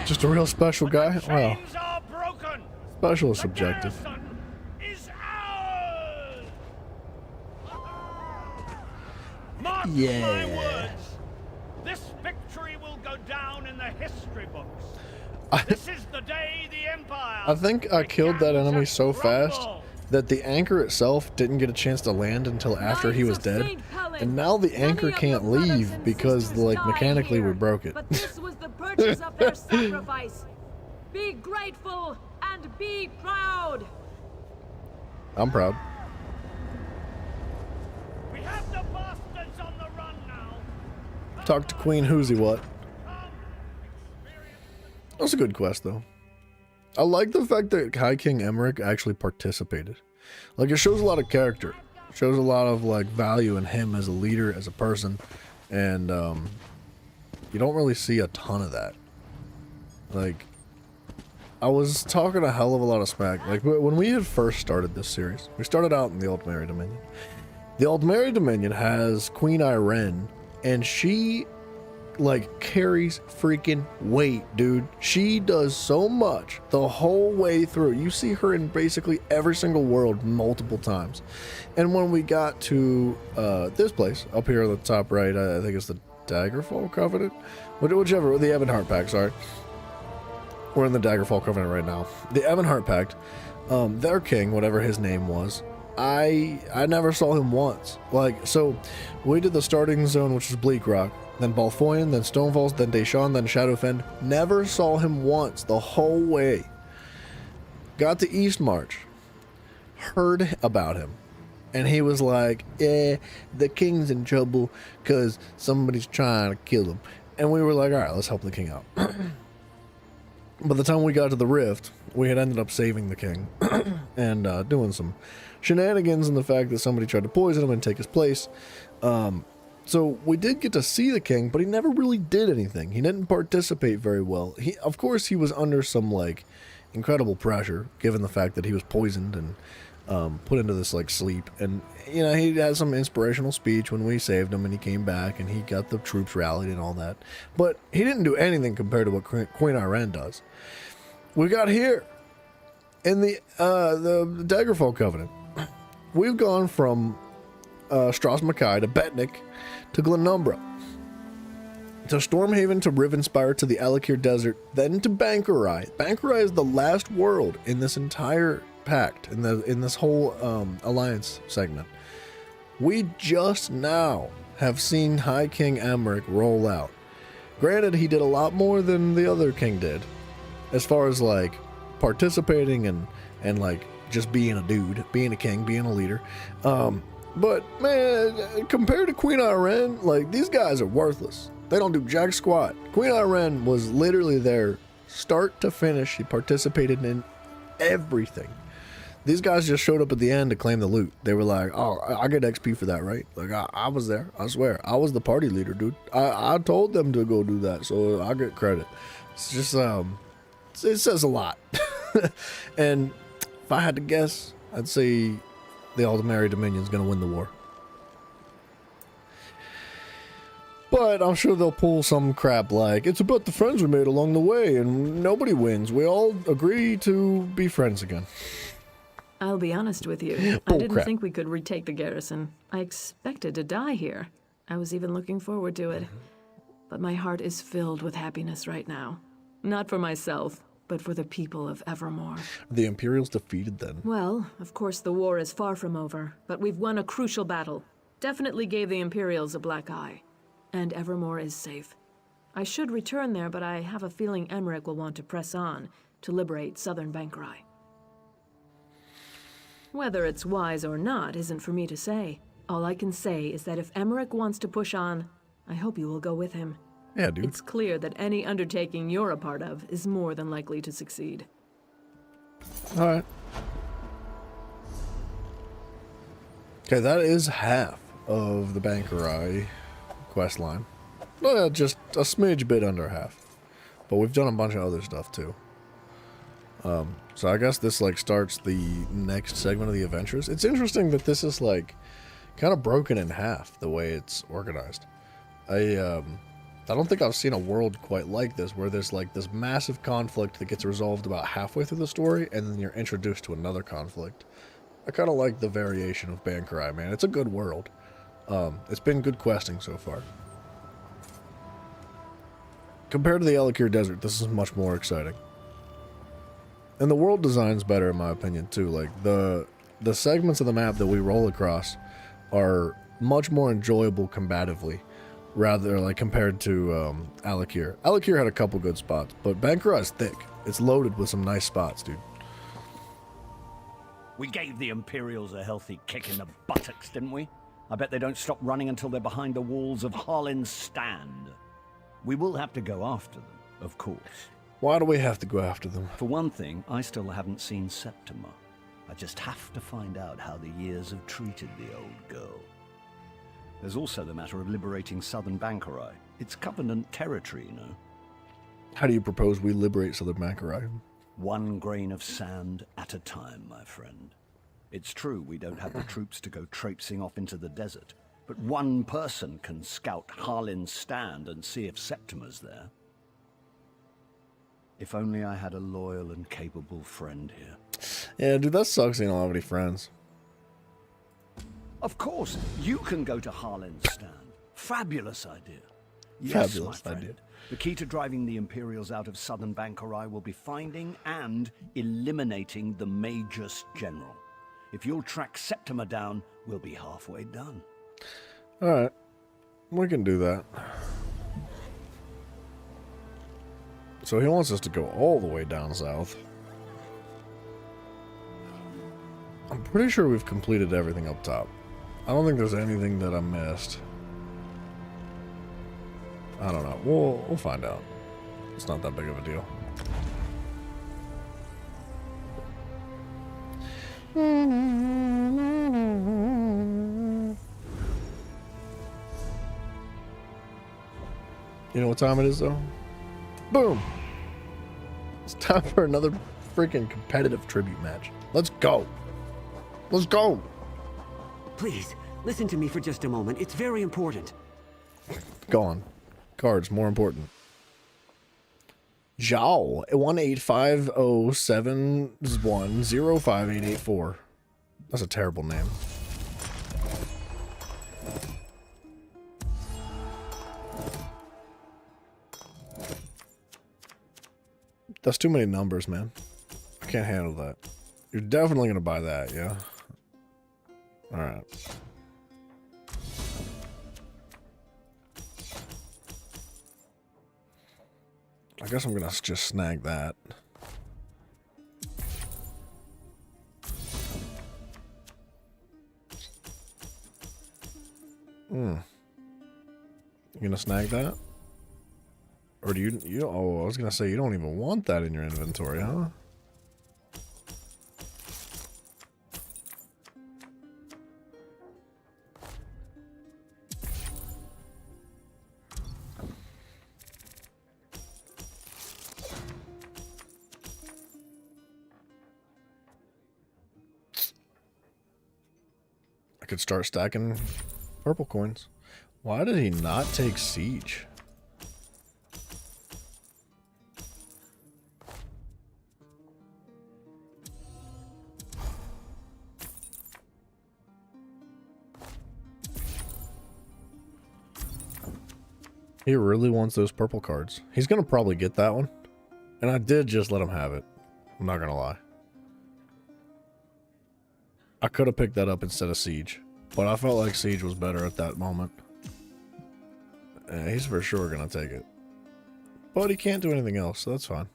Just a real special guy? Wow. Special is subjective. Yeah. This victory will go down in the history books. This is the day the Empire. I think I killed that enemy so fast that the anchor itself didn't get a chance to land until after he was dead. And now the anchor can't leave because, like, mechanically we broke it. But this was the purchase of their sacrifice. Be grateful and be proud. I'm proud. We have the bastards on the run now. Talk to Queen Who's what? That's a good quest, though. I like the fact that High King Emeric actually participated. Like, it shows a lot of character. It shows a lot of, like, value in him as a leader, as a person. And, you don't really see a ton of that. Like, I was talking a hell of a lot of smack. Like, when we had first started this series, we started out in the Aldmeri Dominion. The Aldmeri Dominion has Queen Ayrenn, and she, like, carries freaking weight, dude. She does so much the whole way through. You see her in basically every single world multiple times. And when we got to this place, up here on the top right, I think it's the Daggerfall Covenant? Whichever, the Ebonheart Pact, sorry. We're in the Daggerfall Covenant right now. The Ebonheart Pact, their king, whatever his name was, I never saw him once. Like, so we did the starting zone, which is Bleak Rock, then Balfoyan, then Stonefalls, then Deshawn, then Shadowfen. Never saw him once the whole way. Got to Eastmarch, heard about him, and he was like, "Yeah, the king's in trouble because somebody's trying to kill him." And we were like, "All right, let's help the king out." By the time we got to the Rift, we had ended up saving the king and doing some shenanigans, and the fact that somebody tried to poison him and take his place. So we did get to see the king, but he never really did anything. He didn't participate very well. Of course, he was under some, like, incredible pressure, given the fact that he was poisoned and put into this, like, sleep. And, you know, he had some inspirational speech when we saved him, and he came back, and he got the troops rallied and all that. But he didn't do anything compared to what Queen Ayrenn does. We got here in the Daggerfall Covenant. We've gone from Stras M'Kai to Betnik to Glenumbra to Stormhaven to Rivenspire to the Alakir Desert, then to Bankurai. Bankurai is the last world in this entire pact, in this whole alliance segment. We just now have seen High King Emeric roll out. Granted, he did a lot more than the other king did, as far as, like, participating and like just being a dude, being a king, being a leader. But man, compared to Queen Ayrenn, like, these guys are worthless. They don't do jack squat. Queen Ayrenn was literally there start to finish. She participated in everything. These guys just showed up at the end to claim the loot. They were like, "Oh, I get XP for that, right?" Like, I was there. I swear. I was the party leader, dude. I told them to go do that, so I get credit. It's just, it says a lot. And if I had to guess, I'd say the Aldmeri Dominion's going to win the war. But I'm sure they'll pull some crap like, "It's about the friends we made along the way, and nobody wins. We all agree to be friends again." I'll be honest with you. I didn't think we could retake the garrison. I expected to die here. I was even looking forward to it. But my heart is filled with happiness right now. Not for myself, but for the people of Evermore. The Imperials defeated then. Well, of course the war is far from over, but we've won a crucial battle. Definitely gave the Imperials a black eye. And Evermore is safe. I should return there, but I have a feeling Emeric will want to press on to liberate southern Bankurai. Whether it's wise or not isn't for me to say. All I can say is that if Emeric wants to push on, I hope you will go with him. Yeah, dude. It's clear that any undertaking you're a part of is more than likely to succeed. Alright. Okay, that is half of the Bankerai quest line. Just a smidge bit under half. But we've done a bunch of other stuff too. So I guess this like starts the next segment of the adventures. It's interesting that this is like kind of broken in half the way it's organized. I don't think I've seen a world quite like this, where there's like this massive conflict that gets resolved about halfway through the story, and then you're introduced to another conflict. I kind of like the variation of Bankerai, man. It's a good world. It's been good questing so far. Compared to the Alik'r Desert, this is much more exciting. And the world design's better in my opinion too. Like the segments of the map that we roll across are much more enjoyable combatively, rather like compared to Alik'r. Alik'r had a couple good spots, but Bankerai is thick. It's loaded with some nice spots, dude. We gave the Imperials a healthy kick in the buttocks, didn't we? I bet they don't stop running until they're behind the walls of Harlin's Stand. We will have to go after them, of course. Why do we have to go after them? For one thing, I still haven't seen Septima. I just have to find out how the years have treated the old girl. There's also the matter of liberating southern Bankerai. It's Covenant territory, you know. How do you propose we liberate southern Bankerai? One grain of sand at a time, my friend. It's true we don't have the troops to go traipsing off into the desert, but one person can scout Harlin's Stand and see if Septima's there. If only I had a loyal and capable friend here. Yeah, dude, that sucks. You don't have any friends. Of course, you can go to Harlin's Stand. Fabulous idea. Fabulous Yes, my friend. idea. The key to driving the Imperials out of southern Bankerai will be finding and eliminating the Magus General. If you'll track Septima down, we'll be halfway done. Alright. We can do that. So he wants us to go all the way down south. I'm pretty sure we've completed everything up top. I don't think there's anything that I missed. I don't know. We'll find out. It's not that big of a deal. You know what time it is, though? Boom! It's time for another freaking competitive tribute match. Let's go! Let's go! Please, listen to me for just a moment. It's very important. Go on. Cards, more important. Zhao, 18507105884. That's a terrible name. That's too many numbers, man. I can't handle that. You're definitely gonna buy that, yeah? Alright. I guess I'm gonna just snag that. You gonna snag that? Or do you oh, I was gonna say you don't even want that in your inventory, huh? I could start stacking purple coins. Why did he not take Siege? He really wants those purple cards. He's gonna probably get that one. And I did just let him have it. I'm not gonna lie. I could have picked that up instead of Siege. But I felt like Siege was better at that moment. He's for sure gonna take it. But he can't do anything else, so that's fine.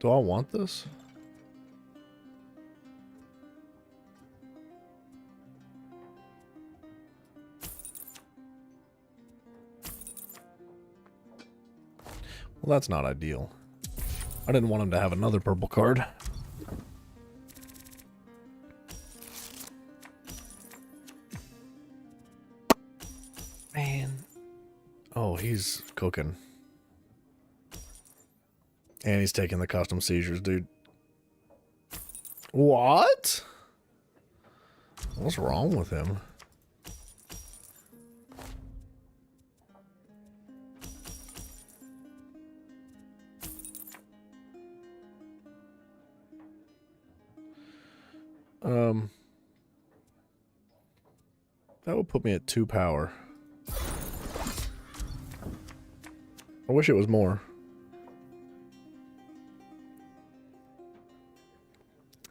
Do I want this? Well, that's not ideal. I didn't want him to have another purple card. Man. Oh, he's cooking. And he's taking the custom seizures, dude. What? What's wrong with him? That would put me at 2 power. I wish it was more.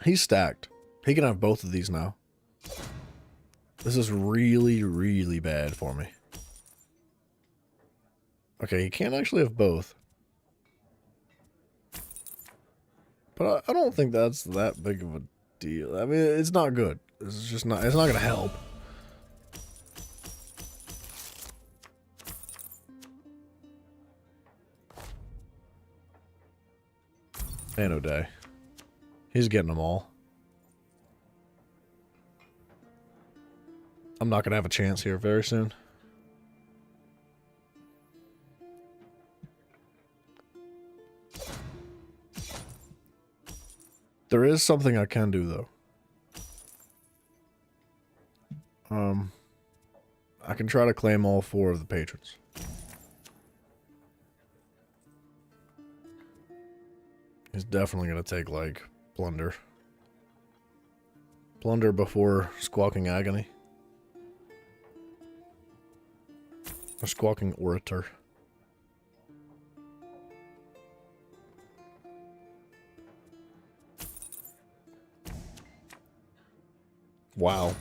He's stacked. He can have both of these now. This is really, really bad for me. Okay, he can't actually have both. But I don't think that's that big of a deal. I mean, it's not good. It's just not, it's not gonna help. And O'Day. He's getting them all. I'm not gonna have a chance here very soon. There is something I can do, though. I can try to claim all 4 of the patrons. He's definitely going to take, like, Plunder. Plunder before Squawking Agony. Or Squawking Orator. Wow.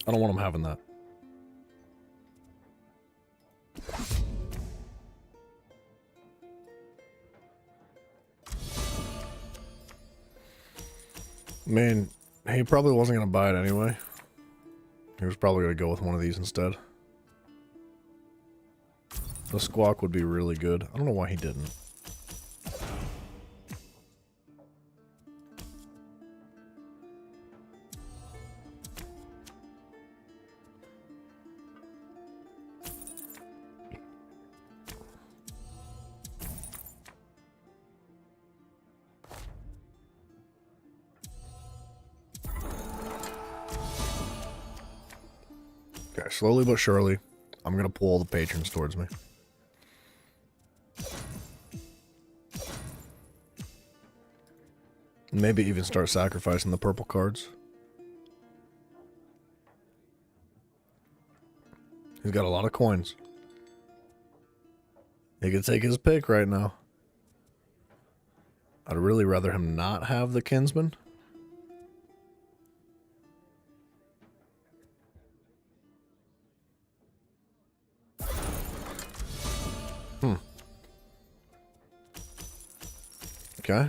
I don't want him having that. Man, he probably wasn't going to buy it anyway. He was probably going to go with one of these instead. The Squawk would be really good. I don't know why he didn't. Okay, slowly but surely, I'm going to pull all the patrons towards me. Maybe even start sacrificing the purple cards. He's got a lot of coins. He could take his pick right now. I'd really rather him not have the Kinsman. Okay.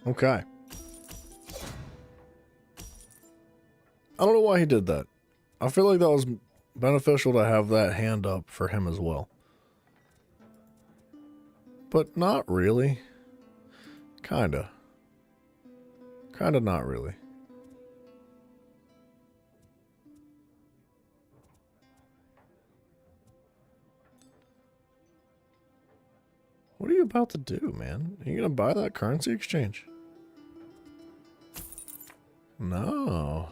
Okay. I don't know why he did that. I feel like that was beneficial to have that hand up for him as well. But not really. Kinda. Kinda not really. What are you about to do, man? Are you gonna buy that currency exchange? No.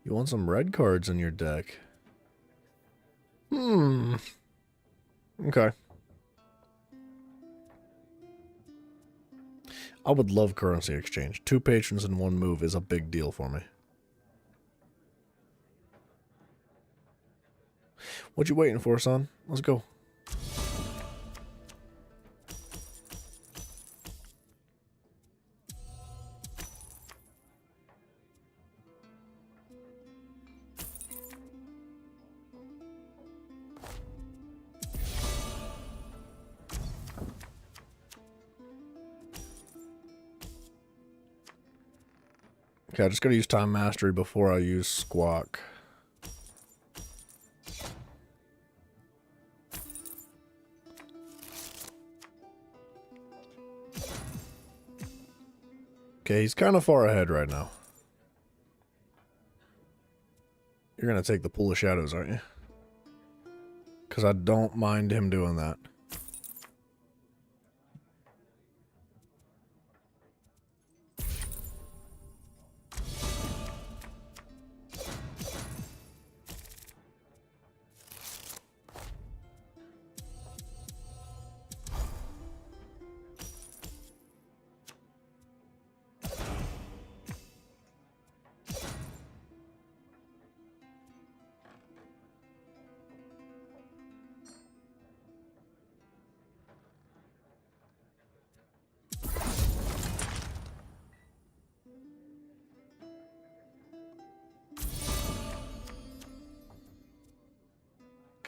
You want some red cards in your deck? Okay. I would love currency exchange. 2 patrons in 1 move is a big deal for me. What you waiting for, son? Let's go. Okay, I just gotta use Time Mastery before I use Squawk. Okay, he's kind of far ahead right now. You're gonna take the Pool of Shadows, aren't you? Because I don't mind him doing that.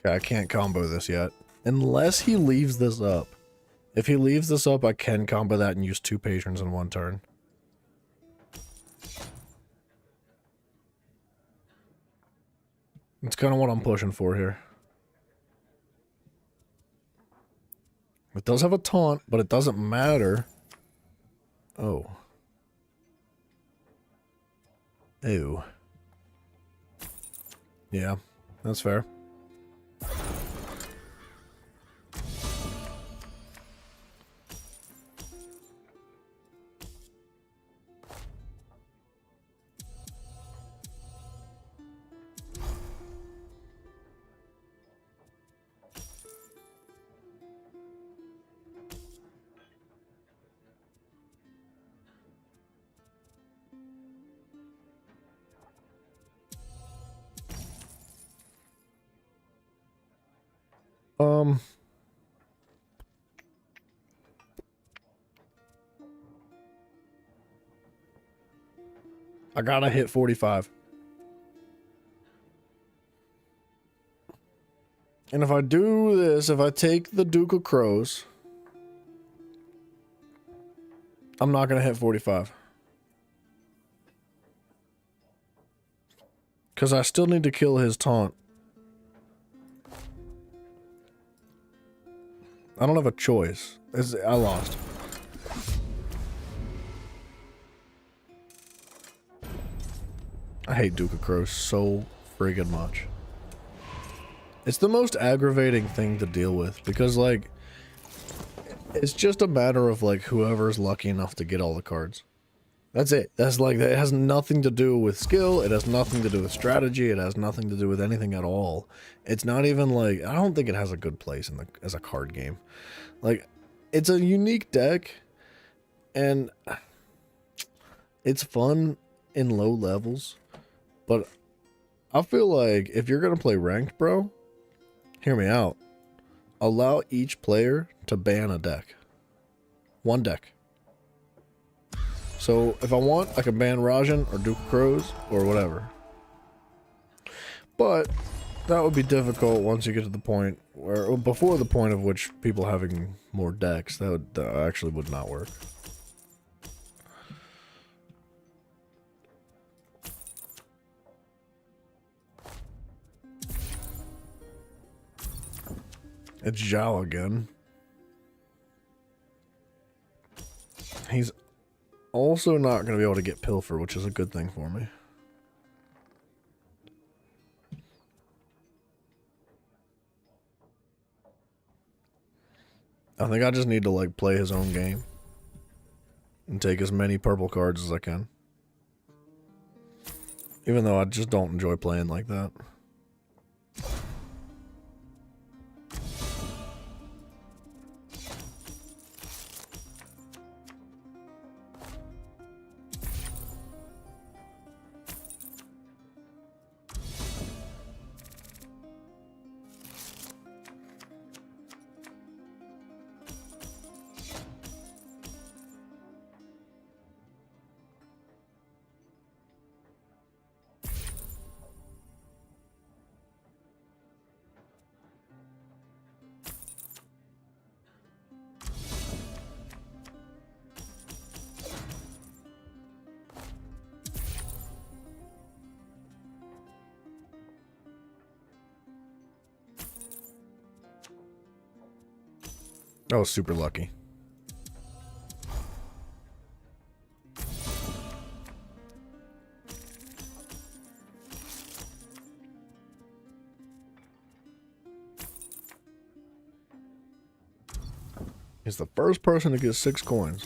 Okay, I can't combo this yet. Unless he leaves this up. If he leaves this up, I can combo that and use 2 patrons in 1 turn. That's kind of what I'm pushing for here. It does have a taunt, but it doesn't matter. Oh. Ew. Yeah, that's fair. I gotta hit 45. And if I do this, if I take the Duke of Crows, I'm not gonna hit 45. Because I still need to kill his taunt. I don't have a choice. I lost. I hate Duke of Crows so friggin' much. It's the most aggravating thing to deal with because, like, it's just a matter of, like, whoever's lucky enough to get all the cards. That's it. That's like, it has nothing to do with skill. It has nothing to do with strategy. It has nothing to do with anything at all. It's not even like, I don't think it has a good place in as a card game. Like, it's a unique deck and it's fun in low levels. But I feel like if you're going to play ranked, bro, hear me out. Allow each player to ban a deck. 1 deck. So if I want, I can ban Rajan or Duke of Crows or whatever. But that would be difficult once you get to the point where, or before the point of which people having more decks, that actually would not work. It's Zhao again. He's also not going to be able to get Pilfer, which is a good thing for me. I think I just need to like play his own game and take as many purple cards as I can. Even though I just don't enjoy playing like that. I was super lucky. He's the first person to get 6 coins.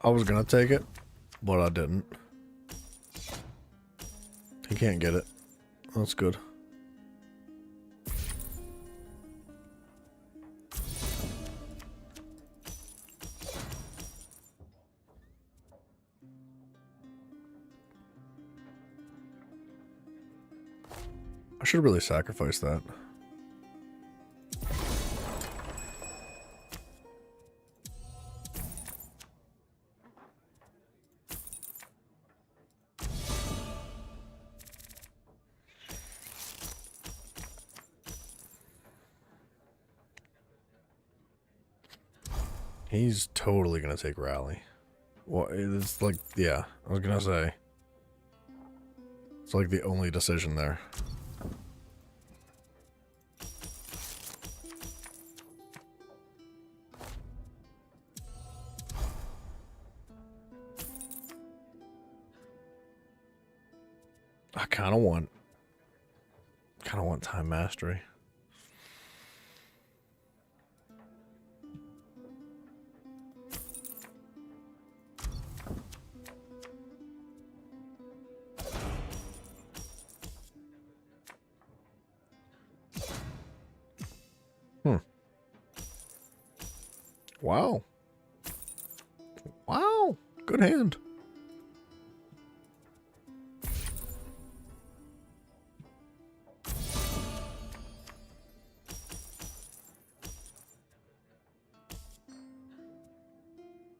I was gonna take it, but I didn't. He can't get it. That's good. I should really sacrifice that. He's totally gonna take rally. Well, it's like, yeah, I was gonna say. It's like the only decision there. I kind of want time mastery. Wow. Wow. Good hand.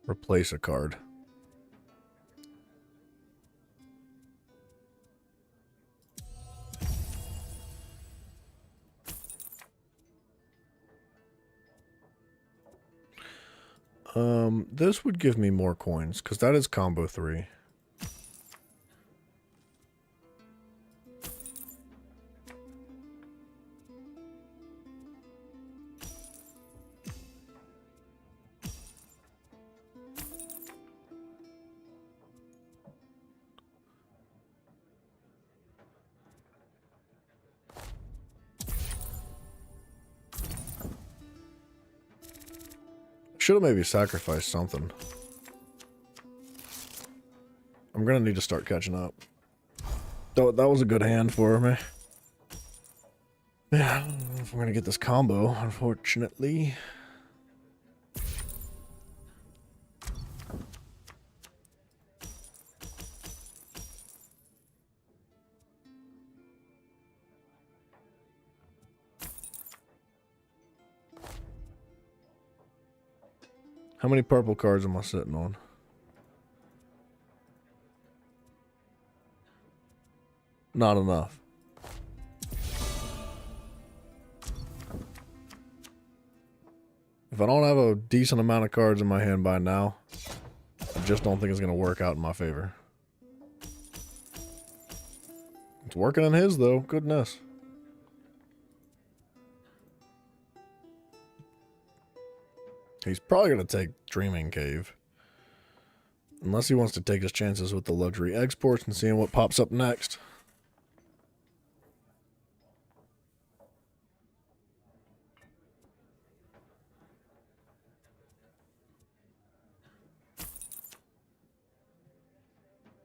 Replace a card. This would give me more coins, because that is combo 3. Should have maybe sacrificed something. I'm gonna need to start catching up. Though that was a good hand for me. Yeah, I don't know if I'm gonna get this combo, unfortunately. How many purple cards am I sitting on? Not enough. If I don't have a decent amount of cards in my hand by now, I just don't think it's going to work out in my favor. It's working in his, though. Goodness. He's probably going to take Dreaming Cave. Unless he wants to take his chances with the luxury exports and seeing what pops up next.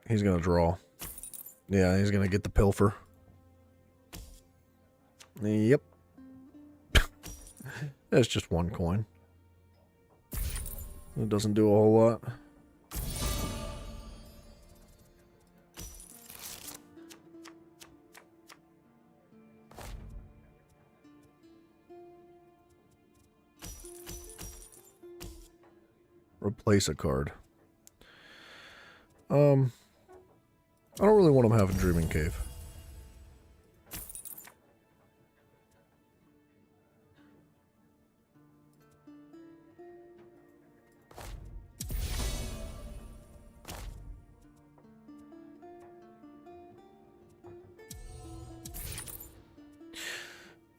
He's gonna draw. Yeah, he's gonna get the pilfer. Yep. That's just one coin. It doesn't do a whole lot. Replace a card. I don't really want him having Dreaming Cave.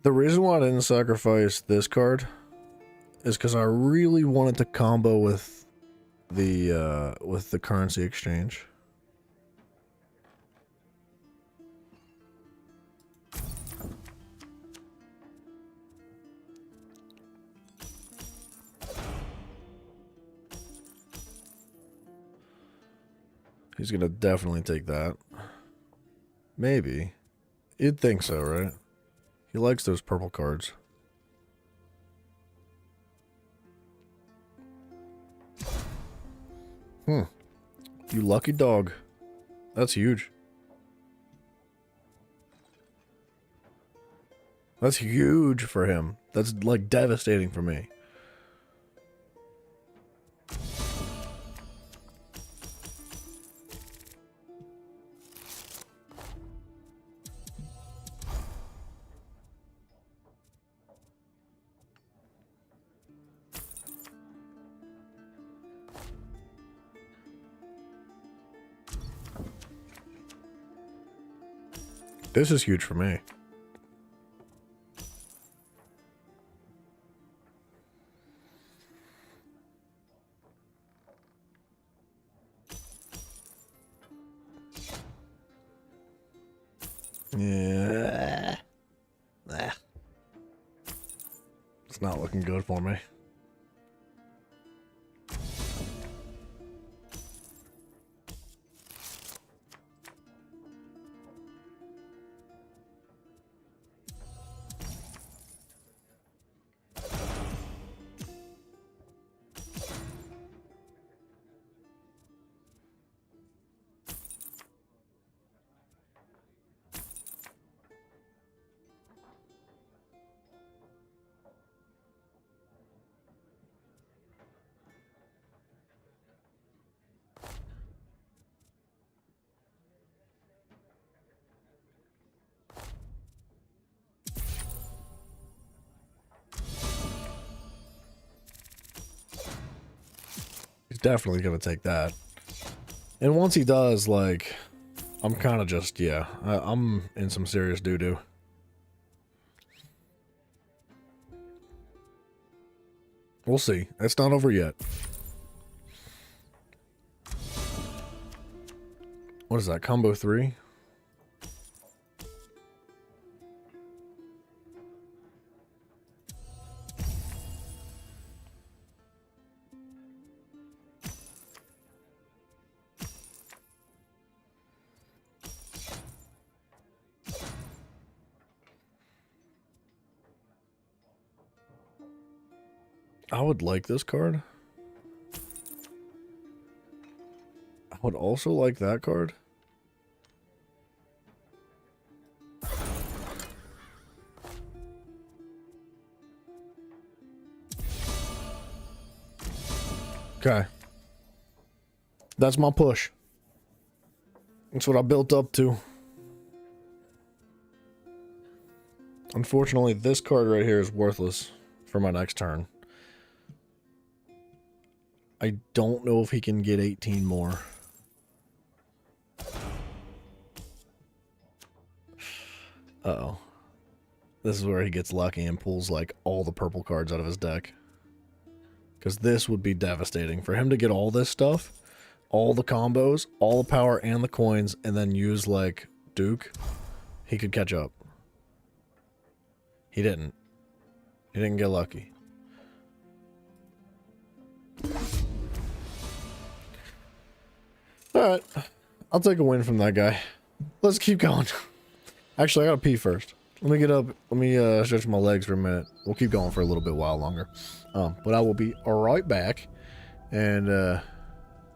The reason why I didn't sacrifice this card is because I really wanted to combo with the currency exchange. He's gonna definitely take that. Maybe. You'd think so, right? He likes those purple cards. You lucky dog. That's huge. That's huge for him. That's like devastating for me. This is huge for me. Yeah. It's not looking good for me. He's definitely gonna take that. And once he does, like, I'm kind of just, yeah, I'm in some serious doo-doo. We'll see. It's not over yet. What is that, combo 3? I would like this card. I would also like that card. Okay. That's my push. That's what I built up to. Unfortunately, this card right here is worthless for my next turn. I don't know if he can get 18 more. Uh-oh. This is where he gets lucky and pulls, like, all the purple cards out of his deck. Because this would be devastating. For him to get all this stuff, all the combos, all the power and the coins, and then use, like, Duke, he could catch up. He didn't. He didn't get lucky. Alright. I'll take a win from that guy. Let's keep going. Actually, I gotta pee first. Let me get up. Let me stretch my legs for a minute. We'll keep going for a little bit while longer. But I will be right back. And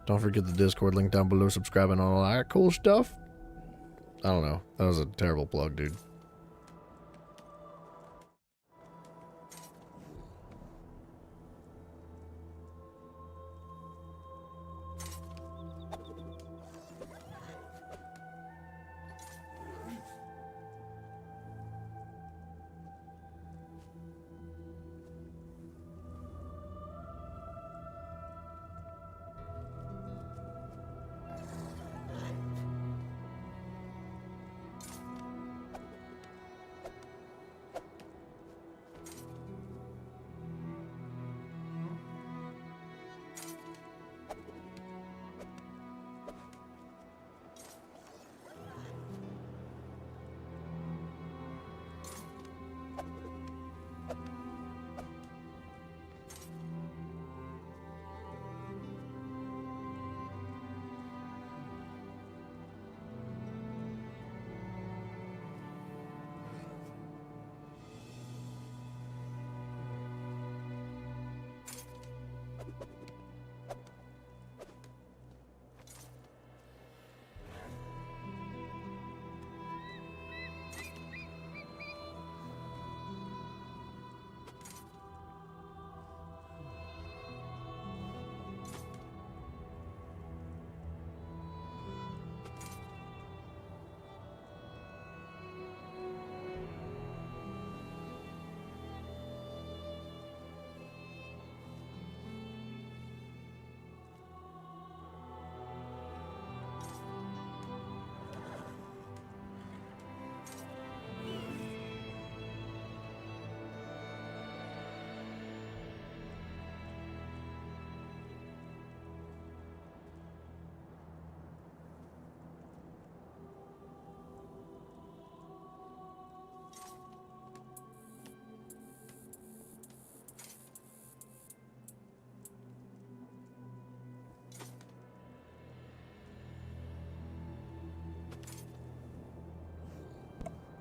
don't forget the Discord link down below. Subscribe and all that cool stuff. I don't know. That was a terrible plug, dude.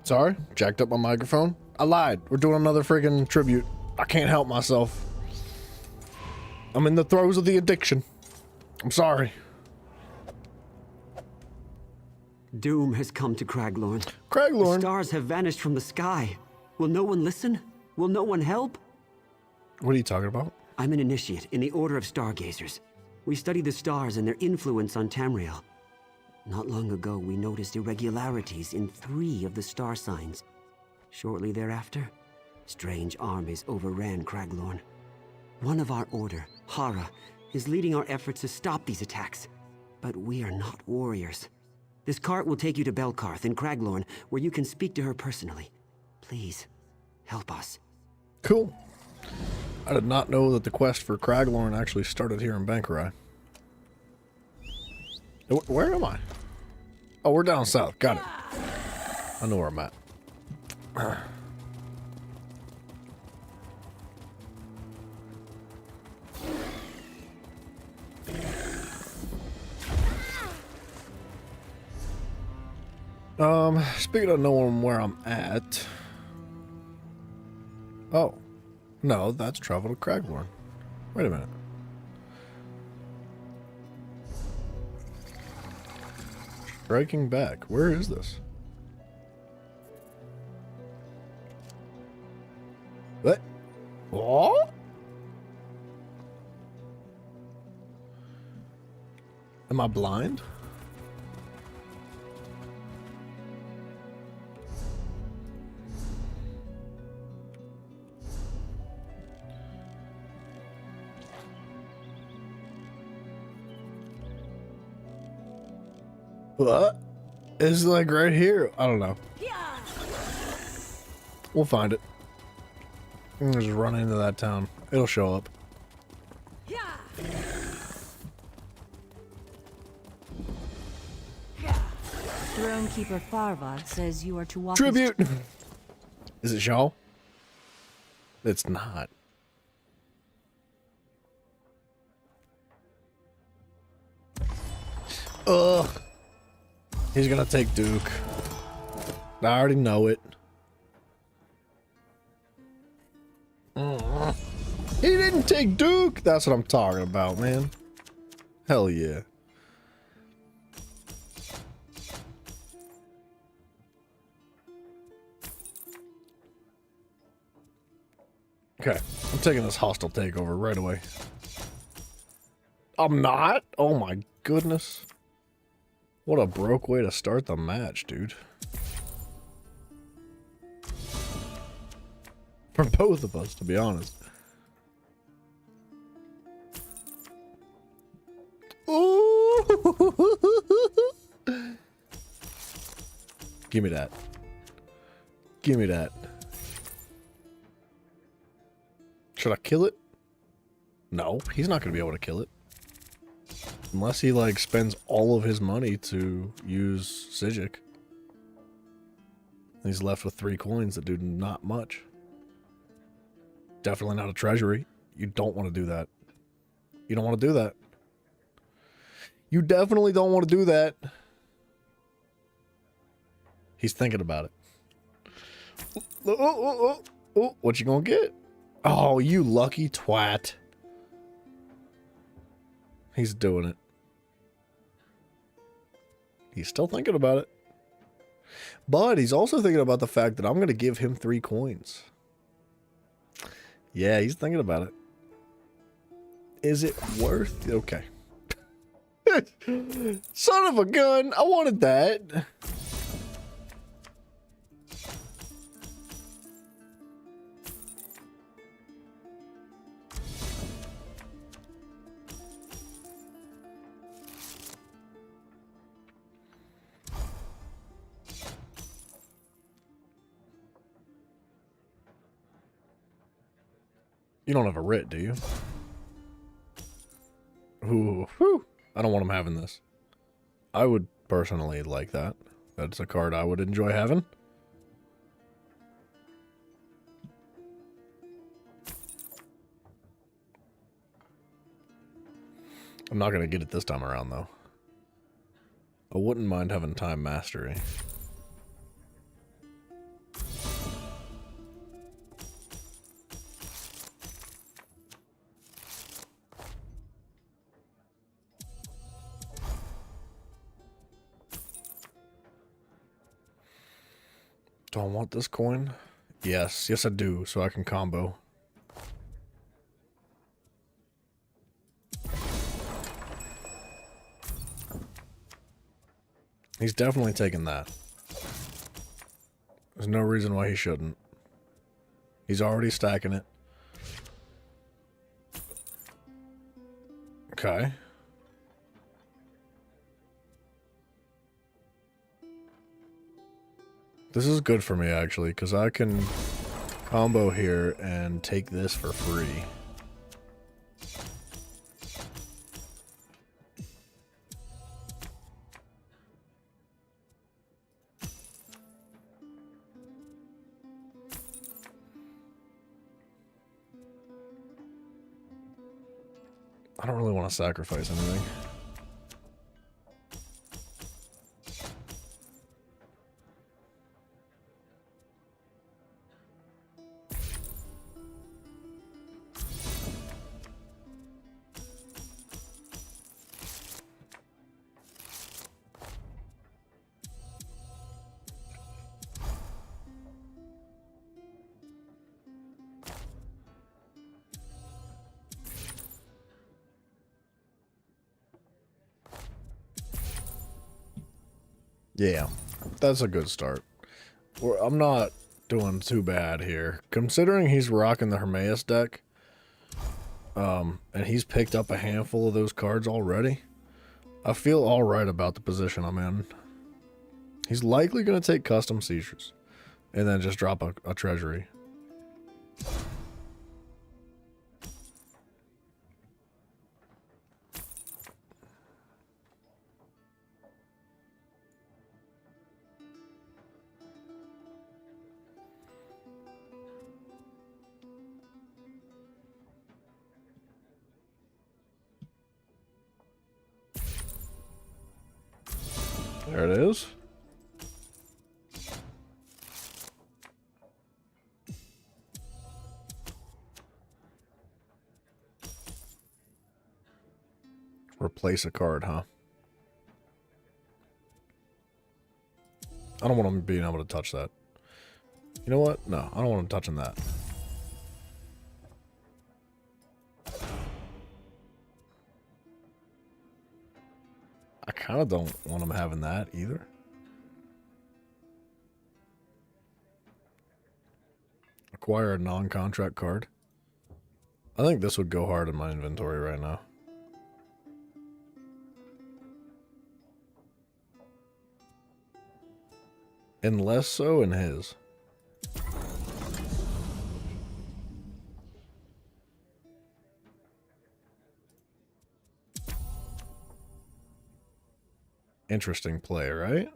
Sorry, jacked up my microphone. I lied. We're doing another friggin' tribute. I can't help myself. I'm in the throes of the addiction. I'm sorry. Doom has come to Craglorn. Craglorn? The stars have vanished from the sky. Will no one listen? Will no one help? What are you talking about? I'm an initiate in the Order of Stargazers. We study the stars and their influence on Tamriel. Not long ago, we noticed irregularities in 3 of the star signs. Shortly thereafter, strange armies overran Craglorn. One of our order, Hara, is leading our efforts to stop these attacks. But we are not warriors. This cart will take you to Belkarth in Craglorn, where you can speak to her personally. Please, help us. Cool. I did not know that the quest for Craglorn actually started here in Bankerai. Where am I? Oh, we're down south. Got it. I know where I'm at. Speaking of knowing where I'm at. Oh. No, that's travel to Craglorn. Wait a minute. Striking back. Where is this? What? What? Am I blind? What? It's like right here. I don't know. We'll find it. Just run into that town. It'll show up. Thronekeeper Farvad says you are to walk. Tribute. Is it Shaw? It's not. Ugh. He's gonna take Duke. I already know it. He didn't take Duke! That's what I'm talking about, man. Hell yeah. Okay, I'm taking this hostile takeover right away. I'm not? Oh my goodness. What a broke way to start the match, dude. For both of us, to be honest. Ooh. Give me that. Give me that. Should I kill it? No, he's not going to be able to kill it. Unless he, like, spends all of his money to use Psijic. He's left with 3 coins that do not much. Definitely not a treasury. You don't want to do that. You don't want to do that. You definitely don't want to do that. He's thinking about it. Oh, what you gonna get? Oh, you lucky twat. He's doing it. He's still thinking about it. But he's also thinking about the fact that I'm going to give him 3 coins. Yeah, he's thinking about it. Is it worth it? Okay. Son of a gun. I wanted that. You don't have a writ, do you? Ooh, whew. I don't want him having this. I would personally like that. That's a card I would enjoy having. I'm not going to get it this time around, though. I wouldn't mind having Time Mastery. Do I want this coin? Yes. Yes, I do, so I can combo. He's definitely taking that. There's no reason why he shouldn't. He's already stacking it. Okay. This is good for me, actually, because I can combo here and take this for free. I don't really want to sacrifice anything. Yeah, that's a good start. I'm not doing too bad here. Considering he's rocking the Hermaeus deck, and he's picked up a handful of those cards already, I feel alright about the position I'm in. He's likely going to take custom seizures, and then just drop a treasury. There it is. Replace a card, huh? I don't want him being able to touch that. You know what? No, I don't want him touching that. I kind of don't want him having that either. Acquire a non-contract card. I think this would go hard in my inventory right now. And less so in his. Interesting play, right?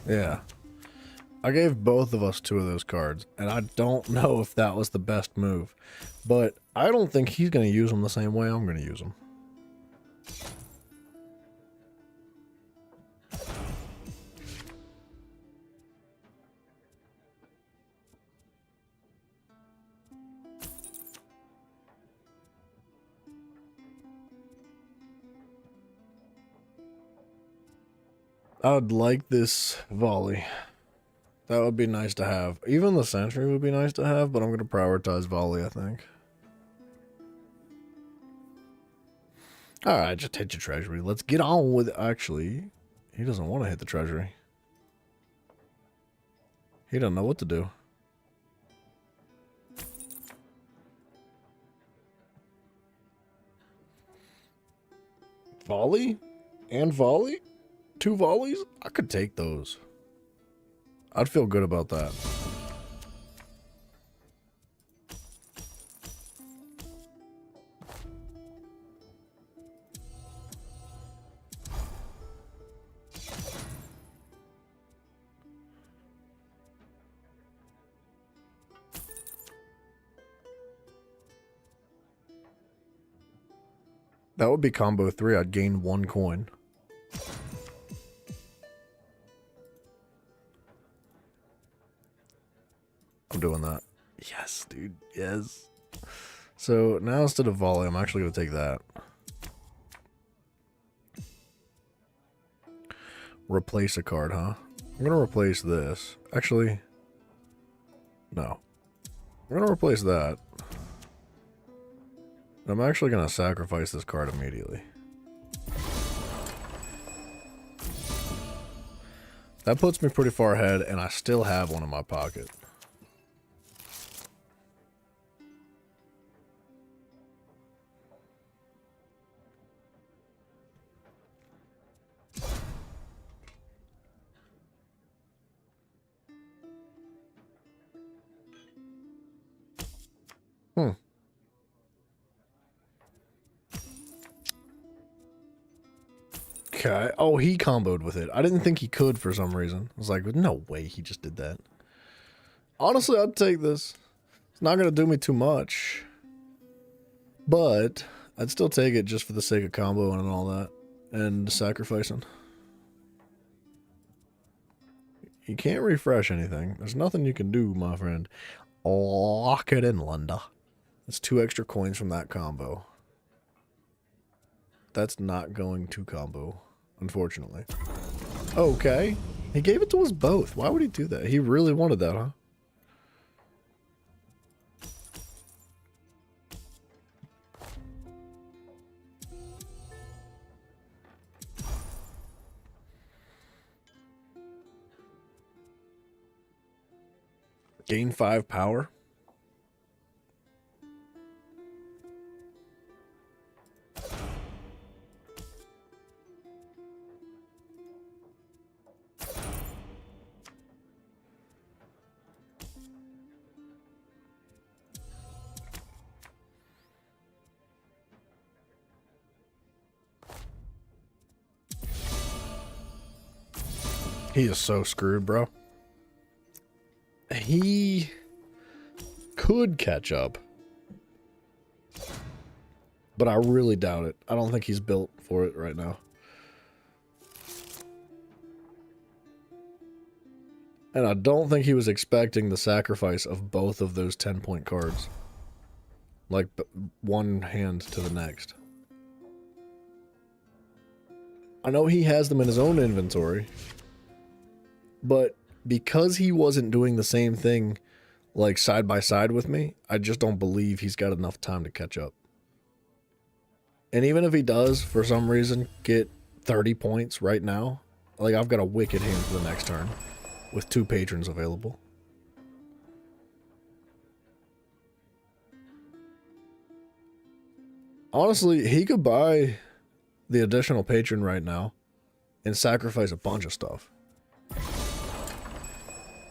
Yeah. I gave both of us 2 of those cards, and I don't know if that was the best move. But I don't think he's going to use them the same way I'm going to use them. I would like this volley. That would be nice to have. Even the sentry would be nice to have, but I'm going to prioritize volley, I think. Alright, just hit your treasury. Let's get on with it. Actually, he doesn't want to hit the treasury. He doesn't know what to do. Volley? And volley? 2 volleys? I could take those. I'd feel good about that. That would be combo 3. I'd gain 1 coin. I'm doing that. Yes, dude. Yes. So now instead of volley, I'm actually going to take that. Replace a card, huh? I'm going to replace this. Actually, no. I'm going to replace that. I'm actually going to sacrifice this card immediately. That puts me pretty far ahead, and I still have one in my pocket. Okay. Oh, he comboed with it. I didn't think he could for some reason. I was like, no way he just did that. Honestly, I'd take this. It's not going to do me too much. But I'd still take it just for the sake of combo and all that. And sacrificing. You can't refresh anything. There's nothing you can do, my friend. Lock it in, Linda. That's 2 extra coins from that combo. That's not going to combo, unfortunately. Okay. He gave it to us both. Why would he do that? He really wanted that, huh? Gain 5 power. He is so screwed, bro. He could catch up, but I really doubt it. I don't think he's built for it right now. And I don't think he was expecting the sacrifice of both of those 10-point cards. Like, one hand to the next. I know he has them in his own inventory, but because he wasn't doing the same thing, like, side by side with me, I just don't believe he's got enough time to catch up. And even if he does, for some reason, get 30 points right now, like, I've got a wicked hand for the next turn, with 2 patrons available. Honestly, he could buy the additional patron right now and sacrifice a bunch of stuff.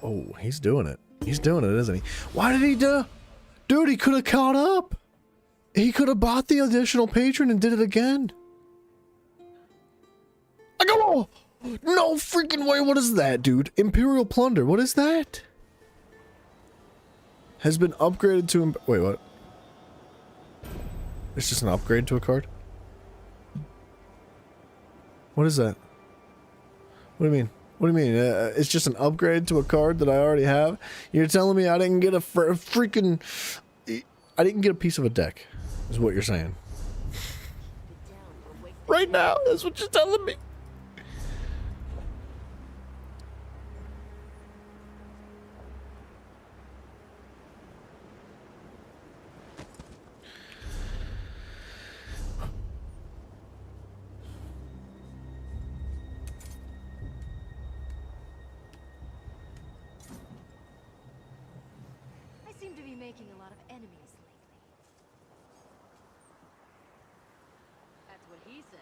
Oh, he's doing it. He's doing it, isn't he? Why did he do? Dude, he could have caught up. He could have bought the additional patron and did it again. I go, oh, no freaking way. What is that, dude? Imperial Plunder. What is that? Has been upgraded to... Wait, what? It's just an upgrade to a card? What is that? What do you mean? What do you mean? It's just an upgrade to a card that I already have? You're telling me I didn't get a freaking... I didn't get a piece of a deck, is what you're saying. Right now, that's what you're telling me. I seem to be making a lot of enemies lately. That's what he said.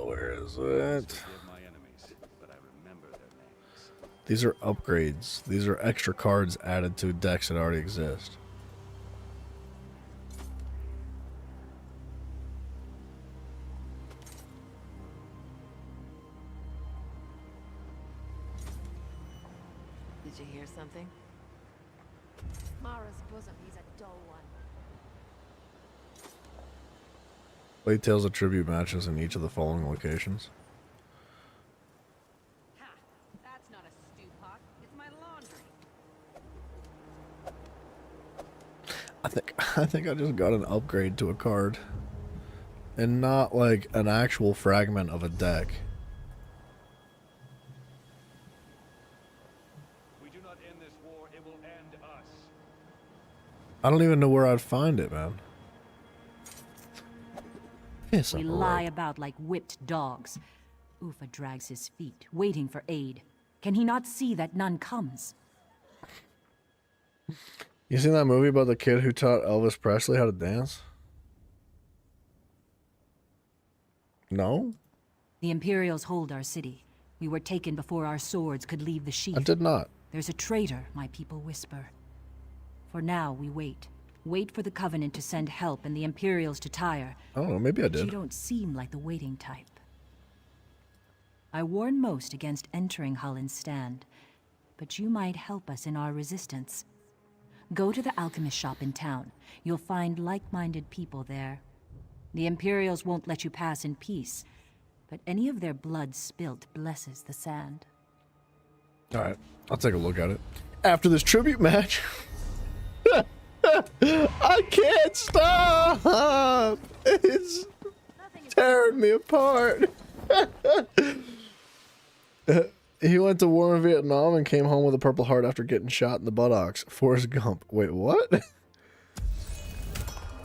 Where is it? These are upgrades. These are extra cards added to decks that already exist. Did you hear something? Mara's bosom, he's a dull one. Play Tales of Tribute matches in each of the following locations. That's not a stew pot. It's my laundry. I think I just got an upgrade to a card. And not like an actual fragment of a deck. We do not end this war, it will end us. I don't even know where I'd find it, man. Piss We up a lie rope. about like whipped dogs. Ufa drags his feet, waiting for aid. Can he not see that none comes? You seen that movie about the kid who taught Elvis Presley how to dance? No? The Imperials hold our city. We were taken before our swords could leave the sheath. I did not. There's a traitor, my people whisper. For now, we wait. Wait for the Covenant to send help and the Imperials to tire. I don't know, maybe I But you did. don't seem like the waiting type. I warn most against entering Holland's stand, but you might help us in our resistance. Go to the alchemist shop in town. You'll find like-minded people there. The Imperials won't let you pass in peace, but any of their blood spilt blesses the sand. Alright, I'll take a look at it. After this tribute match. I can't stop! It's tearing me apart. He went to war in Vietnam and came home with a Purple Heart after getting shot in the buttocks. Forrest Gump. Wait, what?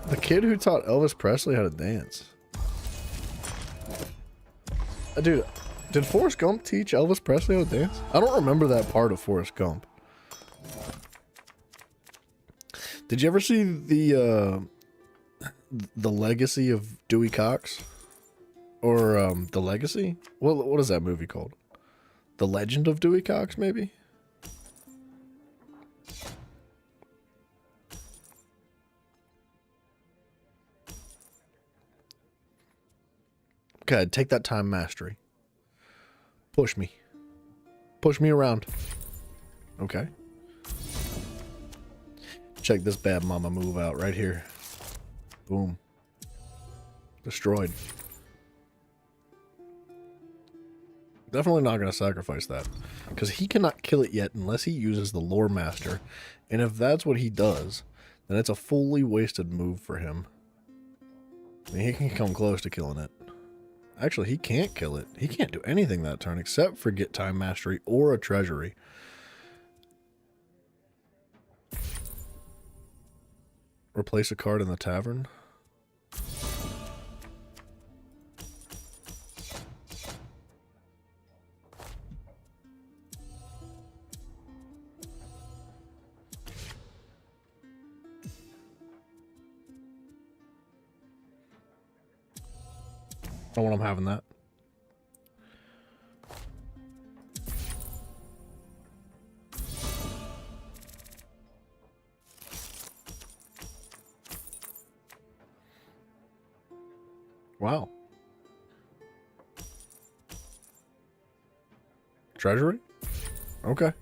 The kid who taught Elvis Presley how to dance. Dude, did Forrest Gump teach Elvis Presley how to dance? I don't remember that part of Forrest Gump. Did you ever see the Legacy of Dewey Cox? Or The Legacy? What is that movie called? The Legend of Dewey Cox, maybe? Okay, take that time mastery. Push me. Push me around. Okay. Check this bad mama move out right here. Boom. Destroyed. Definitely not going to sacrifice that. Because he cannot kill it yet unless he uses the Lore Master. And if that's what he does, then it's a fully wasted move for him. I mean, he can come close to killing it. Actually, he can't kill it. He can't do anything that turn except for get Time Mastery or a Treasury. Replace a card in the tavern. I don't want him having that. Wow. Treasury? Okay.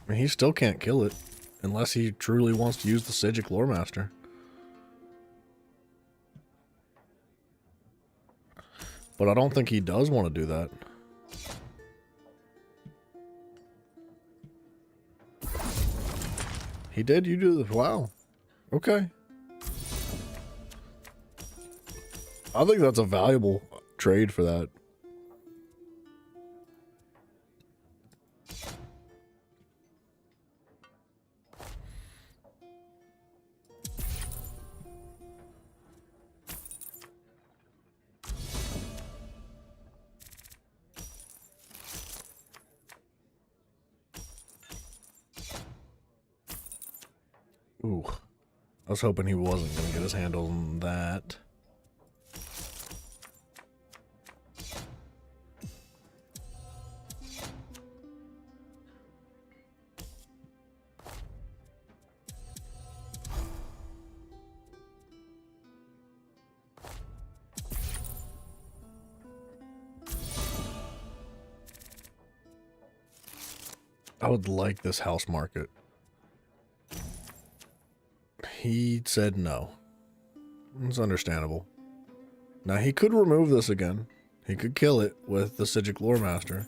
I mean, he still can't kill it unless he truly wants to use the Psijic Lore Master. But I don't think he does want to do that. He did? You do this? Wow. Okay. I think that's a valuable trade for that. Ooh. I was hoping he wasn't going to get his handle on that. I would like this house market. He said no. It's understandable. Now, he could remove this again. He could kill it with the Psijic Lore Master,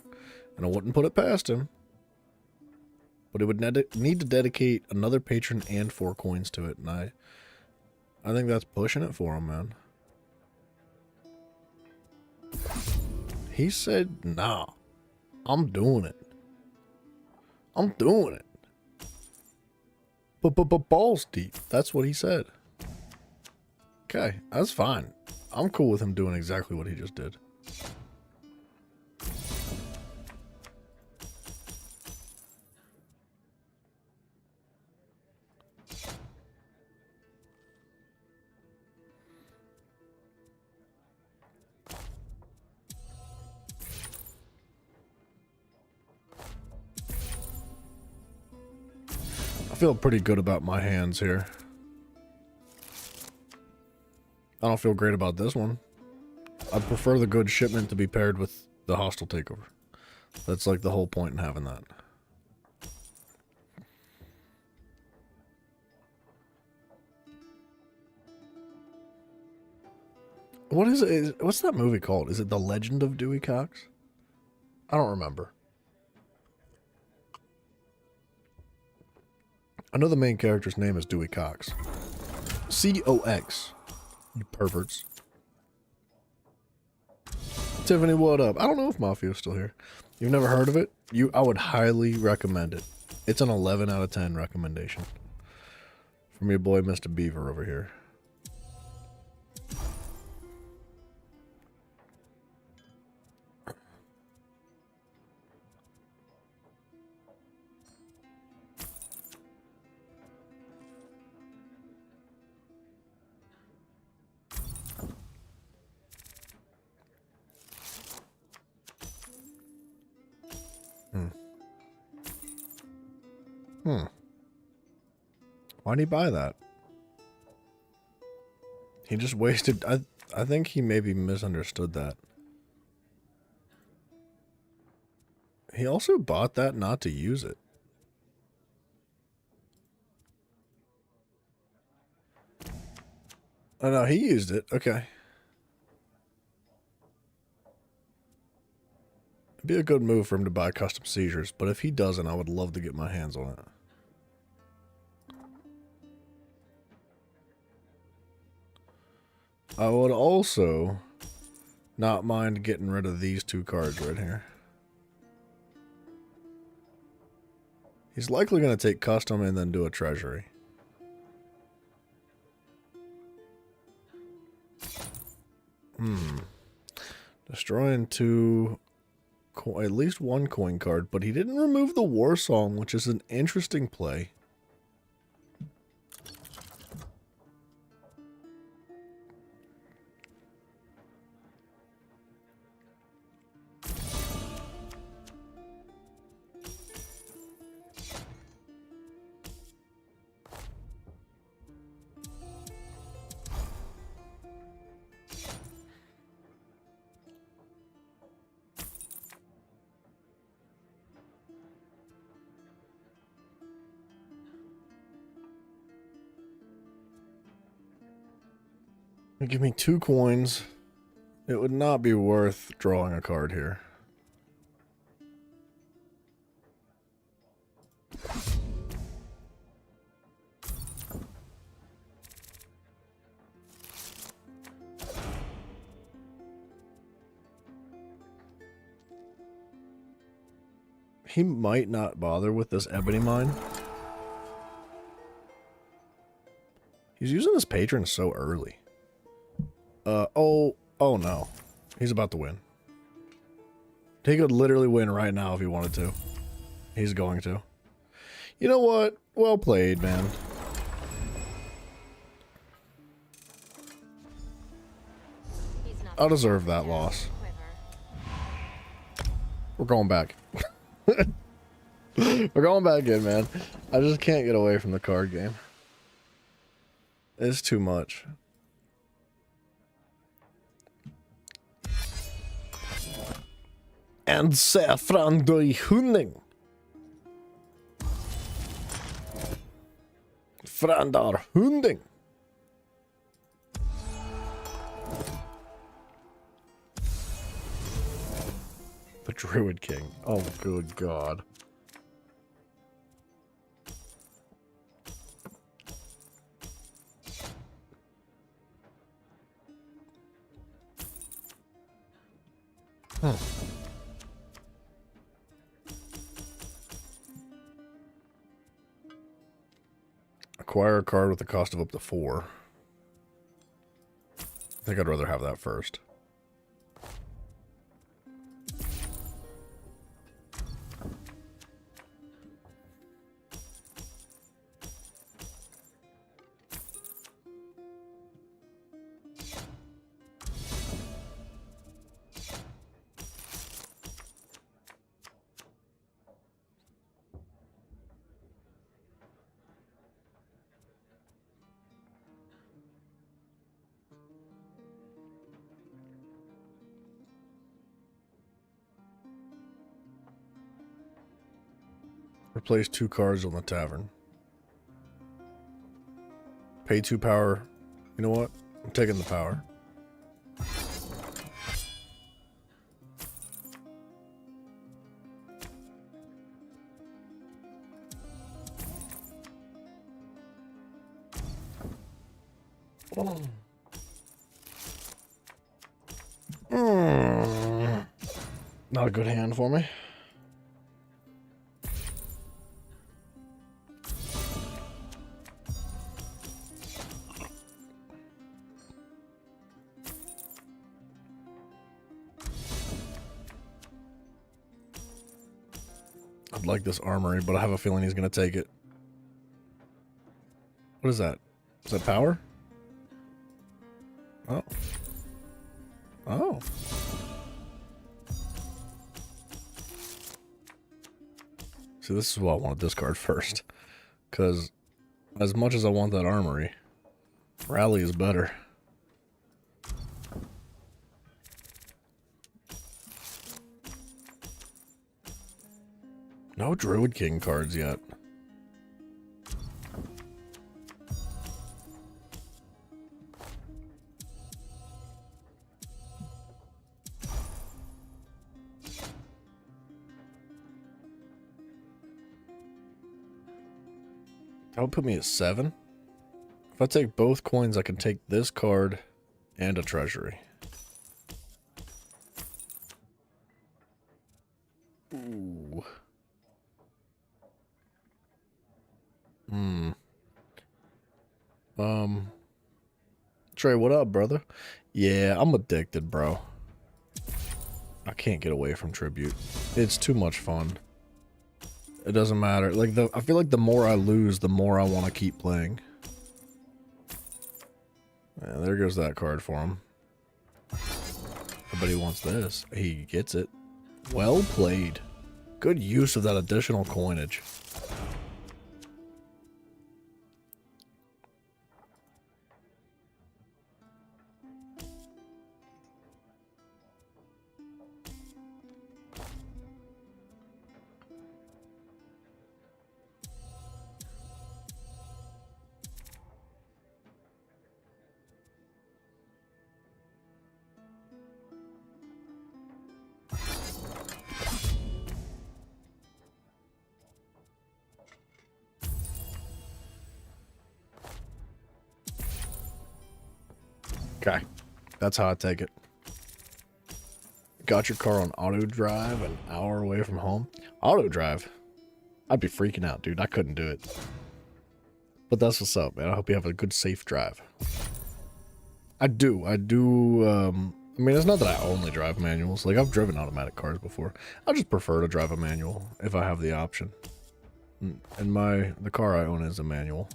and I wouldn't put it past him. But it would need to dedicate another patron and 4 coins to it, and I think that's pushing it for him, man. He said, nah, I'm doing it. I'm doing it. Balls deep. That's what he said. Okay, that's fine. I'm cool with him doing exactly what he just did. I feel pretty good about my hands here. I don't feel great about this one. I'd prefer the good shipment to be paired with the hostile takeover. That's like the whole point in having that. What is it? What's that movie called? Is it The Legend of Dewey Cox? I don't remember. I know the main character's name is Dewey Cox. C-O-X. You perverts. Tiffany, what up? I don't know if Mafio's still here. You've never heard of it? I would highly recommend it. It's an 11 out of 10 recommendation. From your boy, Mr. Beaver, over here. Why'd he buy that? He just wasted... I think he maybe misunderstood that. He also bought that not to use it. Oh no, he used it. Okay. It'd be a good move for him to buy custom seizures, but if he doesn't, I would love to get my hands on it. I would also not mind getting rid of these two cards right here. He's likely going to take custom and then do a treasury. Destroying two, at least one coin card, but he didn't remove the War Song, which is an interesting play. Give me 2 coins. It would not be worth drawing a card here. He might not bother with this ebony mine. He's using his patron so early. Oh no. He's about to win. He could literally win right now if he wanted to. He's going to. You know what? Well played, man. I'll deserve that loss. We're going back. We're going back in, man. I just can't get away from the card game. It's too much. And saffron doi hunding. Frandar hunding. The Druid King. Oh, good God. Huh. Acquire a card with a cost of up to 4. I think I'd rather have that first. Replace 2 cards on the tavern. Pay 2 power. You know what? I'm taking the power. Not a good hand for me. I'd like this armory, but I have a feeling he's going to take it. What is that? Is that power? Oh. Oh. So this is what I want to discard first. Because as much as I want that armory, rally is better. No Druid King cards yet. That would put me at 7. If I take both coins, I can take this card and a treasury. Ooh. Trey, what up, brother? Yeah, I'm addicted, bro. I can't get away from Tribute. It's too much fun. It doesn't matter. Like I feel like the more I lose, the more I want to keep playing. Yeah, there goes that card for him. Everybody wants this. He gets it. Well played. Good use of that additional coinage. Okay, that's how I take it. Got your car on auto drive an hour away from home? Auto drive? I'd be freaking out, dude. I couldn't do it. But that's what's up, man. I hope you have a good, safe drive. I do. I mean, it's not that I only drive manuals. Like, I've driven automatic cars before. I just prefer to drive a manual if I have the option. And the car I own is a manual.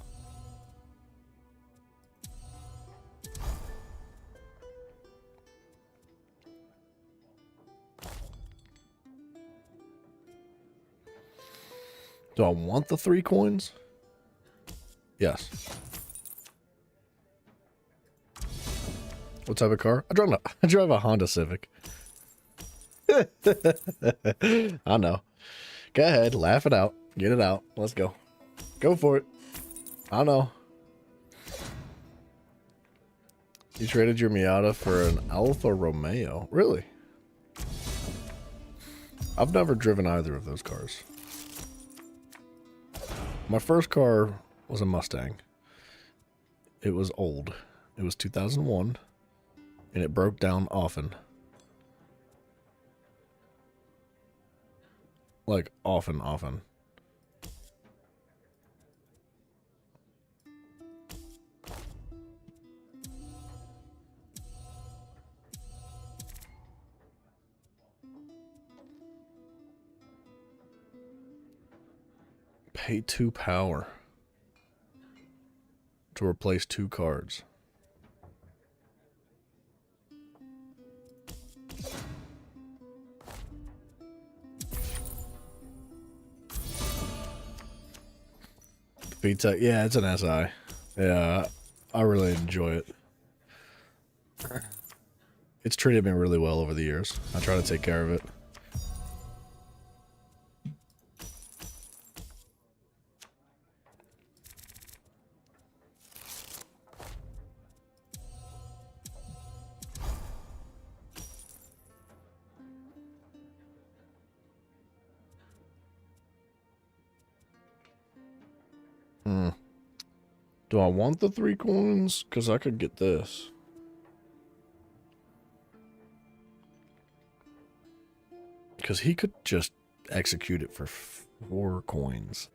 Do I want the 3 coins? Yes. What type of car? I drive a Honda Civic. I know. Go ahead, laugh it out. Get it out. Let's go. Go for it. I know. You traded your Miata for an Alfa Romeo. Really? I've never driven either of those cars. My first car was a Mustang. It was old. It was 2001, and it broke down often. Like, often. Pay 2 power to replace 2 cards. VTEC, yeah, it's an SI. Yeah, I really enjoy it. It's treated me really well over the years. I try to take care of it. Do I want the 3 coins? Because I could get this. Because he could just execute it for 4 coins.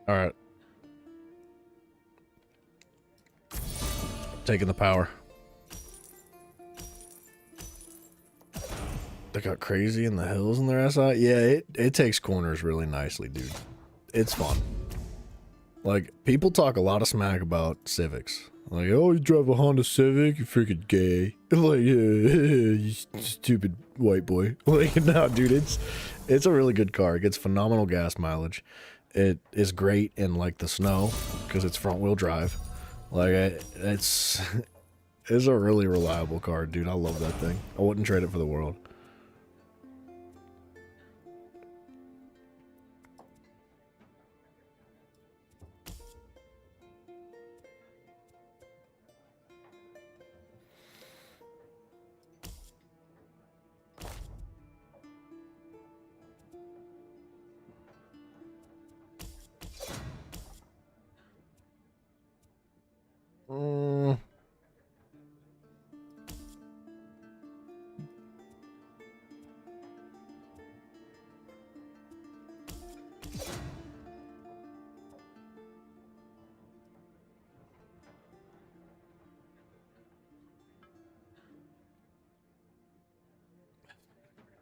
All right. Taking the power. They got crazy in the hills in their SI. Yeah, it takes corners really nicely, dude. It's fun. Like, people talk a lot of smack about Civics. Like, oh, you drive a Honda Civic, you're freaking gay. Like, you stupid white boy. Like, no, dude, it's a really good car. It gets phenomenal gas mileage. It is great in, like, the snow, because it's front-wheel drive. Like, it's a really reliable car, dude. I love that thing. I wouldn't trade it for the world.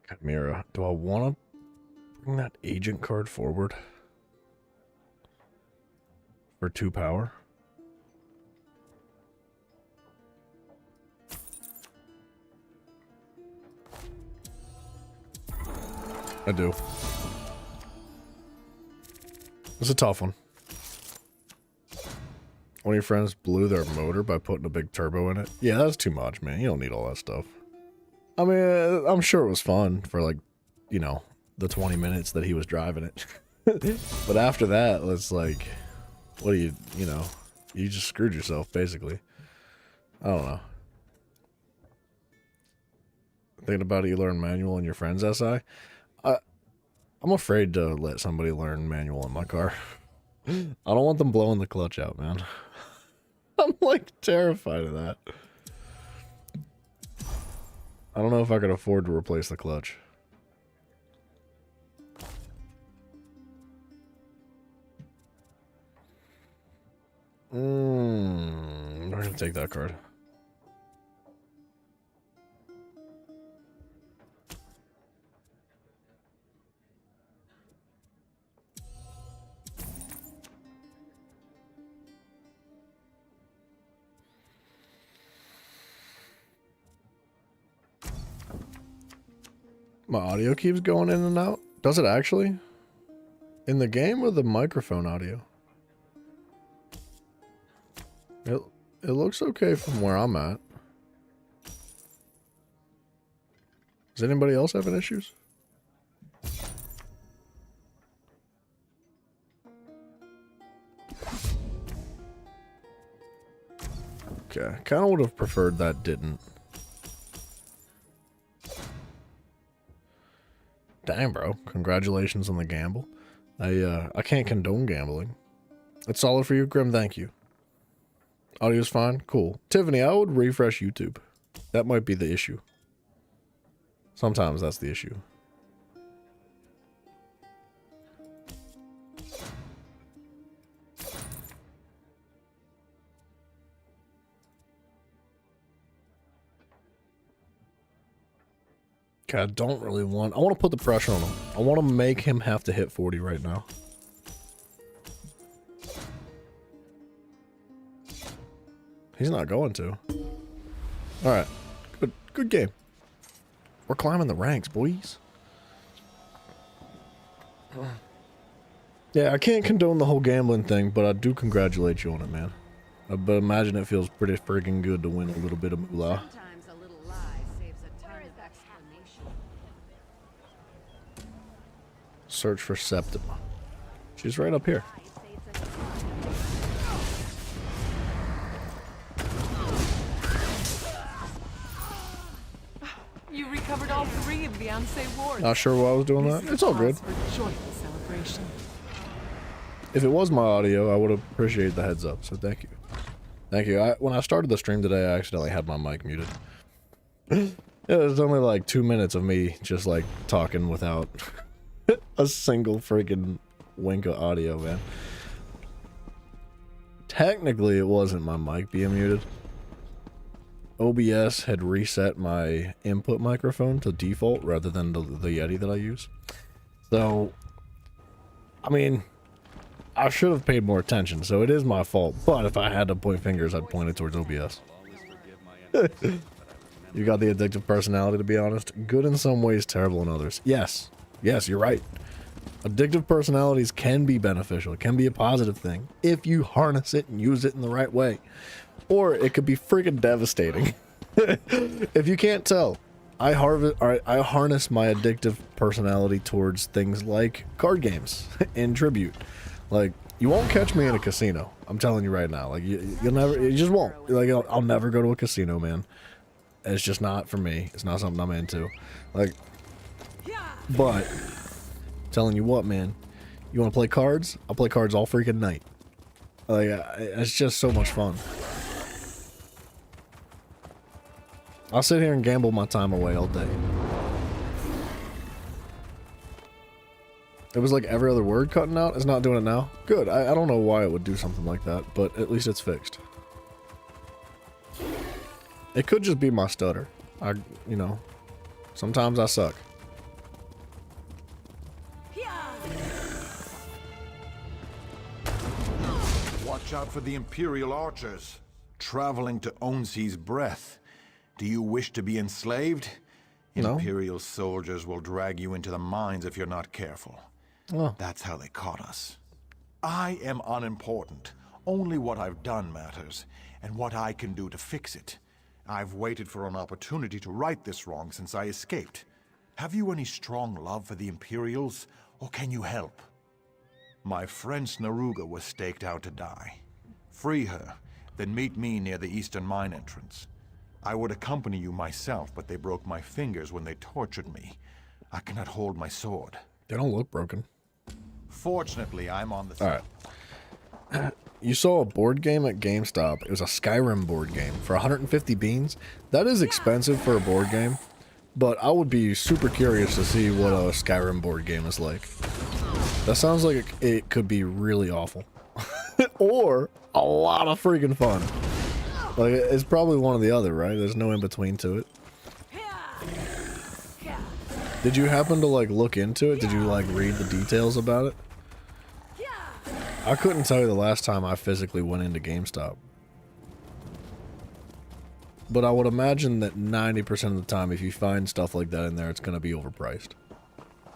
Chimera. Do I want to bring that agent card forward for 2 power? I do. It's a tough one. One of your friends blew their motor by putting a big turbo in it. Yeah, that's too much, man. You don't need all that stuff. I mean, I'm sure it was fun for, like, you know, the 20 minutes that he was driving it. But after that, it's like, what do you know, you just screwed yourself, basically. I don't know. Thinking about it, you learn manual in your friend's SI? I'm afraid to let somebody learn manual in my car. I don't want them blowing the clutch out, man. I'm, like, terrified of that. I don't know if I could afford to replace the clutch. We're gonna take that card. My audio keeps going in and out. Does it actually? In the game or the microphone audio? It looks okay from where I'm at. Does anybody else having issues? Okay, I kind of would have preferred that didn't. Damn, bro. Congratulations on the gamble. I can't condone gambling. It's solid for you, Grim. Thank you. Audio's fine? Cool. Tiffany, I would refresh YouTube. That might be the issue. Sometimes that's the issue. Okay, I don't really want... I want to put the pressure on him. I want to make him have to hit 40 right now. He's not going to. Alright. Good game. We're climbing the ranks, boys. Yeah, I can't condone the whole gambling thing, but I do congratulate you on it, man. But imagine it feels pretty freaking good to win a little bit of moolah. Search for Septima. She's right up here. You recovered all 3 of the Ansei wards. Not sure why I was doing that. It's all good. Joyful celebration. If it was my audio, I would appreciate the heads up, so thank you. Thank you. When I started the stream today, I accidentally had my mic muted. It was only like 2 minutes of me just like talking without a single freaking wink of audio, man. Technically, it wasn't my mic being muted. OBS had reset my input microphone to default rather than the Yeti that I use. So, I mean, I should have paid more attention, so it is my fault. But if I had to point fingers, I'd point it towards OBS. You got the addictive personality, to be honest. Good in some ways, terrible in others. Yes. Yes, you're right. Addictive personalities can be beneficial. It can be a positive thing if you harness it and use it in the right way. Or it could be freaking devastating. If you can't tell, I harness my addictive personality towards things like card games and Tribute. Like, you won't catch me in a casino. I'm telling you right now. Like, you just won't. Like, I'll never go to a casino, man. It's just not for me. It's not something I'm into. Like, but, telling you what, man. You want to play cards? I'll play cards all freaking night. Like, it's just so much fun. I'll sit here and gamble my time away all day. It was like every other word cutting out. It's not doing it now. Good. I don't know why it would do something like that, but at least it's fixed. It could just be my stutter. You know, sometimes I suck. Watch out for the Imperial archers. Traveling to Onsi's breath. Do you wish to be enslaved? No. Imperial soldiers will drag you into the mines if you're not careful. Oh. That's how they caught us. I am unimportant. Only what I've done matters, and what I can do to fix it. I've waited for an opportunity to right this wrong since I escaped. Have you any strong love for the Imperials, or can you help? My friend Snaruga was staked out to die. Free her, then meet me near the eastern mine entrance. I would accompany you myself, but they broke my fingers when they tortured me. I cannot hold my sword. They don't look broken. Fortunately, I'm on the... Alright. You saw a board game at GameStop. It was a Skyrim board game for 150 beans. That is expensive for a board game, but I would be super curious to see what a Skyrim board game is like. That sounds like it could be really awful. Or a lot of freaking fun. Like, it's probably one or the other, right? There's no in-between to it. Did you happen to, like, look into it? Did you, like, read the details about it? I couldn't tell you the last time I physically went into GameStop. But I would imagine that 90% of the time, if you find stuff like that in there, it's going to be overpriced.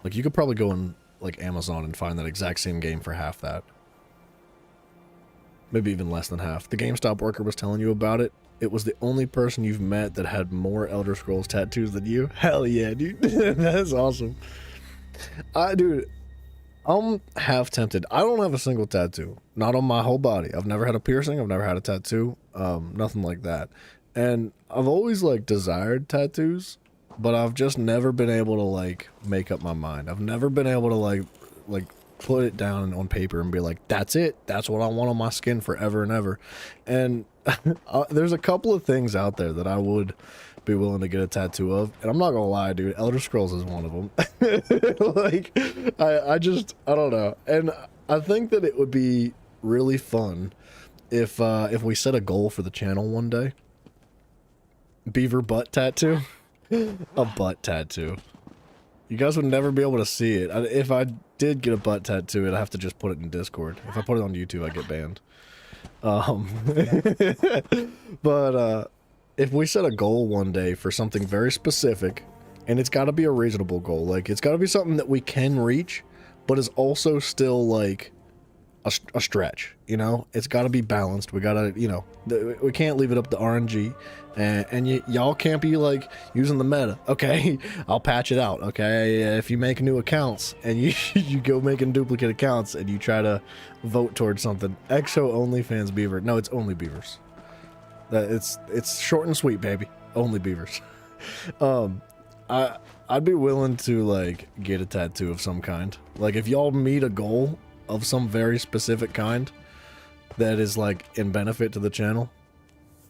Like, you could probably go on, like, Amazon and find that exact same game for half that. Maybe even less than half. The GameStop worker was telling you about it. It was the only person you've met that had more Elder Scrolls tattoos than you. Hell yeah, dude. That's awesome. Dude, I'm half tempted. I don't have a single tattoo. Not on my whole body. I've never had a piercing. I've never had a tattoo. Nothing like that. And I've always, like, desired tattoos, but I've just never been able to, like, make up my mind. I've never been able to, like put it down on paper and be like, that's it. That's what I want on my skin forever and ever. And there's a couple of things out there that I would be willing to get a tattoo of. And I'm not gonna lie, dude, Elder Scrolls is one of them. Like, I don't know. And I think that it would be really fun if we set a goal for the channel one day. Beaver butt tattoo. A butt tattoo. You guys would never be able to see it. If I did get a butt tattoo, I'd have to just put it in Discord. If I put it on YouTube, I get banned. But if we set a goal one day for something very specific, and it's got to be a reasonable goal, like, it's got to be something that we can reach, but is also still, like, a stretch, you know? It's got to be balanced. We got to, you know, we can't leave it up to RNG, and y'all can't be, like, using the meta. Okay, I'll patch it out, okay? If you make new accounts, and you go making duplicate accounts, and you try to vote towards something, EXO OnlyFans Beaver. No, it's only Beavers. It's short and sweet, baby. Only Beavers. I'd be willing to, like, get a tattoo of some kind. Like, if y'all meet a goal of some very specific kind that is, like, in benefit to the channel,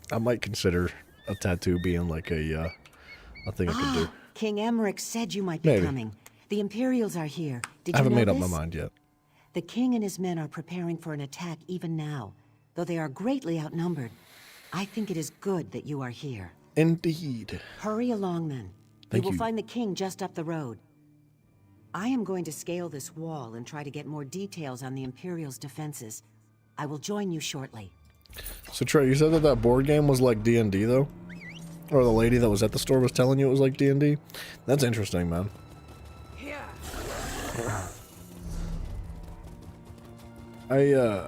I might consider a tattoo being, like, a thing I could do. King Emmerich said you might be Maybe. coming. The Imperials are here. Did I haven't you know made up my this? mind yet. The king and his men are preparing for an attack even now, though they are greatly outnumbered. I think it is good that you are here. Indeed. Hurry along then. Thank you will you. find the king just up the road. I am going to scale this wall and try to get more details on the Imperial's defenses. I will join you shortly. So Trey, you said that that board game was like D&D though? Or the lady that was at the store was telling you it was like D&D? That's interesting, man. I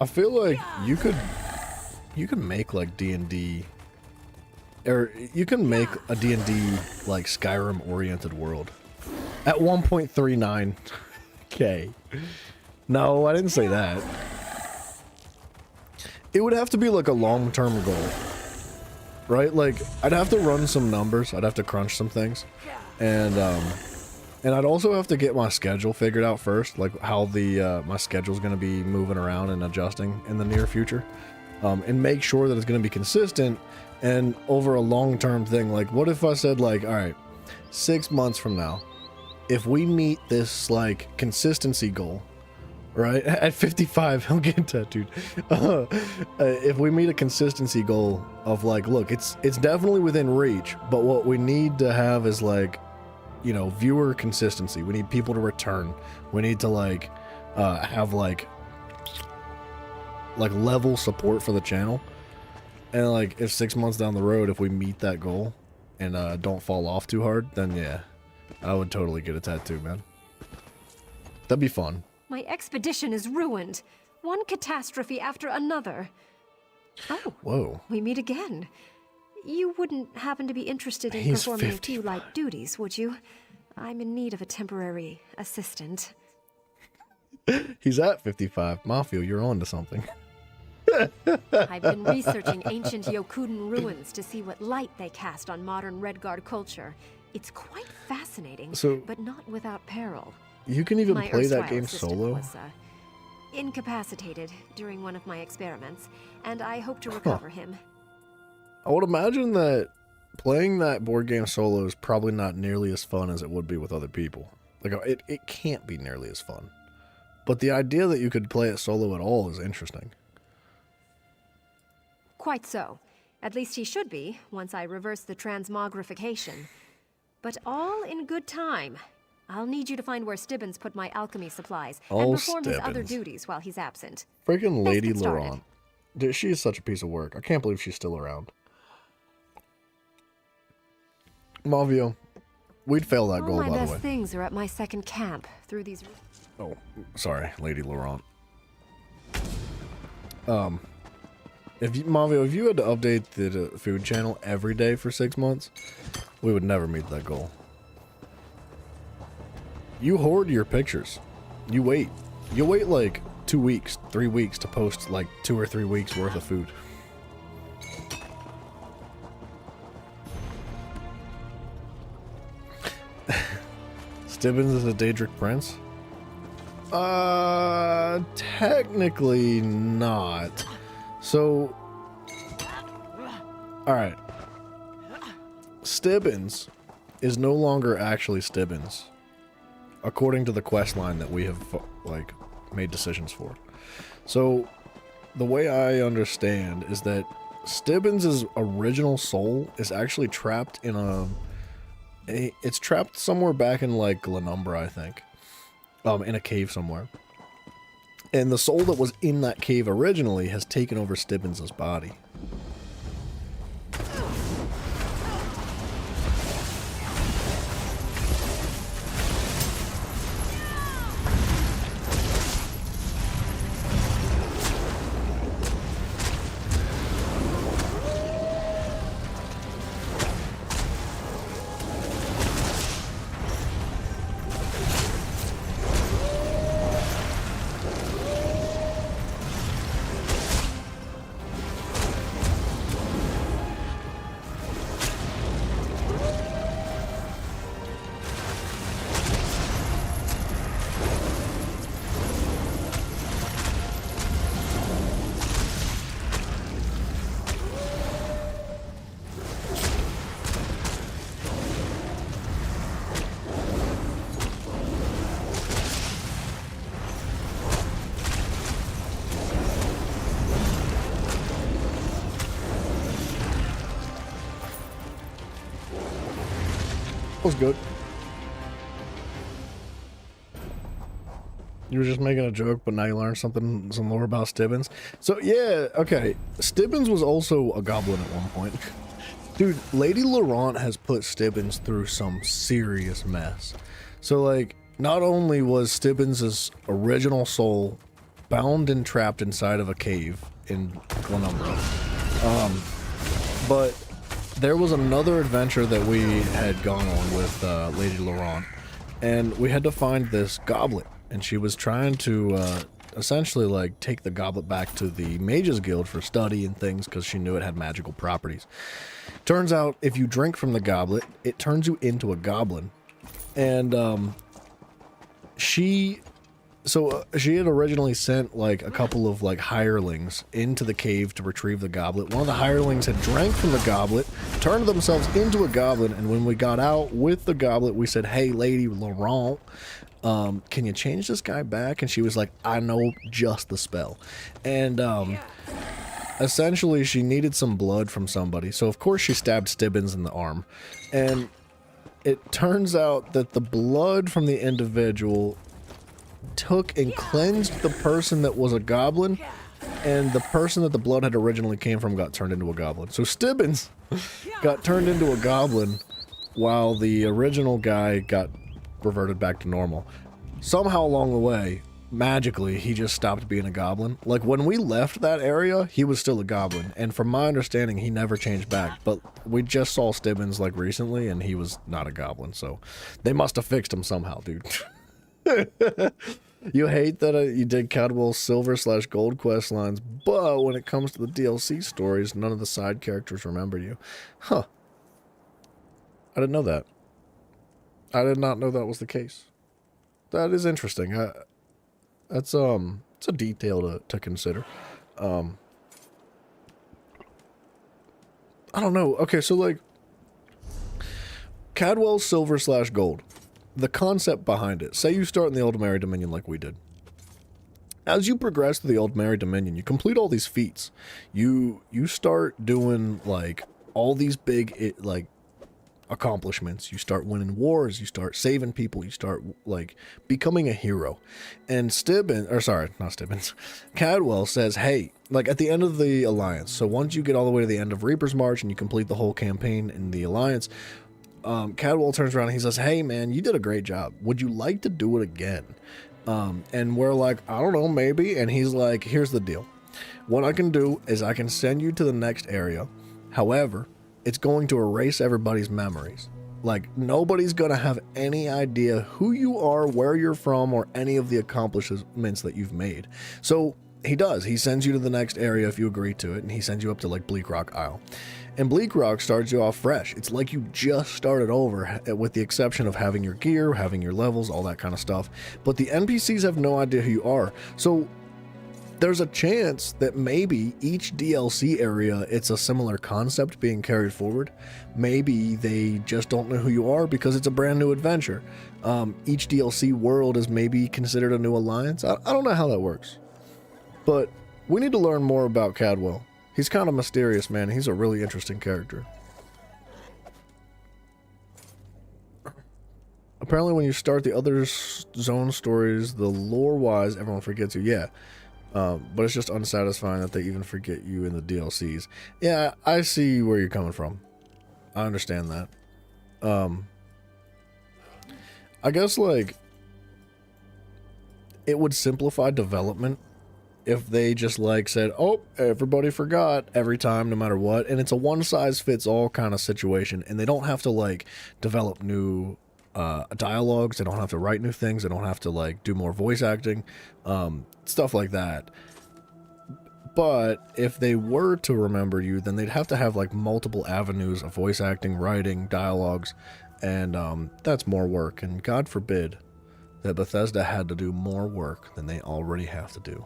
feel like you could make like D&D, or you can make a D&D like Skyrim oriented world at 1.39K. No, I didn't say that. It would have to be like a long-term goal, right? Like I'd have to run some numbers, I'd have to crunch some things, and I'd also have to get my schedule figured out first, like how the my schedule's going to be moving around and adjusting in the near future, and make sure that it's going to be consistent and over a long-term thing. Like, what if I said, like, all right, 6 months from now, if we meet this like consistency goal, right at 55, I'm getting tattooed. If we meet a consistency goal of like, look, it's definitely within reach, but what we need to have is like, you know, viewer consistency. We need people to return. We need to like have like level support for the channel. And like if 6 months down the road, if we meet that goal and don't fall off too hard, then yeah, I would totally get a tattoo, man. That'd be fun. My expedition is ruined. One catastrophe after another. Oh. Whoa. We meet again. You wouldn't happen to be interested in He's performing 50. a few light duties, would you? I'm in need of a temporary assistant. He's at 55. Mafia, you're on to something. I've been researching ancient Yokuden ruins to see what light they cast on modern Redguard culture. It's quite fascinating, but not without peril. You can even My play that erstwhile game assistant solo? was, incapacitated during one of my experiments, and I hope to recover him. I would imagine that playing that board game solo is probably not nearly as fun as it would be with other people. Like, it can't be nearly as fun. But the idea that you could play it solo at all is interesting. Quite so. At least he should be, once I reverse the transmogrification. But all in good time. I'll need you to find where Stibbons put my alchemy supplies, and Oh, perform his other Stibbins. duties while he's absent. Freaking Let's Lady get started. Laurent. Dude, she is such a piece of work. I can't believe she's still around. Mavio, we'd fail that All goal, my by the best way. things are at my second camp, through these... Oh, sorry, Lady Laurent. If you, Mavio, if you had to update the food channel every day for 6 months, we would never meet that goal. You hoard your pictures. You wait. You wait like 2 weeks, 3 weeks to post like 2 or 3 weeks worth of food. Stibbins is a Daedric prince? Technically not. So, alright. Stibbins is no longer actually Stibbins, according to the quest line that we have, like, made decisions for. So, the way I understand is that Stibbins' original soul is actually trapped in it's trapped somewhere back in, like, Glenumbra, I think. In a cave somewhere. And the soul that was in that cave originally has taken over Stibbins' body. was good. You were just making a joke, but now you learned some lore about Stibbins. So yeah, okay. Stibbins was also a goblin at one point. Dude, Lady Laurent has put Stibbins through some serious mess. So like, not only was Stibbins' original soul bound and trapped inside of a cave in Glenumbra, but there was another adventure that we had gone on with Lady Laurent, and we had to find this goblet, and she was trying to essentially like take the goblet back to the Mages Guild for study and things because she knew it had magical properties. Turns out if you drink from the goblet, it turns you into a goblin. And she had originally sent like a couple of like hirelings into the cave to retrieve the goblet. One of the hirelings had drank from the goblet, turned themselves into a goblin, and when we got out with the goblet, we said, "Hey, Lady Laurent, can you change this guy back?" And she was like, "I know just the spell." And essentially she needed some blood from somebody, so of course she stabbed Stibbins in the arm, and it turns out that the blood from the individual took and cleansed the person that was a goblin, and the person that the blood had originally came from got turned into a goblin. So Stibbins got turned into a goblin while the original guy got reverted back to normal. Somehow along the way, magically, he just stopped being a goblin. Like, when we left that area, he was still a goblin, and from my understanding, he never changed back. But we just saw Stibbins, like, recently, and he was not a goblin, so they must have fixed him somehow, dude. You hate that you did Cadwell's Silver/Gold quest lines, but when it comes to the DLC stories, none of the side characters remember you. Huh. I didn't know that. I did not know that was the case. That is interesting. It's a detail to consider. I don't know. Okay, so like Cadwell's Silver/Gold. The concept behind it. Say you start in the Aldmeri Dominion like we did. As you progress through the Aldmeri Dominion, you complete all these feats. You start doing like all these big like accomplishments. You start winning wars, you start saving people, you start like becoming a hero. And Cadwell says, hey, like at the end of the Alliance, so once you get all the way to the end of Reaper's March and you complete the whole campaign in the Alliance, Cadwell turns around and he says, hey man, you did a great job. Would you like to do it again? And we're like, I don't know, maybe. And he's like, here's the deal. What I can do is I can send you to the next area. However, it's going to erase everybody's memories. Like, nobody's going to have any idea who you are, where you're from, or any of the accomplishments that you've made. So he does. He sends you to the next area if you agree to it, and he sends you up to like Bleak Rock Isle. And Bleak Rock starts you off fresh. It's like you just started over, with the exception of having your gear, having your levels, all that kind of stuff. But the NPCs have no idea who you are. So there's a chance that maybe each DLC area, it's a similar concept being carried forward. Maybe they just don't know who you are because it's a brand new adventure. Each DLC world is maybe considered a new alliance. I don't know how that works. But we need to learn more about Cadwell. He's kind of mysterious, man. He's a really interesting character. Apparently when you start the other zone stories, the lore-wise, everyone forgets you. Yeah. But it's just unsatisfying that they even forget you in the DLCs. Yeah, I see where you're coming from. I understand that. I guess, like, it would simplify development if they just, like, said, oh, everybody forgot every time, no matter what. And it's a one-size-fits-all kind of situation. And they don't have to, like, develop new dialogues. They don't have to write new things. They don't have to, like, do more voice acting. Stuff like that. But if they were to remember you, then they'd have to have like multiple avenues of voice acting, writing, dialogues, and that's more work. And God forbid that Bethesda had to do more work than they already have to do.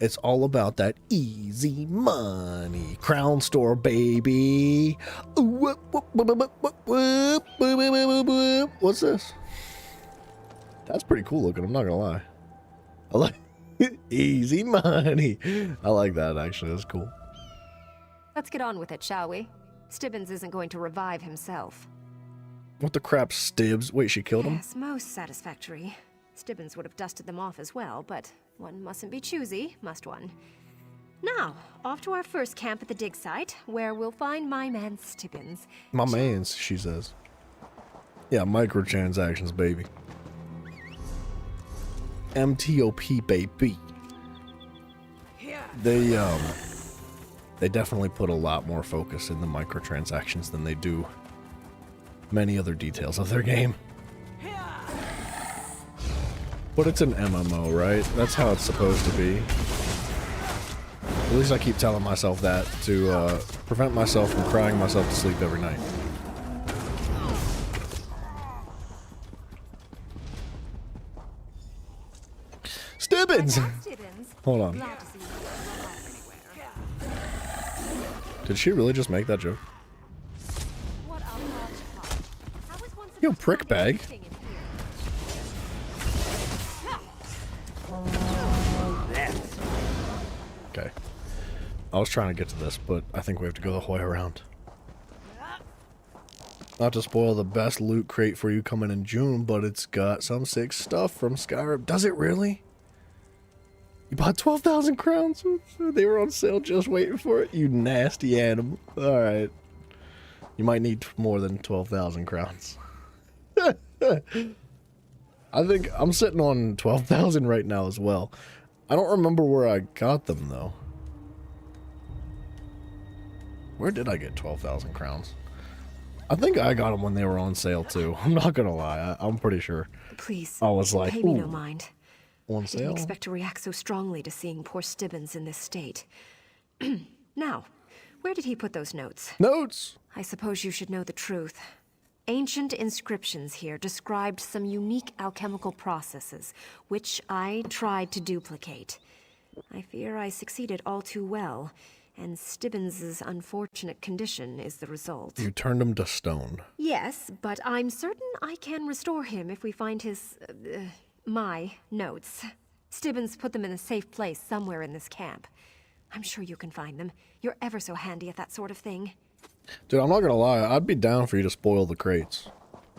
It's all about that easy money. Crown Store, baby. What's this? That's pretty cool looking, I'm not gonna lie. I like easy money. I like that, actually. That's cool. Let's get on with it, shall we? Stibbins isn't going to revive himself. What the crap, Stibbs? Wait, she killed him? Yes, most satisfactory. Stibbins would have dusted them off as well, but one mustn't be choosy, must one? Now, off to our first camp at the dig site, where we'll find my man Stibbins. My mans, she says. Yeah, microtransactions, baby. MTOP, baby. They definitely put a lot more focus in the microtransactions than they do many other details of their game. But it's an MMO, right? That's how it's supposed to be. At least I keep telling myself that to prevent myself from crying myself to sleep every night. Stibbins! Hold on. Did she really just make that joke? Yo, prick bag. Okay. I was trying to get to this, but I think we have to go the whole way around. Not to spoil the best loot crate for you coming in June, but it's got some sick stuff from Skyrim. Does it really? You bought 12,000 crowns? They were on sale just waiting for it? You nasty animal. Alright. You might need more than 12,000 crowns. I think I'm sitting on 12,000 right now as well. I don't remember where I got them, though. Where did I get 12,000 crowns? I think I got them when they were on sale, too. I'm not gonna lie. I'm pretty sure. Please, I was like, pay me no ooh, mind. on I sale? didn't expect to react so strongly to seeing poor Stibbins in this state. Now, where did he put those notes? Notes? I suppose you should know the truth. Ancient inscriptions here described some unique alchemical processes, which I tried to duplicate. I fear I succeeded all too well, and Stibbins's unfortunate condition is the result. You turned him to stone. Yes, but I'm certain I can restore him if we find his, my notes. Stibbins put them in a safe place somewhere in this camp. I'm sure you can find them. You're ever so handy at that sort of thing. Dude, I'm not gonna lie. I'd be down for you to spoil the crates.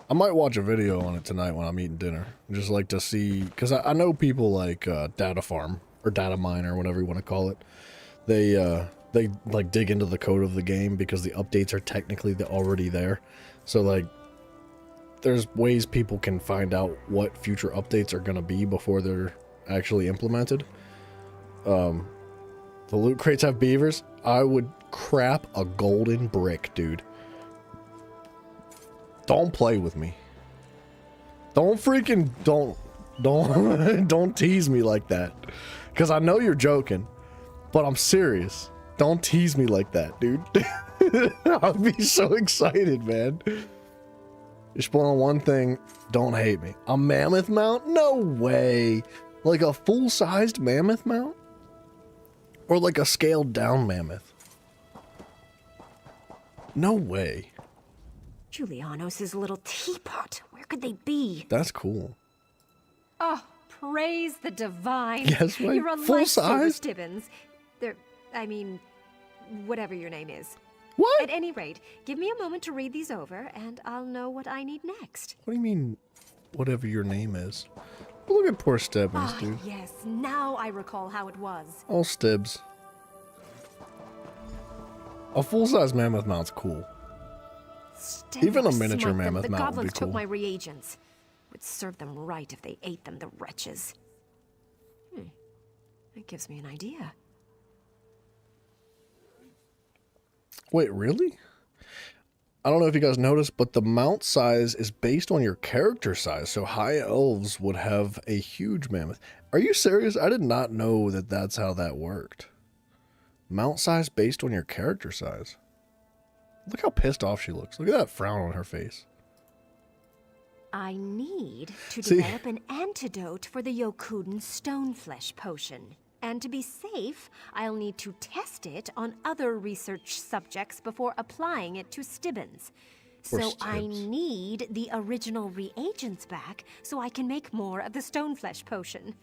I might watch a video on it tonight when I'm eating dinner. Just like to see, because I know people like Data Farm or Data Mine or whatever you want to call it. They like dig into the code of the game because the updates are technically already there. So like, there's ways people can find out what future updates are gonna be before they're actually implemented. The loot crates have beavers. I would crap a golden brick, dude. Don't play with me. Don't don't tease me like that. Cause I know you're joking, but I'm serious. Don't tease me like that, dude. I'll be so excited, man. You're spoiling one thing, don't hate me. A mammoth mount? No way. Like a full-sized mammoth mount? Or like a scaled down mammoth? No way. Julianos' little teapot. Where could they be? That's cool. Oh, praise the divine. Yes, right. You're a Full lifesaver, size? Stibbins. I mean, whatever your name is. What? At any rate, give me a moment to read these over, and I'll know what I need next. What do you mean, whatever your name is? Look at poor Stibbins, dude. Yes, now I recall how it was. Oh, Stibbs. A full-size mammoth mount's cool. Even a miniature mammoth the mount would be goblins cool. took my reagents. Would serve them right if they ate them, the wretches. That gives me an idea. Wait, really? I don't know if you guys noticed, but the mount size is based on your character size, so high elves would have a huge mammoth. Are you serious? I did not know that that's how that worked. Mount size based on your character size. Look how pissed off she looks. Look at that frown on her face. I need to See? develop an antidote for the Yokuden Stoneflesh potion. And to be safe, I'll need to test it on other research subjects before applying it to Stibbins. Poor So I Stibbs. need the original reagents back so I can make more of the Stoneflesh potion.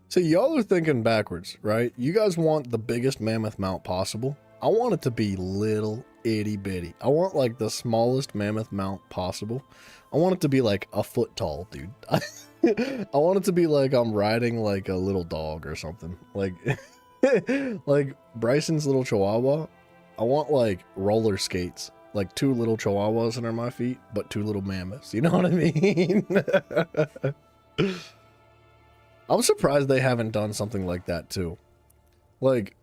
See, y'all are thinking backwards, right? You guys want the biggest mammoth mount possible. I want it to be little itty bitty. I want like the smallest mammoth mount possible. I want it to be like a foot tall, dude. I want it to be like I'm riding like a little dog or something. Like, like Bryson's little chihuahua. I want like roller skates, like 2 little chihuahuas under my feet, but 2 little mammoths. You know what I mean? I'm surprised they haven't done something like that too. Like,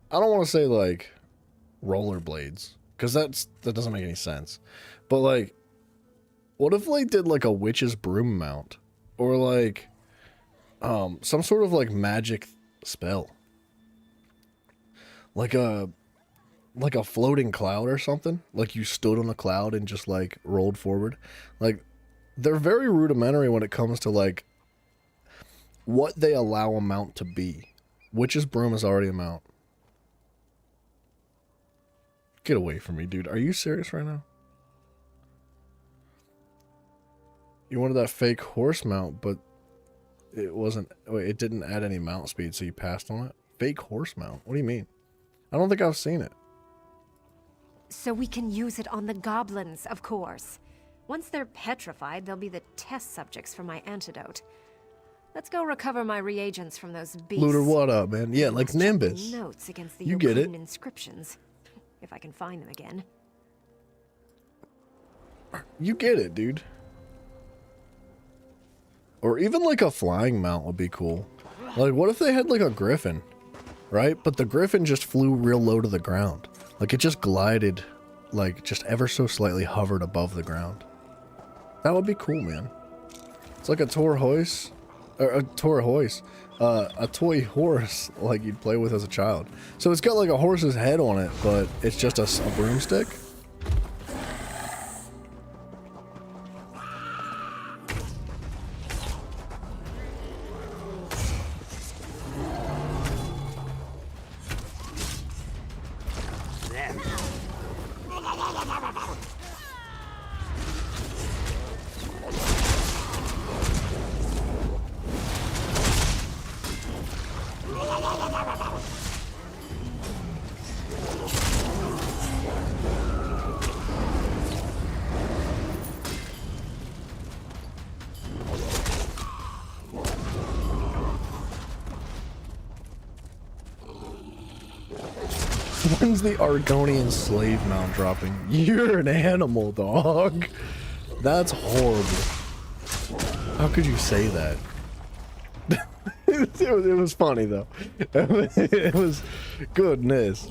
I don't want to say like rollerblades, because that doesn't make any sense. But like, what if they did like a witch's broom mount, or like some sort of like magic spell, like a floating cloud or something? Like you stood on a cloud and just like rolled forward. Like, they're very rudimentary when it comes to like what they allow a mount to be. Witch's broom is already a mount. Get away from me, dude. Are you serious right now? You wanted that fake horse mount, but it wasn't... Wait, it didn't add any mount speed, so you passed on it? Fake horse mount? What do you mean? I don't think I've seen it. So we can use it on the goblins, of course. Once they're petrified, they'll be the test subjects for my antidote. Let's go recover my reagents from those beasts. Looter, what up, man? Yeah, like Nimbus. Notes against the You get it. Yokun inscriptions, if I can find them again. You get it, dude. Or even like a flying mount would be cool. Like, what if they had like a griffin, right? But the griffin just flew real low to the ground. Like, it just glided, like, just ever so slightly hovered above the ground. That would be cool, man. It's like a toy horse, a toy horse, like you'd play with as a child. So it's got like a horse's head on it, but it's just a broomstick. When's the Argonian slave mount dropping? You're an animal, dog. That's horrible. How could you say that? It was funny, though. It was goodness.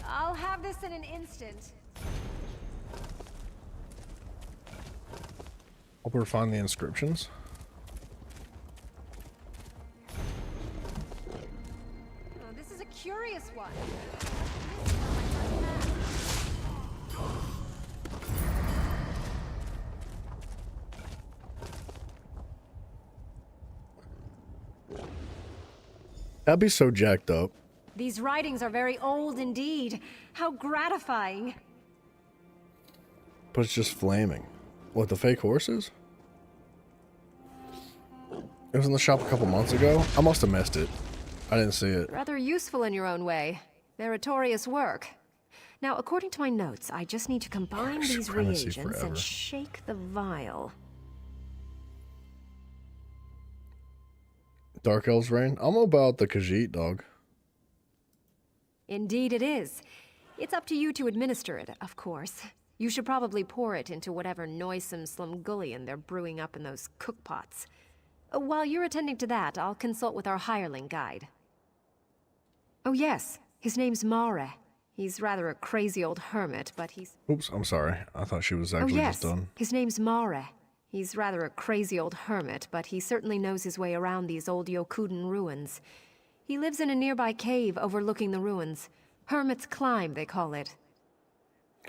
I'll have this in an instant. Hope we find the inscriptions. Oh, this is a curious one. That'd be so jacked up. These writings are very old indeed. How gratifying. But it's just flaming. What, the fake horses? It was in the shop a couple months ago. I must have missed it. I didn't see it. Rather useful in your own way. Meritorious work. Now, according to my notes, I just need to combine these supremacy reagents forever. and shake the vial. Dark Elves Reign? I'm about the Khajiit, dog. Indeed it is. It's up to you to administer it, of course. You should probably pour it into whatever noisome slumgullion they're brewing up in those cookpots. While you're attending to that, I'll consult with our hireling guide. Oh yes, his name's Mare. He's rather a crazy old hermit, but he's... Oops, I'm sorry. I thought she was Oh actually yes, just done. his name's Mare. He's rather a crazy old hermit, but he certainly knows his way around these old Yokuden ruins. He lives in a nearby cave overlooking the ruins. Hermit's Climb, they call it.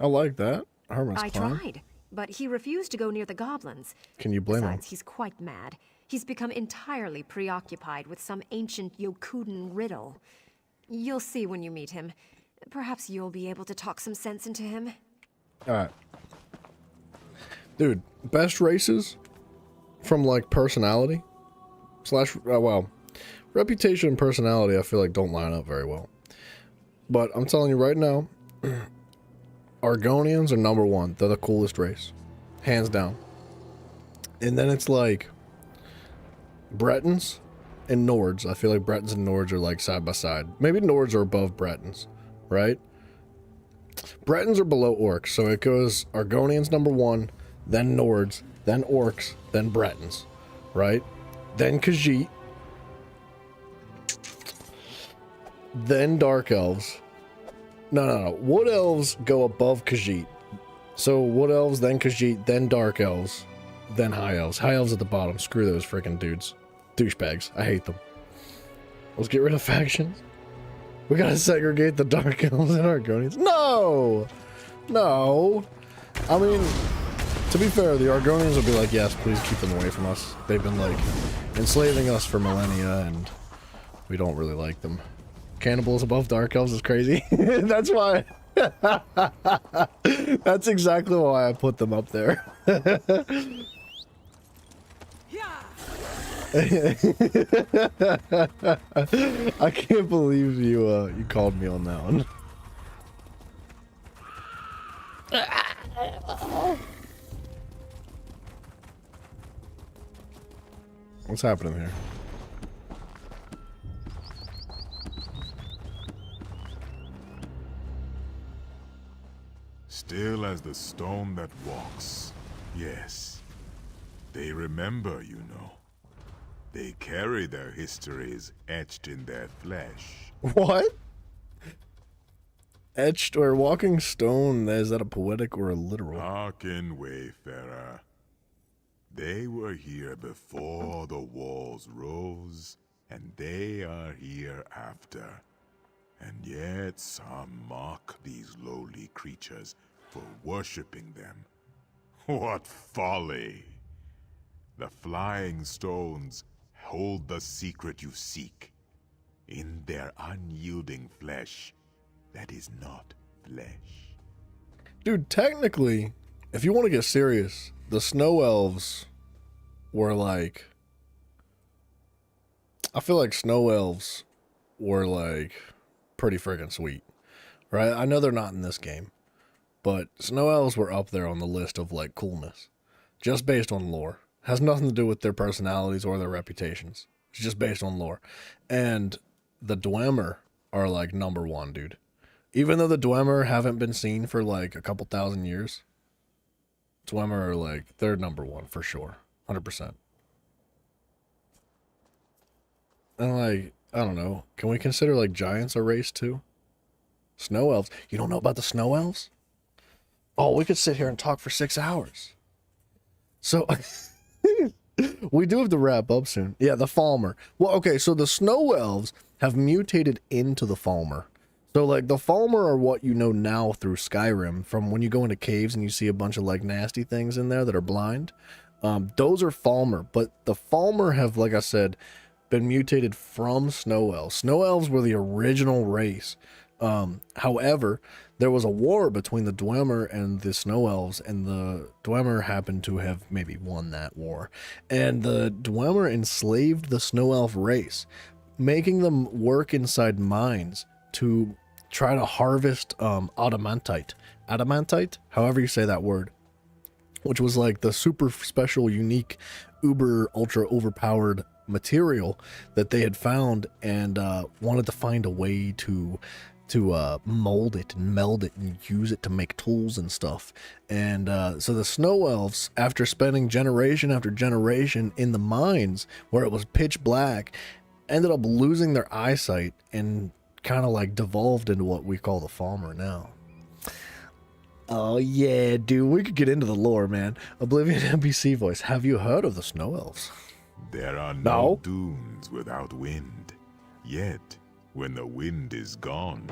I like that. Hermit's I Climb. tried, but he refused to go near the goblins. Can you blame him? Besides, he's quite mad. He's become entirely preoccupied with some ancient Yokuden riddle. You'll see when you meet him. Perhaps you'll be able to talk some sense into him. Alright. Dude, best races from like personality slash, well, reputation and personality I feel like don't line up very well. But I'm telling you right now, Argonians are number one. They're the coolest race. Hands down. And then it's like Bretons and Nords. I feel like Bretons and Nords are like side by side. Maybe Nords are above Bretons, right? Bretons are below Orcs, so it goes Argonians number one, then Nords, then Orcs, then Bretons, right? Then Khajiit, then Dark Elves. No. Wood Elves go above Khajiit. So Wood Elves, then Khajiit, then Dark Elves, then High Elves. High Elves at the bottom. Screw those freaking dudes. Douchebags. I hate them. Let's get rid of factions. We gotta segregate the Dark Elves and Argonians. No! No! I mean, to be fair, the Argonians will be like, yes, please keep them away from us. They've been, like, enslaving us for millennia, and we don't really like them. Cannibals above Dark Elves is crazy. That's why... That's exactly why I put them up there. I can't believe you called me on that one. What's happening here? Still as the stone that walks. Yes. They remember, you know. They carry their histories etched in their flesh. What? Etched or walking stone, is that a poetic or a literal? Hearken, Wayfarer. They were here before the walls rose, and they are here after. And yet some mock these lowly creatures for worshipping them. What folly! The flying stones hold the secret you seek. In their unyielding flesh, that is not flesh. Dude, technically, if you want to get serious, the Snow Elves were like... I feel like Snow Elves were like pretty friggin' sweet, right? I know they're not in this game, but Snow Elves were up there on the list of like coolness, just based on lore. Has nothing to do with their personalities or their reputations. It's just based on lore. And the Dwemer are like number one, dude. Even though the Dwemer haven't been seen for like a couple thousand years, Dwemer are like, they're number one for sure. 100%. And like, I don't know. Can we consider like giants a race too? Snow Elves. You don't know about the Snow Elves? Oh, we could sit here and talk for 6 hours. So... we do have to wrap up soon. Yeah, the Falmer. Well, okay, so the Snow Elves have mutated into the Falmer. So, like, the Falmer are what you know now through Skyrim, from when you go into caves and you see a bunch of, like, nasty things in there that are blind. Those are Falmer, but the Falmer have, like I said, been mutated from Snow Elves. Snow Elves were the original race. However, there was a war between the Dwemer and the Snow Elves, and the Dwemer happened to have maybe won that war. And the Dwemer enslaved the Snow Elf race, making them work inside mines to try to harvest adamantite. Adamantite? However you say that word. Which was like the super special, unique, uber, ultra overpowered material that they had found, and wanted to find a way to mold it and meld it and use it to make tools and stuff. And so the Snow Elves, after spending generation after generation in the mines where it was pitch black, ended up losing their eyesight and kind of like devolved into what we call the Falmer now. Oh yeah, dude, we could get into the lore, man. Oblivion NPC voice. Have you heard of the Snow Elves? There are No. no dunes without wind. Yet, when the wind is gone,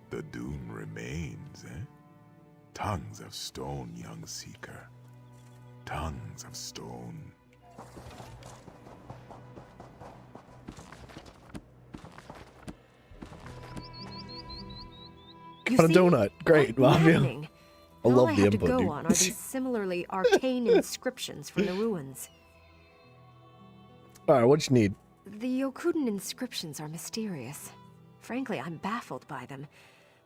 the dune remains, eh? Tongues of stone, young seeker. Tongues of stone. Got a donut. Great, Mafia. Maddening. I All love I the have to input, go dude. on are these similarly arcane inscriptions from the ruins. All right, what you need? The Yokuden inscriptions are mysterious. Frankly, I'm baffled by them.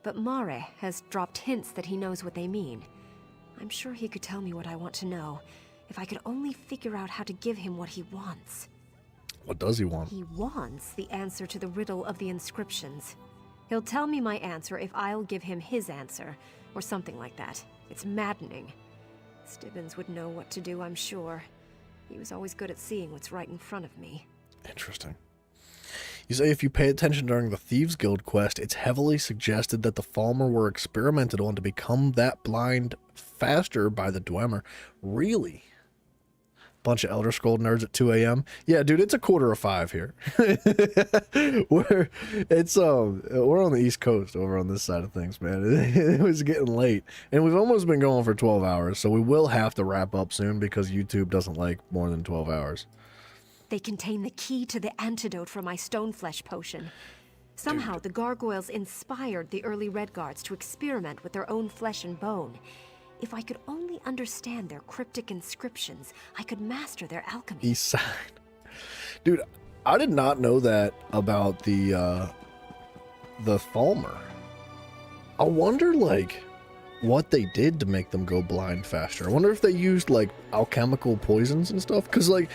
But Mare has dropped hints that he knows what they mean. I'm sure he could tell me what I want to know, if I could only figure out how to give him what he wants. What does he want? He wants the answer to the riddle of the inscriptions. He'll tell me my answer if I'll give him his answer, or something like that. It's maddening. Stibbins would know what to do, I'm sure. He was always good at seeing what's right in front of me. Interesting. You say if you pay attention during the Thieves Guild quest, it's heavily suggested that the Falmer were experimented on to become that blind faster by the Dwemer. Really? Bunch of Elder Scroll nerds at 2 a.m. Yeah, dude, it's 4:45 here. we're on the East Coast over on this side of things, man. It was getting late, and we've almost been going for 12 hours, so we will have to wrap up soon because YouTube doesn't like more than 12 hours. They contain the key to the antidote for my Stoneflesh potion. Somehow, the gargoyles inspired the early Redguards to experiment with their own flesh and bone. If I could only understand their cryptic inscriptions, I could master their alchemy. East side. Dude, I did not know that about the Falmer. I wonder, like, what they did to make them go blind faster. I wonder if they used, like, alchemical poisons and stuff. Because, like,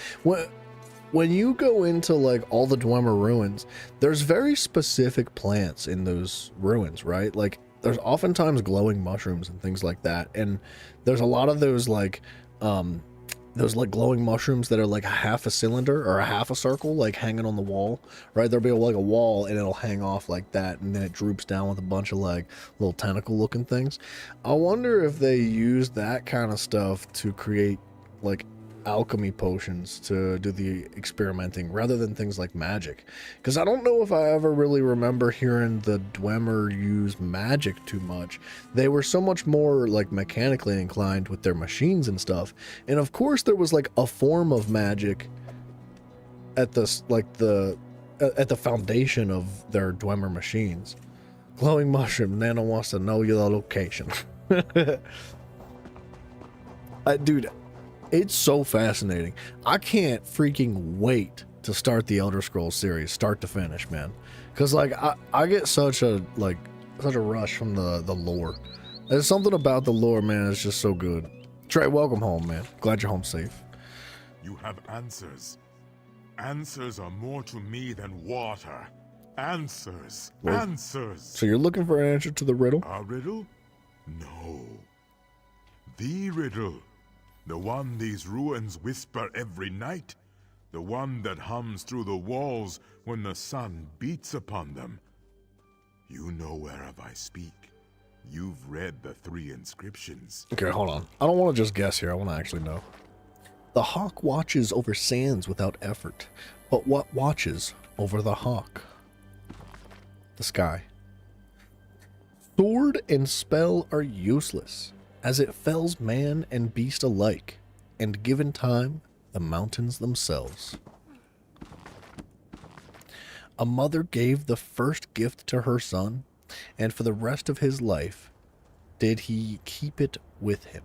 when you go into, like, all the Dwemer ruins, there's very specific plants in those ruins, right? Like, there's oftentimes glowing mushrooms and things like that. And there's a lot of those, like, glowing mushrooms that are like a half a cylinder or a half a circle, like hanging on the wall, right? There'll be like a wall and it'll hang off like that. And then it droops down with a bunch of like little tentacle looking things. I wonder if they use that kind of stuff to create like alchemy potions to do the experimenting rather than things like magic. Because I don't know if I ever really remember hearing the Dwemer use magic too much. They were so much more like mechanically inclined with their machines and stuff. And of course there was like a form of magic at the foundation of their Dwemer machines. Glowing mushroom, Nana wants to know your location. Dude, it's so fascinating. I can't freaking wait to start the Elder Scrolls series, start to finish, man. Because, like, I get such a rush from the lore. There's something about the lore, man, it's just so good. Trey, welcome home, man. Glad you're home safe. You have answers. Answers are more to me than water. Answers. Well, answers. So you're looking for an answer to the riddle? A riddle? No. The riddle. The one these ruins whisper every night. The one that hums through the walls when the sun beats upon them. You know whereof I speak. You've read the 3 inscriptions. Okay, hold on. I don't want to just guess here. I want to actually know. The hawk watches over sands without effort. But what watches over the hawk? The sky. Sword and spell are useless, as it fells man and beast alike, and given time, the mountains themselves. A mother gave the first gift to her son, and for the rest of his life did he keep it with him.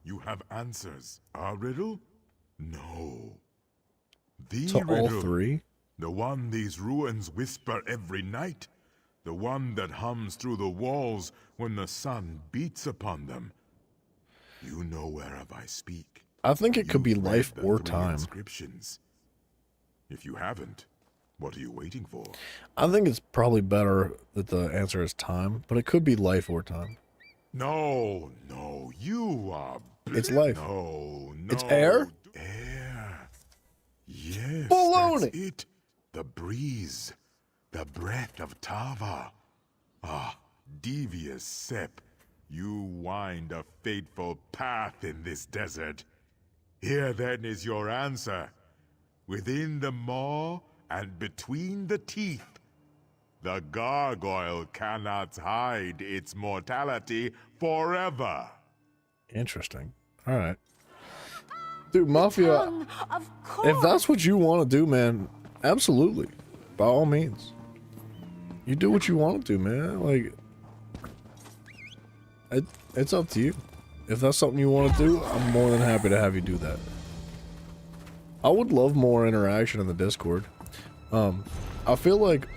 You have answers. A riddle? No. The To riddle. all 3? The one these ruins whisper every night. The one that hums through the walls when the sun beats upon them. You know whereof I speak. I think it could be You've read life the or 3 time. inscriptions. If you haven't, what are you waiting for? I think it's probably better that the answer is time, but it could be life or time. No, you are... It's life. No. It's air? Air. Yes, Baloney. that's it. The breeze. The breath of Tava. Ah, devious Sep, you wind a fateful path in this desert. Here then is your answer. Within the maw and between the teeth, the gargoyle cannot hide its mortality forever. Interesting. All right. Dude, Mafia, if that's what you want to do, man, absolutely. By all means. You do what you want to do, man. Like, it's up to you. If that's something you want to do, I'm more than happy to have you do that. I would love more interaction in the Discord. I feel like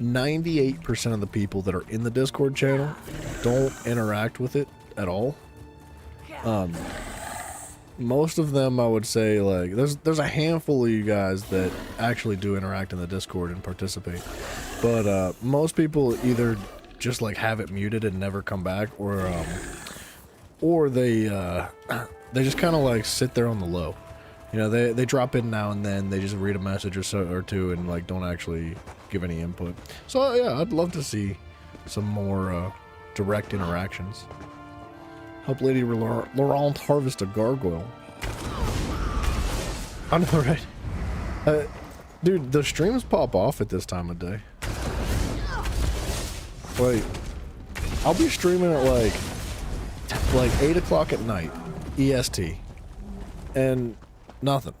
98% of the people that are in the Discord channel don't interact with it at all. Most of them, I would say, like, there's a handful of you guys that actually do interact in the Discord and participate. But most people either just like have it muted and never come back, or they just kind of like sit there on the low. You know, they drop in now and then, they just read a message or two and like don't actually give any input. So yeah, I'd love to see some more direct interactions. Help Lady Laurent harvest a gargoyle. I know, right? Dude, the streams pop off at this time of day. Like, I'll be streaming at like 8 o'clock at night, EST, and nothing.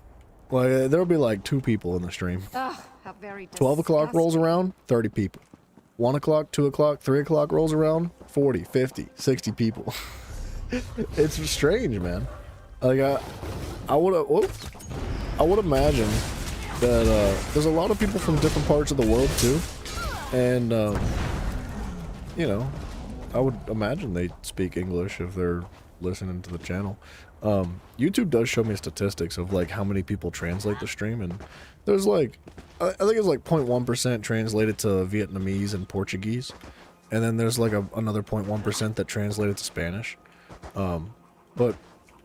Like, there'll be like 2 people in the stream. Ugh, how very 12 o'clock rolls around, 30 people. 1 o'clock, 2 o'clock, 3 o'clock rolls around, 40, 50, 60 people. It's strange, man. Like, I would imagine that there's a lot of people from different parts of the world too, and you know, I would imagine they speak English if they're listening to the channel. YouTube does show me statistics of like how many people translate the stream, and there's like, I think it's like 0.1% translated to Vietnamese and Portuguese, and then there's like another 0.1% that translated to Spanish. But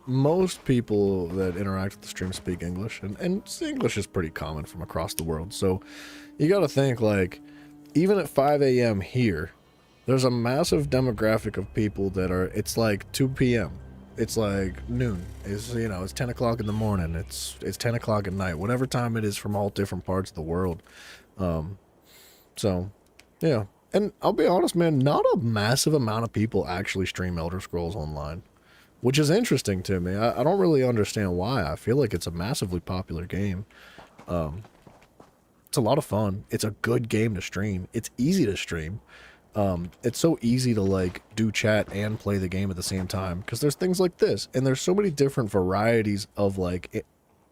most people that interact with the stream speak English, and English is pretty common from across the world. So you gotta think, like, even at 5 a.m. here, there's a massive demographic of people that are, it's like 2 p.m. It's like noon. It's, you know, it's 10 o'clock in the morning. It's 10 o'clock at night. Whatever time it is from all different parts of the world. So, yeah. And I'll be honest, man, not a massive amount of people actually stream Elder Scrolls Online, which is interesting to me. I don't really understand why. I feel like it's a massively popular game. It's a lot of fun. It's a good game to stream. It's easy to stream. It's so easy to like do chat and play the game at the same time, because there's things like this, and there's so many different varieties of like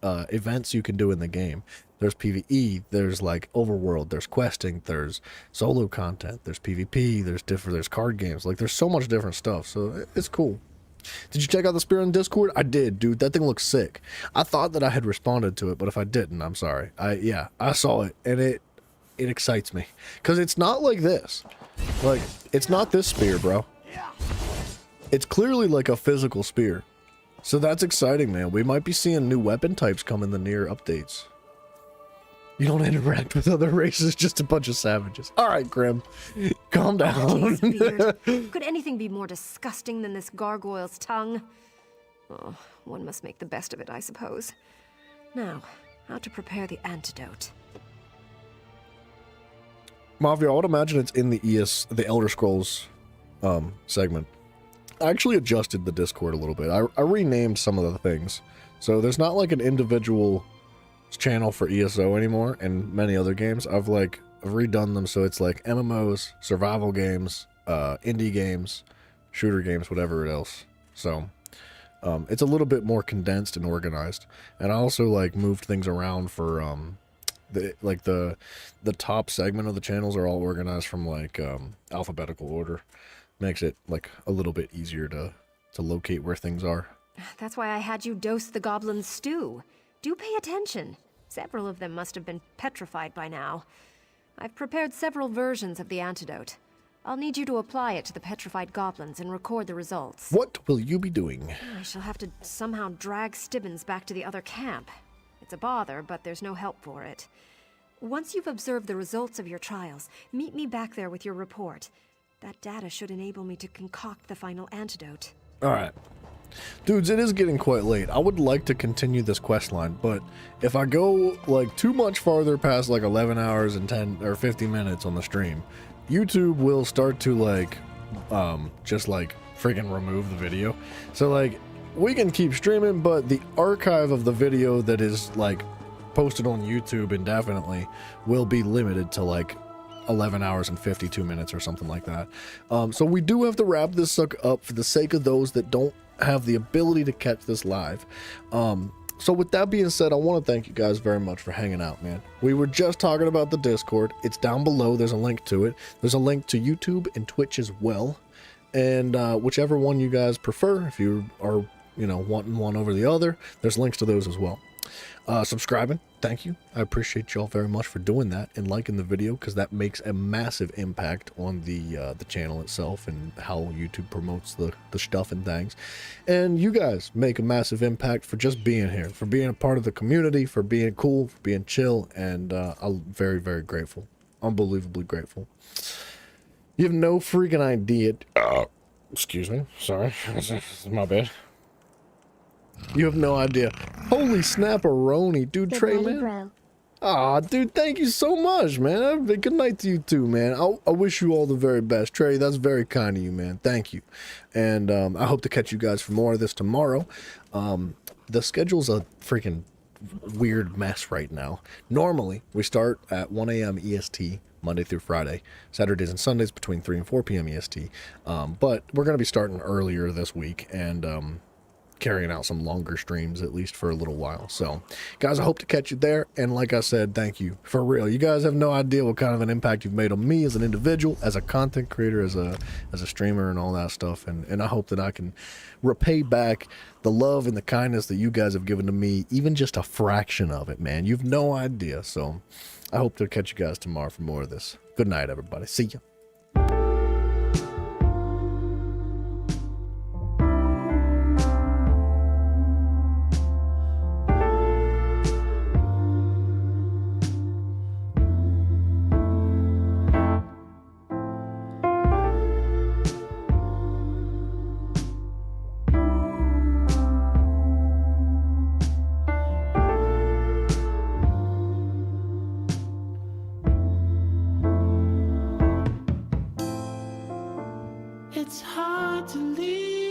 events you can do in the game. There's PvE, there's like overworld, there's questing, there's solo content, there's PvP, there's card games. Like, there's so much different stuff, so it's cool. Did you check out the spear in Discord? I did, dude. That thing looks sick. I thought that I had responded to it, but if I didn't, I'm sorry. I saw it, and it excites me, because it's not like this. Like, it's not this spear, bro. It's clearly like a physical spear. So that's exciting, man. We might be seeing new weapon types come in the near updates. You don't interact with other races, just a bunch of savages. All right, Grim. Calm down. Could anything be more disgusting than this gargoyle's tongue? Oh, one must make the best of it, I suppose. Now, how to prepare the antidote. Mafia, I would imagine it's in the Elder Scrolls segment. I actually adjusted the Discord a little bit. I renamed some of the things. So there's not like an individual channel for ESO anymore, and many other games. I've redone them so it's like MMOs, survival games, indie games, shooter games, whatever else. So it's a little bit more condensed and organized. And I also like moved things around for the top segment of the channels are all organized from like alphabetical order. Makes it like a little bit easier to locate where things are. That's why I had you dose the goblin's stew. Do pay attention. Several of them must have been petrified by now. I've prepared several versions of the antidote. I'll need you to apply it to the petrified goblins and record the results. What will you be doing? I shall have to somehow drag Stibbins back to the other camp. It's a bother, but there's no help for it. Once you've observed the results of your trials, meet me back there with your report. That data should enable me to concoct the final antidote. Alright. Dudes, it is getting quite late. I would like to continue this quest line, but if I go like too much farther past like 11 hours and 10 or 50 minutes on the stream, YouTube will start to like just like freaking remove the video. So like we can keep streaming, but the archive of the video that is like posted on YouTube indefinitely will be limited to like 11 hours and 52 minutes or something like that. So we do have to wrap this sucker up for the sake of those that don't have the ability to catch this live. So with that being said, I want to thank you guys very much for hanging out, man. We were just talking about the Discord. It's down below. There's a link to it. There's a link to YouTube and Twitch as well. And whichever one you guys prefer, if you are, you know, wanting one over the other, there's links to those as well. Subscribing, thank you. I appreciate y'all very much for doing that and liking the video, because that makes a massive impact on the channel itself and how YouTube promotes the stuff and things. And you guys make a massive impact for just being here, for being a part of the community, for being cool, for being chill, and I'm very, very grateful. Unbelievably grateful. You have no freaking idea. Excuse me. Sorry. My bad. You have no idea. Holy snap-a-roni, dude, Trey, man. Aw, dude, thank you so much, man. Good night to you too, man. I wish you all the very best. Trey, that's very kind of you, man. Thank you. And I hope to catch you guys for more of this tomorrow. The schedule's a freaking weird mess right now. Normally, we start at 1 a.m. EST, Monday through Friday, Saturdays and Sundays between 3 and 4 p.m. EST. But we're going to be starting earlier this week and carrying out some longer streams, at least for a little while. So, guys, I hope to catch you there. And like I said, thank you. For real. You guys have no idea what kind of an impact you've made on me as an individual, as a content creator, as a streamer and all that stuff. And I hope that I can repay back the love and the kindness that you guys have given to me, even just a fraction of it, man. You've no idea. So I hope to catch you guys tomorrow for more of this. Good night, everybody. See ya. It's hard to leave.